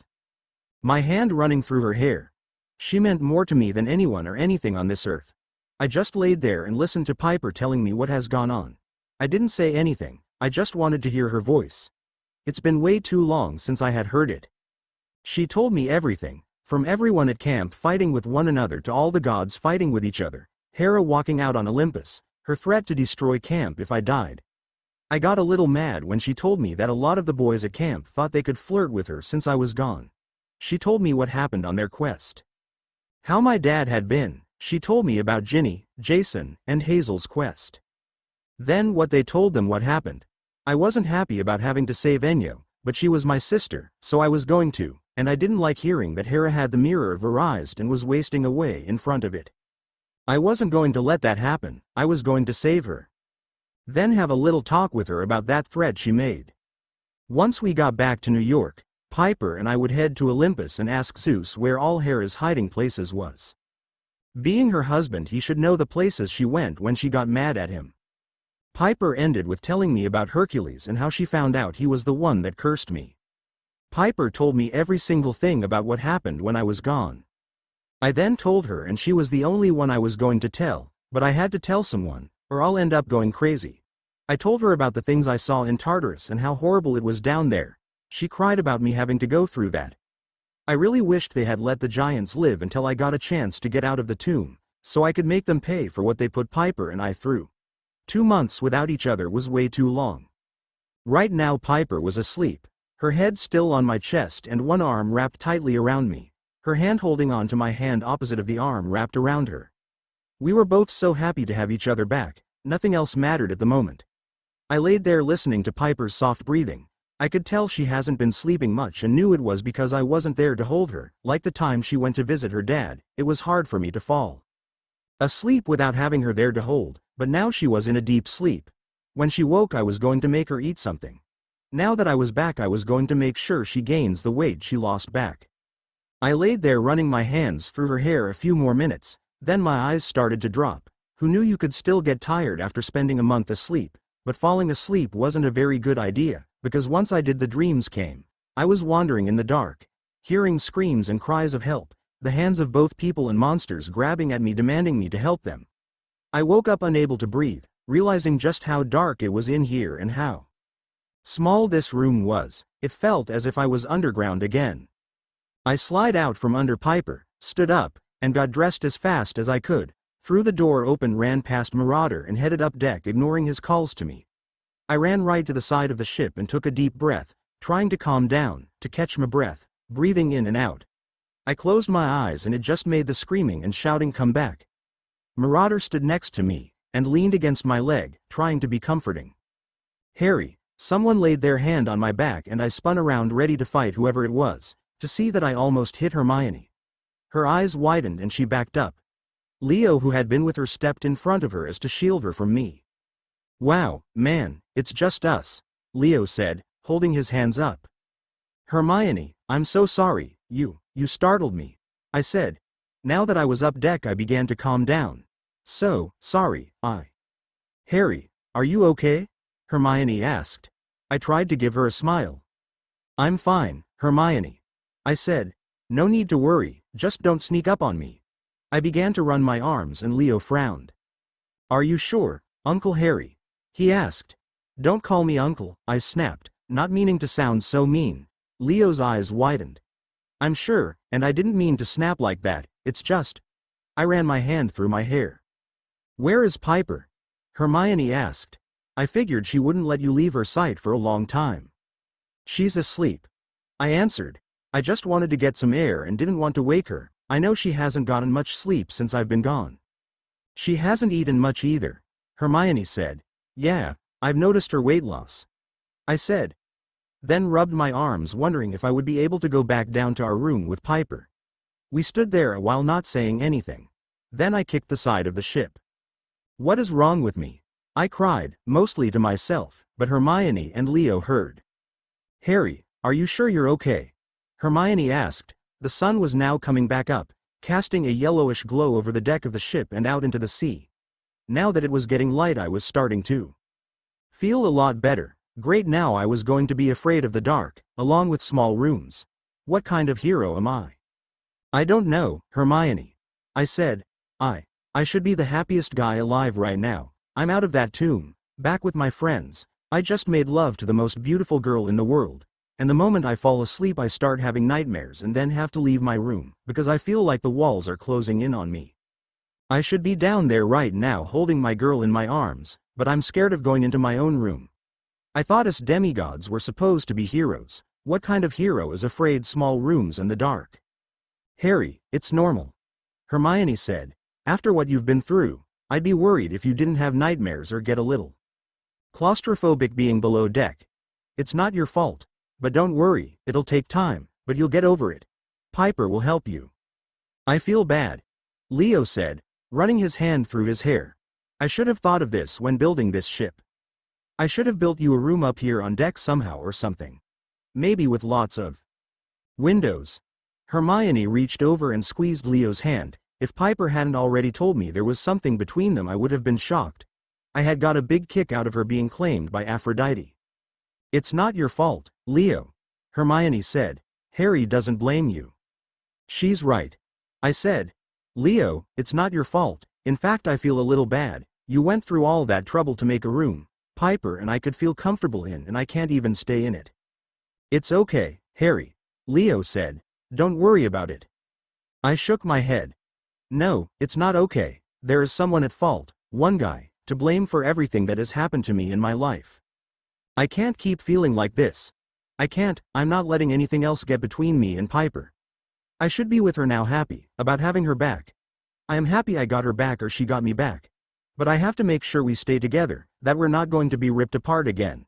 my hand running through her hair. She meant more to me than anyone or anything on this earth. I just laid there and listened to Piper telling me what has gone on. I didn't say anything, I just wanted to hear her voice. It's been way too long since I had heard it. She told me everything, from everyone at camp fighting with one another to all the gods fighting with each other, Hera walking out on Olympus, her threat to destroy camp if I died. I got a little mad when she told me that a lot of the boys at camp thought they could flirt with her since I was gone. She told me what happened on their quest. How my dad had been. She told me about Ginny, Jason, and Hazel's quest. Then what they told them what happened. I wasn't happy about having to save Enyo, but she was my sister, so I was going to, and I didn't like hearing that Hera had the mirror verized and was wasting away in front of it. I wasn't going to let that happen, I was going to save her. Then have a little talk with her about that threat she made. Once we got back to New York, Piper and I would head to Olympus and ask Zeus where all Hera's hiding places was. Being her husband, he should know the places she went when she got mad at him. Piper ended with telling me about Hercules and how she found out he was the one that cursed me. Piper told me every single thing about what happened when I was gone. I then told her, and she was the only one I was going to tell, but I had to tell someone, or I'll end up going crazy. I told her about the things I saw in Tartarus and how horrible it was down there. She cried about me having to go through that. I really wished they had let the giants live until I got a chance to get out of the tomb, so I could make them pay for what they put Piper and I through. 2 months without each other was way too long. Right now Piper was asleep, her head still on my chest and one arm wrapped tightly around me, her hand holding on to my hand opposite of the arm wrapped around her. We were both so happy to have each other back, nothing else mattered at the moment. I laid there listening to Piper's soft breathing. I could tell she hasn't been sleeping much and knew it was because I wasn't there to hold her. Like the time she went to visit her dad, it was hard for me to fall asleep without having her there to hold, but now she was in a deep sleep. When she woke I was going to make her eat something. Now that I was back I was going to make sure she gains the weight she lost back. I laid there running my hands through her hair a few more minutes, then my eyes started to drop. Who knew you could still get tired after spending a month asleep? But falling asleep wasn't a very good idea, because once I did the dreams came. I was wandering in the dark, hearing screams and cries of help, the hands of both people and monsters grabbing at me demanding me to help them. I woke up unable to breathe, realizing just how dark it was in here and how Small this room was, it felt as if I was underground again. I slid out from under Piper, stood up, and got dressed as fast as I could, threw the door open, ran past Marauder and headed up deck, ignoring his calls to me. I ran right to the side of the ship and took a deep breath, trying to calm down, to catch my breath, breathing in and out. I closed my eyes and it just made the screaming and shouting come back. Marauder stood next to me, and leaned against my leg, trying to be comforting. Harry, someone laid their hand on my back and I spun around ready to fight whoever it was, to see that I almost hit Hermione. Her eyes widened and she backed up. Leo, who had been with her, stepped in front of her as to shield her from me. "Wow, man, it's just us," Leo said, holding his hands up. "Hermione, I'm so sorry, you startled me," I said. Now that I was up deck I began to calm down. "So, sorry, Harry, are you okay?" Hermione asked. I tried to give her a smile. "I'm fine, Hermione," I said. "No need to worry, just don't sneak up on me." I began to run my arms and Leo frowned. "Are you sure, Uncle Harry?" he asked. "Don't call me uncle," I snapped, not meaning to sound so mean. Leo's eyes widened. "I'm sure, and I didn't mean to snap like that, it's just..." I ran my hand through my hair. "Where is Piper?" Hermione asked. "I figured she wouldn't let you leave her sight for a long time." "She's asleep," I answered. "I just wanted to get some air and didn't want to wake her. I know she hasn't gotten much sleep since I've been gone." "She hasn't eaten much either," Hermione said. "Yeah, I've noticed her weight loss," I said. Then rubbed my arms, wondering if I would be able to go back down to our room with Piper. We stood there a while not saying anything. Then I kicked the side of the ship. "What is wrong with me?" I cried, mostly to myself, but Hermione and Leo heard. "Harry, are you sure you're okay?" Hermione asked. The sun was now coming back up, casting a yellowish glow over the deck of the ship and out into the sea. Now that it was getting light I was starting to feel a lot better. Great, now I was going to be afraid of the dark, along with small rooms. What kind of hero am I? "I don't know, Hermione," I said. I should be the happiest guy alive right now. I'm out of that tomb, back with my friends. I just made love to the most beautiful girl in the world. And the moment I fall asleep I start having nightmares and then have to leave my room, because I feel like the walls are closing in on me. I should be down there right now holding my girl in my arms, but I'm scared of going into my own room. I thought us demigods were supposed to be heroes. What kind of hero is afraid small rooms and the dark?" "Harry, it's normal," Hermione said. "After what you've been through, I'd be worried if you didn't have nightmares or get a little claustrophobic being below deck. It's not your fault. But don't worry, it'll take time, but you'll get over it. Piper will help you." "I feel bad," Leo said, running his hand through his hair. "I should have thought of this when building this ship. I should have built you a room up here on deck somehow or something. Maybe with lots of windows." Hermione reached over and squeezed Leo's hand. If Piper hadn't already told me there was something between them I would have been shocked. I had got a big kick out of her being claimed by Aphrodite. "It's not your fault, Leo," Hermione said. "Harry doesn't blame you." "She's right," I said. "Leo, it's not your fault. In fact I feel a little bad. You went through all that trouble to make a room Piper and I could feel comfortable in, and I can't even stay in it." "It's okay, Harry," Leo said. "Don't worry about it." I shook my head. "No, it's not okay. There is someone at fault, one guy, to blame for everything that has happened to me in my life. I can't keep feeling like this. I can't. I'm not letting anything else get between me and Piper. I should be with her now, happy about having her back. I am happy I got her back or she got me back. But I have to make sure we stay together, that we're not going to be ripped apart again.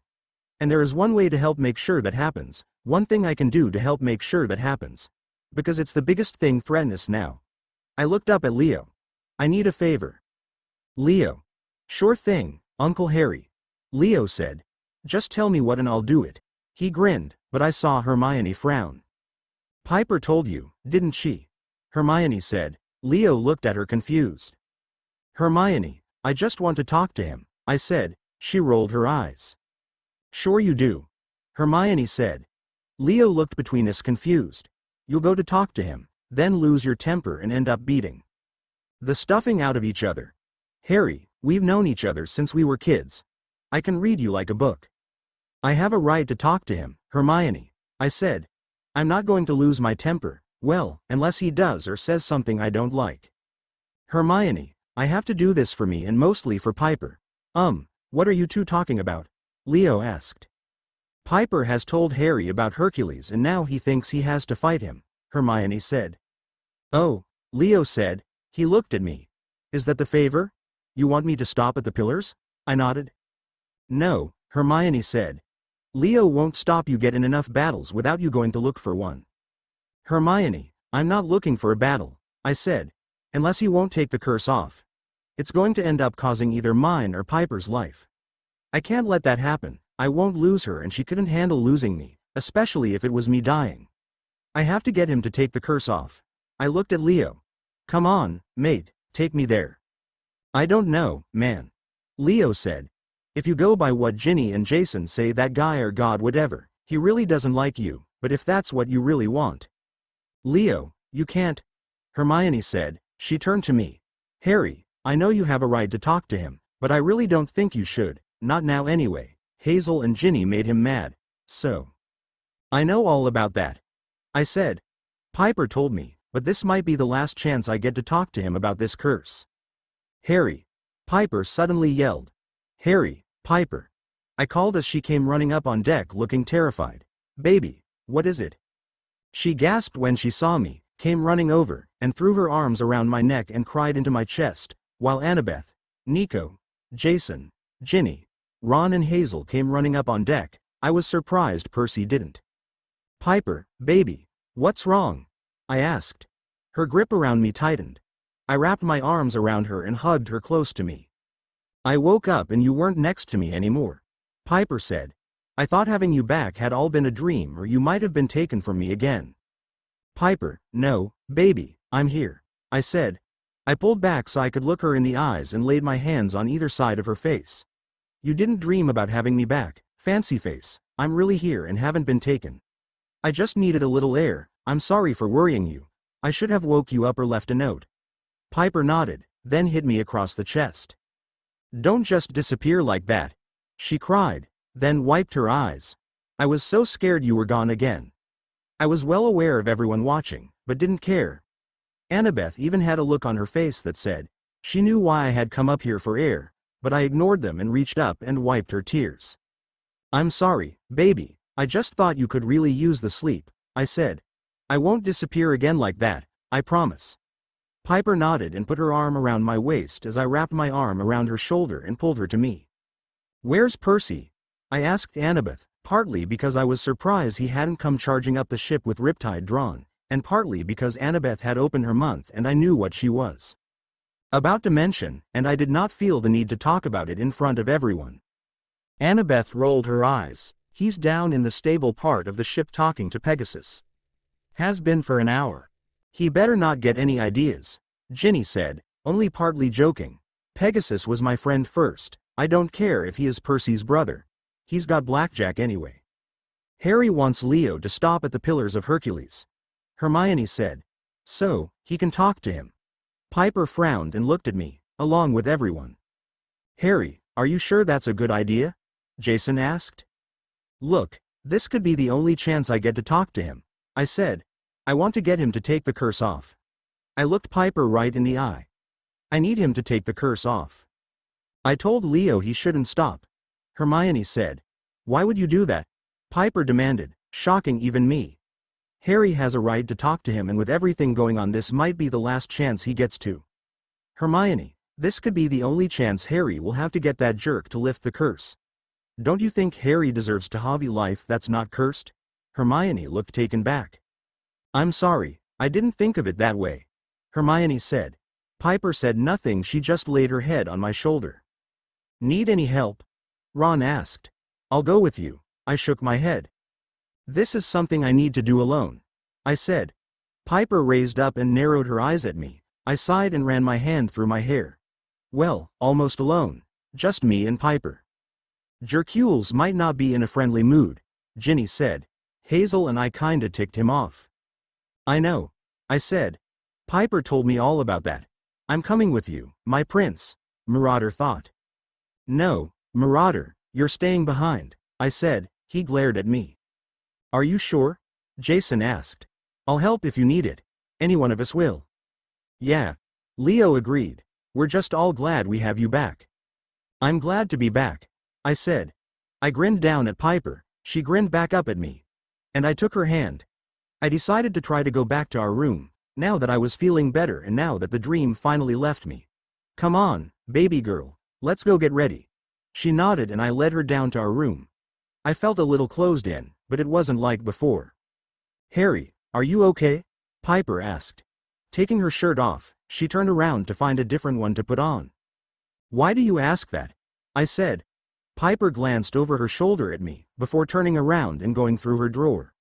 And there is one way to help make sure that happens, one thing I can do to help make sure that happens. Because it's the biggest thing threatening us now." I looked up at Leo. "I need a favor." Leo. "Sure thing, Uncle Harry," Leo said. "Just tell me what and I'll do it." He grinned, but I saw Hermione frown. "Piper told you, didn't she?" Hermione said. Leo looked at her confused. "Hermione, I just want to talk to him," I said. She rolled her eyes. "Sure you do," Hermione said. Leo looked between us confused. "You'll go to talk to him, then lose your temper and end up beating the stuffing out of each other. Harry, we've known each other since we were kids. I can read you like a book." I have a right to talk to him, Hermione, I said. I'm not going to lose my temper, well, unless he does or says something I don't like. Hermione, I have to do this for me and mostly for Piper. What are you two talking about? Leo asked. Piper has told Harry about Hercules and now he thinks he has to fight him, Hermione said. Oh, Leo said. He looked at me. Is that the favor? You want me to stop at the pillars? I nodded. No, Hermione said. Leo won't stop you get in enough battles without you going to look for one. Hermione, I'm not looking for a battle, I said. Unless he won't take the curse off. It's going to end up causing either mine or Piper's life. I can't let that happen. I won't lose her and she couldn't handle losing me, especially if it was me dying. I have to get him to take the curse off. I looked at Leo. Come on, mate, take me there. I don't know, man. Leo said. If you go by what Ginny and Jason say, that guy or God whatever, he really doesn't like you, but if that's what you really want. Leo, you can't. Hermione said. She turned to me. Harry, I know you have a right to talk to him, but I really don't think you should, not now anyway. Hazel and Ginny made him mad, so. I know all about that. I said. Piper told me, but this might be the last chance I get to talk to him about this curse. Harry. Piper suddenly yelled. Harry, Piper. I called as she came running up on deck looking terrified. Baby, what is it? She gasped when she saw me, came running over, and threw her arms around my neck and cried into my chest, while Annabeth, Nico, Jason, Ginny, Ron and Hazel came running up on deck. I was surprised Percy didn't. Piper, baby, what's wrong? I asked. Her grip around me tightened. I wrapped my arms around her and hugged her close to me. I woke up and you weren't next to me anymore, Piper said. I thought having you back had all been a dream or you might have been taken from me again. Piper, no, baby, I'm here, I said. I pulled back so I could look her in the eyes and laid my hands on either side of her face. You didn't dream about having me back, fancy face. I'm really here and haven't been taken. I just needed a little air. I'm sorry for worrying you. I should have woke you up or left a note. Piper nodded, then hit me across the chest. Don't just disappear like that, she cried, then wiped her eyes. I was so scared you were gone again. I was well aware of everyone watching, but didn't care. Annabeth even had a look on her face that said, she knew why I had come up here for air, but I ignored them and reached up and wiped her tears. I'm sorry, baby, I just thought you could really use the sleep, I said. I won't disappear again like that, I promise. Piper nodded and put her arm around my waist as I wrapped my arm around her shoulder and pulled her to me. Where's Percy? I asked Annabeth, partly because I was surprised he hadn't come charging up the ship with Riptide drawn, and partly because Annabeth had opened her month and I knew what she was about to mention, and I did not feel the need to talk about it in front of everyone. Annabeth rolled her eyes. He's down in the stable part of the ship talking to Pegasus. Has been for an hour. He better not get any ideas, Ginny said, only partly joking. Pegasus was my friend first. I don't care if he is Percy's brother. He's got blackjack anyway. Harry wants Leo to stop at the Pillars of Hercules, Hermione said. So, he can talk to him. Piper frowned and looked at me, along with everyone. Harry, are you sure that's a good idea? Jason asked. Look, this could be the only chance I get to talk to him, I said. I want to get him to take the curse off. I looked Piper right in the eye. I need him to take the curse off. I told Leo he shouldn't stop, Hermione said. Why would you do that? Piper demanded, shocking even me. Harry has a right to talk to him, and with everything going on, this might be the last chance he gets to. Hermione, this could be the only chance Harry will have to get that jerk to lift the curse. Don't you think Harry deserves to have a life that's not cursed? Hermione looked taken back. I'm sorry, I didn't think of it that way, Hermione said. Piper said nothing, she just laid her head on my shoulder. Need any help? Ron asked. I'll go with you, I shook my head. This is something I need to do alone, I said. Piper raised up and narrowed her eyes at me. I sighed and ran my hand through my hair. Well, almost alone. Just me and Piper. Hercules might not be in a friendly mood, Ginny said. Hazel and I kinda ticked him off. I know, I said. Piper told me all about that. I'm coming with you, my prince, Marauder thought. No, Marauder, you're staying behind, I said. He glared at me. Are you sure? Jason asked. I'll help if you need it. Any one of us will. Yeah. Leo agreed. We're just all glad we have you back. I'm glad to be back, I said. I grinned down at Piper, she grinned back up at me. And I took her hand. I decided to try to go back to our room, now that I was feeling better and now that the dream finally left me. Come on, baby girl, let's go get ready. She nodded and I led her down to our room. I felt a little closed in, but it wasn't like before. Harry, are you okay? Piper asked. Taking her shirt off, she turned around to find a different one to put on. Why do you ask that? I said. Piper glanced over her shoulder at me, before turning around and going through her drawer.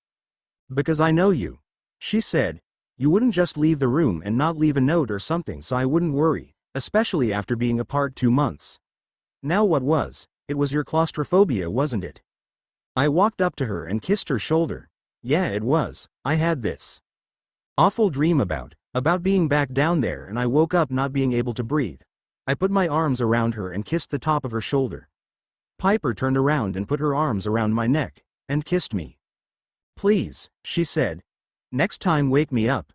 Because I know you. She said. You wouldn't just leave the room and not leave a note or something, so I wouldn't worry, especially after being apart 2 months. Now what was? It was your claustrophobia, wasn't it? I walked up to her and kissed her shoulder. Yeah, it was. I had this awful dream about being back down there and I woke up not being able to breathe. I put my arms around her and kissed the top of her shoulder. Piper turned around and put her arms around my neck, and kissed me. Please, she said. Next time wake me up.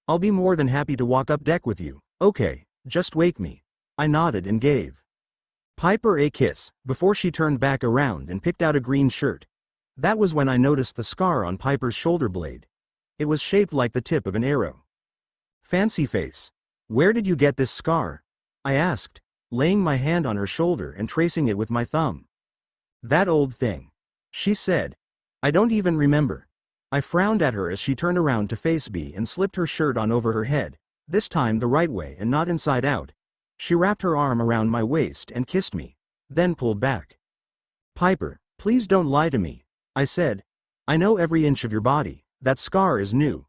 I'll be more than happy to walk up deck with you. Okay, just wake me. I nodded and gave Piper a kiss, before she turned back around and picked out a green shirt. That was when I noticed the scar on Piper's shoulder blade. It was shaped like the tip of an arrow. Fancy face. Where did you get this scar? I asked, laying my hand on her shoulder and tracing it with my thumb. That old thing. She said. I don't even remember. I frowned at her as she turned around to face me and slipped her shirt on over her head, this time the right way and not inside out. She wrapped her arm around my waist and kissed me, then pulled back. Piper, please don't lie to me, I said. I know every inch of your body, that scar is new.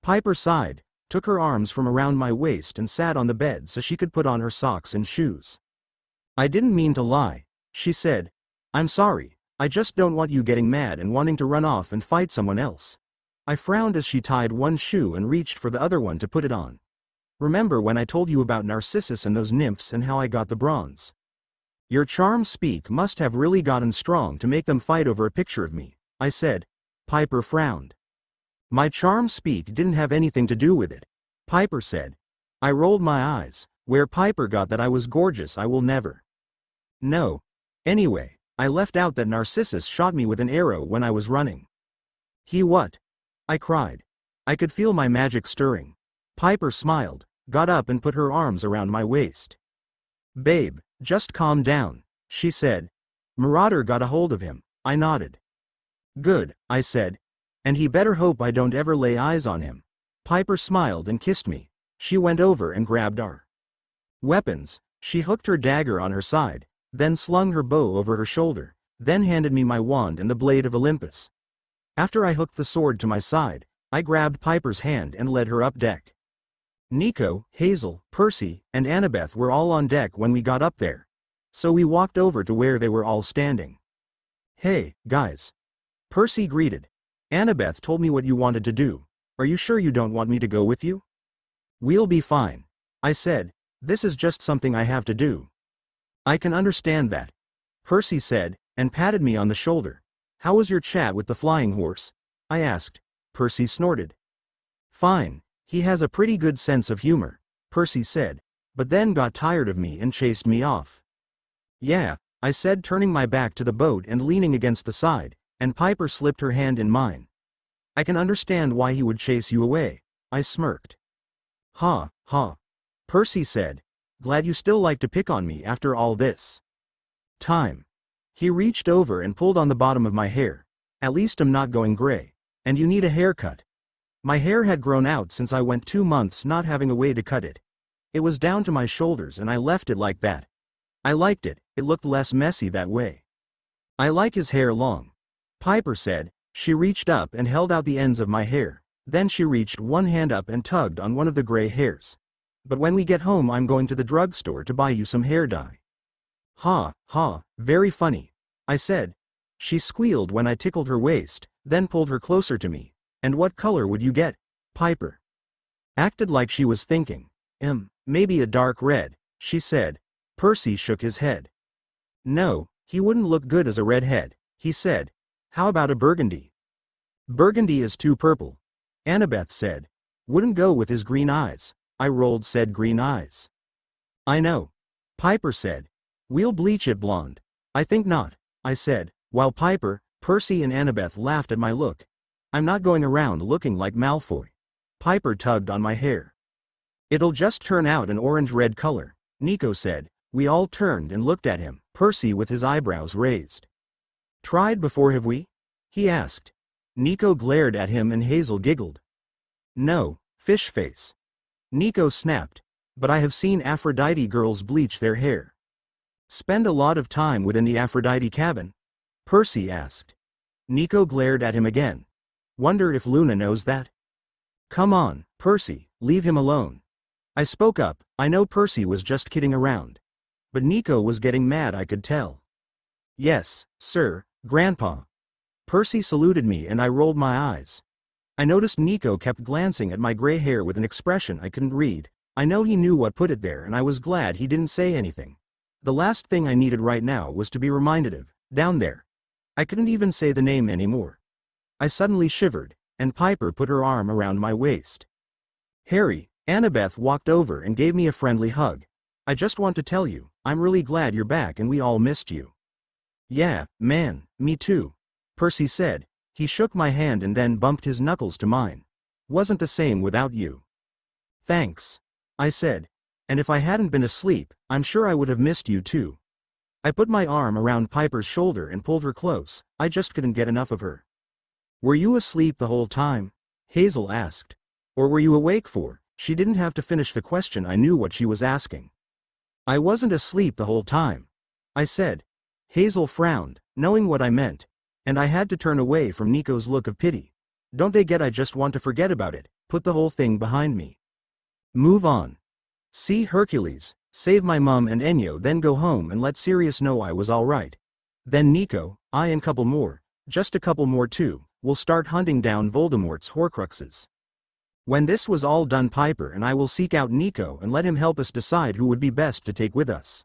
Piper sighed, took her arms from around my waist and sat on the bed so she could put on her socks and shoes. I didn't mean to lie, she said. I'm sorry, I just don't want you getting mad and wanting to run off and fight someone else. I frowned as she tied one shoe and reached for the other one to put it on. Remember when I told you about Narcissus and those nymphs and how I got the bronze? Your charm speak must have really gotten strong to make them fight over a picture of me, I said. Piper frowned. My charm speak didn't have anything to do with it, Piper said. I rolled my eyes. Where Piper got that I was gorgeous I will never know. Anyway, I left out that Narcissus shot me with an arrow when I was running. He what? I cried. I could feel my magic stirring. Piper smiled, got up and put her arms around my waist. Babe, just calm down, she said. Marauder got a hold of him. I nodded. Good, I said. And he better hope I don't ever lay eyes on him. Piper smiled and kissed me. She went over and grabbed our weapons. She hooked her dagger on her side, then slung her bow over her shoulder, then handed me my wand and the blade of Olympus. After I hooked the sword to my side, I grabbed Piper's hand and led her up deck. Nico, Hazel, Percy, and Annabeth were all on deck when we got up there. So we walked over to where they were all standing. Hey, guys. Percy greeted. Annabeth told me what you wanted to do. Are you sure you don't want me to go with you? We'll be fine, I said. This is just something I have to do. I can understand that, Percy said, and patted me on the shoulder. How was your chat with the flying horse? I asked. Percy snorted. Fine, he has a pretty good sense of humor, Percy said, but then got tired of me and chased me off. Yeah, I said, turning my back to the boat and leaning against the side, and Piper slipped her hand in mine. I can understand why he would chase you away, I smirked. Ha, ha, Percy said. Glad you still like to pick on me after all this time. He reached over and pulled on the bottom of my hair. At least I'm not going gray. And you need a haircut. My hair had grown out since I went 2 months not having a way to cut it. It was down to my shoulders and I left it like that. I liked it, it looked less messy that way. I like his hair long, Piper said. She reached up and held out the ends of my hair. Then she reached one hand up and tugged on one of the gray hairs. But when we get home I'm going to the drugstore to buy you some hair dye. Ha, ha, very funny, I said. She squealed when I tickled her waist, then pulled her closer to me. And what color would you get? Piper acted like she was thinking. Maybe a dark red, she said. Percy shook his head. No, he wouldn't look good as a redhead, he said. How about a burgundy? Burgundy is too purple. Annabeth said. Wouldn't go with his green eyes. I rolled said green eyes. I know. Piper said. We'll bleach it blonde. I think not, I said, while Piper, Percy and Annabeth laughed at my look. I'm not going around looking like Malfoy. Piper tugged on my hair. It'll just turn out an orange-red color, Nico said. We all turned and looked at him, Percy with his eyebrows raised. Tried before have we? He asked. Nico glared at him and Hazel giggled. No, fish face. Nico snapped. But I have seen Aphrodite girls bleach their hair. Spend a lot of time within the Aphrodite cabin? Percy asked. Nico glared at him again. Wonder if Luna knows that? Come on, Percy, leave him alone. I spoke up. I know Percy was just kidding around. But Nico was getting mad, I could tell. Yes, sir, Grandpa. Percy saluted me and I rolled my eyes. I noticed Nico kept glancing at my gray hair with an expression I couldn't read. I know he knew what put it there and I was glad he didn't say anything. The last thing I needed right now was to be reminded of, down there. I couldn't even say the name anymore. I suddenly shivered, and Piper put her arm around my waist. Harry, Annabeth walked over and gave me a friendly hug. I just want to tell you, I'm really glad you're back and we all missed you. Yeah, man, me too. Percy said. He shook my hand and then bumped his knuckles to mine. Wasn't the same without you. Thanks. I said. And if I hadn't been asleep, I'm sure I would have missed you too. I put my arm around Piper's shoulder and pulled her close. I just couldn't get enough of her. Were you asleep the whole time? Hazel asked. Or were you awake for? She didn't have to finish the question. I knew what she was asking. I wasn't asleep the whole time, I said. Hazel frowned, knowing what I meant. And I had to turn away from Nico's look of pity. Don't they get I just want to forget about it, put the whole thing behind me. Move on. See Hercules, save my mum and Enyo, then go home and let Sirius know I was alright. Then Nico, I and couple more, just a couple more too, will start hunting down Voldemort's Horcruxes. When this was all done, Piper and I will seek out Nico and let him help us decide who would be best to take with us.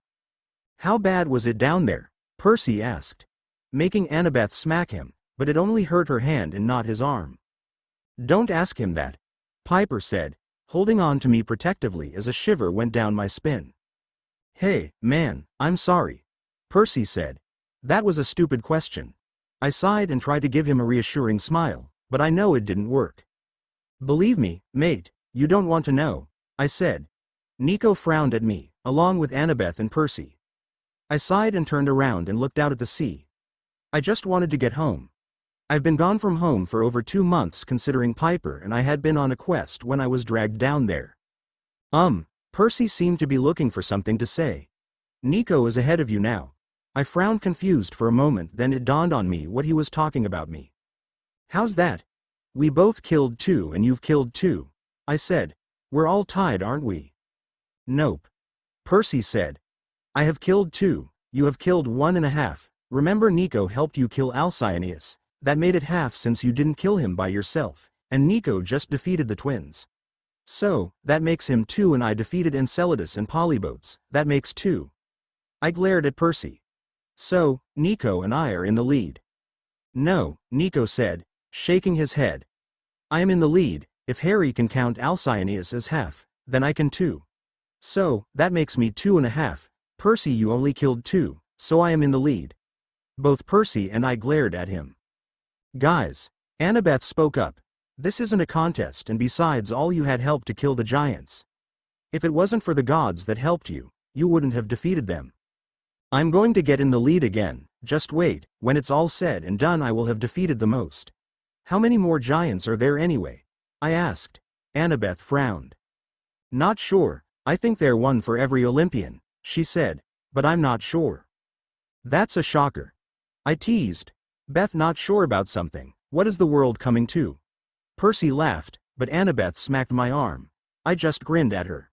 How bad was it down there? Percy asked. Making Annabeth smack him, but it only hurt her hand and not his arm. Don't ask him that, Piper said, holding on to me protectively as a shiver went down my spine. Hey, man, I'm sorry, Percy said. That was a stupid question. I sighed and tried to give him a reassuring smile, but I know it didn't work. Believe me, mate, you don't want to know, I said. Nico frowned at me, along with Annabeth and Percy. I sighed and turned around and looked out at the sea. I just wanted to get home. I've been gone from home for over 2 months considering Piper and I had been on a quest when I was dragged down there. Percy seemed to be looking for something to say. Nico is ahead of you now. I frowned confused for a moment, then it dawned on me what he was talking about me. How's that? We both killed 2 and you've killed 2, I said. We're all tied, aren't we? Nope. Percy said. I have killed 2, you have killed 1.5. Remember Nico helped you kill Alcyoneus. That made it half since you didn't kill him by yourself, and Nico just defeated the twins. So, that makes him 2 and I defeated Enceladus and Polybotes, that makes 2. I glared at Percy. So, Nico and I are in the lead. No, Nico said, shaking his head. I am in the lead. If Harry can count Alcyoneus as half, then I can too. So, that makes me 2.5. Percy, you only killed 2, so I am in the lead. Both Percy and I glared at him. Guys, Annabeth spoke up. This isn't a contest, and besides all you had helped to kill the giants. If it wasn't for the gods that helped you, you wouldn't have defeated them. I'm going to get in the lead again, just wait, when it's all said and done I will have defeated the most. How many more giants are there anyway? I asked. Annabeth frowned. Not sure, I think they're one for every Olympian, she said, but I'm not sure. That's a shocker. I teased. Beth not sure about something, what is the world coming to? Percy laughed, but Annabeth smacked my arm. I just grinned at her.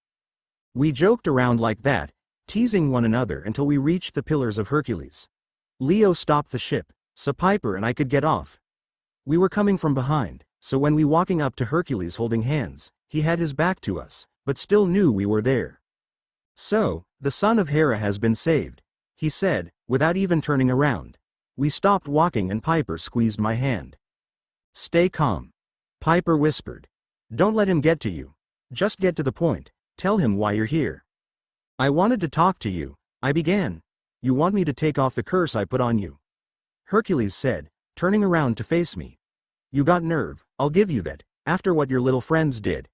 We joked around like that, teasing one another until we reached the Pillars of Hercules. Leo stopped the ship, so Piper and I could get off. We were coming from behind, so when we walking up to Hercules holding hands, he had his back to us, but still knew we were there. So, the son of Hera has been saved, he said, without even turning around. We stopped walking and Piper squeezed my hand. Stay calm. Piper whispered. Don't let him get to you. Just get to the point. Tell him why you're here. I wanted to talk to you, I began. You want me to take off the curse I put on you? Hercules said, turning around to face me. You got nerve, I'll give you that, after what your little friends did.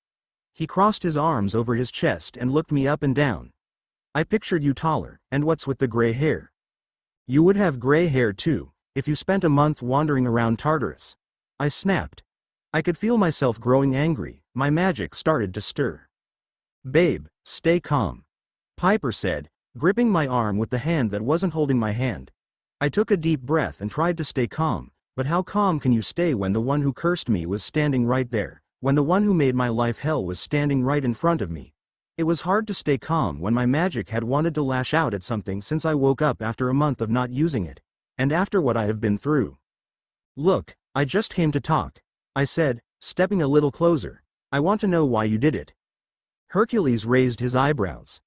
He crossed his arms over his chest and looked me up and down. I pictured you taller, and what's with the gray hair? You would have gray hair too, if you spent a month wandering around Tartarus. I snapped. I could feel myself growing angry, my magic started to stir. Babe, stay calm. Piper said, gripping my arm with the hand that wasn't holding my hand. I took a deep breath and tried to stay calm, but how calm can you stay when the one who cursed me was standing right there, when the one who made my life hell was standing right in front of me? It was hard to stay calm when my magic had wanted to lash out at something since I woke up after a month of not using it, and after what I have been through. Look, I just came to talk, I said, stepping a little closer. I want to know why you did it. Hercules raised his eyebrows.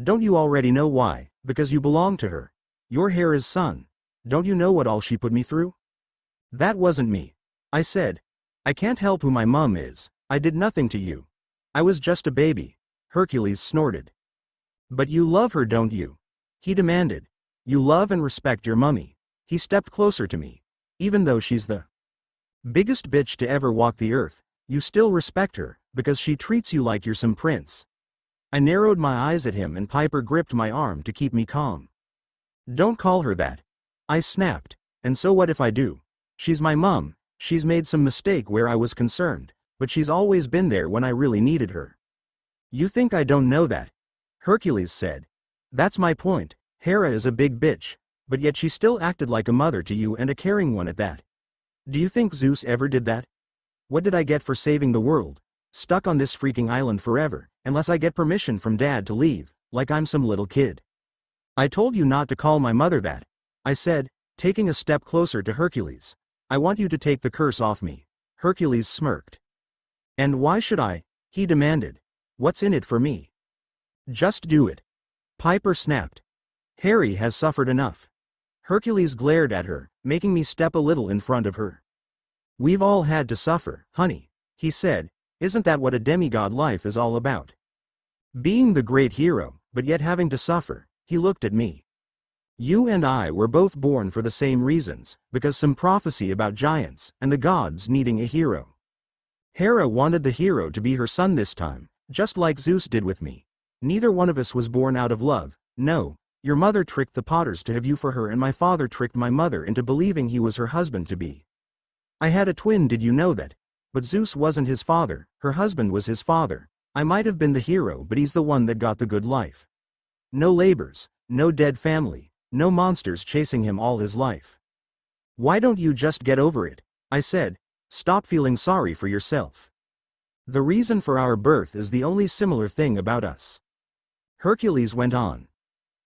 Don't you already know why? Because you belong to her. You're Hera's son. Don't you know what all she put me through? That wasn't me, I said. I can't help who my mom is. I did nothing to you. I was just a baby. Hercules snorted. But you love her, don't you? He demanded. You love and respect your mummy. He stepped closer to me. Even though she's the biggest bitch to ever walk the earth, you still respect her, because she treats you like you're some prince. I narrowed my eyes at him and Piper gripped my arm to keep me calm. Don't call her that. I snapped. And so what if I do? She's my mom. She's made some mistake where I was concerned, but she's always been there when I really needed her. You think I don't know that? Hercules said. That's my point. Hera is a big bitch, but yet she still acted like a mother to you and a caring one at that. Do you think Zeus ever did that? What did I get for saving the world? Stuck on this freaking island forever, unless I get permission from Dad to leave, like I'm some little kid. I told you not to call my mother that, I said, taking a step closer to Hercules. I want you to take the curse off me. Hercules smirked. And why should I? He demanded. What's in it for me? Just do it. Piper snapped. Harry has suffered enough. Hercules glared at her, making me step a little in front of her. We've all had to suffer, honey, he said. Isn't that what a demigod life is all about? Being the great hero, but yet having to suffer. He looked at me. You and I were both born for the same reasons, because some prophecy about giants, and the gods needing a hero. Hera wanted the hero to be her son this time, just like Zeus did with me. Neither one of us was born out of love, no. Your mother tricked the Potters to have you for her and my father tricked my mother into believing he was her husband-to-be. I had a twin, did you know that? But Zeus wasn't his father, her husband was his father. I might have been the hero, but he's the one that got the good life. No labors, no dead family, no monsters chasing him all his life. Why don't you just get over it? I said. Stop feeling sorry for yourself. The reason for our birth is the only similar thing about us. Hercules went on.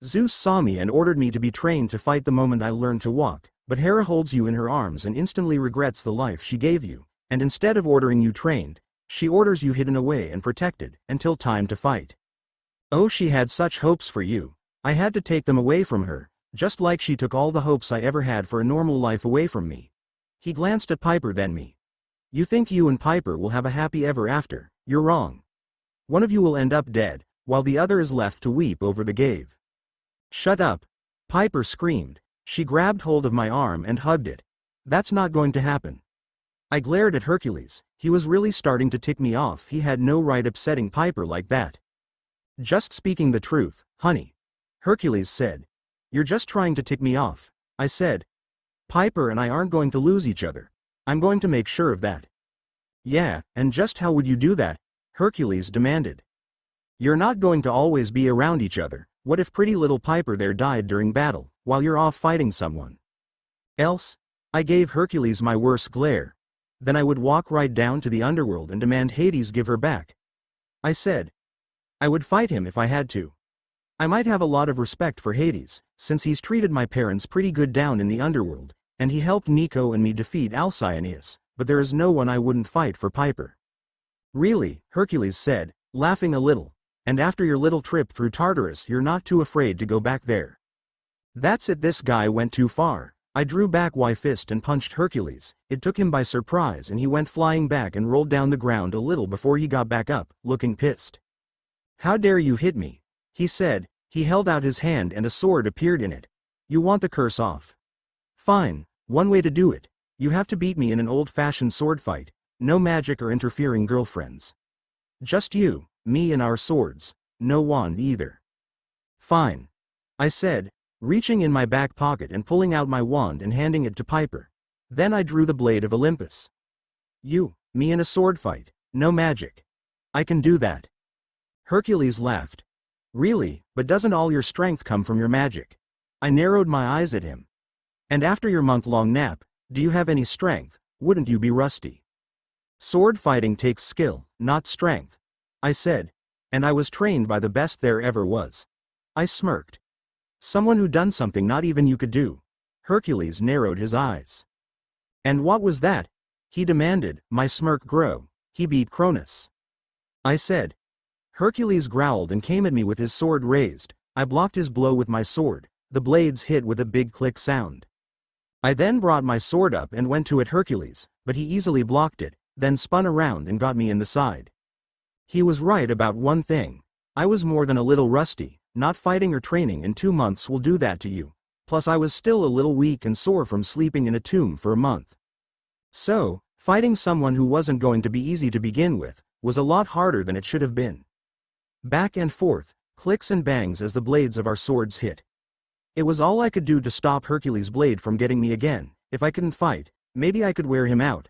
Zeus saw me and ordered me to be trained to fight the moment I learned to walk, but Hera holds you in her arms and instantly regrets the life she gave you. And instead of ordering you trained, she orders you hidden away and protected, until time to fight. Oh, she had such hopes for you. I had to take them away from her, just like she took all the hopes I ever had for a normal life away from me. He glanced at Piper then me. You think you and Piper will have a happy ever after? You're wrong. One of you will end up dead, while the other is left to weep over the grave. Shut up. Piper screamed. She grabbed hold of my arm and hugged it. That's not going to happen. I glared at Hercules. He was really starting to tick me off. He had no right upsetting Piper like that. Just speaking the truth, honey. Hercules said. You're just trying to tick me off, I said. Piper and I aren't going to lose each other. I'm going to make sure of that. Yeah, and just how would you do that? Hercules demanded. You're not going to always be around each other. What if pretty little Piper there died during battle, while you're off fighting someone else? I gave Hercules my worst glare. Then I would walk right down to the underworld and demand Hades give her back. I said. I would fight him if I had to. I might have a lot of respect for Hades, since he's treated my parents pretty good down in the underworld, and he helped Nico and me defeat Alcyoneus, but there is no one I wouldn't fight for Piper. Really, Hercules said, laughing a little, and after your little trip through Tartarus you're not too afraid to go back there. That's it, this guy went too far. I drew back my fist and punched Hercules. It took him by surprise and he went flying back and rolled down the ground a little before he got back up, looking pissed. "How dare you hit me?" he said. He held out his hand and a sword appeared in it. "You want the curse off? Fine, one way to do it. You have to beat me in an old-fashioned sword fight. No magic or interfering girlfriends. Just you, me and our swords. No wand either." "Fine," I said, reaching in my back pocket and pulling out my wand and handing it to Piper. Then I drew the blade of Olympus. Me in a sword fight, no magic. I can do that." Hercules laughed. "Really, but doesn't all your strength come from your magic?" I narrowed my eyes at him. "And after your month-long nap, do you have any strength? Wouldn't you be rusty?" "Sword fighting takes skill, not strength," I said. "And I was trained by the best there ever was." I smirked. "Someone who done something not even you could do." Hercules narrowed his eyes. "And what was that?" he demanded. My smirk grew. "He beat Cronus," I said. Hercules growled and came at me with his sword raised. I blocked his blow with my sword. The blades hit with a big click sound. I then brought my sword up and went to hit Hercules, but he easily blocked it, then spun around and got me in the side. He was right about one thing. I was more than a little rusty. Not fighting or training in 2 months will do that to you. Plus I was still a little weak and sore from sleeping in a tomb for a month. So, fighting someone who wasn't going to be easy to begin with, was a lot harder than it should have been. Back and forth, clicks and bangs as the blades of our swords hit. It was all I could do to stop Hercules' blade from getting me again. If I couldn't fight, maybe I could wear him out.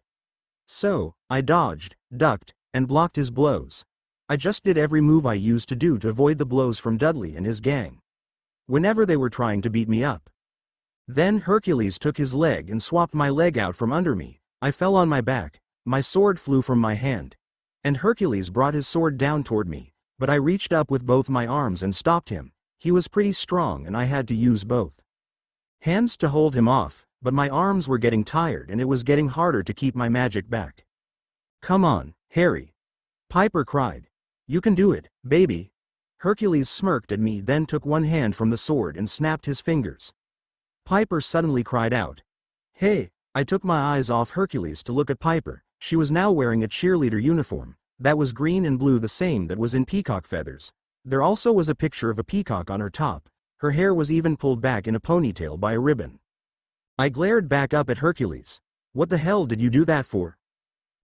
So, I dodged, ducked, and blocked his blows. I just did every move I used to do to avoid the blows from Dudley and his gang whenever they were trying to beat me up. Then Hercules took his leg and swapped my leg out from under me. I fell on my back, my sword flew from my hand. And Hercules brought his sword down toward me, but I reached up with both my arms and stopped him. He was pretty strong and I had to use both hands to hold him off, but my arms were getting tired and it was getting harder to keep my magic back. "Come on, Harry," Piper cried. "You can do it, baby." Hercules smirked at me, then took one hand from the sword and snapped his fingers. Piper suddenly cried out, "Hey!" I took my eyes off Hercules to look at Piper. She was now wearing a cheerleader uniform that was green and blue, the same that was in peacock feathers. There also was a picture of a peacock on her top. Her hair was even pulled back in a ponytail by a ribbon. I glared back up at Hercules. "What the hell did you do that for?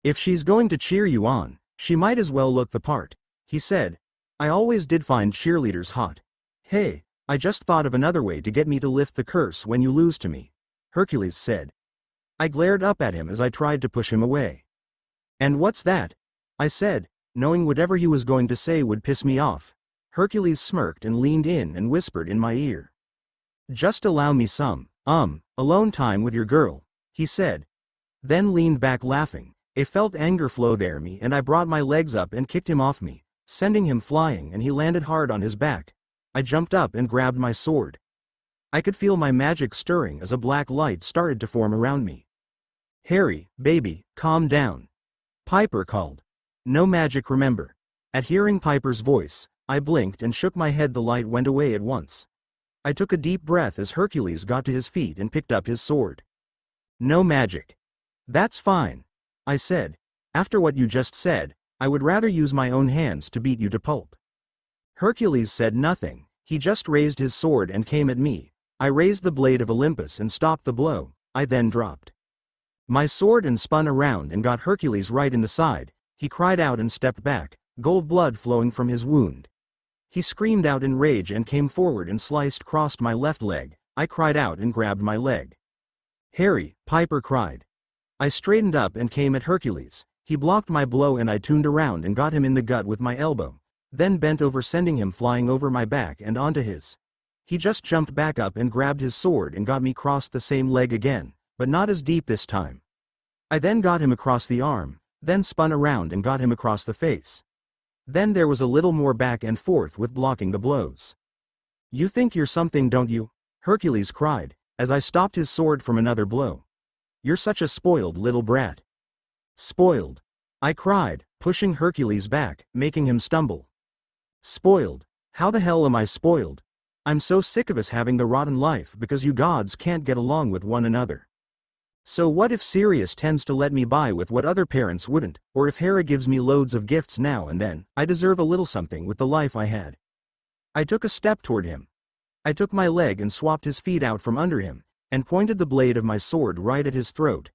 If she's going to cheer you on, she might as well look the part," he said. "I always did find cheerleaders hot." "Hey, I just thought of another way to get me to lift the curse when you lose to me," Hercules said. I glared up at him as I tried to push him away. "And what's that?" I said, knowing whatever he was going to say would piss me off. Hercules smirked and leaned in and whispered in my ear. "Just allow me some, alone time with your girl," he said. Then leaned back laughing. I felt anger flow there me and I brought my legs up and kicked him off me, sending him flying, and he landed hard on his back. I jumped up and grabbed my sword. I could feel my magic stirring as a black light started to form around me. "Harry, baby, calm down," Piper called. "No magic, remember." At hearing Piper's voice, I blinked and shook my head. The light went away at once. I took a deep breath as Hercules got to his feet and picked up his sword. "No magic." "That's fine," I said. "After what you just said, I would rather use my own hands to beat you to pulp." Hercules said nothing. He just raised his sword and came at me. I raised the blade of Olympus and stopped the blow. I then dropped my sword and spun around and got Hercules right in the side. He cried out and stepped back, gold blood flowing from his wound. He screamed out in rage and came forward and crossed my left leg. I cried out and grabbed my leg. "Harry," Piper cried. I straightened up and came at Hercules. He blocked my blow and I tuned around and got him in the gut with my elbow, then bent over, sending him flying over my back and onto his. He just jumped back up and grabbed his sword and got me crossed the same leg again, but not as deep this time. I then got him across the arm, then spun around and got him across the face. Then there was a little more back and forth with blocking the blows. "You think you're something, don't you?" Hercules cried, as I stopped his sword from another blow. "You're such a spoiled little brat." "Spoiled?" I cried, pushing Hercules back, making him stumble. "Spoiled? How the hell am I spoiled?" I'm so sick of us having the rotten life because you gods can't get along with one another. So what if Sirius tends to let me by with what other parents wouldn't, or if Hera gives me loads of gifts now and then? I deserve a little something with the life I had. I took a step toward him. I took my leg and swapped his feet out from under him, and pointed the blade of my sword right at his throat.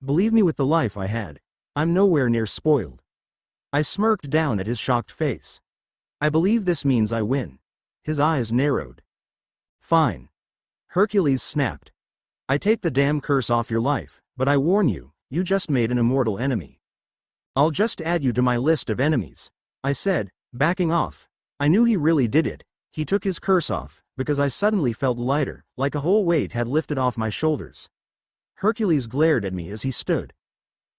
Believe me, with the life I had, I'm nowhere near spoiled. I smirked down at his shocked face. I believe this means I win. His eyes narrowed. Fine. Hercules snapped. I take the damn curse off your life, but I warn you, you just made an immortal enemy. I'll just add you to my list of enemies, I said, backing off. I knew he really did it. He took his curse off, because I suddenly felt lighter, like a whole weight had lifted off my shoulders. Hercules glared at me as he stood.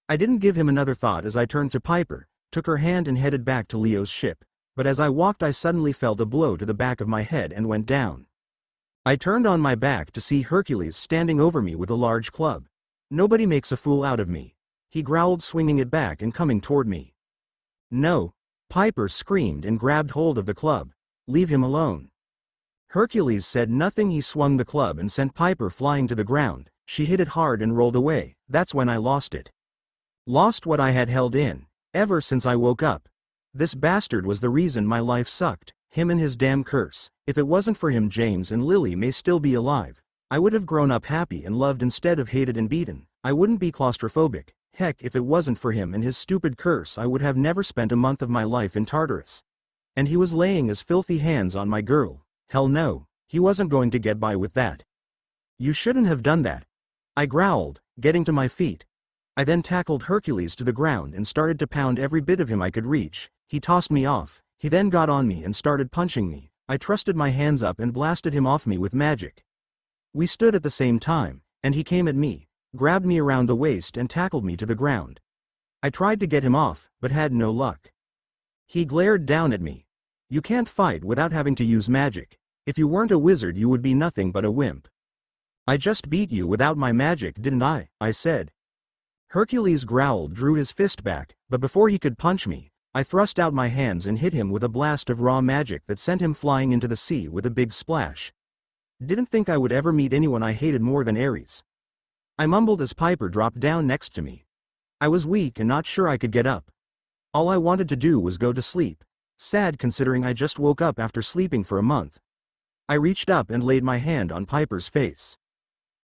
I didn't give him another thought as I turned to Piper, took her hand and headed back to Leo's ship, but as I walked I suddenly felt a blow to the back of my head and went down. I turned on my back to see Hercules standing over me with a large club. Nobody makes a fool out of me, he growled, swinging it back and coming toward me. No, Piper screamed and grabbed hold of the club. Leave him alone. Hercules said nothing. He swung the club and sent Piper flying to the ground. She hit it hard and rolled away. That's when I lost it. Lost what I had held in, ever since I woke up. This bastard was the reason my life sucked, him and his damn curse. If it wasn't for him, James and Lily may still be alive. I would have grown up happy and loved instead of hated and beaten. I wouldn't be claustrophobic. Heck, if it wasn't for him and his stupid curse, I would have never spent a month of my life in Tartarus. And he was laying his filthy hands on my girl. Hell no, he wasn't going to get by with that. You shouldn't have done that, I growled, getting to my feet. I then tackled Hercules to the ground and started to pound every bit of him I could reach. He tossed me off. He then got on me and started punching me. I thrusted my hands up and blasted him off me with magic. We stood at the same time, and he came at me, grabbed me around the waist and tackled me to the ground. I tried to get him off, but had no luck. He glared down at me. You can't fight without having to use magic. If you weren't a wizard you would be nothing but a wimp. I just beat you without my magic, didn't I? I said. Hercules growled, drew his fist back, but before he could punch me, I thrust out my hands and hit him with a blast of raw magic that sent him flying into the sea with a big splash. Didn't think I would ever meet anyone I hated more than Ares. I mumbled as Piper dropped down next to me. I was weak and not sure I could get up. All I wanted to do was go to sleep. Sad considering I just woke up after sleeping for a month. I reached up and laid my hand on Piper's face.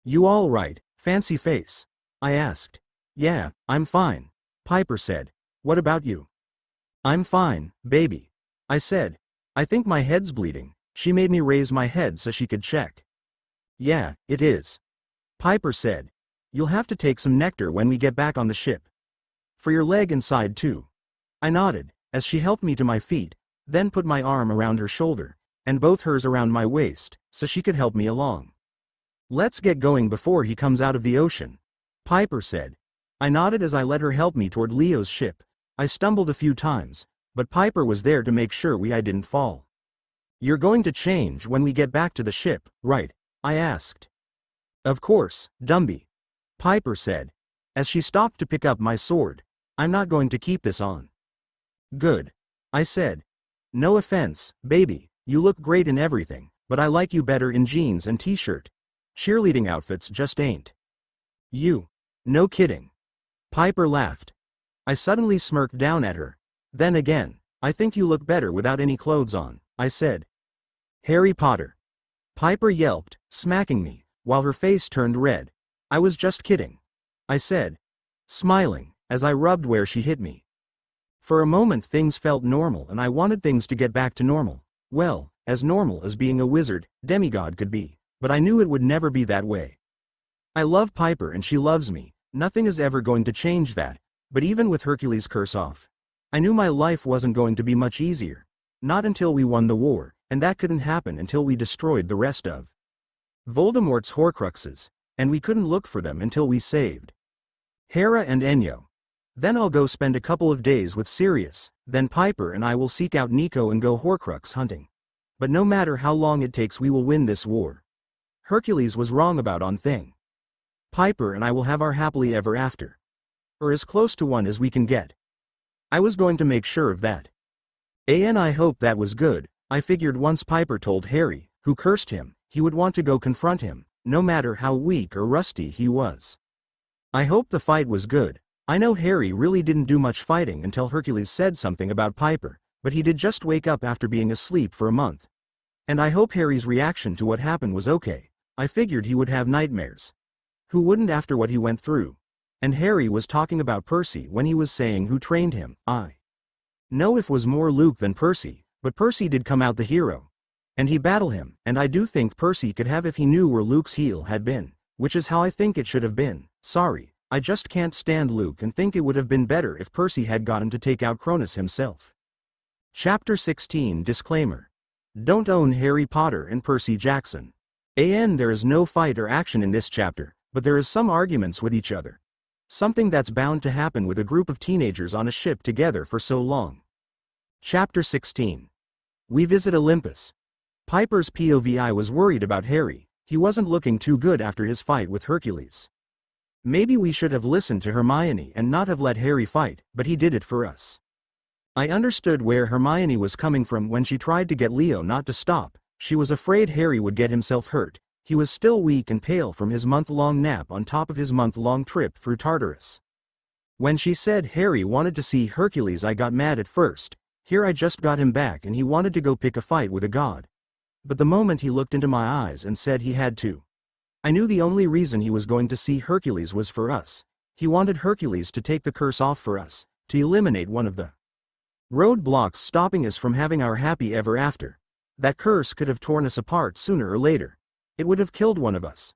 You all right, fancy face? I asked. Yeah, I'm fine, Piper said. What about you? I'm fine, baby, I said. I think my head's bleeding. She made me raise my head so she could check. Yeah, it is, Piper said. You'll have to take some nectar when we get back on the ship. For your leg and side too. I nodded, as she helped me to my feet, then put my arm around her shoulder, and both hers around my waist, so she could help me along. Let's get going before he comes out of the ocean, Piper said. I nodded as I let her help me toward Leo's ship. I stumbled a few times, but Piper was there to make sure I didn't fall. You're going to change when we get back to the ship, right? I asked. Of course, Dumby, Piper said, as she stopped to pick up my sword. I'm not going to keep this on. Good, I said. No offense, baby, you look great in everything, but I like you better in jeans and t-shirt. Cheerleading outfits just ain't. You. No kidding. Piper laughed. I suddenly smirked down at her. Then again, I think you look better without any clothes on, I said. Harry Potter. Piper yelped, smacking me, while her face turned red. I was just kidding, I said, smiling, as I rubbed where she hit me. For a moment things felt normal and I wanted things to get back to normal. Well, as normal as being a wizard, demigod could be, but I knew it would never be that way. I love Piper and she loves me, nothing is ever going to change that, but even with Hercules' curse off, I knew my life wasn't going to be much easier. Not until we won the war, and that couldn't happen until we destroyed the rest of Voldemort's Horcruxes, and we couldn't look for them until we saved Hera and Enyo. Then I'll go spend a couple of days with Sirius, then Piper and I will seek out Nico and go Horcrux hunting. But no matter how long it takes we will win this war. Hercules was wrong about one thing. Piper and I will have our happily ever after. Or as close to one as we can get. I was going to make sure of that. And I hope that was good, I figured once Piper told Harry, who cursed him, he would want to go confront him, no matter how weak or rusty he was. I hope the fight was good. I know Harry really didn't do much fighting until Hercules said something about Piper, but he did just wake up after being asleep for a month. And I hope Harry's reaction to what happened was okay. I figured he would have nightmares. Who wouldn't after what he went through? And Harry was talking about Percy when he was saying who trained him. I know if was more Luke than Percy, but Percy did come out the hero. And he battled him, and I do think Percy could have if he knew where Luke's heel had been, which is how I think it should have been. Sorry, I just can't stand Luke and think it would have been better if Percy had gotten to take out Cronus himself. Chapter 16 Disclaimer. Don't own Harry Potter and Percy Jackson. There is no fight or action in this chapter, but there is some arguments with each other. Something that's bound to happen with a group of teenagers on a ship together for so long. Chapter 16. We visit Olympus. Piper's POV was worried about Harry. He wasn't looking too good after his fight with Hercules. Maybe we should have listened to Hermione and not have let Harry fight, but he did it for us. I understood where Hermione was coming from when she tried to get Leo not to stop. She was afraid Harry would get himself hurt. He was still weak and pale from his month-long nap on top of his month-long trip through Tartarus. When she said Harry wanted to see Hercules, I got mad at first. Here I just got him back and he wanted to go pick a fight with a god. But the moment he looked into my eyes and said he had to, I knew the only reason he was going to see Hercules was for us. He wanted Hercules to take the curse off for us, to eliminate one of the roadblocks stopping us from having our happy ever after. That curse could have torn us apart sooner or later. It would have killed one of us.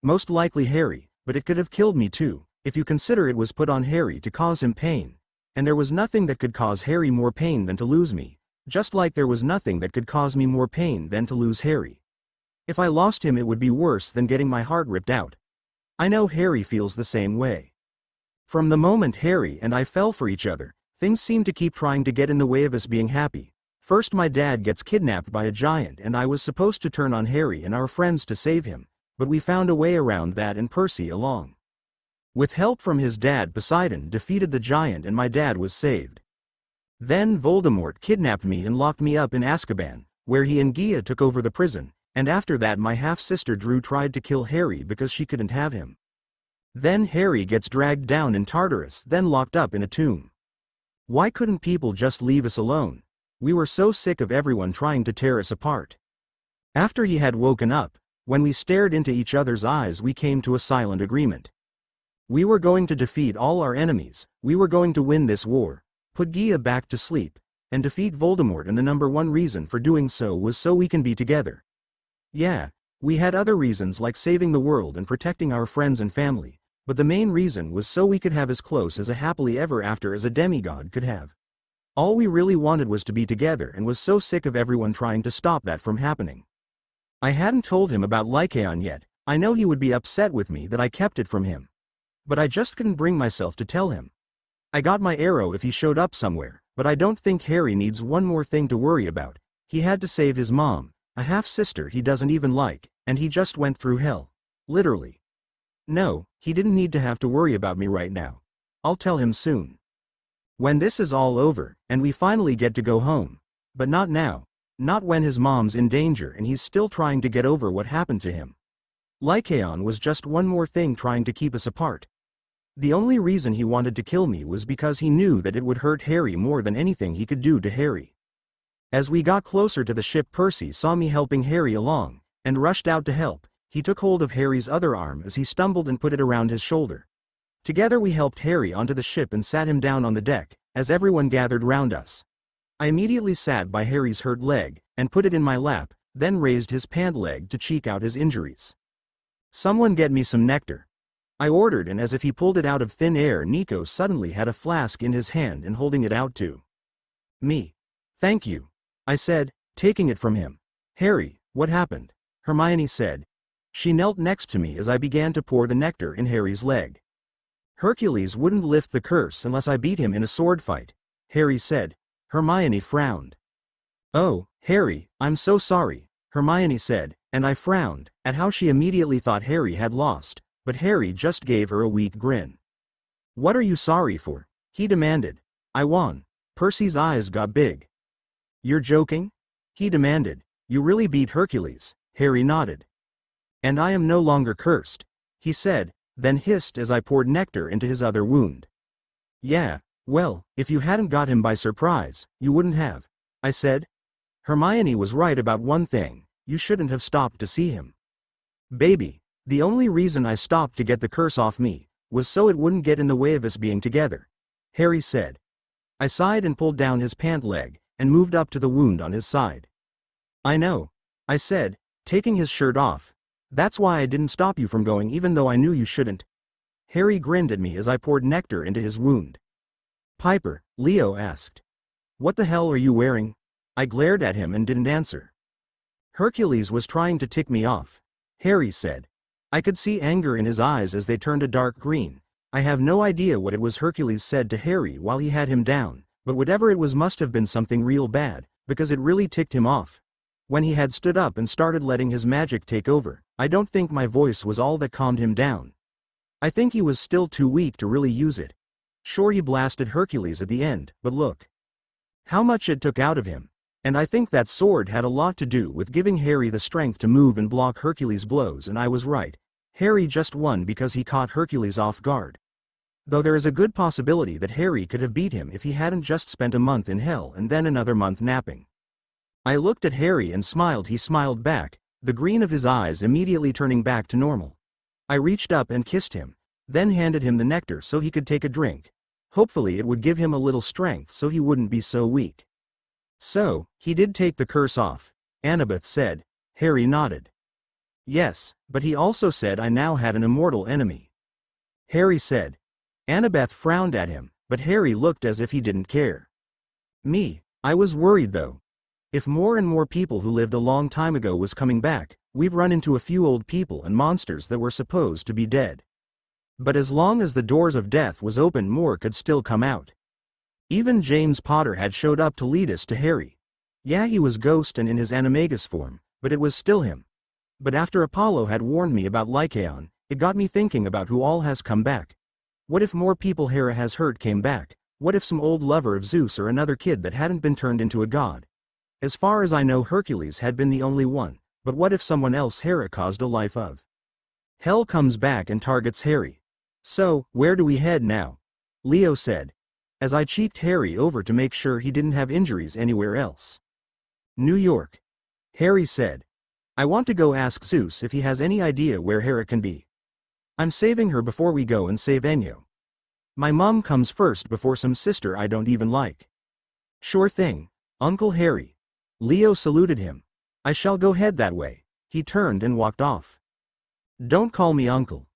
Most likely Harry, but it could have killed me too, if you consider it was put on Harry to cause him pain. And there was nothing that could cause Harry more pain than to lose me, just like there was nothing that could cause me more pain than to lose Harry. If I lost him, it would be worse than getting my heart ripped out. I know Harry feels the same way. From the moment Harry and I fell for each other, things seemed to keep trying to get in the way of us being happy. First, my dad gets kidnapped by a giant and I was supposed to turn on Harry and our friends to save him, but we found a way around that and Percy along with help from his dad Poseidon defeated the giant and my dad was saved. Then Voldemort kidnapped me and locked me up in Azkaban, where he and Gia took over the prison, and after that my half-sister Drew tried to kill Harry because she couldn't have him. Then Harry gets dragged down in Tartarus, then locked up in a tomb. Why couldn't people just leave us alone? We were so sick of everyone trying to tear us apart. After he had woken up, when we stared into each other's eyes, we came to a silent agreement. We were going to defeat all our enemies, we were going to win this war, put Gia back to sleep, and defeat Voldemort, and the number one reason for doing so was so we can be together. Yeah, we had other reasons like saving the world and protecting our friends and family, but the main reason was so we could have as close as a happily ever after as a demigod could have. All we really wanted was to be together and was so sick of everyone trying to stop that from happening. I hadn't told him about Lycaon yet. I know he would be upset with me that I kept it from him. But I just couldn't bring myself to tell him. I got my arrow if he showed up somewhere, but I don't think Harry needs one more thing to worry about. He had to save his mom, a half-sister he doesn't even like, and he just went through hell. Literally. No, he didn't need to have to worry about me right now. I'll tell him soon. When this is all over, and we finally get to go home. But not now. Not when his mom's in danger and he's still trying to get over what happened to him. Lycaon was just one more thing trying to keep us apart. The only reason he wanted to kill me was because he knew that it would hurt Harry more than anything he could do to Harry. As we got closer to the ship, Percy saw me helping Harry along, and rushed out to help. He took hold of Harry's other arm as he stumbled and put it around his shoulder. Together we helped Harry onto the ship and sat him down on the deck, as everyone gathered round us. I immediately sat by Harry's hurt leg, and put it in my lap, then raised his pant leg to check out his injuries. Someone get me some nectar. I ordered, and as if he pulled it out of thin air, Nico suddenly had a flask in his hand and holding it out to me. Thank you, I said, taking it from him. Harry, what happened? Hermione said. She knelt next to me as I began to pour the nectar in Harry's leg. Hercules wouldn't lift the curse unless I beat him in a sword fight, Harry said. Hermione frowned. Oh, Harry, I'm so sorry, Hermione said, and I frowned at how she immediately thought Harry had lost, but Harry just gave her a weak grin. What are you sorry for? He demanded. I won. Percy's eyes got big. You're joking? He demanded. You really beat Hercules, Harry nodded. And I am no longer cursed, he said, then hissed as I poured nectar into his other wound. Yeah, well, if you hadn't got him by surprise, you wouldn't have, I said. Hermione was right about one thing, you shouldn't have stopped to see him. Baby, the only reason I stopped to get the curse off me was so it wouldn't get in the way of us being together, Harry said. I sighed and pulled down his pant leg and moved up to the wound on his side. I know, I said, taking his shirt off. That's why I didn't stop you from going even though I knew you shouldn't. Harry grinned at me as I poured nectar into his wound. Piper, Leo asked. What the hell are you wearing? I glared at him and didn't answer. Hercules was trying to tick me off, Harry said. I could see anger in his eyes as they turned a dark green. I have no idea what it was Hercules said to Harry while he had him down, but whatever it was must have been something real bad, because it really ticked him off. When he had stood up and started letting his magic take over, I don't think my voice was all that calmed him down. I think he was still too weak to really use it. Sure, he blasted Hercules at the end, but look how much it took out of him. And I think that sword had a lot to do with giving Harry the strength to move and block Hercules' blows, and I was right. Harry just won because he caught Hercules off guard. Though there is a good possibility that Harry could have beat him if he hadn't just spent a month in hell and then another month napping. I looked at Harry and smiled. He smiled back, the green of his eyes immediately turning back to normal. I reached up and kissed him, then handed him the nectar so he could take a drink. Hopefully it would give him a little strength so he wouldn't be so weak. So, he did take the curse off, Annabeth said. Harry nodded. Yes, but he also said I now had an immortal enemy, Harry said. Annabeth frowned at him, but Harry looked as if he didn't care. Me, I was worried though. If more and more people who lived a long time ago was coming back, we've run into a few old people and monsters that were supposed to be dead. But as long as the doors of death was open, more could still come out. Even James Potter had showed up to lead us to Harry. Yeah, he was Ghost and in his animagus form, but it was still him. But after Apollo had warned me about Lycaon, it got me thinking about who all has come back. What if more people Hera has hurt came back? What if some old lover of Zeus or another kid that hadn't been turned into a god? As far as I know, Hercules had been the only one, but what if someone else Hera caused a life of? Hell comes back and targets Harry. So, where do we head now? Leo said, as I cheeked Harry over to make sure he didn't have injuries anywhere else. New York, Harry said. I want to go ask Zeus if he has any idea where Hera can be. I'm saving her before we go and save Enyo. My mom comes first before some sister I don't even like. Sure thing, Uncle Harry. Leo saluted him. I shall go head that way. He turned and walked off. Don't call me uncle,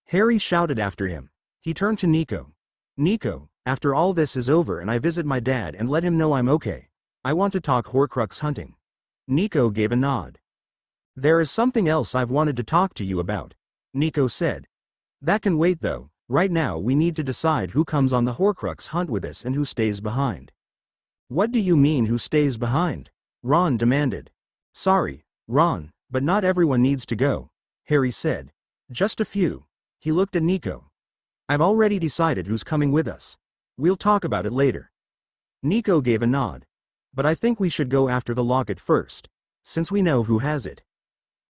Harry shouted after him. He turned to Nico. Nico, after all this is over and I visit my dad and let him know I'm okay, I want to talk Horcrux hunting. Nico gave a nod. There is something else I've wanted to talk to you about, Nico said. That can wait though. Right now we need to decide who comes on the Horcrux hunt with us and who stays behind. What do you mean who stays behind? Ron demanded. Sorry, Ron, but not everyone needs to go, Harry said. Just a few. He looked at Nico. I've already decided who's coming with us. We'll talk about it later. Nico gave a nod. But I think we should go after the locket first, since we know who has it.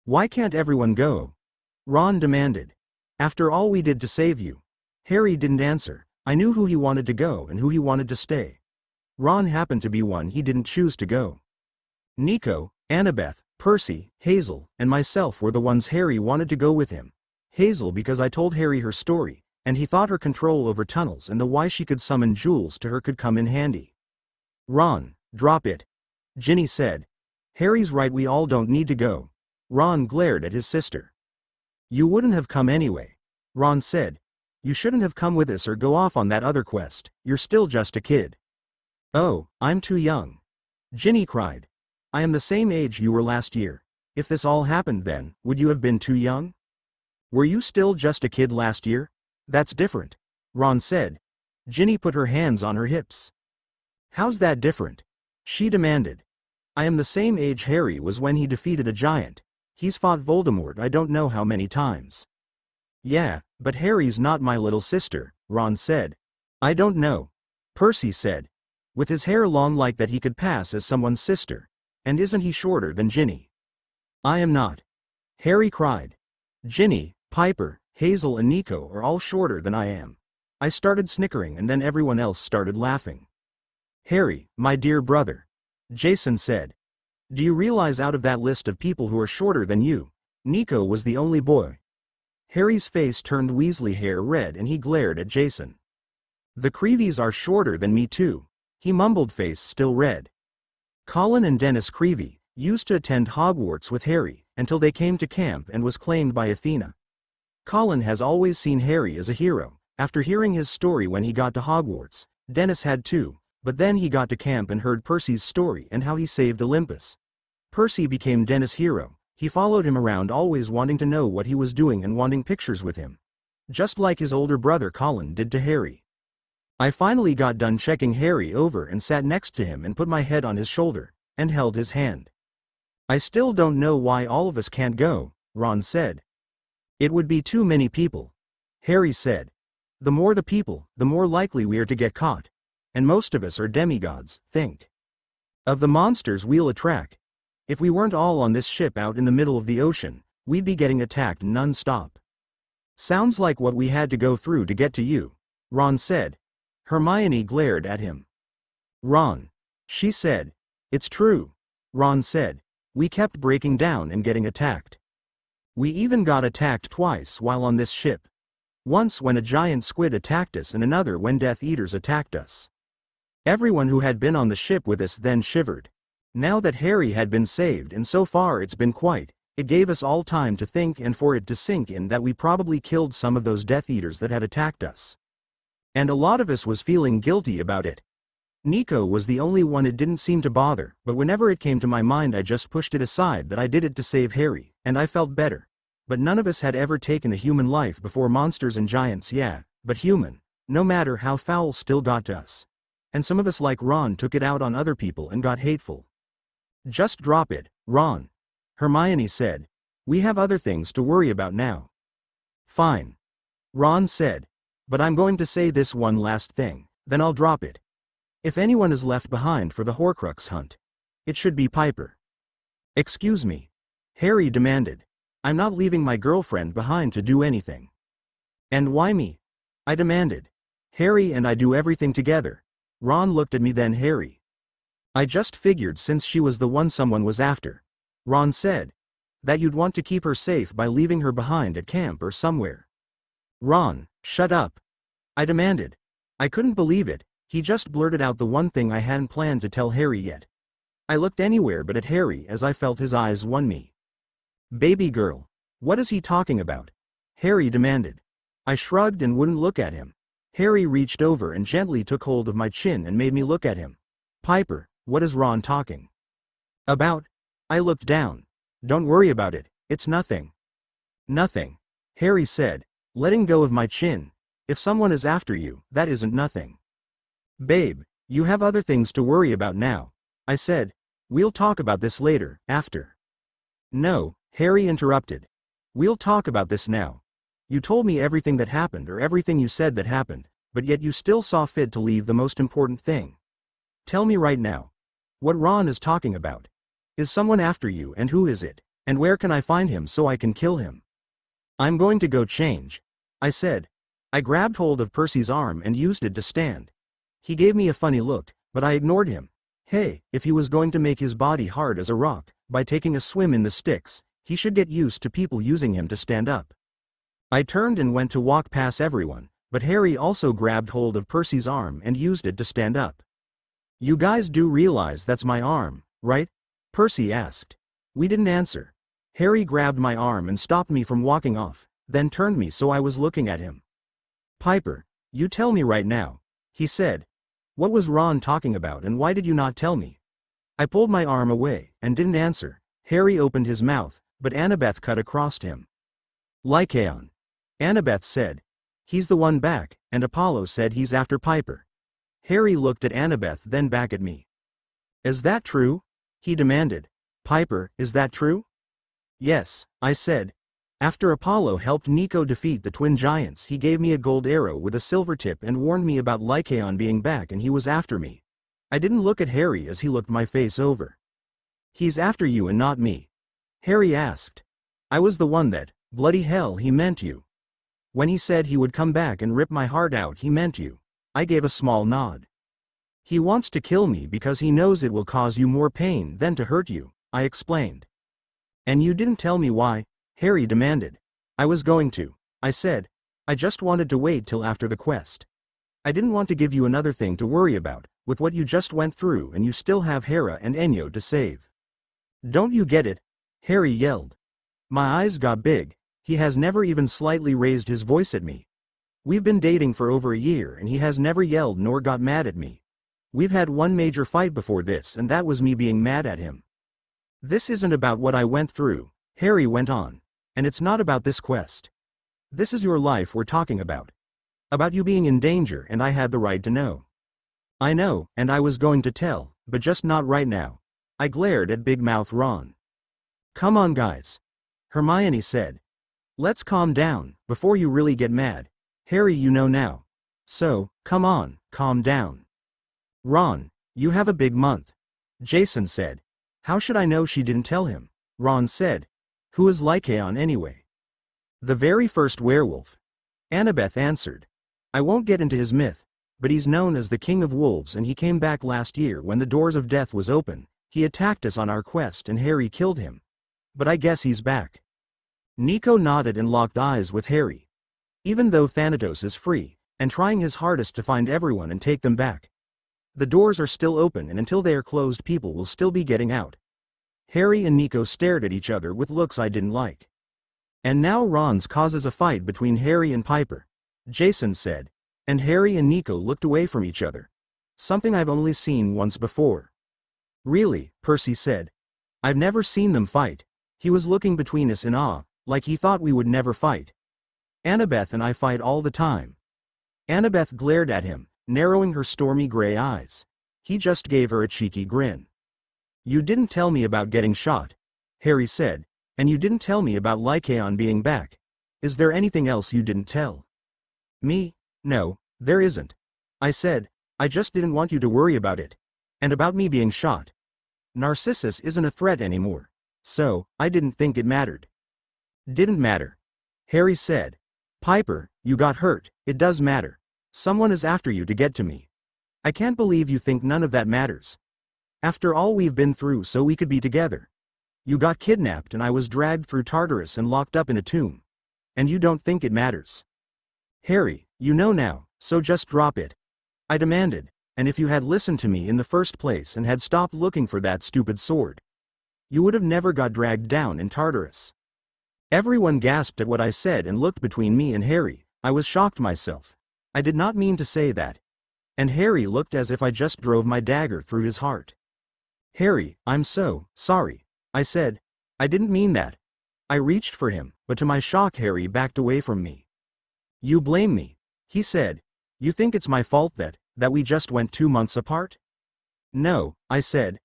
Why can't everyone go? Ron demanded. After all we did to save you. Harry didn't answer. I knew who he wanted to go and who he wanted to stay. Ron happened to be one he didn't choose to go. Nico, Annabeth, Percy, Hazel, and myself were the ones Harry wanted to go with him. Hazel because I told Harry her story, and he thought her control over tunnels and the why she could summon jewels to her could come in handy. Ron, drop it, Ginny said. Harry's right, we all don't need to go. Ron glared at his sister. You wouldn't have come anyway, Ron said. You shouldn't have come with us or go off on that other quest, you're still just a kid. Oh, I'm too young, Ginny cried. I am the same age you were last year. If this all happened then, would you have been too young? Were you still just a kid last year? That's different, Ron said. Ginny put her hands on her hips. How's that different? She demanded. I am the same age Harry was when he defeated a giant. He's fought Voldemort I don't know how many times. Yeah, but Harry's not my little sister, Ron said. I don't know, Percy said. With his hair long like that he could pass as someone's sister. And isn't he shorter than Ginny? I am not. Harry cried. Ginny, Piper, Hazel and Nico are all shorter than I am. I started snickering and then everyone else started laughing. Harry, my dear brother. Jason said. Do you realize out of that list of people who are shorter than you, Nico was the only boy? Harry's face turned Weasley hair red and he glared at Jason. The Creevies are shorter than me too, he mumbled, face still red. Colin and Dennis Creevy used to attend Hogwarts with Harry until they came to camp and was claimed by Athena. Colin has always seen Harry as a hero. After hearing his story when he got to Hogwarts, Dennis had too, but then he got to camp and heard Percy's story and how he saved Olympus. Percy became Dennis' hero. He followed him around always wanting to know what he was doing and wanting pictures with him. Just like his older brother Colin did to Harry. I finally got done checking Harry over and sat next to him and put my head on his shoulder, and held his hand. I still don't know why all of us can't go, Ron said. It would be too many people. Harry said. The more the people, the more likely we are to get caught. And most of us are demigods, think. Of the monsters we'll attract. If we weren't all on this ship out in the middle of the ocean, we'd be getting attacked non-stop. Sounds like what we had to go through to get to you, Ron said. Hermione glared at him. Ron. She said. It's true. Ron said. We kept breaking down and getting attacked. We even got attacked twice while on this ship. Once when a giant squid attacked us and another when Death Eaters attacked us. Everyone who had been on the ship with us then shivered. Now that Harry had been saved, and so far it's been quite, it gave us all time to think and for it to sink in that we probably killed some of those Death Eaters that had attacked us. And a lot of us was feeling guilty about it. Nico was the only one it didn't seem to bother, but whenever it came to my mind I just pushed it aside that I did it to save Harry, and I felt better. But none of us had ever taken a human life before. Monsters and giants, yeah, but human, no matter how foul, still got to us. And some of us like Ron took it out on other people and got hateful. Just drop it, Ron. Hermione said. We have other things to worry about now. Fine. Ron said. But I'm going to say this one last thing, then I'll drop it. If anyone is left behind for the Horcrux hunt, it should be Piper. Excuse me. Harry demanded. I'm not leaving my girlfriend behind to do anything. And why me? I demanded. Harry and I do everything together. Ron looked at me, then Harry. I just figured since she was the one someone was after, Ron said, that you'd want to keep her safe by leaving her behind at camp or somewhere. Ron, shut up. I demanded. I couldn't believe it, he just blurted out the one thing I hadn't planned to tell Harry yet. I looked anywhere but at Harry as I felt his eyes won me. Baby girl, what is he talking about? Harry demanded. I shrugged and wouldn't look at him. Harry reached over and gently took hold of my chin and made me look at him. Piper, what is Ron talking about? I looked down. Don't worry about it, it's nothing. Nothing. Harry said, letting go of my chin. If someone is after you, that isn't nothing. Babe, you have other things to worry about now. I said. We'll talk about this later, after. No, Harry interrupted. We'll talk about this now. You told me everything that happened or everything you said that happened, but yet you still saw fit to leave the most important thing. Tell me right now. What Ron is talking about. Is someone after you, and who is it? And where can I find him so I can kill him? I'm going to go change. I said. I grabbed hold of Percy's arm and used it to stand. He gave me a funny look, but I ignored him. Hey, if he was going to make his body hard as a rock, by taking a swim in the Styx, he should get used to people using him to stand up. I turned and went to walk past everyone, but Harry also grabbed hold of Percy's arm and used it to stand up. You guys do realize that's my arm, right? Percy asked. We didn't answer. Harry grabbed my arm and stopped me from walking off, then turned me so I was looking at him. Piper, you tell me right now, he said. What was Ron talking about and why did you not tell me? I pulled my arm away and didn't answer. Harry opened his mouth, but Annabeth cut across him. Lycaon. Annabeth said. He's the one back, and Apollo said he's after Piper. Harry looked at Annabeth then back at me. Is that true? He demanded. Piper, is that true? Yes, I said. After Apollo helped Nico defeat the twin giants, he gave me a gold arrow with a silver tip and warned me about Lycaon being back and he was after me. I didn't look at Harry as he looked my face over. He's after you and not me. Harry asked. I was the one that, bloody hell, he meant you. When he said he would come back and rip my heart out, he meant you. I gave a small nod. He wants to kill me because he knows it will cause you more pain than to hurt you, I explained. And you didn't tell me why? Harry demanded. I was going to, I said. I just wanted to wait till after the quest. I didn't want to give you another thing to worry about, with what you just went through and you still have Hera and Enyo to save. Don't you get it? Harry yelled. My eyes got big. He has never even slightly raised his voice at me. We've been dating for over a year and he has never yelled nor got mad at me. We've had one major fight before this and that was me being mad at him. This isn't about what I went through, Harry went on. And it's not about this quest. This is your life we're talking about. About you being in danger and I had the right to know. I know, and I was going to tell, but just not right now. I glared at Big Mouth Ron. Come on guys. Hermione said. Let's calm down, before you really get mad. Harry, you know now. So, come on, calm down. Ron, you have a big month. Jason said. How should I know she didn't tell him? Ron said. Who is Lycaon anyway? The very first werewolf. Annabeth answered. I won't get into his myth, but he's known as the King of Wolves and he came back last year when the doors of death was open. He attacked us on our quest and Harry killed him. But I guess he's back. Nico nodded and locked eyes with Harry. Even though Thanatos is free, and trying his hardest to find everyone and take them back, the doors are still open and until they are closed people will still be getting out. Harry and Nico stared at each other with looks I didn't like. And now Ron's causes a fight between Harry and Piper, Jason said, and Harry and Nico looked away from each other. Something I've only seen once before. Really, Percy said. I've never seen them fight. He was looking between us in awe, like he thought we would never fight. Annabeth and I fight all the time. Annabeth glared at him, narrowing her stormy gray eyes. He just gave her a cheeky grin. You didn't tell me about getting shot, Harry said, and you didn't tell me about Lycaon being back. Is there anything else you didn't tell? Me? No, there isn't. I said, I just didn't want you to worry about it. And about me being shot. Narcissus isn't a threat anymore. So, I didn't think it mattered. Didn't matter. Harry said. Piper, you got hurt, it does matter. Someone is after you to get to me. I can't believe you think none of that matters. After all we've been through so we could be together. You got kidnapped and I was dragged through Tartarus and locked up in a tomb. And you don't think it matters. Harry, you know now, so just drop it. I demanded, and if you had listened to me in the first place and had stopped looking for that stupid sword, you would have never got dragged down in Tartarus. Everyone gasped at what I said and looked between me and Harry. I was shocked myself. I did not mean to say that. And Harry looked as if I just drove my dagger through his heart. Harry, I'm so sorry, I said. I didn't mean that. I reached for him, but to my shock Harry backed away from me. You blame me, he said. You think it's my fault that we just went 2 months apart? No, I said.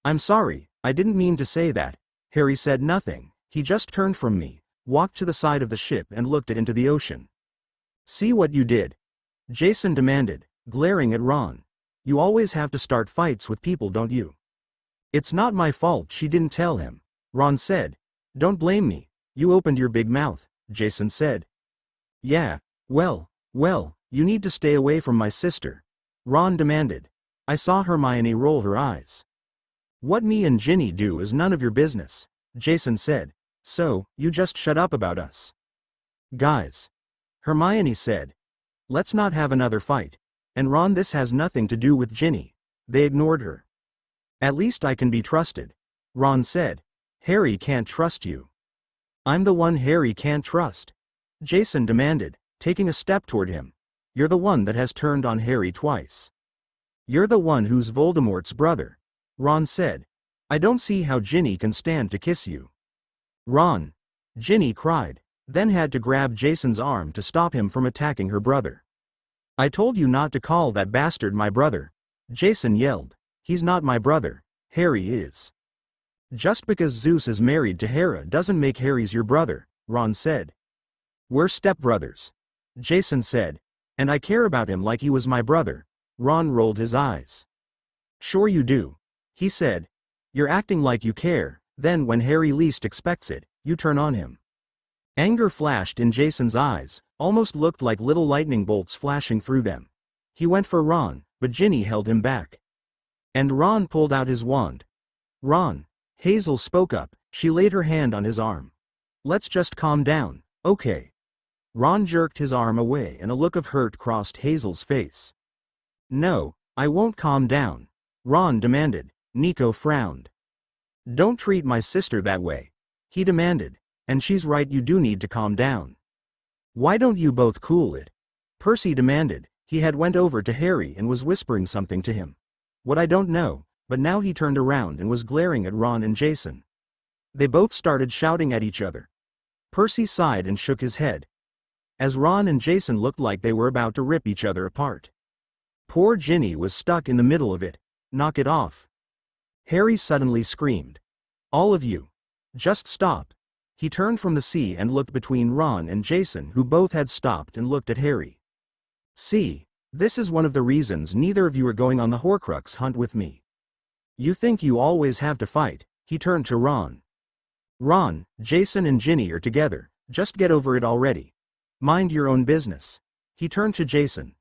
I'm sorry, I didn't mean to say that. Harry said nothing. He just turned from me, walked to the side of the ship and looked into the ocean. See what you did? Jason demanded, glaring at Ron. You always have to start fights with people, don't you? It's not my fault she didn't tell him, Ron said. Don't blame me. You opened your big mouth, Jason said. Yeah, well, you need to stay away from my sister, Ron demanded. I saw Hermione roll her eyes. What me and Ginny do is none of your business, Jason said. So, you just shut up about us. Guys, Hermione said. Let's not have another fight. And Ron, this has nothing to do with Ginny. They ignored her. At least I can be trusted, Ron said. Harry can't trust you. I'm the one Harry can't trust, Jason demanded, taking a step toward him. You're the one that has turned on Harry twice. You're the one who's Voldemort's brother, Ron said. I don't see how Ginny can stand to kiss you. Ron, Ginny cried, then had to grab Jason's arm to stop him from attacking her brother. I told you not to call that bastard my brother, Jason yelled. He's not my brother, Harry is. Just because Zeus is married to Hera doesn't make Harry's your brother, Ron said. We're stepbrothers, Jason said, and I care about him like he was my brother. Ron rolled his eyes. Sure you do, he said. You're acting like you care, then when Harry least expects it, you turn on him. Anger flashed in Jason's eyes, almost looked like little lightning bolts flashing through them. He went for Ron, but Ginny held him back. And Ron pulled out his wand. Ron, Hazel spoke up, she laid her hand on his arm. Let's just calm down, okay? Ron jerked his arm away and a look of hurt crossed Hazel's face. No, I won't calm down, Ron demanded. Nico frowned. Don't treat my sister that way, he demanded, and she's right, you do need to calm down. Why don't you both cool it? Percy demanded. He had went over to Harry and was whispering something to him. What, I don't know, but now he turned around and was glaring at Ron and Jason. They both started shouting at each other. Percy sighed and shook his head, as Ron and Jason looked like they were about to rip each other apart. Poor Ginny was stuck in the middle of it. Knock it off. Harry suddenly screamed. All of you. Just stop. He turned from the sea and looked between Ron and Jason, who both had stopped, and looked at Harry. See, this is one of the reasons neither of you are going on the Horcrux hunt with me. You think you always have to fight. He turned to Ron. Ron, Jason and Ginny are together, just get over it already. Mind your own business. He turned to Jason.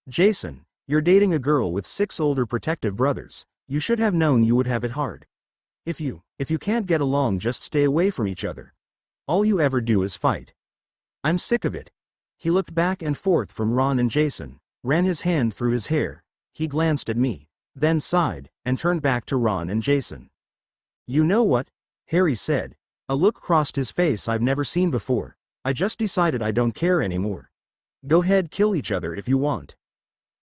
Jason, you're dating a girl with 6 older protective brothers. You should have known you would have it hard. If you can't get along, just stay away from each other. All you ever do is fight. I'm sick of it. He looked back and forth from Ron and Jason, ran his hand through his hair. He glanced at me, then sighed, and turned back to Ron and Jason. You know what? Harry said. A look crossed his face I've never seen before. I just decided I don't care anymore. Go ahead, kill each other if you want.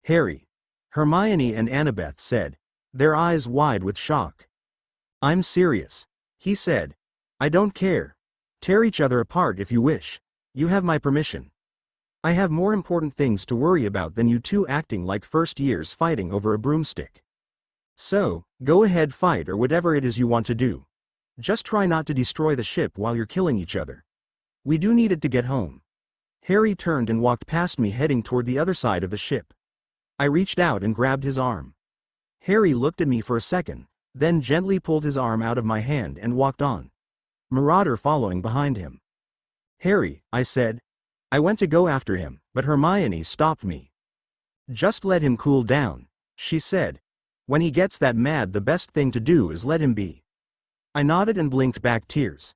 Harry. Hermione and Annabeth said, their eyes wide with shock. I'm serious, he said. I don't care. Tear each other apart if you wish. You have my permission. I have more important things to worry about than you two acting like first years fighting over a broomstick. So, go ahead, fight or whatever it is you want to do. Just try not to destroy the ship while you're killing each other. We do need it to get home. Harry turned and walked past me, heading toward the other side of the ship. I reached out and grabbed his arm. Harry looked at me for a second, then gently pulled his arm out of my hand and walked on, Marauder following behind him. Harry, I said. I went to go after him, but Hermione stopped me. Just let him cool down, she said. When he gets that mad, the best thing to do is let him be. I nodded and blinked back tears.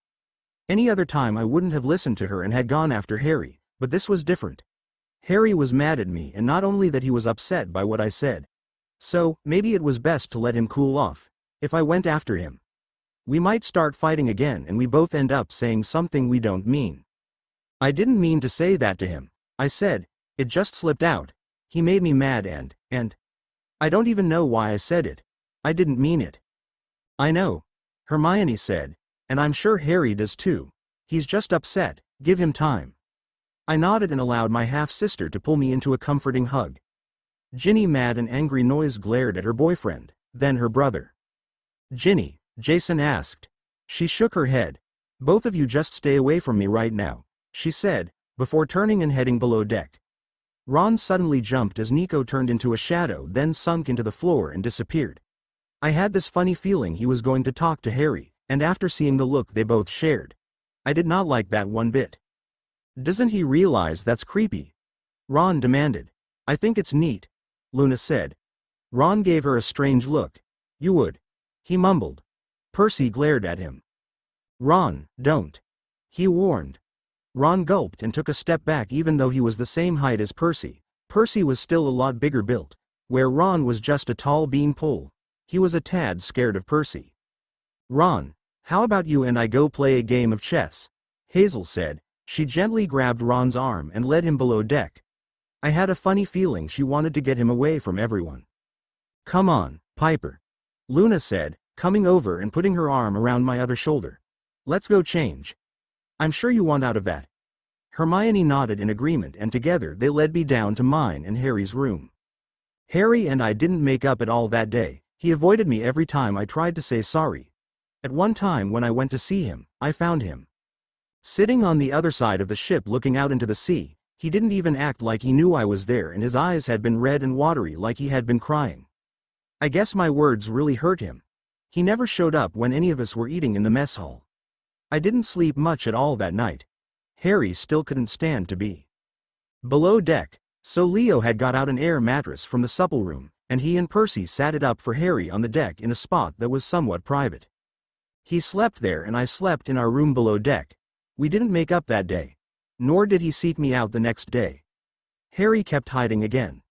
Any other time I wouldn't have listened to her and had gone after Harry, but this was different. Harry was mad at me, and not only that, he was upset by what I said. So, maybe it was best to let him cool off. If I went after him, we might start fighting again and we both end up saying something we don't mean. I didn't mean to say that to him, I said. It just slipped out. He made me mad and I don't even know why I said it. I didn't mean it. I know, Hermione said, and I'm sure Harry does too. He's just upset, give him time. I nodded and allowed my half-sister to pull me into a comforting hug. Ginny, mad and angry noise, glared at her boyfriend, then her brother. Ginny, Jason asked. She shook her head. Both of you just stay away from me right now, she said, before turning and heading below deck. Ron suddenly jumped as Nico turned into a shadow, then sunk into the floor and disappeared. I had this funny feeling he was going to talk to Harry, and after seeing the look they both shared, I did not like that one bit. Doesn't he realize that's creepy? Ron demanded. I think it's neat, Luna said. Ron gave her a strange look. You would. He mumbled. Percy glared at him. Ron, don't. He warned. Ron gulped and took a step back. Even though he was the same height as Percy, Percy was still a lot bigger built. Where Ron was just a tall beanpole, he was a tad scared of Percy. Ron, how about you and I go play a game of chess? Hazel said. She gently grabbed Ron's arm and led him below deck. I had a funny feeling she wanted to get him away from everyone. Come on, Piper, Luna said, coming over and putting her arm around my other shoulder. Let's go change. I'm sure you want out of that. Hermione nodded in agreement, and together they led me down to mine and Harry's room. Harry and I didn't make up at all that day. He avoided me every time I tried to say sorry. At one time when I went to see him, I found him sitting on the other side of the ship looking out into the sea. He didn't even act like he knew I was there, and his eyes had been red and watery like he had been crying. I guess my words really hurt him. He never showed up when any of us were eating in the mess hall. I didn't sleep much at all that night. Harry still couldn't stand to be below deck, so Leo had got out an air mattress from the supple room, and he and Percy sat it up for Harry on the deck in a spot that was somewhat private. He slept there and I slept in our room below deck. We didn't make up that day. Nor did he seek me out the next day. Harry kept hiding again.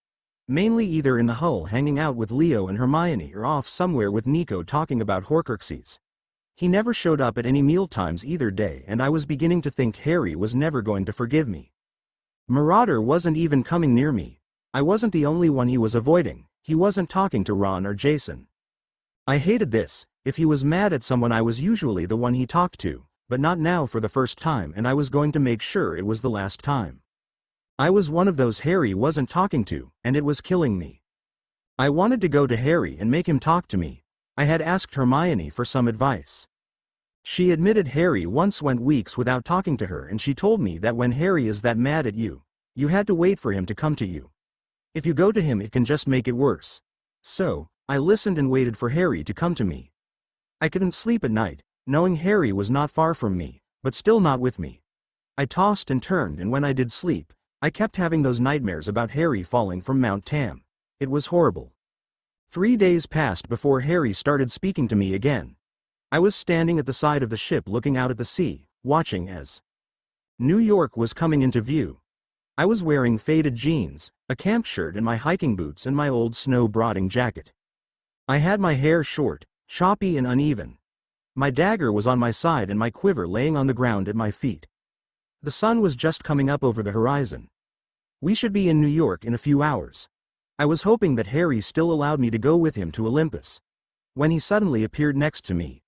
Mainly either in the hull hanging out with Leo and Hermione or off somewhere with Nico talking about Horcruxes. He never showed up at any mealtimes either day and I was beginning to think Harry was never going to forgive me. Marauder wasn't even coming near me. I wasn't the only one he was avoiding. He wasn't talking to Ron or Jason. I hated this. If he was mad at someone I was usually the one he talked to, but not now for the first time, and I was going to make sure it was the last time. I was one of those Harry wasn't talking to, and it was killing me. I wanted to go to Harry and make him talk to me. I had asked Hermione for some advice. She admitted Harry once went weeks without talking to her and she told me that when Harry is that mad at you, you had to wait for him to come to you. If you go to him it can just make it worse. So, I listened and waited for Harry to come to me. I couldn't sleep at night, knowing Harry was not far from me, but still not with me. I tossed and turned and when I did sleep, I kept having those nightmares about Harry falling from Mount Tam. It was horrible. 3 days passed before Harry started speaking to me again. I was standing at the side of the ship looking out at the sea, watching as New York was coming into view. I was wearing faded jeans, a camp shirt and my hiking boots and my old snow-brooding jacket. I had my hair short, choppy and uneven. My dagger was on my side and my quiver laying on the ground at my feet. The sun was just coming up over the horizon. We should be in New York in a few hours. I was hoping that Harry still allowed me to go with him to Olympus. When he suddenly appeared next to me,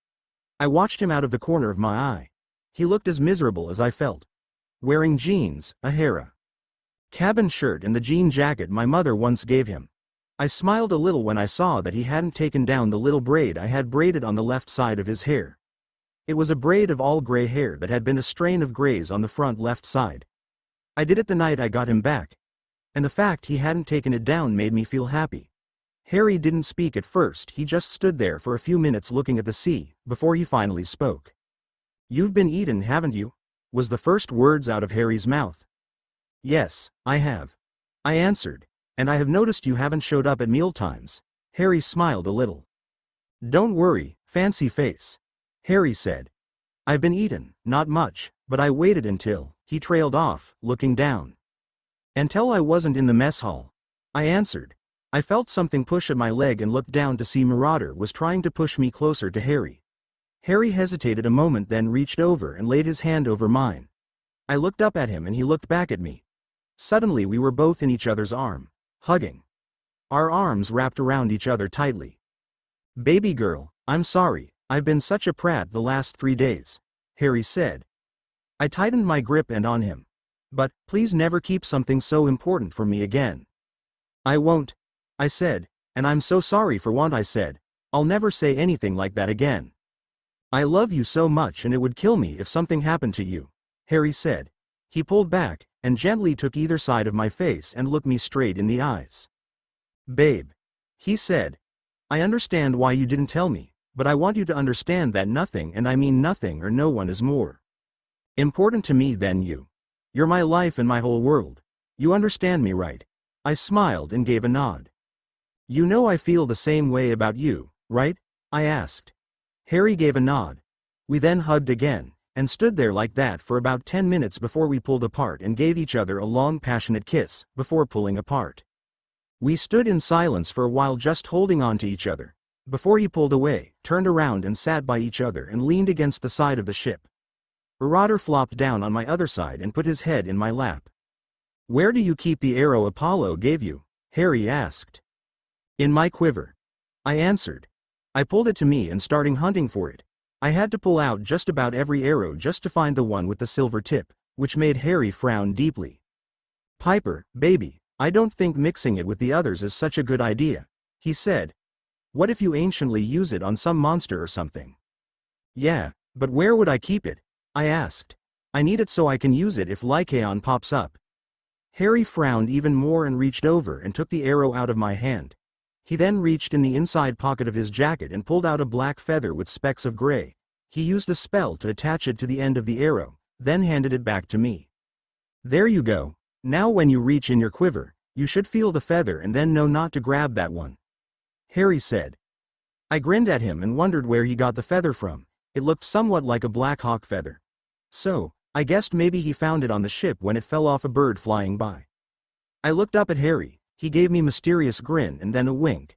I watched him out of the corner of my eye. He looked as miserable as I felt. Wearing jeans, a Hera cabin shirt and the jean jacket my mother once gave him. I smiled a little when I saw that he hadn't taken down the little braid I had braided on the left side of his hair. It was a braid of all gray hair that had been a strain of grays on the front left side. I did it the night I got him back. And the fact he hadn't taken it down made me feel happy. Harry didn't speak at first, he just stood there for a few minutes looking at the sea, before he finally spoke. "You've been eaten, haven't you?" was the first words out of Harry's mouth. "Yes, I have," I answered, "and I have noticed you haven't showed up at mealtimes." Harry smiled a little. "Don't worry, fancy face," Harry said. "I've been eaten, not much, but I waited until," he trailed off, looking down. "Until I wasn't in the mess hall," I answered. I felt something push at my leg and looked down to see Marauder was trying to push me closer to Harry. Harry hesitated a moment then reached over and laid his hand over mine. I looked up at him and he looked back at me. Suddenly we were both in each other's arm, hugging. Our arms wrapped around each other tightly. "Baby girl, I'm sorry, I've been such a prat the last 3 days," Harry said. I tightened my grip and on him. "But, please never keep something so important from me again." "I won't," I said, "and I'm so sorry for what I said. I'll never say anything like that again." "I love you so much and it would kill me if something happened to you," Harry said. He pulled back, and gently took either side of my face and looked me straight in the eyes. "Babe," he said, "I understand why you didn't tell me, but I want you to understand that nothing, and I mean nothing or no one, is more important to me than you. You're my life and my whole world. You understand me, right?" I smiled and gave a nod. "You know I feel the same way about you, right?" I asked. Harry gave a nod. We then hugged again, and stood there like that for about 10 minutes before we pulled apart and gave each other a long passionate kiss, before pulling apart. We stood in silence for a while just holding on to each other, before he pulled away, turned around and sat by each other and leaned against the side of the ship. Marauder flopped down on my other side and put his head in my lap. "Where do you keep the arrow Apollo gave you?" Harry asked. "In my quiver," I answered. I pulled it to me and starting hunting for it. I had to pull out just about every arrow just to find the one with the silver tip, which made Harry frown deeply. "Piper, baby, I don't think mixing it with the others is such a good idea," he said. "What if you anciently use it on some monster or something?" "Yeah, but where would I keep it?" I asked. "I need it so I can use it if Lycaon pops up." Harry frowned even more and reached over and took the arrow out of my hand. He then reached in the inside pocket of his jacket and pulled out a black feather with specks of gray. He used a spell to attach it to the end of the arrow, then handed it back to me. There you go. Now when you reach in your quiver, you should feel the feather and then know not to grab that one," Harry said. I grinned at him and wondered where he got the feather from. It looked somewhat like a Black Hawk feather. So, I guessed maybe he found it on the ship when it fell off a bird flying by. I looked up at Harry. He gave me a mysterious grin and then a wink,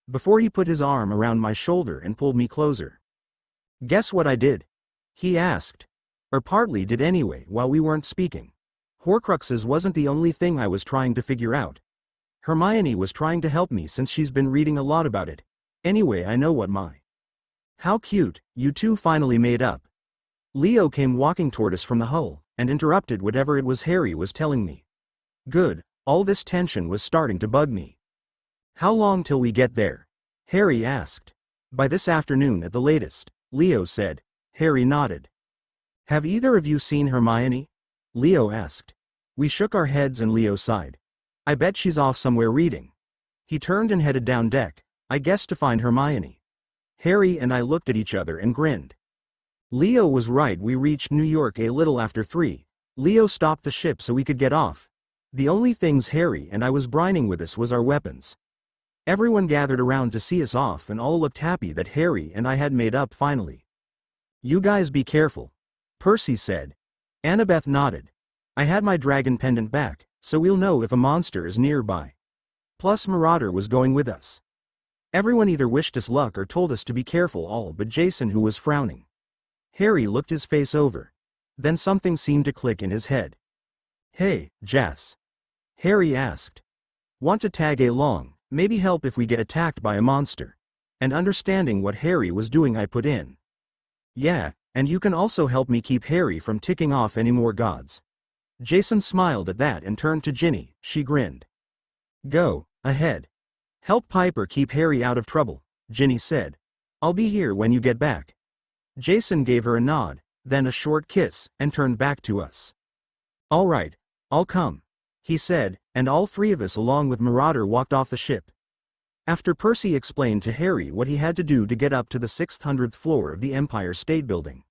before he put his arm around my shoulder and pulled me closer. "Guess what I did?" he asked. Or partly did anyway while we weren't speaking. Horcruxes wasn't the only thing I was trying to figure out. Hermione was trying to help me since she's been reading a lot about it. Anyway, I know what my. How cute, you two finally made up. Leo came walking toward us from the hull, and interrupted whatever it was Harry was telling me. Good, all this tension was starting to bug me. "How long till we get there?" Harry asked. "By this afternoon at the latest," Leo said. Harry nodded. "Have either of you seen Hermione?" Leo asked. We shook our heads and Leo sighed. "I bet she's off somewhere reading." He turned and headed down deck, I guess to find Hermione. Harry and I looked at each other and grinned. Leo was right. We reached New York a little after 3. Leo stopped the ship so we could get off. The only things Harry and I was brining with us was our weapons. Everyone gathered around to see us off and all looked happy that Harry and I had made up finally. "You guys be careful," Percy said. Annabeth nodded. "I had my dragon pendant back, so we'll know if a monster is nearby." Plus Marauder was going with us. Everyone either wished us luck or told us to be careful, all but Jason, who was frowning. Harry looked his face over. Then something seemed to click in his head. "Hey, Jas," Harry asked. "Want to tag along, maybe help if we get attacked by a monster?" And understanding what Harry was doing, I put in. "Yeah, and you can also help me keep Harry from ticking off any more gods." Jason smiled at that and turned to Ginny. She grinned. "Go ahead. Help Piper keep Harry out of trouble," Ginny said. "I'll be here when you get back." Jason gave her a nod, then a short kiss, and turned back to us. "All right, I'll come," he said, and all 3 of us along with Marauder walked off the ship. After Percy explained to Harry what he had to do to get up to the 600th floor of the Empire State Building.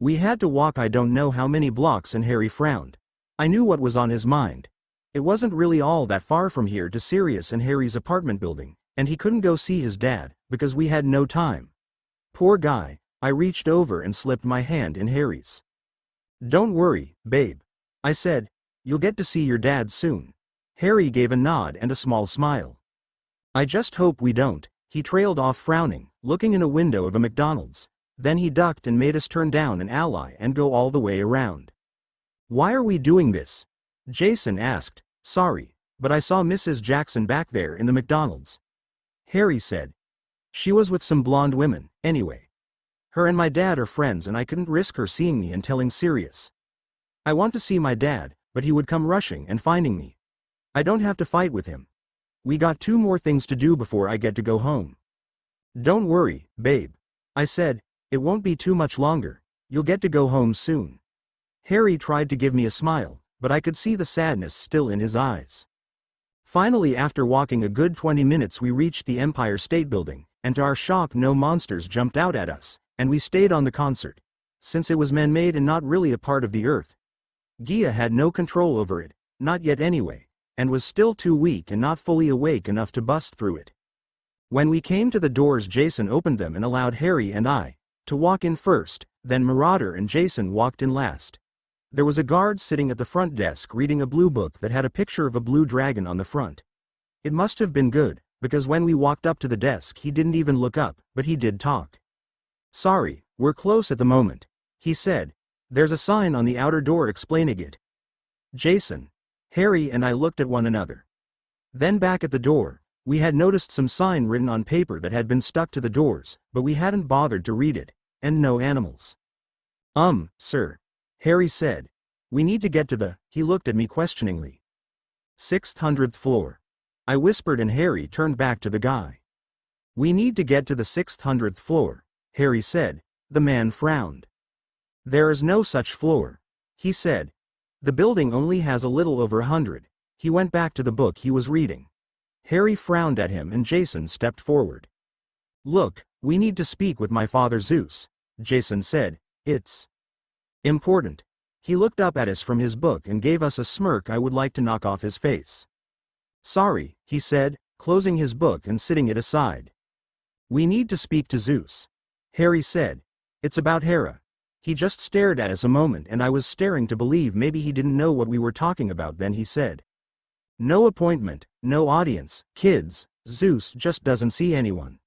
We had to walk I don't know how many blocks, and Harry frowned. I knew what was on his mind. It wasn't really all that far from here to Sirius and Harry's apartment building, and he couldn't go see his dad, because we had no time. Poor guy. I reached over and slipped my hand in Harry's. "Don't worry, babe," I said. "You'll get to see your dad soon." Harry gave a nod and a small smile. "I just hope we don't." He trailed off frowning, looking in a window of a McDonald's. Then he ducked and made us turn down an alley and go all the way around. "Why are we doing this?" Jason asked. "Sorry, but I saw Mrs. Jackson back there in the McDonald's," Harry said. "She was with some blonde women, anyway. Her and my dad are friends and I couldn't risk her seeing me and telling Sirius. I want to see my dad, but he would come rushing and finding me. I don't have to fight with him. We got 2 more things to do before I get to go home." "Don't worry, babe," I said. "It won't be too much longer. You'll get to go home soon." Harry tried to give me a smile, but I could see the sadness still in his eyes. Finally, after walking a good 20 minutes, we reached the Empire State Building, and to our shock no monsters jumped out at us, and we stayed on the concert. Since it was man-made and not really a part of the Earth, Gia had no control over it, not yet anyway, and was still too weak and not fully awake enough to bust through it. When we came to the doors, Jason opened them and allowed Harry and I to walk in first, then Marauder and Jason walked in last. There was a guard sitting at the front desk reading a blue book that had a picture of a blue dragon on the front. It must have been good, because when we walked up to the desk he didn't even look up, but he did talk. "Sorry, we're close at the moment," he said. "There's a sign on the outer door explaining it." Jason, Harry and I looked at one another. Then back at the door, we had noticed some sign written on paper that had been stuck to the doors, but we hadn't bothered to read it, and no animals. Sir," Harry said. "We need to get to the," he looked at me questioningly. 600th floor. I whispered and Harry turned back to the guy. "We need to get to the 600th floor, Harry said. The man frowned. "There is no such floor," he said. "The building only has a little over 100. He went back to the book he was reading. Harry frowned at him and Jason stepped forward. "Look, we need to speak with my father Zeus," Jason said. "It's important." He looked up at us from his book and gave us a smirk I would like to knock off his face. "Sorry," he said, closing his book and sitting it aside. "We need to speak to Zeus," Harry said. "It's about Hera." He just stared at us a moment and I was staring to believe maybe he didn't know what we were talking about. Then he said, "No appointment, no audience, kids, Zeus just doesn't see anyone."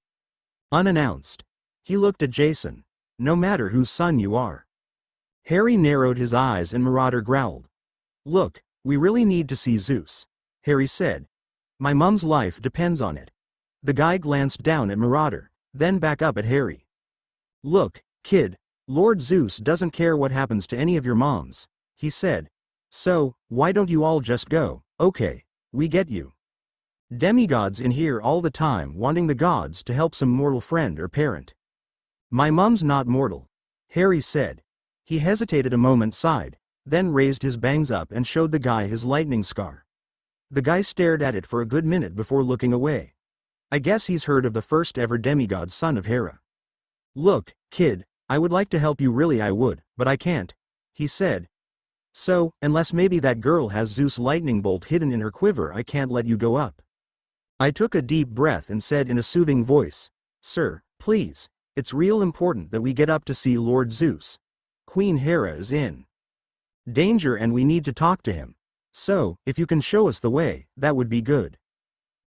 Unannounced. He looked at Jason. "No matter whose son you are." Harry narrowed his eyes and Marauder growled. "Look, we really need to see Zeus," Harry said. "My mom's life depends on it." The guy glanced down at Marauder, then back up at Harry. "Look, kid, Lord Zeus doesn't care what happens to any of your moms," he said. "So, why don't you all just go? Okay, we get you. Demigods in here all the time wanting the gods to help some mortal friend or parent." "My mom's not mortal," Harry said. He hesitated a moment, sighed, then raised his bangs up and showed the guy his lightning scar. The guy stared at it for a good minute before looking away. "I guess he's heard of the first ever demigod son of Hera." "Look, kid, I would like to help you, really I would, but I can't," he said. "So, unless maybe that girl has Zeus' lightning bolt hidden in her quiver, I can't let you go up." I took a deep breath and said in a soothing voice, "Sir, please, it's real important that we get up to see Lord Zeus. Queen Hera is in danger and we need to talk to him. So, if you can show us the way, that would be good."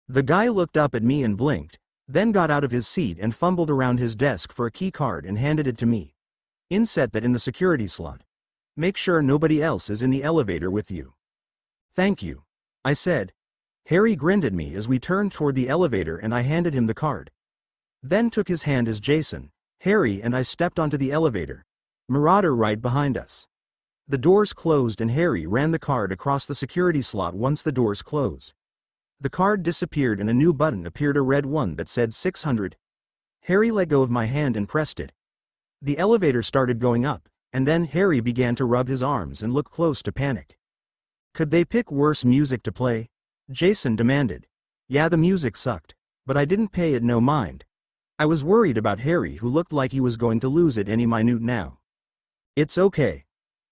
The guy looked up at me and blinked, then got out of his seat and fumbled around his desk for a key card and handed it to me. "Inset that in the security slot. Make sure nobody else is in the elevator with you." "Thank you," I said. Harry grinned at me as we turned toward the elevator and I handed him the card. Then took his hand as Jason, Harry and I stepped onto the elevator. Marauder right behind us. The doors closed and Harry ran the card across the security slot. Once the doors closed, the card disappeared and a new button appeared, a red one that said 600. Harry let go of my hand and pressed it. The elevator started going up, and then Harry began to rub his arms and look close to panic. "Could they pick worse music to play?" Jason demanded. "Yeah, the music sucked, but I didn't pay it no mind. I was worried about Harry, who looked like he was going to lose it any minute now." "It's okay,"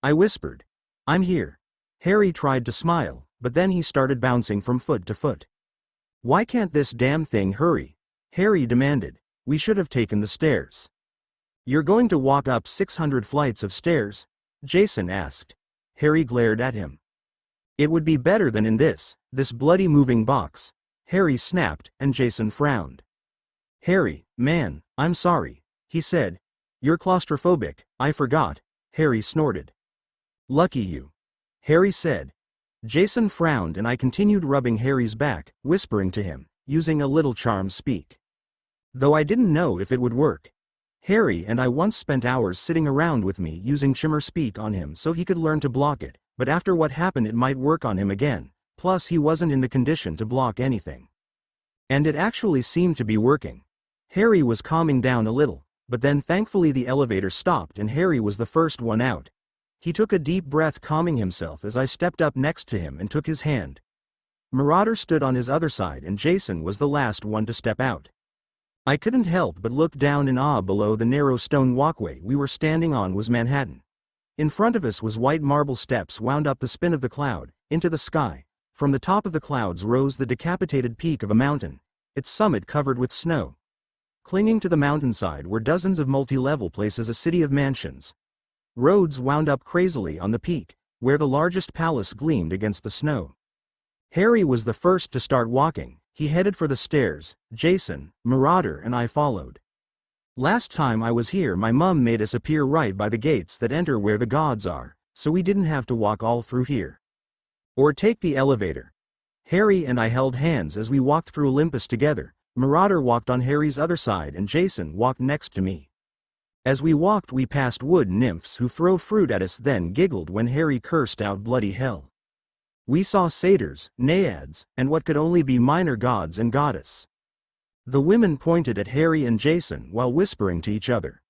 I whispered. "I'm here." Harry tried to smile, but then he started bouncing from foot to foot. "Why can't this damn thing hurry?" Harry demanded. "We should have taken the stairs." "You're going to walk up 600 flights of stairs?" Jason asked. Harry glared at him. "It would be better than in this bloody moving box," Harry snapped, and Jason frowned. "Harry, man, I'm sorry," he said. "You're claustrophobic, I forgot," Harry snorted. "Lucky you," Harry said. Jason frowned and I continued rubbing Harry's back, whispering to him, using a little charm speak. Though I didn't know if it would work. Harry and I once spent hours sitting around with me using Shimmer Speak on him so he could learn to block it, but after what happened it might work on him again, plus he wasn't in the condition to block anything. And it actually seemed to be working. Harry was calming down a little, but then thankfully the elevator stopped and Harry was the first one out. He took a deep breath, calming himself as I stepped up next to him and took his hand. Marauder stood on his other side and Jason was the last one to step out. I couldn't help but look down in awe. Below the narrow stone walkway we were standing on was Manhattan. In front of us was white marble steps wound up the spin of the cloud, into the sky. From the top of the clouds rose the decapitated peak of a mountain, its summit covered with snow. Clinging to the mountainside were dozens of multi-level places, a city of mansions. Roads wound up crazily on the peak, where the largest palace gleamed against the snow. Harry was the first to start walking. He headed for the stairs. Jason, Marauder and I followed. "Last time I was here my mum made us appear right by the gates that enter where the gods are, so we didn't have to walk all through here. Or take the elevator." Harry and I held hands as we walked through Olympus together. Marauder walked on Harry's other side and Jason walked next to me. As we walked we passed wood nymphs who throw fruit at us, then giggled when Harry cursed out bloody hell. We saw satyrs, naiads, and what could only be minor gods and goddess. The women pointed at Harry and Jason while whispering to each other.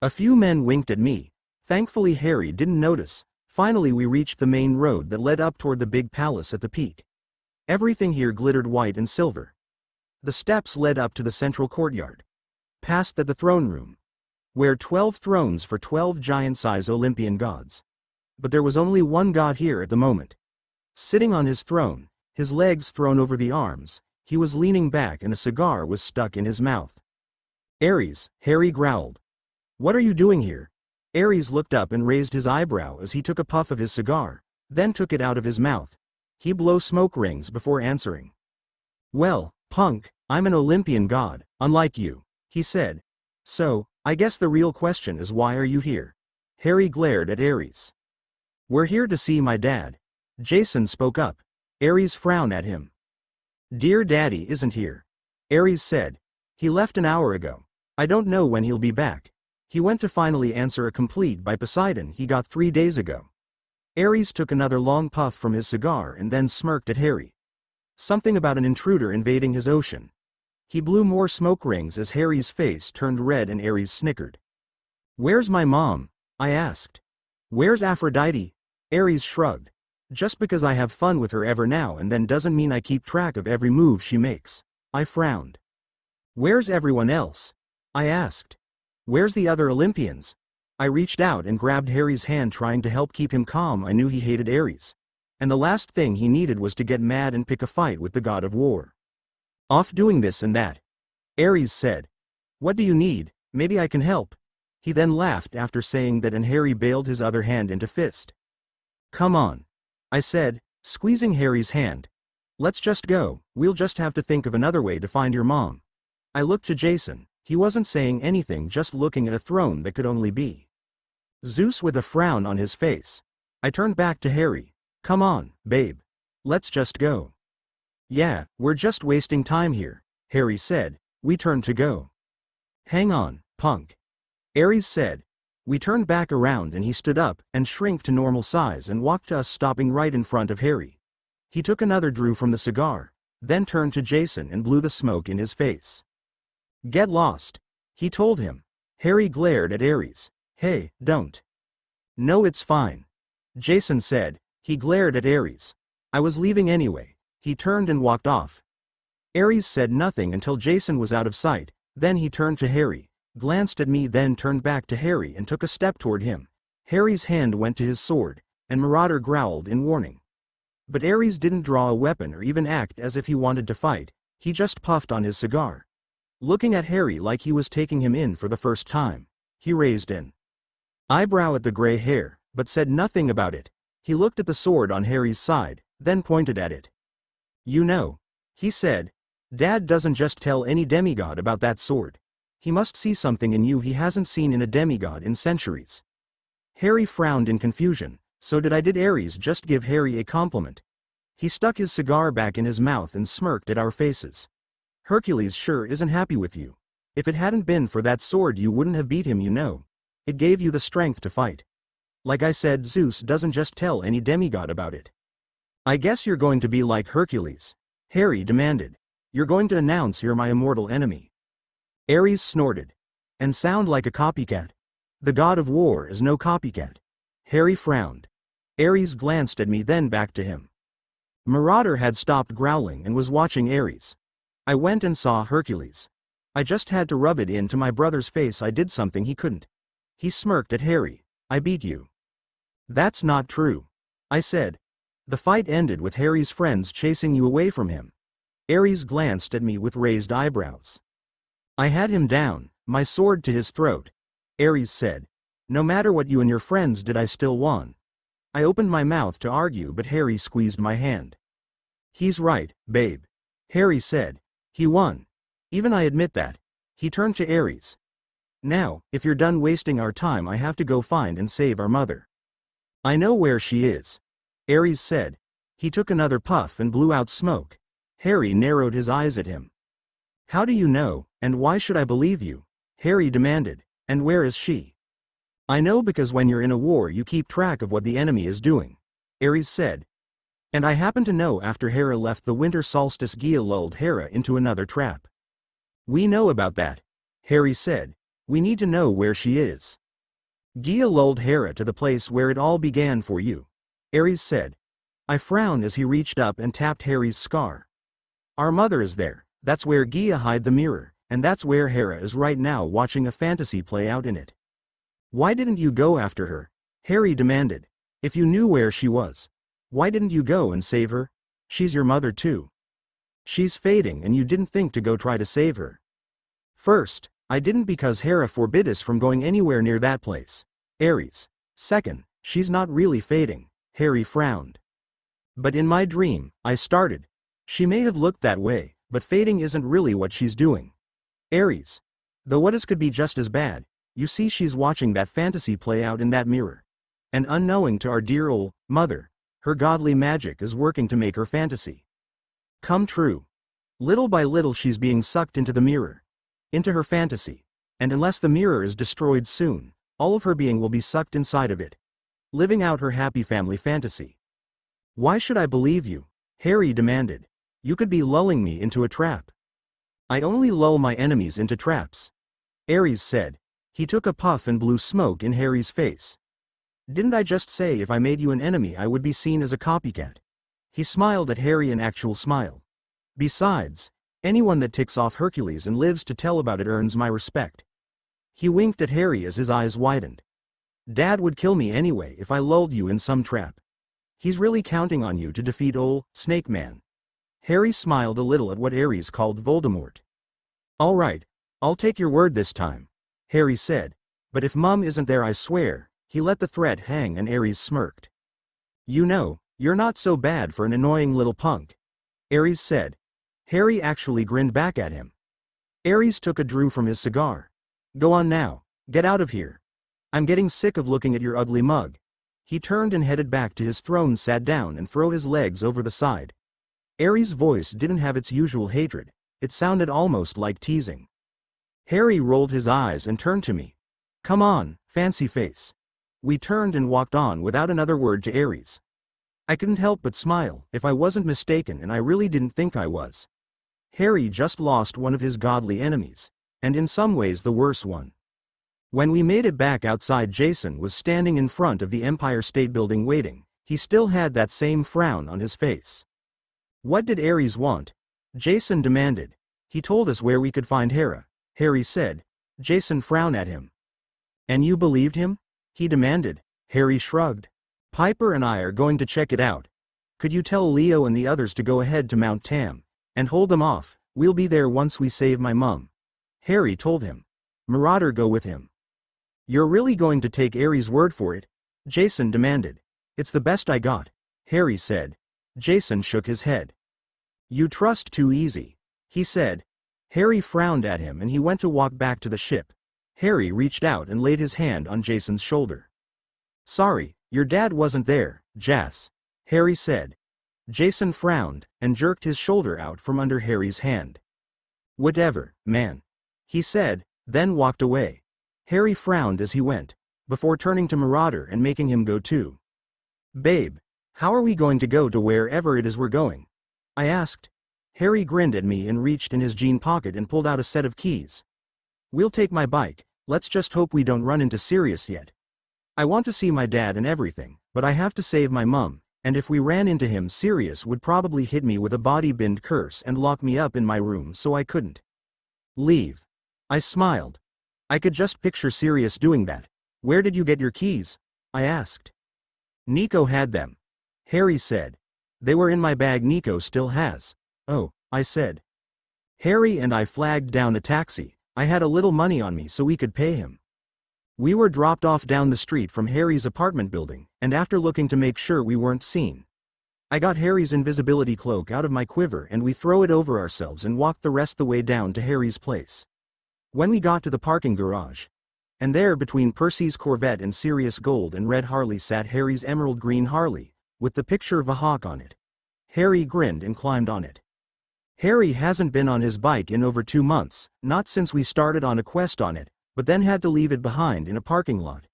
A few men winked at me. Thankfully Harry didn't notice. Finally we reached the main road that led up toward the big palace at the peak. Everything here glittered white and silver. The steps led up to the central courtyard, past the throne room, where 12 thrones for 12 giant-size Olympian gods. But there was only one god here at the moment. Sitting on his throne, his legs thrown over the arms, he was leaning back and a cigar was stuck in his mouth. Ares, Harry growled. What are you doing here? Ares looked up and raised his eyebrow as he took a puff of his cigar, then took it out of his mouth. He blew smoke rings before answering. Well, punk, I'm an Olympian god, unlike you, he said. So, I guess the real question is why are you here? Harry glared at Ares. We're here to see my dad. Jason spoke up. Ares frowned at him. Dear Daddy isn't here. Ares said. He left an hour ago. I don't know when he'll be back. He went to finally answer a complete by Poseidon he got 3 days ago. Ares took another long puff from his cigar and then smirked at Harry. Something about an intruder invading his ocean. He blew more smoke rings as Harry's face turned red and Ares snickered. Where's my mom? I asked. Where's Aphrodite? Ares shrugged. Just because I have fun with her every now and then doesn't mean I keep track of every move she makes. I frowned. Where's everyone else? I asked. Where's the other Olympians? I reached out and grabbed Harry's hand trying to help keep him calm. I knew he hated Ares. And the last thing he needed was to get mad and pick a fight with the god of war. Off doing this and that. Ares said. What do you need? Maybe I can help. He then laughed after saying that and Harry bailed his other hand into fist. Come on. I said, squeezing Harry's hand. Let's just go, we'll just have to think of another way to find your mom. I looked to Jason, he wasn't saying anything, just looking at a throne that could only be Zeus with a frown on his face. I turned back to Harry. Come on, babe. Let's just go. Yeah, we're just wasting time here, Harry said. We turned to go. Hang on, punk. Ares said. We turned back around and he stood up and shrank to normal size and walked to us, stopping right in front of Harry. He took another drew from the cigar, then turned to Jason and blew the smoke in his face. Get lost, he told him. Harry glared at Ares. Hey, don't. No, it's fine. Jason said. He glared at Ares. I was leaving anyway. He turned and walked off. Ares said nothing until Jason was out of sight, then he turned to Harry, glanced at me, then turned back to Harry and took a step toward him. Harry's hand went to his sword, and Marauder growled in warning. But Ares didn't draw a weapon or even act as if he wanted to fight, he just puffed on his cigar. Looking at Harry like he was taking him in for the first time, he raised an eyebrow at the gray hair, but said nothing about it. He looked at the sword on Harry's side, then pointed at it. You know, he said, Dad doesn't just tell any demigod about that sword. He must see something in you he hasn't seen in a demigod in centuries. Harry frowned in confusion. So did Ares just give Harry a compliment? He stuck his cigar back in his mouth and smirked at our faces. Hercules sure isn't happy with you. If it hadn't been for that sword you wouldn't have beat him, you know. It gave you the strength to fight. Like I said, Zeus doesn't just tell any demigod about it. I guess you're going to be like Hercules, Harry demanded. You're going to announce you're my immortal enemy. Ares snorted. And sound like a copycat? The god of war is no copycat. Harry frowned. Ares glanced at me, then back to him. Marauder had stopped growling and was watching Ares. I went and saw Hercules. I just had to rub it into my brother's face I did something he couldn't. He smirked at Harry. I beat you. That's not true, I said. The fight ended with Harry's friends chasing you away from him. Ares glanced at me with raised eyebrows. I had him down, my sword to his throat. Ares said. No matter what you and your friends did, I still won. I opened my mouth to argue, but Harry squeezed my hand. He's right, babe. Harry said. He won. Even I admit that. He turned to Ares. Now, if you're done wasting our time, I have to go find and save our mother. I know where she is, Ares said. He took another puff and blew out smoke. Harry narrowed his eyes at him. How do you know, and why should I believe you? Harry demanded. And where is she? I know because when you're in a war you keep track of what the enemy is doing, Ares said. And I happen to know after Hera left the winter solstice, Gaia lulled Hera into another trap. We know about that, Harry said. We need to know where she is. Gaia lulled Hera to the place where it all began for you, Ares said. I frowned as he reached up and tapped Harry's scar. Our mother is there, that's where Gia hid the mirror, and that's where Hera is right now watching a fantasy play out in it. Why didn't you go after her? Harry demanded. If you knew where she was, why didn't you go and save her? She's your mother too. She's fading and you didn't think to go try to save her. First, I didn't because Hera forbid us from going anywhere near that place. Ares. Second, she's not really fading. Harry frowned. But in my dream, I started. She may have looked that way, but fading isn't really what she's doing. Ares. Though what is could be just as bad. You see, she's watching that fantasy play out in that mirror. And unknowing to our dear old mother, her godly magic is working to make her fantasy come true. Little by little she's being sucked into the mirror, into her fantasy, and unless the mirror is destroyed soon, all of her being will be sucked inside of it, living out her happy family fantasy. Why should I believe you? Harry demanded. You could be lulling me into a trap. I only lull my enemies into traps. Ares said. He took a puff and blew smoke in Harry's face. Didn't I just say if I made you an enemy I would be seen as a copycat? He smiled at Harry an actual smile. Besides, anyone that ticks off Hercules and lives to tell about it earns my respect. He winked at Harry as his eyes widened. Dad would kill me anyway if I lulled you in some trap. He's really counting on you to defeat old Snake Man. Harry smiled a little at what Ares called Voldemort. All right, I'll take your word this time, Harry said, but if Mum isn't there I swear. He let the threat hang and Ares smirked. You know, you're not so bad for an annoying little punk, Ares said. Harry actually grinned back at him. Ares took a drew from his cigar. Go on now, get out of here. I'm getting sick of looking at your ugly mug. He turned and headed back to his throne, sat down and threw his legs over the side. Ares' voice didn't have its usual hatred, it sounded almost like teasing. Harry rolled his eyes and turned to me. Come on, fancy face. We turned and walked on without another word to Ares. I couldn't help but smile, if I wasn't mistaken, and I really didn't think I was. Harry just lost one of his godly enemies, and in some ways the worst one. When we made it back outside, Jason was standing in front of the Empire State Building waiting. He still had that same frown on his face. What did Ares want? Jason demanded. He told us where we could find Hera, Harry said. Jason frowned at him. And you believed him? He demanded. Harry shrugged. Piper and I are going to check it out. Could you tell Leo and the others to go ahead to Mount Tam and hold them off? We'll be there once we save my mum. Harry told him. Marauder, go with him. You're really going to take Ares' word for it? Jason demanded. It's the best I got, Harry said. Jason shook his head. You trust too easy, he said. Harry frowned at him and he went to walk back to the ship. Harry reached out and laid his hand on Jason's shoulder. Sorry, your dad wasn't there, Jas, Harry said. Jason frowned and jerked his shoulder out from under Harry's hand. Whatever, man, he said, then walked away. Harry frowned as he went, before turning to Marauder and making him go too. Babe, how are we going to go to wherever it is we're going? I asked. Harry grinned at me and reached in his jean pocket and pulled out a set of keys. We'll take my bike, let's just hope we don't run into Sirius yet. I want to see my dad and everything, but I have to save my mum, and if we ran into him Sirius would probably hit me with a body-bend curse and lock me up in my room, so I couldn't leave. I smiled. I could just picture Sirius doing that. Where did you get your keys? I asked. Nico had them, Harry said. They were in my bag Nico still has. Oh, I said. Harry and I flagged down a taxi. I had a little money on me so we could pay him. We were dropped off down the street from Harry's apartment building, and after looking to make sure we weren't seen, I got Harry's invisibility cloak out of my quiver and we throw it over ourselves and walked the rest of the way down to Harry's place. When we got to the parking garage, and there between Percy's Corvette and Sirius Gold and Red Harley sat Harry's emerald green Harley, with the picture of a hawk on it. Harry grinned and climbed on it. Harry hasn't been on his bike in over 2 months, not since we started on a quest on it, but then had to leave it behind in a parking lot.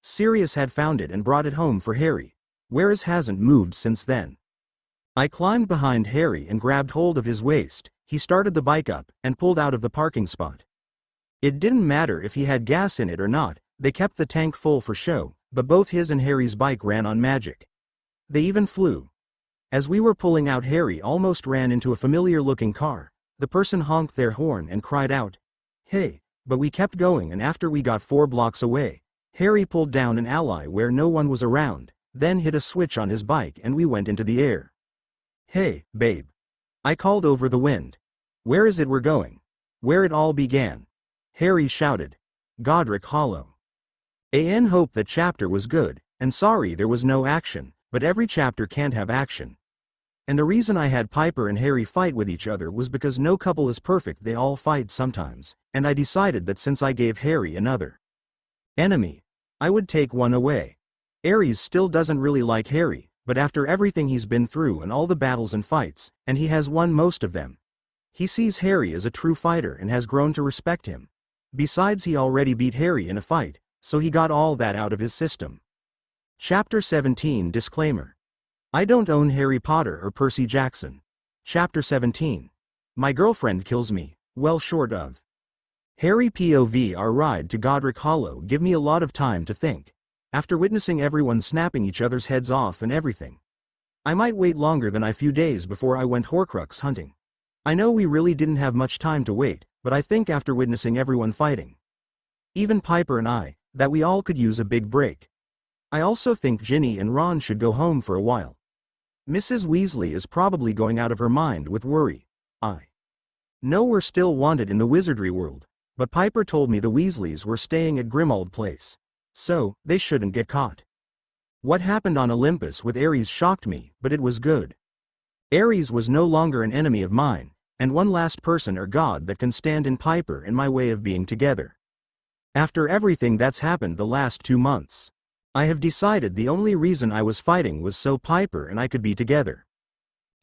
Sirius had found it and brought it home for Harry, whereas hasn't moved since then. I climbed behind Harry and grabbed hold of his waist. He started the bike up and pulled out of the parking spot. It didn't matter if he had gas in it or not, they kept the tank full for show, but both his and Harry's bike ran on magic. They even flew. As we were pulling out, Harry almost ran into a familiar-looking car. The person honked their horn and cried out, "Hey!" But we kept going, and after we got 4 blocks away, Harry pulled down an alley where no one was around, then hit a switch on his bike and we went into the air. "Hey, babe!" I called over the wind. "Where is it we're going?" "Where it all began," Harry shouted. Godric Hollow. Hope that chapter was good, and sorry there was no action, but every chapter can't have action. And the reason I had Piper and Harry fight with each other was because no couple is perfect, they all fight sometimes, and I decided that since I gave Harry another enemy, I would take one away. Aries still doesn't really like Harry, but after everything he's been through and all the battles and fights, and he has won most of them, he sees Harry as a true fighter and has grown to respect him. Besides, he already beat Harry in a fight, so he got all that out of his system. Chapter 17 Disclaimer. I don't own Harry Potter or Percy Jackson. Chapter 17. My girlfriend kills me, well short of. Harry POV. Our ride to Godric Hollow gave me a lot of time to think. After witnessing everyone snapping each other's heads off and everything, I might wait longer than a few days before I went Horcrux hunting. I know we really didn't have much time to wait, but I think after witnessing everyone fighting, even Piper and I, that we all could use a big break. I also think Ginny and Ron should go home for a while. Mrs. Weasley is probably going out of her mind with worry. I know we're still wanted in the wizardry world, but Piper told me the Weasleys were staying at Grimmauld Place, so they shouldn't get caught. What happened on Olympus with Ares shocked me, but it was good. Ares was no longer an enemy of mine, and one last person or god that can stand in Piper and my way of being together. After everything that's happened the last 2 months, I have decided the only reason I was fighting was so Piper and I could be together.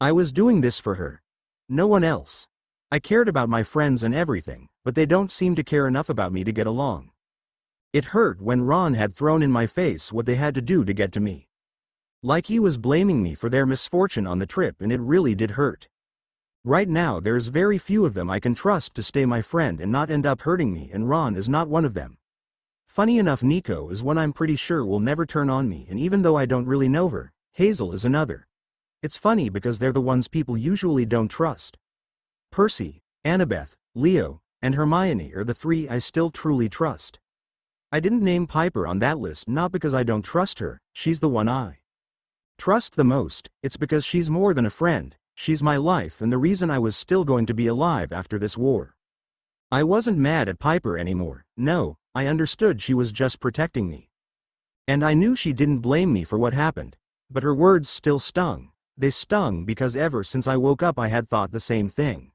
I was doing this for her. No one else. I cared about my friends and everything, but they don't seem to care enough about me to get along. It hurt when Ron had thrown in my face what they had to do to get to me. Like he was blaming me for their misfortune on the trip, and it really did hurt. Right now there's very few of them I can trust to stay my friend and not end up hurting me, and Ron is not one of them. Funny enough, Nico is one I'm pretty sure will never turn on me, and even though I don't really know her, Hazel is another. It's funny because they're the ones people usually don't trust. Percy, Annabeth, Leo, and Hermione are the 3 I still truly trust. I didn't name Piper on that list not because I don't trust her, she's the one I trust the most, it's because she's more than a friend, she's my life and the reason I was still going to be alive after this war. I wasn't mad at Piper anymore, no, I understood she was just protecting me. And I knew she didn't blame me for what happened, but her words still stung. They stung because ever since I woke up I had thought the same thing.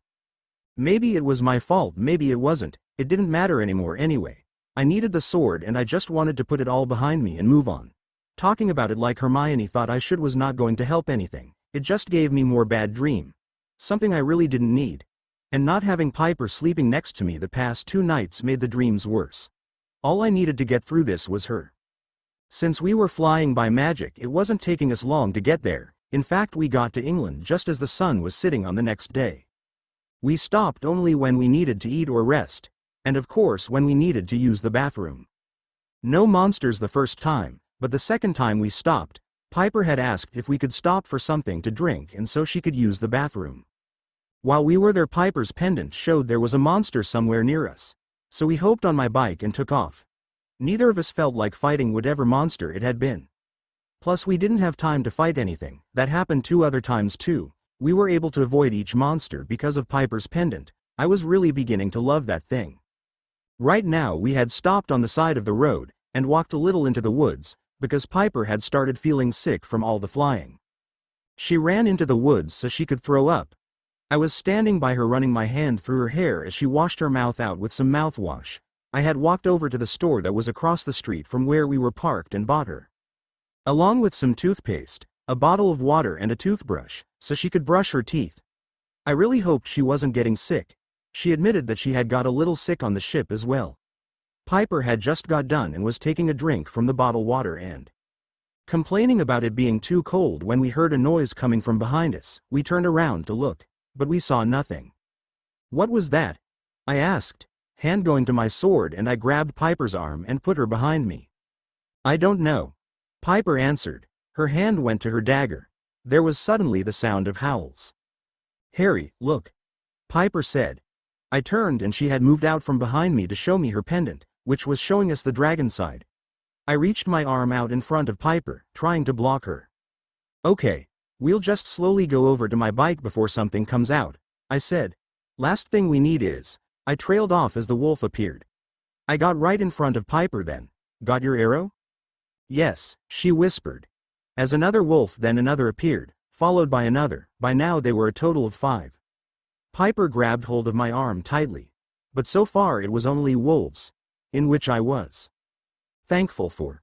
Maybe it was my fault, maybe it wasn't, it didn't matter anymore anyway. I needed the sword and I just wanted to put it all behind me and move on. Talking about it like Hermione thought I should was not going to help anything, it just gave me more bad dream. Something I really didn't need. And not having Piper sleeping next to me the past 2 nights made the dreams worse. All I needed to get through this was her. Since we were flying by magic, it wasn't taking us long to get there. In fact, we got to England just as the sun was setting on the next day. We stopped only when we needed to eat or rest, and of course when we needed to use the bathroom. No monsters the first time, but the second time we stopped, Piper had asked if we could stop for something to drink and so she could use the bathroom. While we were there, Piper's pendant showed there was a monster somewhere near us, so we hopped on my bike and took off. Neither of us felt like fighting whatever monster it had been. Plus we didn't have time to fight anything. That happened 2 other times too. We were able to avoid each monster because of Piper's pendant. I was really beginning to love that thing. Right now we had stopped on the side of the road and walked a little into the woods because Piper had started feeling sick from all the flying. She ran into the woods so she could throw up. I was standing by her running my hand through her hair as she washed her mouth out with some mouthwash. I had walked over to the store that was across the street from where we were parked and bought her, along with some toothpaste, a bottle of water and a toothbrush, so she could brush her teeth. I really hoped she wasn't getting sick. She admitted that she had got a little sick on the ship as well. Piper had just got done and was taking a drink from the bottled water and complaining about it being too cold when we heard a noise coming from behind us. We turned around to look, but we saw nothing. What was that? I asked, hand going to my sword, and I grabbed Piper's arm and put her behind me. I don't know. Piper answered. Her hand went to her dagger. There was suddenly the sound of howls. "Harry, look," Piper said. I turned and she had moved out from behind me to show me her pendant, which was showing us the dragon side. I reached my arm out in front of Piper, trying to block her. "Okay, we'll just slowly go over to my bike before something comes out," I said. "Last thing we need is..." I trailed off as the wolf appeared. I got right in front of Piper then. "Got your arrow?" "Yes," she whispered. As another wolf then another appeared, followed by another. By now they were a total of 5. Piper grabbed hold of my arm tightly. But so far it was only wolves. In which I was thankful for.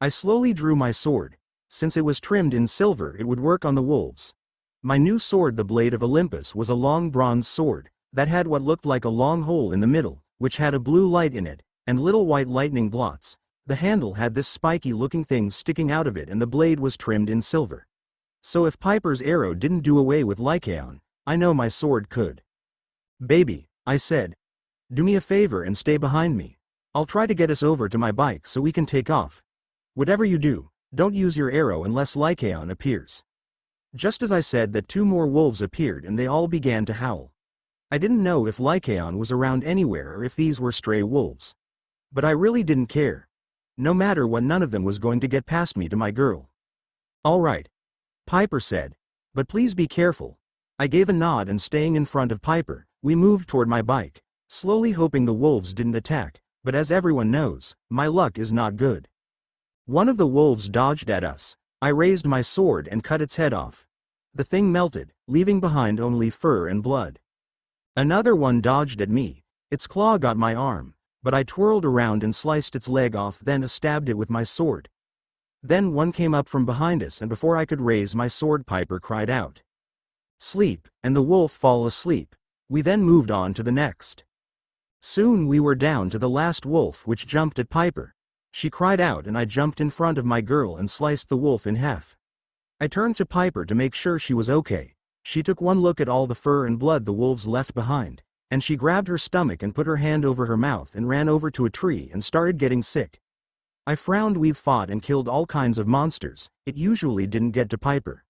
I slowly drew my sword. Since it was trimmed in silver it would work on the wolves. My new sword, the Blade of Olympus, was a long bronze sword that had what looked like a long hole in the middle, which had a blue light in it, and little white lightning blots. The handle had this spiky-looking thing sticking out of it and the blade was trimmed in silver. So if Piper's arrow didn't do away with Lycaon, I know my sword could. "Baby," I said. "Do me a favor and stay behind me. I'll try to get us over to my bike so we can take off. Whatever you do, don't use your arrow unless Lycaon appears." Just as I said that 2 more wolves appeared and they all began to howl. I didn't know if Lycaon was around anywhere or if these were stray wolves. But I really didn't care. No matter what, none of them was going to get past me to my girl. "All right," Piper said. "But please be careful." I gave a nod and staying in front of Piper, we moved toward my bike, slowly hoping the wolves didn't attack, but as everyone knows, my luck is not good. One of the wolves dodged at us. I raised my sword and cut its head off. The thing melted, leaving behind only fur and blood. Another one dodged at me. Its claw got my arm, but I twirled around and sliced its leg off, then stabbed it with my sword. Then one came up from behind us and before I could raise my sword, Piper cried out, "Sleep," and the wolf fall asleep. We then moved on to the next. Soon we were down to the last wolf, which jumped at Piper. She cried out and I jumped in front of my girl and sliced the wolf in half. I turned to Piper to make sure she was okay. She took one look at all the fur and blood the wolves left behind, and she grabbed her stomach and put her hand over her mouth and ran over to a tree and started getting sick. I frowned. We've fought and killed all kinds of monsters. It usually didn't get to Piper.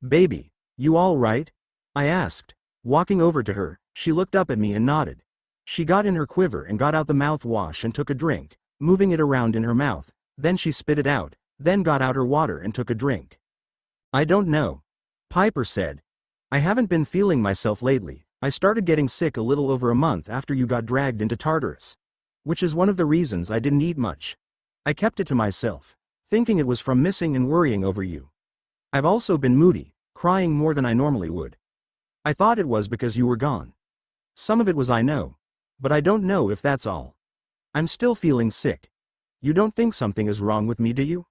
"Baby, you all right?" I asked. Walking over to her, she looked up at me and nodded. She got in her quiver and got out the mouthwash and took a drink, moving it around in her mouth. Then she spit it out, then got out her water and took a drink. "I don't know," Piper said. "I haven't been feeling myself lately. I started getting sick a little over a month after you got dragged into Tartarus. Which is one of the reasons I didn't eat much. I kept it to myself, thinking it was from missing and worrying over you. I've also been moody, crying more than I normally would. I thought it was because you were gone. Some of it was, I know. But I don't know if that's all. I'm still feeling sick. You don't think something is wrong with me, do you?"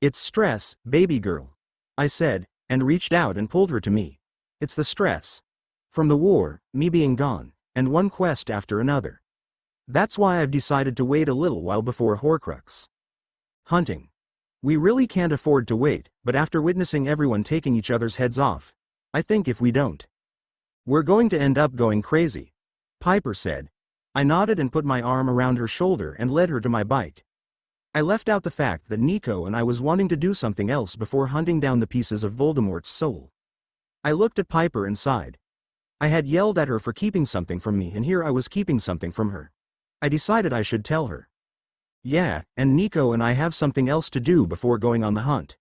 "It's stress, baby girl," I said, and reached out and pulled her to me. "It's the stress. From the war, me being gone, and one quest after another. That's why I've decided to wait a little while before Horcrux hunting. We really can't afford to wait, but after witnessing everyone taking each other's heads off, I think if we don't, we're going to end up going crazy," Piper said. I nodded and put my arm around her shoulder and led her to my bike. I left out the fact that Nico and I was wanting to do something else before hunting down the pieces of Voldemort's soul. I looked at Piper and sighed. I had yelled at her for keeping something from me and here I was keeping something from her. I decided I should tell her. "Yeah, and Nico and I have something else to do before going on the hunt,"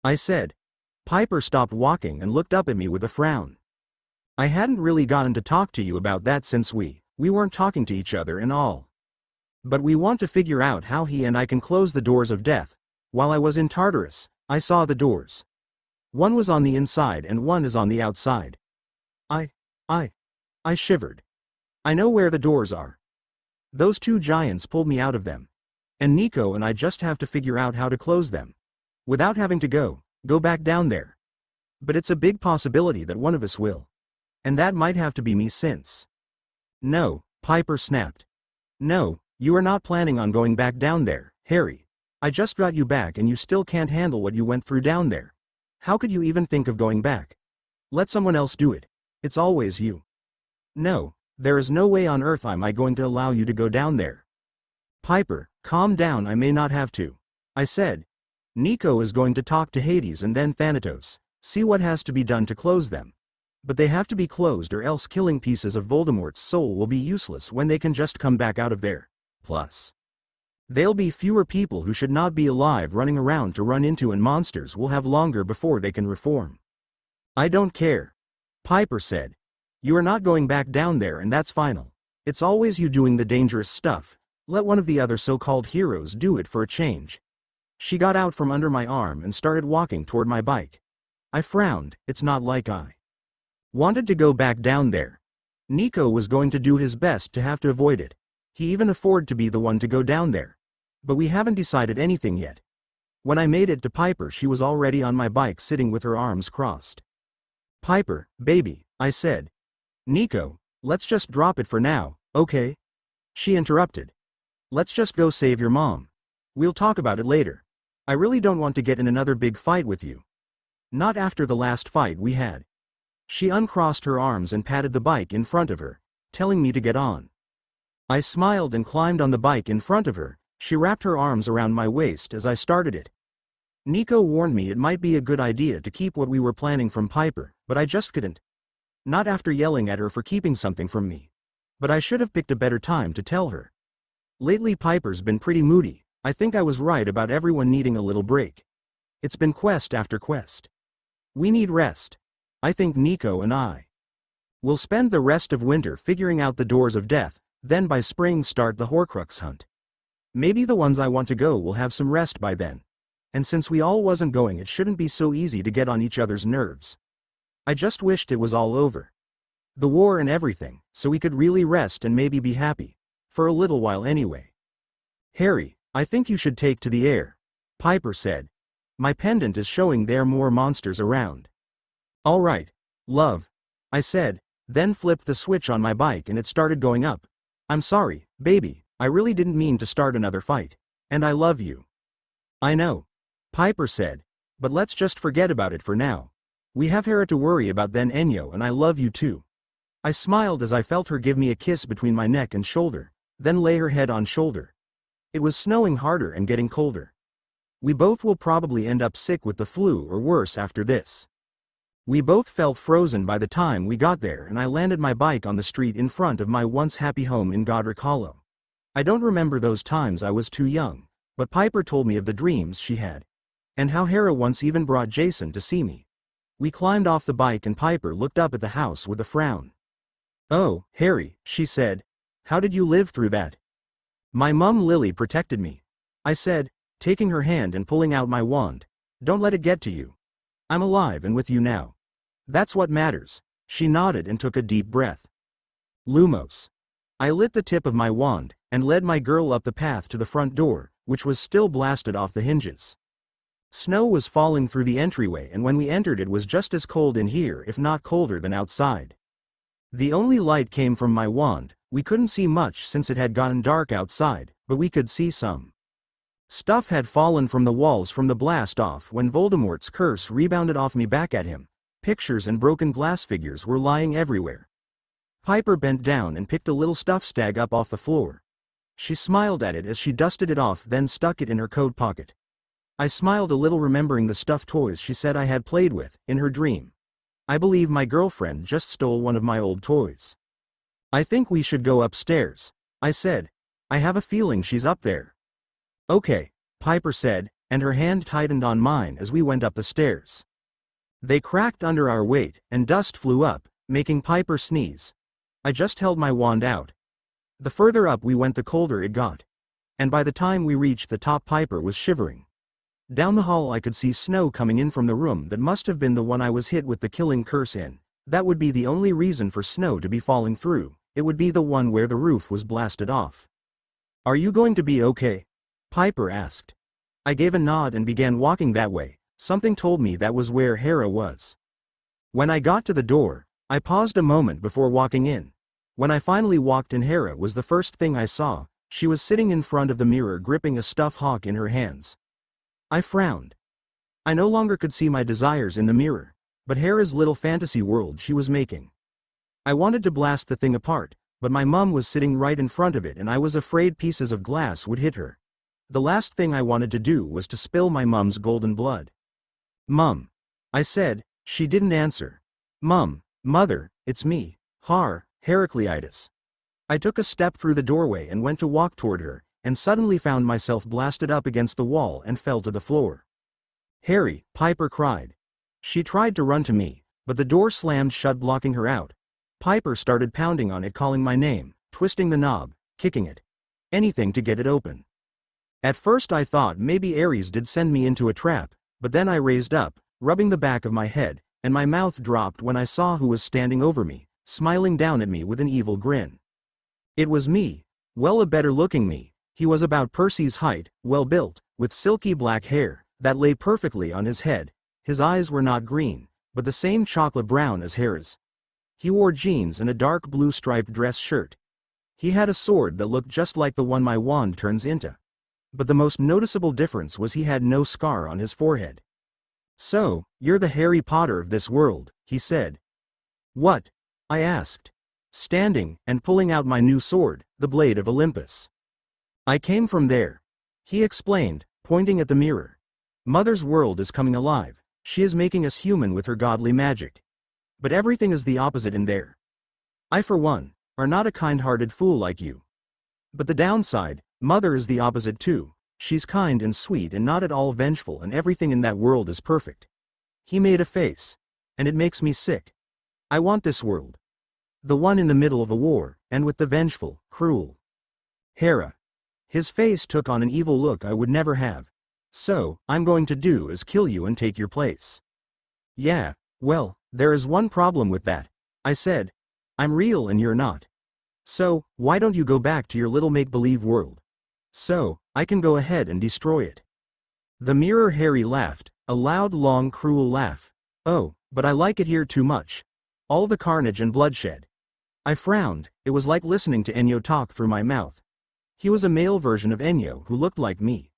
I said. Piper stopped walking and looked up at me with a frown. "I hadn't really gotten to talk to you about that since we weren't talking to each other and all. But we want to figure out how he and I can close the doors of death. While I was in Tartarus, I saw the doors. One was on the inside and one is on the outside." I shivered. "I know where the doors are. Those 2 giants pulled me out of them. And Nico and I just have to figure out how to close them. Without having to go back down there. But it's a big possibility that one of us will. And that might have to be me since..." "No," Piper snapped. "No, you are not planning on going back down there, Harry. I just got you back and you still can't handle what you went through down there. How could you even think of going back? Let someone else do it. It's always you. No, there is no way on earth am I going to allow you to go down there." "Piper, calm down. I may not have to," I said. Nico is going to talk to Hades and then Thanatos, see what has to be done to close them. But they have to be closed or else killing pieces of Voldemort's soul will be useless when they can just come back out of there. Plus, there'll be fewer people who should not be alive running around to run into, and monsters will have longer before they can reform. I don't care. Piper said. You are not going back down there, and that's final. It's always you doing the dangerous stuff. Let one of the other so-called heroes do it for a change. She got out from under my arm and started walking toward my bike. I frowned. It's not like I wanted to go back down there. Nico was going to do his best to have to avoid it. He even afforded to be the one to go down there. But we haven't decided anything yet. When I made it to Piper, she was already on my bike sitting with her arms crossed. Piper, baby, I said. Nico, let's just drop it for now, okay? She interrupted. Let's just go save your mom. We'll talk about it later. I really don't want to get in another big fight with you. Not after the last fight we had. She uncrossed her arms and patted the bike in front of her, telling me to get on. I smiled and climbed on the bike in front of her. She wrapped her arms around my waist as I started it. Nico warned me it might be a good idea to keep what we were planning from Piper, but I just couldn't. Not after yelling at her for keeping something from me. But I should have picked a better time to tell her. Lately Piper's been pretty moody. I think I was right about everyone needing a little break. It's been quest after quest. We need rest. I think Nico and I will spend the rest of winter figuring out the doors of death, then by spring start the Horcrux hunt. Maybe the ones I want to go will have some rest by then. And since we all wasn't going, it shouldn't be so easy to get on each other's nerves. I just wished it was all over. The war and everything, so we could really rest and maybe be happy. For a little while anyway. Harry, I think you should take to the air. Piper said. My pendant is showing there are more monsters around. All right, love. I said, then flipped the switch on my bike and it started going up. I'm sorry, baby, I really didn't mean to start another fight. And I love you. I know. Piper said. But let's just forget about it for now. We have Hera to worry about then, Enyo, and I love you too. I smiled as I felt her give me a kiss between my neck and shoulder, then lay her head on shoulder. It was snowing harder and getting colder. We both will probably end up sick with the flu or worse after this. We both felt frozen by the time we got there, and I landed my bike on the street in front of my once happy home in Godric Hollow. I don't remember those times, I was too young, but Piper told me of the dreams she had. And how Hera once even brought Jason to see me. We climbed off the bike and Piper looked up at the house with a frown. Oh, Harry, she said. How did you live through that? My mum Lily protected me. I said, taking her hand and pulling out my wand. Don't let it get to you. I'm alive and with you now. That's what matters. She nodded and took a deep breath. Lumos. I lit the tip of my wand and led my girl up the path to the front door, which was still blasted off the hinges. Snow was falling through the entryway, and when we entered it was just as cold in here, if not colder than outside. The only light came from my wand. We couldn't see much since it had gotten dark outside, but we could see some. Stuff had fallen from the walls from the blast off when Voldemort's curse rebounded off me back at him. Pictures and broken glass figures were lying everywhere. Piper bent down and picked a little stuffed stag up off the floor. She smiled at it as she dusted it off, then stuck it in her coat pocket. I smiled a little, remembering the stuffed toys she said I had played with in her dream. I believe my girlfriend just stole one of my old toys. I think we should go upstairs, I said. I have a feeling she's up there. Okay, Piper said, and her hand tightened on mine as we went up the stairs. They cracked under our weight, and dust flew up, making Piper sneeze. I just held my wand out. The further up we went, the colder it got. And by the time we reached the top, Piper was shivering. Down the hall I could see snow coming in from the room that must have been the one I was hit with the killing curse in. That would be the only reason for snow to be falling through. It would be the one where the roof was blasted off. Are you going to be okay? Piper asked. I gave a nod and began walking that way. Something told me that was where Hera was. When I got to the door, I paused a moment before walking in. When I finally walked in, Hera was the first thing I saw. She was sitting in front of the mirror gripping a stuffed hawk in her hands. I frowned. I no longer could see my desires in the mirror, but Hera's little fantasy world she was making. I wanted to blast the thing apart, but my mum was sitting right in front of it and I was afraid pieces of glass would hit her. The last thing I wanted to do was to spill my mum's golden blood. "Mum," I said. She didn't answer. "Mum, Mother, it's me, Heracleitus." I took a step through the doorway and went to walk toward her, and suddenly found myself blasted up against the wall and fell to the floor. "Harry," Piper cried. She tried to run to me, but the door slammed shut, blocking her out. Piper started pounding on it, calling my name, twisting the knob, kicking it. Anything to get it open. At first I thought maybe Ares did send me into a trap, but then I raised up, rubbing the back of my head, and my mouth dropped when I saw who was standing over me, smiling down at me with an evil grin. It was me. Well, a better-looking me. He was about Percy's height, well-built, with silky black hair that lay perfectly on his head. His eyes were not green, but the same chocolate brown as Hera's. He wore jeans and a dark blue striped dress shirt. He had a sword that looked just like the one my wand turns into. But the most noticeable difference was he had no scar on his forehead. "So, you're the Harry Potter of this world," he said. "What?" I asked, standing and pulling out my new sword, the Blade of Olympus. "I came from there," he explained, pointing at the mirror. "Mother's world is coming alive. She is making us human with her godly magic. But everything is the opposite in there. I, for one, are not a kind-hearted fool like you. But the downside, Mother is the opposite too. She's kind and sweet and not at all vengeful, and everything in that world is perfect." He made a face. "And it makes me sick. I want this world. The one in the middle of a war, and with the vengeful, cruel Hera." His face took on an evil look I would never have. "So, I'm going to do is kill you and take your place." "Yeah, well, there is one problem with that," I said. "I'm real and you're not. So, why don't you go back to your little make-believe world? So, I can go ahead and destroy it." The mirror Harry laughed, a loud, long, cruel laugh. "Oh, but I like it here too much. All the carnage and bloodshed." I frowned. It was like listening to Ennio talk through my mouth. He was a male version of Ennio who looked like me.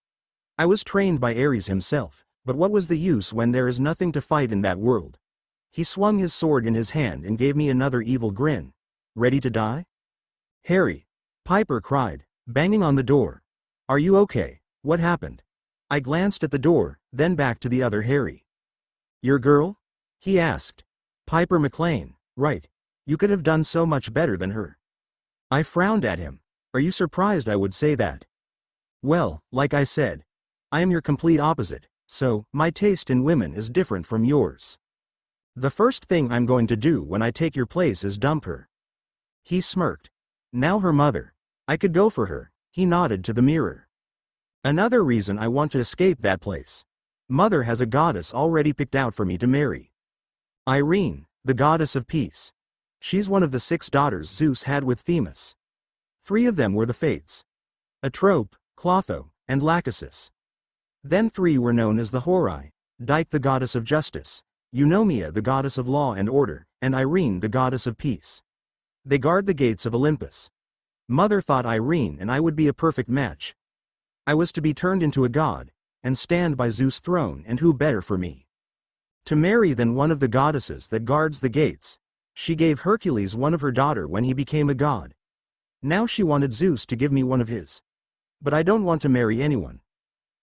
I was trained by Ares himself, but what was the use when there is nothing to fight in that world? He swung his sword in his hand and gave me another evil grin. "Ready to die?" "Harry!" Piper cried, banging on the door. "Are you okay? What happened?" I glanced at the door, then back to the other Harry. "Your girl?" he asked. "Piper McLean, right. You could have done so much better than her." I frowned at him. "Are you surprised I would say that?" "Well, like I said, I am your complete opposite, so my taste in women is different from yours. The first thing I'm going to do when I take your place is dump her." He smirked. "Now her mother. I could go for her," he nodded to the mirror. "Another reason I want to escape that place. Mother has a goddess already picked out for me to marry. Irene, the goddess of peace. She's one of the 6 daughters Zeus had with Themis. 3 of them were the Fates: Atrope, Clotho, and Lachesis. Then 3 were known as the Horai: Dike, the goddess of justice; Eunomia, the goddess of law and order; and Irene, the goddess of peace. They guard the gates of Olympus. Mother thought Irene and I would be a perfect match. I was to be turned into a god, and stand by Zeus' throne, and who better for me to marry than one of the goddesses that guards the gates? She gave Hercules one of her daughter when he became a god. Now she wanted Zeus to give me one of his. But I don't want to marry anyone.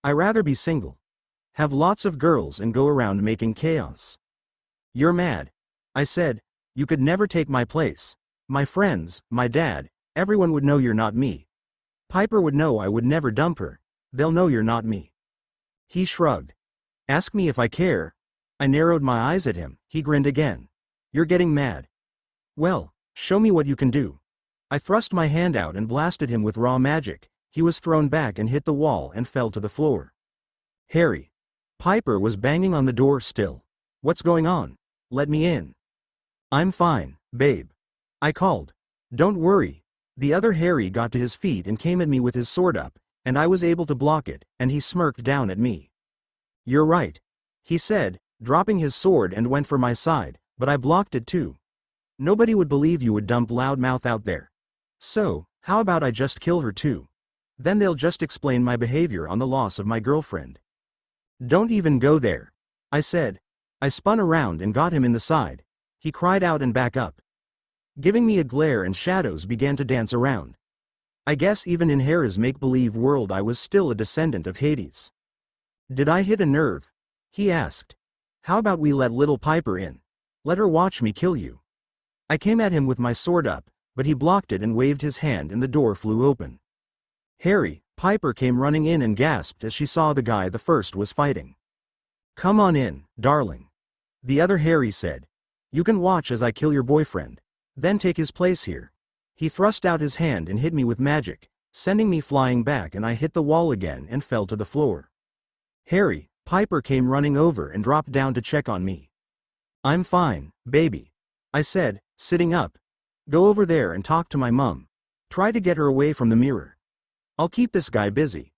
I rather be single. Have lots of girls and go around making chaos." "You're mad," I said. "You could never take my place. My friends, my dad, everyone would know you're not me. Piper would know I would never dump her. They'll know you're not me." He shrugged. "Ask me if I care." I narrowed my eyes at him. He grinned again. "You're getting mad. Well, show me what you can do." I thrust my hand out and blasted him with raw magic. He was thrown back and hit the wall and fell to the floor. "Harry." Piper was banging on the door still. "What's going on? Let me in." "I'm fine, babe," I called. "Don't worry." The other Harry got to his feet and came at me with his sword up, and I was able to block it, and he smirked down at me. "You're right," he said, dropping his sword, and went for my side, but I blocked it too. "Nobody would believe you would dump Loudmouth out there. So, how about I just kill her too? Then they'll just explain my behavior on the loss of my girlfriend." "Don't even go there," I said. I spun around and got him in the side. He cried out and back up, giving me a glare, and shadows began to dance around. I guess even in Hera's make-believe world I was still a descendant of Hades. Did I hit a nerve? He asked. How about we let little Piper in? Let her watch me kill you. I came at him with my sword up, but he blocked it and waved his hand and the door flew open. Harry, Piper came running in and gasped as she saw the guy the first was fighting. Come on in, darling. The other Harry said. You can watch as I kill your boyfriend. Then take his place here. He thrust out his hand and hit me with magic, sending me flying back, and I hit the wall again and fell to the floor. Harry, Piper came running over and dropped down to check on me. I'm fine, baby. I said, sitting up. Go over there and talk to my mum. Try to get her away from the mirror. I'll keep this guy busy.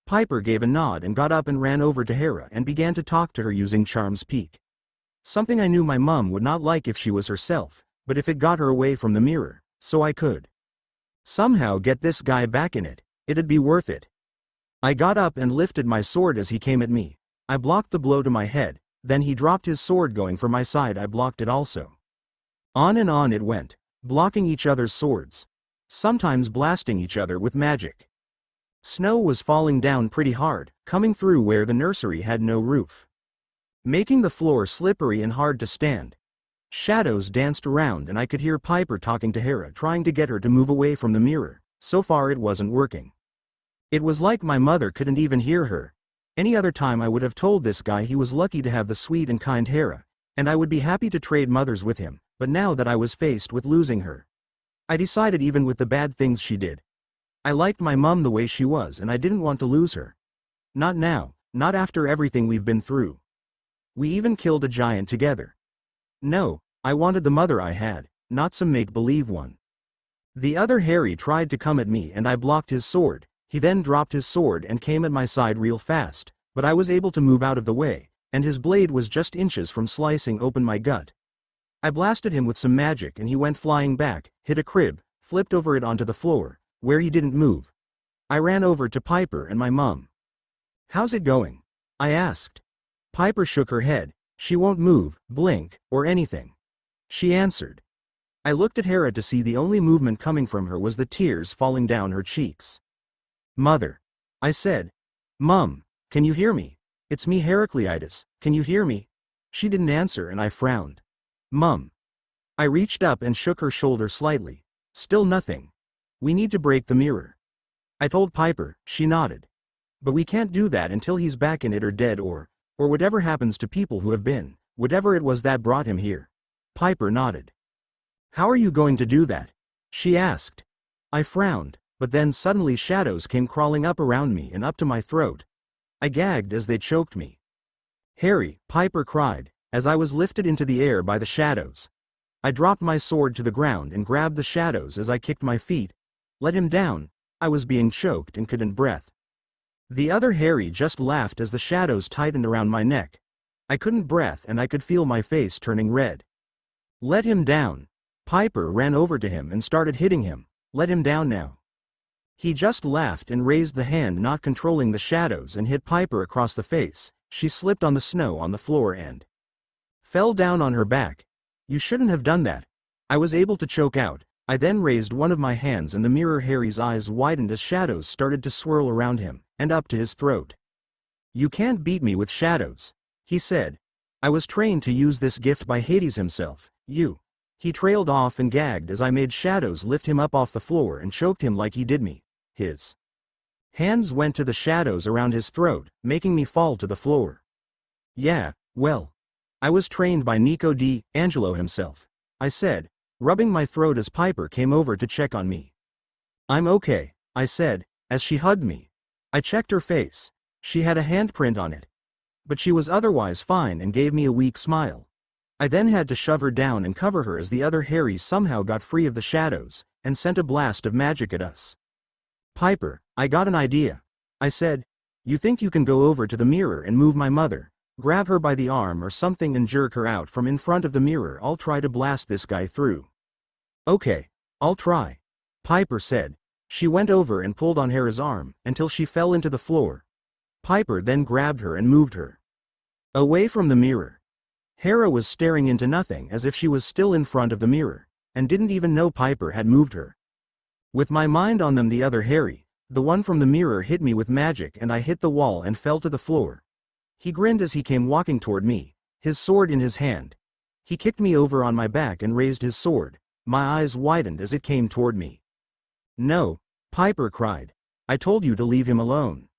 Piper gave a nod and got up and ran over to Hera and began to talk to her using Charm's Peak. Something I knew my mum would not like if she was herself, but if it got her away from the mirror, so I could somehow get this guy back in it, it'd be worth it. I got up and lifted my sword as he came at me. I blocked the blow to my head, then he dropped his sword going for my side. I blocked it also. On and on it went, blocking each other's swords, sometimes blasting each other with magic. Snow was falling down pretty hard, coming through where the nursery had no roof, making the floor slippery and hard to stand. Shadows danced around and I could hear Piper talking to Hera, trying to get her to move away from the mirror. So far it wasn't working. It was like my mother couldn't even hear her. Any other time I would have told this guy he was lucky to have the sweet and kind Hera, and I would be happy to trade mothers with him, but now that I was faced with losing her, I decided even with the bad things she did, I liked my mum the way she was and I didn't want to lose her. Not now, not after everything we've been through. We even killed a giant together. No, I wanted the mother I had, not some make-believe one. The other Harry tried to come at me and I blocked his sword. He then dropped his sword and came at my side real fast, but I was able to move out of the way, and his blade was just inches from slicing open my gut. I blasted him with some magic and he went flying back, hit a crib, flipped over it onto the floor, where he didn't move. I ran over to Piper and my mum. How's it going? I asked. Piper shook her head. She won't move, blink, or anything. She answered. I looked at Hera to see the only movement coming from her was the tears falling down her cheeks. Mother. I said. Mum, can you hear me? It's me, Heracleitus, can you hear me? She didn't answer and I frowned. Mum. I reached up and shook her shoulder slightly. Still nothing. We need to break the mirror. I told Piper. She nodded. But we can't do that until he's back in it or dead or whatever happens to people who have been, whatever it was that brought him here. Piper nodded. How are you going to do that? She asked. I frowned, but then suddenly shadows came crawling up around me and up to my throat. I gagged as they choked me. Harry, Piper cried, as I was lifted into the air by the shadows. I dropped my sword to the ground and grabbed the shadows as I kicked my feet. Let him down. I was being choked and couldn't breathe. The other Harry just laughed as the shadows tightened around my neck. I couldn't breathe and I could feel my face turning red. Let him down. Piper ran over to him and started hitting him. Let him down now. He just laughed and raised the hand not controlling the shadows and hit Piper across the face. She slipped on the snow on the floor and fell down on her back. You shouldn't have done that. I was able to choke out. I then raised one of my hands and the mirror. Harry's eyes widened as shadows started to swirl around him and up to his throat. You can't beat me with shadows, he said. I was trained to use this gift by Hades himself. You. He trailed off and gagged as I made shadows lift him up off the floor and choked him like he did me. His hands went to the shadows around his throat, making me fall to the floor. Yeah, well, I was trained by Nico D'Angelo himself, I said, rubbing my throat as Piper came over to check on me. I'm okay, I said, as she hugged me. I checked her face. She had a handprint on it. But she was otherwise fine and gave me a weak smile. I then had to shove her down and cover her as the other Harry somehow got free of the shadows and sent a blast of magic at us. Piper, I got an idea. I said. You think you can go over to the mirror and move my mother, grab her by the arm or something and jerk her out from in front of the mirror? I'll try to blast this guy through. Okay, I'll try, Piper said. She went over and pulled on Hera's arm until she fell into the floor. Piper then grabbed her and moved her away from the mirror. Hera was staring into nothing as if she was still in front of the mirror, and didn't even know Piper had moved her. With my mind on them, the other Harry, the one from the mirror, hit me with magic and I hit the wall and fell to the floor. He grinned as he came walking toward me, his sword in his hand. He kicked me over on my back and raised his sword. My eyes widened as it came toward me. "No," Piper cried. "I told you to leave him alone."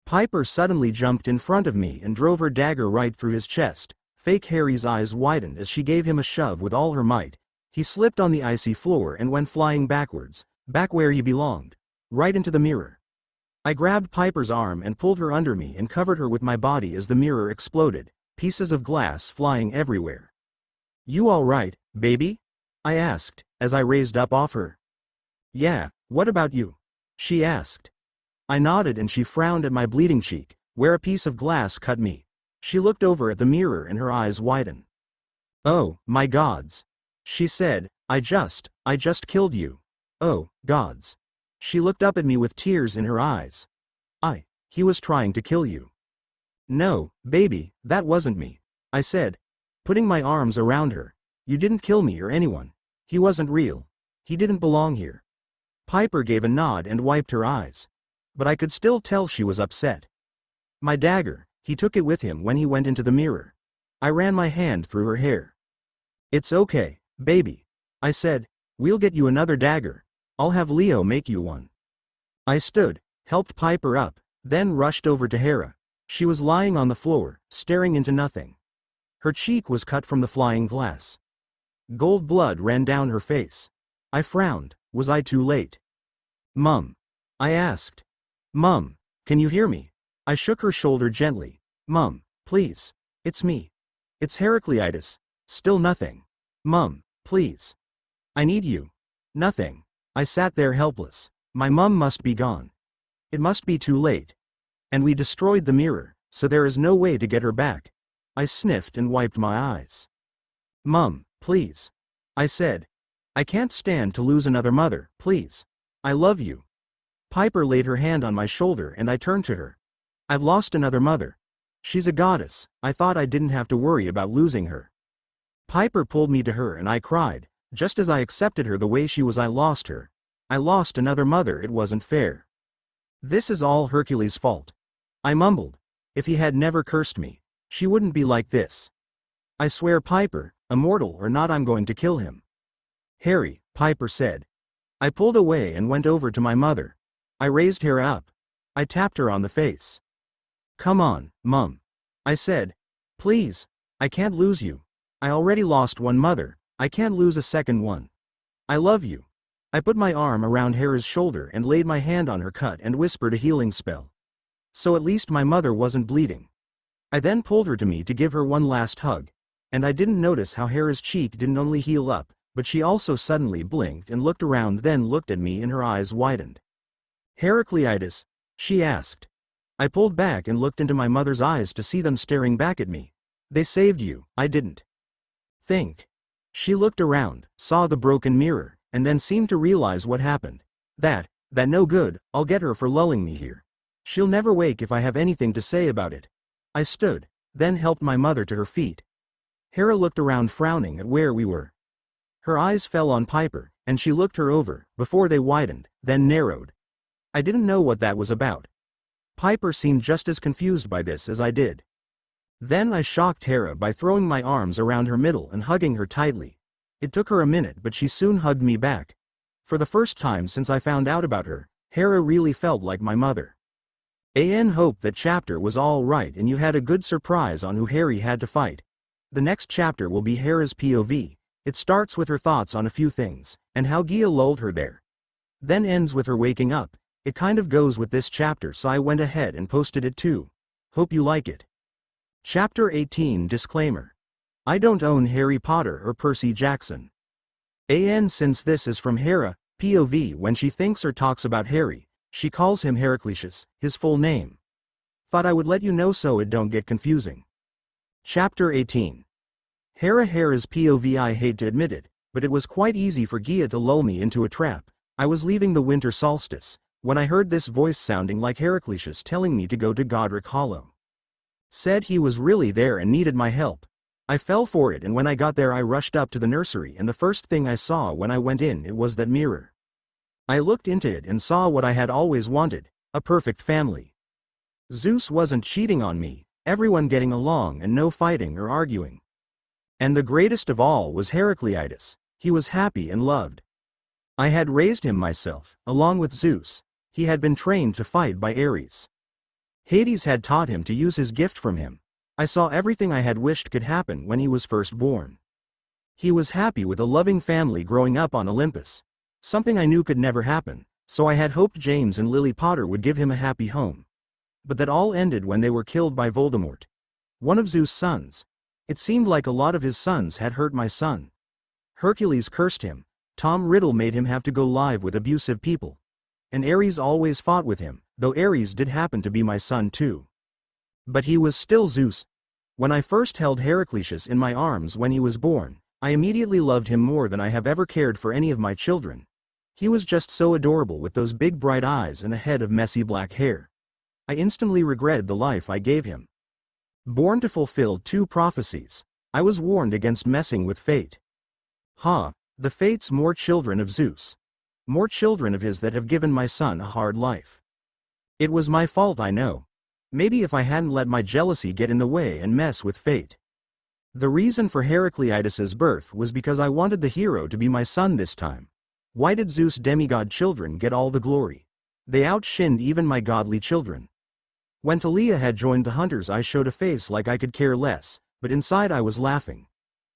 Piper suddenly jumped in front of me and drove her dagger right through his chest. Fake Harry's eyes widened as she gave him a shove with all her might. He slipped on the icy floor and went flying backwards, back where he belonged, right into the mirror. I grabbed Piper's arm and pulled her under me and covered her with my body as the mirror exploded, pieces of glass flying everywhere. "You all right, baby?" I asked, as I raised up off her. "Yeah, what about you?" she asked. I nodded and she frowned at my bleeding cheek, where a piece of glass cut me. She looked over at the mirror and her eyes widened. "Oh, my gods," she said, I just killed you. Oh, gods." She looked up at me with tears in her eyes. He was trying to kill you." "No, baby, that wasn't me," I said, putting my arms around her. "You didn't kill me or anyone. He wasn't real. He didn't belong here." Piper gave a nod and wiped her eyes. But I could still tell she was upset. "My dagger, he took it with him when he went into the mirror." I ran my hand through her hair. "It's okay, baby," I said. "We'll get you another dagger. I'll have Leo make you one." I stood, helped Piper up, then rushed over to Hera. She was lying on the floor, staring into nothing. Her cheek was cut from the flying glass. Gold blood ran down her face. I frowned. Was I too late? "Mum?" I asked. "Mum, can you hear me?" I shook her shoulder gently. "Mum, please. It's me. It's Heracleitus. Still nothing. Mum, please. I need you." Nothing. I sat there helpless. My mum must be gone. It must be too late. And we destroyed the mirror, so there is no way to get her back. I sniffed and wiped my eyes. "Mum, please," I said. "I can't stand to lose another mother, please. I love you." Piper laid her hand on my shoulder and I turned to her. "I've lost another mother. She's a goddess. I thought I didn't have to worry about losing her." Piper pulled me to her and I cried. Just as I accepted her the way she was, I lost her. I lost another mother. It wasn't fair. "This is all Hercules' fault," I mumbled. "If he had never cursed me, she wouldn't be like this. I swear, Piper, immortal or not, I'm going to kill him." "Harry," Piper said. I pulled away and went over to my mother. I raised her up. I tapped her on the face. "Come on, Mum," I said. "Please, I can't lose you. I already lost one mother. I can't lose a second one. I love you." I put my arm around Hera's shoulder and laid my hand on her cut and whispered a healing spell. So at least my mother wasn't bleeding. I then pulled her to me to give her one last hug. And I didn't notice how Hera's cheek didn't only heal up, but she also suddenly blinked and looked around, then looked at me and her eyes widened. "Heracleitus?" she asked. I pulled back and looked into my mother's eyes to see them staring back at me. "They saved you, I didn't think." She looked around, saw the broken mirror, and then seemed to realize what happened. That no good. I'll get her for lulling me here. She'll never wake if I have anything to say about it." I stood, then helped my mother to her feet. Hera looked around, frowning at where we were. Her eyes fell on Piper, and she looked her over, before they widened, then narrowed. I didn't know what that was about. Piper seemed just as confused by this as I did. Then I shocked Hera by throwing my arms around her middle and hugging her tightly. It took her a minute, but she soon hugged me back. For the first time since I found out about her, Hera really felt like my mother. Hope that chapter was all right and you had a good surprise on who Harry had to fight. The next chapter will be Hera's POV. It starts with her thoughts on a few things, and how Gia lulled her there. Then ends with her waking up. It kind of goes with this chapter, so I went ahead and posted it too. Hope you like it. Chapter 18 Disclaimer. I don't own Harry Potter or Percy Jackson. Since this is from Hera, POV, when she thinks or talks about Harry, she calls him Heracleitus, his full name. Thought I would let you know so it don't get confusing. Chapter 18. Hera's POV. I hate to admit it, but it was quite easy for Gia to lull me into a trap. I was leaving the winter solstice, when I heard this voice sounding like Heracleitus telling me to go to Godric Hollow. Said he was really there and needed my help. I fell for it, and when I got there I rushed up to the nursery, and the first thing I saw when I went in it was that mirror. I looked into it and saw what I had always wanted, a perfect family. Zeus wasn't cheating on me, everyone getting along and no fighting or arguing. And the greatest of all was Heracleitus, he was happy and loved. I had raised him myself, along with Zeus, he had been trained to fight by Ares. Hades had taught him to use his gift from him. I saw everything I had wished could happen when he was first born. He was happy with a loving family growing up on Olympus. Something I knew could never happen, so I had hoped James and Lily Potter would give him a happy home. But that all ended when they were killed by Voldemort, one of Zeus' sons. It seemed like a lot of his sons had hurt my son. Hercules cursed him, Tom Riddle made him have to go live with abusive people. And Ares always fought with him, though Ares did happen to be my son too. But he was still Zeus. When I first held Heracleitus in my arms when he was born, I immediately loved him more than I have ever cared for any of my children. He was just so adorable with those big bright eyes and a head of messy black hair. I instantly regretted the life I gave him. Born to fulfill 2 prophecies, I was warned against messing with fate. The fates, more children of Zeus. More children of his that have given my son a hard life. It was my fault, I know. Maybe if I hadn't let my jealousy get in the way and mess with fate. The reason for Heracleitus's birth was because I wanted the hero to be my son this time. Why did Zeus' demigod children get all the glory? They outshined even my godly children. When Talia had joined the hunters, I showed a face like I could care less, but inside I was laughing.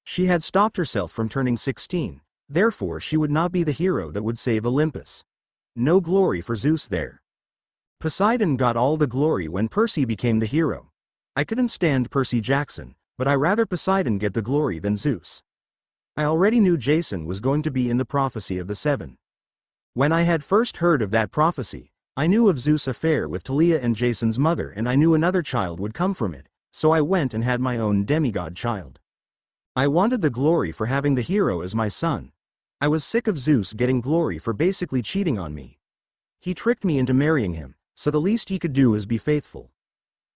She had stopped herself from turning 16, therefore she would not be the hero that would save Olympus. No glory for Zeus there. Poseidon got all the glory when Percy became the hero. I couldn't stand Percy Jackson, but I rather Poseidon get the glory than Zeus. I already knew Jason was going to be in the prophecy of the 7. When I had first heard of that prophecy, I knew of Zeus' affair with Talia and Jason's mother, and I knew another child would come from it, so I went and had my own demigod child. I wanted the glory for having the hero as my son. I was sick of Zeus getting glory for basically cheating on me. He tricked me into marrying him, so the least he could do is be faithful.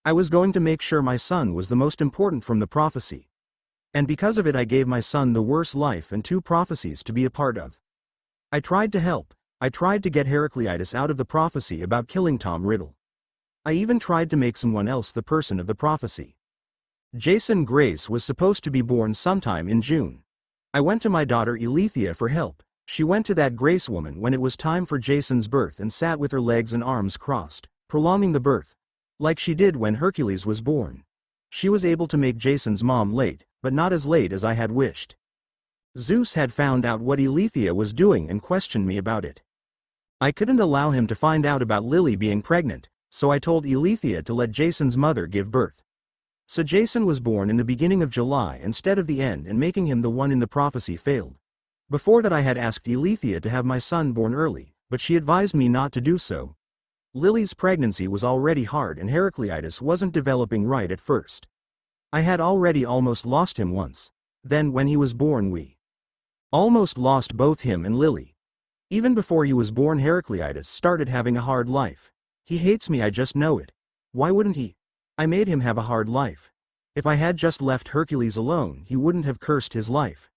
I was going to make sure my son was the most important from the prophecy. And because of it I gave my son the worst life and 2 prophecies to be a part of. I tried to help. I tried to get Heracleitus out of the prophecy about killing Tom Riddle. I even tried to make someone else the person of the prophecy. Jason Grace was supposed to be born sometime in June. I went to my daughter Elethea for help. She went to that Grace woman when it was time for Jason's birth and sat with her legs and arms crossed, prolonging the birth, like she did when Hercules was born. She was able to make Jason's mom late, but not as late as I had wished. Zeus had found out what Elethea was doing and questioned me about it. I couldn't allow him to find out about Lily being pregnant, so I told Elethea to let Jason's mother give birth. So Jason was born in the beginning of July instead of the end, and making him the one in the prophecy failed. Before that I had asked Elethea to have my son born early, but she advised me not to do so. Lily's pregnancy was already hard and Heracleitus wasn't developing right at first. I had already almost lost him once. Then when he was born we almost lost both him and Lily. Even before he was born Heracleitus started having a hard life. He hates me, I just know it. Why wouldn't he? I made him have a hard life. If I had just left Hercules alone he wouldn't have cursed his life.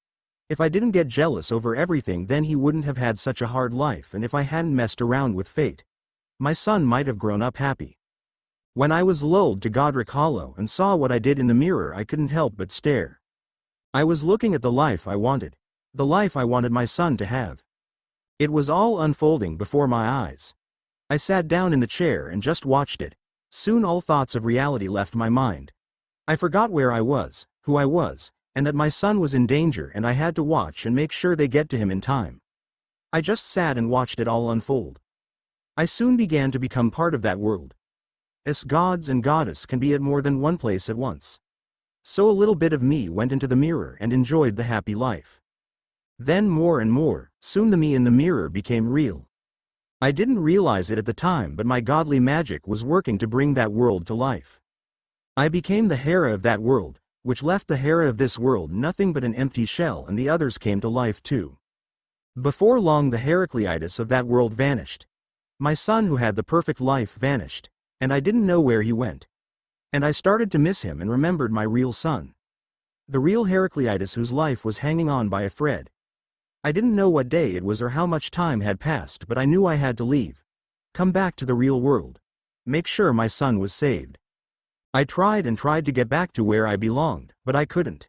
If I didn't get jealous over everything then he wouldn't have had such a hard life, and if I hadn't messed around with fate, my son might have grown up happy. When I was lulled to Godric Hollow and saw what I did in the mirror I couldn't help but stare. I was looking at the life I wanted. The life I wanted my son to have. It was all unfolding before my eyes. I sat down in the chair and just watched it. Soon all thoughts of reality left my mind. I forgot where I was, who I was, and that my son was in danger and I had to watch and make sure they get to him in time. I just sat and watched it all unfold. I soon began to become part of that world. As gods and goddess can be at more than one place at once. So a little bit of me went into the mirror and enjoyed the happy life. Then more and more, soon the me in the mirror became real. I didn't realize it at the time, but my godly magic was working to bring that world to life. I became the Hera of that world, which left the Hera of this world nothing but an empty shell, and the others came to life too. Before long the Heracleitus of that world vanished. My son who had the perfect life vanished, and I didn't know where he went. And I started to miss him and remembered my real son. The real Heracleitus whose life was hanging on by a thread. I didn't know what day it was or how much time had passed, but I knew I had to leave. Come back to the real world. Make sure my son was saved. I tried and tried to get back to where I belonged, but I couldn't.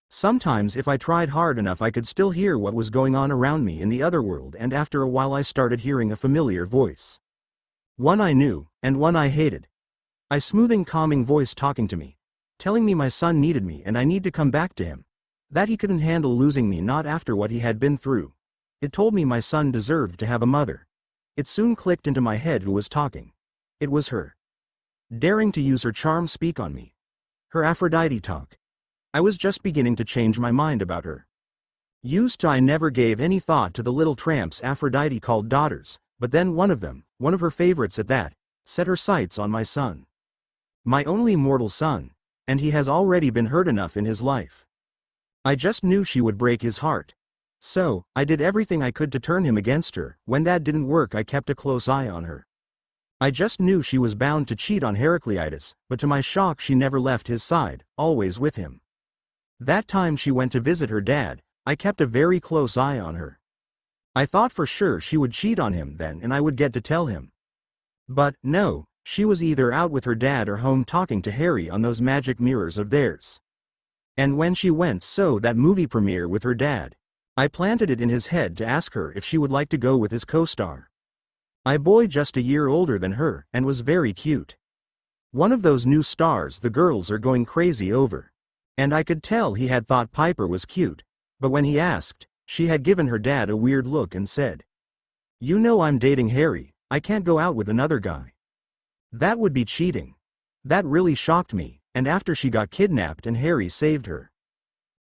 Sometimes if I tried hard enough I could still hear what was going on around me in the other world, and after a while I started hearing a familiar voice. One I knew, and one I hated. A smoothing, calming voice talking to me, telling me my son needed me and I need to come back to him. That he couldn't handle losing me, not after what he had been through. It told me my son deserved to have a mother. It soon clicked into my head who was talking. It was her. Daring to use her charm speak on me. Her Aphrodite talk. I was just beginning to change my mind about her. Used to I never gave any thought to the little tramps Aphrodite called daughters, but then one of them, one of her favorites at that, set her sights on my son. My only mortal son, and he has already been hurt enough in his life. I just knew she would break his heart. So, I did everything I could to turn him against her. When that didn't work I kept a close eye on her. I just knew she was bound to cheat on Heracleitus, but to my shock she never left his side, always with him. That time she went to visit her dad, I kept a very close eye on her. I thought for sure she would cheat on him then and I would get to tell him. But, no, she was either out with her dad or home talking to Harry on those magic mirrors of theirs. And when she went so that movie premiere with her dad, I planted it in his head to ask her if she would like to go with his co-star. A boy just a year older than her and was very cute. One of those new stars the girls are going crazy over. And I could tell he had thought Piper was cute, but when he asked, she had given her dad a weird look and said, "You know I'm dating Harry, I can't go out with another guy. That would be cheating." That really shocked me, and after she got kidnapped and Harry saved her.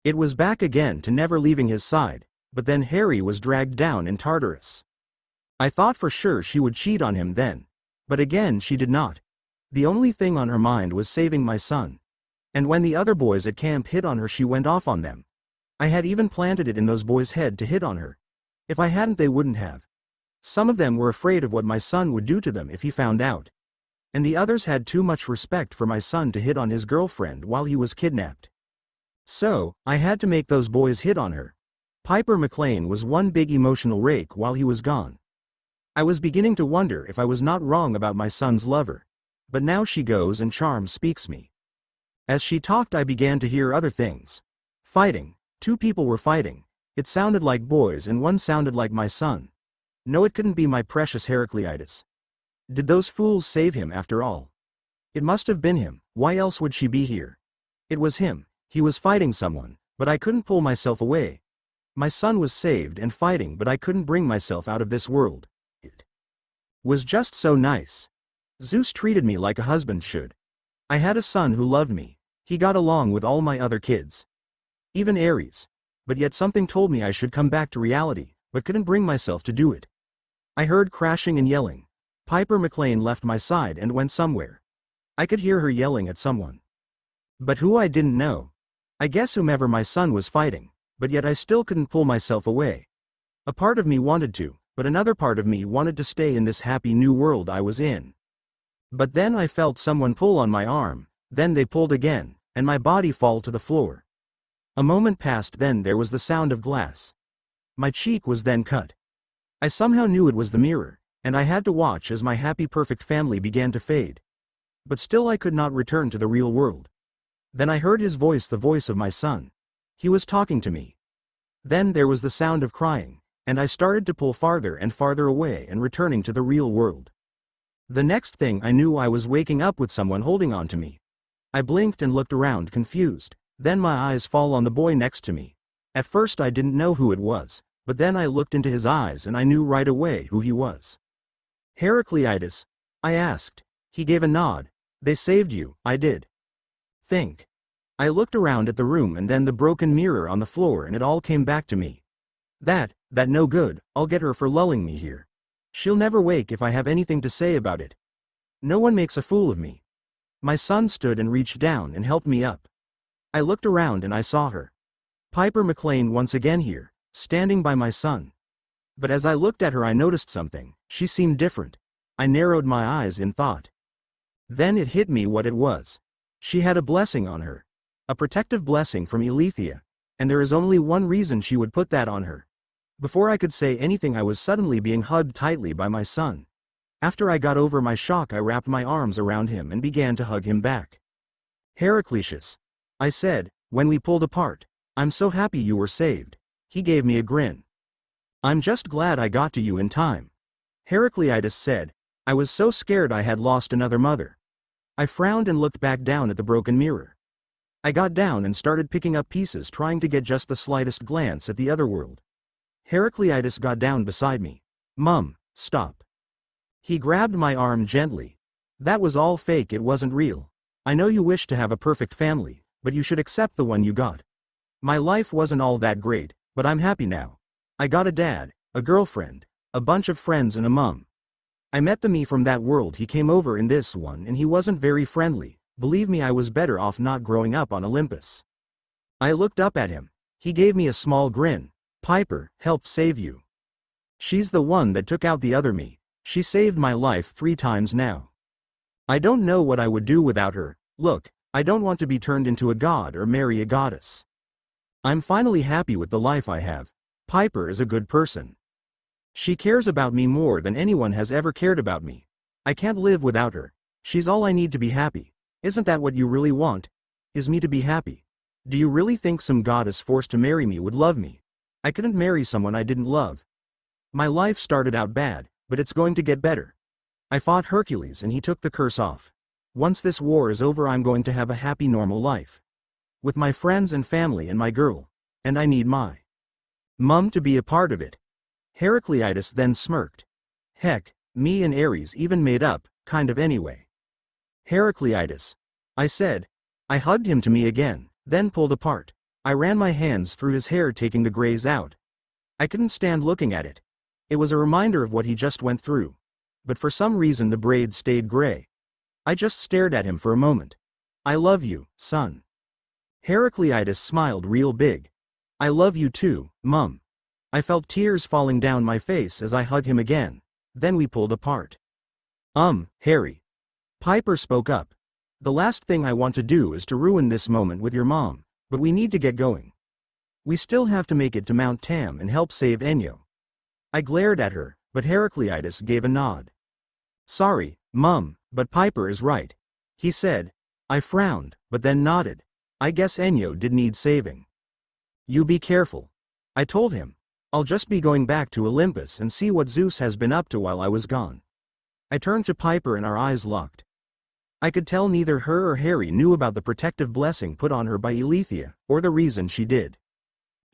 It was back again to never leaving his side, but then Harry was dragged down in Tartarus. I thought for sure she would cheat on him then, but again she did not. The only thing on her mind was saving my son. And when the other boys at camp hit on her she went off on them. I had even planted it in those boys' head to hit on her. If I hadn't they wouldn't have. Some of them were afraid of what my son would do to them if he found out. And the others had too much respect for my son to hit on his girlfriend while he was kidnapped. So, I had to make those boys hit on her. Piper McLean was one big emotional rake while he was gone. I was beginning to wonder if I was not wrong about my son's lover. But now she goes and charm speaks me. As she talked I began to hear other things. Fighting. 2 people were fighting. It sounded like boys and one sounded like my son. No, it couldn't be my precious Heracleitus. Did those fools save him after all? It must have been him, why else would she be here? It was him, he was fighting someone, but I couldn't pull myself away. My son was saved and fighting, but I couldn't bring myself out of this world. It was just so nice. Zeus treated me like a husband should. I had a son who loved me. He got along with all my other kids. Even Ares. But yet something told me I should come back to reality, but couldn't bring myself to do it. I heard crashing and yelling. Piper McLean left my side and went somewhere. I could hear her yelling at someone. But who I didn't know. I guess whomever my son was fighting, but yet I still couldn't pull myself away. A part of me wanted to, but another part of me wanted to stay in this happy new world I was in. But then I felt someone pull on my arm, then they pulled again, and my body fall to the floor. A moment passed, then there was the sound of glass. My cheek was then cut. I somehow knew it was the mirror, and I had to watch as my happy perfect family began to fade. But still I could not return to the real world. Then I heard his voice, the voice of my son. He was talking to me. Then there was the sound of crying, and I started to pull farther and farther away and returning to the real world. The next thing I knew I was waking up with someone holding on to me. I blinked and looked around confused, then my eyes fall on the boy next to me. At first I didn't know who it was, but then I looked into his eyes and I knew right away who he was. "Heracleitus?" I asked. He gave a nod. "They saved you." I did. Think. I looked around at the room and then the broken mirror on the floor and it all came back to me. That no good, I'll get her for lulling me here. She'll never wake if I have anything to say about it. No one makes a fool of me. My son stood and reached down and helped me up. I looked around and I saw her. Piper McLean once again here, standing by my son. But as I looked at her I noticed something, she seemed different. I narrowed my eyes in thought. Then it hit me what it was. She had a blessing on her. A protective blessing from Elethea, and there is only one reason she would put that on her. Before I could say anything I was suddenly being hugged tightly by my son. After I got over my shock I wrapped my arms around him and began to hug him back. Heraclius, I said, when we pulled apart. I'm so happy you were saved. He gave me a grin. I'm just glad I got to you in time. Heraclitus said, I was so scared I had lost another mother. I frowned and looked back down at the broken mirror. I got down and started picking up pieces trying to get just the slightest glance at the other world. Heraclitus got down beside me. Mum, stop. He grabbed my arm gently. That was all fake, it wasn't real. I know you wish to have a perfect family, but you should accept the one you got. My life wasn't all that great, but I'm happy now. I got a dad, a girlfriend, a bunch of friends and a mum. I met the me from that world, he came over in this one and he wasn't very friendly. Believe me, I was better off not growing up on Olympus. I looked up at him. He gave me a small grin. Piper helped save you. She's the one that took out the other me. She saved my life 3 times now. I don't know what I would do without her. Look, I don't want to be turned into a god or marry a goddess. I'm finally happy with the life I have. Piper is a good person. She cares about me more than anyone has ever cared about me. I can't live without her. She's all I need to be happy. Isn't that what you really want? Is me to be happy? Do you really think some goddess forced to marry me would love me? I couldn't marry someone I didn't love. My life started out bad, but it's going to get better. I fought Hercules and he took the curse off. Once this war is over I'm going to have a happy normal life. With my friends and family and my girl. And I need my mum to be a part of it. Heraclitus then smirked. Heck, me and Ares even made up, kind of anyway. Heraclitus, I said. I hugged him to me again, then pulled apart. I ran my hands through his hair taking the grays out. I couldn't stand looking at it. It was a reminder of what he just went through. But for some reason the braids stayed gray. I just stared at him for a moment. I love you, son. Heraclitus smiled real big. I love you too, Mum. I felt tears falling down my face as I hugged him again. Then we pulled apart. Harry. Piper spoke up. The last thing I want to do is to ruin this moment with your mom, but we need to get going. We still have to make it to Mount Tam and help save Enyo. I glared at her, but Heraclitus gave a nod. Sorry, Mum, but Piper is right. He said. I frowned, but then nodded. I guess Enyo did need saving. You be careful. I told him. I'll just be going back to Olympus and see what Zeus has been up to while I was gone. I turned to Piper and our eyes locked. I could tell neither her or Harry knew about the protective blessing put on her by Eileithyia, or the reason she did.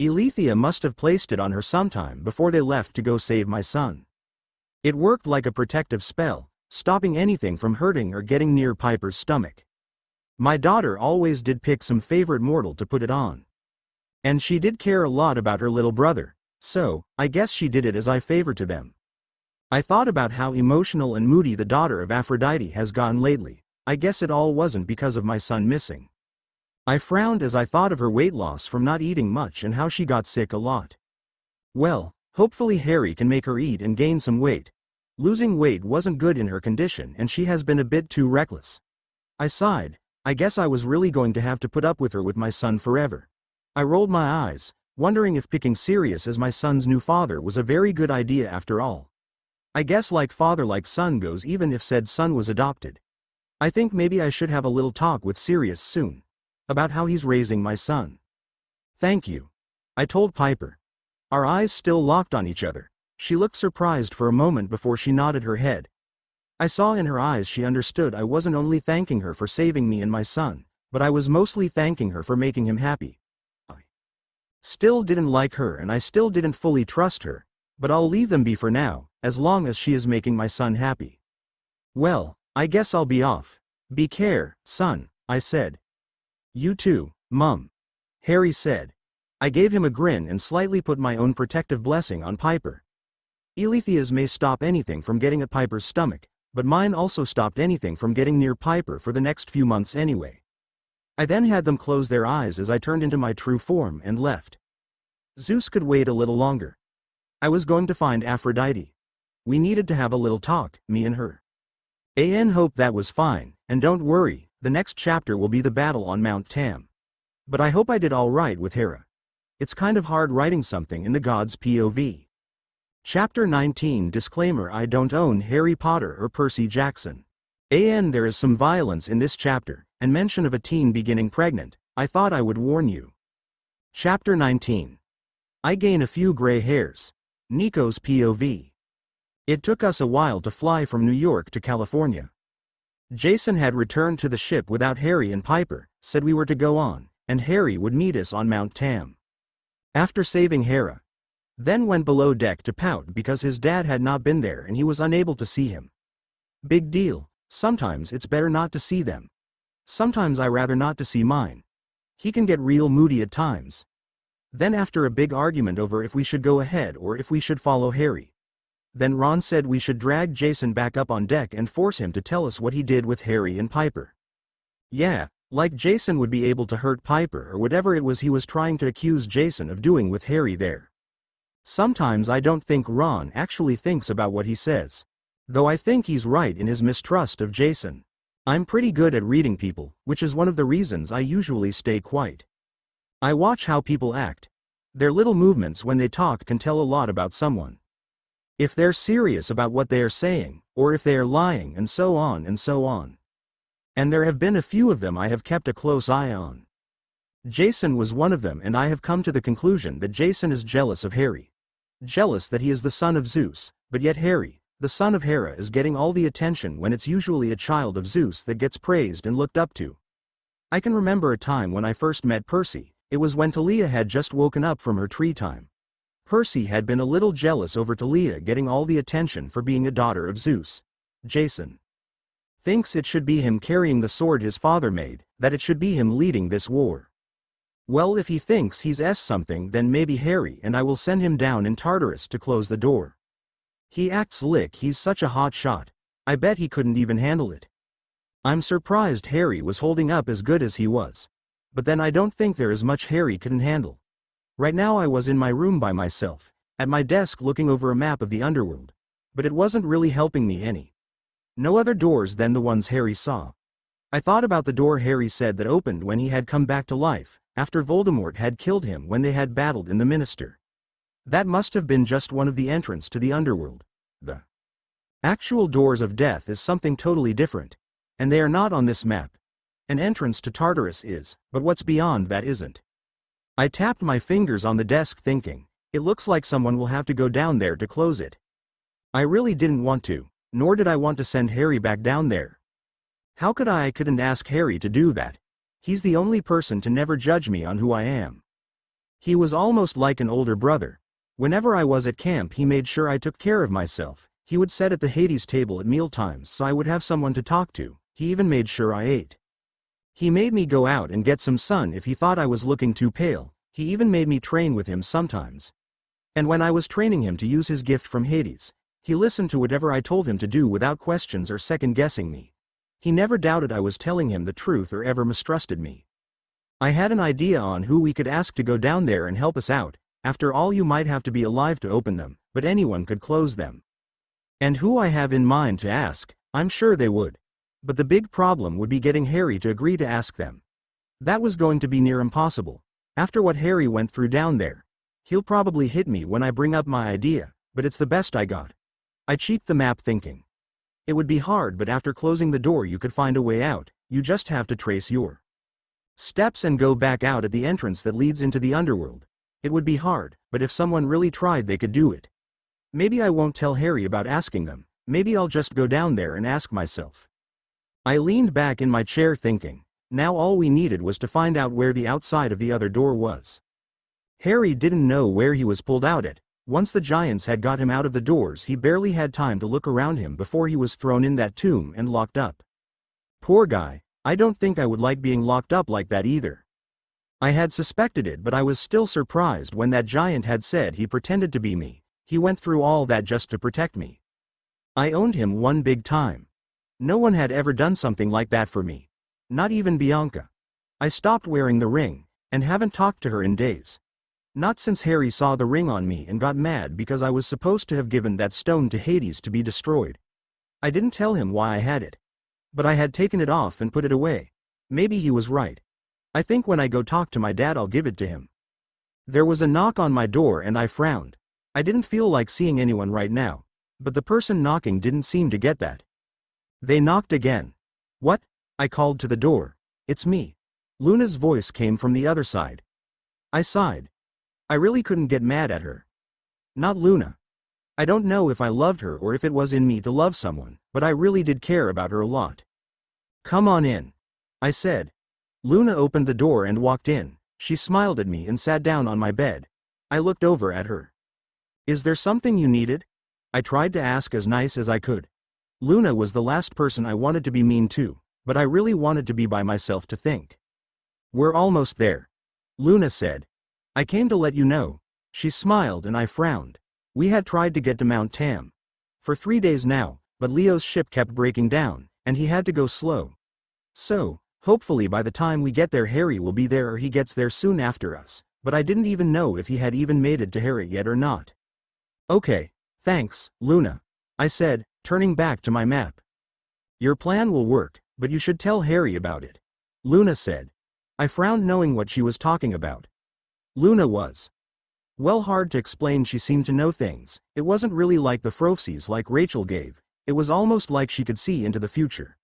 Eileithyia must have placed it on her sometime before they left to go save my son. It worked like a protective spell, stopping anything from hurting or getting near Piper's stomach. My daughter always did pick some favorite mortal to put it on. And she did care a lot about her little brother, so, I guess she did it as a favor to them. I thought about how emotional and moody the daughter of Aphrodite has gotten lately. I guess it all wasn't because of my son missing. I frowned as I thought of her weight loss from not eating much and how she got sick a lot. Well, hopefully Harry can make her eat and gain some weight. Losing weight wasn't good in her condition and she has been a bit too reckless. I sighed. I guess I was really going to have to put up with her with my son forever. I rolled my eyes, wondering if picking Sirius as my son's new father was a very good idea after all. I guess like father like son goes even if said son was adopted. I think maybe I should have a little talk with Sirius soon. About how he's raising my son. Thank you. I told Piper. Our eyes still locked on each other. She looked surprised for a moment before she nodded her head. I saw in her eyes she understood I wasn't only thanking her for saving me and my son, but I was mostly thanking her for making him happy. I still didn't like her and I still didn't fully trust her, but I'll leave them be for now, as long as she is making my son happy. Well, I guess I'll be off. Be care, son, I said. You too, Mum. Harry said. I gave him a grin and slightly put my own protective blessing on Piper. Eileithyia may stop anything from getting at Piper's stomach, but mine also stopped anything from getting near Piper for the next few months anyway. I then had them close their eyes as I turned into my true form and left. Zeus could wait a little longer. I was going to find Aphrodite. We needed to have a little talk, me and her. Hope that was fine, and don't worry, the next chapter will be the battle on Mount Tam. But I hope I did all right with Hera. It's kind of hard writing something in the God's POV. Chapter 19 Disclaimer: I don't own Harry Potter or Percy Jackson. There is some violence in this chapter, and mention of a teen beginning pregnant. I thought I would warn you. Chapter 19. I gain a few gray hairs. Nico's POV. It took us a while to fly from New York to California. Jason had returned to the ship without Harry and Piper, said we were to go on, and Harry would meet us on Mount Tam. After saving Hera, then went below deck to pout because his dad had not been there and he was unable to see him. Big deal. Sometimes it's better not to see them. Sometimes I rather not to see mine. He can get real moody at times. Then after a big argument over if we should go ahead or if we should follow Harry. Then Ron said we should drag Jason back up on deck and force him to tell us what he did with Harry and Piper. Yeah, like Jason would be able to hurt Piper or whatever it was he was trying to accuse Jason of doing with Harry there. Sometimes I don't think Ron actually thinks about what he says. Though I think he's right in his mistrust of Jason. I'm pretty good at reading people, which is one of the reasons I usually stay quiet. I watch how people act. Their little movements when they talk can tell a lot about someone. If they're serious about what they are saying, or if they are lying, and so on and so on. And there have been a few of them I have kept a close eye on. Jason was one of them, and I have come to the conclusion that Jason is jealous of Harry. Jealous that he is the son of Zeus, but yet Harry, the son of Hera, is getting all the attention when it's usually a child of Zeus that gets praised and looked up to. I can remember a time when I first met Percy. It was when Talia had just woken up from her tree time. Percy had been a little jealous over Talia getting all the attention for being a daughter of Zeus. Jason thinks it should be him carrying the sword his father made, that it should be him leading this war. Well, if he thinks he's something, then maybe Harry and I will send him down in Tartarus to close the door. He acts like he's such a hot shot. I bet he couldn't even handle it. I'm surprised Harry was holding up as good as he was. But then I don't think there is much Harry couldn't handle. Right now I was in my room by myself, at my desk looking over a map of the underworld. But it wasn't really helping me any. No other doors than the ones Harry saw. I thought about the door Harry said that opened when he had come back to life, after Voldemort had killed him when they had battled in the Minister. That must have been just one of the entrance to the underworld. The actual doors of death is something totally different. And they are not on this map. An entrance to Tartarus is, but what's beyond that isn't. I tapped my fingers on the desk thinking, it looks like someone will have to go down there to close it. I really didn't want to, nor did I want to send Harry back down there. How could I couldn't ask Harry to do that. He's the only person to never judge me on who I am. He was almost like an older brother. Whenever I was at camp he made sure I took care of myself. He would sit at the Hades table at mealtimes so I would have someone to talk to. He even made sure I ate. He made me go out and get some sun if he thought I was looking too pale. He even made me train with him sometimes. And when I was training him to use his gift from Hades, he listened to whatever I told him to do without questions or second-guessing me. He never doubted I was telling him the truth or ever mistrusted me. I had an idea on who we could ask to go down there and help us out. After all, you might have to be alive to open them, but anyone could close them. And who I have in mind to ask, I'm sure they would. But the big problem would be getting Harry to agree to ask them. That was going to be near impossible. After what Harry went through down there, he'll probably hit me when I bring up my idea, but it's the best I got. I cheeked the map thinking. It would be hard, but after closing the door you could find a way out. You just have to trace your steps and go back out at the entrance that leads into the underworld. It would be hard, but if someone really tried they could do it. Maybe I won't tell Harry about asking them. Maybe I'll just go down there and ask myself. I leaned back in my chair thinking, now all we needed was to find out where the outside of the other door was. Harry didn't know where he was pulled out at. Once the giants had got him out of the doors he barely had time to look around him before he was thrown in that tomb and locked up. Poor guy, I don't think I would like being locked up like that either. I had suspected it, but I was still surprised when that giant had said he pretended to be me. He went through all that just to protect me. I owned him one big time. No one had ever done something like that for me. Not even Bianca. I stopped wearing the ring, and haven't talked to her in days. Not since Harry saw the ring on me and got mad because I was supposed to have given that stone to Hades to be destroyed. I didn't tell him why I had it. But I had taken it off and put it away. Maybe he was right. I think when I go talk to my dad I'll give it to him. There was a knock on my door and I frowned. I didn't feel like seeing anyone right now, but the person knocking didn't seem to get that. They knocked again. What? I called to the door. It's me. Luna's voice came from the other side. I sighed. I really couldn't get mad at her. Not Luna. I don't know if I loved her or if it was in me to love someone, but I really did care about her a lot. Come on in, I said. Luna opened the door and walked in. She smiled at me and sat down on my bed. I looked over at her. Is there something you needed? I tried to ask as nice as I could. Luna was the last person I wanted to be mean to, but I really wanted to be by myself to think. We're almost there, Luna said. I came to let you know. She smiled and I frowned. We had tried to get to Mount Tam for 3 days now, but Leo's ship kept breaking down, and he had to go slow. So, hopefully by the time we get there Harry will be there or he gets there soon after us, but I didn't even know if he had even made it to Harry yet or not. Okay, thanks, Luna, I said, turning back to my map. Your plan will work, but you should tell Harry about it, Luna said. I frowned knowing what she was talking about. Luna was well, hard to explain. She seemed to know things. It wasn't really like the prophecies like Rachel gave. It was almost like she could see into the future.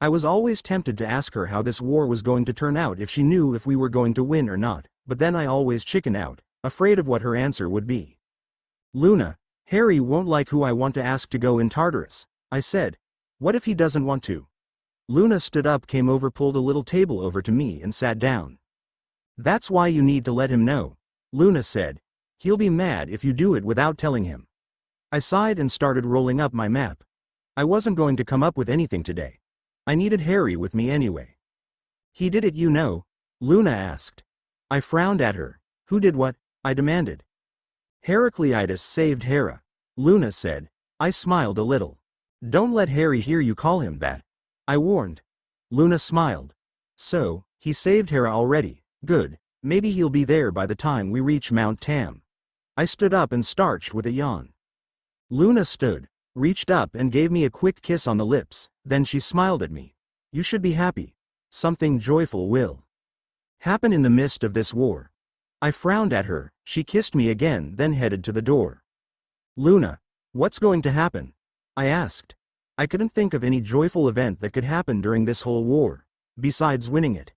I was always tempted to ask her how this war was going to turn out if she knew if we were going to win or not, but then I always chicken out, afraid of what her answer would be. Luna, Harry won't like who I want to ask to go in Tartarus, I said. What if he doesn't want to? Luna stood up, came over, pulled a little table over to me and sat down. That's why you need to let him know, Luna said. He'll be mad if you do it without telling him. I sighed and started rolling up my map. I wasn't going to come up with anything today. I needed Harry with me anyway. He did it, you know? Luna asked. I frowned at her. Who did what? I demanded. Heracleitus saved Hera, Luna said. I smiled a little. Don't let Harry hear you call him that, I warned. Luna smiled. So, he saved Hera already. Good. Maybe he'll be there by the time we reach Mount Tam. I stood up and starched with a yawn. Luna stood, reached up and gave me a quick kiss on the lips, then she smiled at me. You should be happy. Something joyful will happen in the midst of this war. I frowned at her. She kissed me again, then headed to the door. Luna, what's going to happen? I asked. I couldn't think of any joyful event that could happen during this whole war, besides winning it.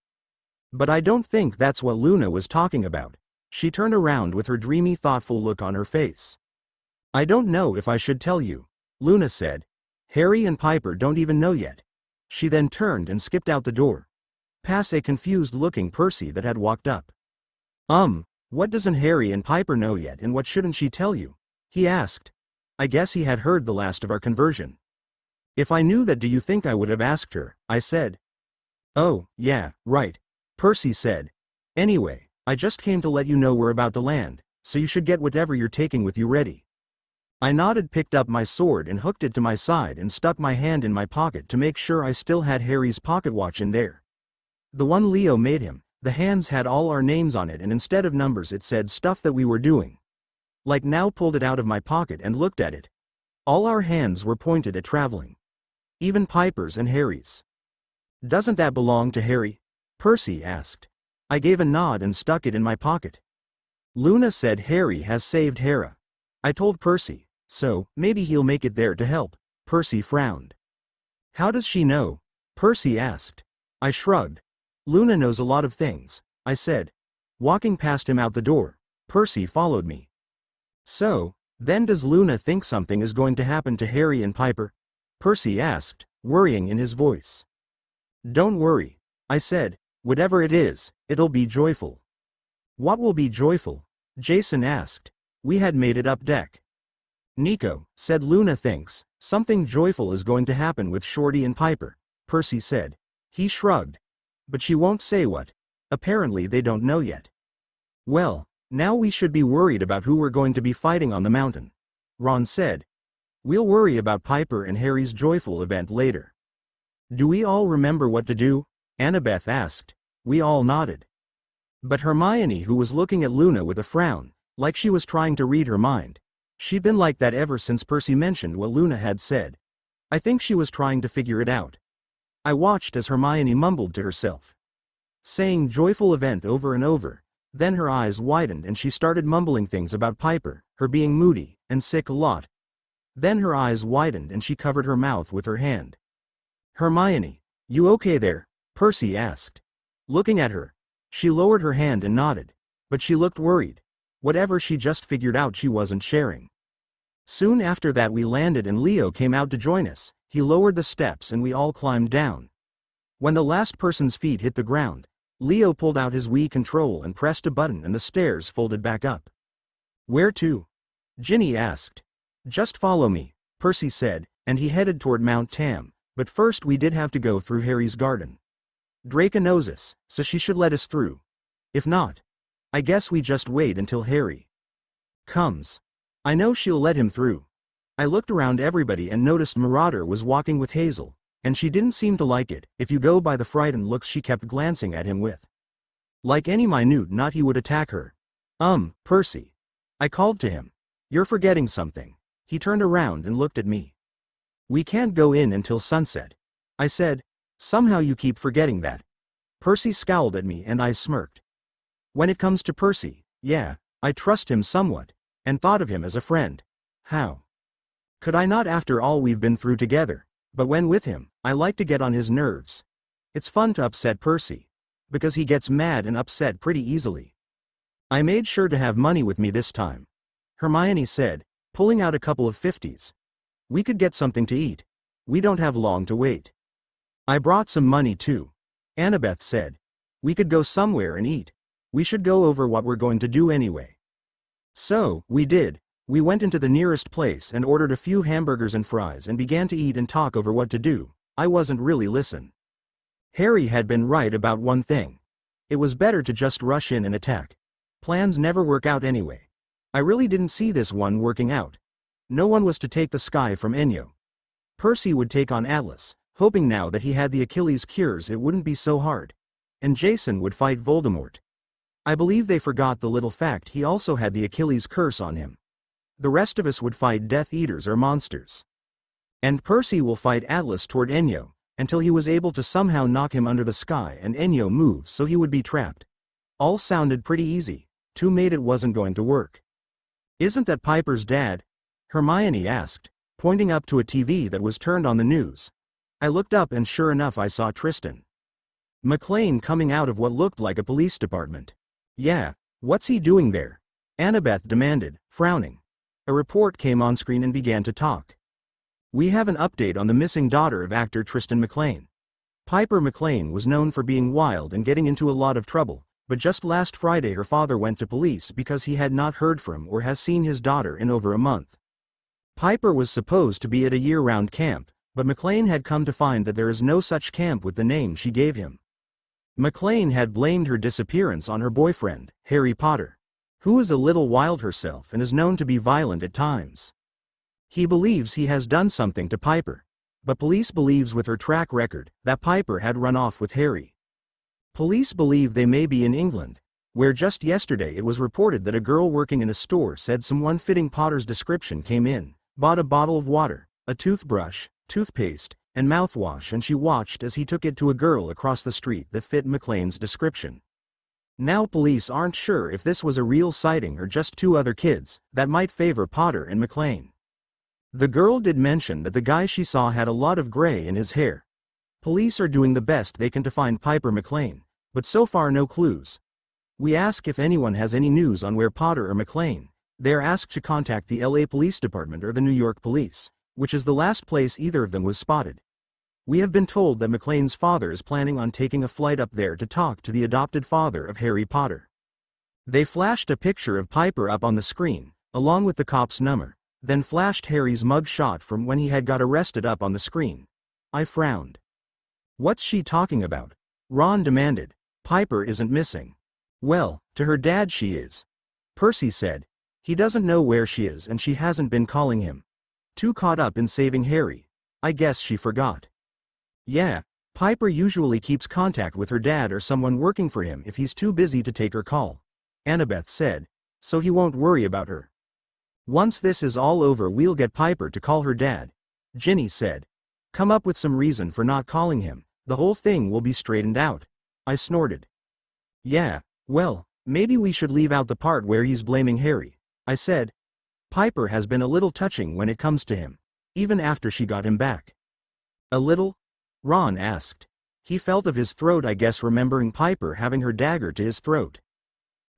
But I don't think that's what Luna was talking about. She turned around with her dreamy, thoughtful look on her face. I don't know if I should tell you, Luna said. Harry and Piper don't even know yet. She then turned and skipped out the door, past a confused-looking Percy that had walked up. What doesn't Harry and Piper know yet, and what shouldn't she tell you? He asked. I guess he had heard the last of our conversion. If I knew that, do you think I would have asked her? I said. Oh, yeah, right, Percy said. Anyway, I just came to let you know we're about to land, so you should get whatever you're taking with you ready. I nodded, picked up my sword and hooked it to my side and stuck my hand in my pocket to make sure I still had Harry's pocket watch in there. The one Leo made him. The hands had all our names on it, and instead of numbers it said stuff that we were doing. Like, now pulled it out of my pocket and looked at it. All our hands were pointed at traveling. Even Piper's and Harry's. Doesn't that belong to Harry? Percy asked. I gave a nod and stuck it in my pocket. Luna said Harry has saved Hera. I told Percy, so maybe he'll make it there to help. Percy frowned. How does she know? Percy asked. I shrugged. Luna knows a lot of things, I said. Walking past him out the door, Percy followed me. So, then does Luna think something is going to happen to Harry and Piper? Percy asked, worrying in his voice. Don't worry, I said. Whatever it is, it'll be joyful. What will be joyful? Jason asked. We had made it up deck. Nico said Luna thinks something joyful is going to happen with Shorty and Piper, Percy said. He shrugged. But she won't say what. Apparently they don't know yet. Well, now we should be worried about who we're going to be fighting on the mountain, Ron said. We'll worry about Piper and Harry's joyful event later. Do we all remember what to do? Annabeth asked. We all nodded. But Hermione, who was looking at Luna with a frown, like she was trying to read her mind. She'd been like that ever since Percy mentioned what Luna had said. I think she was trying to figure it out. I watched as Hermione mumbled to herself, saying joyful event over and over. Then her eyes widened and she started mumbling things about Piper, her being moody, and sick a lot. Then her eyes widened and she covered her mouth with her hand. "Hermione, you okay there?" Percy asked. Looking at her, she lowered her hand and nodded. But she looked worried. Whatever, she just figured out she wasn't sharing. Soon after that we landed and Leo came out to join us. He lowered the steps and we all climbed down. When the last person's feet hit the ground, Leo pulled out his Wii control and pressed a button and the stairs folded back up. "Where to?" Ginny asked. "Just follow me," Percy said, and he headed toward Mount Tam, but first we did have to go through Harry's garden. Draco knows us, so she should let us through. If not, I guess we just wait until Harry comes. I know she'll let him through. I looked around everybody and noticed Marauder was walking with Hazel, and she didn't seem to like it, if you go by the frightened looks she kept glancing at him with. Like any minute knot he would attack her. Percy. I called to him. "You're forgetting something." He turned around and looked at me. "We can't go in until sunset," I said. "Somehow you keep forgetting that." Percy scowled at me and I smirked. When it comes to Percy, yeah, I trust him somewhat, and thought of him as a friend. How could I not after all we've been through together? But when with him, I like to get on his nerves. It's fun to upset Percy, because he gets mad and upset pretty easily. "I made sure to have money with me this time," Hermione said, pulling out a couple of 50s. "We could get something to eat. We don't have long to wait." "I brought some money too," Annabeth said. "We could go somewhere and eat. We should go over what we're going to do anyway." So, we did. We went into the nearest place and ordered a few hamburgers and fries and began to eat and talk over what to do. I wasn't really listening. Harry had been right about one thing. It was better to just rush in and attack. Plans never work out anyway. I really didn't see this one working out. No one was to take the sky from Enyo. Percy would take on Atlas, hoping now that he had the Achilles cures it wouldn't be so hard. And Jason would fight Voldemort. I believe they forgot the little fact he also had the Achilles curse on him. The rest of us would fight Death Eaters or monsters. And Percy will fight Atlas toward Enyo, until he was able to somehow knock him under the sky and Enyo move so he would be trapped. All sounded pretty easy. Two made it wasn't going to work. "Isn't that Piper's dad?" Hermione asked, pointing up to a TV that was turned on the news. I looked up and sure enough I saw Tristan McLean coming out of what looked like a police department. "Yeah, what's he doing there?" Annabeth demanded, frowning. A report came on screen and began to talk. "We have an update on the missing daughter of actor Tristan McLean. Piper McLean was known for being wild and getting into a lot of trouble, but just last Friday her father went to police because he had not heard from or has seen his daughter in over a month. Piper was supposed to be at a year-round camp, but McLean had come to find that there is no such camp with the name she gave him. McLean had blamed her disappearance on her boyfriend, Harry Potter, who is a little wild herself and is known to be violent at times. He believes he has done something to Piper, but police believes with her track record that Piper had run off with Harry. Police believe they may be in England, where just yesterday it was reported that a girl working in a store said someone fitting Potter's description came in, bought a bottle of water, a toothbrush, toothpaste, and mouthwash, and she watched as he took it to a girl across the street that fit McLean's description. Now police aren't sure if this was a real sighting or just two other kids that might favor Potter and McLean. The girl did mention that the guy she saw had a lot of gray in his hair. Police are doing the best they can to find Piper McLean, but so far no clues. We ask if anyone has any news on where Potter or McLean. They are asked to contact the LA Police Department or the New York Police, which is the last place either of them was spotted. We have been told that McLean's father is planning on taking a flight up there to talk to the adopted father of Harry Potter. They flashed a picture of Piper up on the screen, along with the cop's number, then flashed Harry's mug shot from when he had got arrested up on the screen. I frowned. "What's she talking about?" Ron demanded. "Piper isn't missing." "Well, to her dad she is," Percy said. "He doesn't know where she is and she hasn't been calling him. Too caught up in saving Harry. I guess she forgot." "Yeah, Piper usually keeps contact with her dad or someone working for him if he's too busy to take her call," Annabeth said, "so he won't worry about her. Once this is all over we'll get Piper to call her dad," Ginny said. "Come up with some reason for not calling him, the whole thing will be straightened out." I snorted. "Yeah, well, Maybe we should leave out the part where he's blaming Harry, I said. Piper has been a little touching when it comes to him, even after she got him back. A little? Ron asked. He felt of his throat, I guess, remembering Piper having her dagger to his throat.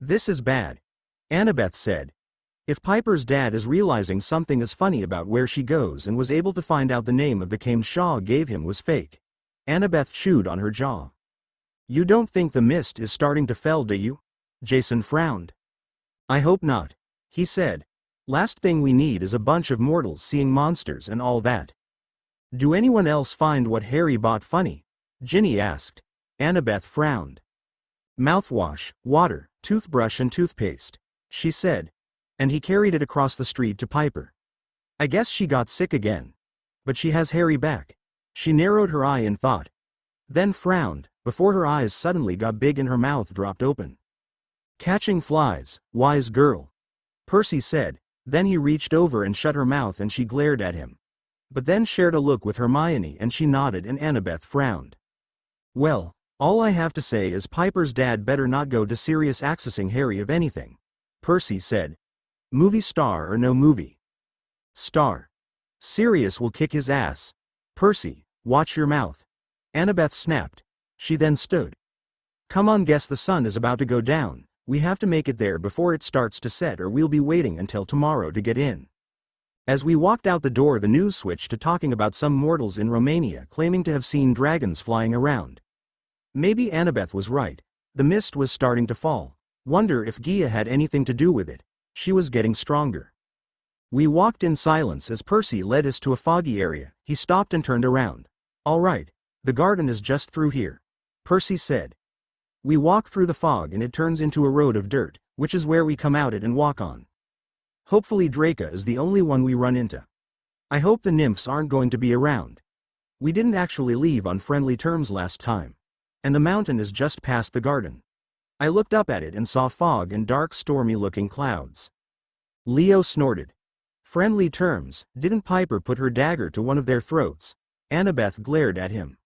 This is bad, Annabeth said. If Piper's dad is realizing something is funny about where she goes and was able to find out the name of the cane Shaw gave him was fake. Annabeth chewed on her jaw. You don't think the mist is starting to fell, do you? Jason frowned. I hope not, he said. Last thing we need is a bunch of mortals seeing monsters and all that. Do anyone else find what Harry bought funny? Ginny asked. Annabeth frowned. Mouthwash, water, toothbrush and toothpaste, she said. And he carried it across the street to Piper. I guess she got sick again. But she has Harry back. She narrowed her eye in thought. Then frowned, before her eyes suddenly got big and her mouth dropped open. Catching flies, wise girl, Percy said. Then he reached over and shut her mouth and she glared at him. But then shared a look with Hermione and she nodded and Annabeth frowned. Well, all I have to say is Piper's dad better not go to Sirius accessing Harry of anything, Percy said. Movie star or no movie? Star. Sirius will kick his ass. Percy, watch your mouth. Annabeth snapped. She then stood. Come on, guess the sun is about to go down. We have to make it there before it starts to set or we'll be waiting until tomorrow to get in. As we walked out the door, the news switched to talking about some mortals in Romania claiming to have seen dragons flying around. Maybe Annabeth was right. The mist was starting to fall. Wonder if Gia had anything to do with it. She was getting stronger. We walked in silence as Percy led us to a foggy area. He stopped and turned around. All right, the garden is just through here, Percy said. We walk through the fog and it turns into a road of dirt, which is where we come out it and walk on. Hopefully Draco is the only one we run into. I hope the nymphs aren't going to be around. We didn't actually leave on friendly terms last time. And the mountain is just past the garden. I looked up at it and saw fog and dark stormy-looking clouds. Leo snorted. Friendly terms, didn't Piper put her dagger to one of their throats? Annabeth glared at him.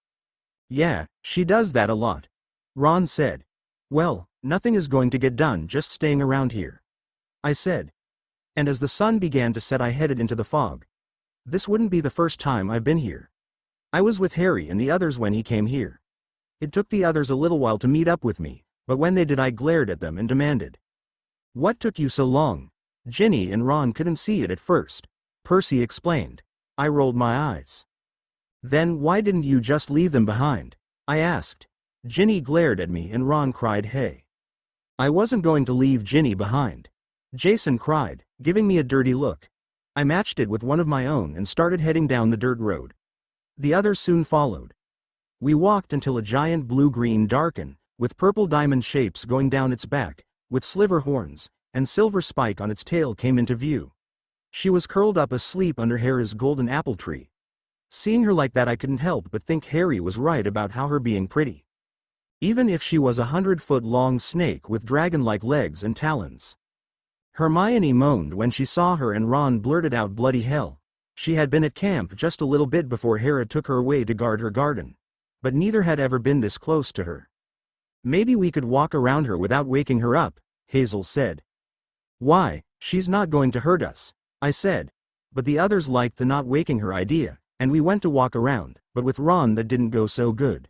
Yeah, she does that a lot, Ron said. Well, nothing is going to get done just staying around here, I said. And as the sun began to set I headed into the fog. This wouldn't be the first time I've been here. I was with Harry and the others when he came here. It took the others a little while to meet up with me, but when they did I glared at them and demanded. What took you so long? Ginny and Ron couldn't see it at first, Percy explained. I rolled my eyes. Then why didn't you just leave them behind? I asked. Ginny glared at me and Ron cried hey. I wasn't going to leave Ginny behind. Jason cried, giving me a dirty look. I matched it with one of my own and started heading down the dirt road. The others soon followed. We walked until a giant blue-green darken, with purple diamond shapes going down its back, with sliver horns, and silver spike on its tail came into view. She was curled up asleep under Harry's golden apple tree. Seeing her like that I couldn't help but think Harry was right about how her being pretty. Even if she was 100-foot-long snake with dragon-like legs and talons. Hermione moaned when she saw her and Ron blurted out bloody hell. She had been at camp just a little bit before Hera took her away to guard her garden. But neither had ever been this close to her. Maybe we could walk around her without waking her up, Hazel said. Why, she's not going to hurt us, I said. But the others liked the not waking her idea, and we went to walk around, but with Ron that didn't go so good.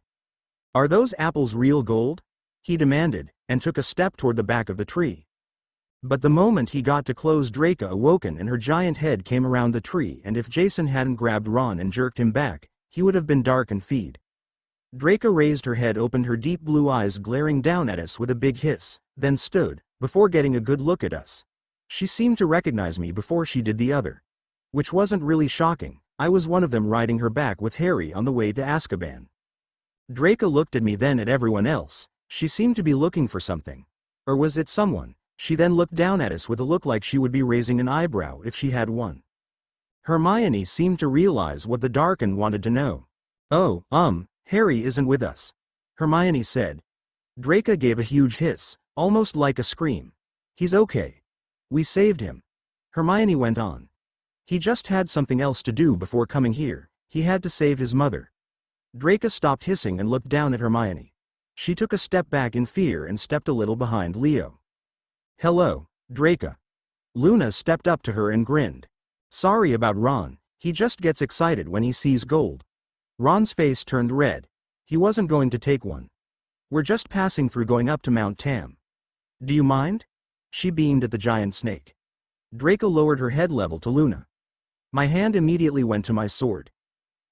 Are those apples real gold? He demanded, and took a step toward the back of the tree. But the moment he got too close Draco awoken and her giant head came around the tree and if Jason hadn't grabbed Ron and jerked him back, he would have been dark and feed. Draco raised her head, opened her deep blue eyes glaring down at us with a big hiss, then stood, before getting a good look at us. She seemed to recognize me before she did the other. Which wasn't really shocking, I was one of them riding her back with Harry on the way to Azkaban. Draco looked at me then at everyone else, she seemed to be looking for something. Or was it someone? She then looked down at us with a look like she would be raising an eyebrow if she had one. Hermione seemed to realize what the Darkin wanted to know. Oh, Harry isn't with us, Hermione said. Draco gave a huge hiss, almost like a scream. He's okay. We saved him. Hermione went on. He just had something else to do before coming here, he had to save his mother. Draco stopped hissing and looked down at Hermione. She took a step back in fear and stepped a little behind Leo. "Hello, Draca." Luna stepped up to her and grinned. "Sorry about Ron, he just gets excited when he sees gold." Ron's face turned red. He wasn't going to take one. "We're just passing through going up to Mount Tam. Do you mind?" She beamed at the giant snake. Draca lowered her head level to Luna. My hand immediately went to my sword.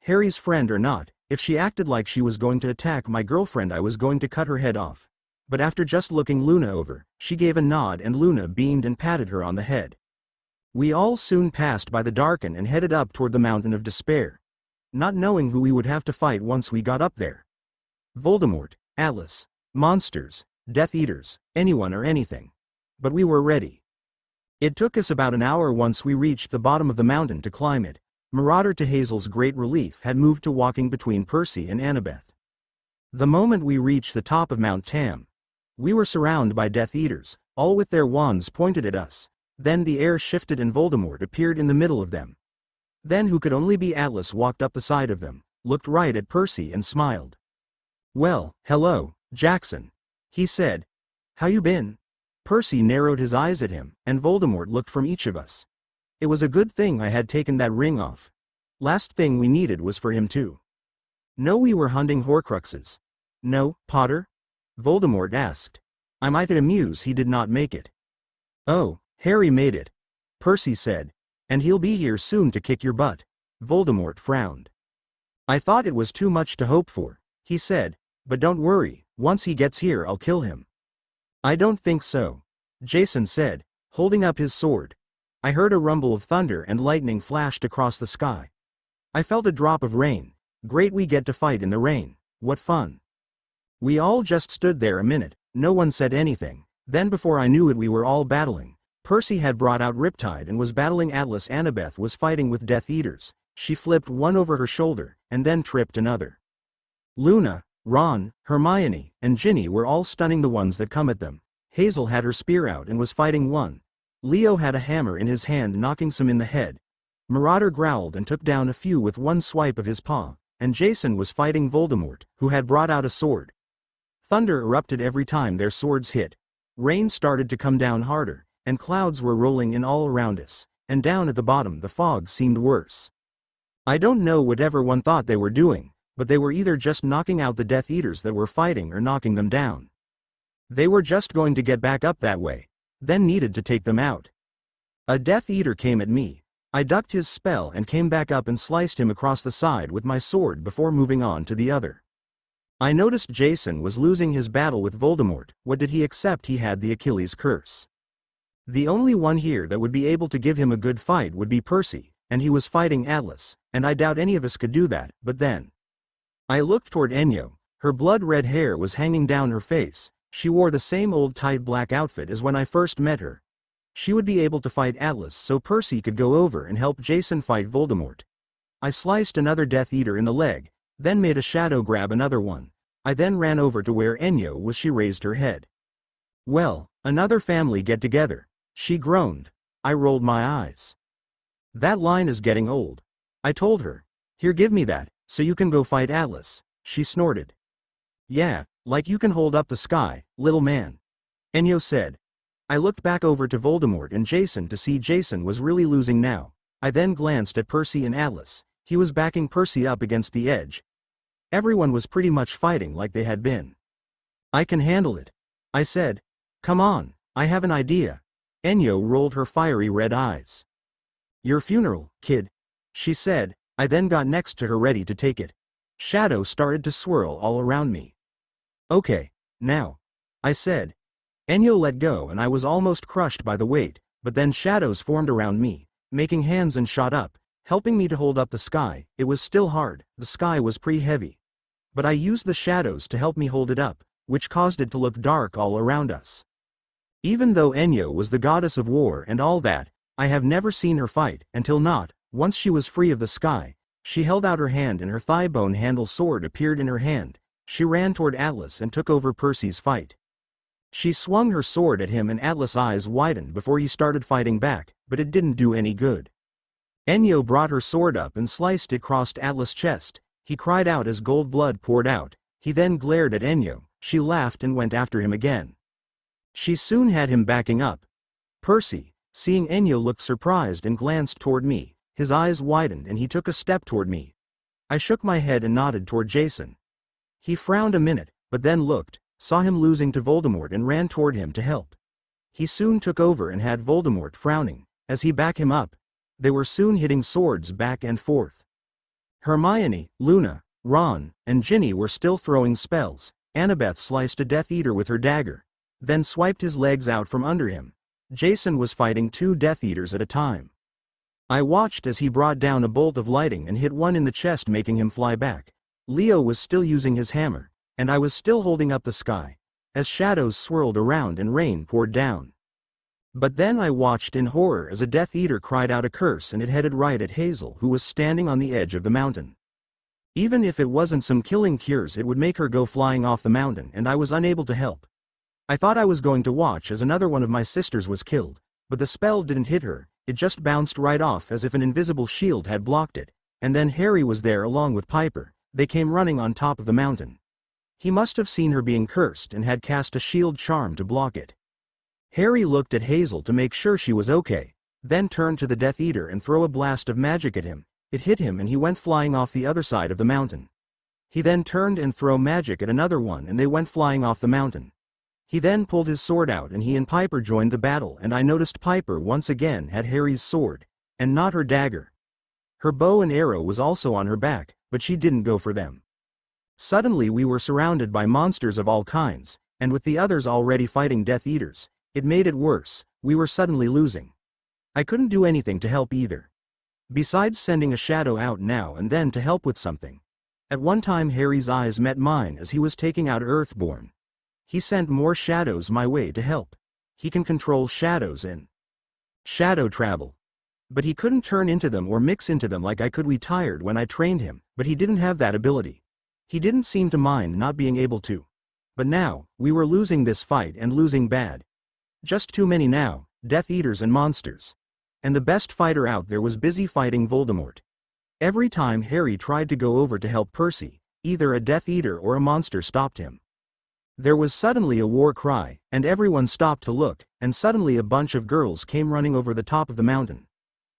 Harry's friend or not, if she acted like she was going to attack my girlfriend, I was going to cut her head off. But after just looking Luna over, she gave a nod and Luna beamed and patted her on the head. We all soon passed by the Darken and headed up toward the Mountain of Despair, not knowing who we would have to fight once we got up there. Voldemort, Atlas, monsters, Death Eaters, anyone or anything. But we were ready. It took us about an hour once we reached the bottom of the mountain to climb it. Marauder, to Hazel's great relief, had moved to walking between Percy and Annabeth. The moment we reached the top of Mount Tam, we were surrounded by Death Eaters, all with their wands pointed at us. Then the air shifted and Voldemort appeared in the middle of them. Then who could only be Atlas walked up the side of them, looked right at Percy and smiled. "Well, hello, Jackson," he said. "How you been?" Percy narrowed his eyes at him, and Voldemort looked from each of us. It was a good thing I had taken that ring off. Last thing we needed was for him to know we were hunting Horcruxes. "No, Potter?" Voldemort asked. I might amuse he did not make it. "Oh, Harry made it," Percy said. "And he'll be here soon to kick your butt." Voldemort frowned. "I thought it was too much to hope for," he said, "but don't worry, once he gets here I'll kill him." "I don't think so," Jason said, holding up his sword. I heard a rumble of thunder and lightning flashed across the sky. I felt a drop of rain. Great, we get to fight in the rain. What fun. We all just stood there a minute, no one said anything. Then before I knew it we were all battling. Percy had brought out Riptide and was battling Atlas. Annabeth was fighting with Death Eaters. She flipped one over her shoulder, and then tripped another. Luna, Ron, Hermione, and Ginny were all stunning the ones that come at them. Hazel had her spear out and was fighting one. Leo had a hammer in his hand knocking some in the head. Marauder growled and took down a few with one swipe of his paw, and Jason was fighting Voldemort, who had brought out a sword. Thunder erupted every time their swords hit. Rain started to come down harder, and clouds were rolling in all around us, and down at the bottom the fog seemed worse. I don't know what everyone thought they were doing, but they were either just knocking out the Death Eaters that were fighting or knocking them down. They were just going to get back up that way, then needed to take them out. A Death Eater came at me. I ducked his spell and came back up and sliced him across the side with my sword before moving on to the other. I noticed Jason was losing his battle with Voldemort. What did he accept? He had the Achilles curse. The only one here that would be able to give him a good fight would be Percy, and he was fighting Atlas, and I doubt any of us could do that. But then I looked toward Enyo. Her blood-red hair was hanging down her face. She wore the same old tight black outfit as when I first met her. She would be able to fight Atlas, so Percy could go over and help Jason fight Voldemort. I sliced another Death Eater in the leg, then made a shadow grab another one. I then ran over to where Enyo was. She raised her head. "Well, another family get-together," she groaned. I rolled my eyes. "That line is getting old," I told her. "Here, give me that, so you can go fight Atlas," she snorted. "Yeah, like you can hold up the sky, little man," Enyo said. I looked back over to Voldemort and Jason to see Jason was really losing now. I then glanced at Percy and Atlas. He was backing Percy up against the edge. Everyone was pretty much fighting like they had been. "I can handle it," I said. "Come on, I have an idea." Enyo rolled her fiery red eyes. "Your funeral, kid," she said. I then got next to her ready to take it. Shadows started to swirl all around me. "Okay, now," I said. Enyo let go and I was almost crushed by the weight, but then shadows formed around me, making hands and shot up, helping me to hold up the sky. It was still hard, the sky was pretty heavy. But I used the shadows to help me hold it up, which caused it to look dark all around us. Even though Enyo was the goddess of war and all that, I have never seen her fight, until not, once she was free of the sky. She held out her hand and her thigh-bone handle sword appeared in her hand. She ran toward Atlas and took over Percy's fight. She swung her sword at him and Atlas' eyes widened before he started fighting back, but it didn't do any good. Enyo brought her sword up and sliced it across Atlas' chest. He cried out as gold blood poured out. He then glared at Enyo. She laughed and went after him again. She soon had him backing up. Percy, seeing Enya, looked surprised and glanced toward me. His eyes widened and he took a step toward me. I shook my head and nodded toward Jason. He frowned a minute, but then looked, saw him losing to Voldemort and ran toward him to help. He soon took over and had Voldemort frowning. As he backed him up, they were soon hitting swords back and forth. Hermione, Luna, Ron, and Ginny were still throwing spells. Annabeth sliced a Death Eater with her dagger, then swiped his legs out from under him. Jason was fighting 2 Death Eaters at a time. I watched as he brought down a bolt of lightning and hit one in the chest, making him fly back. Leo was still using his hammer, and I was still holding up the sky, as shadows swirled around and rain poured down. But then I watched in horror as a Death Eater cried out a curse and it headed right at Hazel, who was standing on the edge of the mountain. Even if it wasn't some killing cures, it would make her go flying off the mountain, and I was unable to help. I thought I was going to watch as another one of my sisters was killed, but the spell didn't hit her, it just bounced right off as if an invisible shield had blocked it, and then Harry was there along with Piper. They came running on top of the mountain. He must have seen her being cursed and had cast a shield charm to block it. Harry looked at Hazel to make sure she was okay, then turned to the Death Eater and threw a blast of magic at him. It hit him and he went flying off the other side of the mountain. He then turned and threw magic at another one and they went flying off the mountain. He then pulled his sword out and he and Piper joined the battle, and I noticed Piper once again had Harry's sword, and not her dagger. Her bow and arrow was also on her back, but she didn't go for them. Suddenly we were surrounded by monsters of all kinds, and with the others already fighting Death Eaters, it made it worse. We were suddenly losing. I couldn't do anything to help either, besides sending a shadow out now and then to help with something. At one time Harry's eyes met mine as he was taking out Earthborn. He sent more shadows my way to help. He can control shadows in shadow travel, but he couldn't turn into them or mix into them like I could. We tired when I trained him, but he didn't have that ability. He didn't seem to mind not being able to. But now, we were losing this fight and losing bad. Just too many now, Death Eaters and monsters. And the best fighter out there was busy fighting Voldemort. Every time Harry tried to go over to help Percy, either a Death Eater or a monster stopped him. There was suddenly a war cry, and everyone stopped to look, and suddenly a bunch of girls came running over the top of the mountain.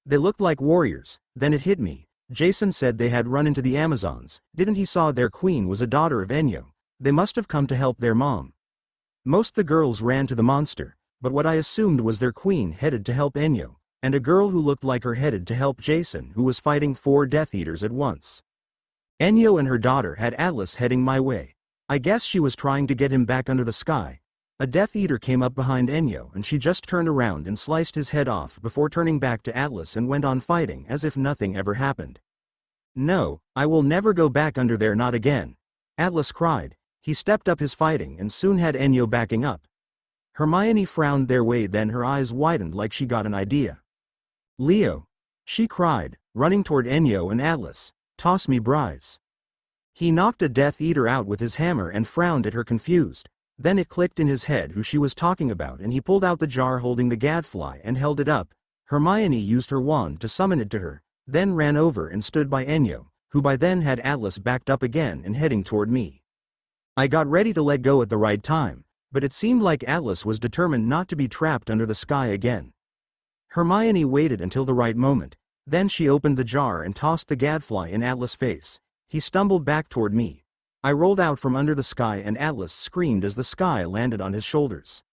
They looked like warriors. Then it hit me. Jason said they had run into the Amazons. Didn't he saw their queen was a daughter of Enyo? They must have come to help their mom. Most the girls ran to the monster, but what I assumed was their queen headed to help Enyo, and a girl who looked like her headed to help Jason, who was fighting 4 Death Eaters at once. Enyo and her daughter had Atlas heading my way. I guess she was trying to get him back under the sky. A Death Eater came up behind Enyo and she just turned around and sliced his head off before turning back to Atlas and went on fighting as if nothing ever happened. "No, I will never go back under there, not again," Atlas cried. He stepped up his fighting and soon had Enyo backing up. Hermione frowned their way, then her eyes widened like she got an idea. "Leo," she cried, running toward Enyo and Atlas, "toss me Bryce." He knocked a Death Eater out with his hammer and frowned at her confused. Then it clicked in his head who she was talking about, and he pulled out the jar holding the gadfly and held it up. Hermione used her wand to summon it to her, then ran over and stood by Enyo, who by then had Atlas backed up again and heading toward me. I got ready to let go at the right time, but it seemed like Atlas was determined not to be trapped under the sky again. Hermione waited until the right moment. Then she opened the jar and tossed the gadfly in Atlas' face. He stumbled back toward me. I rolled out from under the sky and Atlas screamed as the sky landed on his shoulders.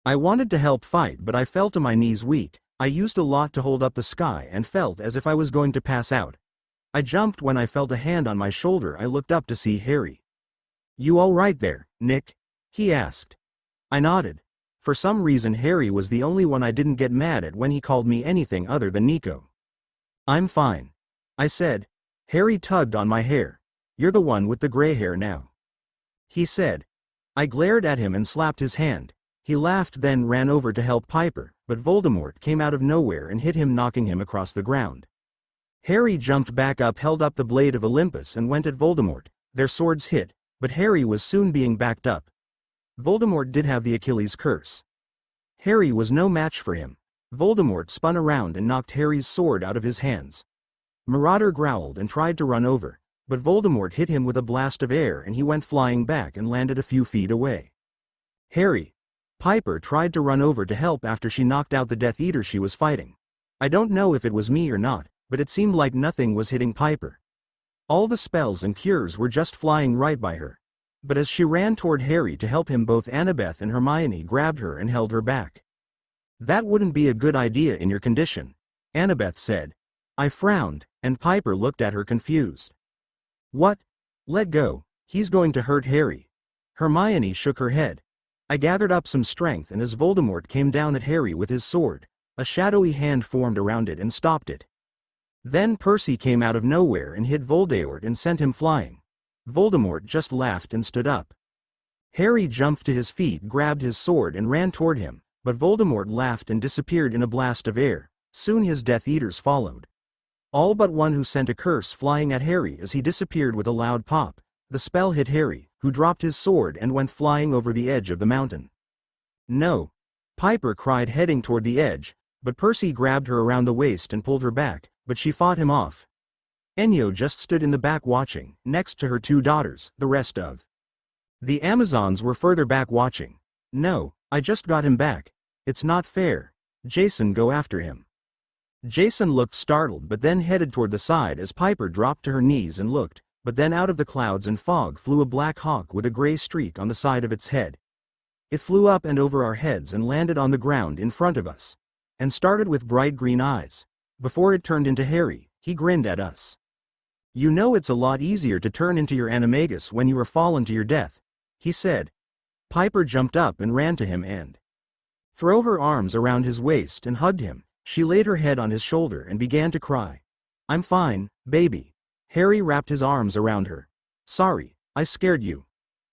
I wanted to help fight, but I fell to my knees weak. I used a lot to hold up the sky and felt as if I was going to pass out. I jumped when I felt a hand on my shoulder. I looked up to see Harry. "You all right there, Nick?" he asked. I nodded. For some reason Harry was the only one I didn't get mad at when he called me anything other than Nico. "I'm fine," I said. Harry tugged on my hair. "You're the one with the gray hair now," he said. I glared at him and slapped his hand. He laughed, then ran over to help Piper, but Voldemort came out of nowhere and hit him, knocking him across the ground. Harry jumped back up, held up the blade of Olympus and went at Voldemort. Their swords hit, but Harry was soon being backed up. Voldemort did have the Achilles curse. Harry was no match for him. Voldemort spun around and knocked Harry's sword out of his hands. Marauder growled and tried to run over, but Voldemort hit him with a blast of air and he went flying back and landed a few feet away. Harry. Piper tried to run over to help after she knocked out the Death Eater she was fighting. I don't know if it was me or not, but it seemed like nothing was hitting Piper. All the spells and cures were just flying right by her. But as she ran toward Harry to help him, both Annabeth and Hermione grabbed her and held her back. "That wouldn't be a good idea in your condition," Annabeth said. I frowned, and Piper looked at her confused. "What? Let go, he's going to hurt Harry." Hermione shook her head. I gathered up some strength, and as Voldemort came down at Harry with his sword, a shadowy hand formed around it and stopped it. Then Percy came out of nowhere and hit Voldemort and sent him flying. Voldemort just laughed and stood up. Harry jumped to his feet, grabbed his sword and ran toward him, but Voldemort laughed and disappeared in a blast of air. Soon his Death Eaters followed. All but one, who sent a curse flying at Harry as he disappeared with a loud pop. The spell hit Harry, who dropped his sword and went flying over the edge of the mountain. "No!" Piper cried, heading toward the edge, but Percy grabbed her around the waist and pulled her back, but she fought him off. Enyo just stood in the back watching, next to her two daughters. The rest of the Amazons were further back watching. "No, I just got him back. It's not fair. Jason, go after him." Jason looked startled but then headed toward the side as Piper dropped to her knees and looked, but then out of the clouds and fog flew a black hawk with a gray streak on the side of its head. It flew up and over our heads and landed on the ground in front of us, and started with bright green eyes. Before it turned into Harry, he grinned at us. "You know it's a lot easier to turn into your animagus when you are fallen to your death," he said. Piper jumped up and ran to him and threw her arms around his waist and hugged him. She laid her head on his shoulder and began to cry. "I'm fine, baby." Harry wrapped his arms around her. "Sorry, I scared you."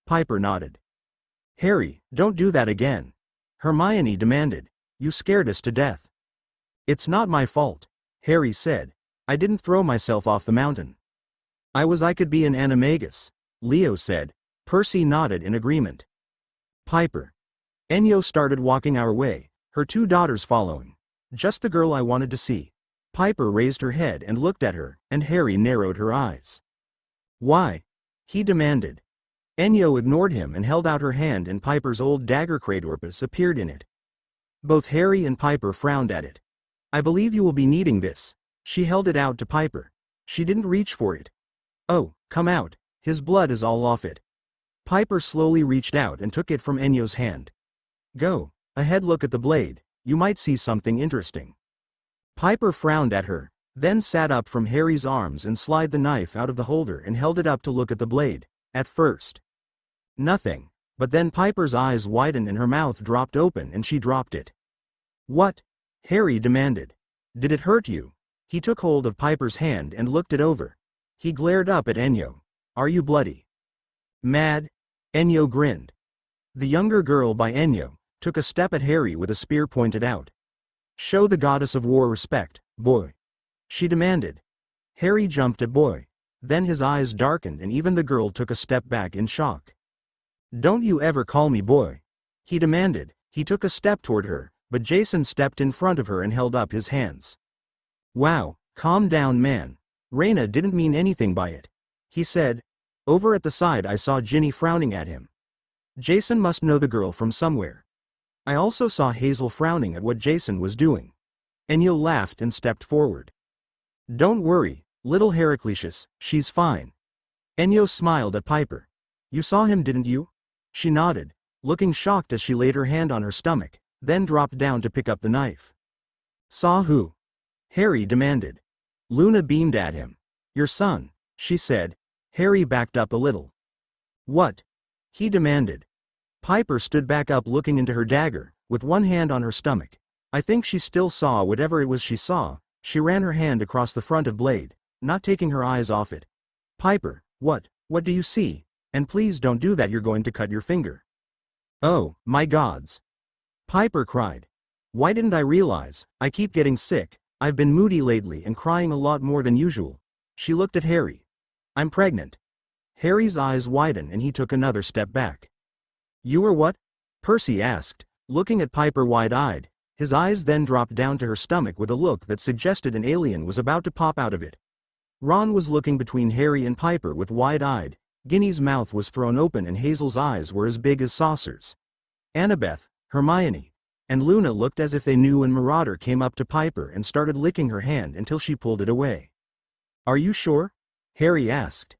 Piper nodded. "Harry, don't do that again," Hermione demanded. "You scared us to death." "It's not my fault," Harry said. "I didn't throw myself off the mountain. I could be an animagus," Leo said. Percy nodded in agreement. Piper. Enyo started walking our way, her two daughters following. "Just the girl I wanted to see." Piper raised her head and looked at her, and Harry narrowed her eyes. "Why?" he demanded. Enyo ignored him and held out her hand, and Piper's old dagger Cradorpus appeared in it. Both Harry and Piper frowned at it. "I believe you will be needing this." She held it out to Piper. She didn't reach for it. "Oh, come out, his blood is all off it." Piper slowly reached out and took it from Enyo's hand. "Go ahead, look at the blade, you might see something interesting." Piper frowned at her, then sat up from Harry's arms and slid the knife out of the holder and held it up to look at the blade. At first, nothing, but then Piper's eyes widened and her mouth dropped open and she dropped it. "What?" Harry demanded. "Did it hurt you?" He took hold of Piper's hand and looked it over. He glared up at Enyo. "Are you bloody?" "Mad?" Enyo grinned. The younger girl by Enyo took a step at Harry with a spear pointed out. "Show the goddess of war respect, boy," she demanded. Harry jumped at boy. Then his eyes darkened and even the girl took a step back in shock. "Don't you ever call me boy," he demanded. He took a step toward her, but Jason stepped in front of her and held up his hands. "Wow, calm down, man. Raina didn't mean anything by it," he said. Over at the side I saw Ginny frowning at him. Jason must know the girl from somewhere. I also saw Hazel frowning at what Jason was doing. Enyo laughed and stepped forward. "Don't worry, little Heraclesius, she's fine." Enyo smiled at Piper. "You saw him, didn't you?" She nodded, looking shocked as she laid her hand on her stomach, then dropped down to pick up the knife. "Saw who?" Harry demanded. Luna beamed at him. "Your son," she said. Harry backed up a little. "What?" he demanded. Piper stood back up looking into her dagger, with one hand on her stomach. I think she still saw whatever it was she saw. She ran her hand across the front of blade, not taking her eyes off it. "Piper, what do you see? And please don't do that, you're going to cut your finger." "Oh, my gods!" Piper cried. "Why didn't I realize? I keep getting sick. I've been moody lately and crying a lot more than usual." She looked at Harry. "I'm pregnant." Harry's eyes widened and he took another step back. "You are what?" Percy asked, looking at Piper wide-eyed. His eyes then dropped down to her stomach with a look that suggested an alien was about to pop out of it. Ron was looking between Harry and Piper with wide-eyed. Ginny's mouth was thrown open and Hazel's eyes were as big as saucers. Annabeth, Hermione, and Luna looked as if they knew when Marauder came up to Piper and started licking her hand until she pulled it away. "Are you sure?" Harry asked.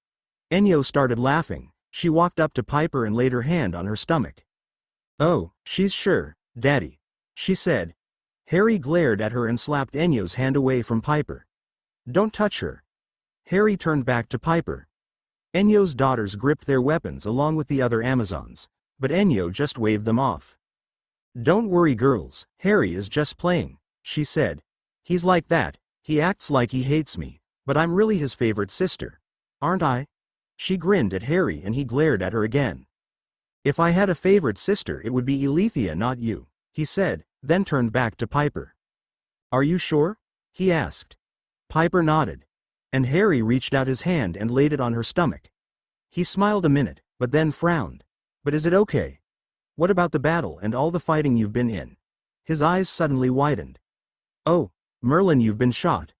Enyo started laughing. She walked up to Piper and laid her hand on her stomach. "Oh, she's sure, Daddy," she said. Harry glared at her and slapped Enyo's hand away from Piper. "Don't touch her." Harry turned back to Piper. Enyo's daughters gripped their weapons along with the other Amazons, but Enyo just waved them off. "Don't worry, girls, Harry is just playing," she said. "He's like that, he acts like he hates me, but I'm really his favorite sister. Aren't I?" She grinned at Harry and he glared at her again. "If I had a favorite sister it would be Elethea, not you," he said, then turned back to Piper. "Are you sure?" he asked. Piper nodded. And Harry reached out his hand and laid it on her stomach. He smiled a minute, but then frowned. "But is it okay? What about the battle and all the fighting you've been in?" His eyes suddenly widened. "Oh, Merlin, you've been shot.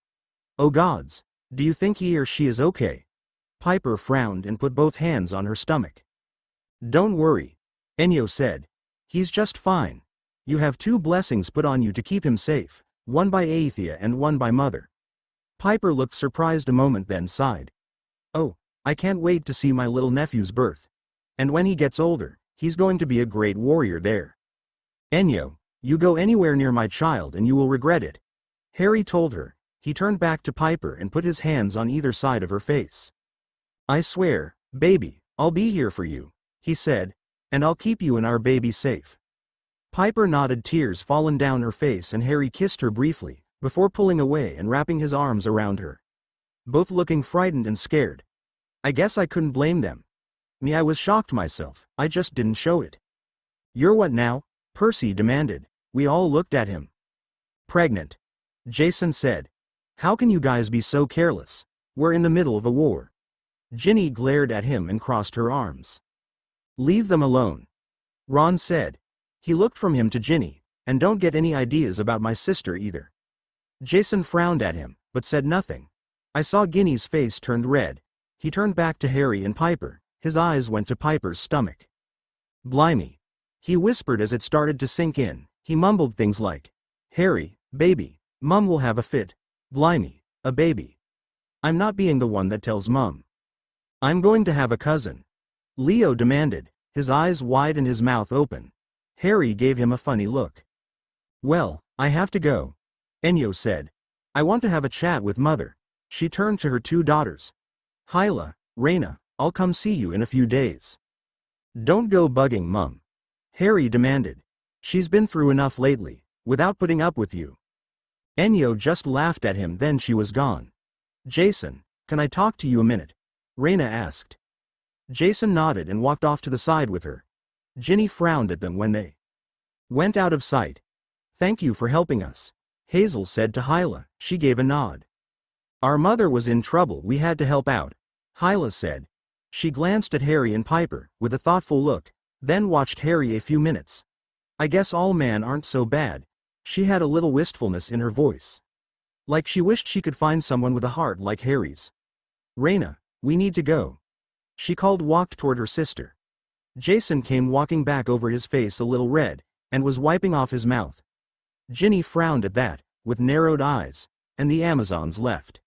Oh gods, do you think he or she is okay?" Piper frowned and put both hands on her stomach. "Don't worry," Enyo said. "He's just fine. You have 2 blessings put on you to keep him safe, one by Aethea and one by Mother." Piper looked surprised a moment then sighed. "Oh, I can't wait to see my little nephew's birth. And when he gets older, he's going to be a great warrior there." "Enyo, you go anywhere near my child and you will regret it," Harry told her. He turned back to Piper and put his hands on either side of her face. "I swear, baby, I'll be here for you," he said, "and I'll keep you and our baby safe." Piper nodded, tears fallen down her face, and Harry kissed her briefly, before pulling away and wrapping his arms around her. Both looking frightened and scared. I guess I couldn't blame them. I was shocked myself, I just didn't show it. "You're what now?" Percy demanded. We all looked at him. "Pregnant," Jason said. "How can you guys be so careless? We're in the middle of a war." Ginny glared at him and crossed her arms. "Leave them alone," Ron said. He looked from him to Ginny. "And don't get any ideas about my sister either." Jason frowned at him, but said nothing. I saw Ginny's face turned red. He turned back to Harry and Piper. His eyes went to Piper's stomach. "Blimey," he whispered as it started to sink in. He mumbled things like, "Harry, baby, Mum will have a fit. Blimey, a baby. I'm not being the one that tells Mum. I'm going to have a cousin." Leo demanded, his eyes wide and his mouth open. Harry gave him a funny look. "Well, I have to go," Enyo said. "I want to have a chat with Mother." She turned to her 2 daughters. "Hyla, Raina, I'll come see you in a few days." "Don't go bugging Mum," Harry demanded. "She's been through enough lately, without putting up with you." Enyo just laughed at him, then she was gone. "Jason, can I talk to you a minute?" Raina asked. Jason nodded and walked off to the side with her. Ginny frowned at them when they went out of sight. "Thank you for helping us," Hazel said to Hyla. She gave a nod. "Our mother was in trouble, we had to help out," Hyla said. She glanced at Harry and Piper, with a thoughtful look, then watched Harry a few minutes. "I guess all men aren't so bad." She had a little wistfulness in her voice. Like she wished she could find someone with a heart like Harry's. "Raina, we need to go," she called, walked toward her sister. Jason came walking back, over his face a little red, and was wiping off his mouth. Ginny frowned at that, with narrowed eyes, and the Amazons left.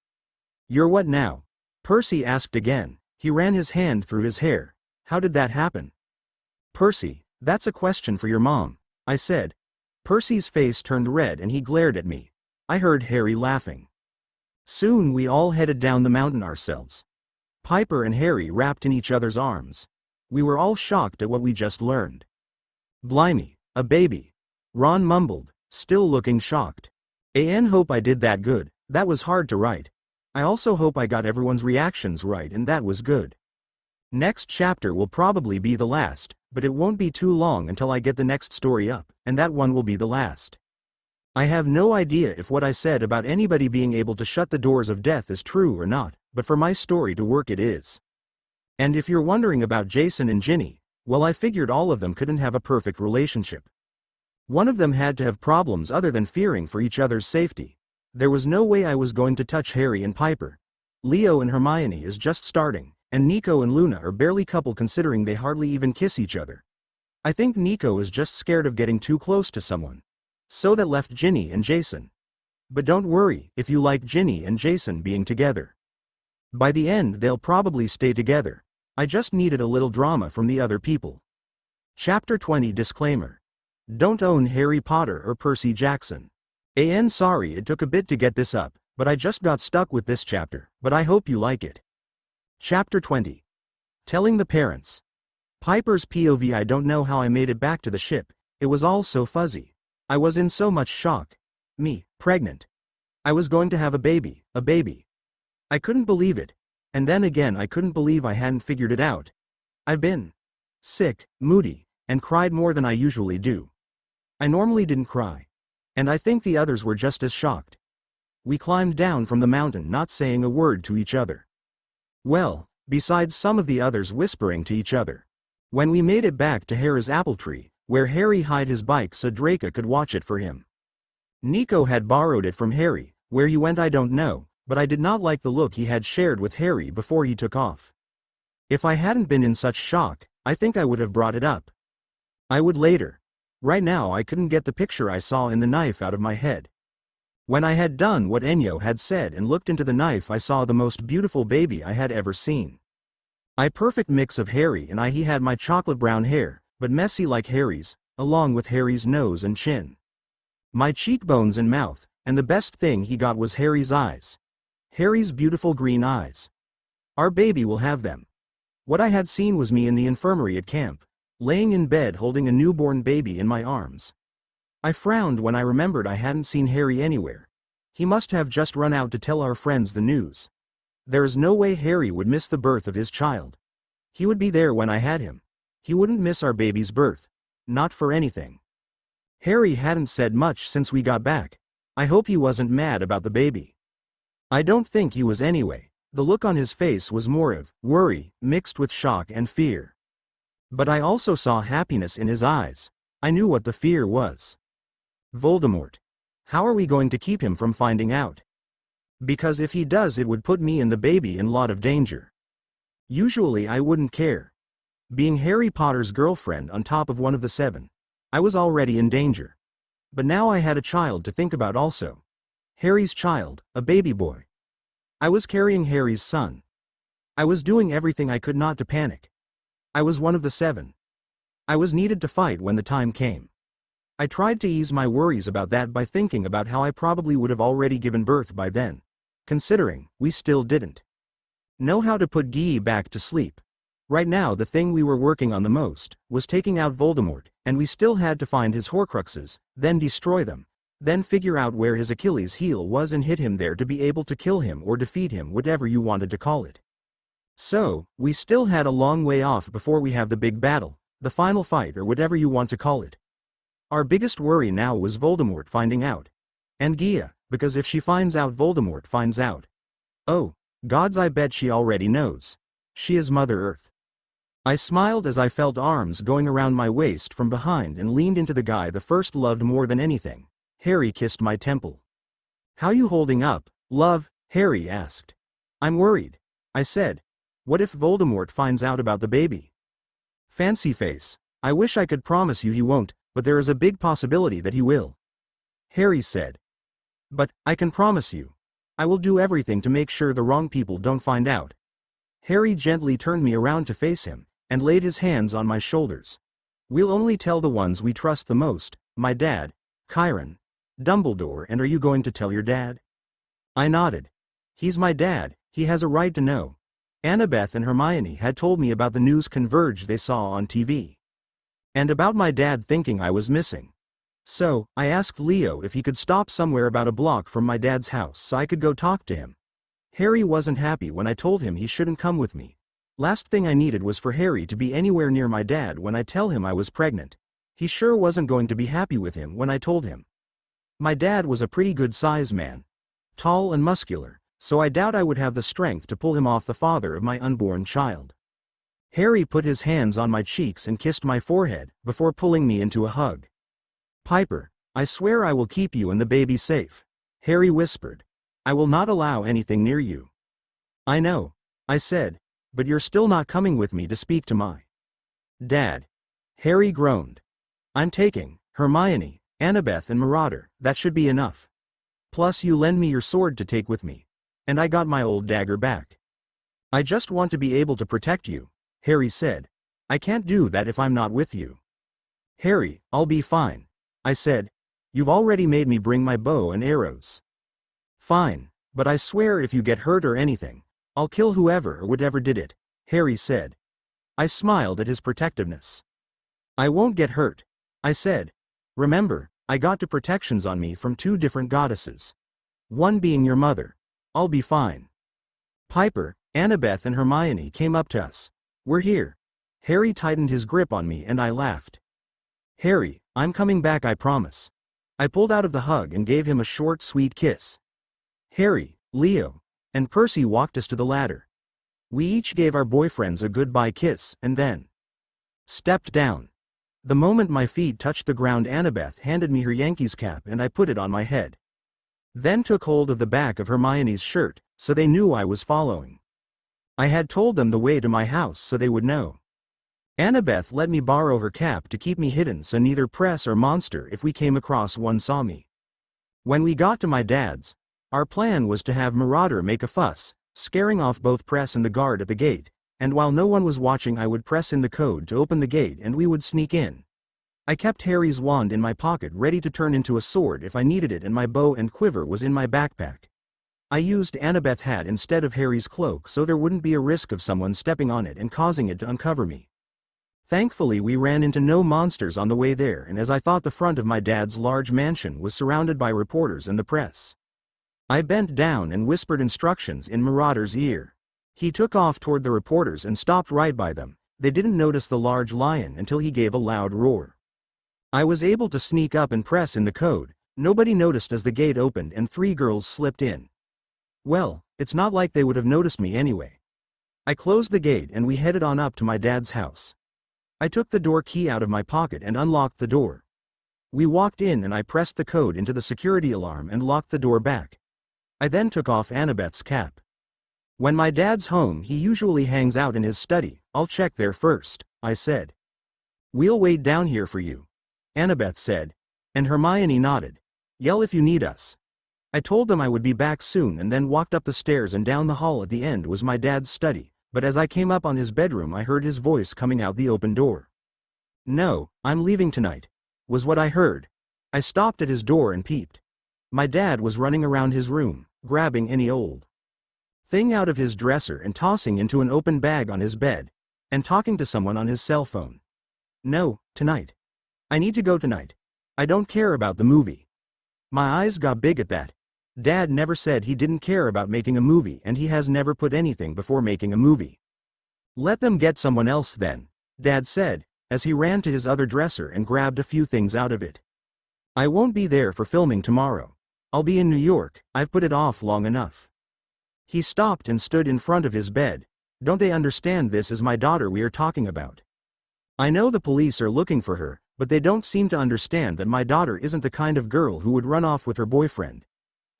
"You're what now?" Percy asked again. He ran his hand through his hair. "How did that happen?" "Percy, that's a question for your mom," I said. Percy's face turned red and he glared at me. I heard Harry laughing. Soon we all headed down the mountain ourselves. Piper and Harry wrapped in each other's arms. We were all shocked at what we just learned. "Blimey, a baby," Ron mumbled, still looking shocked. Hope I did that good. That was hard to write. I also hope I got everyone's reactions right, and that was good. Next chapter will probably be the last, but it won't be too long until I get the next story up, and that one will be the last. I have no idea if what I said about anybody being able to shut the doors of death is true or not, but for my story to work it is. And if you're wondering about Jason and Ginny, well, I figured all of them couldn't have a perfect relationship. One of them had to have problems other than fearing for each other's safety. There was no way I was going to touch Harry and Piper. Leo and Hermione is just starting, and Nico and Luna are barely couple considering they hardly even kiss each other. I think Nico is just scared of getting too close to someone. So that left Ginny and Jason. But don't worry if you like Ginny and Jason being together. By the end they'll probably stay together. I just needed a little drama from the other people. Chapter 20 Disclaimer. Don't own Harry Potter or Percy Jackson. Sorry it took a bit to get this up, but I just got stuck with this chapter, but I hope you like it. Chapter 20. Telling the parents. Piper's POV. I don't know how I made it back to the ship, it was all so fuzzy. I was in so much shock. Me, pregnant. I was going to have a baby. I couldn't believe it. And then again I couldn't believe I hadn't figured it out. I've been sick, moody, and cried more than I usually do. I normally didn't cry. And I think the others were just as shocked. We climbed down from the mountain not saying a word to each other. Well, besides some of the others whispering to each other. When we made it back to Harry's apple tree, where Harry hid his bike so Draco could watch it for him. Nico had borrowed it from Harry, where he went I don't know, but I did not like the look he had shared with Harry before he took off. If I hadn't been in such shock, I think I would have brought it up. I would later. Right now I couldn't get the picture I saw in the knife out of my head. When I had done what Enyo had said and looked into the knife I saw the most beautiful baby I had ever seen. A perfect mix of Harry and he had my chocolate brown hair, but messy like Harry's, along with Harry's nose and chin. My cheekbones and mouth, and the best thing he got was Harry's eyes. Harry's beautiful green eyes. Our baby will have them. What I had seen was me in the infirmary at camp, laying in bed holding a newborn baby in my arms. I frowned when I remembered I hadn't seen Harry anywhere. He must have just run out to tell our friends the news. There is no way Harry would miss the birth of his child. He would be there when I had him. He wouldn't miss our baby's birth. Not for anything. Harry hadn't said much since we got back. I hope he wasn't mad about the baby. I don't think he was anyway. The look on his face was more of worry, mixed with shock and fear. But I also saw happiness in his eyes. I knew what the fear was. Voldemort. How are we going to keep him from finding out? Because if he does it would put me and the baby in a lot of danger. Usually I wouldn't care. Being Harry Potter's girlfriend on top of one of the 7. I was already in danger. But now I had a child to think about also. Harry's child, a baby boy. I was carrying Harry's son. I was doing everything I could not to panic. I was one of the 7. I was needed to fight when the time came. I tried to ease my worries about that by thinking about how I probably would have already given birth by then. Considering, we still didn't know how to put Guy back to sleep. Right now the thing we were working on the most was taking out Voldemort, and we still had to find his Horcruxes, then destroy them, then figure out where his Achilles heel was and hit him there to be able to kill him or defeat him, whatever you wanted to call it. So, we still had a long way off before we have the big battle, the final fight or whatever you want to call it. Our biggest worry now was Voldemort finding out. And Gia, because if she finds out Voldemort finds out. Oh, gods, I bet she already knows. She is Mother Earth. I smiled as I felt arms going around my waist from behind and leaned into the guy the first loved more than anything. Harry kissed my temple. How you holding up, love? Harry asked. I'm worried. I said. What if Voldemort finds out about the baby? Fancy face. I wish I could promise you he won't, but there is a big possibility that he will. Harry said. But, I can promise you. I will do everything to make sure the wrong people don't find out. Harry gently turned me around to face him, and laid his hands on my shoulders. We'll only tell the ones we trust the most, my dad, Chiron, Dumbledore, and are you going to tell your dad? I nodded. He's my dad, he has a right to know. Annabeth and Hermione had told me about the news converge they saw on TV. And about my dad thinking I was missing. So, I asked Leo if he could stop somewhere about a block from my dad's house so I could go talk to him. Harry wasn't happy when I told him he shouldn't come with me. Last thing I needed was for Harry to be anywhere near my dad when I tell him I was pregnant. He sure wasn't going to be happy with him when I told him. My dad was a pretty good size man. Tall and muscular, so I doubt I would have the strength to pull him off the father of my unborn child. Harry put his hands on my cheeks and kissed my forehead before pulling me into a hug. Piper, I swear I will keep you and the baby safe, Harry whispered. I will not allow anything near you. I know, I said, but you're still not coming with me to speak to my dad. Harry groaned. I'm taking Hermione, Annabeth and Marauder, that should be enough. Plus you lend me your sword to take with me. And I got my old dagger back. I just want to be able to protect you, Harry said. I can't do that if I'm not with you. Harry, I'll be fine, I said. You've already made me bring my bow and arrows. Fine, but I swear if you get hurt or anything, I'll kill whoever or whatever did it, Harry said. I smiled at his protectiveness. I won't get hurt, I said. Remember, I got two protections on me from two different goddesses. One being your mother. I'll be fine. Piper, Annabeth and Hermione came up to us. We're here. Harry tightened his grip on me and I laughed. Harry, I'm coming back, I promise. I pulled out of the hug and gave him a short, sweet kiss. Harry, Leo, and Percy walked us to the ladder. We each gave our boyfriends a goodbye kiss and then stepped down. The moment my feet touched the ground, Annabeth handed me her Yankees cap and I put it on my head. Then took hold of the back of Hermione's shirt, so they knew I was following. I had told them the way to my house so they would know. Annabeth let me borrow her cap to keep me hidden so neither press or monster if we came across one saw me. When we got to my dad's, our plan was to have Marauder make a fuss, scaring off both Press and the guard at the gate, and while no one was watching I would press in the code to open the gate and we would sneak in. I kept Harry's wand in my pocket ready to turn into a sword if I needed it and my bow and quiver was in my backpack. I used Annabeth's hat instead of Harry's cloak so there wouldn't be a risk of someone stepping on it and causing it to uncover me. Thankfully we ran into no monsters on the way there, and as I thought, the front of my dad's large mansion was surrounded by reporters and the press. I bent down and whispered instructions in Marauder's ear. He took off toward the reporters and stopped right by them. They didn't notice the large lion until he gave a loud roar. I was able to sneak up and press in the code. Nobody noticed as the gate opened and 3 girls slipped in. Well, it's not like they would have noticed me anyway. I closed the gate and we headed on up to my dad's house. I took the door key out of my pocket and unlocked the door. We walked in and I pressed the code into the security alarm and locked the door back. I then took off Annabeth's cap. When my dad's home, he usually hangs out in his study. I'll check there first, I said. We'll wait down here for you, Annabeth said, and Hermione nodded. Yell if you need us. I told them I would be back soon and then walked up the stairs and down the hall. At the end was my dad's study, but as I came up on his bedroom I heard his voice coming out the open door. No, I'm leaving tonight, was what I heard. I stopped at his door and peeped. My dad was running around his room, grabbing any old thing out of his dresser and tossing into an open bag on his bed, and talking to someone on his cell phone. No, tonight. I need to go tonight. I don't care about the movie. My eyes got big at that. Dad never said he didn't care about making a movie, and he has never put anything before making a movie. Let them get someone else then, Dad said, as he ran to his other dresser and grabbed a few things out of it. I won't be there for filming tomorrow. I'll be in New York. I've put it off long enough. He stopped and stood in front of his bed. Don't they understand this is my daughter we are talking about? I know the police are looking for her, but they don't seem to understand that my daughter isn't the kind of girl who would run off with her boyfriend.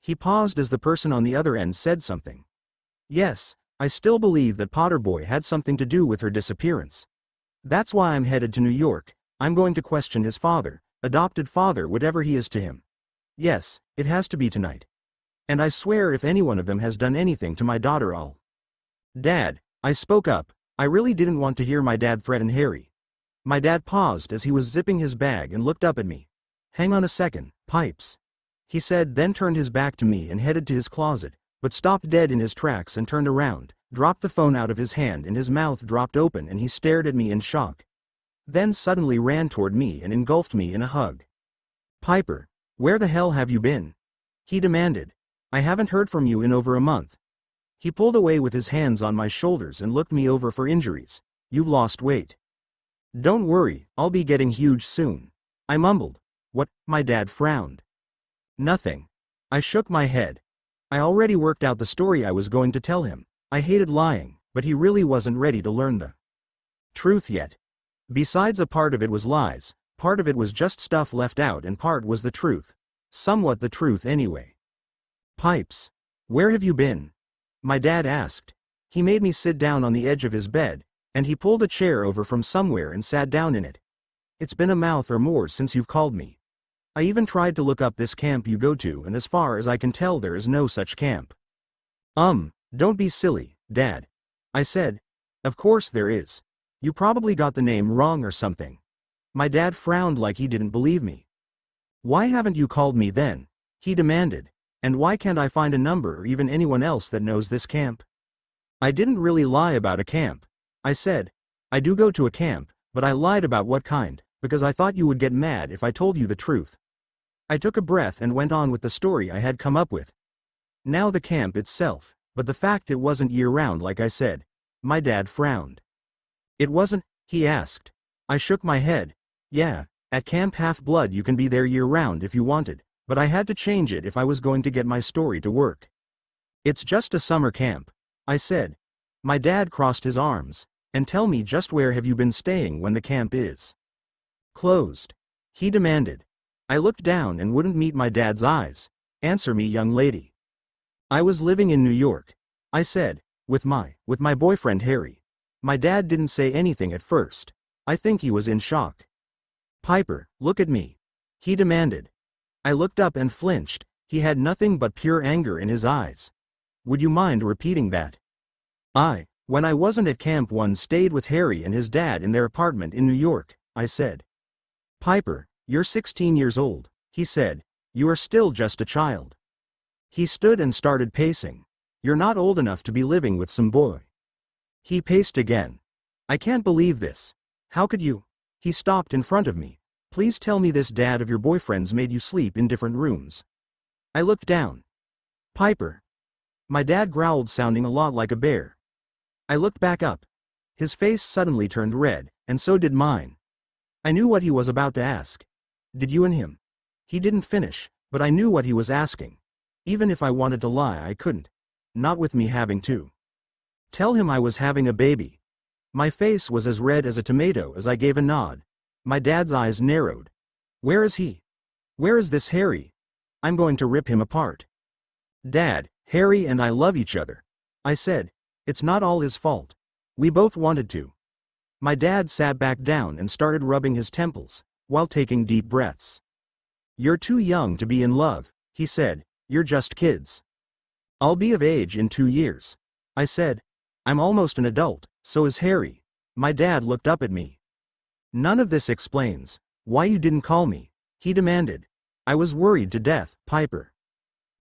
He paused as the person on the other end said something. Yes, I still believe that Potterboy had something to do with her disappearance. That's why I'm headed to New York. I'm going to question his father, adopted father, whatever he is to him. Yes, it has to be tonight. And I swear if any one of them has done anything to my daughter, I'll. Dad, I spoke up. I really didn't want to hear my dad threaten Harry. My dad paused as he was zipping his bag and looked up at me. Hang on a second, Pipes, he said, then turned his back to me and headed to his closet, but stopped dead in his tracks and turned around, dropped the phone out of his hand and his mouth dropped open and he stared at me in shock. Then suddenly ran toward me and engulfed me in a hug. Piper, where the hell have you been? He demanded. I haven't heard from you in over a month. He pulled away with his hands on my shoulders and looked me over for injuries. You've lost weight. Don't worry, I'll be getting huge soon. I mumbled. What? My dad frowned. Nothing. I shook my head. I already worked out the story I was going to tell him. I hated lying, but he really wasn't ready to learn the truth yet. Besides, a part of it was lies, part of it was just stuff left out, and part was the truth. Somewhat the truth anyway. Pipes, where have you been? My dad asked. He made me sit down on the edge of his bed, and he pulled a chair over from somewhere and sat down in it. It's been a month or more since you've called me. I even tried to look up this camp you go to, and as far as I can tell there is no such camp. Don't be silly, Dad. I said. Of course there is. You probably got the name wrong or something. My dad frowned like he didn't believe me. Why haven't you called me then? He demanded. And why can't I find a number or even anyone else that knows this camp? I didn't really lie about a camp. I said. I do go to a camp, but I lied about what kind, because I thought you would get mad if I told you the truth. I took a breath and went on with the story I had come up with. Now the camp itself, but the fact it wasn't year-round like I said. My dad frowned. It wasn't? He asked. I shook my head. Yeah, at Camp Half-Blood you can be there year-round if you wanted, but I had to change it if I was going to get my story to work. It's just a summer camp, I said. My dad crossed his arms. And tell me, just where have you been staying when the camp is closed? He demanded. I looked down and wouldn't meet my dad's eyes. Answer me, young lady. I was living in New York, I said, with my boyfriend Harry. My dad didn't say anything at first. I think he was in shock. Piper, look at me, he demanded. I looked up and flinched. He had nothing but pure anger in his eyes. Would you mind repeating that? When I wasn't at Camp 1, stayed with Harry and his dad in their apartment in New York, I said. Piper, you're 16 years old, he said. You are still just a child. He stood and started pacing. You're not old enough to be living with some boy. He paced again. I can't believe this. How could you? He stopped in front of me. Please tell me this dad of your boyfriend's made you sleep in different rooms. I looked down. Piper. My dad growled, sounding a lot like a bear. I looked back up. His face suddenly turned red, and so did mine. I knew what he was about to ask. Did you and him? He didn't finish, but I knew what he was asking. Even if I wanted to lie, I couldn't. Not with me having to tell him I was having a baby. My face was as red as a tomato as I gave a nod. My dad's eyes narrowed. Where is he? Where is this Harry? I'm going to rip him apart. Dad, Harry and I love each other, I said. It's not all his fault. We both wanted to. My dad sat back down and started rubbing his temples, while taking deep breaths. You're too young to be in love, he said. You're just kids. I'll be of age in 2 years, I said. I'm almost an adult, so is Harry. My dad looked up at me. None of this explains why you didn't call me, he demanded. I was worried to death, Piper.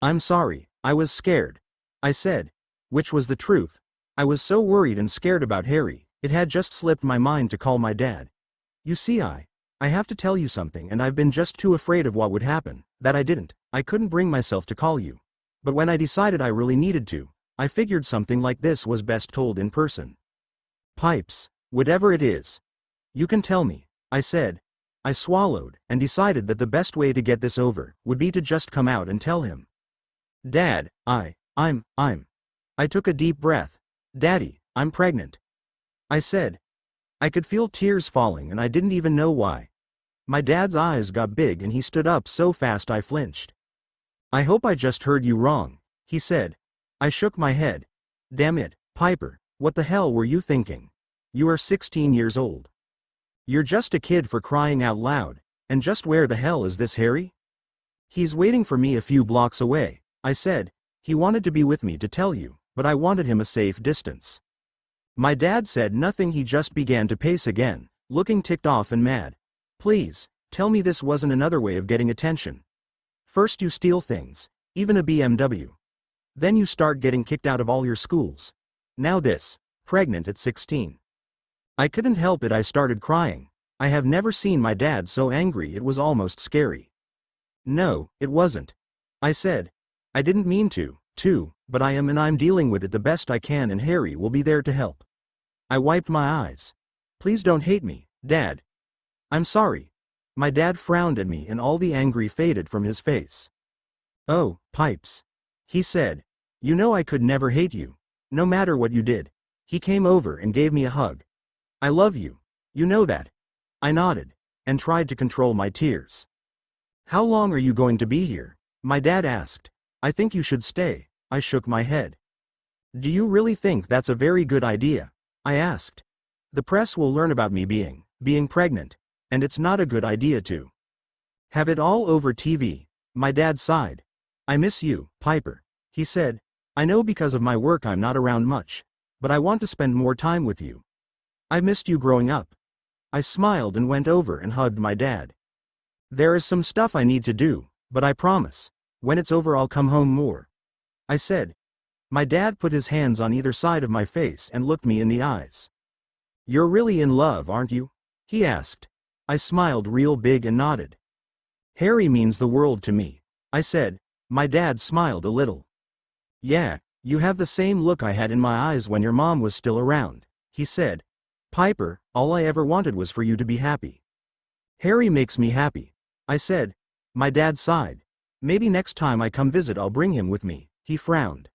I'm sorry, I was scared, I said. Which was the truth. I was so worried and scared about Harry, it had just slipped my mind to call my dad. You see, I have to tell you something, and I've been just too afraid of what would happen, that I didn't. I couldn't bring myself to call you. But when I decided I really needed to, I figured something like this was best told in person. Pipes, whatever it is. You can tell me, I said. I swallowed, and decided that the best way to get this over would be to just come out and tell him. Dad, I took a deep breath. Daddy, I'm pregnant, I said. I could feel tears falling and I didn't even know why. My dad's eyes got big and he stood up so fast I flinched. I hope I just heard you wrong, he said. I shook my head. Damn it, Piper, what the hell were you thinking? You are 16 years old. You're just a kid, for crying out loud. And just where the hell is this Harry? He's waiting for me a few blocks away, I said. He wanted to be with me to tell you, but I wanted him a safe distance. My dad said nothing. He just began to pace again, looking ticked off and mad. Please, tell me this wasn't another way of getting attention. First you steal things, even a BMW. Then you start getting kicked out of all your schools. Now this, pregnant at 16. I couldn't help it, I started crying. I have never seen my dad so angry, it was almost scary. No, it wasn't, I said. I didn't mean to, but I am, and I'm dealing with it the best I can, and Harry will be there to help. I wiped my eyes. Please don't hate me, Dad. I'm sorry. My dad frowned at me and all the angry faded from his face. Oh, Pipes, he said. You know I could never hate you, no matter what you did. He came over and gave me a hug. I love you. You know that. I nodded, and tried to control my tears. How long are you going to be here? My dad asked. I think you should stay. I shook my head. Do you really think that's a very good idea? I asked. The press will learn about me being pregnant, and it's not a good idea to have it all over TV. My dad sighed. I miss you, Piper. He said, I know because of my work I'm not around much, but I want to spend more time with you. I missed you growing up. I smiled and went over and hugged my dad. There is some stuff I need to do, but I promise, when it's over I'll come home more, I said. My dad put his hands on either side of my face and looked me in the eyes. You're really in love, aren't you? He asked. I smiled real big and nodded. Harry means the world to me, I said. My dad smiled a little. Yeah, you have the same look I had in my eyes when your mom was still around, he said. Piper, all I ever wanted was for you to be happy. Harry makes me happy, I said. My dad sighed. Maybe next time I come visit I'll bring him with me, he frowned.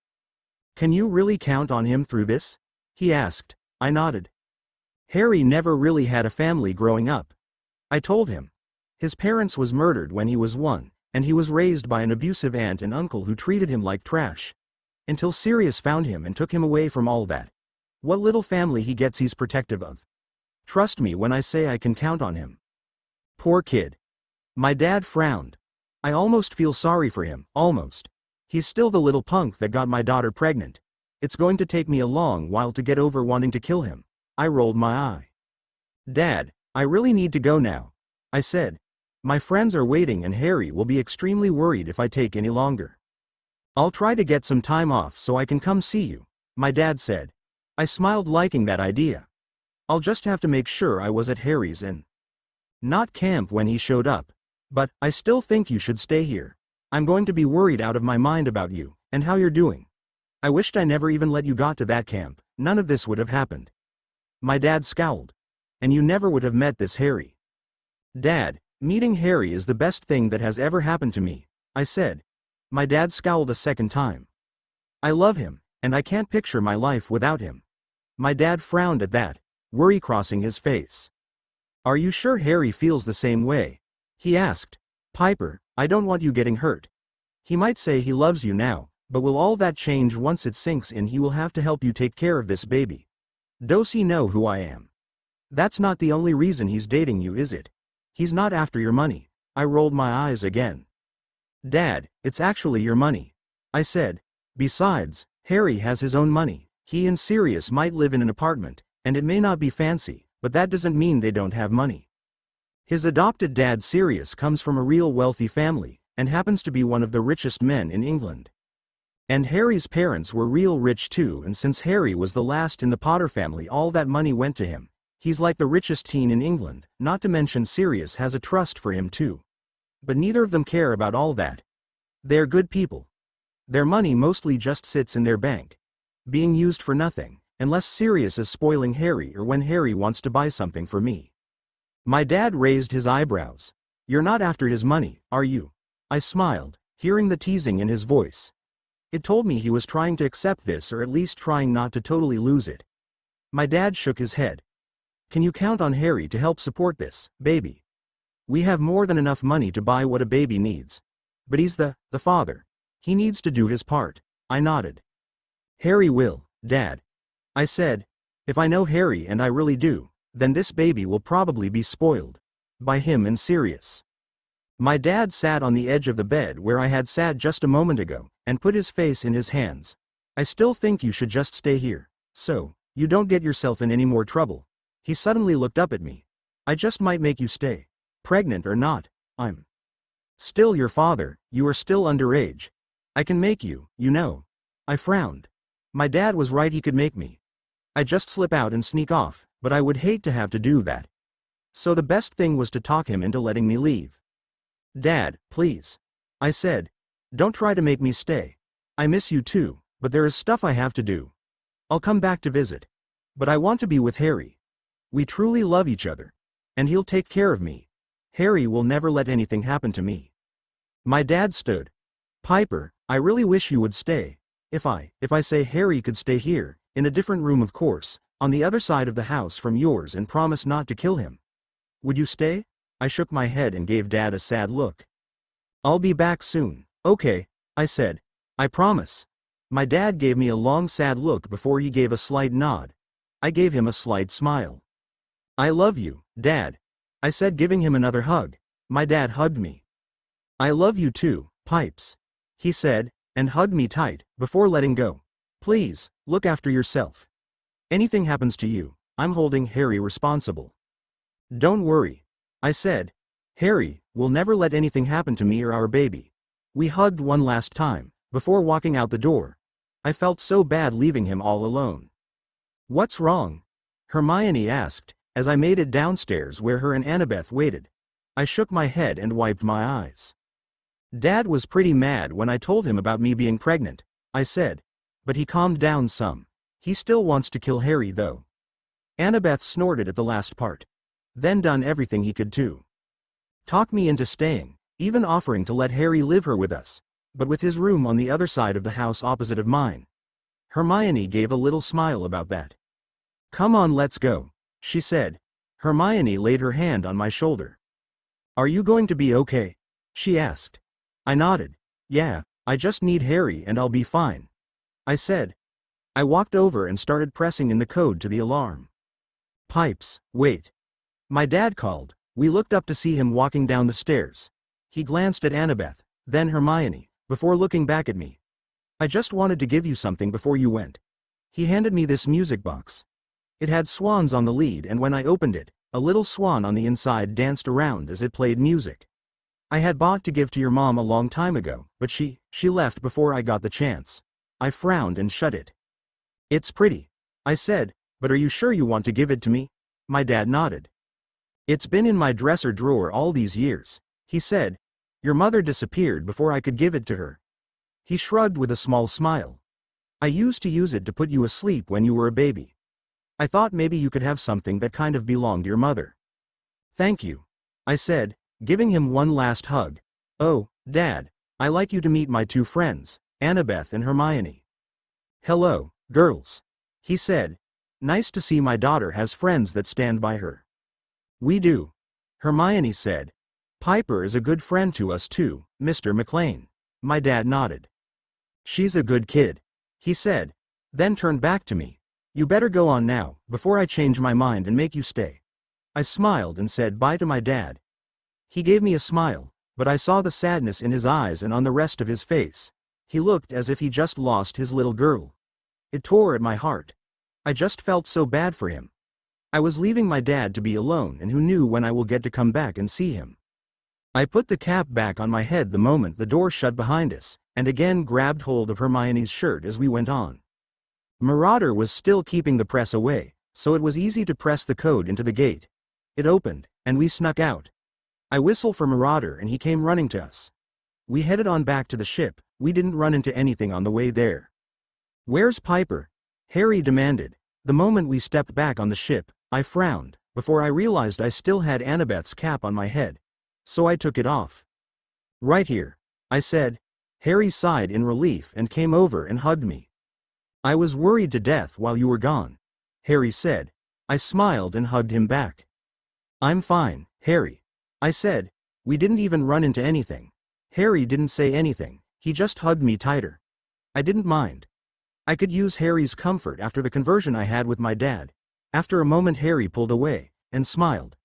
Can you really count on him through this? He asked. I nodded. Harry never really had a family growing up, I told him. His parents was murdered when he was 1, and he was raised by an abusive aunt and uncle who treated him like trash. Until Sirius found him and took him away from all that. What little family he gets he's protective of. Trust me when I say I can count on him. Poor kid. My dad frowned. I almost feel sorry for him, almost. He's still the little punk that got my daughter pregnant. It's going to take me a long while to get over wanting to kill him. I rolled my eye. Dad, I really need to go now, I said. My friends are waiting and Harry will be extremely worried if I take any longer. I'll try to get some time off so I can come see you, my dad said. I smiled liking that idea. I'll just have to make sure I was at Harry's and not camp when he showed up. But I still think you should stay here. I'm going to be worried out of my mind about you and how you're doing. I wished I never even let you got to that camp. None of this would have happened. My dad scowled. And you never would have met this Harry. Dad, meeting Harry is the best thing that has ever happened to me, I said. My dad scowled a second time. I love him, and I can't picture my life without him. My dad frowned at that, worry crossing his face. Are you sure Harry feels the same way? He asked. Piper, I don't want you getting hurt. He might say he loves you now, but will all that change once it sinks in? He will have to help you take care of this baby. Does he know who I am? That's not the only reason he's dating you, is it? He's not after your money. I rolled my eyes again. Dad, it's actually your money, I said. Besides, Harry has his own money. He and Sirius might live in an apartment, and it may not be fancy, but that doesn't mean they don't have money. His adopted dad Sirius comes from a real wealthy family, and happens to be one of the richest men in England. And Harry's parents were real rich too, and since Harry was the last in the Potter family all that money went to him. He's like the richest teen in England, not to mention Sirius has a trust for him too. But neither of them care about all that. They're good people. Their money mostly just sits in their bank, being used for nothing, unless Sirius is spoiling Harry or when Harry wants to buy something for me. My dad raised his eyebrows. You're not after his money, are you? I smiled, hearing the teasing in his voice. It told me he was trying to accept this, or at least trying not to totally lose it. My dad shook his head. Can you count on Harry to help support this, baby? We have more than enough money to buy what a baby needs. But he's the father. He needs to do his part. I nodded. Harry will, Dad. I said. If I know Harry, and I really do, then this baby will probably be spoiled by him and Sirius. My dad sat on the edge of the bed where I had sat just a moment ago, and put his face in his hands. I still think you should just stay here, so you don't get yourself in any more trouble. He suddenly looked up at me. I just might make you stay. Pregnant or not, I'm still your father. You are still underage. I can make you, you know. I frowned. My dad was right, he could make me. I'd just slip out and sneak off, but I would hate to have to do that. So the best thing was to talk him into letting me leave. Dad, please, I said. Don't try to make me stay. I miss you too, but there is stuff I have to do. I'll come back to visit. But I want to be with Harry. We truly love each other. And he'll take care of me. Harry will never let anything happen to me. My dad stood. Piper, I really wish you would stay. If I say Harry could stay here, in a different room of course, on the other side of the house from yours, and promise not to kill him. Would you stay? I shook my head and gave Dad a sad look. I'll be back soon. Okay, I said. I promise. My dad gave me a long sad look before he gave a slight nod. I gave him a slight smile. I love you, Dad, I said, giving him another hug. My dad hugged me. I love you too, Pipes, he said, and hugged me tight, before letting go. Please, look after yourself. Anything happens to you, I'm holding Harry responsible. Don't worry, I said. Harry will never let anything happen to me or our baby. We hugged one last time, before walking out the door. I felt so bad leaving him all alone. What's wrong? Hermione asked, as I made it downstairs where her and Annabeth waited. I shook my head and wiped my eyes. Dad was pretty mad when I told him about me being pregnant, I said. But he calmed down some. He still wants to kill Harry though. Annabeth snorted at the last part. Then done everything he could to talk me into staying, even offering to let Harry live here with us, but with his room on the other side of the house opposite of mine. Hermione gave a little smile about that. Come on, let's go, she said. Hermione laid her hand on my shoulder. Are you going to be okay? She asked. I nodded. Yeah, I just need Harry and I'll be fine, I said. I walked over and started pressing in the code to the alarm. Pipes, wait. My dad called. We looked up to see him walking down the stairs. He glanced at Annabeth, then Hermione, before looking back at me. I just wanted to give you something before you went. He handed me this music box. It had swans on the lead, and when I opened it, a little swan on the inside danced around as it played music. I had bought to give to your mom a long time ago, but she left before I got the chance. I frowned and shut it. It's pretty, I said, but are you sure you want to give it to me? My dad nodded. It's been in my dresser drawer all these years, he said. Your mother disappeared before I could give it to her. He shrugged with a small smile. I used to use it to put you asleep when you were a baby. I thought maybe you could have something that kind of belonged to your mother. Thank you, I said, giving him one last hug. Oh, Dad, I'd like you to meet my two friends, Annabeth and Hermione. Hello, girls, he said. Nice to see my daughter has friends that stand by her. We do, Hermione said. Piper is a good friend to us too, Mr. McLean. My dad nodded. She's a good kid, he said, then turned back to me. You better go on now, before I change my mind and make you stay. I smiled and said bye to my dad. He gave me a smile, but I saw the sadness in his eyes and on the rest of his face. He looked as if he just lost his little girl. It tore at my heart. I just felt so bad for him. I was leaving my dad to be alone, and who knew when I will get to come back and see him. I put the cap back on my head the moment the door shut behind us, and again grabbed hold of Hermione's shirt as we went on. Marauder was still keeping the press away, so it was easy to press the code into the gate. It opened, and we snuck out. I whistled for Marauder and he came running to us. We headed on back to the ship. We didn't run into anything on the way there. Where's Piper? Harry demanded. The moment we stepped back on the ship, I frowned, before I realized I still had Annabeth's cap on my head. So I took it off. Right here, I said. Harry sighed in relief and came over and hugged me. I was worried to death while you were gone, Harry said. I smiled and hugged him back. I'm fine, Harry, I said. We didn't even run into anything. Harry didn't say anything, he just hugged me tighter. I didn't mind. I could use Harry's comfort after the conversion I had with my dad. After a moment Harry pulled away, and smiled.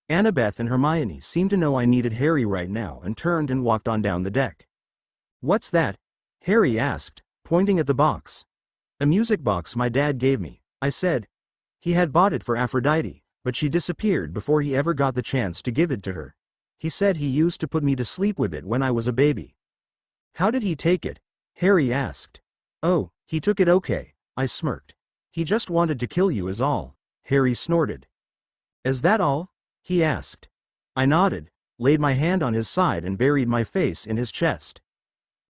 Annabeth and Hermione seemed to know I needed Harry right now and turned and walked on down the deck. What's that? Harry asked, pointing at the box. A music box my dad gave me, I said. He had bought it for Aphrodite, but she disappeared before he ever got the chance to give it to her. He said he used to put me to sleep with it when I was a baby. How did he take it? Harry asked. Oh, he took it okay, I smirked. He just wanted to kill you is all, Harry snorted. Is that all? He asked. I nodded, laid my hand on his side and buried my face in his chest.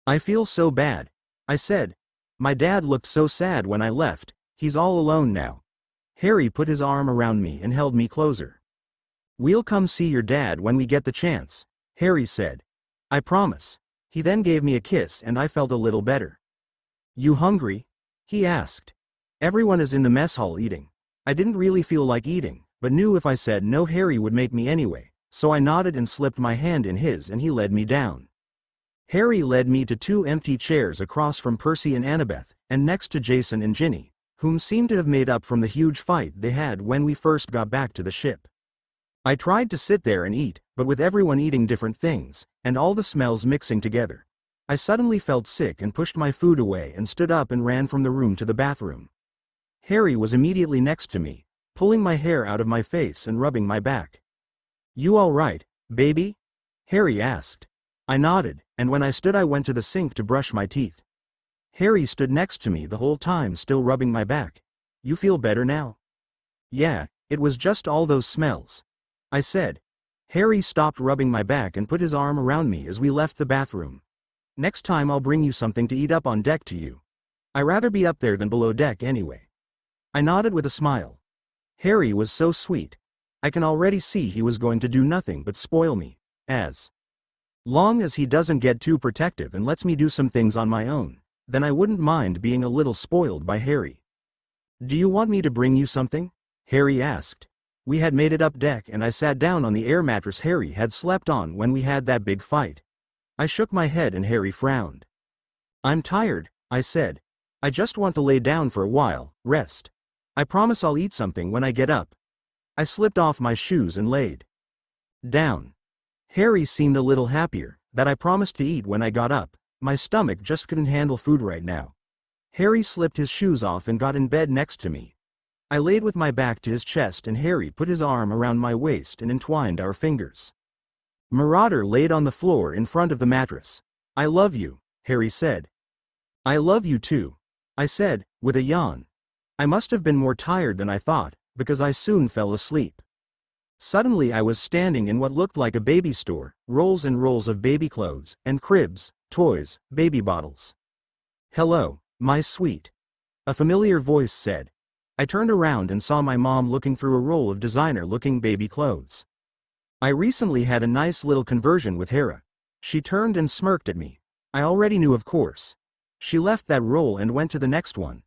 I feel so bad, I said. My dad looked so sad when I left. He's all alone now. Harry put his arm around me and held me closer. We'll come see your dad when we get the chance, Harry said. I promise. He then gave me a kiss and I felt a little better. You hungry? He asked. Everyone is in the mess hall eating. I didn't really feel like eating, but knew if I said no Harry would make me anyway, so I nodded and slipped my hand in his and he led me down. Harry led me to two empty chairs across from Percy and Annabeth, and next to Jason and Ginny, whom seemed to have made up from the huge fight they had when we first got back to the ship. I tried to sit there and eat, but with everyone eating different things, and all the smells mixing together, I suddenly felt sick and pushed my food away and stood up and ran from the room to the bathroom. Harry was immediately next to me, pulling my hair out of my face and rubbing my back. "You all right, baby?" Harry asked. I nodded, and when I stood I went to the sink to brush my teeth. Harry stood next to me the whole time still rubbing my back. "You feel better now?" "Yeah, it was just all those smells," I said. Harry stopped rubbing my back and put his arm around me as we left the bathroom. "Next time I'll bring you something to eat up on deck to you. I'd rather be up there than below deck anyway." I nodded with a smile. Harry was so sweet. I can already see he was going to do nothing but spoil me, as long as he doesn't get too protective and lets me do some things on my own, then I wouldn't mind being a little spoiled by Harry. "Do you want me to bring you something?" Harry asked. We had made it up deck and I sat down on the air mattress Harry had slept on when we had that big fight. I shook my head and Harry frowned. "I'm tired," I said. "I just want to lay down for a while, rest. I promise I'll eat something when I get up." I slipped off my shoes and laid down. Harry seemed a little happier that I promised to eat when I got up. My stomach just couldn't handle food right now. Harry slipped his shoes off and got in bed next to me. I laid with my back to his chest and Harry put his arm around my waist and entwined our fingers. Marauder laid on the floor in front of the mattress. "I love you," Harry said. "I love you too," I said, with a yawn. I must have been more tired than I thought, because I soon fell asleep. Suddenly I was standing in what looked like a baby store, rolls and rolls of baby clothes, and cribs, toys, baby bottles. "Hello, my sweet," a familiar voice said. I turned around and saw my mom looking through a roll of designer-looking baby clothes. I recently had a nice little conversion with Hera. She turned and smirked at me. I already knew, of course. She left that roll and went to the next one.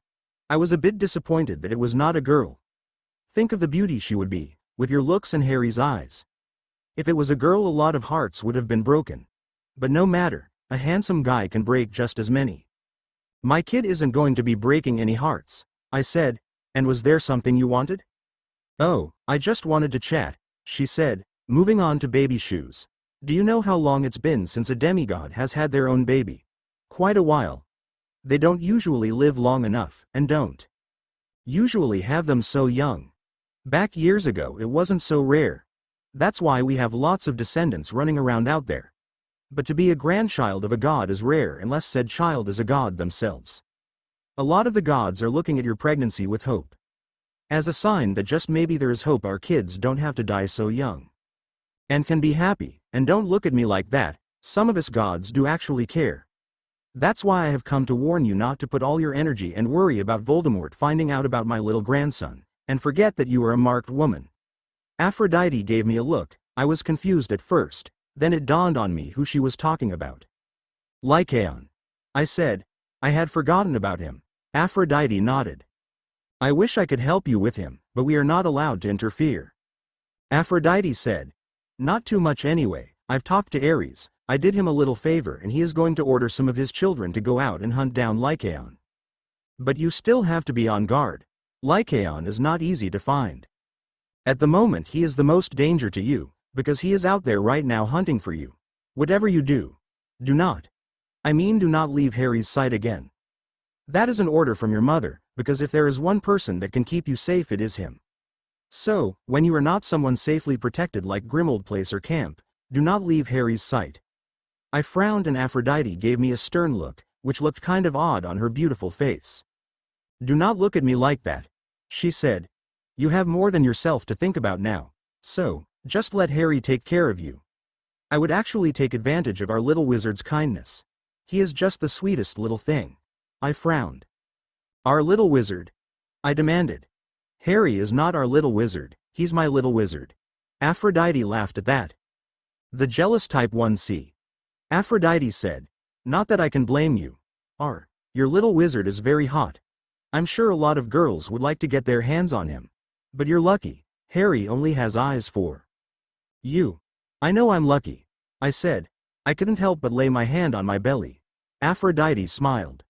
I was a bit disappointed that it was not a girl. Think of the beauty she would be, with your looks and Harry's eyes. If it was a girl, a lot of hearts would have been broken. But no matter, a handsome guy can break just as many. "My kid isn't going to be breaking any hearts," I said. "And was there something you wanted?" "Oh, I just wanted to chat," she said, moving on to baby shoes. "Do you know how long it's been since a demigod has had their own baby?" "Quite a while. They don't usually live long enough, and don't usually have them so young. Back years ago it wasn't so rare. That's why we have lots of descendants running around out there. But to be a grandchild of a god is rare unless said child is a god themselves. A lot of the gods are looking at your pregnancy with hope. As a sign that just maybe there is hope our kids don't have to die so young. And can be happy, and don't look at me like that, some of us gods do actually care. That's why I have come to warn you not to put all your energy and worry about Voldemort finding out about my little grandson, and forget that you are a marked woman." Aphrodite gave me a look. I was confused at first, then it dawned on me who she was talking about. "Lycaon," I said. "I had forgotten about him." Aphrodite nodded. "I wish I could help you with him, but we are not allowed to interfere." Aphrodite said. "Not too much anyway. I've talked to Ares. I did him a little favor and he is going to order some of his children to go out and hunt down Lycaon. But you still have to be on guard. Lycaon is not easy to find. At the moment he is the most danger to you, because he is out there right now hunting for you. Whatever you do, do not leave Harry's sight again. That is an order from your mother, because if there is one person that can keep you safe it is him. So, when you are not someone safely protected like Grimmauld Place or camp, do not leave Harry's sight." I frowned and Aphrodite gave me a stern look, which looked kind of odd on her beautiful face. "Do not look at me like that," she said. "You have more than yourself to think about now, so, just let Harry take care of you. I would actually take advantage of our little wizard's kindness. He is just the sweetest little thing." I frowned. "Our little wizard?" I demanded. "Harry is not our little wizard, he's my little wizard." Aphrodite laughed at that. "The jealous type 1C. Aphrodite said. "Not that I can blame you. Your little wizard is very hot. I'm sure a lot of girls would like to get their hands on him. But you're lucky, Harry only has eyes for you." "I know I'm lucky," I said. I couldn't help but lay my hand on my belly. Aphrodite smiled.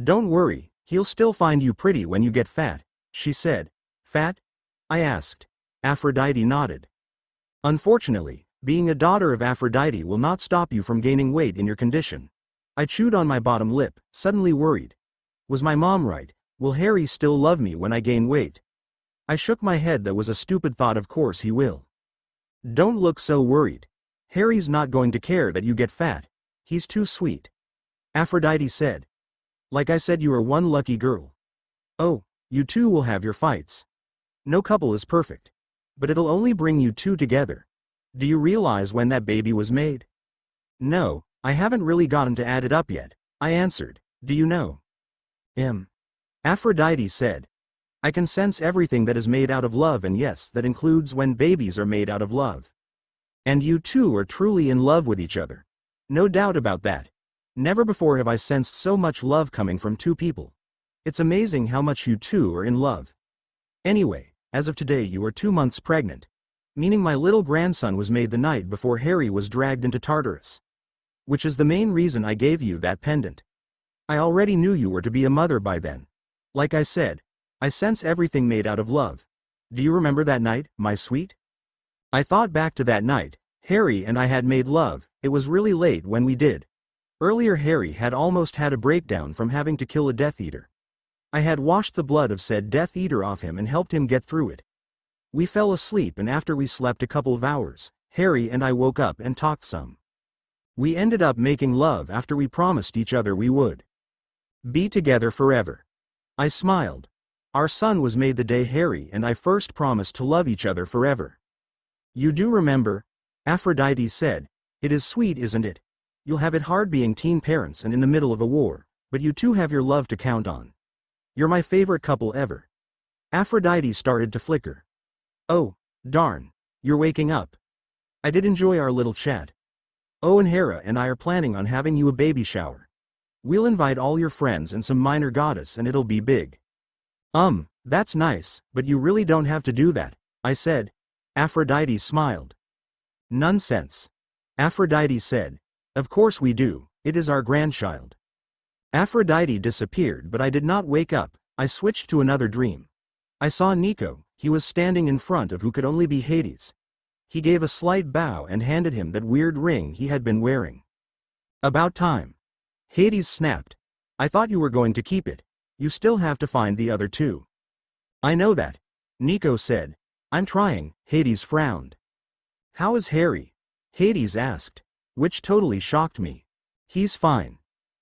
Don't worry, he'll still find you pretty when you get fat, she said. Fat? I asked. Aphrodite nodded. Unfortunately, being a daughter of Aphrodite will not stop you from gaining weight in your condition. I chewed on my bottom lip, suddenly worried. Was my mom right? Will Harry still love me when I gain weight? I shook my head. That was a stupid thought. Of course he will. Don't look so worried. Harry's not going to care that you get fat. He's too sweet. Aphrodite said. Like I said, you are one lucky girl. Oh, you two will have your fights. No couple is perfect. But it'll only bring you two together. Do you realize when that baby was made? No, I haven't really gotten to add it up yet, I answered. Do you know? Aphrodite said. I can sense everything that is made out of love, and yes, that includes when babies are made out of love. And you two are truly in love with each other. No doubt about that. Never before have I sensed so much love coming from two people. It's amazing how much you two are in love. Anyway, as of today you are 2 months pregnant. Meaning my little grandson was made the night before Harry was dragged into Tartarus. Which is the main reason I gave you that pendant. I already knew you were to be a mother by then. Like I said, I sense everything made out of love. Do you remember that night, my sweet? I thought back to that night. Harry and I had made love. It was really late when we did. Earlier Harry had almost had a breakdown from having to kill a Death Eater. I had washed the blood of said Death Eater off him and helped him get through it. We fell asleep, and after we slept a couple of hours, Harry and I woke up and talked some. We ended up making love after we promised each other we would be together forever. I smiled. Our son was made the day Harry and I first promised to love each other forever. You do remember? Aphrodite said. It is sweet, isn't it? You'll have it hard being teen parents and in the middle of a war, but you two have your love to count on. You're my favorite couple ever. Aphrodite started to flicker. Oh, darn. You're waking up. I did enjoy our little chat. Oh, and Hera and I are planning on having you a baby shower. We'll invite all your friends and some minor goddess and it'll be big. That's nice, but you really don't have to do that, I said. Aphrodite smiled. Nonsense. Aphrodite said. Of course we do, it is our grandchild. Aphrodite disappeared, but I did not wake up. I switched to another dream. I saw Nico. He was standing in front of who could only be Hades. He gave a slight bow and handed him that weird ring he had been wearing. About time. Hades snapped. I thought you were going to keep it. You still have to find the other two. I know that. Nico said. I'm trying. Hades frowned. How is Harry? Hades asked. Which totally shocked me. He's fine.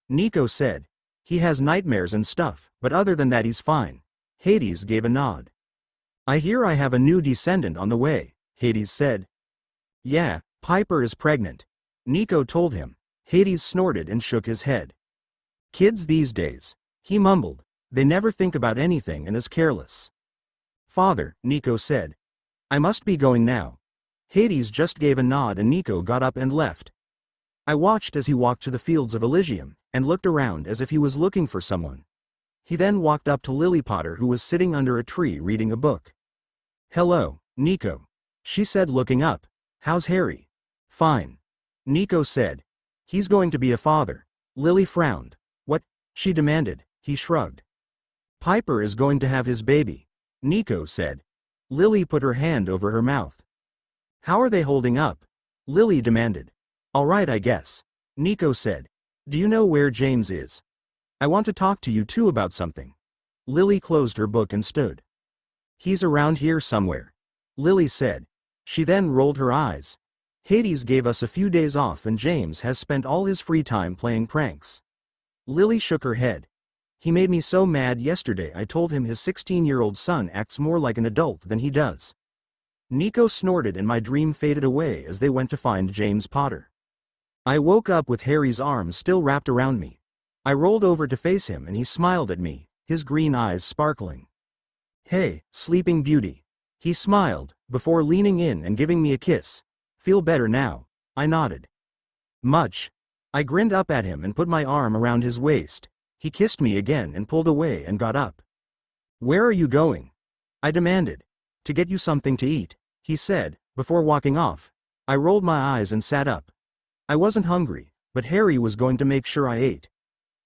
Nico said. He has nightmares and stuff, but other than that he's fine. Hades gave a nod. I hear I have a new descendant on the way, Hades said. Yeah, Piper is pregnant. Nico told him. Hades snorted and shook his head. Kids these days, he mumbled. They never think about anything and is careless. Father, Nico said. I must be going now. Hades just gave a nod and Nico got up and left. I watched as he walked to the fields of Elysium, and looked around as if he was looking for someone. He then walked up to Lily Potter, who was sitting under a tree reading a book. Hello, Nico. She said, looking up. How's Harry? Fine. Nico said. He's going to be a father. Lily frowned. What? She demanded. He shrugged. Piper is going to have his baby. Nico said. Lily put her hand over her mouth. How are they holding up? Lily demanded. All right, I guess. Nico said. Do you know where James is? I want to talk to you two about something. Lily closed her book and stood. He's around here somewhere. Lily said. She then rolled her eyes. Hades gave us a few days off and James has spent all his free time playing pranks. Lily shook her head. He made me so mad yesterday. I told him his 16-year-old son acts more like an adult than he does. Nico snorted and my dream faded away as they went to find James Potter. I woke up with Harry's arms still wrapped around me. I rolled over to face him and he smiled at me, his green eyes sparkling. Hey, Sleeping Beauty. He smiled, before leaning in and giving me a kiss. Feel better now? I nodded. Much. I grinned up at him and put my arm around his waist. He kissed me again and pulled away and got up. Where are you going? I demanded. To get you something to eat, he said, before walking off. I rolled my eyes and sat up. I wasn't hungry, but Harry was going to make sure I ate.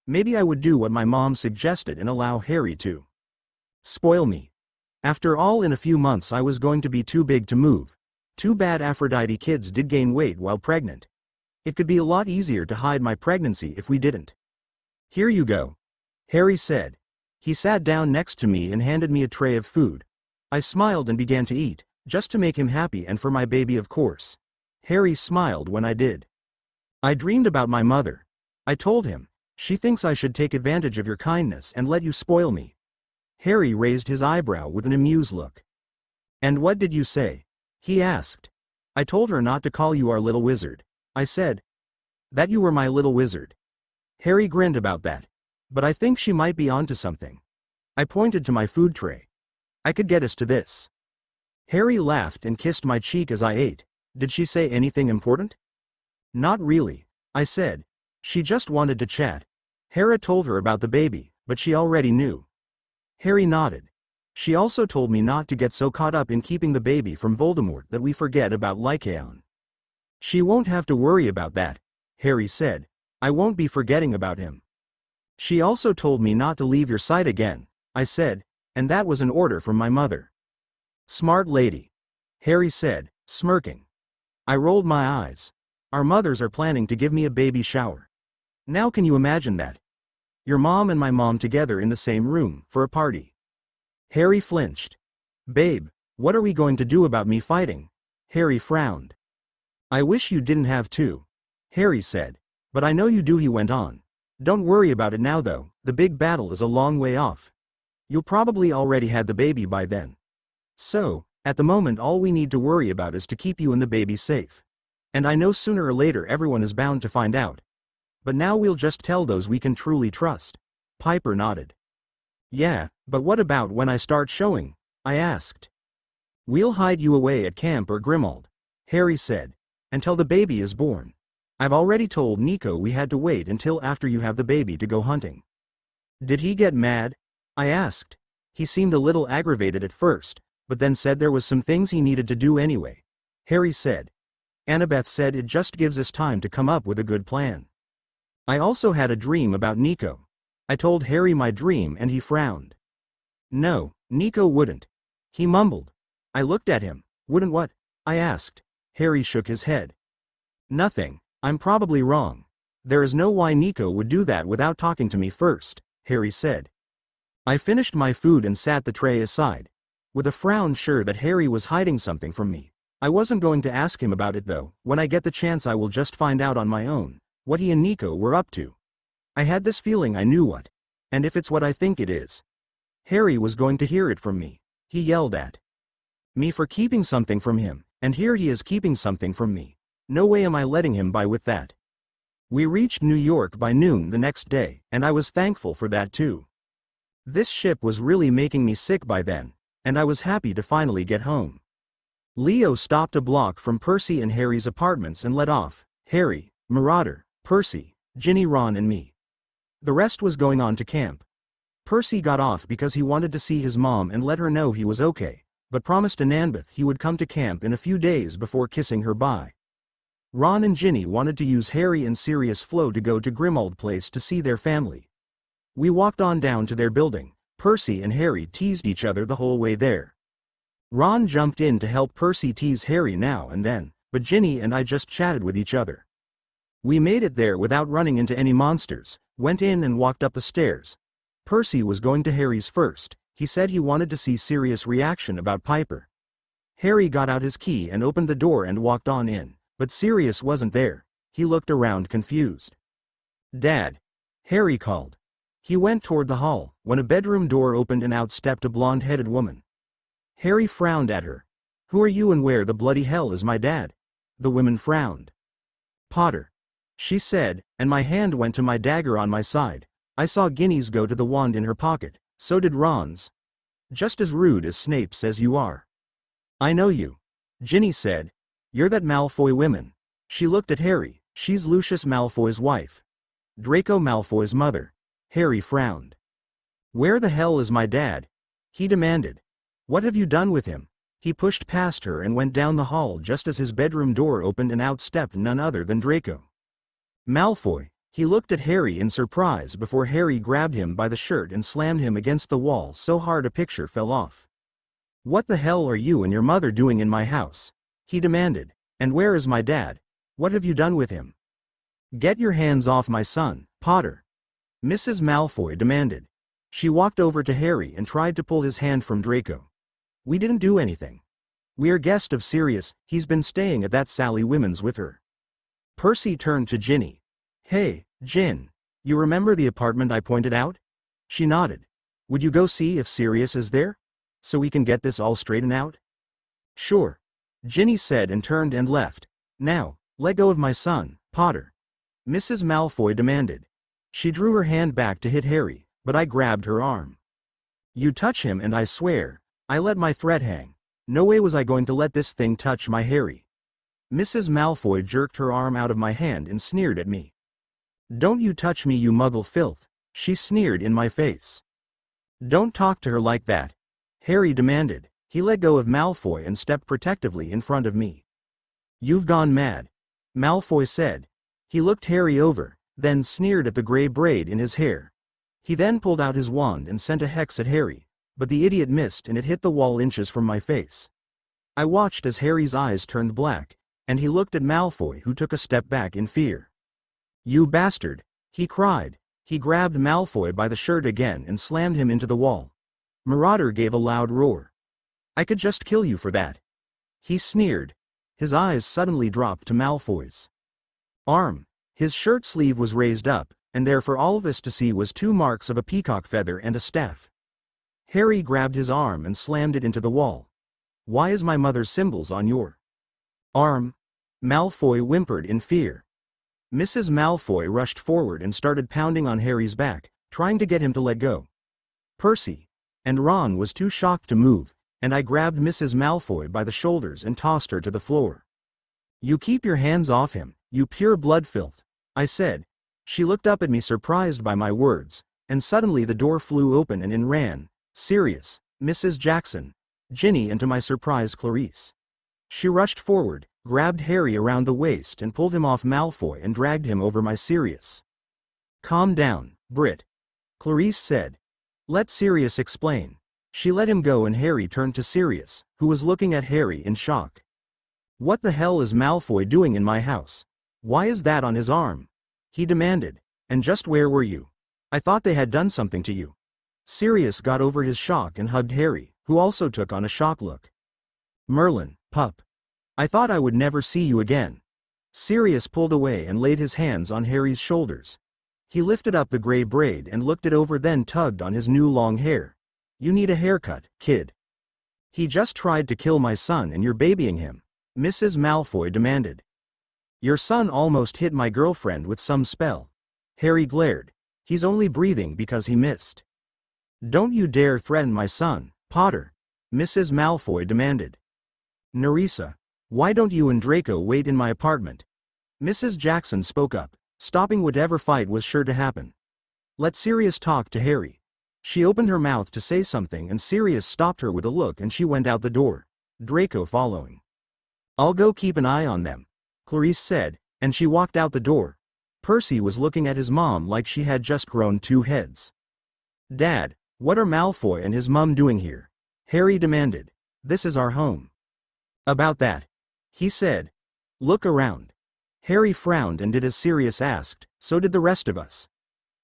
Maybe I would do what my mom suggested and allow Harry to spoil me. After all, in a few months I was going to be too big to move. Too bad Aphrodite kids did gain weight while pregnant. It could be a lot easier to hide my pregnancy if we didn't. Here you go, Harry said. He sat down next to me and handed me a tray of food. I smiled and began to eat, just to make him happy and for my baby, of course. Harry smiled when I did. I dreamed about my mother. I told him, she thinks I should take advantage of your kindness and let you spoil me. Harry raised his eyebrow with an amused look. And what did you say? He asked. I told her not to call you our little wizard. I said that you were my little wizard. Harry grinned about that. But I think she might be onto something. I pointed to my food tray. I could get us to this. Harry laughed and kissed my cheek as I ate. Did she say anything important? Not really, I said. She just wanted to chat. Hera told her about the baby, but she already knew. Harry nodded. She also told me not to get so caught up in keeping the baby from Voldemort that we forget about Lycaon. She won't have to worry about that, Harry said. I won't be forgetting about him. She also told me not to leave your sight again, I said, and that was an order from my mother. Smart lady, Harry said, smirking. I rolled my eyes. Our mothers are planning to give me a baby shower. Now can you imagine that? Your mom and my mom together in the same room, for a party. Harry flinched. Babe, what are we going to do about me fighting? Harry frowned. I wish you didn't have to, Harry said. But I know you do, he went on. Don't worry about it now though, the big battle is a long way off. You'll probably already had the baby by then. So, at the moment all we need to worry about is to keep you and the baby safe. And I know sooner or later everyone is bound to find out. But now we'll just tell those we can truly trust. Piper nodded. Yeah, but what about when I start showing? I asked. We'll hide you away at camp or Grimmauld, Harry said, until the baby is born. I've already told Nico we had to wait until after you have the baby to go hunting. Did he get mad? I asked. He seemed a little aggravated at first, but then said there was some things he needed to do anyway. Harry said. Annabeth said it just gives us time to come up with a good plan. I also had a dream about Nico. I told Harry my dream and he frowned. No, Nico wouldn't. He mumbled. I looked at him. Wouldn't what? I asked. Harry shook his head. Nothing. I'm probably wrong. There is no why Nico would do that without talking to me first, Harry said. I finished my food and sat the tray aside, with a frown, sure that Harry was hiding something from me. I wasn't going to ask him about it though. When I get the chance I will just find out on my own what he and Nico were up to. I had this feeling I knew what. And if it's what I think it is, Harry was going to hear it from me. He yelled at me for keeping something from him, and here he is keeping something from me. No way am I letting him by with that. We reached New York by noon the next day, and I was thankful for that too. This ship was really making me sick by then, and I was happy to finally get home. Leo stopped a block from Percy and Harry's apartments and let off Harry, Marauder, Percy, Ginny, Ron and me. The rest was going on to camp. Percy got off because he wanted to see his mom and let her know he was okay, but promised Annabeth he would come to camp in a few days before kissing her bye. Ron and Ginny wanted to use Harry and Sirius Flo to go to Grimmauld Place to see their family. We walked on down to their building. Percy and Harry teased each other the whole way there. Ron jumped in to help Percy tease Harry now and then, but Ginny and I just chatted with each other. We made it there without running into any monsters, went in and walked up the stairs. Percy was going to Harry's first. He said he wanted to see Sirius' reaction about Piper. Harry got out his key and opened the door and walked on in. But Sirius wasn't there. He looked around confused. Dad, Harry called. He went toward the hall, when a bedroom door opened and out stepped a blonde-headed woman. Harry frowned at her. Who are you and where the bloody hell is my dad? The woman frowned. Potter, she said, and my hand went to my dagger on my side. I saw Ginny's go to the wand in her pocket, so did Ron's. Just as rude as Snape says you are. I know you, Ginny said. You're that Malfoy woman. She looked at Harry. She's Lucius Malfoy's wife. Draco Malfoy's mother. Harry frowned. Where the hell is my dad? He demanded. What have you done with him? He pushed past her and went down the hall just as his bedroom door opened and out stepped none other than Draco. Malfoy. He looked at Harry in surprise before Harry grabbed him by the shirt and slammed him against the wall so hard a picture fell off. "What the hell are you and your mother doing in my house?" he demanded. "And where is my dad? What have you done with him?" "Get your hands off my son, Potter," Mrs. Malfoy demanded. She walked over to Harry and tried to pull his hand from Draco. "We didn't do anything. We're guest of Sirius, he's been staying at that Sally Women's with her." Percy turned to Ginny. "Hey, Gin, you remember the apartment I pointed out?" She nodded. "Would you go see if Sirius is there? So we can get this all straightened out?" "Sure," Ginny said and turned and left. "Now, let go of my son, Potter," Mrs. Malfoy demanded. She drew her hand back to hit Harry, but I grabbed her arm. "You touch him and I swear, I let my thread hang. No way was I going to let this thing touch my Harry." Mrs. Malfoy jerked her arm out of my hand and sneered at me. "Don't you touch me, you muggle filth," she sneered in my face. "Don't talk to her like that," Harry demanded. He let go of Malfoy and stepped protectively in front of me. "You've gone mad," Malfoy said. He looked Harry over, then sneered at the gray braid in his hair. He then pulled out his wand and sent a hex at Harry, but the idiot missed and it hit the wall inches from my face. I watched as Harry's eyes turned black, and he looked at Malfoy, who took a step back in fear. "You bastard," he cried. He grabbed Malfoy by the shirt again and slammed him into the wall. Marauder gave a loud roar. "I could just kill you for that," he sneered. His eyes suddenly dropped to Malfoy's arm. His shirt sleeve was raised up, and there for all of us to see was 2 marks of a peacock feather and a staff. Harry grabbed his arm and slammed it into the wall. "Why is my mother's symbols on your arm?" Malfoy whimpered in fear. Mrs. Malfoy rushed forward and started pounding on Harry's back, trying to get him to let go. Percy and Ron was too shocked to move, and I grabbed Mrs. Malfoy by the shoulders and tossed her to the floor. "You keep your hands off him, you pure blood filth," I said. She looked up at me surprised by my words, and suddenly the door flew open and in ran Sirius, Mrs. Jackson, Ginny, and to my surprise Clarice. She rushed forward, grabbed Harry around the waist and pulled him off Malfoy and dragged him over my Sirius. "Calm down, Brit," Clarice said. "Let Sirius explain." She let him go and Harry turned to Sirius, who was looking at Harry in shock. "What the hell is Malfoy doing in my house? Why is that on his arm?" he demanded. "And just where were you? I thought they had done something to you." Sirius got over his shock and hugged Harry, who also took on a shock look. "Merlin, pup. I thought I would never see you again." Sirius pulled away and laid his hands on Harry's shoulders. He lifted up the gray braid and looked it over, then tugged on his new long hair. "You need a haircut, kid. He just tried to kill my son and you're babying him," Mrs. Malfoy demanded. "Your son almost hit my girlfriend with some spell." Harry glared. "He's only breathing because he missed." "Don't you dare threaten my son, Potter," Mrs. Malfoy demanded. "Nerissa, why don't you and Draco wait in my apartment?" Mrs. Jackson spoke up, stopping whatever fight was sure to happen. "Let Sirius talk to Harry." She opened her mouth to say something and Sirius stopped her with a look and she went out the door, Draco following. "I'll go keep an eye on them," Clarice said, and she walked out the door. Percy was looking at his mom like she had just grown 2 heads. "Dad, what are Malfoy and his mum doing here?" Harry demanded. "This is our home." "About that," he said. "Look around." Harry frowned and did as Sirius asked, so did the rest of us.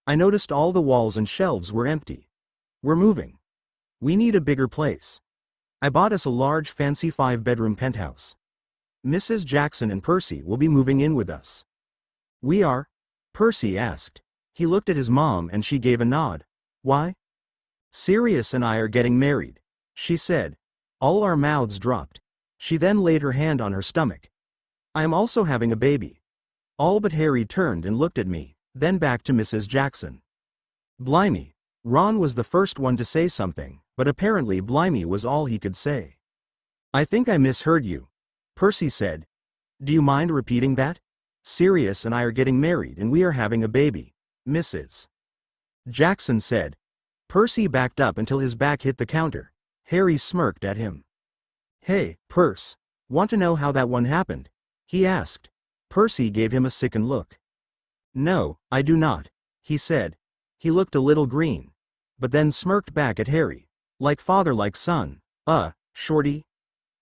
I noticed all the walls and shelves were empty. "We're moving. We need a bigger place. I bought us a large fancy 5-bedroom penthouse. Mrs. Jackson and Percy will be moving in with us." "We are?" Percy asked. He looked at his mom and she gave a nod. "Why?" "Sirius and I are getting married," she said. All our mouths dropped. She then laid her hand on her stomach. "I am also having a baby." All but Harry turned and looked at me, then back to Mrs. Jackson. "Blimey." Ron was the first one to say something, but apparently blimey was all he could say. "I think I misheard you," Percy said. "Do you mind repeating that?" "Sirius and I are getting married and we are having a baby," Mrs. Jackson said. Percy backed up until his back hit the counter. Harry smirked at him. "Hey, Perce, want to know how that one happened?" he asked. Percy gave him a sickened look. No, I do not, he said. He looked a little green. But then smirked back at Harry. Like father like son. Shorty?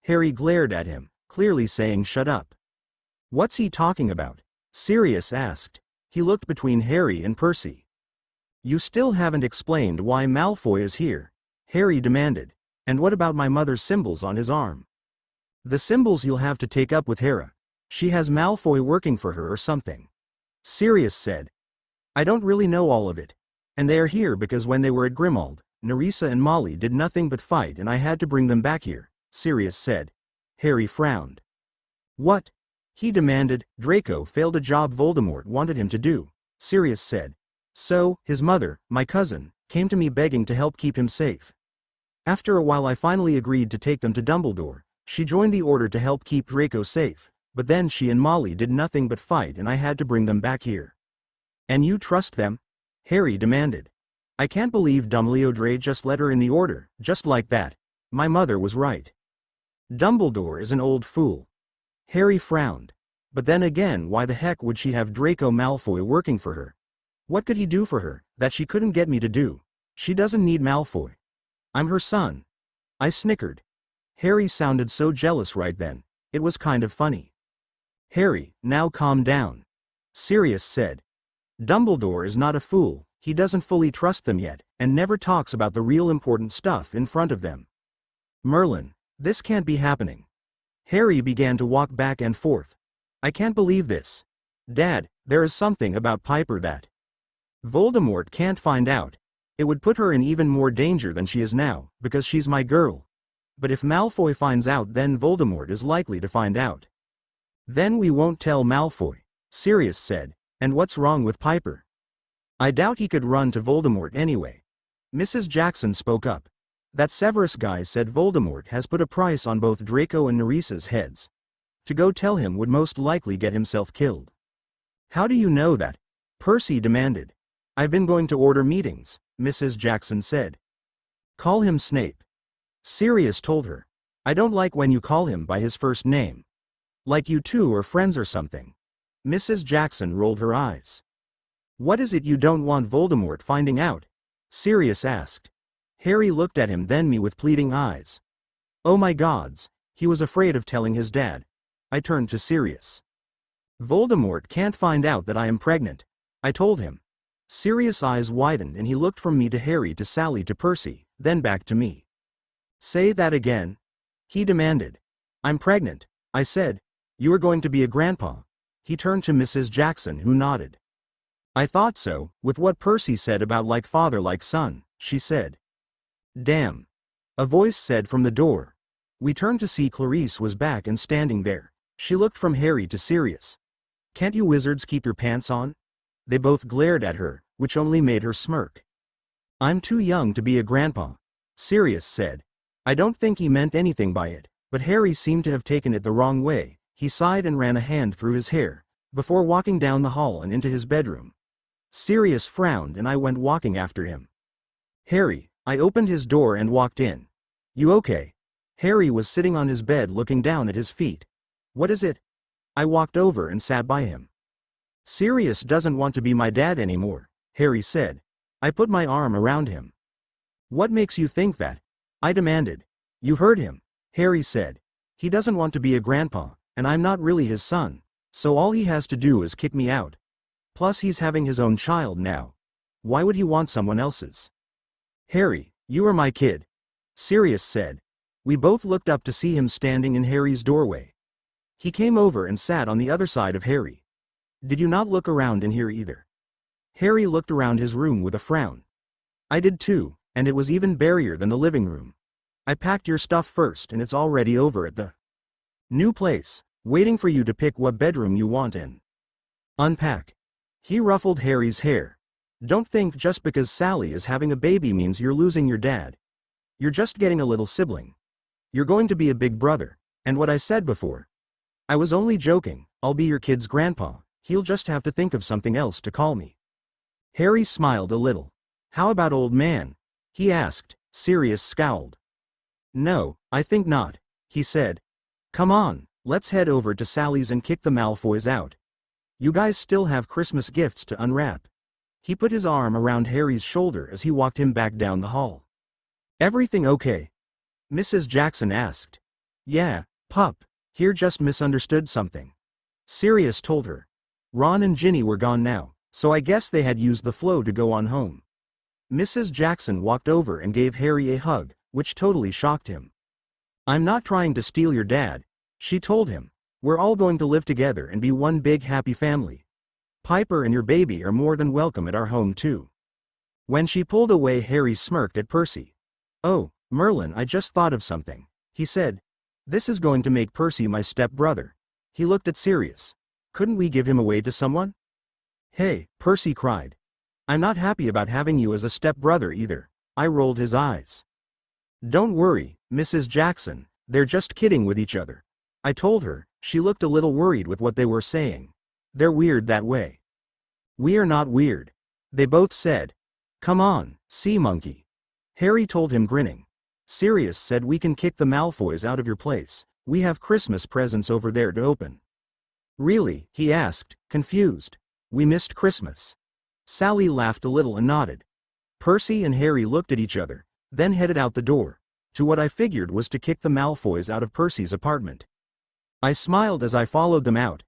Harry glared at him, clearly saying shut up. What's he talking about? Sirius asked. He looked between Harry and Percy. You still haven't explained why Malfoy is here, Harry demanded. And what about my mother's symbols on his arm? The symbols you'll have to take up with Hera. She has Malfoy working for her or something. Sirius said. I don't really know all of it. And they are here because when they were at Grimmauld, Nerissa and Molly did nothing but fight and I had to bring them back here, Sirius said. Harry frowned. What? He demanded. Draco failed a job Voldemort wanted him to do, Sirius said. So, his mother, my cousin, came to me begging to help keep him safe. After a while I finally agreed to take them to Dumbledore. She joined the order to help keep Draco safe, but then she and Molly did nothing but fight and I had to bring them back here. And you trust them? Harry demanded. I can't believe Dumbledore just let her in the order, just like that. My mother was right. Dumbledore is an old fool. Harry frowned. But then again, why the heck would she have Draco Malfoy working for her? What could he do for her, that she couldn't get me to do? She doesn't need Malfoy. I'm her son. I snickered. Harry sounded so jealous right then, it was kind of funny. Harry, now calm down. Sirius said. Dumbledore is not a fool, he doesn't fully trust them yet, and never talks about the real important stuff in front of them. Merlin, this can't be happening. Harry began to walk back and forth. I can't believe this. Dad, there is something about Piper that Voldemort can't find out. It would put her in even more danger than she is now, because she's my girl. But if Malfoy finds out, then Voldemort is likely to find out. Then we won't tell Malfoy, Sirius said. And what's wrong with Piper? I doubt he could run to Voldemort anyway. Mrs. Jackson spoke up. That Severus guy said Voldemort has put a price on both Draco and Nerissa's heads. To go tell him would most likely get himself killed. How do you know that? Percy demanded. I've been going to order meetings, Mrs. Jackson said. Call him Snape. Sirius told her. I don't like when you call him by his first name. Like you two are friends or something. Mrs. Jackson rolled her eyes. What is it you don't want Voldemort finding out? Sirius asked. Harry looked at him then me with pleading eyes. Oh my gods, he was afraid of telling his dad. I turned to Sirius. Voldemort can't find out that I am pregnant, I told him. Sirius' eyes widened and he looked from me to Harry to Sally to Percy, then back to me. Say that again? He demanded. I'm pregnant, I said. You are going to be a grandpa. He turned to Mrs. Jackson who nodded. I thought so, with what Percy said about like father like son, she said. Damn. A voice said from the door. We turned to see Clarice was back and standing there. She looked from Harry to Sirius. Can't you wizards keep your pants on? They both glared at her, which only made her smirk. I'm too young to be a grandpa, Sirius said. I don't think he meant anything by it, but Harry seemed to have taken it the wrong way. He sighed and ran a hand through his hair, before walking down the hall and into his bedroom. Sirius frowned and I went walking after him. Harry, I opened his door and walked in. You okay? Harry was sitting on his bed looking down at his feet. What is it? I walked over and sat by him. Sirius doesn't want to be my dad anymore, Harry said. I put my arm around him. What makes you think that? I demanded. You heard him, Harry said. He doesn't want to be a grandpa, and I'm not really his son, so all he has to do is kick me out. Plus he's having his own child now. Why would he want someone else's? Harry, you are my kid, Sirius said. We both looked up to see him standing in Harry's doorway. He came over and sat on the other side of Harry. Did you not look around in here either? Harry looked around his room with a frown. I did too, and it was even barier than the living room. I packed your stuff first and it's already over at the new place, waiting for you to pick what bedroom you want in. Unpack. He ruffled Harry's hair. Don't think just because Sally is having a baby means you're losing your dad. You're just getting a little sibling. You're going to be a big brother, and what I said before. I was only joking, I'll be your kid's grandpa, he'll just have to think of something else to call me. Harry smiled a little. How about old man? He asked. Sirius scowled. No, I think not, he said. Come on, let's head over to Sally's and kick the Malfoys out. You guys still have Christmas gifts to unwrap. He put his arm around Harry's shoulder as he walked him back down the hall. Everything okay? Mrs. Jackson asked. Yeah, pup, here just misunderstood something. Sirius told her. Ron and Ginny were gone now, so I guess they had used the flow to go on home. Mrs. Jackson walked over and gave Harry a hug, which totally shocked him. I'm not trying to steal your dad, she told him. We're all going to live together and be one big happy family. Piper and your baby are more than welcome at our home too. When she pulled away, Harry smirked at Percy. Oh, Merlin, I just thought of something, he said. This is going to make Percy my step-brother. He looked at Sirius. Couldn't we give him away to someone? Hey, Percy cried. I'm not happy about having you as a step-brother either. I rolled his eyes. Don't worry, Mrs. Jackson, they're just kidding with each other. I told her. She looked a little worried with what they were saying. They're weird that way. We are not weird, they both said. Come on, sea monkey. Harry told him, grinning. Sirius said we can kick the Malfoys out of your place. We have Christmas presents over there to open. Really? He asked, confused. We missed Christmas. Sally laughed a little and nodded. Percy and Harry looked at each other, then headed out the door, to what I figured was to kick the Malfoys out of Percy's apartment. I smiled as I followed them out.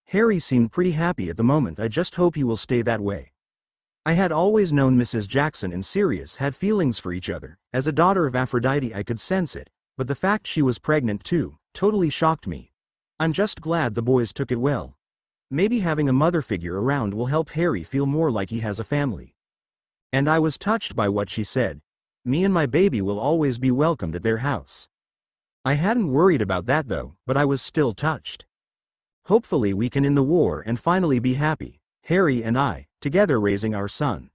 Harry seemed pretty happy at the moment. I just hope he will stay that way. I had always known Mrs. Jackson and Sirius had feelings for each other. As a daughter of Aphrodite I could sense it, but the fact she was pregnant too totally shocked me. I'm just glad the boys took it well. Maybe having a mother figure around will help Harry feel more like he has a family. And I was touched by what she said. Me and my baby will always be welcomed at their house. I hadn't worried about that though, but I was still touched. Hopefully we can end the war and finally be happy, Harry and I, together raising our son.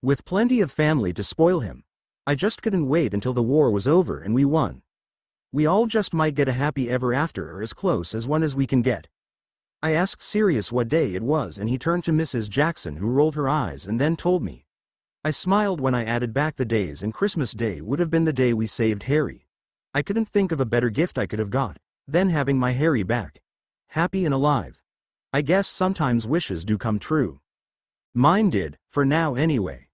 With plenty of family to spoil him. I just couldn't wait until the war was over and we won. We all just might get a happy ever after or as close as one as we can get. I asked Sirius what day it was and he turned to Mrs. Jackson, who rolled her eyes and then told me. I smiled when I added back the days, and Christmas Day would have been the day we saved Harry. I couldn't think of a better gift I could have got than having my Harry back. Happy and alive. I guess sometimes wishes do come true. Mine did, for now anyway.